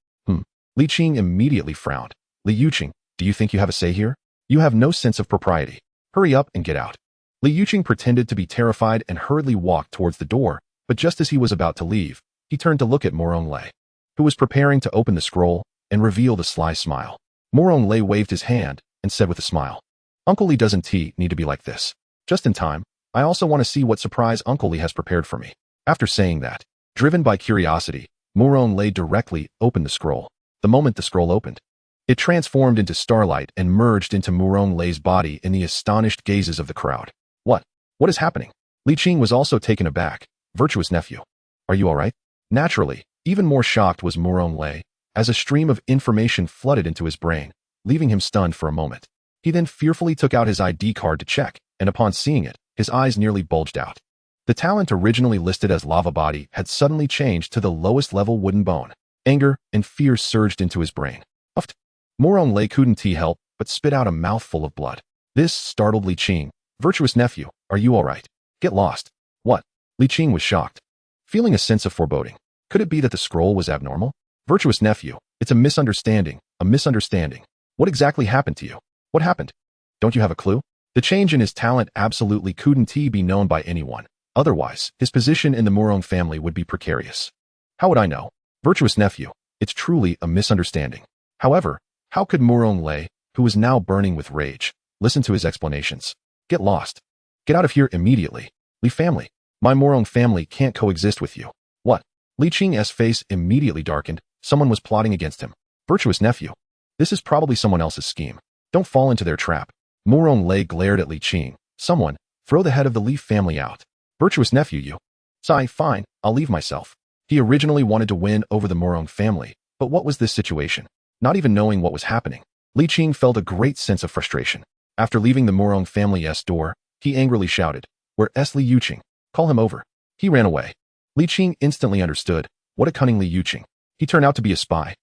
Li Qing immediately frowned. Li Yuqing, do you think you have a say here? You have no sense of propriety. Hurry up and get out. Li Yuqing pretended to be terrified and hurriedly walked towards the door, but just as he was about to leave, he turned to look at Murong Lei, who was preparing to open the scroll and revealed a sly smile. Murong Lei waved his hand and said with a smile, Uncle Li doesn't need to be like this. Just in time. I also want to see what surprise Uncle Li has prepared for me. After saying that, driven by curiosity, Murong Lei directly opened the scroll. The moment the scroll opened, it transformed into starlight and merged into Murong Lei's body in the astonished gazes of the crowd. What? What is happening? Li Qing was also taken aback. Virtuous nephew. Are you all right? Naturally, even more shocked was Murong Lei, as a stream of information flooded into his brain, leaving him stunned for a moment. He then fearfully took out his ID card to check, and upon seeing it, his eyes nearly bulged out. The talent originally listed as lava body had suddenly changed to the lowest level wooden bone. Anger and fear surged into his brain. Uffed. Murong Lei couldn't help but spit out a mouthful of blood. This startled Li Qing. Virtuous nephew, are you all right? Get lost. What? Li Qing was shocked, feeling a sense of foreboding. Could it be that the scroll was abnormal? Virtuous nephew, it's a misunderstanding, a misunderstanding. What exactly happened to you? What happened? Don't you have a clue? The change in his talent absolutely couldn't be known by anyone. Otherwise, his position in the Murong family would be precarious. How would I know? Virtuous nephew, it's truly a misunderstanding. However, how could Murong Lei, who was now burning with rage, listen to his explanations? Get lost. Get out of here immediately. Li family. My Murong family can't coexist with you. What? Li Qing's face immediately darkened. Someone was plotting against him. Virtuous nephew. This is probably someone else's scheme. Don't fall into their trap. Murong Lei glared at Li Qing. Someone, throw the head of the Li family out. Virtuous nephew you. Sigh, fine, I'll leave myself. He originally wanted to win over the Murong family, but what was this situation? Not even knowing what was happening, Li Qing felt a great sense of frustration. After leaving the Murong family's door, he angrily shouted, Where's Li Yuqing? Call him over. He ran away. Li Qing instantly understood. What a cunning Li Yuqing. He turned out to be a spy.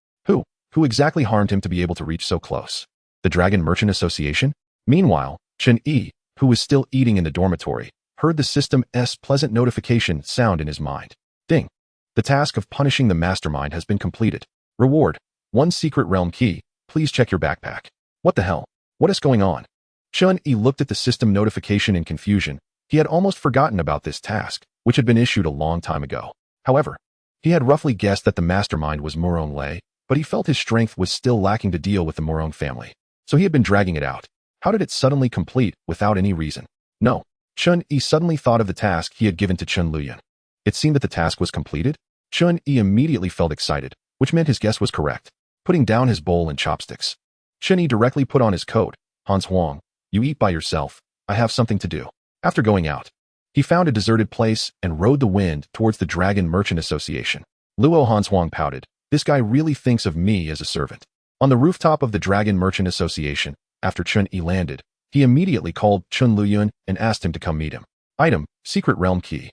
Who exactly harmed him to be able to reach so close? The Dragon Merchant Association? Meanwhile, Chen Yi, who was still eating in the dormitory, heard the system's pleasant notification sound in his mind. Ding. The task of punishing the mastermind has been completed. Reward. 1 secret realm key. Please check your backpack. What the hell? What is going on? Chen Yi looked at the system notification in confusion. He had almost forgotten about this task, which had been issued a long time ago. However, he had roughly guessed that the mastermind was Murong Lei, but he felt his strength was still lacking to deal with the Murong family. So he had been dragging it out. How did it suddenly complete without any reason? No. Chen Yi suddenly thought of the task he had given to Chen Luyan. It seemed that the task was completed. Chen Yi immediately felt excited, which meant his guess was correct. Putting down his bowl and chopsticks, Chen Yi directly put on his coat. Hans Huang, you eat by yourself. I have something to do. After going out, he found a deserted place and rode the wind towards the Dragon Merchant Association. Luo Hans Huang pouted. This guy really thinks of me as a servant. On the rooftop of the Dragon Merchant Association, after Chen Yi landed, he immediately called Chen Luyuan and asked him to come meet him. Item, Secret Realm Key.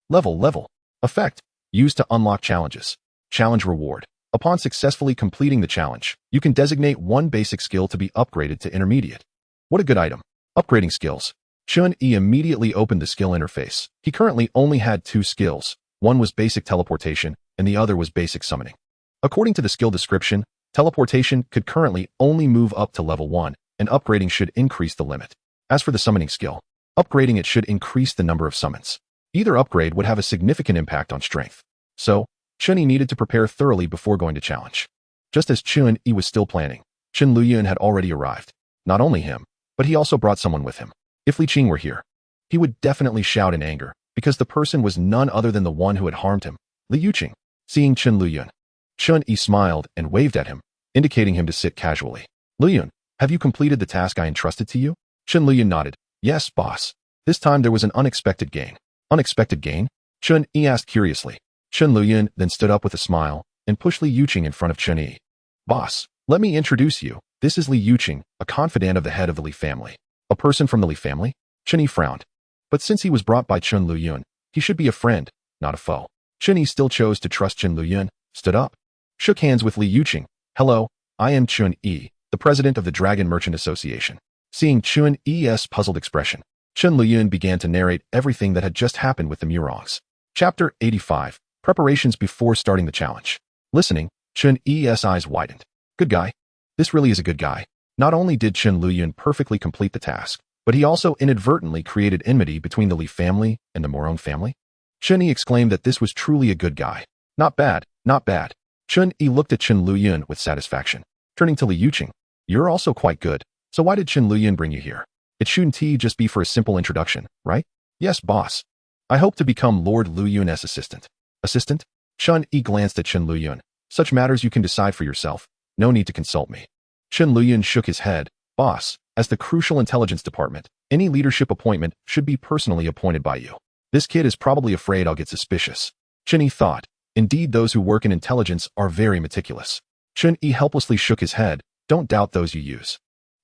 Level. Effect, used to unlock challenges. Challenge reward. Upon successfully completing the challenge, you can designate one basic skill to be upgraded to intermediate. What a good item. Upgrading skills. Chen Yi immediately opened the skill interface. He currently only had 2 skills. One was basic teleportation, and the other was basic summoning. According to the skill description, teleportation could currently only move up to level 1, and upgrading should increase the limit. As for the summoning skill, upgrading it should increase the number of summons. Either upgrade would have a significant impact on strength. So, Chen Yi needed to prepare thoroughly before going to challenge. Just as Chen Yi was still planning, Chen Luyuan had already arrived. Not only him, but he also brought someone with him. If Li Qing were here, he would definitely shout in anger, because the person was none other than the one who had harmed him, Li Yuqing. Seeing Chen Luyuan, Chen Yi smiled and waved at him, indicating him to sit casually. Luyuan, have you completed the task I entrusted to you? Chen Luyuan nodded. Yes, boss. This time there was an unexpected gain. Unexpected gain? Chen Yi asked curiously. Chen Luyuan then stood up with a smile and pushed Li Yuqing in front of Chen Yi. Boss, let me introduce you. This is Li Yuqing, a confidant of the head of the Li family. A person from the Li family? Chen Yi frowned. But since he was brought by Chen Luyuan, he should be a friend, not a foe. Chen Yi still chose to trust Chen Luyuan, stood up, shook hands with Li Yuqing. Hello, I am Chen Yi, the president of the Dragon Merchant Association. Seeing Chen Yi's puzzled expression, Chen Luyuan began to narrate everything that had just happened with the Murongs. Chapter 85. Preparations before starting the challenge. Listening, Chen Yi's eyes widened. Good guy. This really is a good guy. Not only did Chen Luyuan perfectly complete the task, but he also inadvertently created enmity between the Li family and the Murong family. Chen Yi exclaimed that this was truly a good guy. Not bad, not bad. Chen Yi looked at Chen Luyuan with satisfaction. Turning to Li Yuqing, you're also quite good. So why did Chen Luyuan bring you here? It shouldn't just be for a simple introduction, right? Yes, boss. I hope to become Lord Luyuan's assistant. Assistant? Chen Yi glanced at Chen Luyuan. Such matters you can decide for yourself. No need to consult me. Chen Luyuan shook his head. Boss, as the crucial intelligence department, any leadership appointment should be personally appointed by you. This kid is probably afraid I'll get suspicious. Chen Yi thought. Indeed, those who work in intelligence are very meticulous. Chen Yi helplessly shook his head. Don't doubt those you use.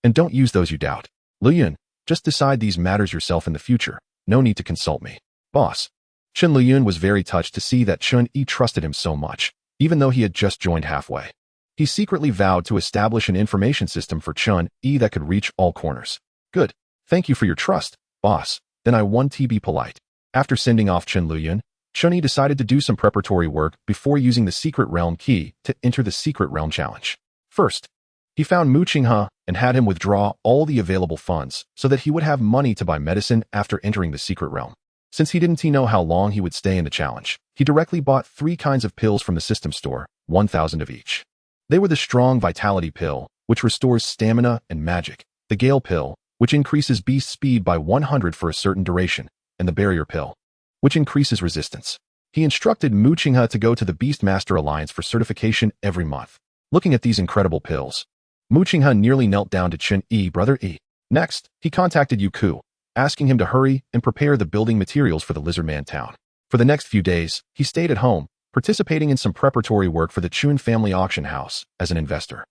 And don't use those you doubt. Luyuan, just decide these matters yourself in the future. No need to consult me. Boss. Chen Luyuan was very touched to see that Chen Yi trusted him so much, even though he had just joined halfway. He secretly vowed to establish an information system for Chen Yi that could reach all corners. Good. Thank you for your trust, boss. Then I want to be polite. After sending off Chen Luyuan, Chen Yi decided to do some preparatory work before using the Secret Realm Key to enter the Secret Realm Challenge. First, he found Mu Qinghe and had him withdraw all the available funds so that he would have money to buy medicine after entering the Secret Realm. Since he didn't know how long he would stay in the challenge, he directly bought 3 kinds of pills from the system store, 1,000 of each. They were the Strong Vitality Pill, which restores stamina and magic, the Gale Pill, which increases beast speed by 100 for a certain duration, and the Barrier Pill, which increases resistance. He instructed Mu Qinghe to go to the Beastmaster Alliance for certification every month. Looking at these incredible pills, Mu Qinghe nearly knelt down to Chen Yi, brother Yi. Next, he contacted Youku, asking him to hurry and prepare the building materials for the Lizardman town. For the next few days, he stayed at home, participating in some preparatory work for the Chun family auction house as an investor.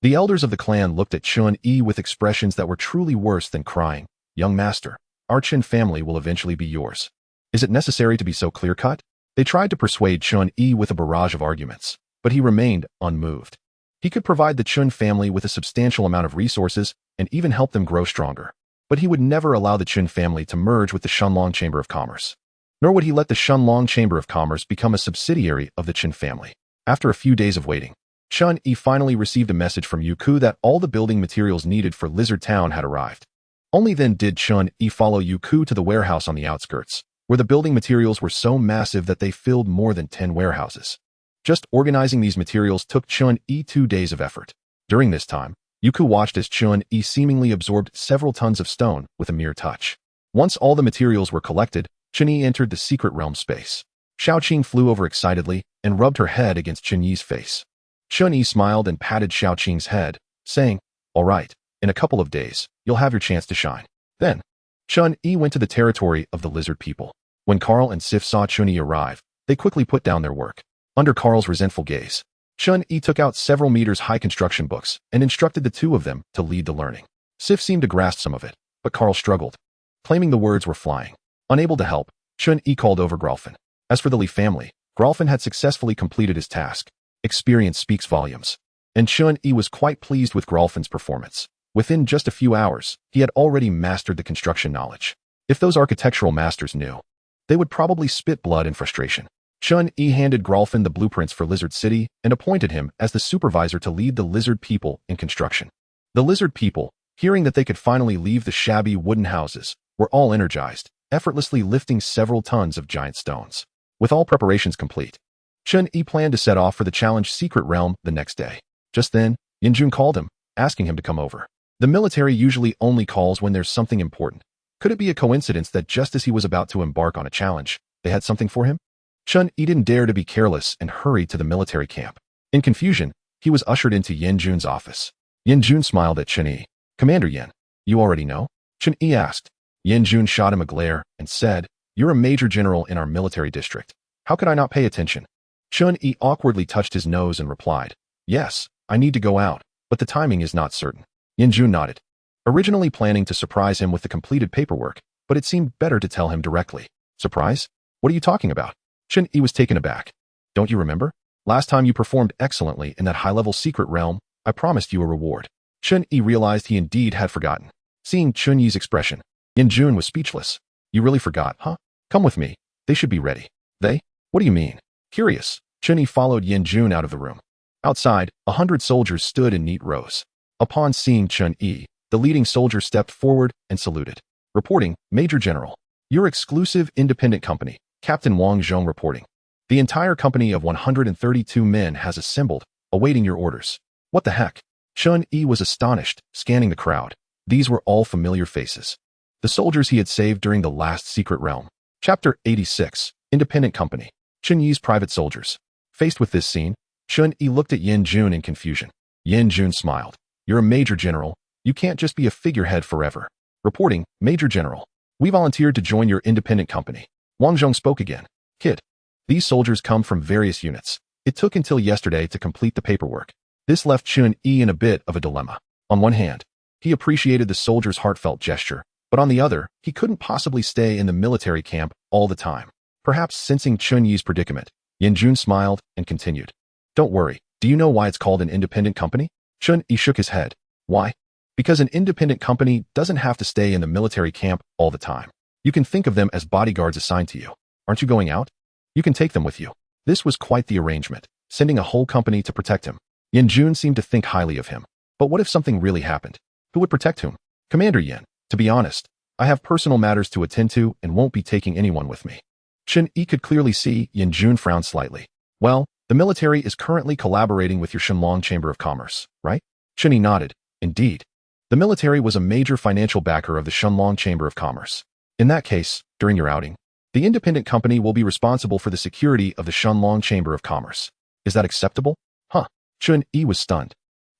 The elders of the clan looked at Chen Yi with expressions that were truly worse than crying. Young master, our Chen family will eventually be yours. Is it necessary to be so clear-cut? They tried to persuade Chen Yi with a barrage of arguments, but he remained unmoved. He could provide the Chun family with a substantial amount of resources and even help them grow stronger. But he would never allow the Chun family to merge with the Shenlong Chamber of Commerce. Nor would he let the Shenlong Chamber of Commerce become a subsidiary of the Chen family. After a few days of waiting, Chen Yi finally received a message from Youku that all the building materials needed for Lizard Town had arrived. Only then did Chen Yi follow Youku to the warehouse on the outskirts, where the building materials were so massive that they filled more than 10 warehouses. Just organizing these materials took Chen Yi 2 days of effort. During this time, Youku watched as Chen Yi seemingly absorbed several tons of stone with a mere touch. Once all the materials were collected, Chen Yi entered the secret realm space. Xiaoqing flew over excitedly and rubbed her head against Chen Yi's face. Chen Yi smiled and patted Xiaoqing's head, saying, "All right, in a couple of days, you'll have your chance to shine." Then, Chen Yi went to the territory of the lizard people. When Carl and Sif saw Chen Yi arrive, they quickly put down their work. Under Carl's resentful gaze, Chen Yi took out several meters high construction books and instructed the two of them to lead the learning. Sif seemed to grasp some of it, but Carl struggled, claiming the words were flying. Unable to help, Chen Yi called over Grolfin. As for the Li family, Grolfin had successfully completed his task. Experience speaks volumes. And Chen Yi was quite pleased with Grolfin's performance. Within just a few hours, he had already mastered the construction knowledge. If those architectural masters knew, they would probably spit blood in frustration. Chen Yi handed Grolfin the blueprints for Lizard City and appointed him as the supervisor to lead the lizard people in construction. The lizard people, hearing that they could finally leave the shabby wooden houses, were all energized, effortlessly lifting several tons of giant stones. With all preparations complete, Chen Yi planned to set off for the challenge secret realm the next day. Just then, Yanjun called him, asking him to come over. The military usually only calls when there's something important. Could it be a coincidence that just as he was about to embark on a challenge, they had something for him? Chen Yi didn't dare to be careless and hurried to the military camp. In confusion, he was ushered into Yanjun's office. Yanjun smiled at Chen Yi. Commander Yan, you already know? Chen Yi asked. Yanjun shot him a glare and said, You're a major general in our military district. How could I not pay attention? Chen Yi awkwardly touched his nose and replied, Yes, I need to go out, but the timing is not certain. Yanjun nodded, originally planning to surprise him with the completed paperwork, but it seemed better to tell him directly. Surprise? What are you talking about? Chen Yi was taken aback. Don't you remember? Last time you performed excellently in that high-level secret realm, I promised you a reward. Chen Yi realized he indeed had forgotten. Seeing Chen Yi's expression, Yanjun was speechless. You really forgot, huh? Come with me. They should be ready. They? What do you mean? Curious, Chen Yi followed Yanjun out of the room. Outside, 100 soldiers stood in neat rows. Upon seeing Chen Yi, the leading soldier stepped forward and saluted. Reporting, Major General. Your exclusive independent company, Captain Wang Zhong reporting. The entire company of 132 men has assembled, awaiting your orders. What the heck? Chen Yi was astonished, scanning the crowd. These were all familiar faces. The soldiers he had saved during the last secret realm. Chapter 86, Independent Company. Chen Yi's private soldiers. Faced with this scene, Chen Yi looked at Yanjun in confusion. Yanjun smiled. You're a major general. You can't just be a figurehead forever. Reporting, Major General. We volunteered to join your independent company. Wang Zhong spoke again. Kid. These soldiers come from various units. It took until yesterday to complete the paperwork. This left Chen Yi in a bit of a dilemma. On one hand, he appreciated the soldiers' heartfelt gesture, but on the other, he couldn't possibly stay in the military camp all the time. Perhaps sensing Chen Yi's predicament, Yanjun smiled and continued. Don't worry, do you know why it's called an independent company? Chen Yi shook his head. Why? Because an independent company doesn't have to stay in the military camp all the time. You can think of them as bodyguards assigned to you. Aren't you going out? You can take them with you. This was quite the arrangement, sending a whole company to protect him. Yanjun seemed to think highly of him. But what if something really happened? Who would protect whom? Commander Yan, to be honest, I have personal matters to attend to and won't be taking anyone with me. Chen Yi could clearly see Yanjun frown slightly. Well, the military is currently collaborating with your Shenlong Chamber of Commerce, right? Chen Yi nodded. Indeed. The military was a major financial backer of the Shenlong Chamber of Commerce. In that case, during your outing, the independent company will be responsible for the security of the Shenlong Chamber of Commerce. Is that acceptable? Huh. Chen Yi was stunned.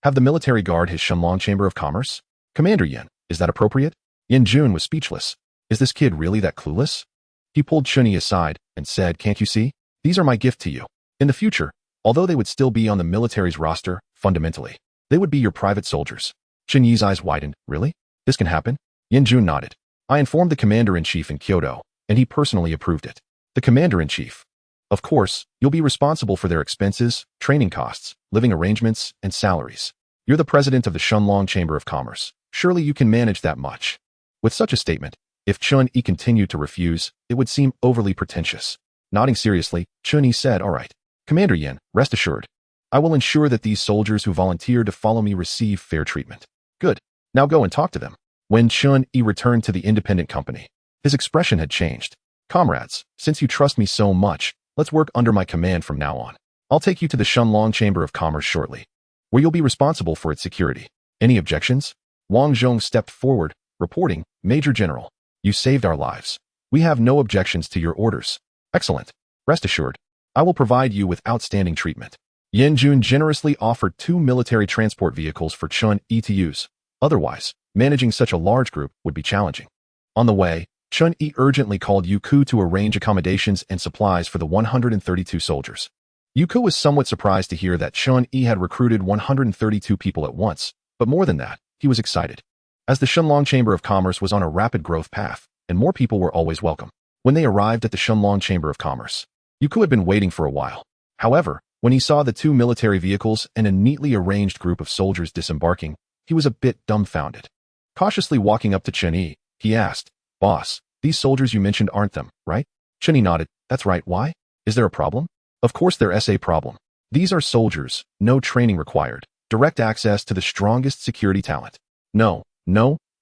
Have the military guard his Shenlong Chamber of Commerce? Commander Yan, is that appropriate? Yanjun was speechless. Is this kid really that clueless? He pulled Chen Yi aside and said, Can't you see? These are my gift to you. In the future, although they would still be on the military's roster, fundamentally, they would be your private soldiers. Chen Yi's eyes widened. Really? This can happen? Yanjun nodded. I informed the commander-in-chief in Kyoto, and he personally approved it. The commander-in-chief. Of course, you'll be responsible for their expenses, training costs, living arrangements, and salaries. You're the president of the Shenlong Chamber of Commerce. Surely you can manage that much. With such a statement, if Chen Yi continued to refuse, it would seem overly pretentious. Nodding seriously, Chen Yi said, All right. Commander Yan, rest assured. I will ensure that these soldiers who volunteer to follow me receive fair treatment. Good. Now go and talk to them. When Chen Yi returned to the independent company, his expression had changed. Comrades, since you trust me so much, let's work under my command from now on. I'll take you to the Shenlong Chamber of Commerce shortly, where you'll be responsible for its security. Any objections? Wang Zhong stepped forward, reporting, Major General, you saved our lives. We have no objections to your orders. Excellent. Rest assured, I will provide you with outstanding treatment. Yanjun generously offered 2 military transport vehicles for Chen Yi to use. Otherwise, managing such a large group would be challenging. On the way, Chen Yi urgently called Yu Ku to arrange accommodations and supplies for the 132 soldiers. Yuko was somewhat surprised to hear that Chen Yi had recruited 132 people at once, but more than that, he was excited. As the Shenlong Chamber of Commerce was on a rapid growth path, and more people were always welcome. When they arrived at the Shenlong Chamber of Commerce, Yuko had been waiting for a while. However, when he saw the two military vehicles and a neatly arranged group of soldiers disembarking, he was a bit dumbfounded. Cautiously walking up to Chen Yi, he asked, "Boss, these soldiers you mentioned aren't them, right?" Chen Yi nodded. "That's right, why? Is there a problem?" "Of course there's a problem. These are soldiers, no training required, direct access to the strongest security talent." No,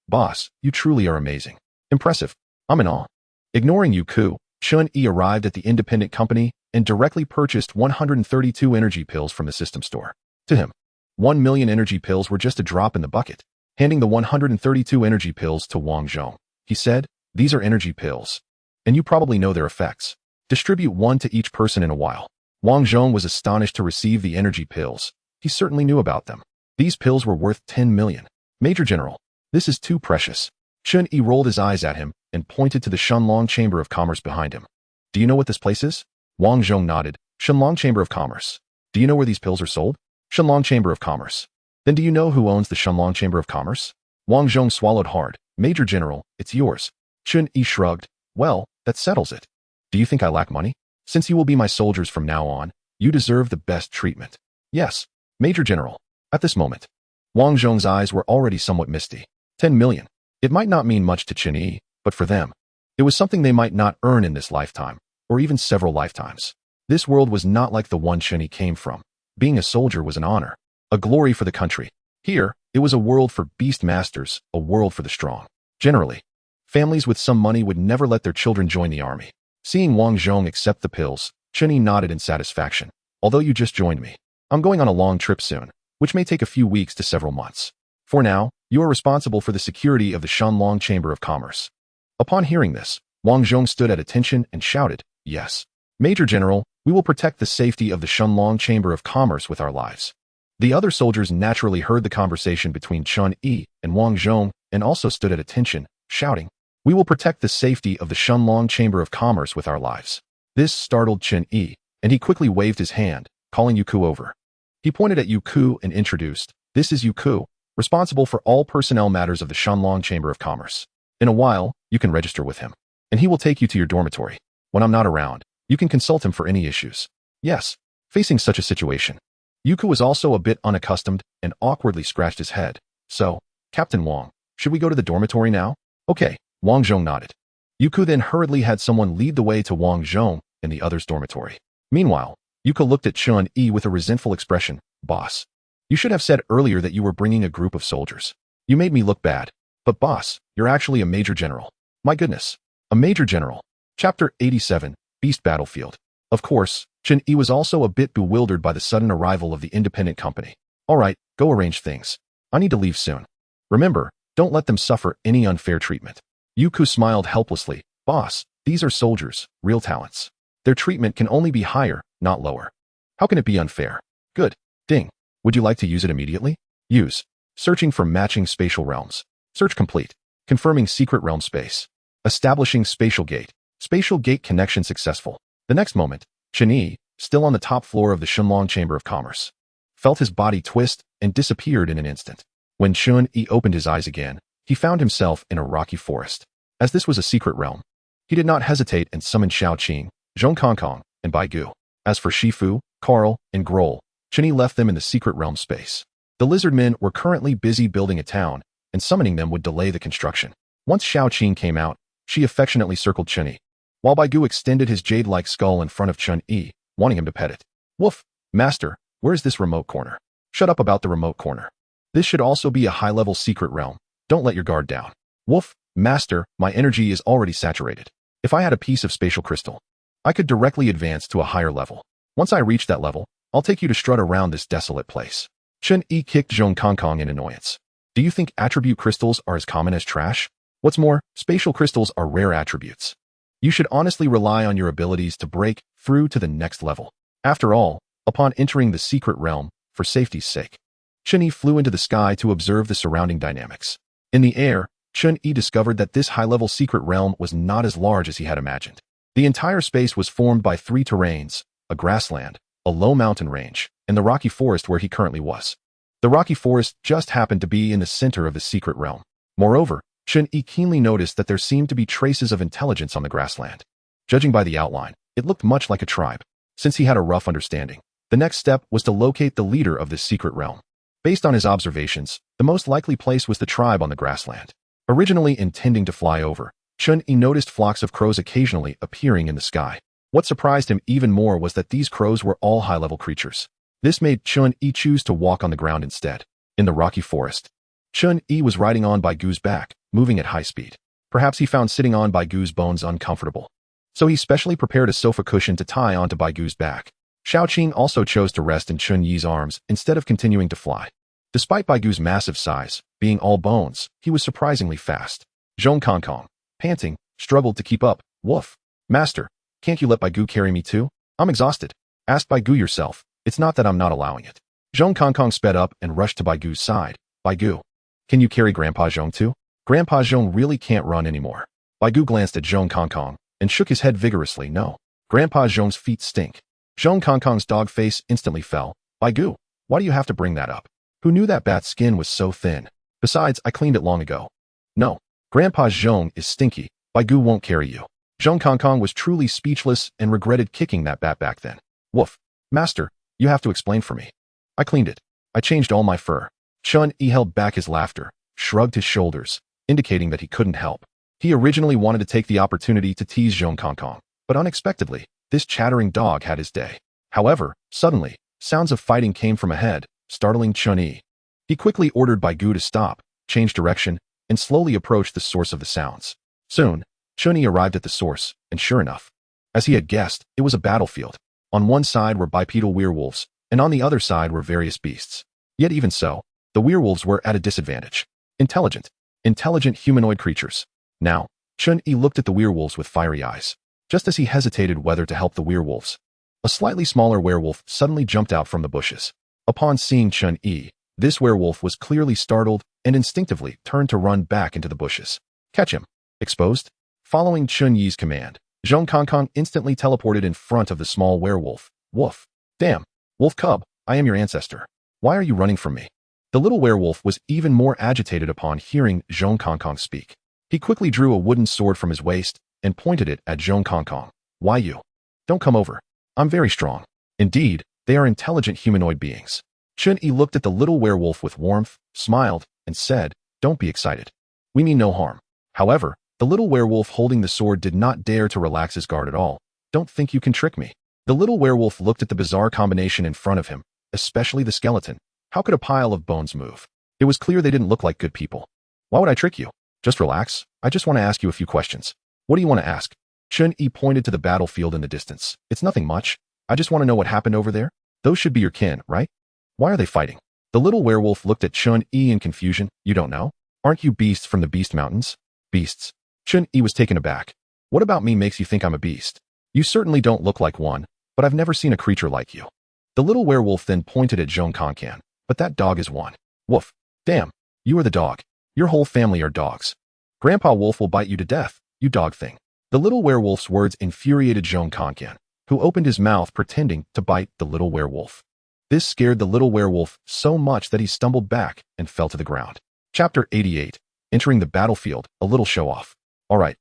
boss, you truly are amazing. Impressive. I'm in awe." Ignoring Yuko, Chen Yi arrived at the independent company and directly purchased 132 energy pills from the system store. To him, 1 million energy pills were just a drop in the bucket. Handing the 132 energy pills to Wang Zhong, he said, "These are energy pills, and you probably know their effects. Distribute one to each person in a while." Wang Zhong was astonished to receive the energy pills. He certainly knew about them. These pills were worth 10 million. "Major General, this is too precious." Chen Yi rolled his eyes at him and pointed to the Shenlong Chamber of Commerce behind him. "Do you know what this place is?" Wang Zhong nodded. "Shenlong Chamber of Commerce. Do you know where these pills are sold?" "Shenlong Chamber of Commerce. Then do you know who owns the Shenlong Chamber of Commerce?" Wang Zhong swallowed hard. "Major General, it's yours." Chen Yi shrugged. "Well, that settles it. Do you think I lack money? Since you will be my soldiers from now on, you deserve the best treatment." "Yes, Major General." At this moment, Wang Zhong's eyes were already somewhat misty. 10 million. It might not mean much to Chen Yi, but for them, it was something they might not earn in this lifetime, or even several lifetimes. This world was not like the one Chen Yi came from. Being a soldier was an honor, a glory for the country. Here, it was a world for beast masters, a world for the strong. Generally, families with some money would never let their children join the army. Seeing Wang Zhong accept the pills, Chen Yi nodded in satisfaction. "Although you just joined me, I'm going on a long trip soon, which may take a few weeks to several months. For now, you are responsible for the security of the Shenlong Chamber of Commerce." Upon hearing this, Wang Zhong stood at attention and shouted, "Yes, Major General, we will protect the safety of the Shenlong Chamber of Commerce with our lives." The other soldiers naturally heard the conversation between Chen Yi and Wang Zhong and also stood at attention, shouting, "We will protect the safety of the Shenlong Chamber of Commerce with our lives." This startled Chen Yi, and he quickly waved his hand, calling Yuko over. He pointed at Yuko and introduced, "This is Yuko, responsible for all personnel matters of the Shenlong Chamber of Commerce. In a while, you can register with him, and he will take you to your dormitory. When I'm not around, you can consult him for any issues." Yes, facing such a situation, Yuko was also a bit unaccustomed and awkwardly scratched his head. "So, Captain Wang, should we go to the dormitory now?" "Okay," Wang Zhong nodded. Yuko then hurriedly had someone lead the way to Wang Zhong and the other's dormitory. Meanwhile, Yuko looked at Chen Yi with a resentful expression. "Boss, you should have said earlier that you were bringing a group of soldiers. You made me look bad. But boss, you're actually a Major General. My goodness, a Major General." Chapter 87, Beast Battlefield. Of course, Chen Yi was also a bit bewildered by the sudden arrival of the independent company. "All right, go arrange things. I need to leave soon. Remember, don't let them suffer any unfair treatment." Yuko smiled helplessly. "Boss, these are soldiers, real talents. Their treatment can only be higher, not lower. How can it be unfair?" "Good. Ding. Would you like to use it immediately?" "Use. Searching for matching spatial realms. Search complete. Confirming secret realm space. Establishing spatial gate. Spatial gate connection successful." The next moment, Chen Yi, still on the top floor of the Shenlong Chamber of Commerce, felt his body twist and disappeared in an instant. When Chen Yi opened his eyes again, he found himself in a rocky forest. As this was a secret realm, he did not hesitate and summoned Xiao Qing, Zhong Kongkong, and Bai Gu. As for Shifu, Carl, and Grohl, Chen Yi left them in the secret realm space. The lizard men were currently busy building a town, and summoning them would delay the construction. Once Xiao Qing came out, she affectionately circled Chen Yi, while Bai Gu extended his jade-like skull in front of Chen Yi, wanting him to pet it. "Woof, master, where is this remote corner?" "Shut up about the remote corner. This should also be a high-level secret realm. Don't let your guard down." "Woof, master, my energy is already saturated. If I had a piece of spatial crystal, I could directly advance to a higher level. Once I reach that level, I'll take you to strut around this desolate place." Chen Yi kicked Zhong Kongkong in annoyance. "Do you think attribute crystals are as common as trash? What's more, spatial crystals are rare attributes. You should honestly rely on your abilities to break through to the next level." After all, upon entering the secret realm, for safety's sake, Chen Yi flew into the sky to observe the surrounding dynamics. In the air, Chen Yi discovered that this high-level secret realm was not as large as he had imagined. The entire space was formed by 3 terrains: a grassland, a low mountain range, and the rocky forest where he currently was. The rocky forest just happened to be in the center of the secret realm. Moreover, Chen Yi keenly noticed that there seemed to be traces of intelligence on the grassland. Judging by the outline, it looked much like a tribe. Since he had a rough understanding, the next step was to locate the leader of this secret realm. Based on his observations, the most likely place was the tribe on the grassland. Originally intending to fly over, Chen Yi noticed flocks of crows occasionally appearing in the sky. What surprised him even more was that these crows were all high-level creatures. This made Chen Yi choose to walk on the ground instead. In the rocky forest, Chen Yi was riding on Baigu's back, moving at high speed. Perhaps he found sitting on Baigu's bones uncomfortable. So he specially prepared a sofa cushion to tie onto Baigu's back. Xiaoqing also chose to rest in Chen Yi's arms instead of continuing to fly. Despite Baigu's massive size, being all bones, he was surprisingly fast. Zhong Kongkong, panting, struggled to keep up. Woof. Master, can't you let Baigu carry me too? I'm exhausted. Ask Baigu yourself. It's not that I'm not allowing it. Zhong Kongkong sped up and rushed to Baigu's side. Baigu, can you carry Grandpa Zhong too? Grandpa Zhong really can't run anymore. Baigu glanced at Zhong Kongkong and shook his head vigorously. No. Grandpa Zhong's feet stink. Zhong Kongkong's dog face instantly fell. Baigu, why do you have to bring that up? Who knew that bat's skin was so thin? Besides, I cleaned it long ago. No. Grandpa Zhong is stinky. Baigu won't carry you. Zhong Kongkong was truly speechless and regretted kicking that bat back then. Woof. Master, you have to explain for me. I cleaned it. I changed all my fur. Chen Yi held back his laughter, shrugged his shoulders, indicating that he couldn't help. He originally wanted to take the opportunity to tease Zhong Kongkong, but unexpectedly, this chattering dog had his day. However, suddenly, sounds of fighting came from ahead, startling Chen Yi. He quickly ordered Baigu to stop, change direction, and slowly approach the source of the sounds. Soon, Chen Yi arrived at the source, and sure enough, as he had guessed, it was a battlefield. On one side were bipedal werewolves, and on the other side were various beasts. Yet even so, the werewolves were at a disadvantage. Intelligent humanoid creatures. Now, Chen Yi looked at the werewolves with fiery eyes. Just as he hesitated whether to help the werewolves, a slightly smaller werewolf suddenly jumped out from the bushes. Upon seeing Chen Yi, this werewolf was clearly startled and instinctively turned to run back into the bushes. Catch him. Exposed? Following Chen Yi's command, Zhong Kongkong instantly teleported in front of the small werewolf. Woof. Damn. Wolf cub, I am your ancestor. Why are you running from me? The little werewolf was even more agitated upon hearing Zhong Kongkong speak. He quickly drew a wooden sword from his waist and pointed it at Zhong Kongkong. Why you? Don't come over. I'm very strong. Indeed, they are intelligent humanoid beings. Chen Yi looked at the little werewolf with warmth, smiled, and said, don't be excited. We mean no harm. However, the little werewolf holding the sword did not dare to relax his guard at all. Don't think you can trick me. The little werewolf looked at the bizarre combination in front of him, especially the skeleton. How could a pile of bones move? It was clear they didn't look like good people. Why would I trick you? Just relax. I just want to ask you a few questions. What do you want to ask? Chen Yi pointed to the battlefield in the distance. It's nothing much. I just want to know what happened over there. Those should be your kin, right? Why are they fighting? The little werewolf looked at Chen Yi in confusion. You don't know? Aren't you beasts from the Beast Mountains? Beasts. Chen Yi was taken aback. What about me makes you think I'm a beast? You certainly don't look like one, but I've never seen a creature like you. The little werewolf then pointed at Zhong Kongkong. But that dog is one. Woof. Damn. You are the dog. Your whole family are dogs. Grandpa Wolf will bite you to death, you dog thing. The little werewolf's words infuriated Zhong Kongkong, who opened his mouth pretending to bite the little werewolf. This scared the little werewolf so much that he stumbled back and fell to the ground. Chapter 88. Entering the battlefield, a little show-off. All right,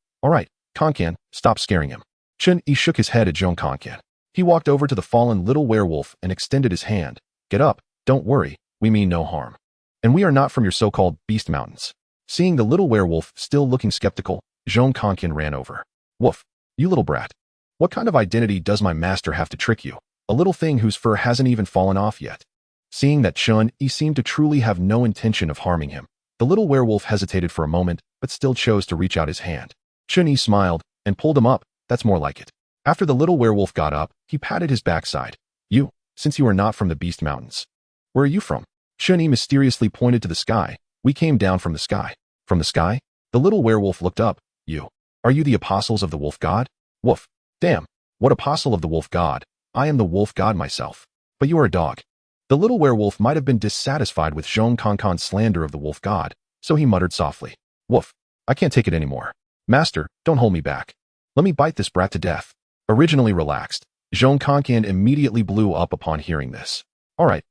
Kongkong, stop scaring him. Chen Yi shook his head at Zhong Kongkong. He walked over to the fallen little werewolf and extended his hand. Get up, don't worry, we mean no harm. And we are not from your so-called Beast Mountains. Seeing the little werewolf still looking skeptical, Zhong Kongkong ran over. Woof, you little brat. What kind of identity does my master have to trick you? A little thing whose fur hasn't even fallen off yet. Seeing that Chen Yi seemed to truly have no intention of harming him, the little werewolf hesitated for a moment, but still chose to reach out his hand. Chen Yi smiled and pulled him up. That's more like it. After the little werewolf got up, he patted his backside. You, since you are not from the Beast Mountains. Where are you from? Chen Yi mysteriously pointed to the sky. We came down from the sky. From the sky? The little werewolf looked up. You. Are you the apostles of the wolf god? Woof. Damn. What apostle of the wolf god? I am the wolf god myself. But you are a dog. The little werewolf might have been dissatisfied with Zhong Kongkong's slander of the wolf god, so he muttered softly. Woof. I can't take it anymore. Master, don't hold me back. Let me bite this brat to death. Originally relaxed, Zhong Kankan immediately blew up upon hearing this. All right,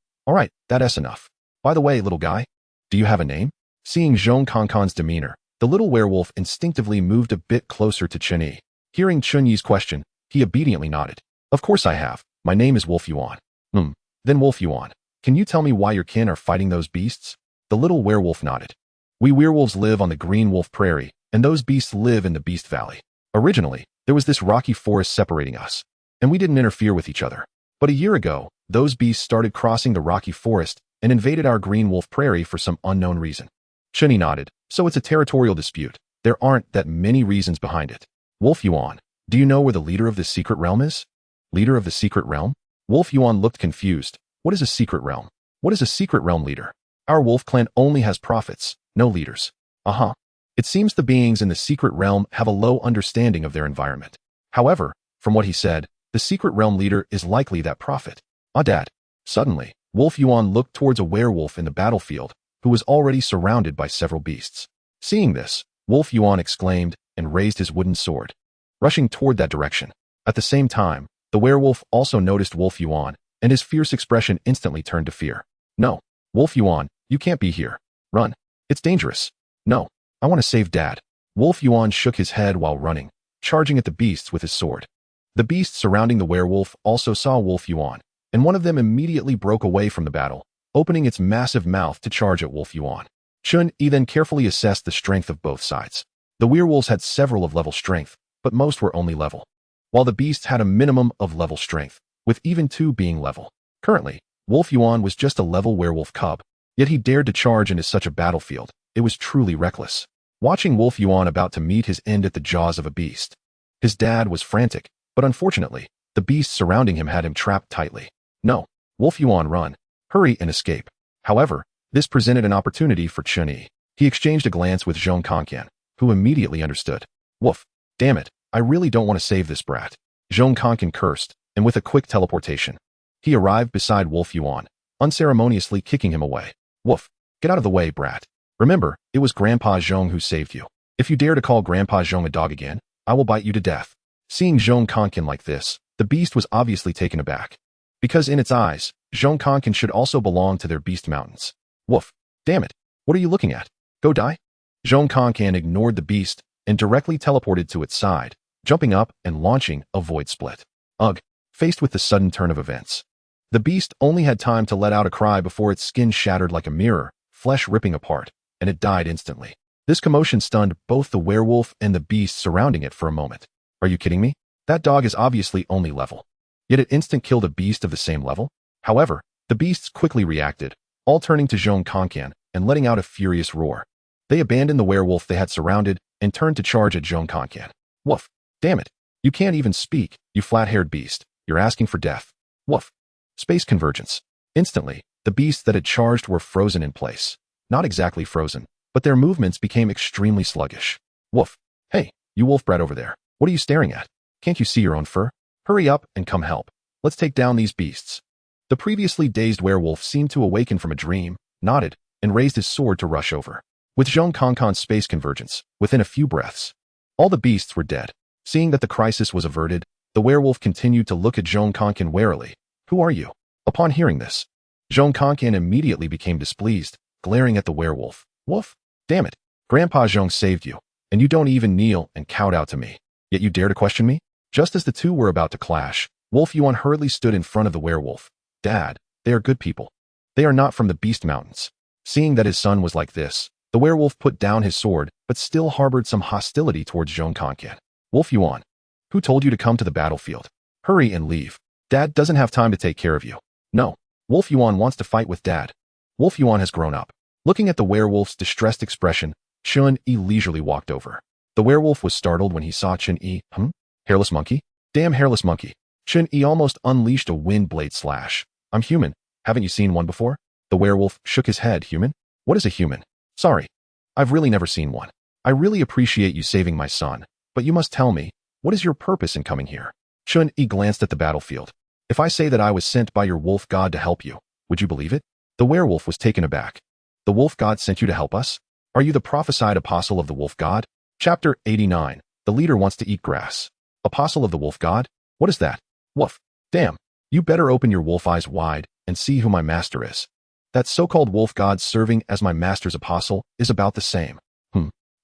that's enough. By the way, little guy, do you have a name? Seeing Zhong Kankan's demeanor, the little werewolf instinctively moved a bit closer to Chen Yi. Hearing Chen Yi's question, he obediently nodded. Of course I have. My name is Wolf Yuan. Then Wolf Yuan, can you tell me why your kin are fighting those beasts? The little werewolf nodded. We werewolves live on the Green Wolf Prairie, and those beasts live in the Beast Valley. Originally, there was this rocky forest separating us, and we didn't interfere with each other. But a year ago, those beasts started crossing the rocky forest and invaded our Green Wolf Prairie for some unknown reason. Chen Yi nodded. So it's a territorial dispute. There aren't that many reasons behind it. Wolf Yuan, do you know where the leader of this secret realm is? Leader of the secret realm? Wolf Yuan looked confused. What is a secret realm? What is a secret realm leader? Our wolf clan only has prophets, no leaders. It seems the beings in the secret realm have a low understanding of their environment. However, from what he said, the secret realm leader is likely that prophet. Dad. Suddenly, Wolf Yuan looked towards a werewolf in the battlefield, who was already surrounded by several beasts. Seeing this, Wolf Yuan exclaimed and raised his wooden sword, rushing toward that direction. At the same time, the werewolf also noticed Wolf Yuan, and his fierce expression instantly turned to fear. No, Wolf Yuan, you can't be here. Run. It's dangerous. No, I want to save Dad. Wolf Yuan shook his head while running, charging at the beasts with his sword. The beasts surrounding the werewolf also saw Wolf Yuan, and one of them immediately broke away from the battle, opening its massive mouth to charge at Wolf Yuan. Chen Yi then carefully assessed the strength of both sides. The werewolves had several of level strength, but most were only level, while the beasts had a minimum of level strength, with even two being level. Currently, Wolf Yuan was just a level werewolf cub, yet he dared to charge into such a battlefield. It was truly reckless. Watching Wolf Yuan about to meet his end at the jaws of a beast, his dad was frantic, but unfortunately, the beasts surrounding him had him trapped tightly. No, Wolf Yuan, run, hurry and escape. However, this presented an opportunity for Chen Yi. He exchanged a glance with Zhong Kankan, who immediately understood. Woof, damn it, I really don't want to save this brat. Zhong Kankan cursed, and with a quick teleportation, he arrived beside Wolf Yuan, unceremoniously kicking him away. Woof, get out of the way, brat. Remember, it was Grandpa Zhong who saved you. If you dare to call Grandpa Zhong a dog again, I will bite you to death. Seeing Zhong Kankan like this, the beast was obviously taken aback. Because in its eyes, Zhong Kankan should also belong to their beast mountains. Woof, damn it, what are you looking at? Go die? Zhong Kankan ignored the beast and directly teleported to its side, jumping up and launching a void split. Ugh, faced with the sudden turn of events, the beast only had time to let out a cry before its skin shattered like a mirror, flesh ripping apart, and it died instantly. This commotion stunned both the werewolf and the beast surrounding it for a moment. Are you kidding me? That dog is obviously only level. Yet it instant killed a beast of the same level? However, the beasts quickly reacted, all turning to Zhong Kankan and letting out a furious roar. They abandoned the werewolf they had surrounded and turned to charge at Zhong Kankan. Woof, damn it. You can't even speak, you flat-haired beast. You're asking for death. Woof. Space convergence. Instantly, the beasts that had charged were frozen in place. Not exactly frozen, but their movements became extremely sluggish. Woof. Hey, you wolf brat over there. What are you staring at? Can't you see your own fur? Hurry up and come help. Let's take down these beasts. The previously dazed werewolf seemed to awaken from a dream, nodded, and raised his sword to rush over. With Zhong Kankan's space convergence, within a few breaths, all the beasts were dead. Seeing that the crisis was averted, the werewolf continued to look at Zhong Kankan warily. Who are you? Upon hearing this, Zhong Kankan immediately became displeased, glaring at the werewolf. Woof, damn it. Grandpa Zhong saved you, and you don't even kneel and kowtow to me. Yet you dare to question me? Just as the two were about to clash, Wolf Yuan hurriedly stood in front of the werewolf. Dad, they are good people. They are not from the Beast Mountains. Seeing that his son was like this, the werewolf put down his sword, but still harbored some hostility towards Zhong Kankan. Wolf Yuan, who told you to come to the battlefield? Hurry and leave. Dad doesn't have time to take care of you. No, Wolf Yuan wants to fight with Dad. Wolf Yuan has grown up. Looking at the werewolf's distressed expression, Chen Yi leisurely walked over. The werewolf was startled when he saw Chen Yi. Hairless monkey? Damn hairless monkey. Chen Yi almost unleashed a wind blade slash. I'm human. Haven't you seen one before? The werewolf shook his head. Human? What is a human? Sorry. I've really never seen one. I really appreciate you saving my son, but you must tell me, what is your purpose in coming here? Chen Yi glanced at the battlefield. If I say that I was sent by your wolf god to help you, would you believe it? The werewolf was taken aback. The wolf god sent you to help us? Are you the prophesied apostle of the wolf god? Chapter 89. The leader wants to eat grass. Apostle of the wolf god? What is that? Woof. Damn, you better open your wolf eyes wide and see who my master is. That so-called wolf god serving as my master's apostle is about the same.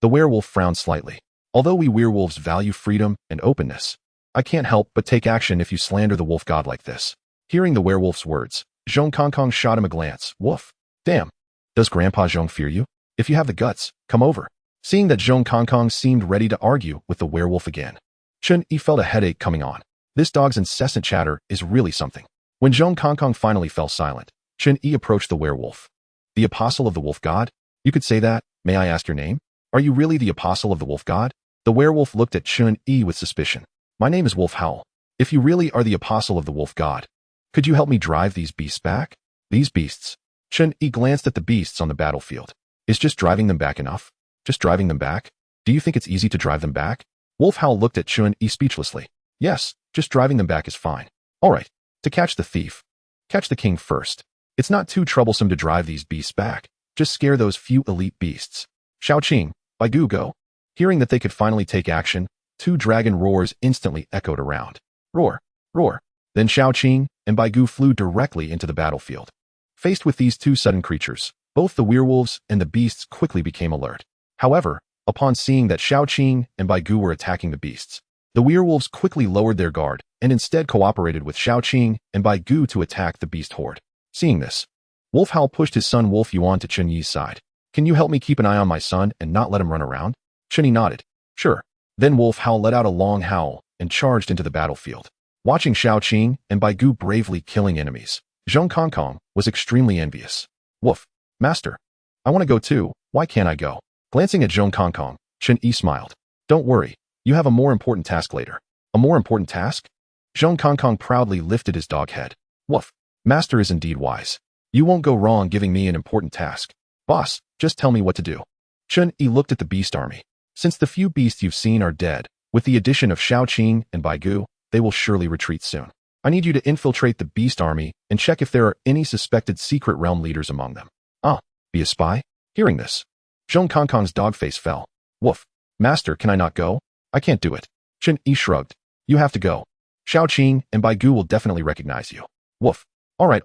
The werewolf frowned slightly. Although we werewolves value freedom and openness, I can't help but take action if you slander the wolf god like this. Hearing the werewolf's words, Zhong Kongkong shot him a glance. Woof. Damn. Does Grandpa Zhong fear you? If you have the guts, come over. Seeing that Zhong Kongkong seemed ready to argue with the werewolf again, Chen Yi felt a headache coming on. This dog's incessant chatter is really something. When Zhong Kongkong finally fell silent, Chen Yi approached the werewolf. The apostle of the wolf god? You could say that. May I ask your name? Are you really the apostle of the wolf god? The werewolf looked at Chen Yi with suspicion. My name is Wolf Howl. If you really are the apostle of the wolf god, could you help me drive these beasts back? These beasts. Chen Yi glanced at the beasts on the battlefield. Is just driving them back enough? Just driving them back? Do you think it's easy to drive them back? Wolf Howl looked at Chen Yi speechlessly. Yes, just driving them back is fine. All right, to catch the thief, catch the king first. It's not too troublesome to drive these beasts back. Just scare those few elite beasts. Shaoqing, Baigu go. Hearing that they could finally take action, two dragon roars instantly echoed around. Roar, roar. Then Shaoqing and Baigu flew directly into the battlefield. Faced with these two sudden creatures, both the werewolves and the beasts quickly became alert. However, upon seeing that Shaoqing and Baigu were attacking the beasts, the werewolves quickly lowered their guard and instead cooperated with Shaoqing and Baigu to attack the beast horde. Seeing this, Wolf Howl pushed his son Wolf Yuan to Chen Yi's side. Can you help me keep an eye on my son and not let him run around? Chen Yi nodded. Sure. Then Wolf Howl let out a long howl and charged into the battlefield. Watching Shaoqing and Baigu bravely killing enemies, Zhong Kongkong was extremely envious. Woof. Master. I want to go too. Why can't I go? Glancing at Zhong Kongkong, Chen Yi smiled. Don't worry. You have a more important task later. A more important task? Zhong Kongkong proudly lifted his dog head. Woof. Master is indeed wise. You won't go wrong giving me an important task. Boss, just tell me what to do. Chen Yi looked at the beast army. Since the few beasts you've seen are dead, with the addition of Shaoqing and Baigu, they will surely retreat soon. I need you to infiltrate the beast army and check if there are any suspected secret realm leaders among them. Ah, be a spy? Hearing this, Zhong Kongkong's dog face fell. Woof. Master, can I not go? I can't do it. Chen Yi shrugged. You have to go. Shaoqing and Baigu will definitely recognize you. Woof. All right.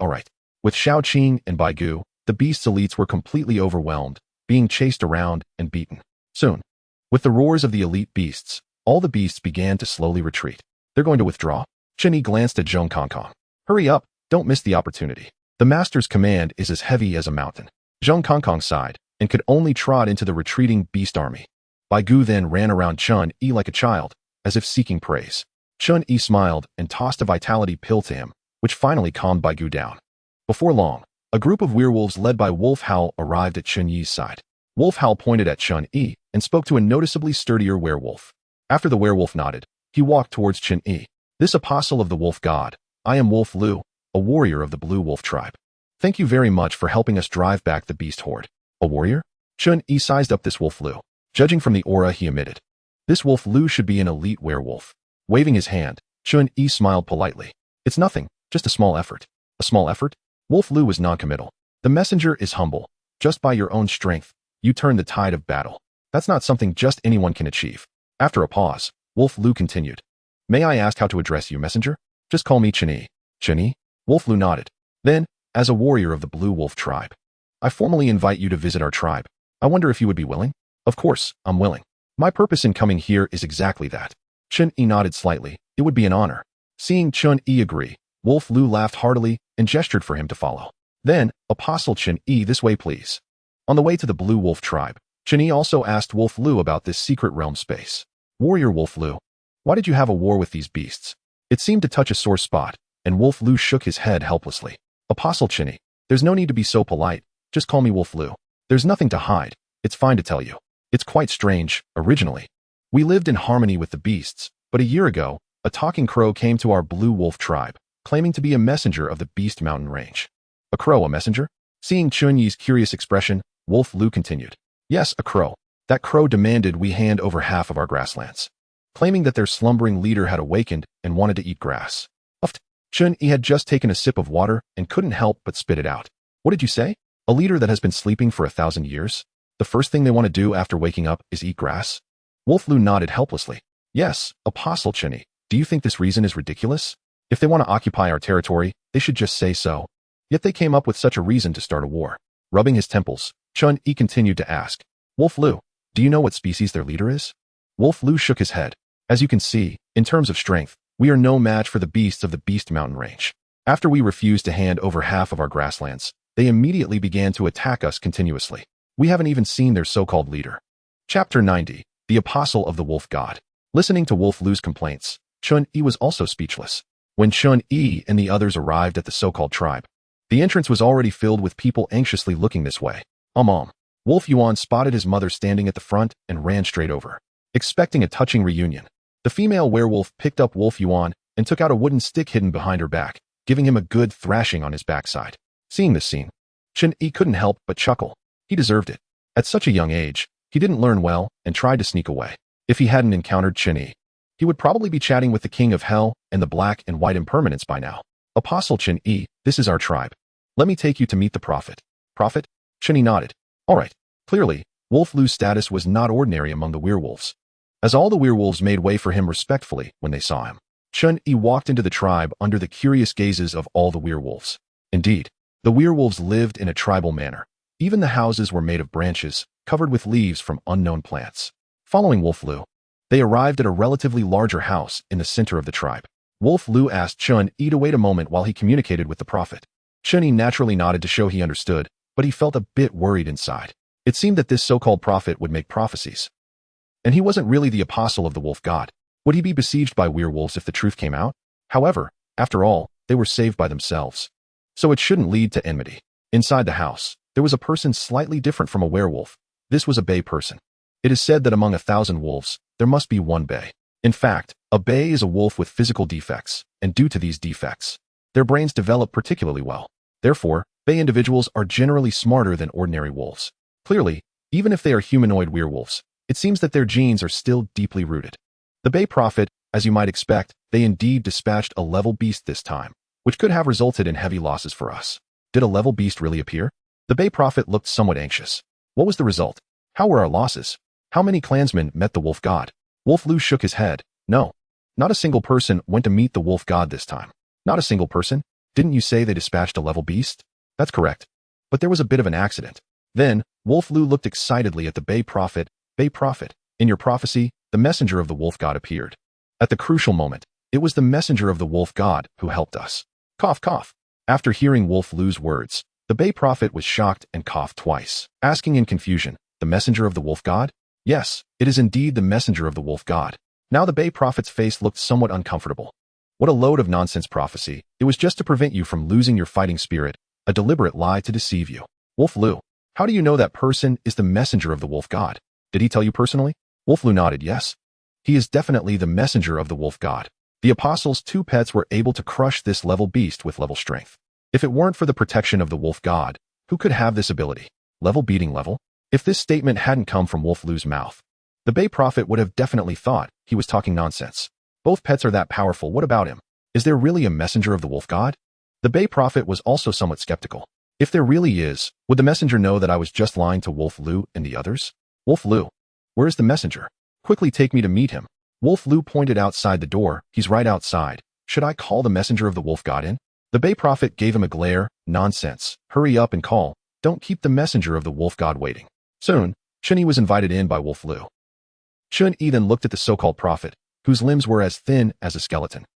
With Shaoqing and Baigu, the beast's elites were completely overwhelmed, being chased around and beaten. Soon, with the roars of the elite beasts, all the beasts began to slowly retreat. They're going to withdraw? Chen Yi glanced at Zhong Kongkong. Hurry up, don't miss the opportunity. The master's command is as heavy as a mountain. Zhong Kongkong sighed and could only trot into the retreating beast army. Baigu then ran around Chen Yi like a child, as if seeking praise. Chen Yi smiled and tossed a vitality pill to him, which finally calmed Baigu down. Before long, a group of werewolves led by Wolf Howl arrived at Chen Yi's side. Wolf Howl pointed at Chen Yi and spoke to a noticeably sturdier werewolf. After the werewolf nodded, he walked towards Chen Yi. This apostle of the wolf god, I am Wolf Lu, a warrior of the Blue Wolf tribe. Thank you very much for helping us drive back the beast horde. A warrior? Chen Yi sized up this Wolf Lu, judging from the aura he emitted. This Wolf Lu should be an elite werewolf. Waving his hand, Chen Yi smiled politely. It's nothing, just a small effort. A small effort? Wolf Lu was non-committal. The messenger is humble. Just by your own strength, you turn the tide of battle. That's not something just anyone can achieve. After a pause, Wolf Lu continued. May I ask how to address you, messenger? Just call me Chen Yi. Chen Yi? Wolf Lu nodded. Then, as a warrior of the Blue Wolf tribe, I formally invite you to visit our tribe. I wonder if you would be willing? Of course, I'm willing. My purpose in coming here is exactly that. Chen Yi nodded slightly. It would be an honor. Seeing Chen Yi agree, Wolf Lu laughed heartily and gestured for him to follow. Then, Apostle Chen Yi, this way please. On the way to the Blue Wolf tribe, Chen Yi also asked Wolf Lu about this secret realm space. Warrior Wolf Lu, why did you have a war with these beasts? It seemed to touch a sore spot, and Wolf Lu shook his head helplessly. Apostle Chen Yi, there's no need to be so polite. Just call me Wolf Lu. There's nothing to hide. It's fine to tell you. It's quite strange, originally. We lived in harmony with the beasts, but a year ago, a talking crow came to our Blue Wolf tribe, claiming to be a messenger of the Beast Mountain Range. A crow, a messenger? Seeing Chen Yi's curious expression, Wolf Lu continued. Yes, a crow. That crow demanded we hand over half of our grasslands, claiming that their slumbering leader had awakened and wanted to eat grass. Uffed. Chen Yi had just taken a sip of water and couldn't help but spit it out. What did you say? A leader that has been sleeping for 1,000 years? The first thing they want to do after waking up is eat grass? Wolf Lu nodded helplessly. Yes, Apostle Chen Yi. Do you think this reason is ridiculous? If they want to occupy our territory, they should just say so. Yet they came up with such a reason to start a war. Rubbing his temples, Chen Yi continued to ask, Wolf Lu, do you know what species their leader is? Wolf Lu shook his head. As you can see, in terms of strength, we are no match for the beasts of the Beast Mountain range. After we refused to hand over half of our grasslands, they immediately began to attack us continuously. We haven't even seen their so-called leader. Chapter 90, The Apostle of the Wolf God. Listening to Wolf Lu's complaints, Chen Yi was also speechless. When Chen Yi and the others arrived at the so-called tribe, the entrance was already filled with people anxiously looking this way. Wolf Yuan spotted his mother standing at the front and ran straight over. Expecting a touching reunion, the female werewolf picked up Wolf Yuan and took out a wooden stick hidden behind her back, giving him a good thrashing on his backside. Seeing this scene, Chen Yi couldn't help but chuckle. He deserved it. At such a young age, he didn't learn well and tried to sneak away. If he hadn't encountered Chen Yi, he would probably be chatting with the King of Hell and the Black and White Impermanence by now. Apostle Chen Yi, this is our tribe. Let me take you to meet the prophet. Prophet? Chen Yi nodded. All right. Clearly, Wolf Lu's status was not ordinary among the werewolves, as all the werewolves made way for him respectfully when they saw him. Chen Yi walked into the tribe under the curious gazes of all the werewolves. Indeed, the werewolves lived in a tribal manner. Even the houses were made of branches, covered with leaves from unknown plants. Following Wolf Lu, they arrived at a relatively larger house in the center of the tribe. Wolf Lu asked Chen Yi to wait a moment while he communicated with the prophet. Chen Yi naturally nodded to show he understood, but he felt a bit worried inside. It seemed that this so-called prophet would make prophecies. And he wasn't really the apostle of the wolf god. Would he be besieged by werewolves if the truth came out? However, after all, they were saved by themselves. So it shouldn't lead to enmity. Inside the house, there was a person slightly different from a werewolf. This was a bay person. It is said that among 1,000 wolves, there must be one bay. In fact, a bay is a wolf with physical defects, and due to these defects, their brains develop particularly well. Therefore, bay individuals are generally smarter than ordinary wolves. Clearly, even if they are humanoid werewolves, it seems that their genes are still deeply rooted. The Bay Prophet, as you might expect, they indeed dispatched a level beast this time, which could have resulted in heavy losses for us. Did a level beast really appear? The Bay Prophet looked somewhat anxious. What was the result? How were our losses? How many clansmen met the wolf god? Wolf Lu shook his head. No. Not a single person went to meet the wolf god this time. Not a single person? Didn't you say they dispatched a level beast? That's correct. But there was a bit of an accident. Then, Wolf Lu looked excitedly at the Bay Prophet. Bay Prophet, in your prophecy, the messenger of the wolf god appeared. At the crucial moment, it was the messenger of the wolf god who helped us. Cough, cough. After hearing Wolf Lu's words, the Bay Prophet was shocked and coughed twice, asking in confusion, the messenger of the wolf god? Yes, it is indeed the messenger of the wolf god. Now the Bay Prophet's face looked somewhat uncomfortable. What a load of nonsense prophecy. It was just to prevent you from losing your fighting spirit, a deliberate lie to deceive you. Wolf Lu, how do you know that person is the messenger of the wolf god? Did he tell you personally? Wolf Lu nodded yes. He is definitely the messenger of the wolf god. The apostle's 2 pets were able to crush this level beast with level strength. If it weren't for the protection of the wolf god, who could have this ability? Level beating level? If this statement hadn't come from Wolf Lu's mouth, the Bay Prophet would have definitely thought he was talking nonsense. Both pets are that powerful, what about him? Is there really a messenger of the wolf god? The Bay Prophet was also somewhat skeptical. If there really is, would the messenger know that I was just lying to Wolf Lu and the others? Wolf Lu, where is the messenger? Quickly take me to meet him. Wolf Lu pointed outside the door. He's right outside. Should I call the messenger of the wolf god in? The Bay Prophet gave him a glare. Nonsense. Hurry up and call. Don't keep the messenger of the wolf god waiting. Soon, Chen Yi was invited in by Wolf Lu. Chen Yi then looked at the so-called prophet, whose limbs were as thin as a skeleton,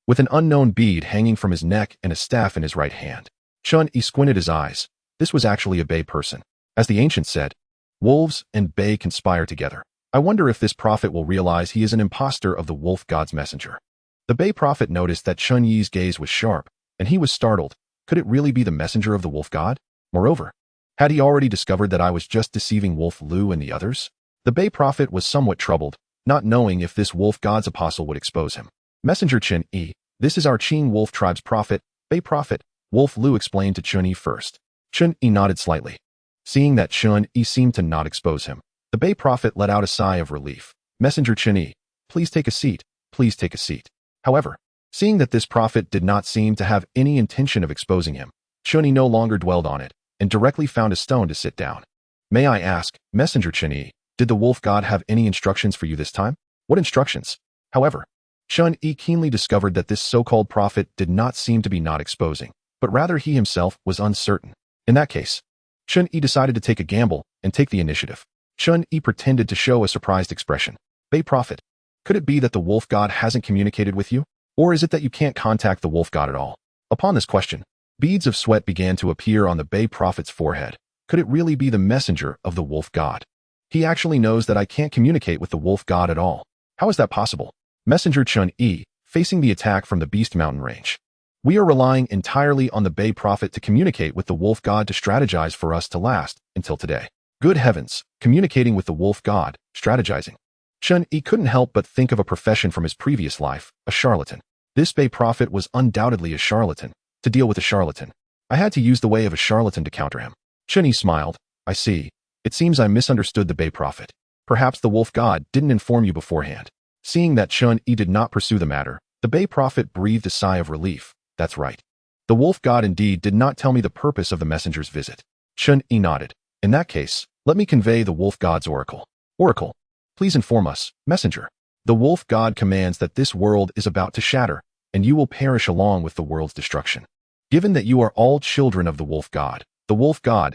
with an unknown bead hanging from his neck and a staff in his right hand. Chen Yi squinted his eyes. This was actually a bay person. As the ancient said, wolves and bay conspire together. I wonder if this prophet will realize he is an impostor of the wolf god's messenger. The Bay Prophet noticed that Chen Yi's gaze was sharp, and he was startled. Could it really be the messenger of the wolf god? Moreover, had he already discovered that I was just deceiving Wolf Lu and the others? The Bay Prophet was somewhat troubled, not knowing if this wolf god's apostle would expose him. Messenger Chen Yi, this is our Qing wolf tribe's prophet, Bay Prophet, Wolf Lu explained to Chen Yi first. Chen Yi nodded slightly. Seeing that Chen Yi seemed to not expose him, the Bay Prophet let out a sigh of relief. Messenger Chen Yi, please take a seat. Please take a seat. However, seeing that this prophet did not seem to have any intention of exposing him, Chen Yi no longer dwelled on it and directly found a stone to sit down. May I ask, Messenger Chen Yi, did the wolf god have any instructions for you this time? What instructions? However, Chen Yi keenly discovered that this so-called prophet did not seem to be not exposing, but rather he himself was uncertain. In that case, Chen Yi decided to take a gamble and take the initiative. Chen Yi pretended to show a surprised expression. Bay prophet, could it be that the wolf god hasn't communicated with you? Or is it that you can't contact the wolf god at all? Upon this question, beads of sweat began to appear on the Bay prophet's forehead. Could it really be the messenger of the wolf god? He actually knows that I can't communicate with the wolf god at all. How is that possible? Messenger Chen Yi, facing the attack from the Beast Mountain range. We are relying entirely on the Bay prophet to communicate with the wolf god to strategize for us to last until today. Good heavens, communicating with the wolf god, strategizing. Chen Yi couldn't help but think of a profession from his previous life, a charlatan. This Bay prophet was undoubtedly a charlatan. To deal with a charlatan, I had to use the way of a charlatan to counter him. Chen Yi smiled. I see. It seems I misunderstood the Bay prophet. Perhaps the wolf god didn't inform you beforehand. Seeing that Chen Yi did not pursue the matter, the Bay prophet breathed a sigh of relief. That's right. The wolf god indeed did not tell me the purpose of the messenger's visit. Chen Yi nodded. In that case, let me convey the wolf god's oracle. Oracle, please inform us, messenger. The wolf god commands that this world is about to shatter, and you will perish along with the world's destruction. Given that you are all children of the wolf god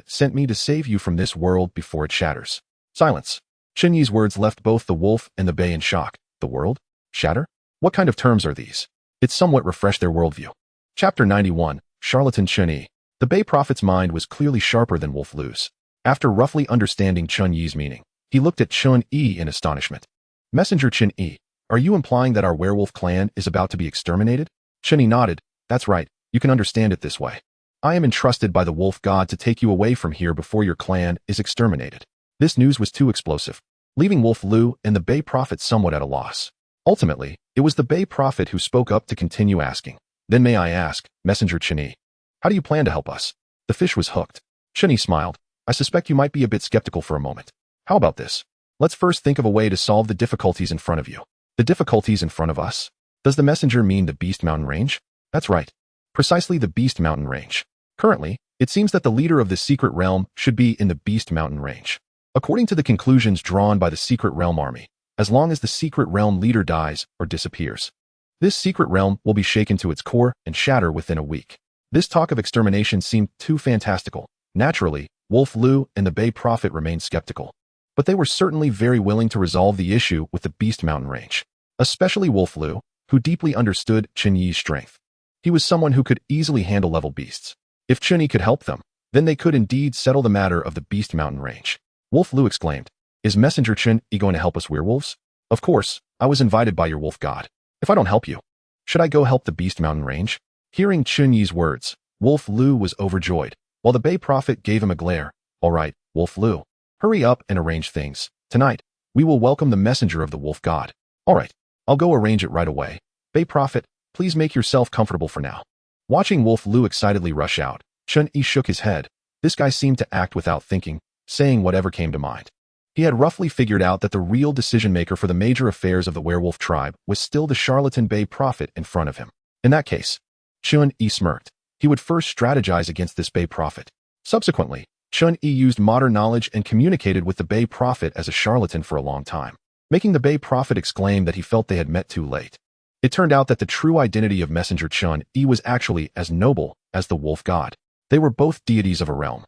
sent me to save you from this world before it shatters. Silence. Chen Yi's words left both the wolf and the Bay in shock. The world? Shatter? What kind of terms are these? It somewhat refreshed their worldview. Chapter 91, Charlatan Chen Yi. The Bay prophet's mind was clearly sharper than Wolf Lu's. After roughly understanding Chen Yi's meaning, he looked at Chen Yi in astonishment. Messenger Chen Yi, are you implying that our werewolf clan is about to be exterminated? Chen Yi nodded. That's right, you can understand it this way. I am entrusted by the wolf god to take you away from here before your clan is exterminated. This news was too explosive, leaving Wolf Lu and the Bay prophet somewhat at a loss. Ultimately, it was the Bay prophet who spoke up to continue asking. Then may I ask, Messenger Chen Yi, how do you plan to help us? The fish was hooked. Chen Yi smiled. I suspect you might be a bit skeptical for a moment. How about this? Let's first think of a way to solve the difficulties in front of you. The difficulties in front of us? Does the messenger mean the Beast Mountain range? That's right. Precisely the Beast Mountain range. Currently, it seems that the leader of the secret realm should be in the Beast Mountain range. According to the conclusions drawn by the secret realm army, as long as the secret realm leader dies or disappears, this secret realm will be shaken to its core and shatter within a week. This talk of extermination seemed too fantastical. Naturally, Wolf Lu and the Bay prophet remained skeptical. But they were certainly very willing to resolve the issue with the Beast Mountain range. Especially Wolf Lu, who deeply understood Chen Yi's strength. He was someone who could easily handle level beasts. If Chen Yi could help them, then they could indeed settle the matter of the Beast Mountain range. Wolf Lu exclaimed, Is Messenger Chen Yi going to help us werewolves? Of course, I was invited by your wolf god. If I don't help you, should I go help the Beast Mountain range? Hearing Chen Yi's words, Wolf Lu was overjoyed, while the Bay prophet gave him a glare. All right, Wolf Lu, hurry up and arrange things. Tonight, we will welcome the messenger of the wolf god. All right, I'll go arrange it right away. Bay prophet, please make yourself comfortable for now. Watching Wolf Lu excitedly rush out, Chen Yi shook his head. This guy seemed to act without thinking, saying whatever came to mind. He had roughly figured out that the real decision-maker for the major affairs of the werewolf tribe was still the charlatan Bay prophet in front of him. In that case, Chen Yi smirked. He would first strategize against this Bay prophet. Subsequently, Chen Yi used modern knowledge and communicated with the Bay prophet as a charlatan for a long time, making the Bay prophet exclaim that he felt they had met too late. It turned out that the true identity of Messenger Chen Yi was actually as noble as the wolf god. They were both deities of a realm.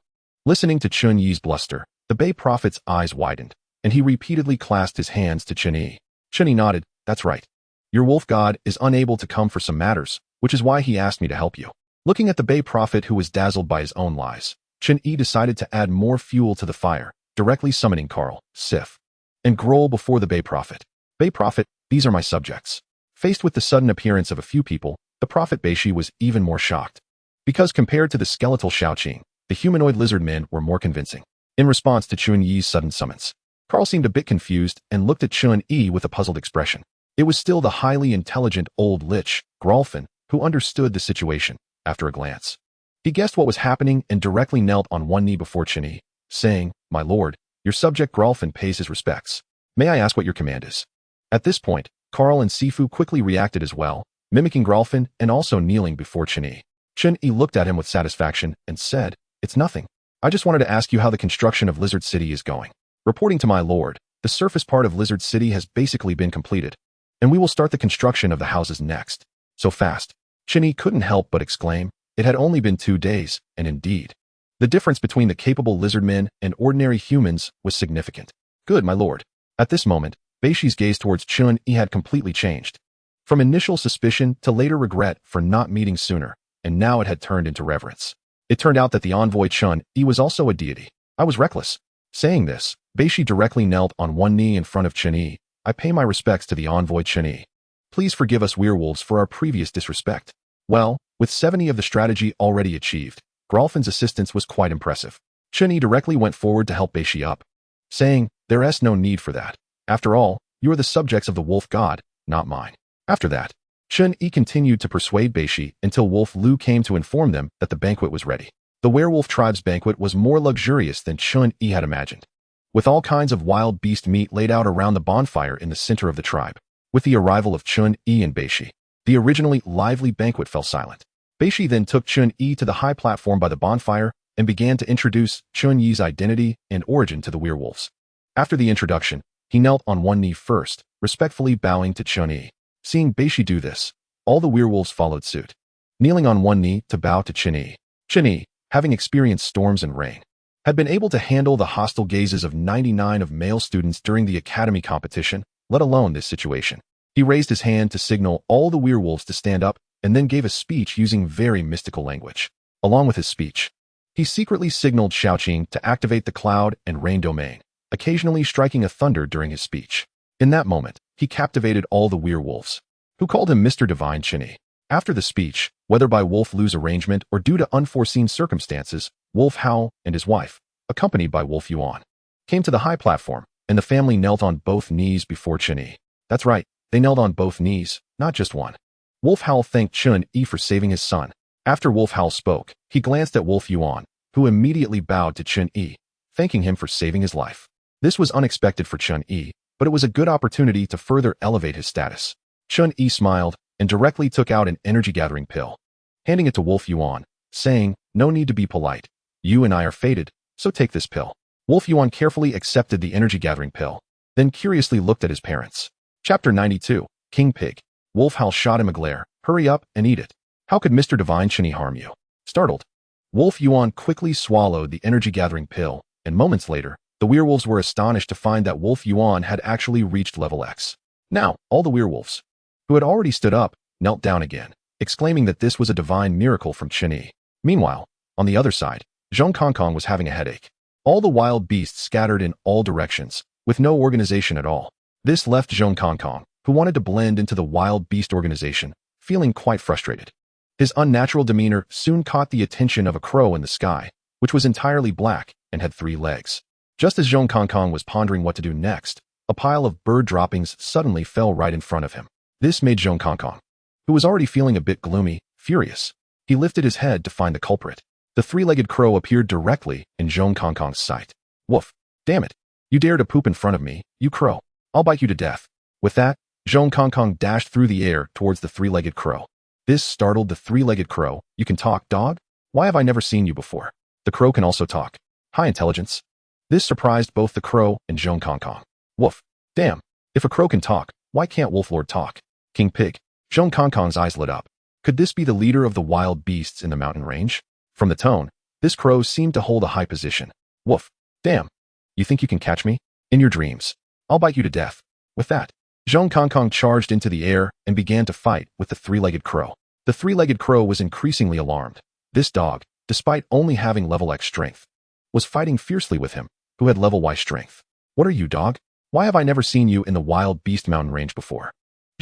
Listening to Chen Yi's bluster, the Bay prophet's eyes widened, and he repeatedly clasped his hands to Chen Yi. Chen Yi nodded. That's right. Your wolf god is unable to come for some matters, which is why he asked me to help you. Looking at the Bay prophet who was dazzled by his own lies, Chen Yi decided to add more fuel to the fire, directly summoning Carl, Sif, and Grohl before the Bay prophet. Bay prophet, these are my subjects. Faced with the sudden appearance of a few people, the prophet Beishi was even more shocked. Because compared to the skeletal Shaoqing, the humanoid lizard men were more convincing. In response to Chen Yi's sudden summons, Carl seemed a bit confused and looked at Chen Yi with a puzzled expression. It was still the highly intelligent old lich, Grolfin, who understood the situation. After a glance, he guessed what was happening and directly knelt on one knee before Chen Yi, saying, My lord, your subject Grolfin pays his respects. May I ask what your command is? At this point, Carl and Sifu quickly reacted as well, mimicking Grolfin and also kneeling before Chen Yi. Chen Yi looked at him with satisfaction and said, It's nothing. I just wanted to ask you how the construction of Lizard City is going. Reporting to my lord, the surface part of Lizard City has basically been completed. and we will start the construction of the houses next. So fast. Chen Yi couldn't help but exclaim. It had only been 2 days, and indeed, the difference between the capable lizardmen and ordinary humans was significant. Good, my lord. At this moment, Beishi's gaze towards Chen Yi had completely changed. From initial suspicion to later regret for not meeting sooner, and now it had turned into reverence. It turned out that the envoy Chen Yi was also a deity. I was reckless. Saying this, Beishi directly knelt on one knee in front of Chen Yi. I pay my respects to the envoy Chen Yi. Please forgive us werewolves for our previous disrespect. Well, with 70 of the strategy already achieved, Gralfin's assistance was quite impressive. Chen Yi directly went forward to help Beishi up, saying, "There's no need for that. After all, you are the subjects of the wolf god, not mine." After that, Chen Yi continued to persuade Beishi until Wolf Lu came to inform them that the banquet was ready. The werewolf tribe's banquet was more luxurious than Chen Yi had imagined, with all kinds of wild beast meat laid out around the bonfire in the center of the tribe. With the arrival of Chen Yi and Beishi, the originally lively banquet fell silent. Beishi then took Chen Yi to the high platform by the bonfire and began to introduce Chen Yi's identity and origin to the werewolves. After the introduction, he knelt on one knee first, respectfully bowing to Chen Yi. Seeing Beishi do this, all the werewolves followed suit, kneeling on one knee to bow to Chen Yi. Chen Yi, having experienced storms and rain, had been able to handle the hostile gazes of 99 of male students during the academy competition, let alone this situation. He raised his hand to signal all the werewolves to stand up and then gave a speech using very mystical language. Along with his speech, he secretly signaled Shaoqing to activate the cloud and rain domain, occasionally striking a thunder during his speech. In that moment, he captivated all the werewolves, who called him Mr. Divine Chen Yi. After the speech, whether by Wolf Lu's arrangement or due to unforeseen circumstances, Wolf Hao and his wife, accompanied by Wolf Yuan, came to the high platform, and the family knelt on both knees before Chen Yi. That's right, they knelt on both knees, not just one. Wolf Hao thanked Chen Yi for saving his son. After Wolf Hao spoke, he glanced at Wolf Yuan, who immediately bowed to Chen Yi, thanking him for saving his life. This was unexpected for Chen Yi, but it was a good opportunity to further elevate his status. Chen Yi smiled and directly took out an energy-gathering pill, handing it to Wolf Yuan, saying, "No need to be polite. You and I are fated, so take this pill." Wolf Yuan carefully accepted the energy-gathering pill, then curiously looked at his parents. Chapter 92, King Pig. Wolf Hao shot him a glare. "Hurry up and eat it. How could Mr. Divine Chen Yi harm you?" Startled, Wolf Yuan quickly swallowed the energy-gathering pill, and moments later, the werewolves were astonished to find that Wolf Yuan had actually reached level X. Now, all the werewolves, who had already stood up, knelt down again, exclaiming that this was a divine miracle from Chen Yi. Meanwhile, on the other side, Zhong Kongkong was having a headache. All the wild beasts scattered in all directions, with no organization at all. This left Zhong Kongkong, who wanted to blend into the wild beast organization, feeling quite frustrated. His unnatural demeanor soon caught the attention of a crow in the sky, which was entirely black and had 3 legs. Just as Zhong Kongkong was pondering what to do next, a pile of bird droppings suddenly fell right in front of him. This made Zhong Kongkong, who was already feeling a bit gloomy, furious. He lifted his head to find the culprit. The 3-legged crow appeared directly in Zhong Kongkong's sight. "Woof! Damn it! You dare to poop in front of me, you crow! I'll bite you to death." With that, Zhong Kongkong dashed through the air towards the 3-legged crow. This startled the 3-legged crow. "You can talk, dog? Why have I never seen you before?" The crow can also talk. High intelligence. This surprised both the crow and Zhong Kongkong. "Woof! Damn! If a crow can talk, why can't Wolf Lord talk?" King Pig. Zhong Kongkong's eyes lit up. Could this be the leader of the wild beasts in the mountain range? From the tone, this crow seemed to hold a high position. "Woof! Damn! You think you can catch me? In your dreams. I'll bite you to death." With that, Zhong Kongkong charged into the air and began to fight with the 3-legged crow. The 3-legged crow was increasingly alarmed. This dog, despite only having level X strength, was fighting fiercely with him, who had level Y strength. "What are you, dog? Why have I never seen you in the wild beast mountain range before?"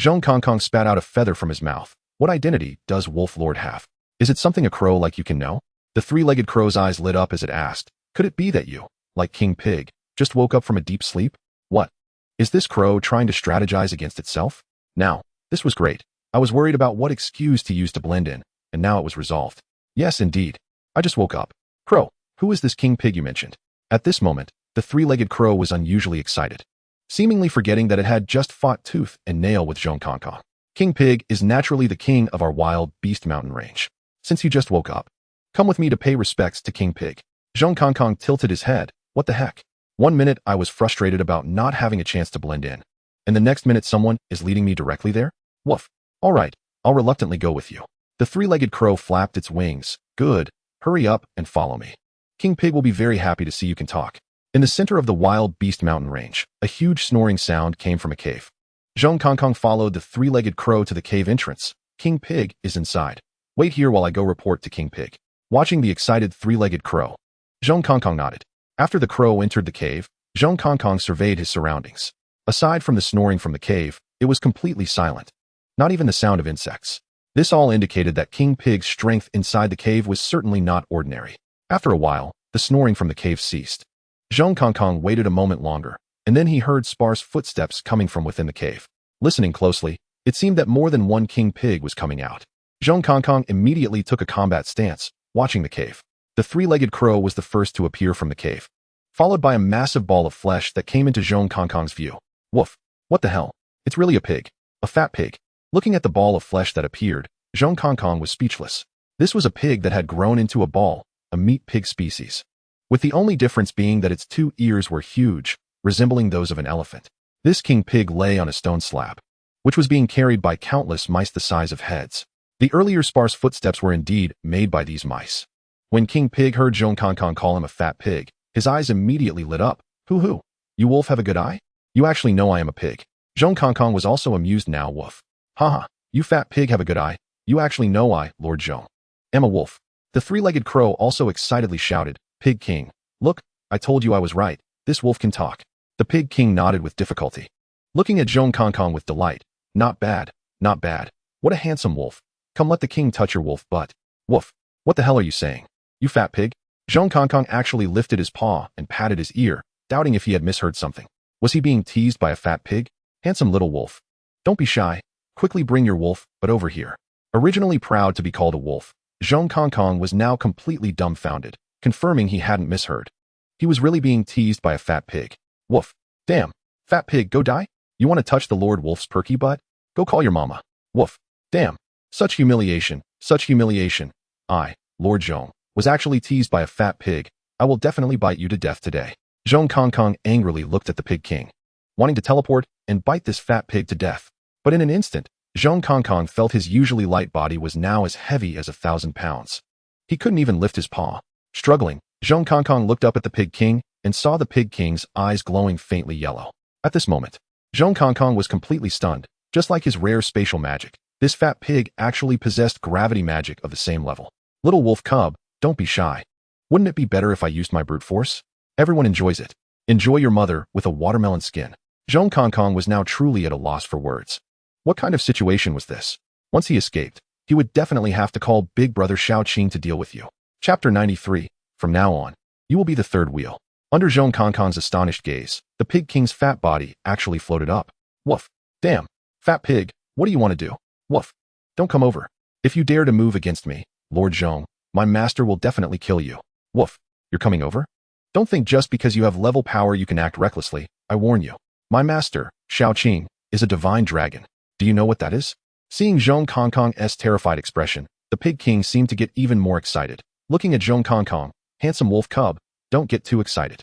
Zhong Kongkong spat out a feather from his mouth. "What identity does Wolf Lord have? Is it something a crow like you can know?" The 3-legged crow's eyes lit up as it asked, "Could it be that you, like King Pig, just woke up from a deep sleep? What? Is this crow trying to strategize against itself?" Now, this was great. I was worried about what excuse to use to blend in, and now it was resolved. "Yes, indeed. I just woke up. Crow, who is this King Pig you mentioned?" At this moment, the 3-legged crow was unusually excited, seemingly forgetting that it had just fought tooth and nail with Zhong Kongkong. "King Pig is naturally the king of our wild beast mountain range. Since you just woke up, come with me to pay respects to King Pig." Zhong Kongkong tilted his head. "What the heck? 1 minute I was frustrated about not having a chance to blend in, and the next minute someone is leading me directly there? Woof. All right, I'll reluctantly go with you. The three-legged crow flapped its wings. Good. Hurry up and follow me. King Pig will be very happy to see you can talk. In the center of the wild beast mountain range, a huge snoring sound came from a cave. Zhong Kong followed the three-legged crow to the cave entrance. King Pig is inside. Wait here while I go report to King Pig. Watching the excited three-legged crow, Zhong Kong nodded. After the crow entered the cave, Zhong Kong surveyed his surroundings. Aside from the snoring from the cave, it was completely silent. Not even the sound of insects. This all indicated that King Pig's strength inside the cave was certainly not ordinary. After a while, the snoring from the cave ceased. Zhong Kong waited a moment longer, and then he heard sparse footsteps coming from within the cave. Listening closely, it seemed that more than one King Pig was coming out. Zhong Kong immediately took a combat stance, watching the cave. The three-legged crow was the first to appear from the cave, followed by a massive ball of flesh that came into Zhong Kong's view. Woof. What the hell? It's really a pig. A fat pig. Looking at the ball of flesh that appeared, Zhong Kong was speechless. This was a pig that had grown into a ball, a meat pig species, with the only difference being that its 2 ears were huge, resembling those of an elephant. This king pig lay on a stone slab, which was being carried by countless mice the size of heads. The earlier sparse footsteps were indeed made by these mice. When King Pig heard Zhong Kong call him a fat pig, his eyes immediately lit up. Hoo. You wolf have a good eye? You actually know I am a pig. Zhong Kong was also amused now. Woof. Haha, you fat pig have a good eye. You actually know I, Lord Zhong, am a wolf. The three-legged crow also excitedly shouted, Pig King, look, I told you I was right. This wolf can talk. The Pig King nodded with difficulty, looking at Zhong Kong with delight. Not bad, not bad. What a handsome wolf. Come let the king touch your wolf butt. Woof. What the hell are you saying? You fat pig? Zhong Kong actually lifted his paw and patted his ear, doubting if he had misheard something. Was he being teased by a fat pig? Handsome little wolf. Don't be shy. Quickly bring your wolf, but over here. Originally proud to be called a wolf, Zhong Kong was now completely dumbfounded, confirming he hadn't misheard. He was really being teased by a fat pig. Woof. Damn. Fat pig, go die? You want to touch the Lord Wolf's perky butt? Go call your mama. Woof. Damn. Such humiliation, such humiliation. I, Lord Zhong, was actually teased by a fat pig. I will definitely bite you to death today. Zhong Kong angrily looked at the Pig King, wanting to teleport and bite this fat pig to death. But in an instant, Zhong Kong felt his usually light body was now as heavy as 1,000 pounds. He couldn't even lift his paw. Struggling, Zhong Kong looked up at the Pig King and saw the Pig King's eyes glowing faintly yellow. At this moment, Zhong Kong was completely stunned. Just like his rare spatial magic, this fat pig actually possessed gravity magic of the same level. Little wolf cub, don't be shy. Wouldn't it be better if I used my brute force? Everyone enjoys it. Enjoy your mother with a watermelon skin. Zhong Kong was now truly at a loss for words. What kind of situation was this? Once he escaped, he would definitely have to call Big Brother Shao Qing to deal with you. Chapter 93. From now on, you will be the third wheel. Under Zhong Kong's astonished gaze, the Pig King's fat body actually floated up. Woof. Damn. Fat pig, what do you want to do? Woof. Don't come over. If you dare to move against me, Lord Zhong, my master will definitely kill you. Woof. You're coming over? Don't think just because you have level power you can act recklessly. I warn you. My master, Shao Qing, is a divine dragon. Do you know what that is? Seeing Zhong Kong's terrified expression, the Pig King seemed to get even more excited. Looking at Zhong Kong, handsome wolf cub, don't get too excited.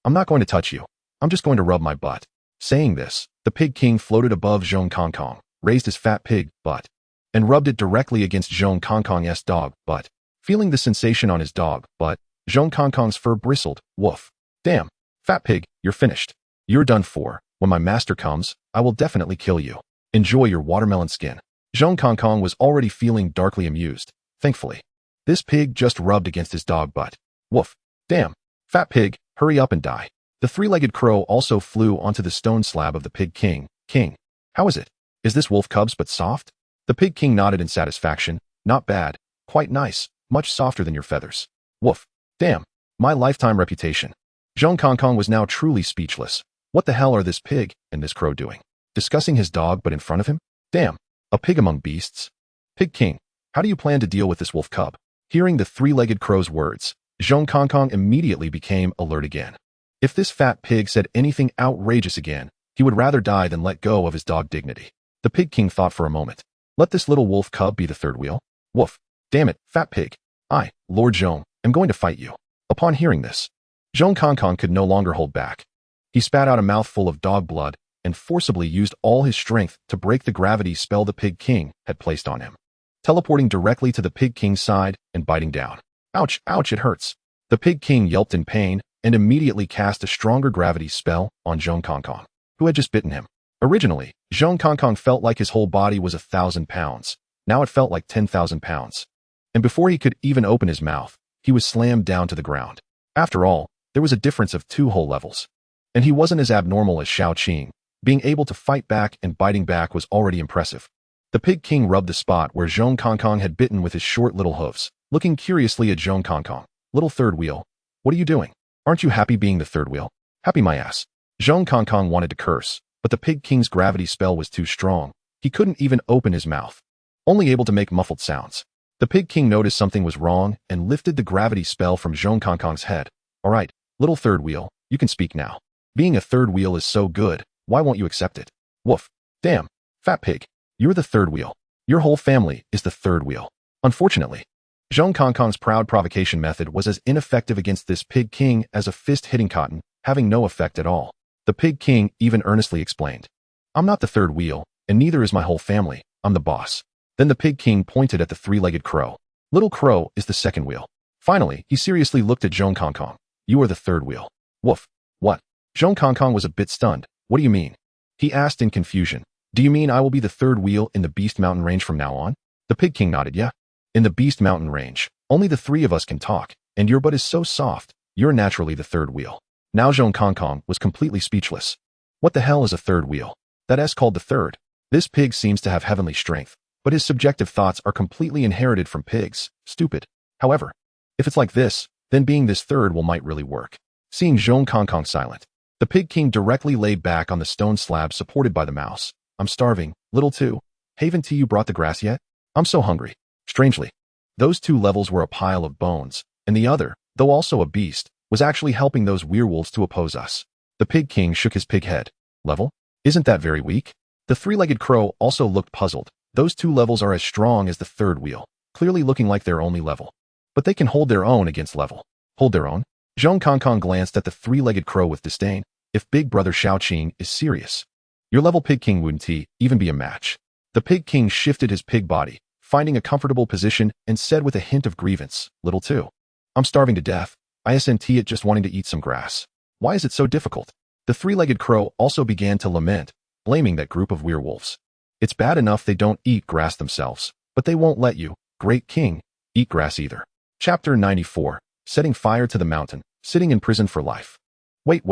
I'm not going to touch you. I'm just going to rub my butt. Saying this, the Pig King floated above Zhong Kong, raised his fat pig butt, and rubbed it directly against Zhong Kong's dog butt. Feeling the sensation on his dog butt, Zhong Kong's fur bristled. Woof. Damn. Fat pig, you're finished. You're done for. When my master comes, I will definitely kill you. Enjoy your watermelon skin. Zhong Kong was already feeling darkly amused. Thankfully, this pig just rubbed against his dog butt. Woof. Damn. Fat pig, hurry up and die. The three-legged crow also flew onto the stone slab of the Pig King. King, how is it? Is this wolf cub's but soft? The Pig King nodded in satisfaction. Not bad. Quite nice. Much softer than your feathers. Woof. Damn. My lifetime reputation. Zhong Kong was now truly speechless. What the hell are this pig and this crow doing? Discussing his dog but in front of him? Damn. A pig among beasts? Pig King, how do you plan to deal with this wolf cub? Hearing the three-legged crow's words, Zhong Kong immediately became alert again. If this fat pig said anything outrageous again, he would rather die than let go of his dog dignity. The Pig King thought for a moment. Let this little wolf cub be the third wheel? Woof. Damn it, fat pig. I, Lord Zhong, am going to fight you. Upon hearing this, Zhong Kong could no longer hold back. He spat out a mouthful of dog blood and forcibly used all his strength to break the gravity spell the Pig King had placed on him, teleporting directly to the Pig King's side and biting down. Ouch, ouch, it hurts. The Pig King yelped in pain and immediately cast a stronger gravity spell on Zhong Kongkong, who had just bitten him. Originally, Zhong Kongkong felt like his whole body was 1,000 pounds. Now it felt like 10,000 pounds. And before he could even open his mouth, he was slammed down to the ground. After all, there was a difference of 2 whole levels. And he wasn't as abnormal as Shao Qing. Being able to fight back and biting back was already impressive. The Pig King rubbed the spot where Zhong Kongkong had bitten with his short little hooves, looking curiously at Zhong Kongkong. Little third wheel, what are you doing? Aren't you happy being the third wheel? Happy my ass. Zhong Kongkong wanted to curse, but the Pig King's gravity spell was too strong. He couldn't even open his mouth, only able to make muffled sounds. The Pig King noticed something was wrong and lifted the gravity spell from Zhong Kongkong's head. All right, little third wheel, you can speak now. Being a third wheel is so good, why won't you accept it? Woof. Damn. Fat pig. You're the third wheel. Your whole family is the third wheel. Unfortunately, Zhong Kongkong's proud provocation method was as ineffective against this Pig King as a fist hitting cotton, having no effect at all. The Pig King even earnestly explained, I'm not the third wheel, and neither is my whole family. I'm the boss. Then the Pig King pointed at the 3-legged crow. Little Crow is the second wheel. Finally, he seriously looked at Zhong Kongkong. You are the third wheel. Woof. What? Zhong Kongkong was a bit stunned. What do you mean? He asked in confusion. Do you mean I will be the third wheel in the Beast Mountain range from now on? The Pig King nodded. Yeah. In the Beast Mountain range, only the 3 of us can talk, and your butt is so soft, you're naturally the third wheel. Now Zhong Kongkong was completely speechless. What the hell is a third wheel? That S called the third. This pig seems to have heavenly strength, but his subjective thoughts are completely inherited from pigs. Stupid. However, if it's like this, then being this third will might really work. Seeing Zhong Kongkong silent, the Pig King directly lay back on the stone slab supported by the mouse. I'm starving, little two. Haven't you brought the grass yet? I'm so hungry. Strangely, those 2 levels were a pile of bones, and the other, though also a beast, was actually helping those werewolves to oppose us. The Pig King shook his pig head. Level? Isn't that very weak? The 3-legged crow also looked puzzled. Those 2 levels are as strong as the third wheel, clearly looking like their only level. But they can hold their own against level. Hold their own? Zhong Kongkong glanced at the 3-legged crow with disdain. If Big Brother Shao Qing is serious, your level Pig King wouldn't even be a match. The Pig King shifted his pig body, finding a comfortable position, and said with a hint of grievance, Little two. I'm starving to death. Isn't it just wanting to eat some grass? Why is it so difficult? The 3-legged crow also began to lament, blaming that group of werewolves. It's bad enough they don't eat grass themselves, but they won't let you, Great King, eat grass either. Chapter 94, Setting Fire to the Mountain, Sitting in Prison for Life. Wait.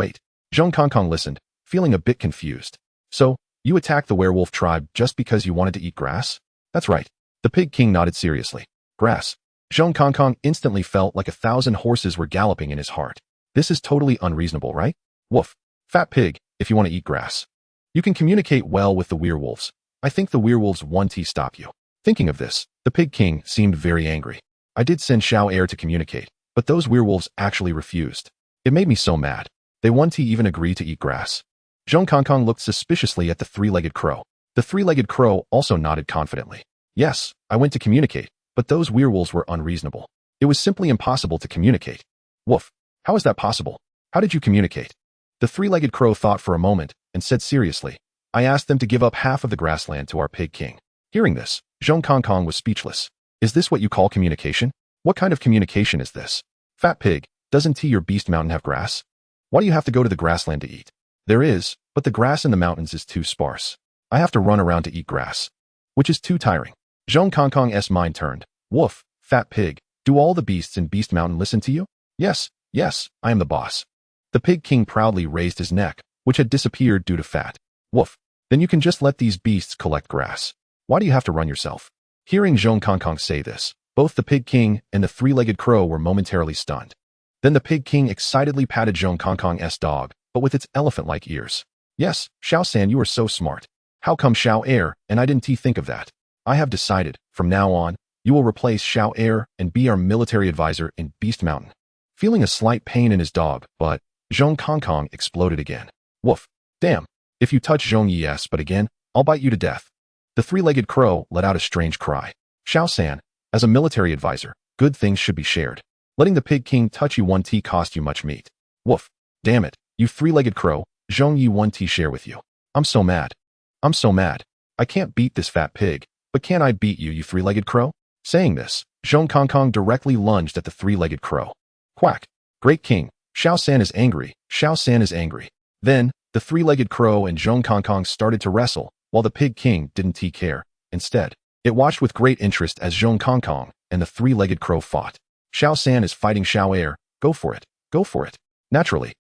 Zhong Kongkong listened, feeling a bit confused. So, you attacked the werewolf tribe just because you wanted to eat grass? That's right. The Pig King nodded seriously. Grass. Zhong Kongkong instantly felt like 1,000 horses were galloping in his heart. This is totally unreasonable, right? Woof. Fat pig, if you want to eat grass. You can communicate well with the werewolves. I think the werewolves want to stop you. Thinking of this, the Pig King seemed very angry. I did send Xiao Air to communicate, but those werewolves actually refused. It made me so mad. They want to even agree to eat grass. Zhong Kongkong looked suspiciously at the 3-legged crow. The 3-legged crow also nodded confidently. Yes, I went to communicate, but those werewolves were unreasonable. It was simply impossible to communicate. Woof. How is that possible? How did you communicate? The 3-legged crow thought for a moment and said seriously, I asked them to give up half of the grassland to our Pig King. Hearing this, Zhong Kongkong was speechless. Is this what you call communication? What kind of communication is this? Fat pig, doesn't your Beast Mountain have grass? Why do you have to go to the grassland to eat? There is, but the grass in the mountains is too sparse. I have to run around to eat grass, which is too tiring. Zhong Kongkong's mind turned. Woof, fat pig, do all the beasts in Beast Mountain listen to you? Yes, I am the boss. The Pig King proudly raised his neck, which had disappeared due to fat. Woof. Then you can just let these beasts collect grass. Why do you have to run yourself? Hearing Zhong Kongkong say this, both the Pig King and the 3-legged crow were momentarily stunned. Then the Pig King excitedly patted Zhong Kongkong's dog, but with its elephant-like ears. Yes, Xiao-san, you are so smart. How come Xiao Air and I didn't think of that? I have decided, from now on, you will replace Xiao Air and be our military advisor in Beast Mountain. Feeling a slight pain in his dog, but Zhong Kongkong exploded again. Woof. Damn. If you touch Zhong Yi's but again, I'll bite you to death. The 3-legged crow let out a strange cry. Xiao-san, as a military advisor, good things should be shared. Letting the Pig King touch you won't cost you much meat. Woof. Damn it, you 3-legged crow, Zhong Yi won't share with you. I'm so mad. I'm so mad. I can't beat this fat pig, but can I beat you, you three-legged crow? Saying this, Zhong Kongkong directly lunged at the three-legged crow. Quack! Great king, Xiao San is angry, Xiao San is angry. Then, the three-legged crow and Zhong Kongkong started to wrestle, while the pig king didn't take care. Instead, it watched with great interest as Zhong Kongkong and the three-legged crow fought. Xiao San is fighting Xiao Air, go for it, go for it. Naturally,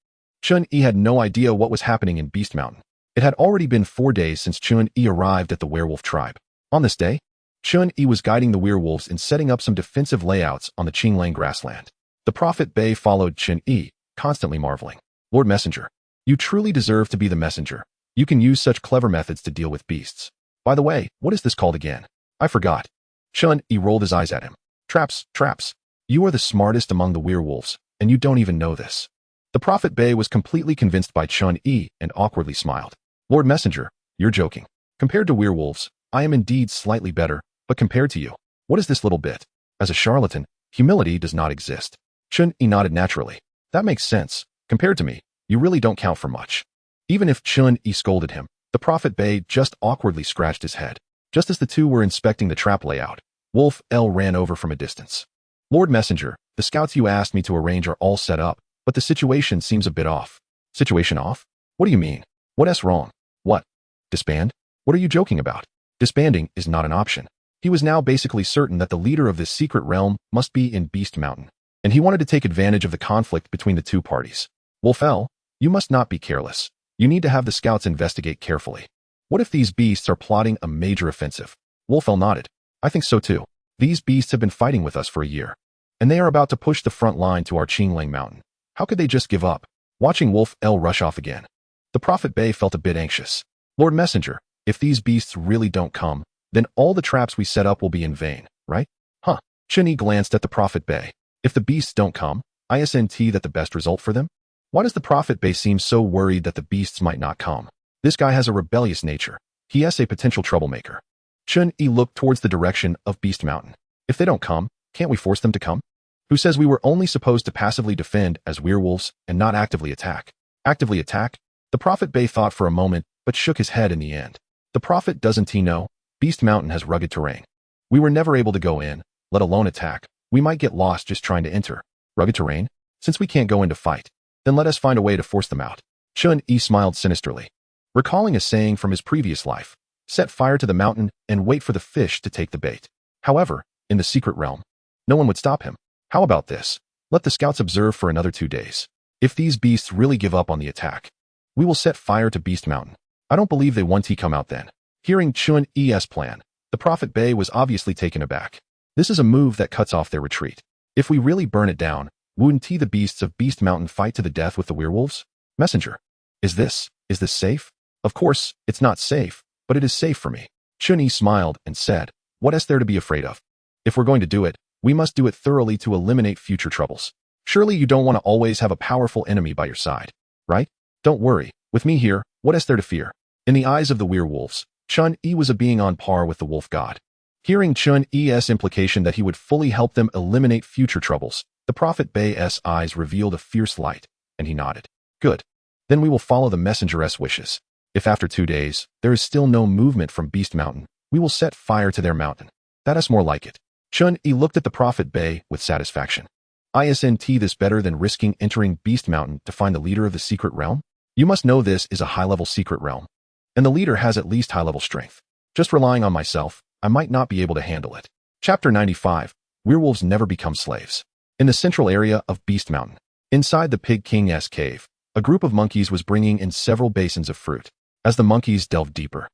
Chen Yi had no idea what was happening in Beast Mountain. It had already been 4 days since Chen Yi arrived at the werewolf tribe. On this day, Chen Yi was guiding the werewolves in setting up some defensive layouts on the Qinglang grassland. The Prophet Bei followed Chen Yi, constantly marveling. Lord Messenger, you truly deserve to be the messenger. You can use such clever methods to deal with beasts. By the way, what is this called again? I forgot. Chen Yi rolled his eyes at him. Traps, traps. You are the smartest among the werewolves, and you don't even know this. The Prophet Bei was completely convinced by Chen Yi and awkwardly smiled. Lord Messenger, you're joking. Compared to werewolves, I am indeed slightly better, but compared to you, what is this little bit? As a charlatan, humility does not exist. Chen Yi nodded naturally. That makes sense. Compared to me, you really don't count for much. Even if Chen Yi scolded him, the Prophet Bei just awkwardly scratched his head. Just as the two were inspecting the trap layout, Wolf L ran over from a distance. Lord Messenger, the scouts you asked me to arrange are all set up, but the situation seems a bit off. Situation off? What do you mean? What's wrong? What? Disband? What are you joking about? Disbanding is not an option. He was now basically certain that the leader of this secret realm must be in Beast Mountain, and he wanted to take advantage of the conflict between the two parties. Wolf L, you must not be careless. You need to have the scouts investigate carefully. What if these beasts are plotting a major offensive? Wolf L nodded. I think so too. These beasts have been fighting with us for a year, and they are about to push the front line to our Qinglang Mountain. How could they just give up? Watching Wolf L rush off again, the Prophet Bei felt a bit anxious. Lord Messenger, if these beasts really don't come, then all the traps we set up will be in vain, right? Huh. Chen Yi glanced at the Prophet Bei. If the beasts don't come, isn't that the best result for them? Why does the Prophet Bei seem so worried that the beasts might not come? This guy has a rebellious nature. He is a potential troublemaker. Chen Yi looked towards the direction of Beast Mountain. If they don't come, can't we force them to come? Who says we were only supposed to passively defend as werewolves and not actively attack? Actively attack? The Prophet Bei thought for a moment, but shook his head in the end. The Prophet doesn't he know? Beast Mountain has rugged terrain. We were never able to go in, let alone attack. We might get lost just trying to enter. Rugged terrain? Since we can't go in to fight, then let us find a way to force them out. Chen Yi smiled sinisterly. Recalling a saying from his previous life, set fire to the mountain and wait for the fish to take the bait. However, in the secret realm, no one would stop him. How about this? Let the scouts observe for another 2 days. If these beasts really give up on the attack, we will set fire to Beast Mountain. I don't believe they won't come out then. Hearing Chen Yi's plan, the Prophet Bei was obviously taken aback. This is a move that cuts off their retreat. If we really burn it down, wouldn't the beasts of Beast Mountain fight to the death with the werewolves? Messenger, is this safe? Of course, it's not safe, but it is safe for me. Chen Yi smiled and said, what is there to be afraid of? If we're going to do it, we must do it thoroughly to eliminate future troubles. Surely you don't want to always have a powerful enemy by your side, right? Don't worry, with me here, what is there to fear? In the eyes of the werewolves, Chen Yi was a being on par with the wolf god. Hearing Chen Yi's implication that he would fully help them eliminate future troubles, the Prophet Bei's eyes revealed a fierce light, and he nodded. Good. Then we will follow the messenger's wishes. If after 2 days, there is still no movement from Beast Mountain, we will set fire to their mountain. That is more like it. Chen Yi looked at the Prophet Bei with satisfaction. Isn't this better than risking entering Beast Mountain to find the leader of the secret realm? You must know this is a high-level secret realm, and the leader has at least high-level strength. Just relying on myself, I might not be able to handle it. Chapter 95, Werewolves Never Become Slaves. In the central area of Beast Mountain, inside the Pig King's cave, a group of monkeys was bringing in several basins of fruit. As the monkeys delved deeper,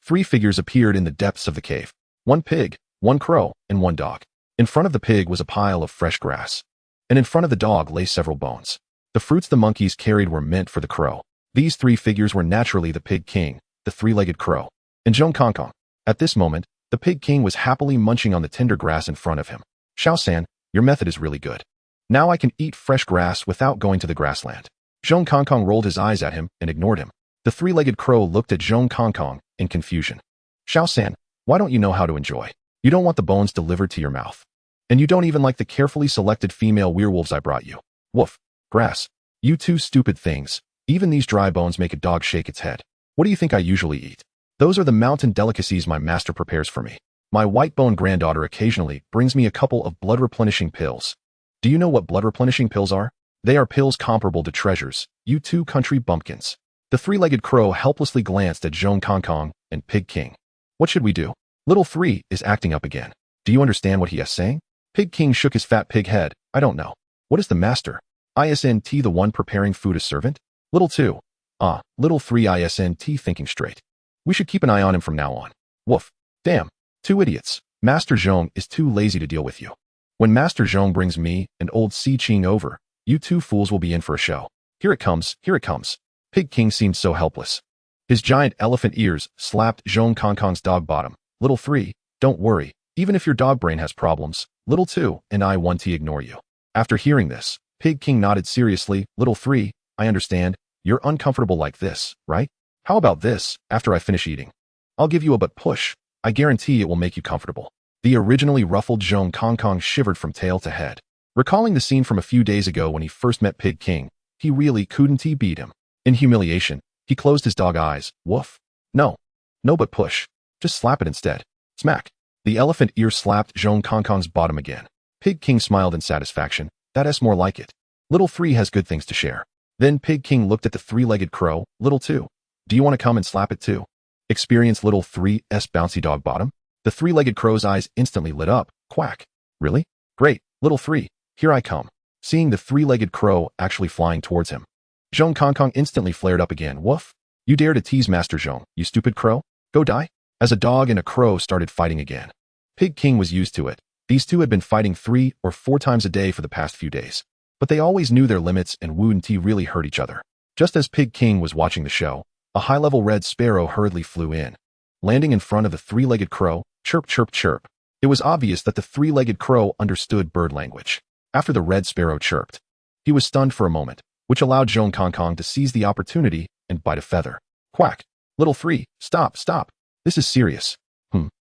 3 figures appeared in the depths of the cave. 1 pig, 1 crow, and 1 dog. In front of the pig was a pile of fresh grass, and in front of the dog lay several bones. The fruits the monkeys carried were meant for the crow. These 3 figures were naturally the Pig King, the 3-legged crow, and Zhong Kongkong. At this moment, the Pig King was happily munching on the tender grass in front of him. Xiao San, your method is really good. Now I can eat fresh grass without going to the grassland. Zhong Kongkong rolled his eyes at him and ignored him. The 3-legged crow looked at Zhong Kongkong in confusion. Xiao San, why don't you know how to enjoy? You don't want the bones delivered to your mouth. And you don't even like the carefully selected female werewolves I brought you. Woof. Grass. You 2 stupid things. Even these dry bones make a dog shake its head. What do you think I usually eat? Those are the mountain delicacies my master prepares for me. My white-bone granddaughter occasionally brings me a couple of blood-replenishing pills. Do you know what blood-replenishing pills are? They are pills comparable to treasures, you two country bumpkins. The three-legged crow helplessly glanced at Zhong Kong and Pig King. What should we do? Little 3 is acting up again. Do you understand what he is saying? Pig King shook his fat pig head. I don't know. What is the master? Isn't the one preparing food a servant? Little 2. Little 3 isn't thinking straight. We should keep an eye on him from now on. Woof. Damn. 2 idiots. Master Zhong is too lazy to deal with you. When Master Zhong brings me and old Si Qing over, you two fools will be in for a show. Here it comes, here it comes. Pig King seemed so helpless. His giant elephant ears slapped Zhong Kong's dog bottom. Little 3, don't worry. Even if your dog brain has problems, Little 2 and I want to ignore you. After hearing this, Pig King nodded seriously. Little 3, I understand. You're uncomfortable like this, right? How about this, after I finish eating? I'll give you a butt push. I guarantee it will make you comfortable. The originally ruffled Zhong Kong shivered from tail to head. Recalling the scene from a few days ago when he first met Pig King, he really couldn't beat him. In humiliation, he closed his dog eyes. Woof. No. No but push. Just slap it instead. Smack. The elephant ear slapped Zhong Kong's bottom again. Pig King smiled in satisfaction. That's more like it. Little 3 has good things to share. Then Pig King looked at the three-legged crow. Little 2. Do you want to come and slap it too? Experience Little 3's bouncy dog bottom? The three-legged crow's eyes instantly lit up. Quack. Really? Great. Little 3. Here I come. Seeing the three-legged crow actually flying towards him, Zhong Kong instantly flared up again. Woof. You dare to tease Master Zhong, you stupid crow? Go die. As a dog and a crow started fighting again. Pig King was used to it. These two had been fighting 3 or 4 times a day for the past few days. But they always knew their limits and wouldn't really hurt each other. Just as Pig King was watching the show, a high-level red sparrow hurriedly flew in. Landing in front of the three-legged crow, chirp chirp chirp. It was obvious that the three-legged crow understood bird language. After the red sparrow chirped, he was stunned for a moment, which allowed Zhong Kong to seize the opportunity and bite a feather. Quack. Little 3, stop, stop. This is serious.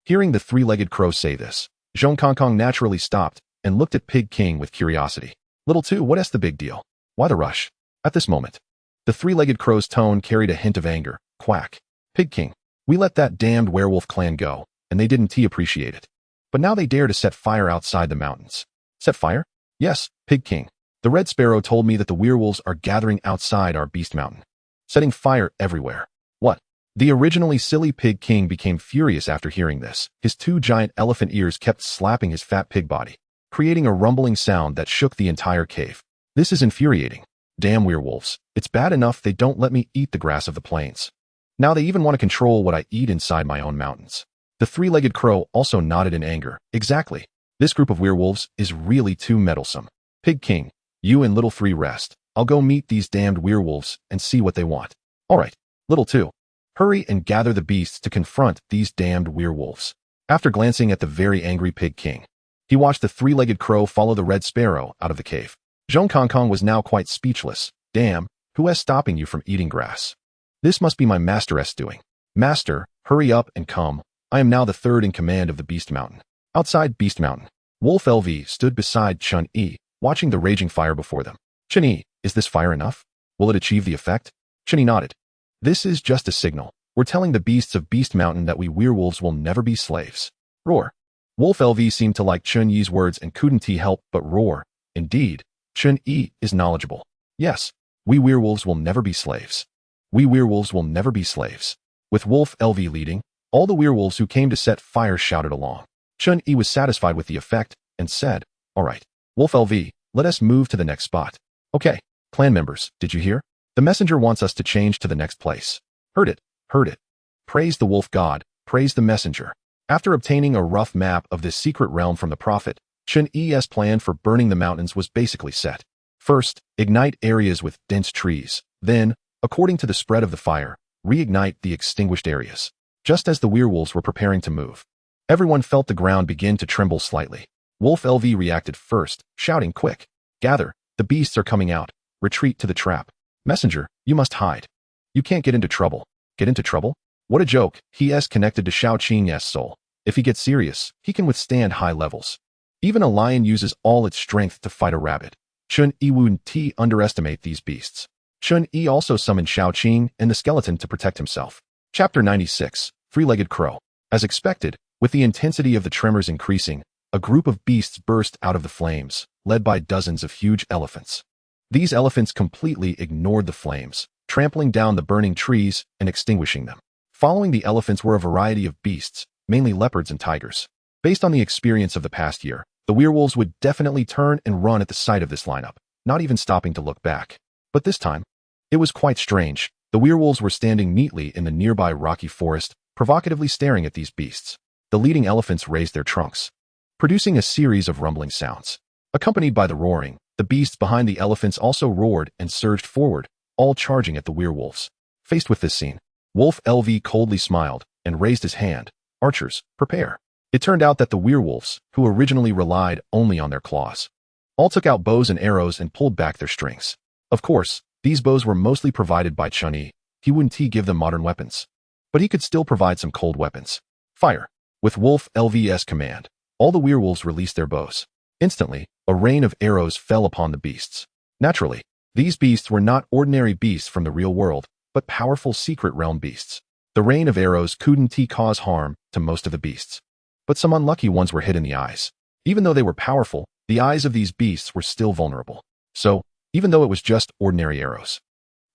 Hearing the three-legged crow say this, Zhong Kong naturally stopped and looked at Pig King with curiosity. Little 2, what's the big deal? Why the rush? At this moment, the three-legged crow's tone carried a hint of anger. Quack. Pig King, we let that damned werewolf clan go, and they didn't appreciate it. But now they dare to set fire outside the mountains. Set fire? Yes, Pig King. The red sparrow told me that the werewolves are gathering outside our beast mountain, setting fire everywhere. What? The originally silly Pig King became furious after hearing this. His 2 giant elephant ears kept slapping his fat pig body, creating a rumbling sound that shook the entire cave. This is infuriating. Damn werewolves. It's bad enough they don't let me eat the grass of the plains. Now they even want to control what I eat inside my own mountains. The three-legged crow also nodded in anger. Exactly. This group of werewolves is really too meddlesome. Pig King, you and Little 3 rest. I'll go meet these damned werewolves and see what they want. All right, Little 2. Hurry and gather the beasts to confront these damned werewolves. After glancing at the very angry Pig King, he watched the three-legged crow follow the red sparrow out of the cave. Zhong Kong was now quite speechless. Damn, who is stopping you from eating grass? This must be my master's doing. Master, hurry up and come. I am now the 3rd in command of the Beast Mountain. Outside Beast Mountain, Wolf LV stood beside Chen Yi, watching the raging fire before them. Chen Yi, is this fire enough? Will it achieve the effect? Chen Yi nodded. This is just a signal. We're telling the beasts of Beast Mountain that we werewolves will never be slaves. Roar. Wolf LV seemed to like Chen Yi's words and couldn't help but roar. Indeed, Chen Yi is knowledgeable. Yes, we werewolves will never be slaves. We werewolves will never be slaves. With Wolf LV leading, all the werewolves who came to set fire shouted along. Chen Yi was satisfied with the effect and said, all right, Wolf LV, let us move to the next spot. Okay, clan members, did you hear? The messenger wants us to change to the next place. Heard it, heard it. Praise the wolf god, praise the messenger. After obtaining a rough map of this secret realm from the prophet, Chen Yi's plan for burning the mountains was basically set. First, ignite areas with dense trees. Then, according to the spread of the fire, reignite the extinguished areas. Just as the werewolves were preparing to move, everyone felt the ground begin to tremble slightly. Wolf LV reacted first, shouting, quick, gather, the beasts are coming out, retreat to the trap. Messenger, you must hide. You can't get into trouble. Get into trouble? What a joke. He is connected to Shao Qing's soul. If he gets serious, he can withstand high levels. Even a lion uses all its strength to fight a rabbit. Chen Yi wouldn't underestimate these beasts. Chen Yi also summoned Shao Qing and the skeleton to protect himself. Chapter 96, Three-Legged Crow. As expected, with the intensity of the tremors increasing, a group of beasts burst out of the flames, led by dozens of huge elephants. These elephants completely ignored the flames, trampling down the burning trees and extinguishing them. Following the elephants were a variety of beasts, mainly leopards and tigers. Based on the experience of the past year, the werewolves would definitely turn and run at the sight of this lineup, not even stopping to look back. But this time, it was quite strange. The werewolves were standing neatly in the nearby rocky forest, provocatively staring at these beasts. The leading elephants raised their trunks, producing a series of rumbling sounds. Accompanied by the roaring, the beasts behind the elephants also roared and surged forward, all charging at the werewolves. Faced with this scene, Wolf LV coldly smiled and raised his hand. Archers, prepare. It turned out that the werewolves, who originally relied only on their claws, all took out bows and arrows and pulled back their strings. Of course, these bows were mostly provided by Chen Yi. He wouldn't give them modern weapons, but he could still provide some cold weapons. Fire. With Wolf LV's command, all the werewolves released their bows. Instantly, a rain of arrows fell upon the beasts. Naturally, these beasts were not ordinary beasts from the real world, but powerful secret realm beasts. The rain of arrows couldn't cause harm to most of the beasts, but some unlucky ones were hit in the eyes. Even though they were powerful, the eyes of these beasts were still vulnerable. So, even though it was just ordinary arrows,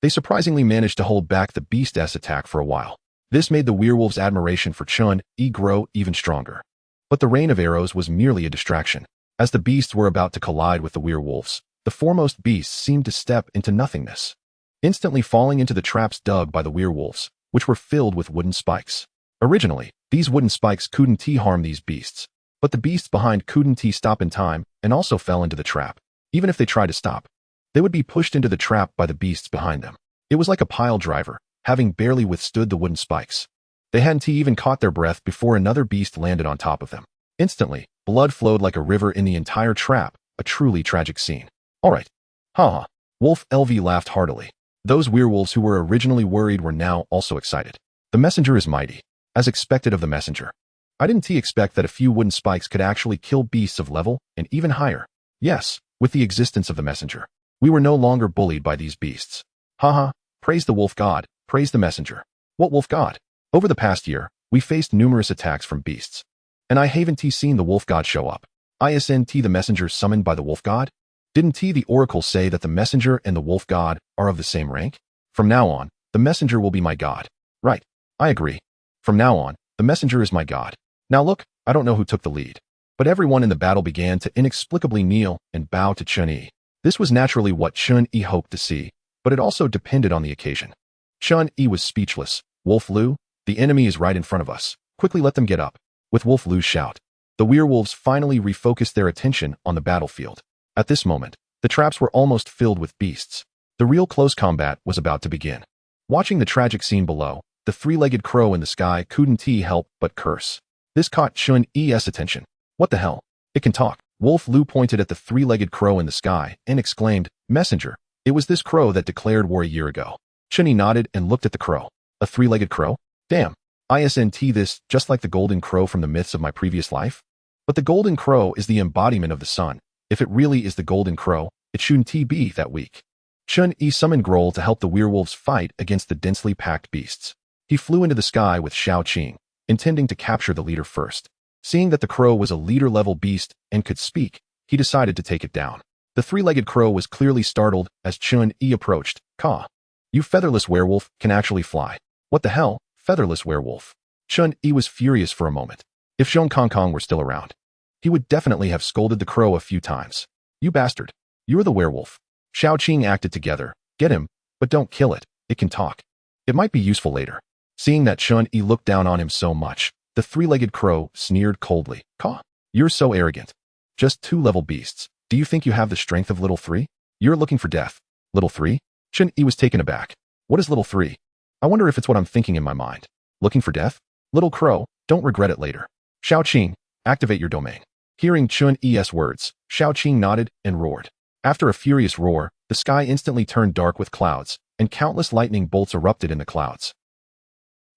they surprisingly managed to hold back the beast's attack for a while. This made the werewolves' admiration for Chen Yi grow even stronger. But the rain of arrows was merely a distraction. As the beasts were about to collide with the werewolves, the foremost beasts seemed to step into nothingness, instantly falling into the traps dug by the werewolves, which were filled with wooden spikes. Originally, these wooden spikes couldn't harm these beasts, but the beasts behind couldn't stop in time and also fell into the trap. Even if they tried to stop, they would be pushed into the trap by the beasts behind them. It was like a pile driver, having barely withstood the wooden spikes. They hadn't even caught their breath before another beast landed on top of them. Instantly, blood flowed like a river in the entire trap, a truly tragic scene. Alright. Haha. Wolf LV laughed heartily. Those werewolves who were originally worried were now also excited. The messenger is mighty. As expected of the messenger. I didn't expect that a few wooden spikes could actually kill beasts of level and even higher. Yes, with the existence of the messenger, we were no longer bullied by these beasts. Haha. Praise the wolf god, praise the messenger. What wolf god? Over the past year, we faced numerous attacks from beasts, and I haven't seen the wolf god show up. Isn't the messenger summoned by the wolf god? Didn't the oracle say that the messenger and the wolf god are of the same rank? From now on, the messenger will be my god. Right, I agree. From now on, the messenger is my god. Now look, I don't know who took the lead, but everyone in the battle began to inexplicably kneel and bow to Chen Yi. This was naturally what Chen Yi hoped to see, but it also depended on the occasion. Chen Yi was speechless. Wolf Lu, the enemy is right in front of us. Quickly let them get up. With Wolf Lu's shout, the werewolves finally refocused their attention on the battlefield. At this moment, the traps were almost filled with beasts. The real close combat was about to begin. Watching the tragic scene below, the three-legged crow in the sky couldn't help but curse. This caught Chen Yi's attention. What the hell? It can talk. Wolf Lu pointed at the three-legged crow in the sky and exclaimed, Messenger. It was this crow that declared war a year ago. Chen Yi nodded and looked at the crow. A three-legged crow? Damn. Isn't this just like the golden crow from the myths of my previous life? But the golden crow is the embodiment of the sun. If it really is the golden crow, it shouldn't be that weak. Chen Yi summoned Grohl to help the werewolves fight against the densely packed beasts. He flew into the sky with Shao Qing, intending to capture the leader first. Seeing that the crow was a leader-level beast and could speak, he decided to take it down. The three-legged crow was clearly startled as Chen Yi approached. Caw. You featherless werewolf can actually fly. What the hell, featherless werewolf? Chen Yi was furious for a moment. If Zhong Kong were still around, he would definitely have scolded the crow a few times. You bastard. You're the werewolf. Shao Qing acted together. Get him, but don't kill it. It can talk. It might be useful later. Seeing that Chen Yi looked down on him so much, the three-legged crow sneered coldly. Caw. You're so arrogant. Just two-level beasts. Do you think you have the strength of Little 3? You're looking for death. Little 3? Chen Yi was taken aback. What is Little 3? I wonder if it's what I'm thinking in my mind. Looking for death? Little crow, don't regret it later. Shao Qing, activate your domain. Hearing Chen Yi's words, Shao Qing nodded and roared. After a furious roar, the sky instantly turned dark with clouds, and countless lightning bolts erupted in the clouds.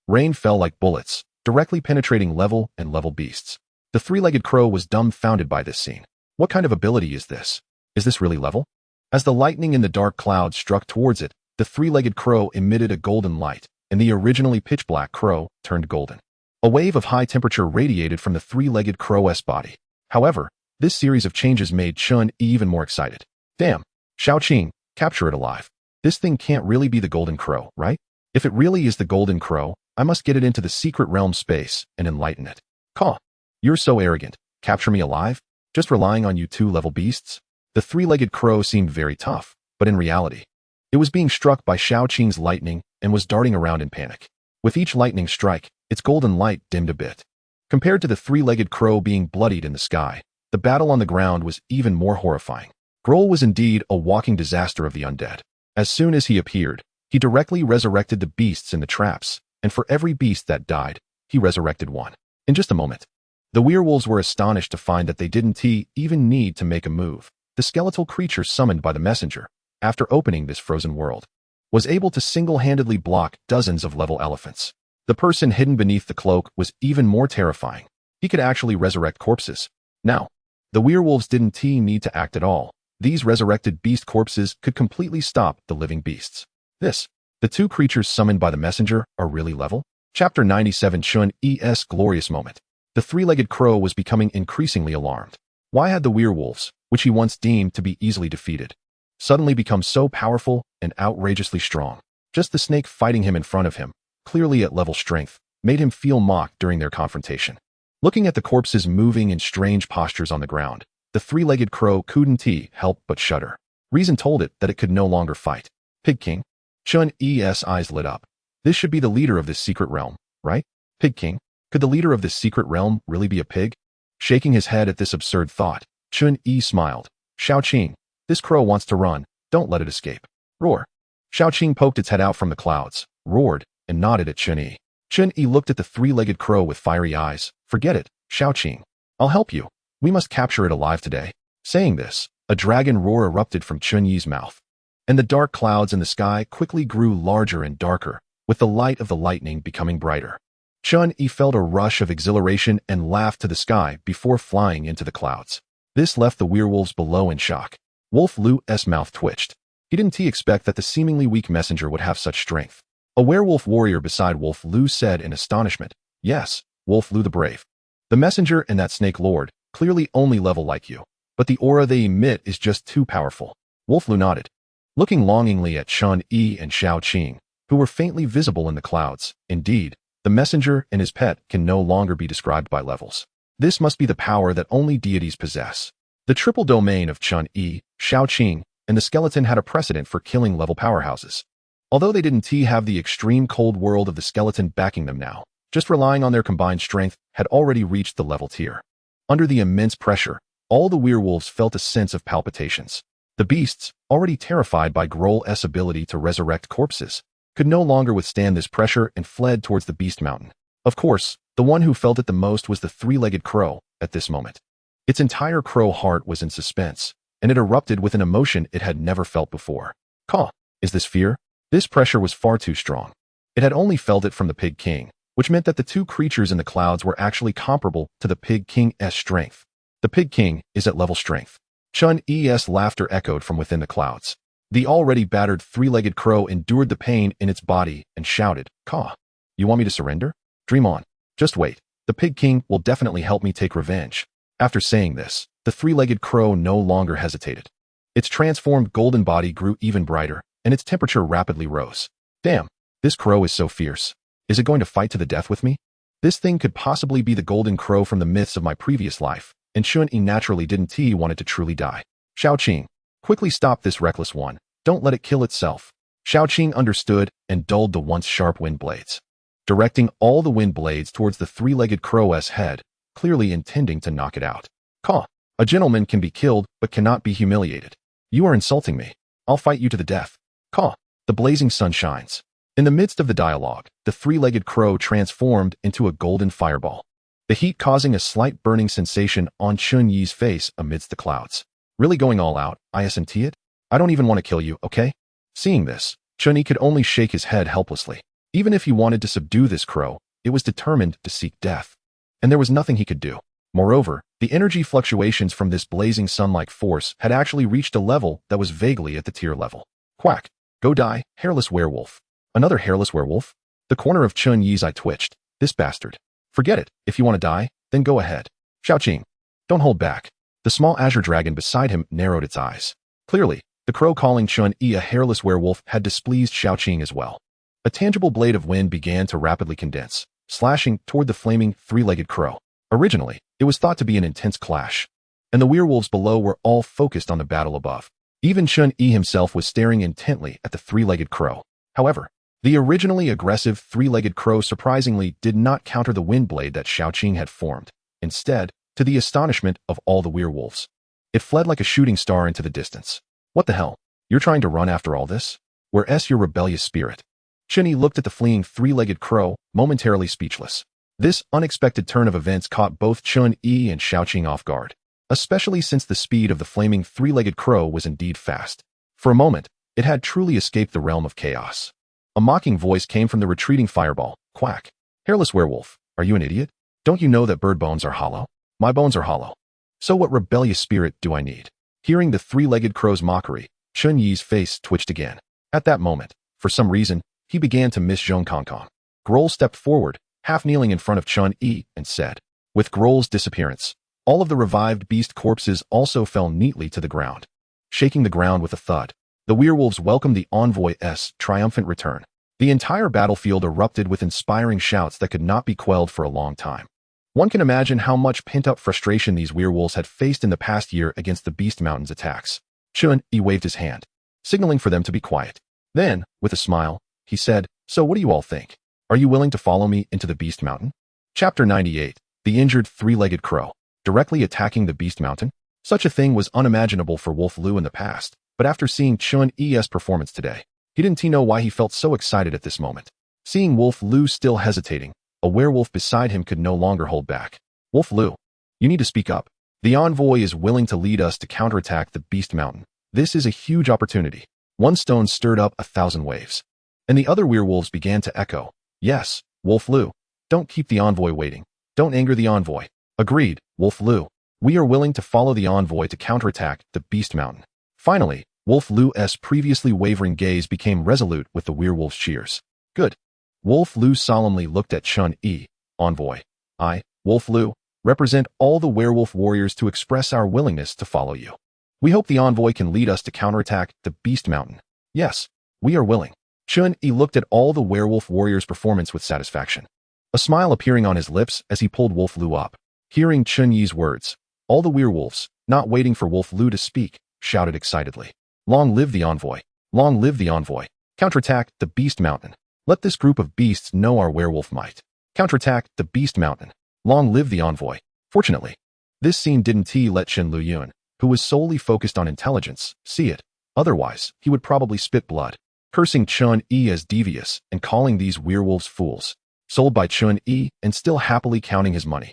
Rain fell like bullets, directly penetrating level and level beasts. The three-legged crow was dumbfounded by this scene. What kind of ability is this? Is this really level? As the lightning in the dark clouds struck towards it, the three-legged crow emitted a golden light, and the originally pitch-black crow turned golden. A wave of high temperature radiated from the three-legged crow's body. However, this series of changes made Chen Yi even more excited. Damn, Xiaoqing, capture it alive. This thing can't really be the golden crow, right? If it really is the golden crow, I must get it into the secret realm space and enlighten it. Caw, you're so arrogant. Capture me alive? Just relying on you two-level beasts? The three-legged crow seemed very tough, but in reality, it was being struck by Xiaoqing's lightning and was darting around in panic. With each lightning strike, its golden light dimmed a bit. Compared to the three-legged crow being bloodied in the sky, the battle on the ground was even more horrifying. Grohl was indeed a walking disaster of the undead. As soon as he appeared, he directly resurrected the beasts in the traps, and for every beast that died, he resurrected one. In just a moment, the werewolves were astonished to find that they didn't even need to make a move. The skeletal creature summoned by the messenger, after opening this frozen world, was able to single-handedly block dozens of level elephants. The person hidden beneath the cloak was even more terrifying. He could actually resurrect corpses. Now, the werewolves didn't need to act at all. These resurrected beast corpses could completely stop the living beasts. The two creatures summoned by the messenger are really level? Chapter 97 Chen Yi's glorious moment. The three-legged crow was becoming increasingly alarmed. Why had the werewolves, which he once deemed to be easily defeated, suddenly become so powerful and outrageously strong? Just the snake fighting him in front of him, clearly at level strength, made him feel mocked during their confrontation. Looking at the corpses moving in strange postures on the ground, the three-legged crow couldn't help but shudder. Reason told it that it could no longer fight. Pig King? Chen Yi's eyes lit up. This should be the leader of this secret realm, right? Pig King? Could the leader of this secret realm really be a pig? Shaking his head at this absurd thought, Chen Yi smiled. Xiaoqing, this crow wants to run. Don't let it escape. Roar. Xiaoqing poked its head out from the clouds, roared, and nodded at Chen Yi. Chen Yi looked at the three-legged crow with fiery eyes. Forget it, Xiaoqing. I'll help you. We must capture it alive today. Saying this, a dragon roar erupted from Chen Yi's mouth, and the dark clouds in the sky quickly grew larger and darker, with the light of the lightning becoming brighter. Chen Yi felt a rush of exhilaration and laughed to the sky before flying into the clouds. This left the werewolves below in shock. Wolf Lu's mouth twitched. He didn't expect that the seemingly weak messenger would have such strength. A werewolf warrior beside Wolf Lu said in astonishment, "Yes, Wolf Lu the Brave. The messenger and that snake lord, clearly only level like you, but the aura they emit is just too powerful." Wolf Lu nodded, looking longingly at Chen Yi and Xiaoqing, who were faintly visible in the clouds. Indeed, the messenger and his pet can no longer be described by levels. This must be the power that only deities possess. The triple domain of Chen Yi, Xiaoqing, and the skeleton had a precedent for killing level powerhouses. Although they didn't have the extreme cold world of the skeleton backing them now, just relying on their combined strength had already reached the level tier. Under the immense pressure, all the werewolves felt a sense of palpitations. The beasts, already terrified by Grohl's ability to resurrect corpses, could no longer withstand this pressure and fled towards the beast mountain. Of course, the one who felt it the most was the three-legged crow at this moment. Its entire crow heart was in suspense, and it erupted with an emotion it had never felt before. Caw, is this fear? This pressure was far too strong. It had only felt it from the Pig King, which meant that the two creatures in the clouds were actually comparable to the Pig King's strength. The Pig King is at level strength. Chen Yi's laughter echoed from within the clouds. The already battered three-legged crow endured the pain in its body and shouted, "Caw, you want me to surrender? Dream on. Just wait. The Pig King will definitely help me take revenge." After saying this, the three-legged crow no longer hesitated. Its transformed golden body grew even brighter, and its temperature rapidly rose. Damn, this crow is so fierce. Is it going to fight to the death with me? This thing could possibly be the golden crow from the myths of my previous life, and Chen Yi naturally didn't want it to truly die. Xiaoqing, quickly stop this reckless one. Don't let it kill itself. Xiaoqing understood and dulled the once sharp wind blades, directing all the wind blades towards the three-legged crow's head, clearly intending to knock it out. Caw, a gentleman can be killed but cannot be humiliated. You are insulting me. I'll fight you to the death. Caw, the blazing sun shines. In the midst of the dialogue, the three-legged crow transformed into a golden fireball, the heat causing a slight burning sensation on Chen Yi's face amidst the clouds. Really going all out, isn't it? I don't even want to kill you, okay? Seeing this, Chen Yi could only shake his head helplessly. Even if he wanted to subdue this crow, it was determined to seek death, and there was nothing he could do. Moreover, the energy fluctuations from this blazing sun-like force had actually reached a level that was vaguely at the tier level. Quack! Go die, hairless werewolf. Another hairless werewolf? The corner of Chen Yi's eye twitched. This bastard. Forget it. If you want to die, then go ahead. Xiaoqing. Don't hold back. The small azure dragon beside him narrowed its eyes. Clearly, the crow calling Chen Yi a hairless werewolf had displeased Xiaoqing as well. A tangible blade of wind began to rapidly condense, slashing toward the flaming three-legged crow. Originally, it was thought to be an intense clash, and the werewolves below were all focused on the battle above. Even Chen Yi himself was staring intently at the three-legged crow. However, the originally aggressive three-legged crow surprisingly did not counter the wind blade that Xiaoqing had formed. Instead, to the astonishment of all the werewolves, it fled like a shooting star into the distance. What the hell? You're trying to run after all this? Where's your rebellious spirit? Chen Yi looked at the fleeing three-legged crow, momentarily speechless. This unexpected turn of events caught both Chen Yi and Xiaoqing off guard, especially since the speed of the flaming three-legged crow was indeed fast. For a moment, it had truly escaped the realm of chaos. A mocking voice came from the retreating fireball. Quack. Hairless werewolf, are you an idiot? Don't you know that bird bones are hollow? My bones are hollow. So what rebellious spirit do I need? Hearing the three-legged crow's mockery, Chen Yi's face twitched again. At that moment, for some reason, he began to miss Zhong Kongkong. Grohl stepped forward, half kneeling in front of Chen Yi, and said, with Grohl's disappearance, all of the revived beast corpses also fell neatly to the ground. Shaking the ground with a thud, the werewolves welcomed the envoy's triumphant return. The entire battlefield erupted with inspiring shouts that could not be quelled for a long time. One can imagine how much pent-up frustration these werewolves had faced in the past year against the Beast Mountain's attacks. Chen Yi waved his hand, signaling for them to be quiet. Then, with a smile, he said, so what do you all think? Are you willing to follow me into the Beast Mountain? Chapter 98. The Injured Three-Legged Crow. Directly attacking the Beast Mountain? Such a thing was unimaginable for Wolf Lu in the past, but after seeing Chen Yi's performance today, he didn't know why he felt so excited at this moment. Seeing Wolf Lu still hesitating, a werewolf beside him could no longer hold back. Wolf Lu, you need to speak up. The envoy is willing to lead us to counterattack the Beast Mountain. This is a huge opportunity. One stone stirred up 1,000 waves. And the other werewolves began to echo. Yes, Wolf Lu. Don't keep the envoy waiting. Don't anger the envoy. Agreed, Wolf Lu. We are willing to follow the envoy to counterattack the Beast Mountain. Finally, Wolf Lu's previously wavering gaze became resolute with the werewolf's cheers. Good. Wolf Lu solemnly looked at Chen Yi. Envoy. I, Wolf Lu, represent all the werewolf warriors to express our willingness to follow you. We hope the envoy can lead us to counterattack the Beast Mountain. Yes, we are willing. Chen Yi looked at all the werewolf warriors' performance with satisfaction, a smile appearing on his lips as he pulled Wolf Lu up. Hearing Chen Yi's words, all the werewolves, not waiting for Wolf Lu to speak, shouted excitedly. Long live the envoy! Long live the envoy! Counterattack the Beast Mountain! Let this group of beasts know our werewolf might. Counterattack the Beast Mountain! Long live the envoy! Fortunately, this scene didn't let Chen Luyuan, who was solely focused on intelligence, see it. Otherwise, he would probably spit blood. Cursing Chen Yi as devious and calling these werewolves fools. Sold by Chen Yi and still happily counting his money.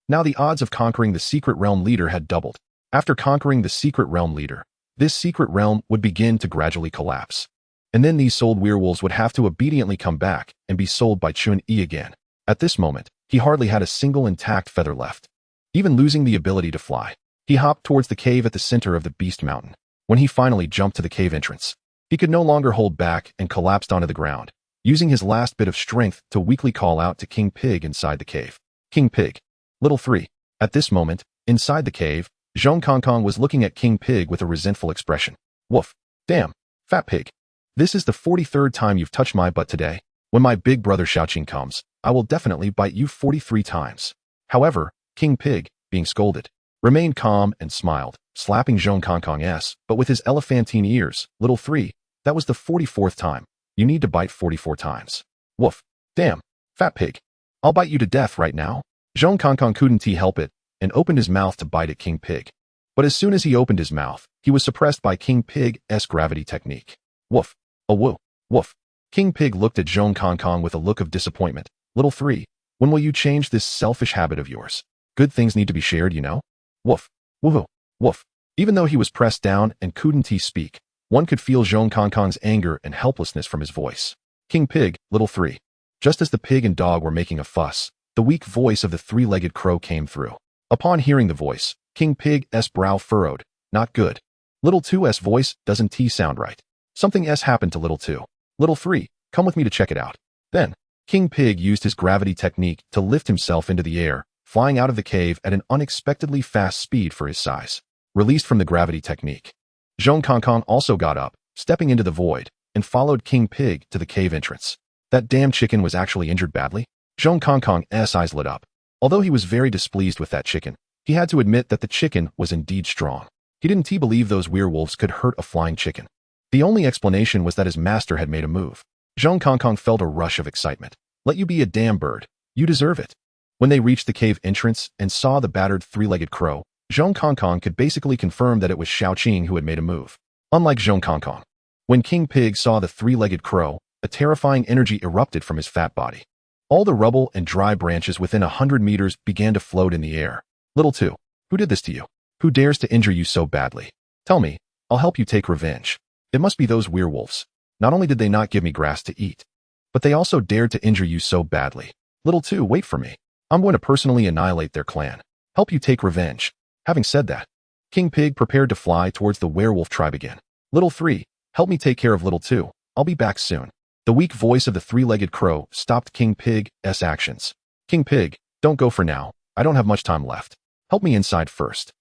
Now the odds of conquering the secret realm leader had doubled. After conquering the secret realm leader, this secret realm would begin to gradually collapse. And then these sold werewolves would have to obediently come back and be sold by Chen Yi again. At this moment, he hardly had a single intact feather left. Even losing the ability to fly, he hopped towards the cave at the center of the Beast Mountain. When he finally jumped to the cave entrance, he could no longer hold back and collapsed onto the ground, using his last bit of strength to weakly call out to King Pig inside the cave. King Pig. Little 3. At this moment, inside the cave, Zhong Kongkong was looking at King Pig with a resentful expression. Woof. Damn. Fat pig. This is the 43rd time you've touched my butt today. When my big brother Xiaoqing comes, I will definitely bite you 43 times. However, King Pig, being scolded, remained calm and smiled, slapping Zhong Kongkong's, but with his elephantine ears. Little 3. That was the 44th time. You need to bite 44 times. Woof. Damn. Fat pig. I'll bite you to death right now. Zhong Kongkong couldn't help it and opened his mouth to bite at King Pig. But as soon as he opened his mouth, he was suppressed by King Pig's gravity technique. Woof. Oh woo. Woof. King Pig looked at Zhong Kongkong with a look of disappointment. Little 3. When will you change this selfish habit of yours? Good things need to be shared, you know? Woof. Woohoo. Woof. Even though he was pressed down and couldn't speak, one could feel Zhong Kongkong's anger and helplessness from his voice. King Pig, Little 3. Just as the pig and dog were making a fuss, the weak voice of the three-legged crow came through. Upon hearing the voice, King Pig's brow furrowed. Not good. Little 2's voice doesn't sound right. Something S happened to Little 2. Little 3, come with me to check it out. Then, King Pig used his gravity technique to lift himself into the air, flying out of the cave at an unexpectedly fast speed for his size. Released from the gravity technique, Zhong Kongkong also got up, stepping into the void, and followed King Pig to the cave entrance. That damn chicken was actually injured badly? Zhong Kongkong's eyes lit up. Although he was very displeased with that chicken, he had to admit that the chicken was indeed strong. He didn't believe those werewolves could hurt a flying chicken. The only explanation was that his master had made a move. Zhong Kongkong felt a rush of excitement. Let you be a damn bird. You deserve it. When they reached the cave entrance and saw the battered three-legged crow, Zhong Kongkong could basically confirm that it was Xiaoqing who had made a move. Unlike Zhong Kongkong, when King Pig saw the three-legged crow, a terrifying energy erupted from his fat body. All the rubble and dry branches within 100 meters began to float in the air. Little 2, who did this to you? Who dares to injure you so badly? Tell me, I'll help you take revenge. It must be those werewolves. Not only did they not give me grass to eat, but they also dared to injure you so badly. Little 2, wait for me. I'm going to personally annihilate their clan. Help you take revenge. Having said that, King Pig prepared to fly towards the werewolf tribe again. Little 3, help me take care of Little 2. I'll be back soon. The weak voice of the three-legged crow stopped King Pig's actions. King Pig, don't go for now. I don't have much time left. Help me inside first.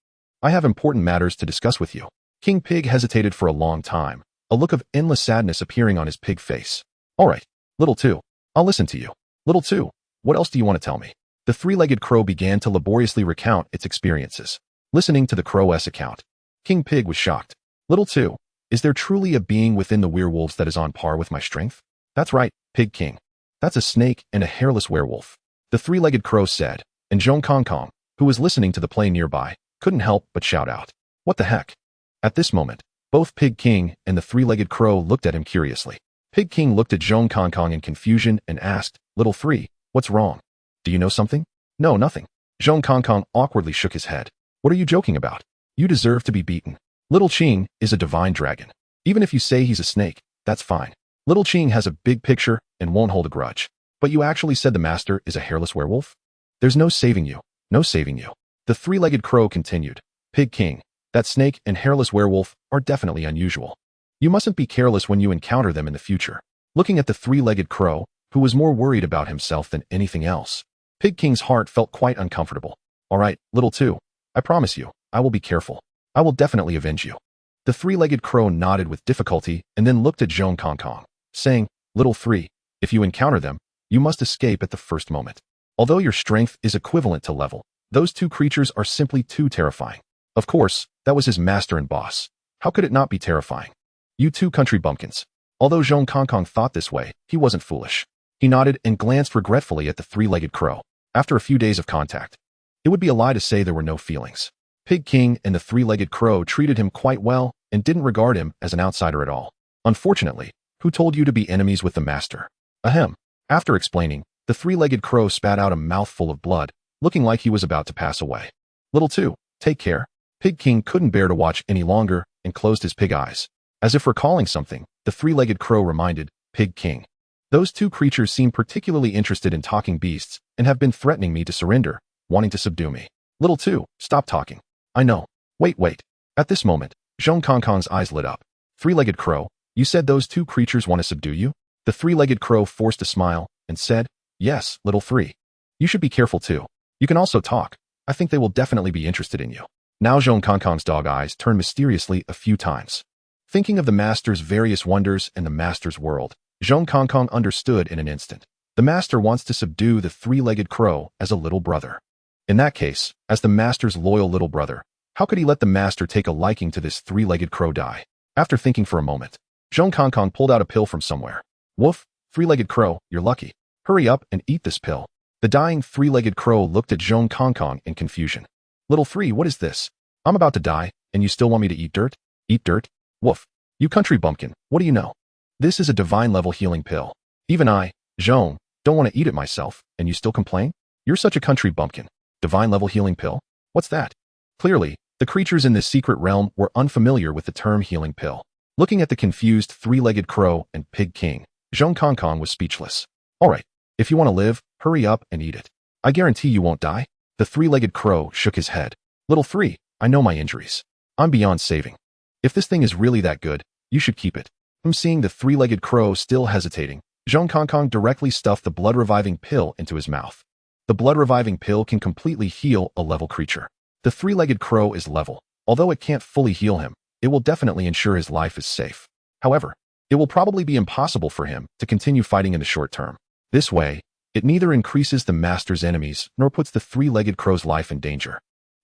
I have important matters to discuss with you. King Pig hesitated for a long time, a look of endless sadness appearing on his pig face. All right, Little 2, I'll listen to you. Little 2, what else do you want to tell me? The three-legged crow began to laboriously recount its experiences. Listening to the crow's account, King Pig was shocked. Little 2, is there truly a being within the werewolves that is on par with my strength? That's right, Pig King. That's a snake and a hairless werewolf. The three-legged crow said, and Zhong Kongkong, who was listening to the play nearby, couldn't help but shout out. What the heck? At this moment, both Pig King and the three-legged crow looked at him curiously. Pig King looked at Zhong Kongkong in confusion and asked, Little 3, what's wrong? Do you know something? No, nothing. Zhong Kongkong awkwardly shook his head. What are you joking about? You deserve to be beaten. Little Qing is a divine dragon. Even if you say he's a snake, that's fine. Little Qing has a big picture and won't hold a grudge. But you actually said the master is a hairless werewolf? There's no saving you. No saving you. The three-legged crow continued. Pig King, that snake and hairless werewolf are definitely unusual. You mustn't be careless when you encounter them in the future. Looking at the three-legged crow, who was more worried about himself than anything else, Pig King's heart felt quite uncomfortable. All right, Little 2, I promise you, I will be careful. I will definitely avenge you. The three-legged crow nodded with difficulty and then looked at Zhong Kongkong, saying, Little 3, if you encounter them, you must escape at the first moment. Although your strength is equivalent to level, those two creatures are simply too terrifying. Of course, that was his master and boss. How could it not be terrifying? You two country bumpkins. Although Zhong Kongkong thought this way, he wasn't foolish. He nodded and glanced regretfully at the three-legged crow. After a few days of contact, it would be a lie to say there were no feelings. Pig King and the three-legged crow treated him quite well and didn't regard him as an outsider at all. Unfortunately, who told you to be enemies with the master? Ahem. After explaining, the three-legged crow spat out a mouthful of blood, looking like he was about to pass away. Little 2, take care. Pig King couldn't bear to watch any longer and closed his pig eyes. As if recalling something, the three-legged crow reminded Pig King. Those two creatures seem particularly interested in talking beasts and have been threatening me to surrender, wanting to subdue me. Little 2, stop talking. I know. Wait. At this moment, Zhong Kongkong's eyes lit up. Three-legged crow, you said those two creatures want to subdue you? The three-legged crow forced a smile and said, yes, Little 3. You should be careful too. You can also talk. I think they will definitely be interested in you. Now Zhong Kongkong's dog eyes turned mysteriously a few times. Thinking of the master's various wonders and the master's world, Zhong Kongkong understood in an instant. The master wants to subdue the three-legged crow as a little brother. In that case, as the master's loyal little brother, how could he let the master take a liking to this three-legged crow die? After thinking for a moment, Zhong Kongkong pulled out a pill from somewhere. Woof, three-legged crow, you're lucky. Hurry up and eat this pill. The dying three-legged crow looked at Zhong Kongkong in confusion. Little 3, what is this? I'm about to die, and you still want me to eat dirt? Eat dirt? Woof. You country bumpkin, what do you know? This is a divine-level healing pill. Even I, Zhong, don't want to eat it myself, and you still complain? You're such a country bumpkin. Divine-level healing pill? What's that? Clearly, the creatures in this secret realm were unfamiliar with the term healing pill. Looking at the confused three-legged crow and Pig King, Zhong Kongkong was speechless. All right, if you want to live, hurry up and eat it. I guarantee you won't die. The three-legged crow shook his head. Little 3, I know my injuries. I'm beyond saving. If this thing is really that good, you should keep it. Seeing the three-legged crow still hesitating, Zhong Kongkong directly stuffed the blood-reviving pill into his mouth. The blood-reviving pill can completely heal a level creature. The three-legged crow is level. Although it can't fully heal him, it will definitely ensure his life is safe. However, it will probably be impossible for him to continue fighting in the short term. This way, it neither increases the master's enemies nor puts the three-legged crow's life in danger,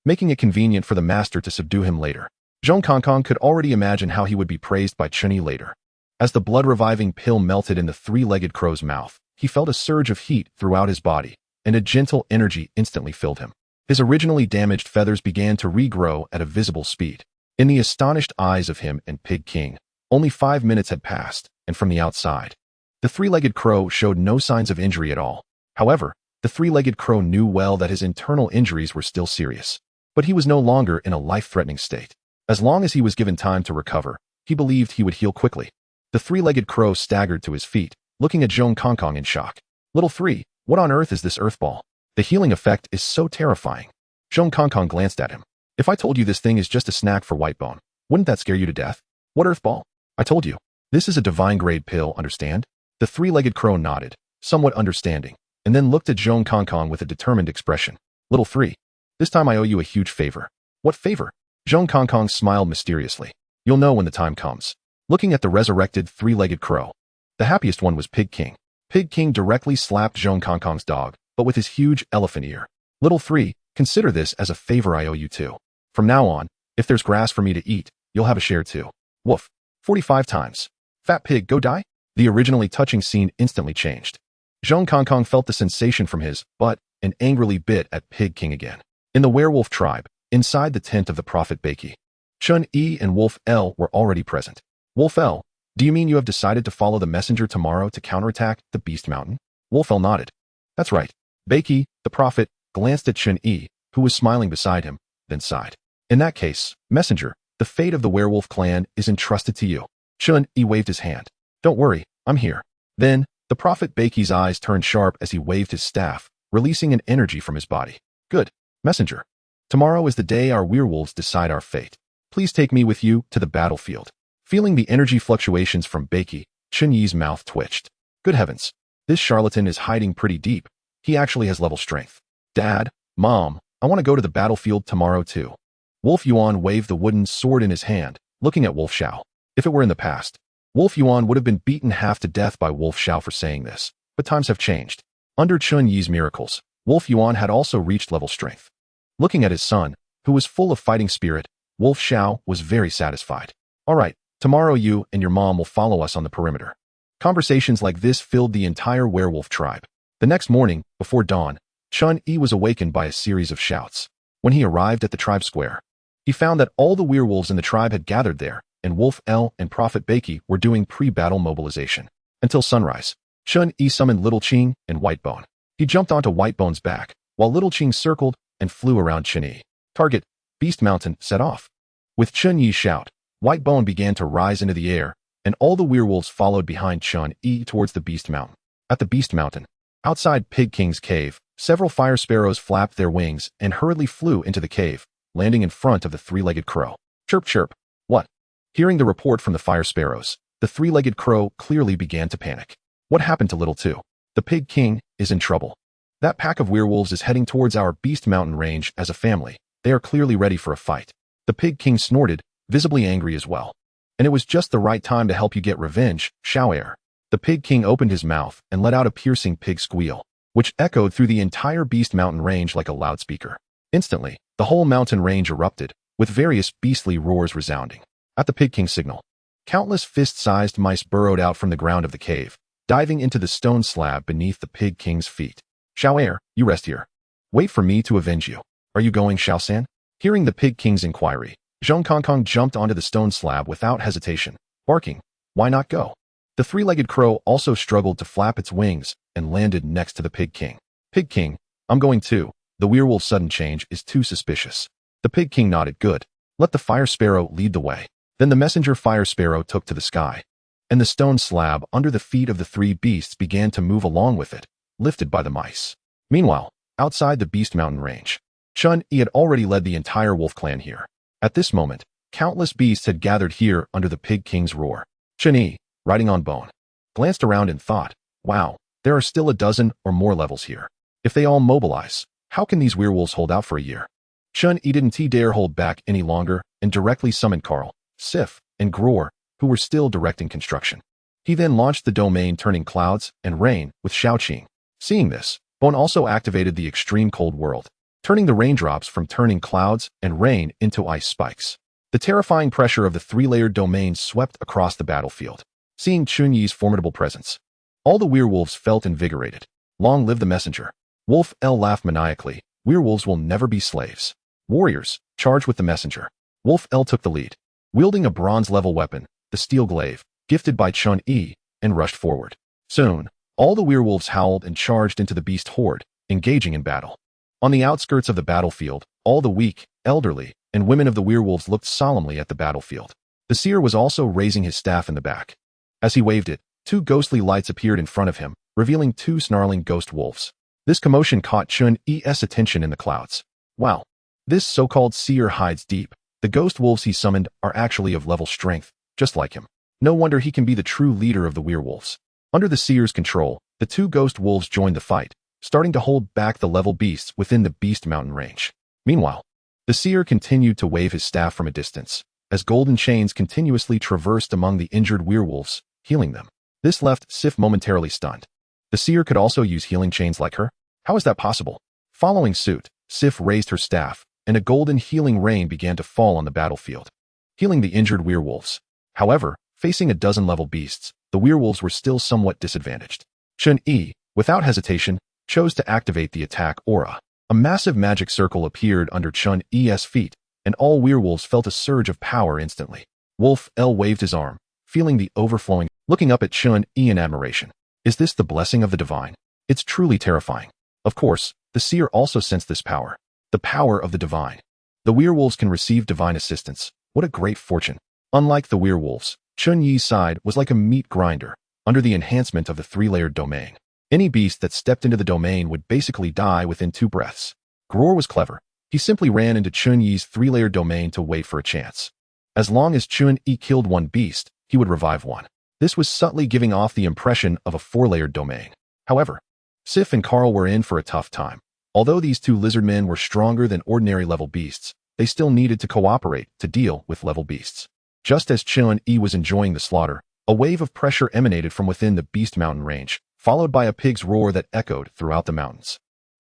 making it convenient for the master to subdue him later. Zhong Kongkong could already imagine how he would be praised by Chen Yi later. As the blood-reviving pill melted in the three-legged crow's mouth, he felt a surge of heat throughout his body, and a gentle energy instantly filled him. His originally damaged feathers began to regrow at a visible speed. In the astonished eyes of him and Pig King, only 5 minutes had passed, and from the outside, the three-legged crow showed no signs of injury at all. However, the three-legged crow knew well that his internal injuries were still serious. But he was no longer in a life-threatening state. As long as he was given time to recover, he believed he would heal quickly. The three-legged crow staggered to his feet, looking at Zhong Kongkong in shock. Little three, what on earth is this earthball? The healing effect is so terrifying. Zhong Kongkong glanced at him. If I told you this thing is just a snack for Whitebone, wouldn't that scare you to death? What earthball? I told you. This is a divine-grade pill, understand? The three-legged crow nodded, somewhat understanding, and then looked at Zhong Kongkong with a determined expression. Little three, this time I owe you a huge favor. What favor? Zhong Kongkong smiled mysteriously. You'll know when the time comes. Looking at the resurrected three-legged crow, the happiest one was Pig King. Pig King directly slapped Zhong Kongkong's dog, but with his huge elephant ear. Little three, consider this as a favor I owe you too. From now on, if there's grass for me to eat, you'll have a share too. Woof. 45 times. Fat pig, go die? The originally touching scene instantly changed. Zhong Kongkong felt the sensation from his butt and angrily bit at Pig King again. In the werewolf tribe, inside the tent of the prophet Beiki, Chen Yi and Wolf L were already present. Wolf L, do you mean you have decided to follow the messenger tomorrow to counterattack the Beast Mountain? Wolf L nodded. That's right. Beiki, the prophet, glanced at Chen Yi, who was smiling beside him, then sighed. In that case, messenger, the fate of the werewolf clan is entrusted to you. Chen Yi waved his hand. Don't worry, I'm here. Then, the prophet Beiki's eyes turned sharp as he waved his staff, releasing an energy from his body. Good, messenger. Tomorrow is the day our werewolves decide our fate. Please take me with you to the battlefield. Feeling the energy fluctuations from Beiki, Chen Yi's mouth twitched. Good heavens, this charlatan is hiding pretty deep. He actually has level strength. Dad, Mom, I want to go to the battlefield tomorrow too. Wolf Yuan waved the wooden sword in his hand, looking at Wolf Xiao. If it were in the past, Wolf Yuan would have been beaten half to death by Wolf Xiao for saying this, but times have changed. Under Chen Yi's miracles, Wolf Yuan had also reached level strength. Looking at his son, who was full of fighting spirit, Wolf Xiao was very satisfied. All right, tomorrow you and your mom will follow us on the perimeter. Conversations like this filled the entire werewolf tribe. The next morning, before dawn, Chen Yi was awakened by a series of shouts. When he arrived at the tribe square, he found that all the werewolves in the tribe had gathered there, and Wolf L and Prophet Beiki were doing pre-battle mobilization. Until sunrise, Chen Yi summoned Little Qing and Whitebone. He jumped onto Whitebone's back, while Little Qing circled and flew around Chen Yi. Target, Beast Mountain, set off. With Chen Yi's shout, Whitebone began to rise into the air, and all the werewolves followed behind Chen Yi towards the Beast Mountain. At the Beast Mountain, outside Pig King's cave, several fire sparrows flapped their wings and hurriedly flew into the cave, landing in front of the three-legged crow. Chirp chirp. What? Hearing the report from the fire sparrows, the three-legged crow clearly began to panic. What happened to Little Two? The Pig King is in trouble. That pack of werewolves is heading towards our Beast Mountain range as a family. They are clearly ready for a fight. The Pig King snorted, visibly angry as well. And it was just the right time to help you get revenge, Xiao. The Pig King opened his mouth and let out a piercing pig squeal, which echoed through the entire Beast Mountain range like a loudspeaker. Instantly, the whole mountain range erupted, with various beastly roars resounding. At the Pig King's signal, countless fist-sized mice burrowed out from the ground of the cave, diving into the stone slab beneath the Pig King's feet. Xiao, you rest here. Wait for me to avenge you. Are you going, Xiao-san? Hearing the Pig King's inquiry, Zhong Kongkong jumped onto the stone slab without hesitation, barking, why not go? The three-legged crow also struggled to flap its wings and landed next to the Pig King. Pig King, I'm going too. The werewolf's sudden change is too suspicious. The Pig King nodded. Good. Let the fire sparrow lead the way. Then the messenger fire sparrow took to the sky, and the stone slab under the feet of the three beasts began to move along with it, lifted by the mice. Meanwhile, outside the Beast Mountain range, Chen Yi had already led the entire wolf clan here. At this moment, countless beasts had gathered here under the Pig King's roar. Chen Yi, riding on Bone. Glanced around and thought, wow, there are still a dozen or more levels here. If they all mobilize, how can these werewolves hold out for a year? Chen Yi didn't dare hold back any longer and directly summoned Carl, Sif, and Groor, who were still directing construction. He then launched the domain turning clouds and rain with Xiaoqing. Seeing this, Bone also activated the extreme cold world, turning the raindrops from turning clouds and rain into ice spikes. The terrifying pressure of the three-layered domain swept across the battlefield. Seeing Chen Yi's formidable presence, all the werewolves felt invigorated. Long live the messenger. Wolf L laughed maniacally. Werewolves will never be slaves. Warriors, charged with the messenger. Wolf L took the lead, wielding a bronze-level weapon, the steel glaive, gifted by Chen Yi, and rushed forward. Soon, all the werewolves howled and charged into the beast horde, engaging in battle. On the outskirts of the battlefield, all the weak, elderly, and women of the werewolves looked solemnly at the battlefield. The seer was also raising his staff in the back. As he waved it, two ghostly lights appeared in front of him, revealing two snarling ghost wolves. This commotion caught Chen Yi's attention in the clouds. Wow! This so-called seer hides deep. The ghost wolves he summoned are actually of level strength, just like him. No wonder he can be the true leader of the werewolves. Under the seer's control, the two ghost wolves joined the fight, starting to hold back the level beasts within the Beast Mountain range. Meanwhile, the seer continued to wave his staff from a distance, as golden chains continuously traversed among the injured werewolves, healing them. This left Sif momentarily stunned. The seer could also use healing chains like her? How is that possible? Following suit, Sif raised her staff, and a golden healing rain began to fall on the battlefield, healing the injured werewolves. However, facing a dozen level beasts, the werewolves were still somewhat disadvantaged. Chen Yi, without hesitation, chose to activate the attack aura. A massive magic circle appeared under Chen Yi's feet, and all werewolves felt a surge of power instantly. Wolf L waved his arm, feeling the overflowing, looking up at Chen Yi in admiration. Is this the blessing of the divine? It's truly terrifying. Of course, the seer also sensed this power. The power of the divine. The werewolves can receive divine assistance. What a great fortune. Unlike the werewolves, Chen Yi's side was like a meat grinder, under the enhancement of the three-layered domain. Any beast that stepped into the domain would basically die within 2 breaths. Groor was clever. He simply ran into Chen Yi's three-layered domain to wait for a chance. As long as Chen Yi killed one beast, he would revive one. This was subtly giving off the impression of a 4-layered domain. However, Sif and Carl were in for a tough time. Although these two lizard men were stronger than ordinary level beasts, they still needed to cooperate to deal with level beasts. Just as Chen Yi was enjoying the slaughter, a wave of pressure emanated from within the Beast Mountain range, followed by a pig's roar that echoed throughout the mountains.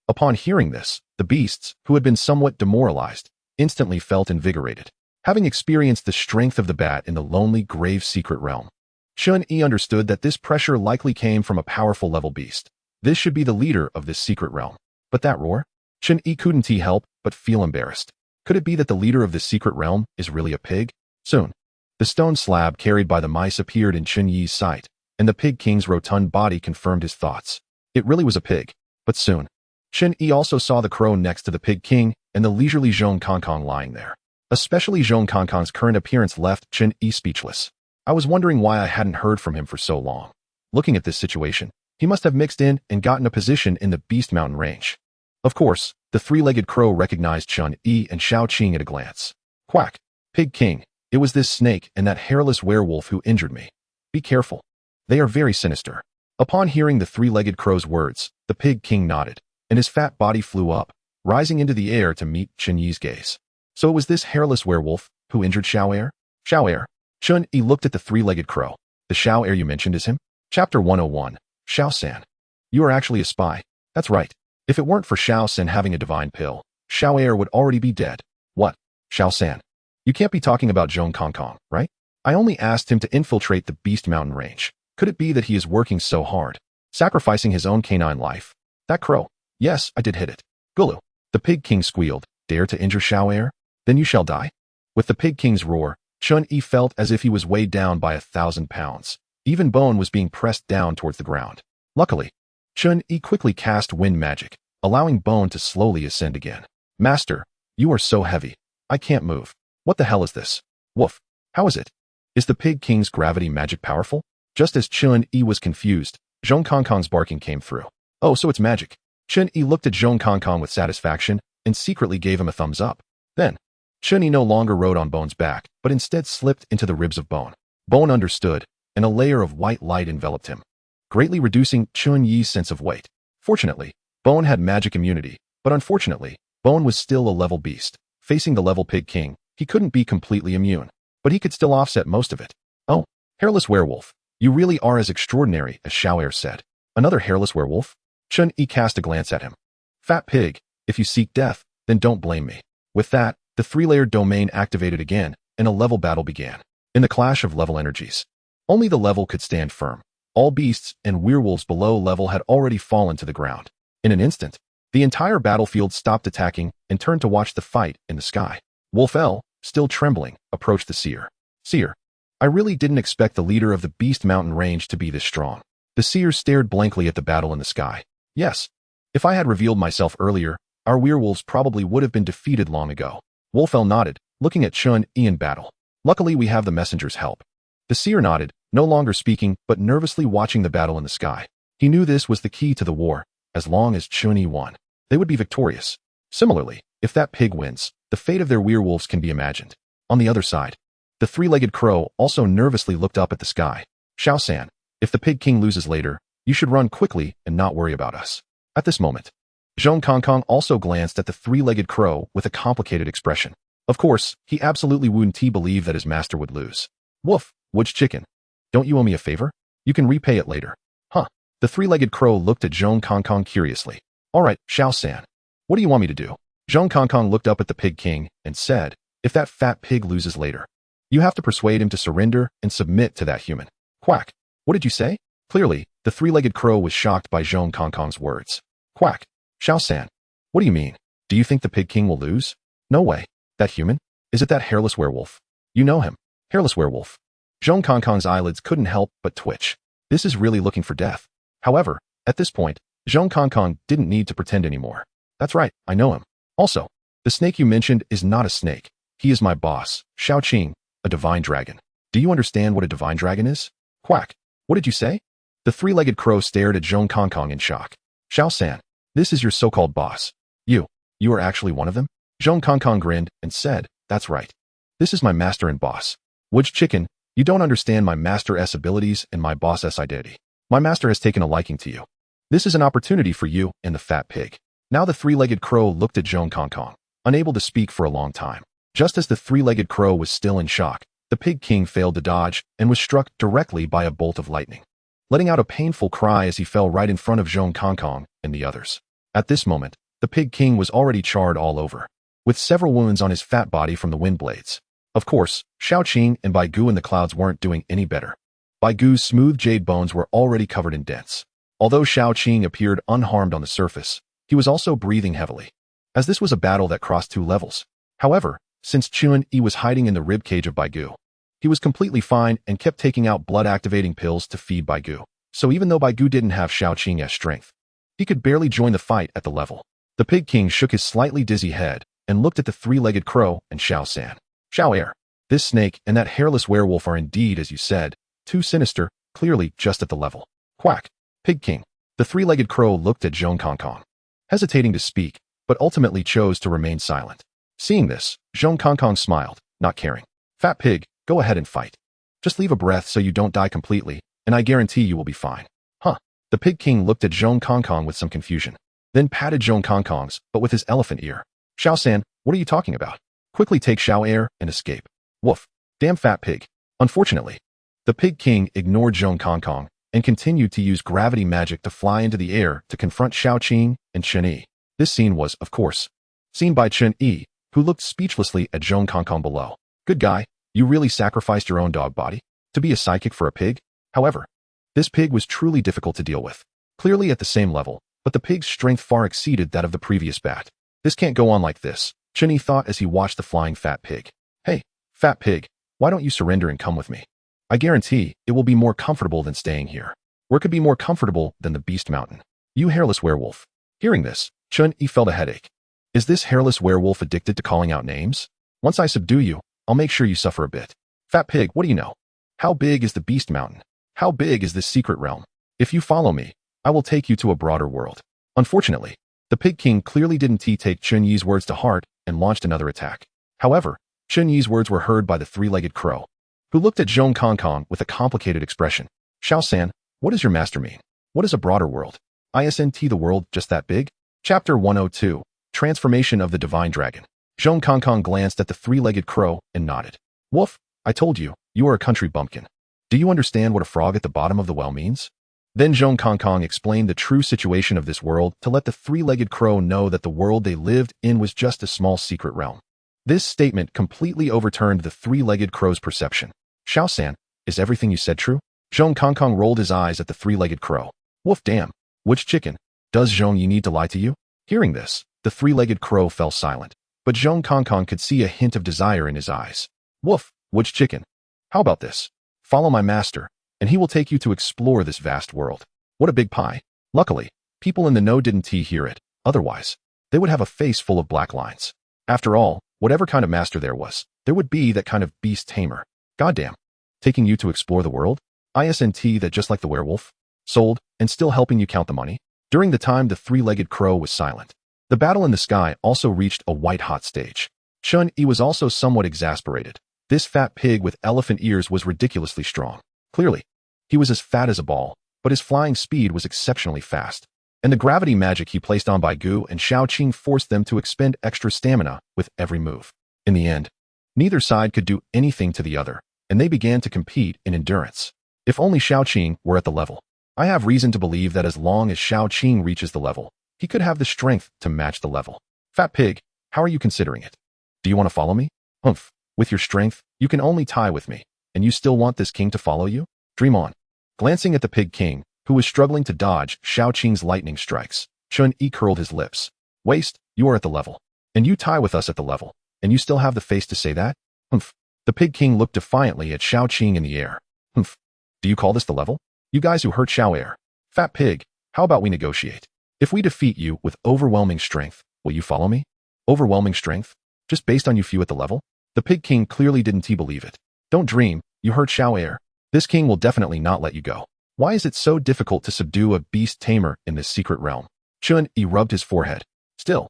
Upon hearing this, the beasts, who had been somewhat demoralized, instantly felt invigorated, having experienced the strength of the bat in the lonely grave secret realm. Chen Yi understood that this pressure likely came from a powerful level beast. This should be the leader of this secret realm. But that roar? Chen Yi couldn't help but feel embarrassed. Could it be that the leader of this secret realm is really a pig? Soon, the stone slab carried by the mice appeared in Chen Yi's sight, and the pig king's rotund body confirmed his thoughts. It really was a pig. But soon, Chen Yi also saw the crow next to the pig king and the leisurely Zhong Kongkong lying there. Especially Zhong Kongkong's current appearance left Chen Yi speechless. I was wondering why I hadn't heard from him for so long. Looking at this situation, he must have mixed in and gotten a position in the Beast Mountain range. Of course, the three-legged crow recognized Chen Yi and Xiaoqing at a glance. Quack! Pig King, it was this snake and that hairless werewolf who injured me. Be careful. They are very sinister. Upon hearing the three-legged crow's words, the Pig King nodded, and his fat body flew up, rising into the air to meet Chen Yi's gaze. So it was this hairless werewolf who injured Xiao Er? Chen Yi looked at the three-legged crow. The Xiao Er you mentioned is him? Chapter 101. Xiao San. You are actually a spy. That's right. If it weren't for Xiao San having a divine pill, Xiao Er would already be dead. What? Xiao San. You can't be talking about Zhong Kongkong, right? I only asked him to infiltrate the Beast Mountain range. Could it be that he is working so hard, sacrificing his own canine life? That crow. Yes, I did hit it. Gulu. The Pig King squealed. Dare to injure Xiao Er? Then you shall die. With the Pig King's roar, Chen Yi felt as if he was weighed down by 1,000 pounds. Even bone was being pressed down towards the ground. Luckily, Chen Yi quickly cast wind magic, allowing bone to slowly ascend again. Master, you are so heavy. I can't move. What the hell is this? Woof. How is it? Is the Pig King's gravity magic powerful? Just as Chen Yi was confused, Zhong Kongkong's barking came through. Oh, so it's magic. Chen Yi looked at Zhong Kongkong with satisfaction and secretly gave him a thumbs up. Then, Chen Yi no longer rode on Bone's back, but instead slipped into the ribs of Bone. Bone understood, and a layer of white light enveloped him, greatly reducing Chen Yi's sense of weight. Fortunately, Bone had magic immunity, but unfortunately, Bone was still a level beast. Facing the level Pig King, he couldn't be completely immune, but he could still offset most of it. Oh, hairless werewolf, you really are as extraordinary as Xiao'er said. Another hairless werewolf? Chen Yi cast a glance at him. Fat pig, if you seek death, then don't blame me. With that, the three-layered domain activated again, and a level battle began. In the clash of level energies, only the level could stand firm. All beasts and werewolves below level had already fallen to the ground. In an instant, the entire battlefield stopped attacking and turned to watch the fight in the sky. Wolf L, still trembling, approached the seer. Seer, I really didn't expect the leader of the Beast Mountain range to be this strong. The seer stared blankly at the battle in the sky. Yes, if I had revealed myself earlier, our werewolves probably would have been defeated long ago. Wolf L nodded, looking at Chen Yi in battle. Luckily we have the messenger's help. The seer nodded, no longer speaking but nervously watching the battle in the sky. He knew this was the key to the war. As long as Chen Yi won, they would be victorious. Similarly, if that pig wins, the fate of their werewolves can be imagined. On the other side, the three-legged crow also nervously looked up at the sky. Xiao-san, if the Pig King loses later, you should run quickly and not worry about us. At this moment, Zhong Kongkong also glanced at the three-legged crow with a complicated expression. Of course, he absolutely wouldn't believe that his master would lose. Woof, Wood's chicken. Don't you owe me a favor? You can repay it later. Huh. The three-legged crow looked at Zhong Kongkong curiously. All right, Xiao-san. What do you want me to do? Zhong Kongkong looked up at the Pig King and said, if that fat pig loses later, you have to persuade him to surrender and submit to that human. Quack. What did you say? Clearly, the three-legged crow was shocked by Zhong Kongkong's words. Quack. Xiao-san. What do you mean? Do you think the Pig King will lose? No way. That human? Is it that hairless werewolf? You know him. Hairless werewolf. Zhong Kongkong's eyelids couldn't help but twitch. This is really looking for death. However, at this point, Zhong Kongkong didn't need to pretend anymore. That's right, I know him. Also, the snake you mentioned is not a snake. He is my boss, Shao Qing, a divine dragon. Do you understand what a divine dragon is? Quack. What did you say? The three-legged crow stared at Zhong Kongkong in shock. Xiao-san, this is your so-called boss. You are actually one of them? Zhong Kongkong grinned and said, that's right. This is my master and boss. Wood's chicken, you don't understand my master's abilities and my boss's identity. My master has taken a liking to you. This is an opportunity for you and the fat pig. Now the three-legged crow looked at Zhong Kongkong, unable to speak for a long time. Just as the three-legged crow was still in shock, the Pig King failed to dodge and was struck directly by a bolt of lightning, letting out a painful cry as he fell right in front of Zhong Kongkong and the others. At this moment, the Pig King was already charred all over, with several wounds on his fat body from the wind blades. Of course, Shao Qing and Bai Gu in the clouds weren't doing any better. Bai Gu's smooth jade bones were already covered in dents. Although Shao Qing appeared unharmed on the surface, he was also breathing heavily, as this was a battle that crossed two levels. However, since Chen Yi was hiding in the ribcage of Bai Gu, he was completely fine and kept taking out blood-activating pills to feed Bai Gu. So even though Bai Gu didn't have Shao Qing's strength, he could barely join the fight at the level. The Pig King shook his slightly dizzy head and looked at the three-legged crow and Xiao-san. Xiao-er, this snake and that hairless werewolf are indeed, as you said, too sinister, clearly just at the level. Quack. Pig King. The three-legged crow looked at Zhong Kongkong, hesitating to speak, but ultimately chose to remain silent. Seeing this, Zhong Kongkong smiled, not caring. Fat pig, go ahead and fight. Just leave a breath so you don't die completely, and I guarantee you will be fine. Huh. The Pig King looked at Zhong Kongkong with some confusion, then patted Zhong Kongkong's, but with his elephant ear. Xiao-san, what are you talking about? Quickly take Xiao-er and escape. Woof. Damn fat pig. Unfortunately, the Pig King ignored Zhong Kongkong and continued to use gravity magic to fly into the air to confront Shao Qing and Chen Yi. This scene was, of course, seen by Chen Yi, who looked speechlessly at Zhong Kongkong below. Good guy, you really sacrificed your own dog body to be a sidekick for a pig? However, this pig was truly difficult to deal with. Clearly at the same level, but the pig's strength far exceeded that of the previous bat. This can't go on like this, Chen Yi thought as he watched the flying fat pig. Hey, fat pig, why don't you surrender and come with me? I guarantee it will be more comfortable than staying here. Where could be more comfortable than the Beast Mountain? You hairless werewolf. Hearing this, Chen Yi felt a headache. Is this hairless werewolf addicted to calling out names? Once I subdue you, I'll make sure you suffer a bit. Fat pig, what do you know? How big is the Beast Mountain? How big is this secret realm? If you follow me, I will take you to a broader world. Unfortunately, the Pig King clearly didn't take Chen Yi's words to heart and launched another attack. However, Chen Yi's words were heard by the three-legged crow, who looked at Zhong Kong with a complicated expression. Xiao-san, what does your master mean? What is a broader world? Isn't the world just that big? Chapter 102, Transformation of the Divine Dragon. Zhong Kong glanced at the three-legged crow and nodded. Woof, I told you, you are a country bumpkin. Do you understand what a frog at the bottom of the well means? Then Zhong Kong explained the true situation of this world to let the three-legged crow know that the world they lived in was just a small secret realm. This statement completely overturned the three-legged crow's perception. Xiao-san, is everything you said true? Zhong Kong rolled his eyes at the three-legged crow. Woof damn, which chicken? Does Zhong Yi need to lie to you? Hearing this, the three-legged crow fell silent, but Zhong Kong could see a hint of desire in his eyes. Woof, which chicken? How about this? Follow my master, and he will take you to explore this vast world. What a big pie. Luckily, people in the know didn't hear it, otherwise, they would have a face full of black lines. After all, whatever kind of master there was, there would be that kind of beast tamer. Goddamn. Taking you to explore the world? Isn't that just like the werewolf? Sold, and still helping you count the money? During the time the three-legged crow was silent, the battle in the sky also reached a white-hot stage. Chen Yi was also somewhat exasperated. This fat pig with elephant ears was ridiculously strong. Clearly, he was as fat as a ball, but his flying speed was exceptionally fast. And the gravity magic he placed on Baigu and Xiaoqing forced them to expend extra stamina with every move. In the end, neither side could do anything to the other, and they began to compete in endurance. If only Xiaoqing were at the level. I have reason to believe that as long as Xiaoqing reaches the level, he could have the strength to match the level. Fat pig, how are you considering it? Do you want to follow me? Humph, with your strength, you can only tie with me, and you still want this king to follow you? Dream on. Glancing at the pig king, who was struggling to dodge Xiaoqing's lightning strikes, Chen Yi curled his lips. Waste, you are at the level. And you tie with us at the level, and you still have the face to say that? Humph. The pig king looked defiantly at Xiaoqing in the air. Humph. Do you call this the level? You guys who hurt Xiao Air. Fat pig, how about we negotiate? If we defeat you with overwhelming strength, will you follow me? Overwhelming strength? Just based on you few at the level? The pig king clearly didn't believe it. Don't dream, you hurt Xiao Air. This king will definitely not let you go. Why is it so difficult to subdue a beast tamer in this secret realm? Chen Yi rubbed his forehead. Still,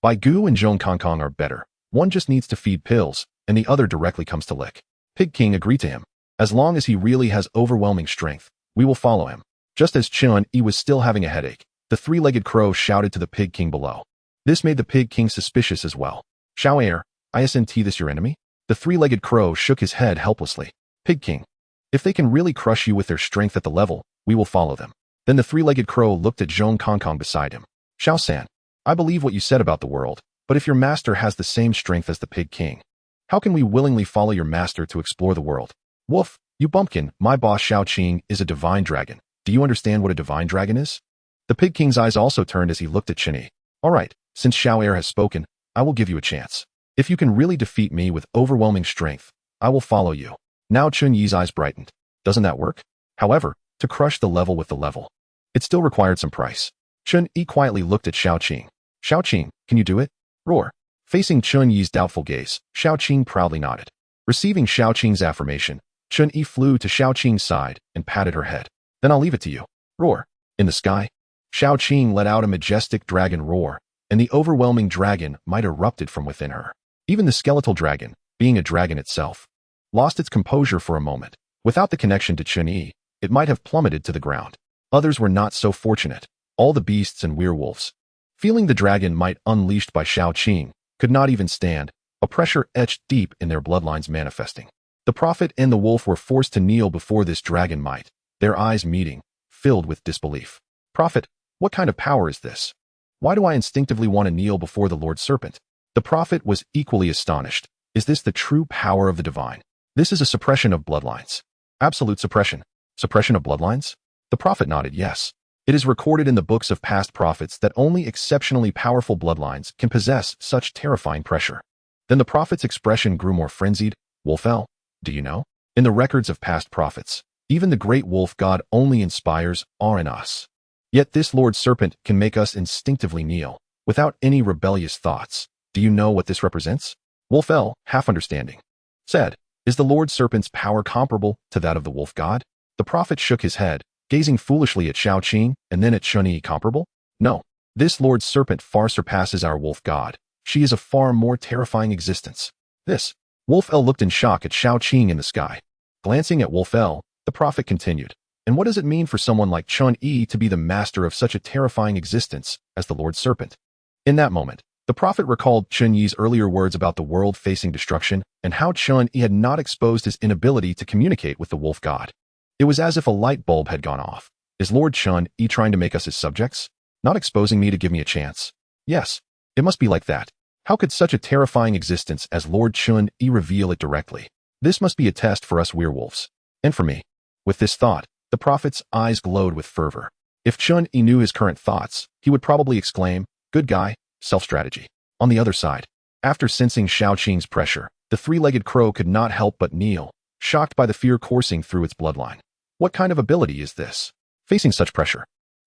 Baigu and Zhong Kong are better. One just needs to feed pills, and the other directly comes to lick. Pig King agreed to him. As long as he really has overwhelming strength, we will follow him. Just as Chen Yi was still having a headache, the three-legged crow shouted to the Pig King below. This made the Pig King suspicious as well. Xiao Air, isn't this your enemy? The three-legged crow shook his head helplessly. Pig King, if they can really crush you with their strength at the level, we will follow them. Then the three-legged crow looked at Zhong Kong beside him. Xiao-san, I believe what you said about the world, but if your master has the same strength as the Pig King, how can we willingly follow your master to explore the world? Woof, you bumpkin, my boss Xiaoqing is a divine dragon. Do you understand what a divine dragon is? The Pig King's eyes also turned as he looked at Chen Yi. All right, since Xiao Air has spoken, I will give you a chance. If you can really defeat me with overwhelming strength, I will follow you. Now Chen Yi's eyes brightened. Doesn't that work? However, to crush the level with the level, it still required some price. Chen Yi quietly looked at Xiaoqing. Xiaoqing, can you do it? Roar. Facing Chen Yi's doubtful gaze, Xiaoqing proudly nodded. Receiving Xiaoqing's affirmation, Chen Yi flew to Xiaoqing's side and patted her head. Then I'll leave it to you. Roar. In the sky, Xiaoqing let out a majestic dragon roar, and the overwhelming dragon might erupted from within her. Even the skeletal dragon, being a dragon itself, lost its composure for a moment. Without the connection to Chen Yi, it might have plummeted to the ground. Others were not so fortunate. All the beasts and werewolves, feeling the dragon might unleashed by Xiaoqing, could not even stand, a pressure etched deep in their bloodlines manifesting. The prophet and the wolf were forced to kneel before this dragon might, their eyes meeting, filled with disbelief. Prophet, what kind of power is this? Why do I instinctively want to kneel before the Lord Serpent? The prophet was equally astonished. Is this the true power of the divine? This is a suppression of bloodlines. Absolute suppression. Suppression of bloodlines? The prophet nodded yes. It is recorded in the books of past prophets that only exceptionally powerful bloodlines can possess such terrifying pressure. Then the prophet's expression grew more frenzied. Wolfel, do you know? In the records of past prophets, even the great wolf god only inspires awe in us. Yet this Lord Serpent can make us instinctively kneel, without any rebellious thoughts. Do you know what this represents? Wolfel, half understanding, said, is the Lord Serpent's power comparable to that of the wolf god? The prophet shook his head, gazing foolishly at Xiaoqing and then at Chen Yi. Comparable? No. This Lord Serpent far surpasses our wolf god. She is a far more terrifying existence. This. Wolf-El looked in shock at Xiaoqing in the sky. Glancing at Wolf L, the prophet continued, "And what does it mean for someone like Chen Yi to be the master of such a terrifying existence as the Lord Serpent?" In that moment, the prophet recalled Chen Yi's earlier words about the world facing destruction and how Chen Yi had not exposed his inability to communicate with the wolf god. It was as if a light bulb had gone off. Is Lord Chen Yi trying to make us his subjects? Not exposing me to give me a chance? Yes, it must be like that. How could such a terrifying existence as Lord Chen Yi reveal it directly? This must be a test for us werewolves. And for me. With this thought, the prophet's eyes glowed with fervor. If Chen Yi knew his current thoughts, he would probably exclaim, "Good guy, self-strategy." On the other side, after sensing Xiaoqing's pressure, the three-legged crow could not help but kneel, shocked by the fear coursing through its bloodline. What kind of ability is this? Facing such pressure,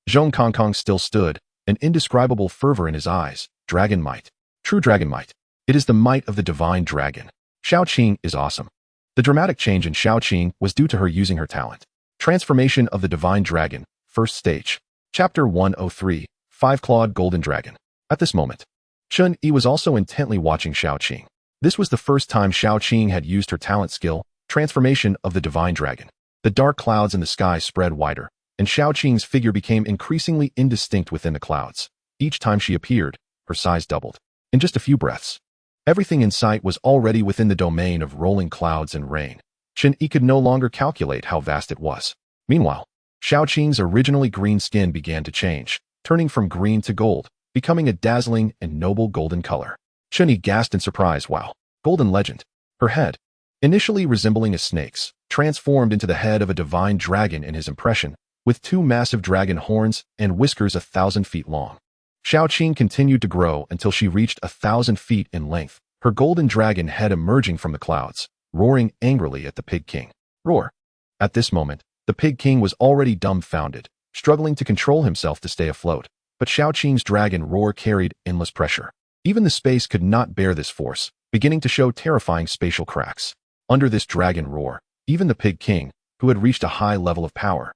Zhong Kongkong still stood, an indescribable fervor in his eyes. Dragon might. True dragon might. It is the might of the divine dragon. Xiaoqing is awesome. The dramatic change in Xiaoqing was due to her using her talent. Transformation of the divine dragon, first stage. Chapter 103, Five-Clawed Golden Dragon. At this moment, Chen Yi was also intently watching Xiaoqing. This was the first time Xiaoqing had used her talent skill, Transformation of the Divine Dragon. The dark clouds in the sky spread wider, and Xiaoqing's figure became increasingly indistinct within the clouds. Each time she appeared, her size doubled. In just a few breaths, everything in sight was already within the domain of rolling clouds and rain. Chen Yi could no longer calculate how vast it was. Meanwhile, Xiaoqing's originally green skin began to change, turning from green to gold, becoming a dazzling and noble golden color. Chen Yi gasped in surprise. Wow, golden legend. Her head, initially resembling a snake's, transformed into the head of a divine dragon in his impression, with two massive dragon horns and whiskers 1,000 feet long. Xiaoqing continued to grow until she reached 1,000 feet in length, her golden dragon head emerging from the clouds, roaring angrily at the Pig King. Roar. At this moment, the Pig King was already dumbfounded, struggling to control himself to stay afloat. But Xiaoqing's dragon roar carried endless pressure. Even the space could not bear this force, beginning to show terrifying spatial cracks. Under this dragon roar, even the Pig King, who had reached a high level of power,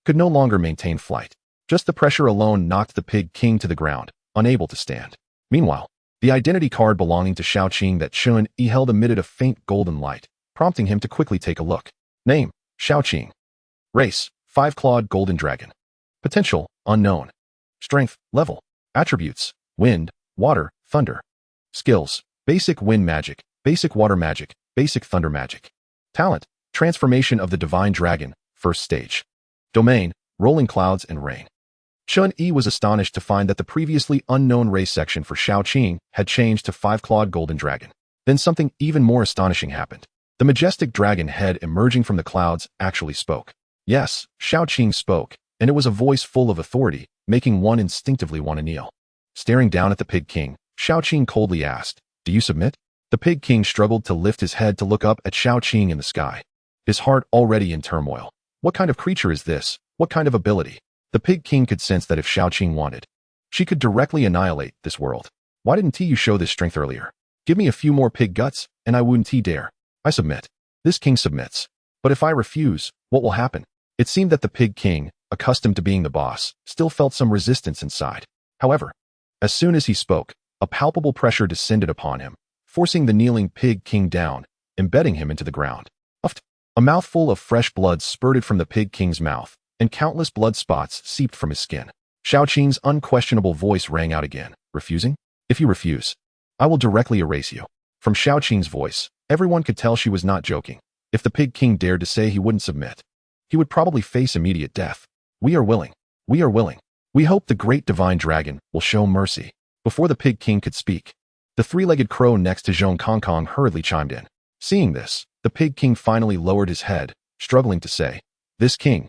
could no longer maintain flight. Just the pressure alone knocked the Pig King to the ground, unable to stand. Meanwhile, the identity card belonging to Xiaoqing that Chen Yi held emitted a faint golden light, prompting him to quickly take a look. Name, Xiaoqing. Race, Five-Clawed Golden Dragon. Potential, unknown. Strength, level. Attributes, wind, water, thunder. Skills, basic wind magic, basic water magic, basic thunder magic. Talent, transformation of the divine dragon, first stage. Domain, rolling clouds and rain. Chen Yi was astonished to find that the previously unknown race section for Xiaoqing had changed to Five-Clawed Golden Dragon. Then something even more astonishing happened. The majestic dragon head emerging from the clouds actually spoke. Yes, Xiaoqing spoke, and it was a voice full of authority, making one instinctively want to kneel. Staring down at the Pig King, Xiaoqing coldly asked, "Do you submit?" The Pig King struggled to lift his head to look up at Xiaoqing in the sky, his heart already in turmoil. What kind of creature is this? What kind of ability? The Pig King could sense that if Xiaoqing wanted, she could directly annihilate this world. Why didn't you show this strength earlier? Give me a few more pig guts, and I wouldn't dare. I submit. This king submits. But if I refuse, what will happen? It seemed that the Pig King, accustomed to being the boss, still felt some resistance inside. However, as soon as he spoke, a palpable pressure descended upon him, forcing the kneeling Pig King down, embedding him into the ground. Uft! A mouthful of fresh blood spurted from the Pig King's mouth, and countless blood spots seeped from his skin. Xiaoqing's unquestionable voice rang out again. Refusing? If you refuse, I will directly erase you. From Xiaoqing's voice, everyone could tell she was not joking. If the Pig King dared to say he wouldn't submit, he would probably face immediate death. We are willing. We are willing. We hope the great divine dragon will show mercy. Before the Pig King could speak, the three-legged crow next to Zhong Kongkong hurriedly chimed in. Seeing this, the Pig King finally lowered his head, struggling to say, This king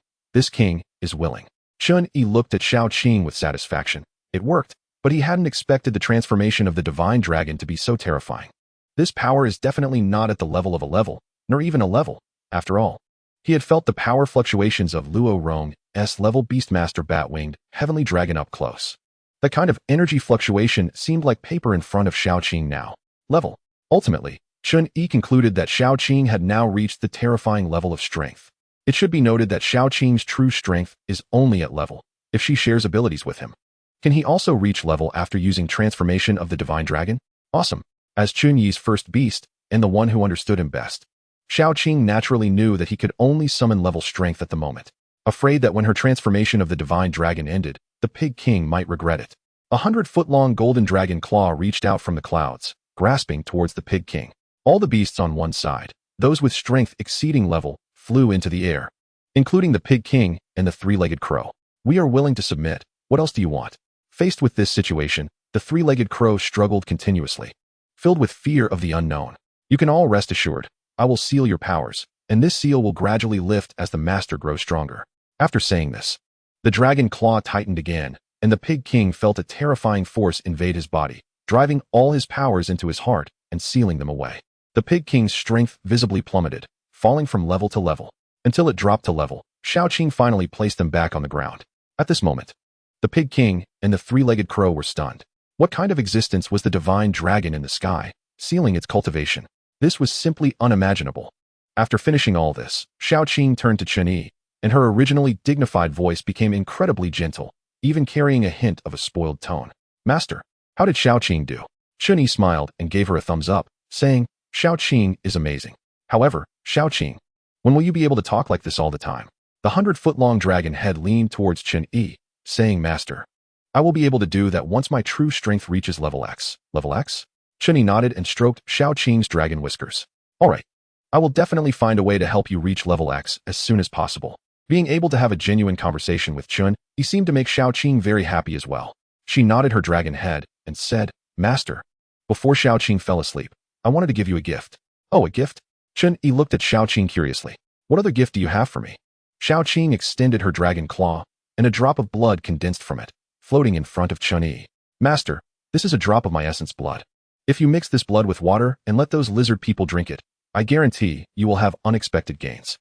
is willing. Chen Yi looked at Xiaoqing with satisfaction. It worked, but he hadn't expected the transformation of the divine dragon to be so terrifying. This power is definitely not at the level of a level, nor even a level, after all. He had felt the power fluctuations of Luo Rong's level Beastmaster Bat-Winged Heavenly Dragon up close. That kind of energy fluctuation seemed like paper in front of Xiaoqing now. Level. Ultimately, Chen Yi concluded that Xiaoqing had now reached the terrifying level of strength. It should be noted that Xiaoqing's true strength is only at level if she shares abilities with him. Can he also reach level after using transformation of the divine dragon? Awesome. As Chun Yi's first beast, and the one who understood him best, Xiaoqing naturally knew that he could only summon level strength at the moment, afraid that when her transformation of the divine dragon ended, the Pig King might regret it. 100-foot-long golden dragon claw reached out from the clouds, grasping towards the Pig King. All the beasts on one side, those with strength exceeding level, flew into the air, including the Pig King and the three-legged crow. We are willing to submit. What else do you want? Faced with this situation, the three-legged crow struggled continuously, filled with fear of the unknown. You can all rest assured, I will seal your powers, and this seal will gradually lift as the master grows stronger. After saying this, the dragon claw tightened again, and the Pig King felt a terrifying force invade his body, driving all his powers into his heart and sealing them away. The Pig King's strength visibly plummeted, falling from level to level, until it dropped to level. Xiaoqing finally placed them back on the ground. At this moment, the Pig King and the three-legged crow were stunned. What kind of existence was the divine dragon in the sky, sealing its cultivation? This was simply unimaginable. After finishing all this, Xiaoqing turned to Chen Yi, and her originally dignified voice became incredibly gentle, even carrying a hint of a spoiled tone. Master, how did Xiaoqing do? Chen Yi smiled and gave her a thumbs up, saying, Xiaoqing is amazing. However, Xiaoqing, when will you be able to talk like this all the time? The 100-foot-long dragon head leaned towards Chen Yi, saying, Master, I will be able to do that once my true strength reaches level X. Level X? Chen Yi nodded and stroked Xiaoqing's dragon whiskers. All right. I will definitely find a way to help you reach level X as soon as possible. Being able to have a genuine conversation with Chen Yi seemed to make Xiaoqing very happy as well. She nodded her dragon head and said, Master, before Xiaoqing fell asleep, I wanted to give you a gift. Oh, a gift? Chen Yi looked at Xiaoqing curiously. What other gift do you have for me? Xiaoqing extended her dragon claw, and a drop of blood condensed from it, floating in front of Chen Yi. Master, this is a drop of my essence blood. If you mix this blood with water and let those lizard people drink it, I guarantee you will have unexpected gains.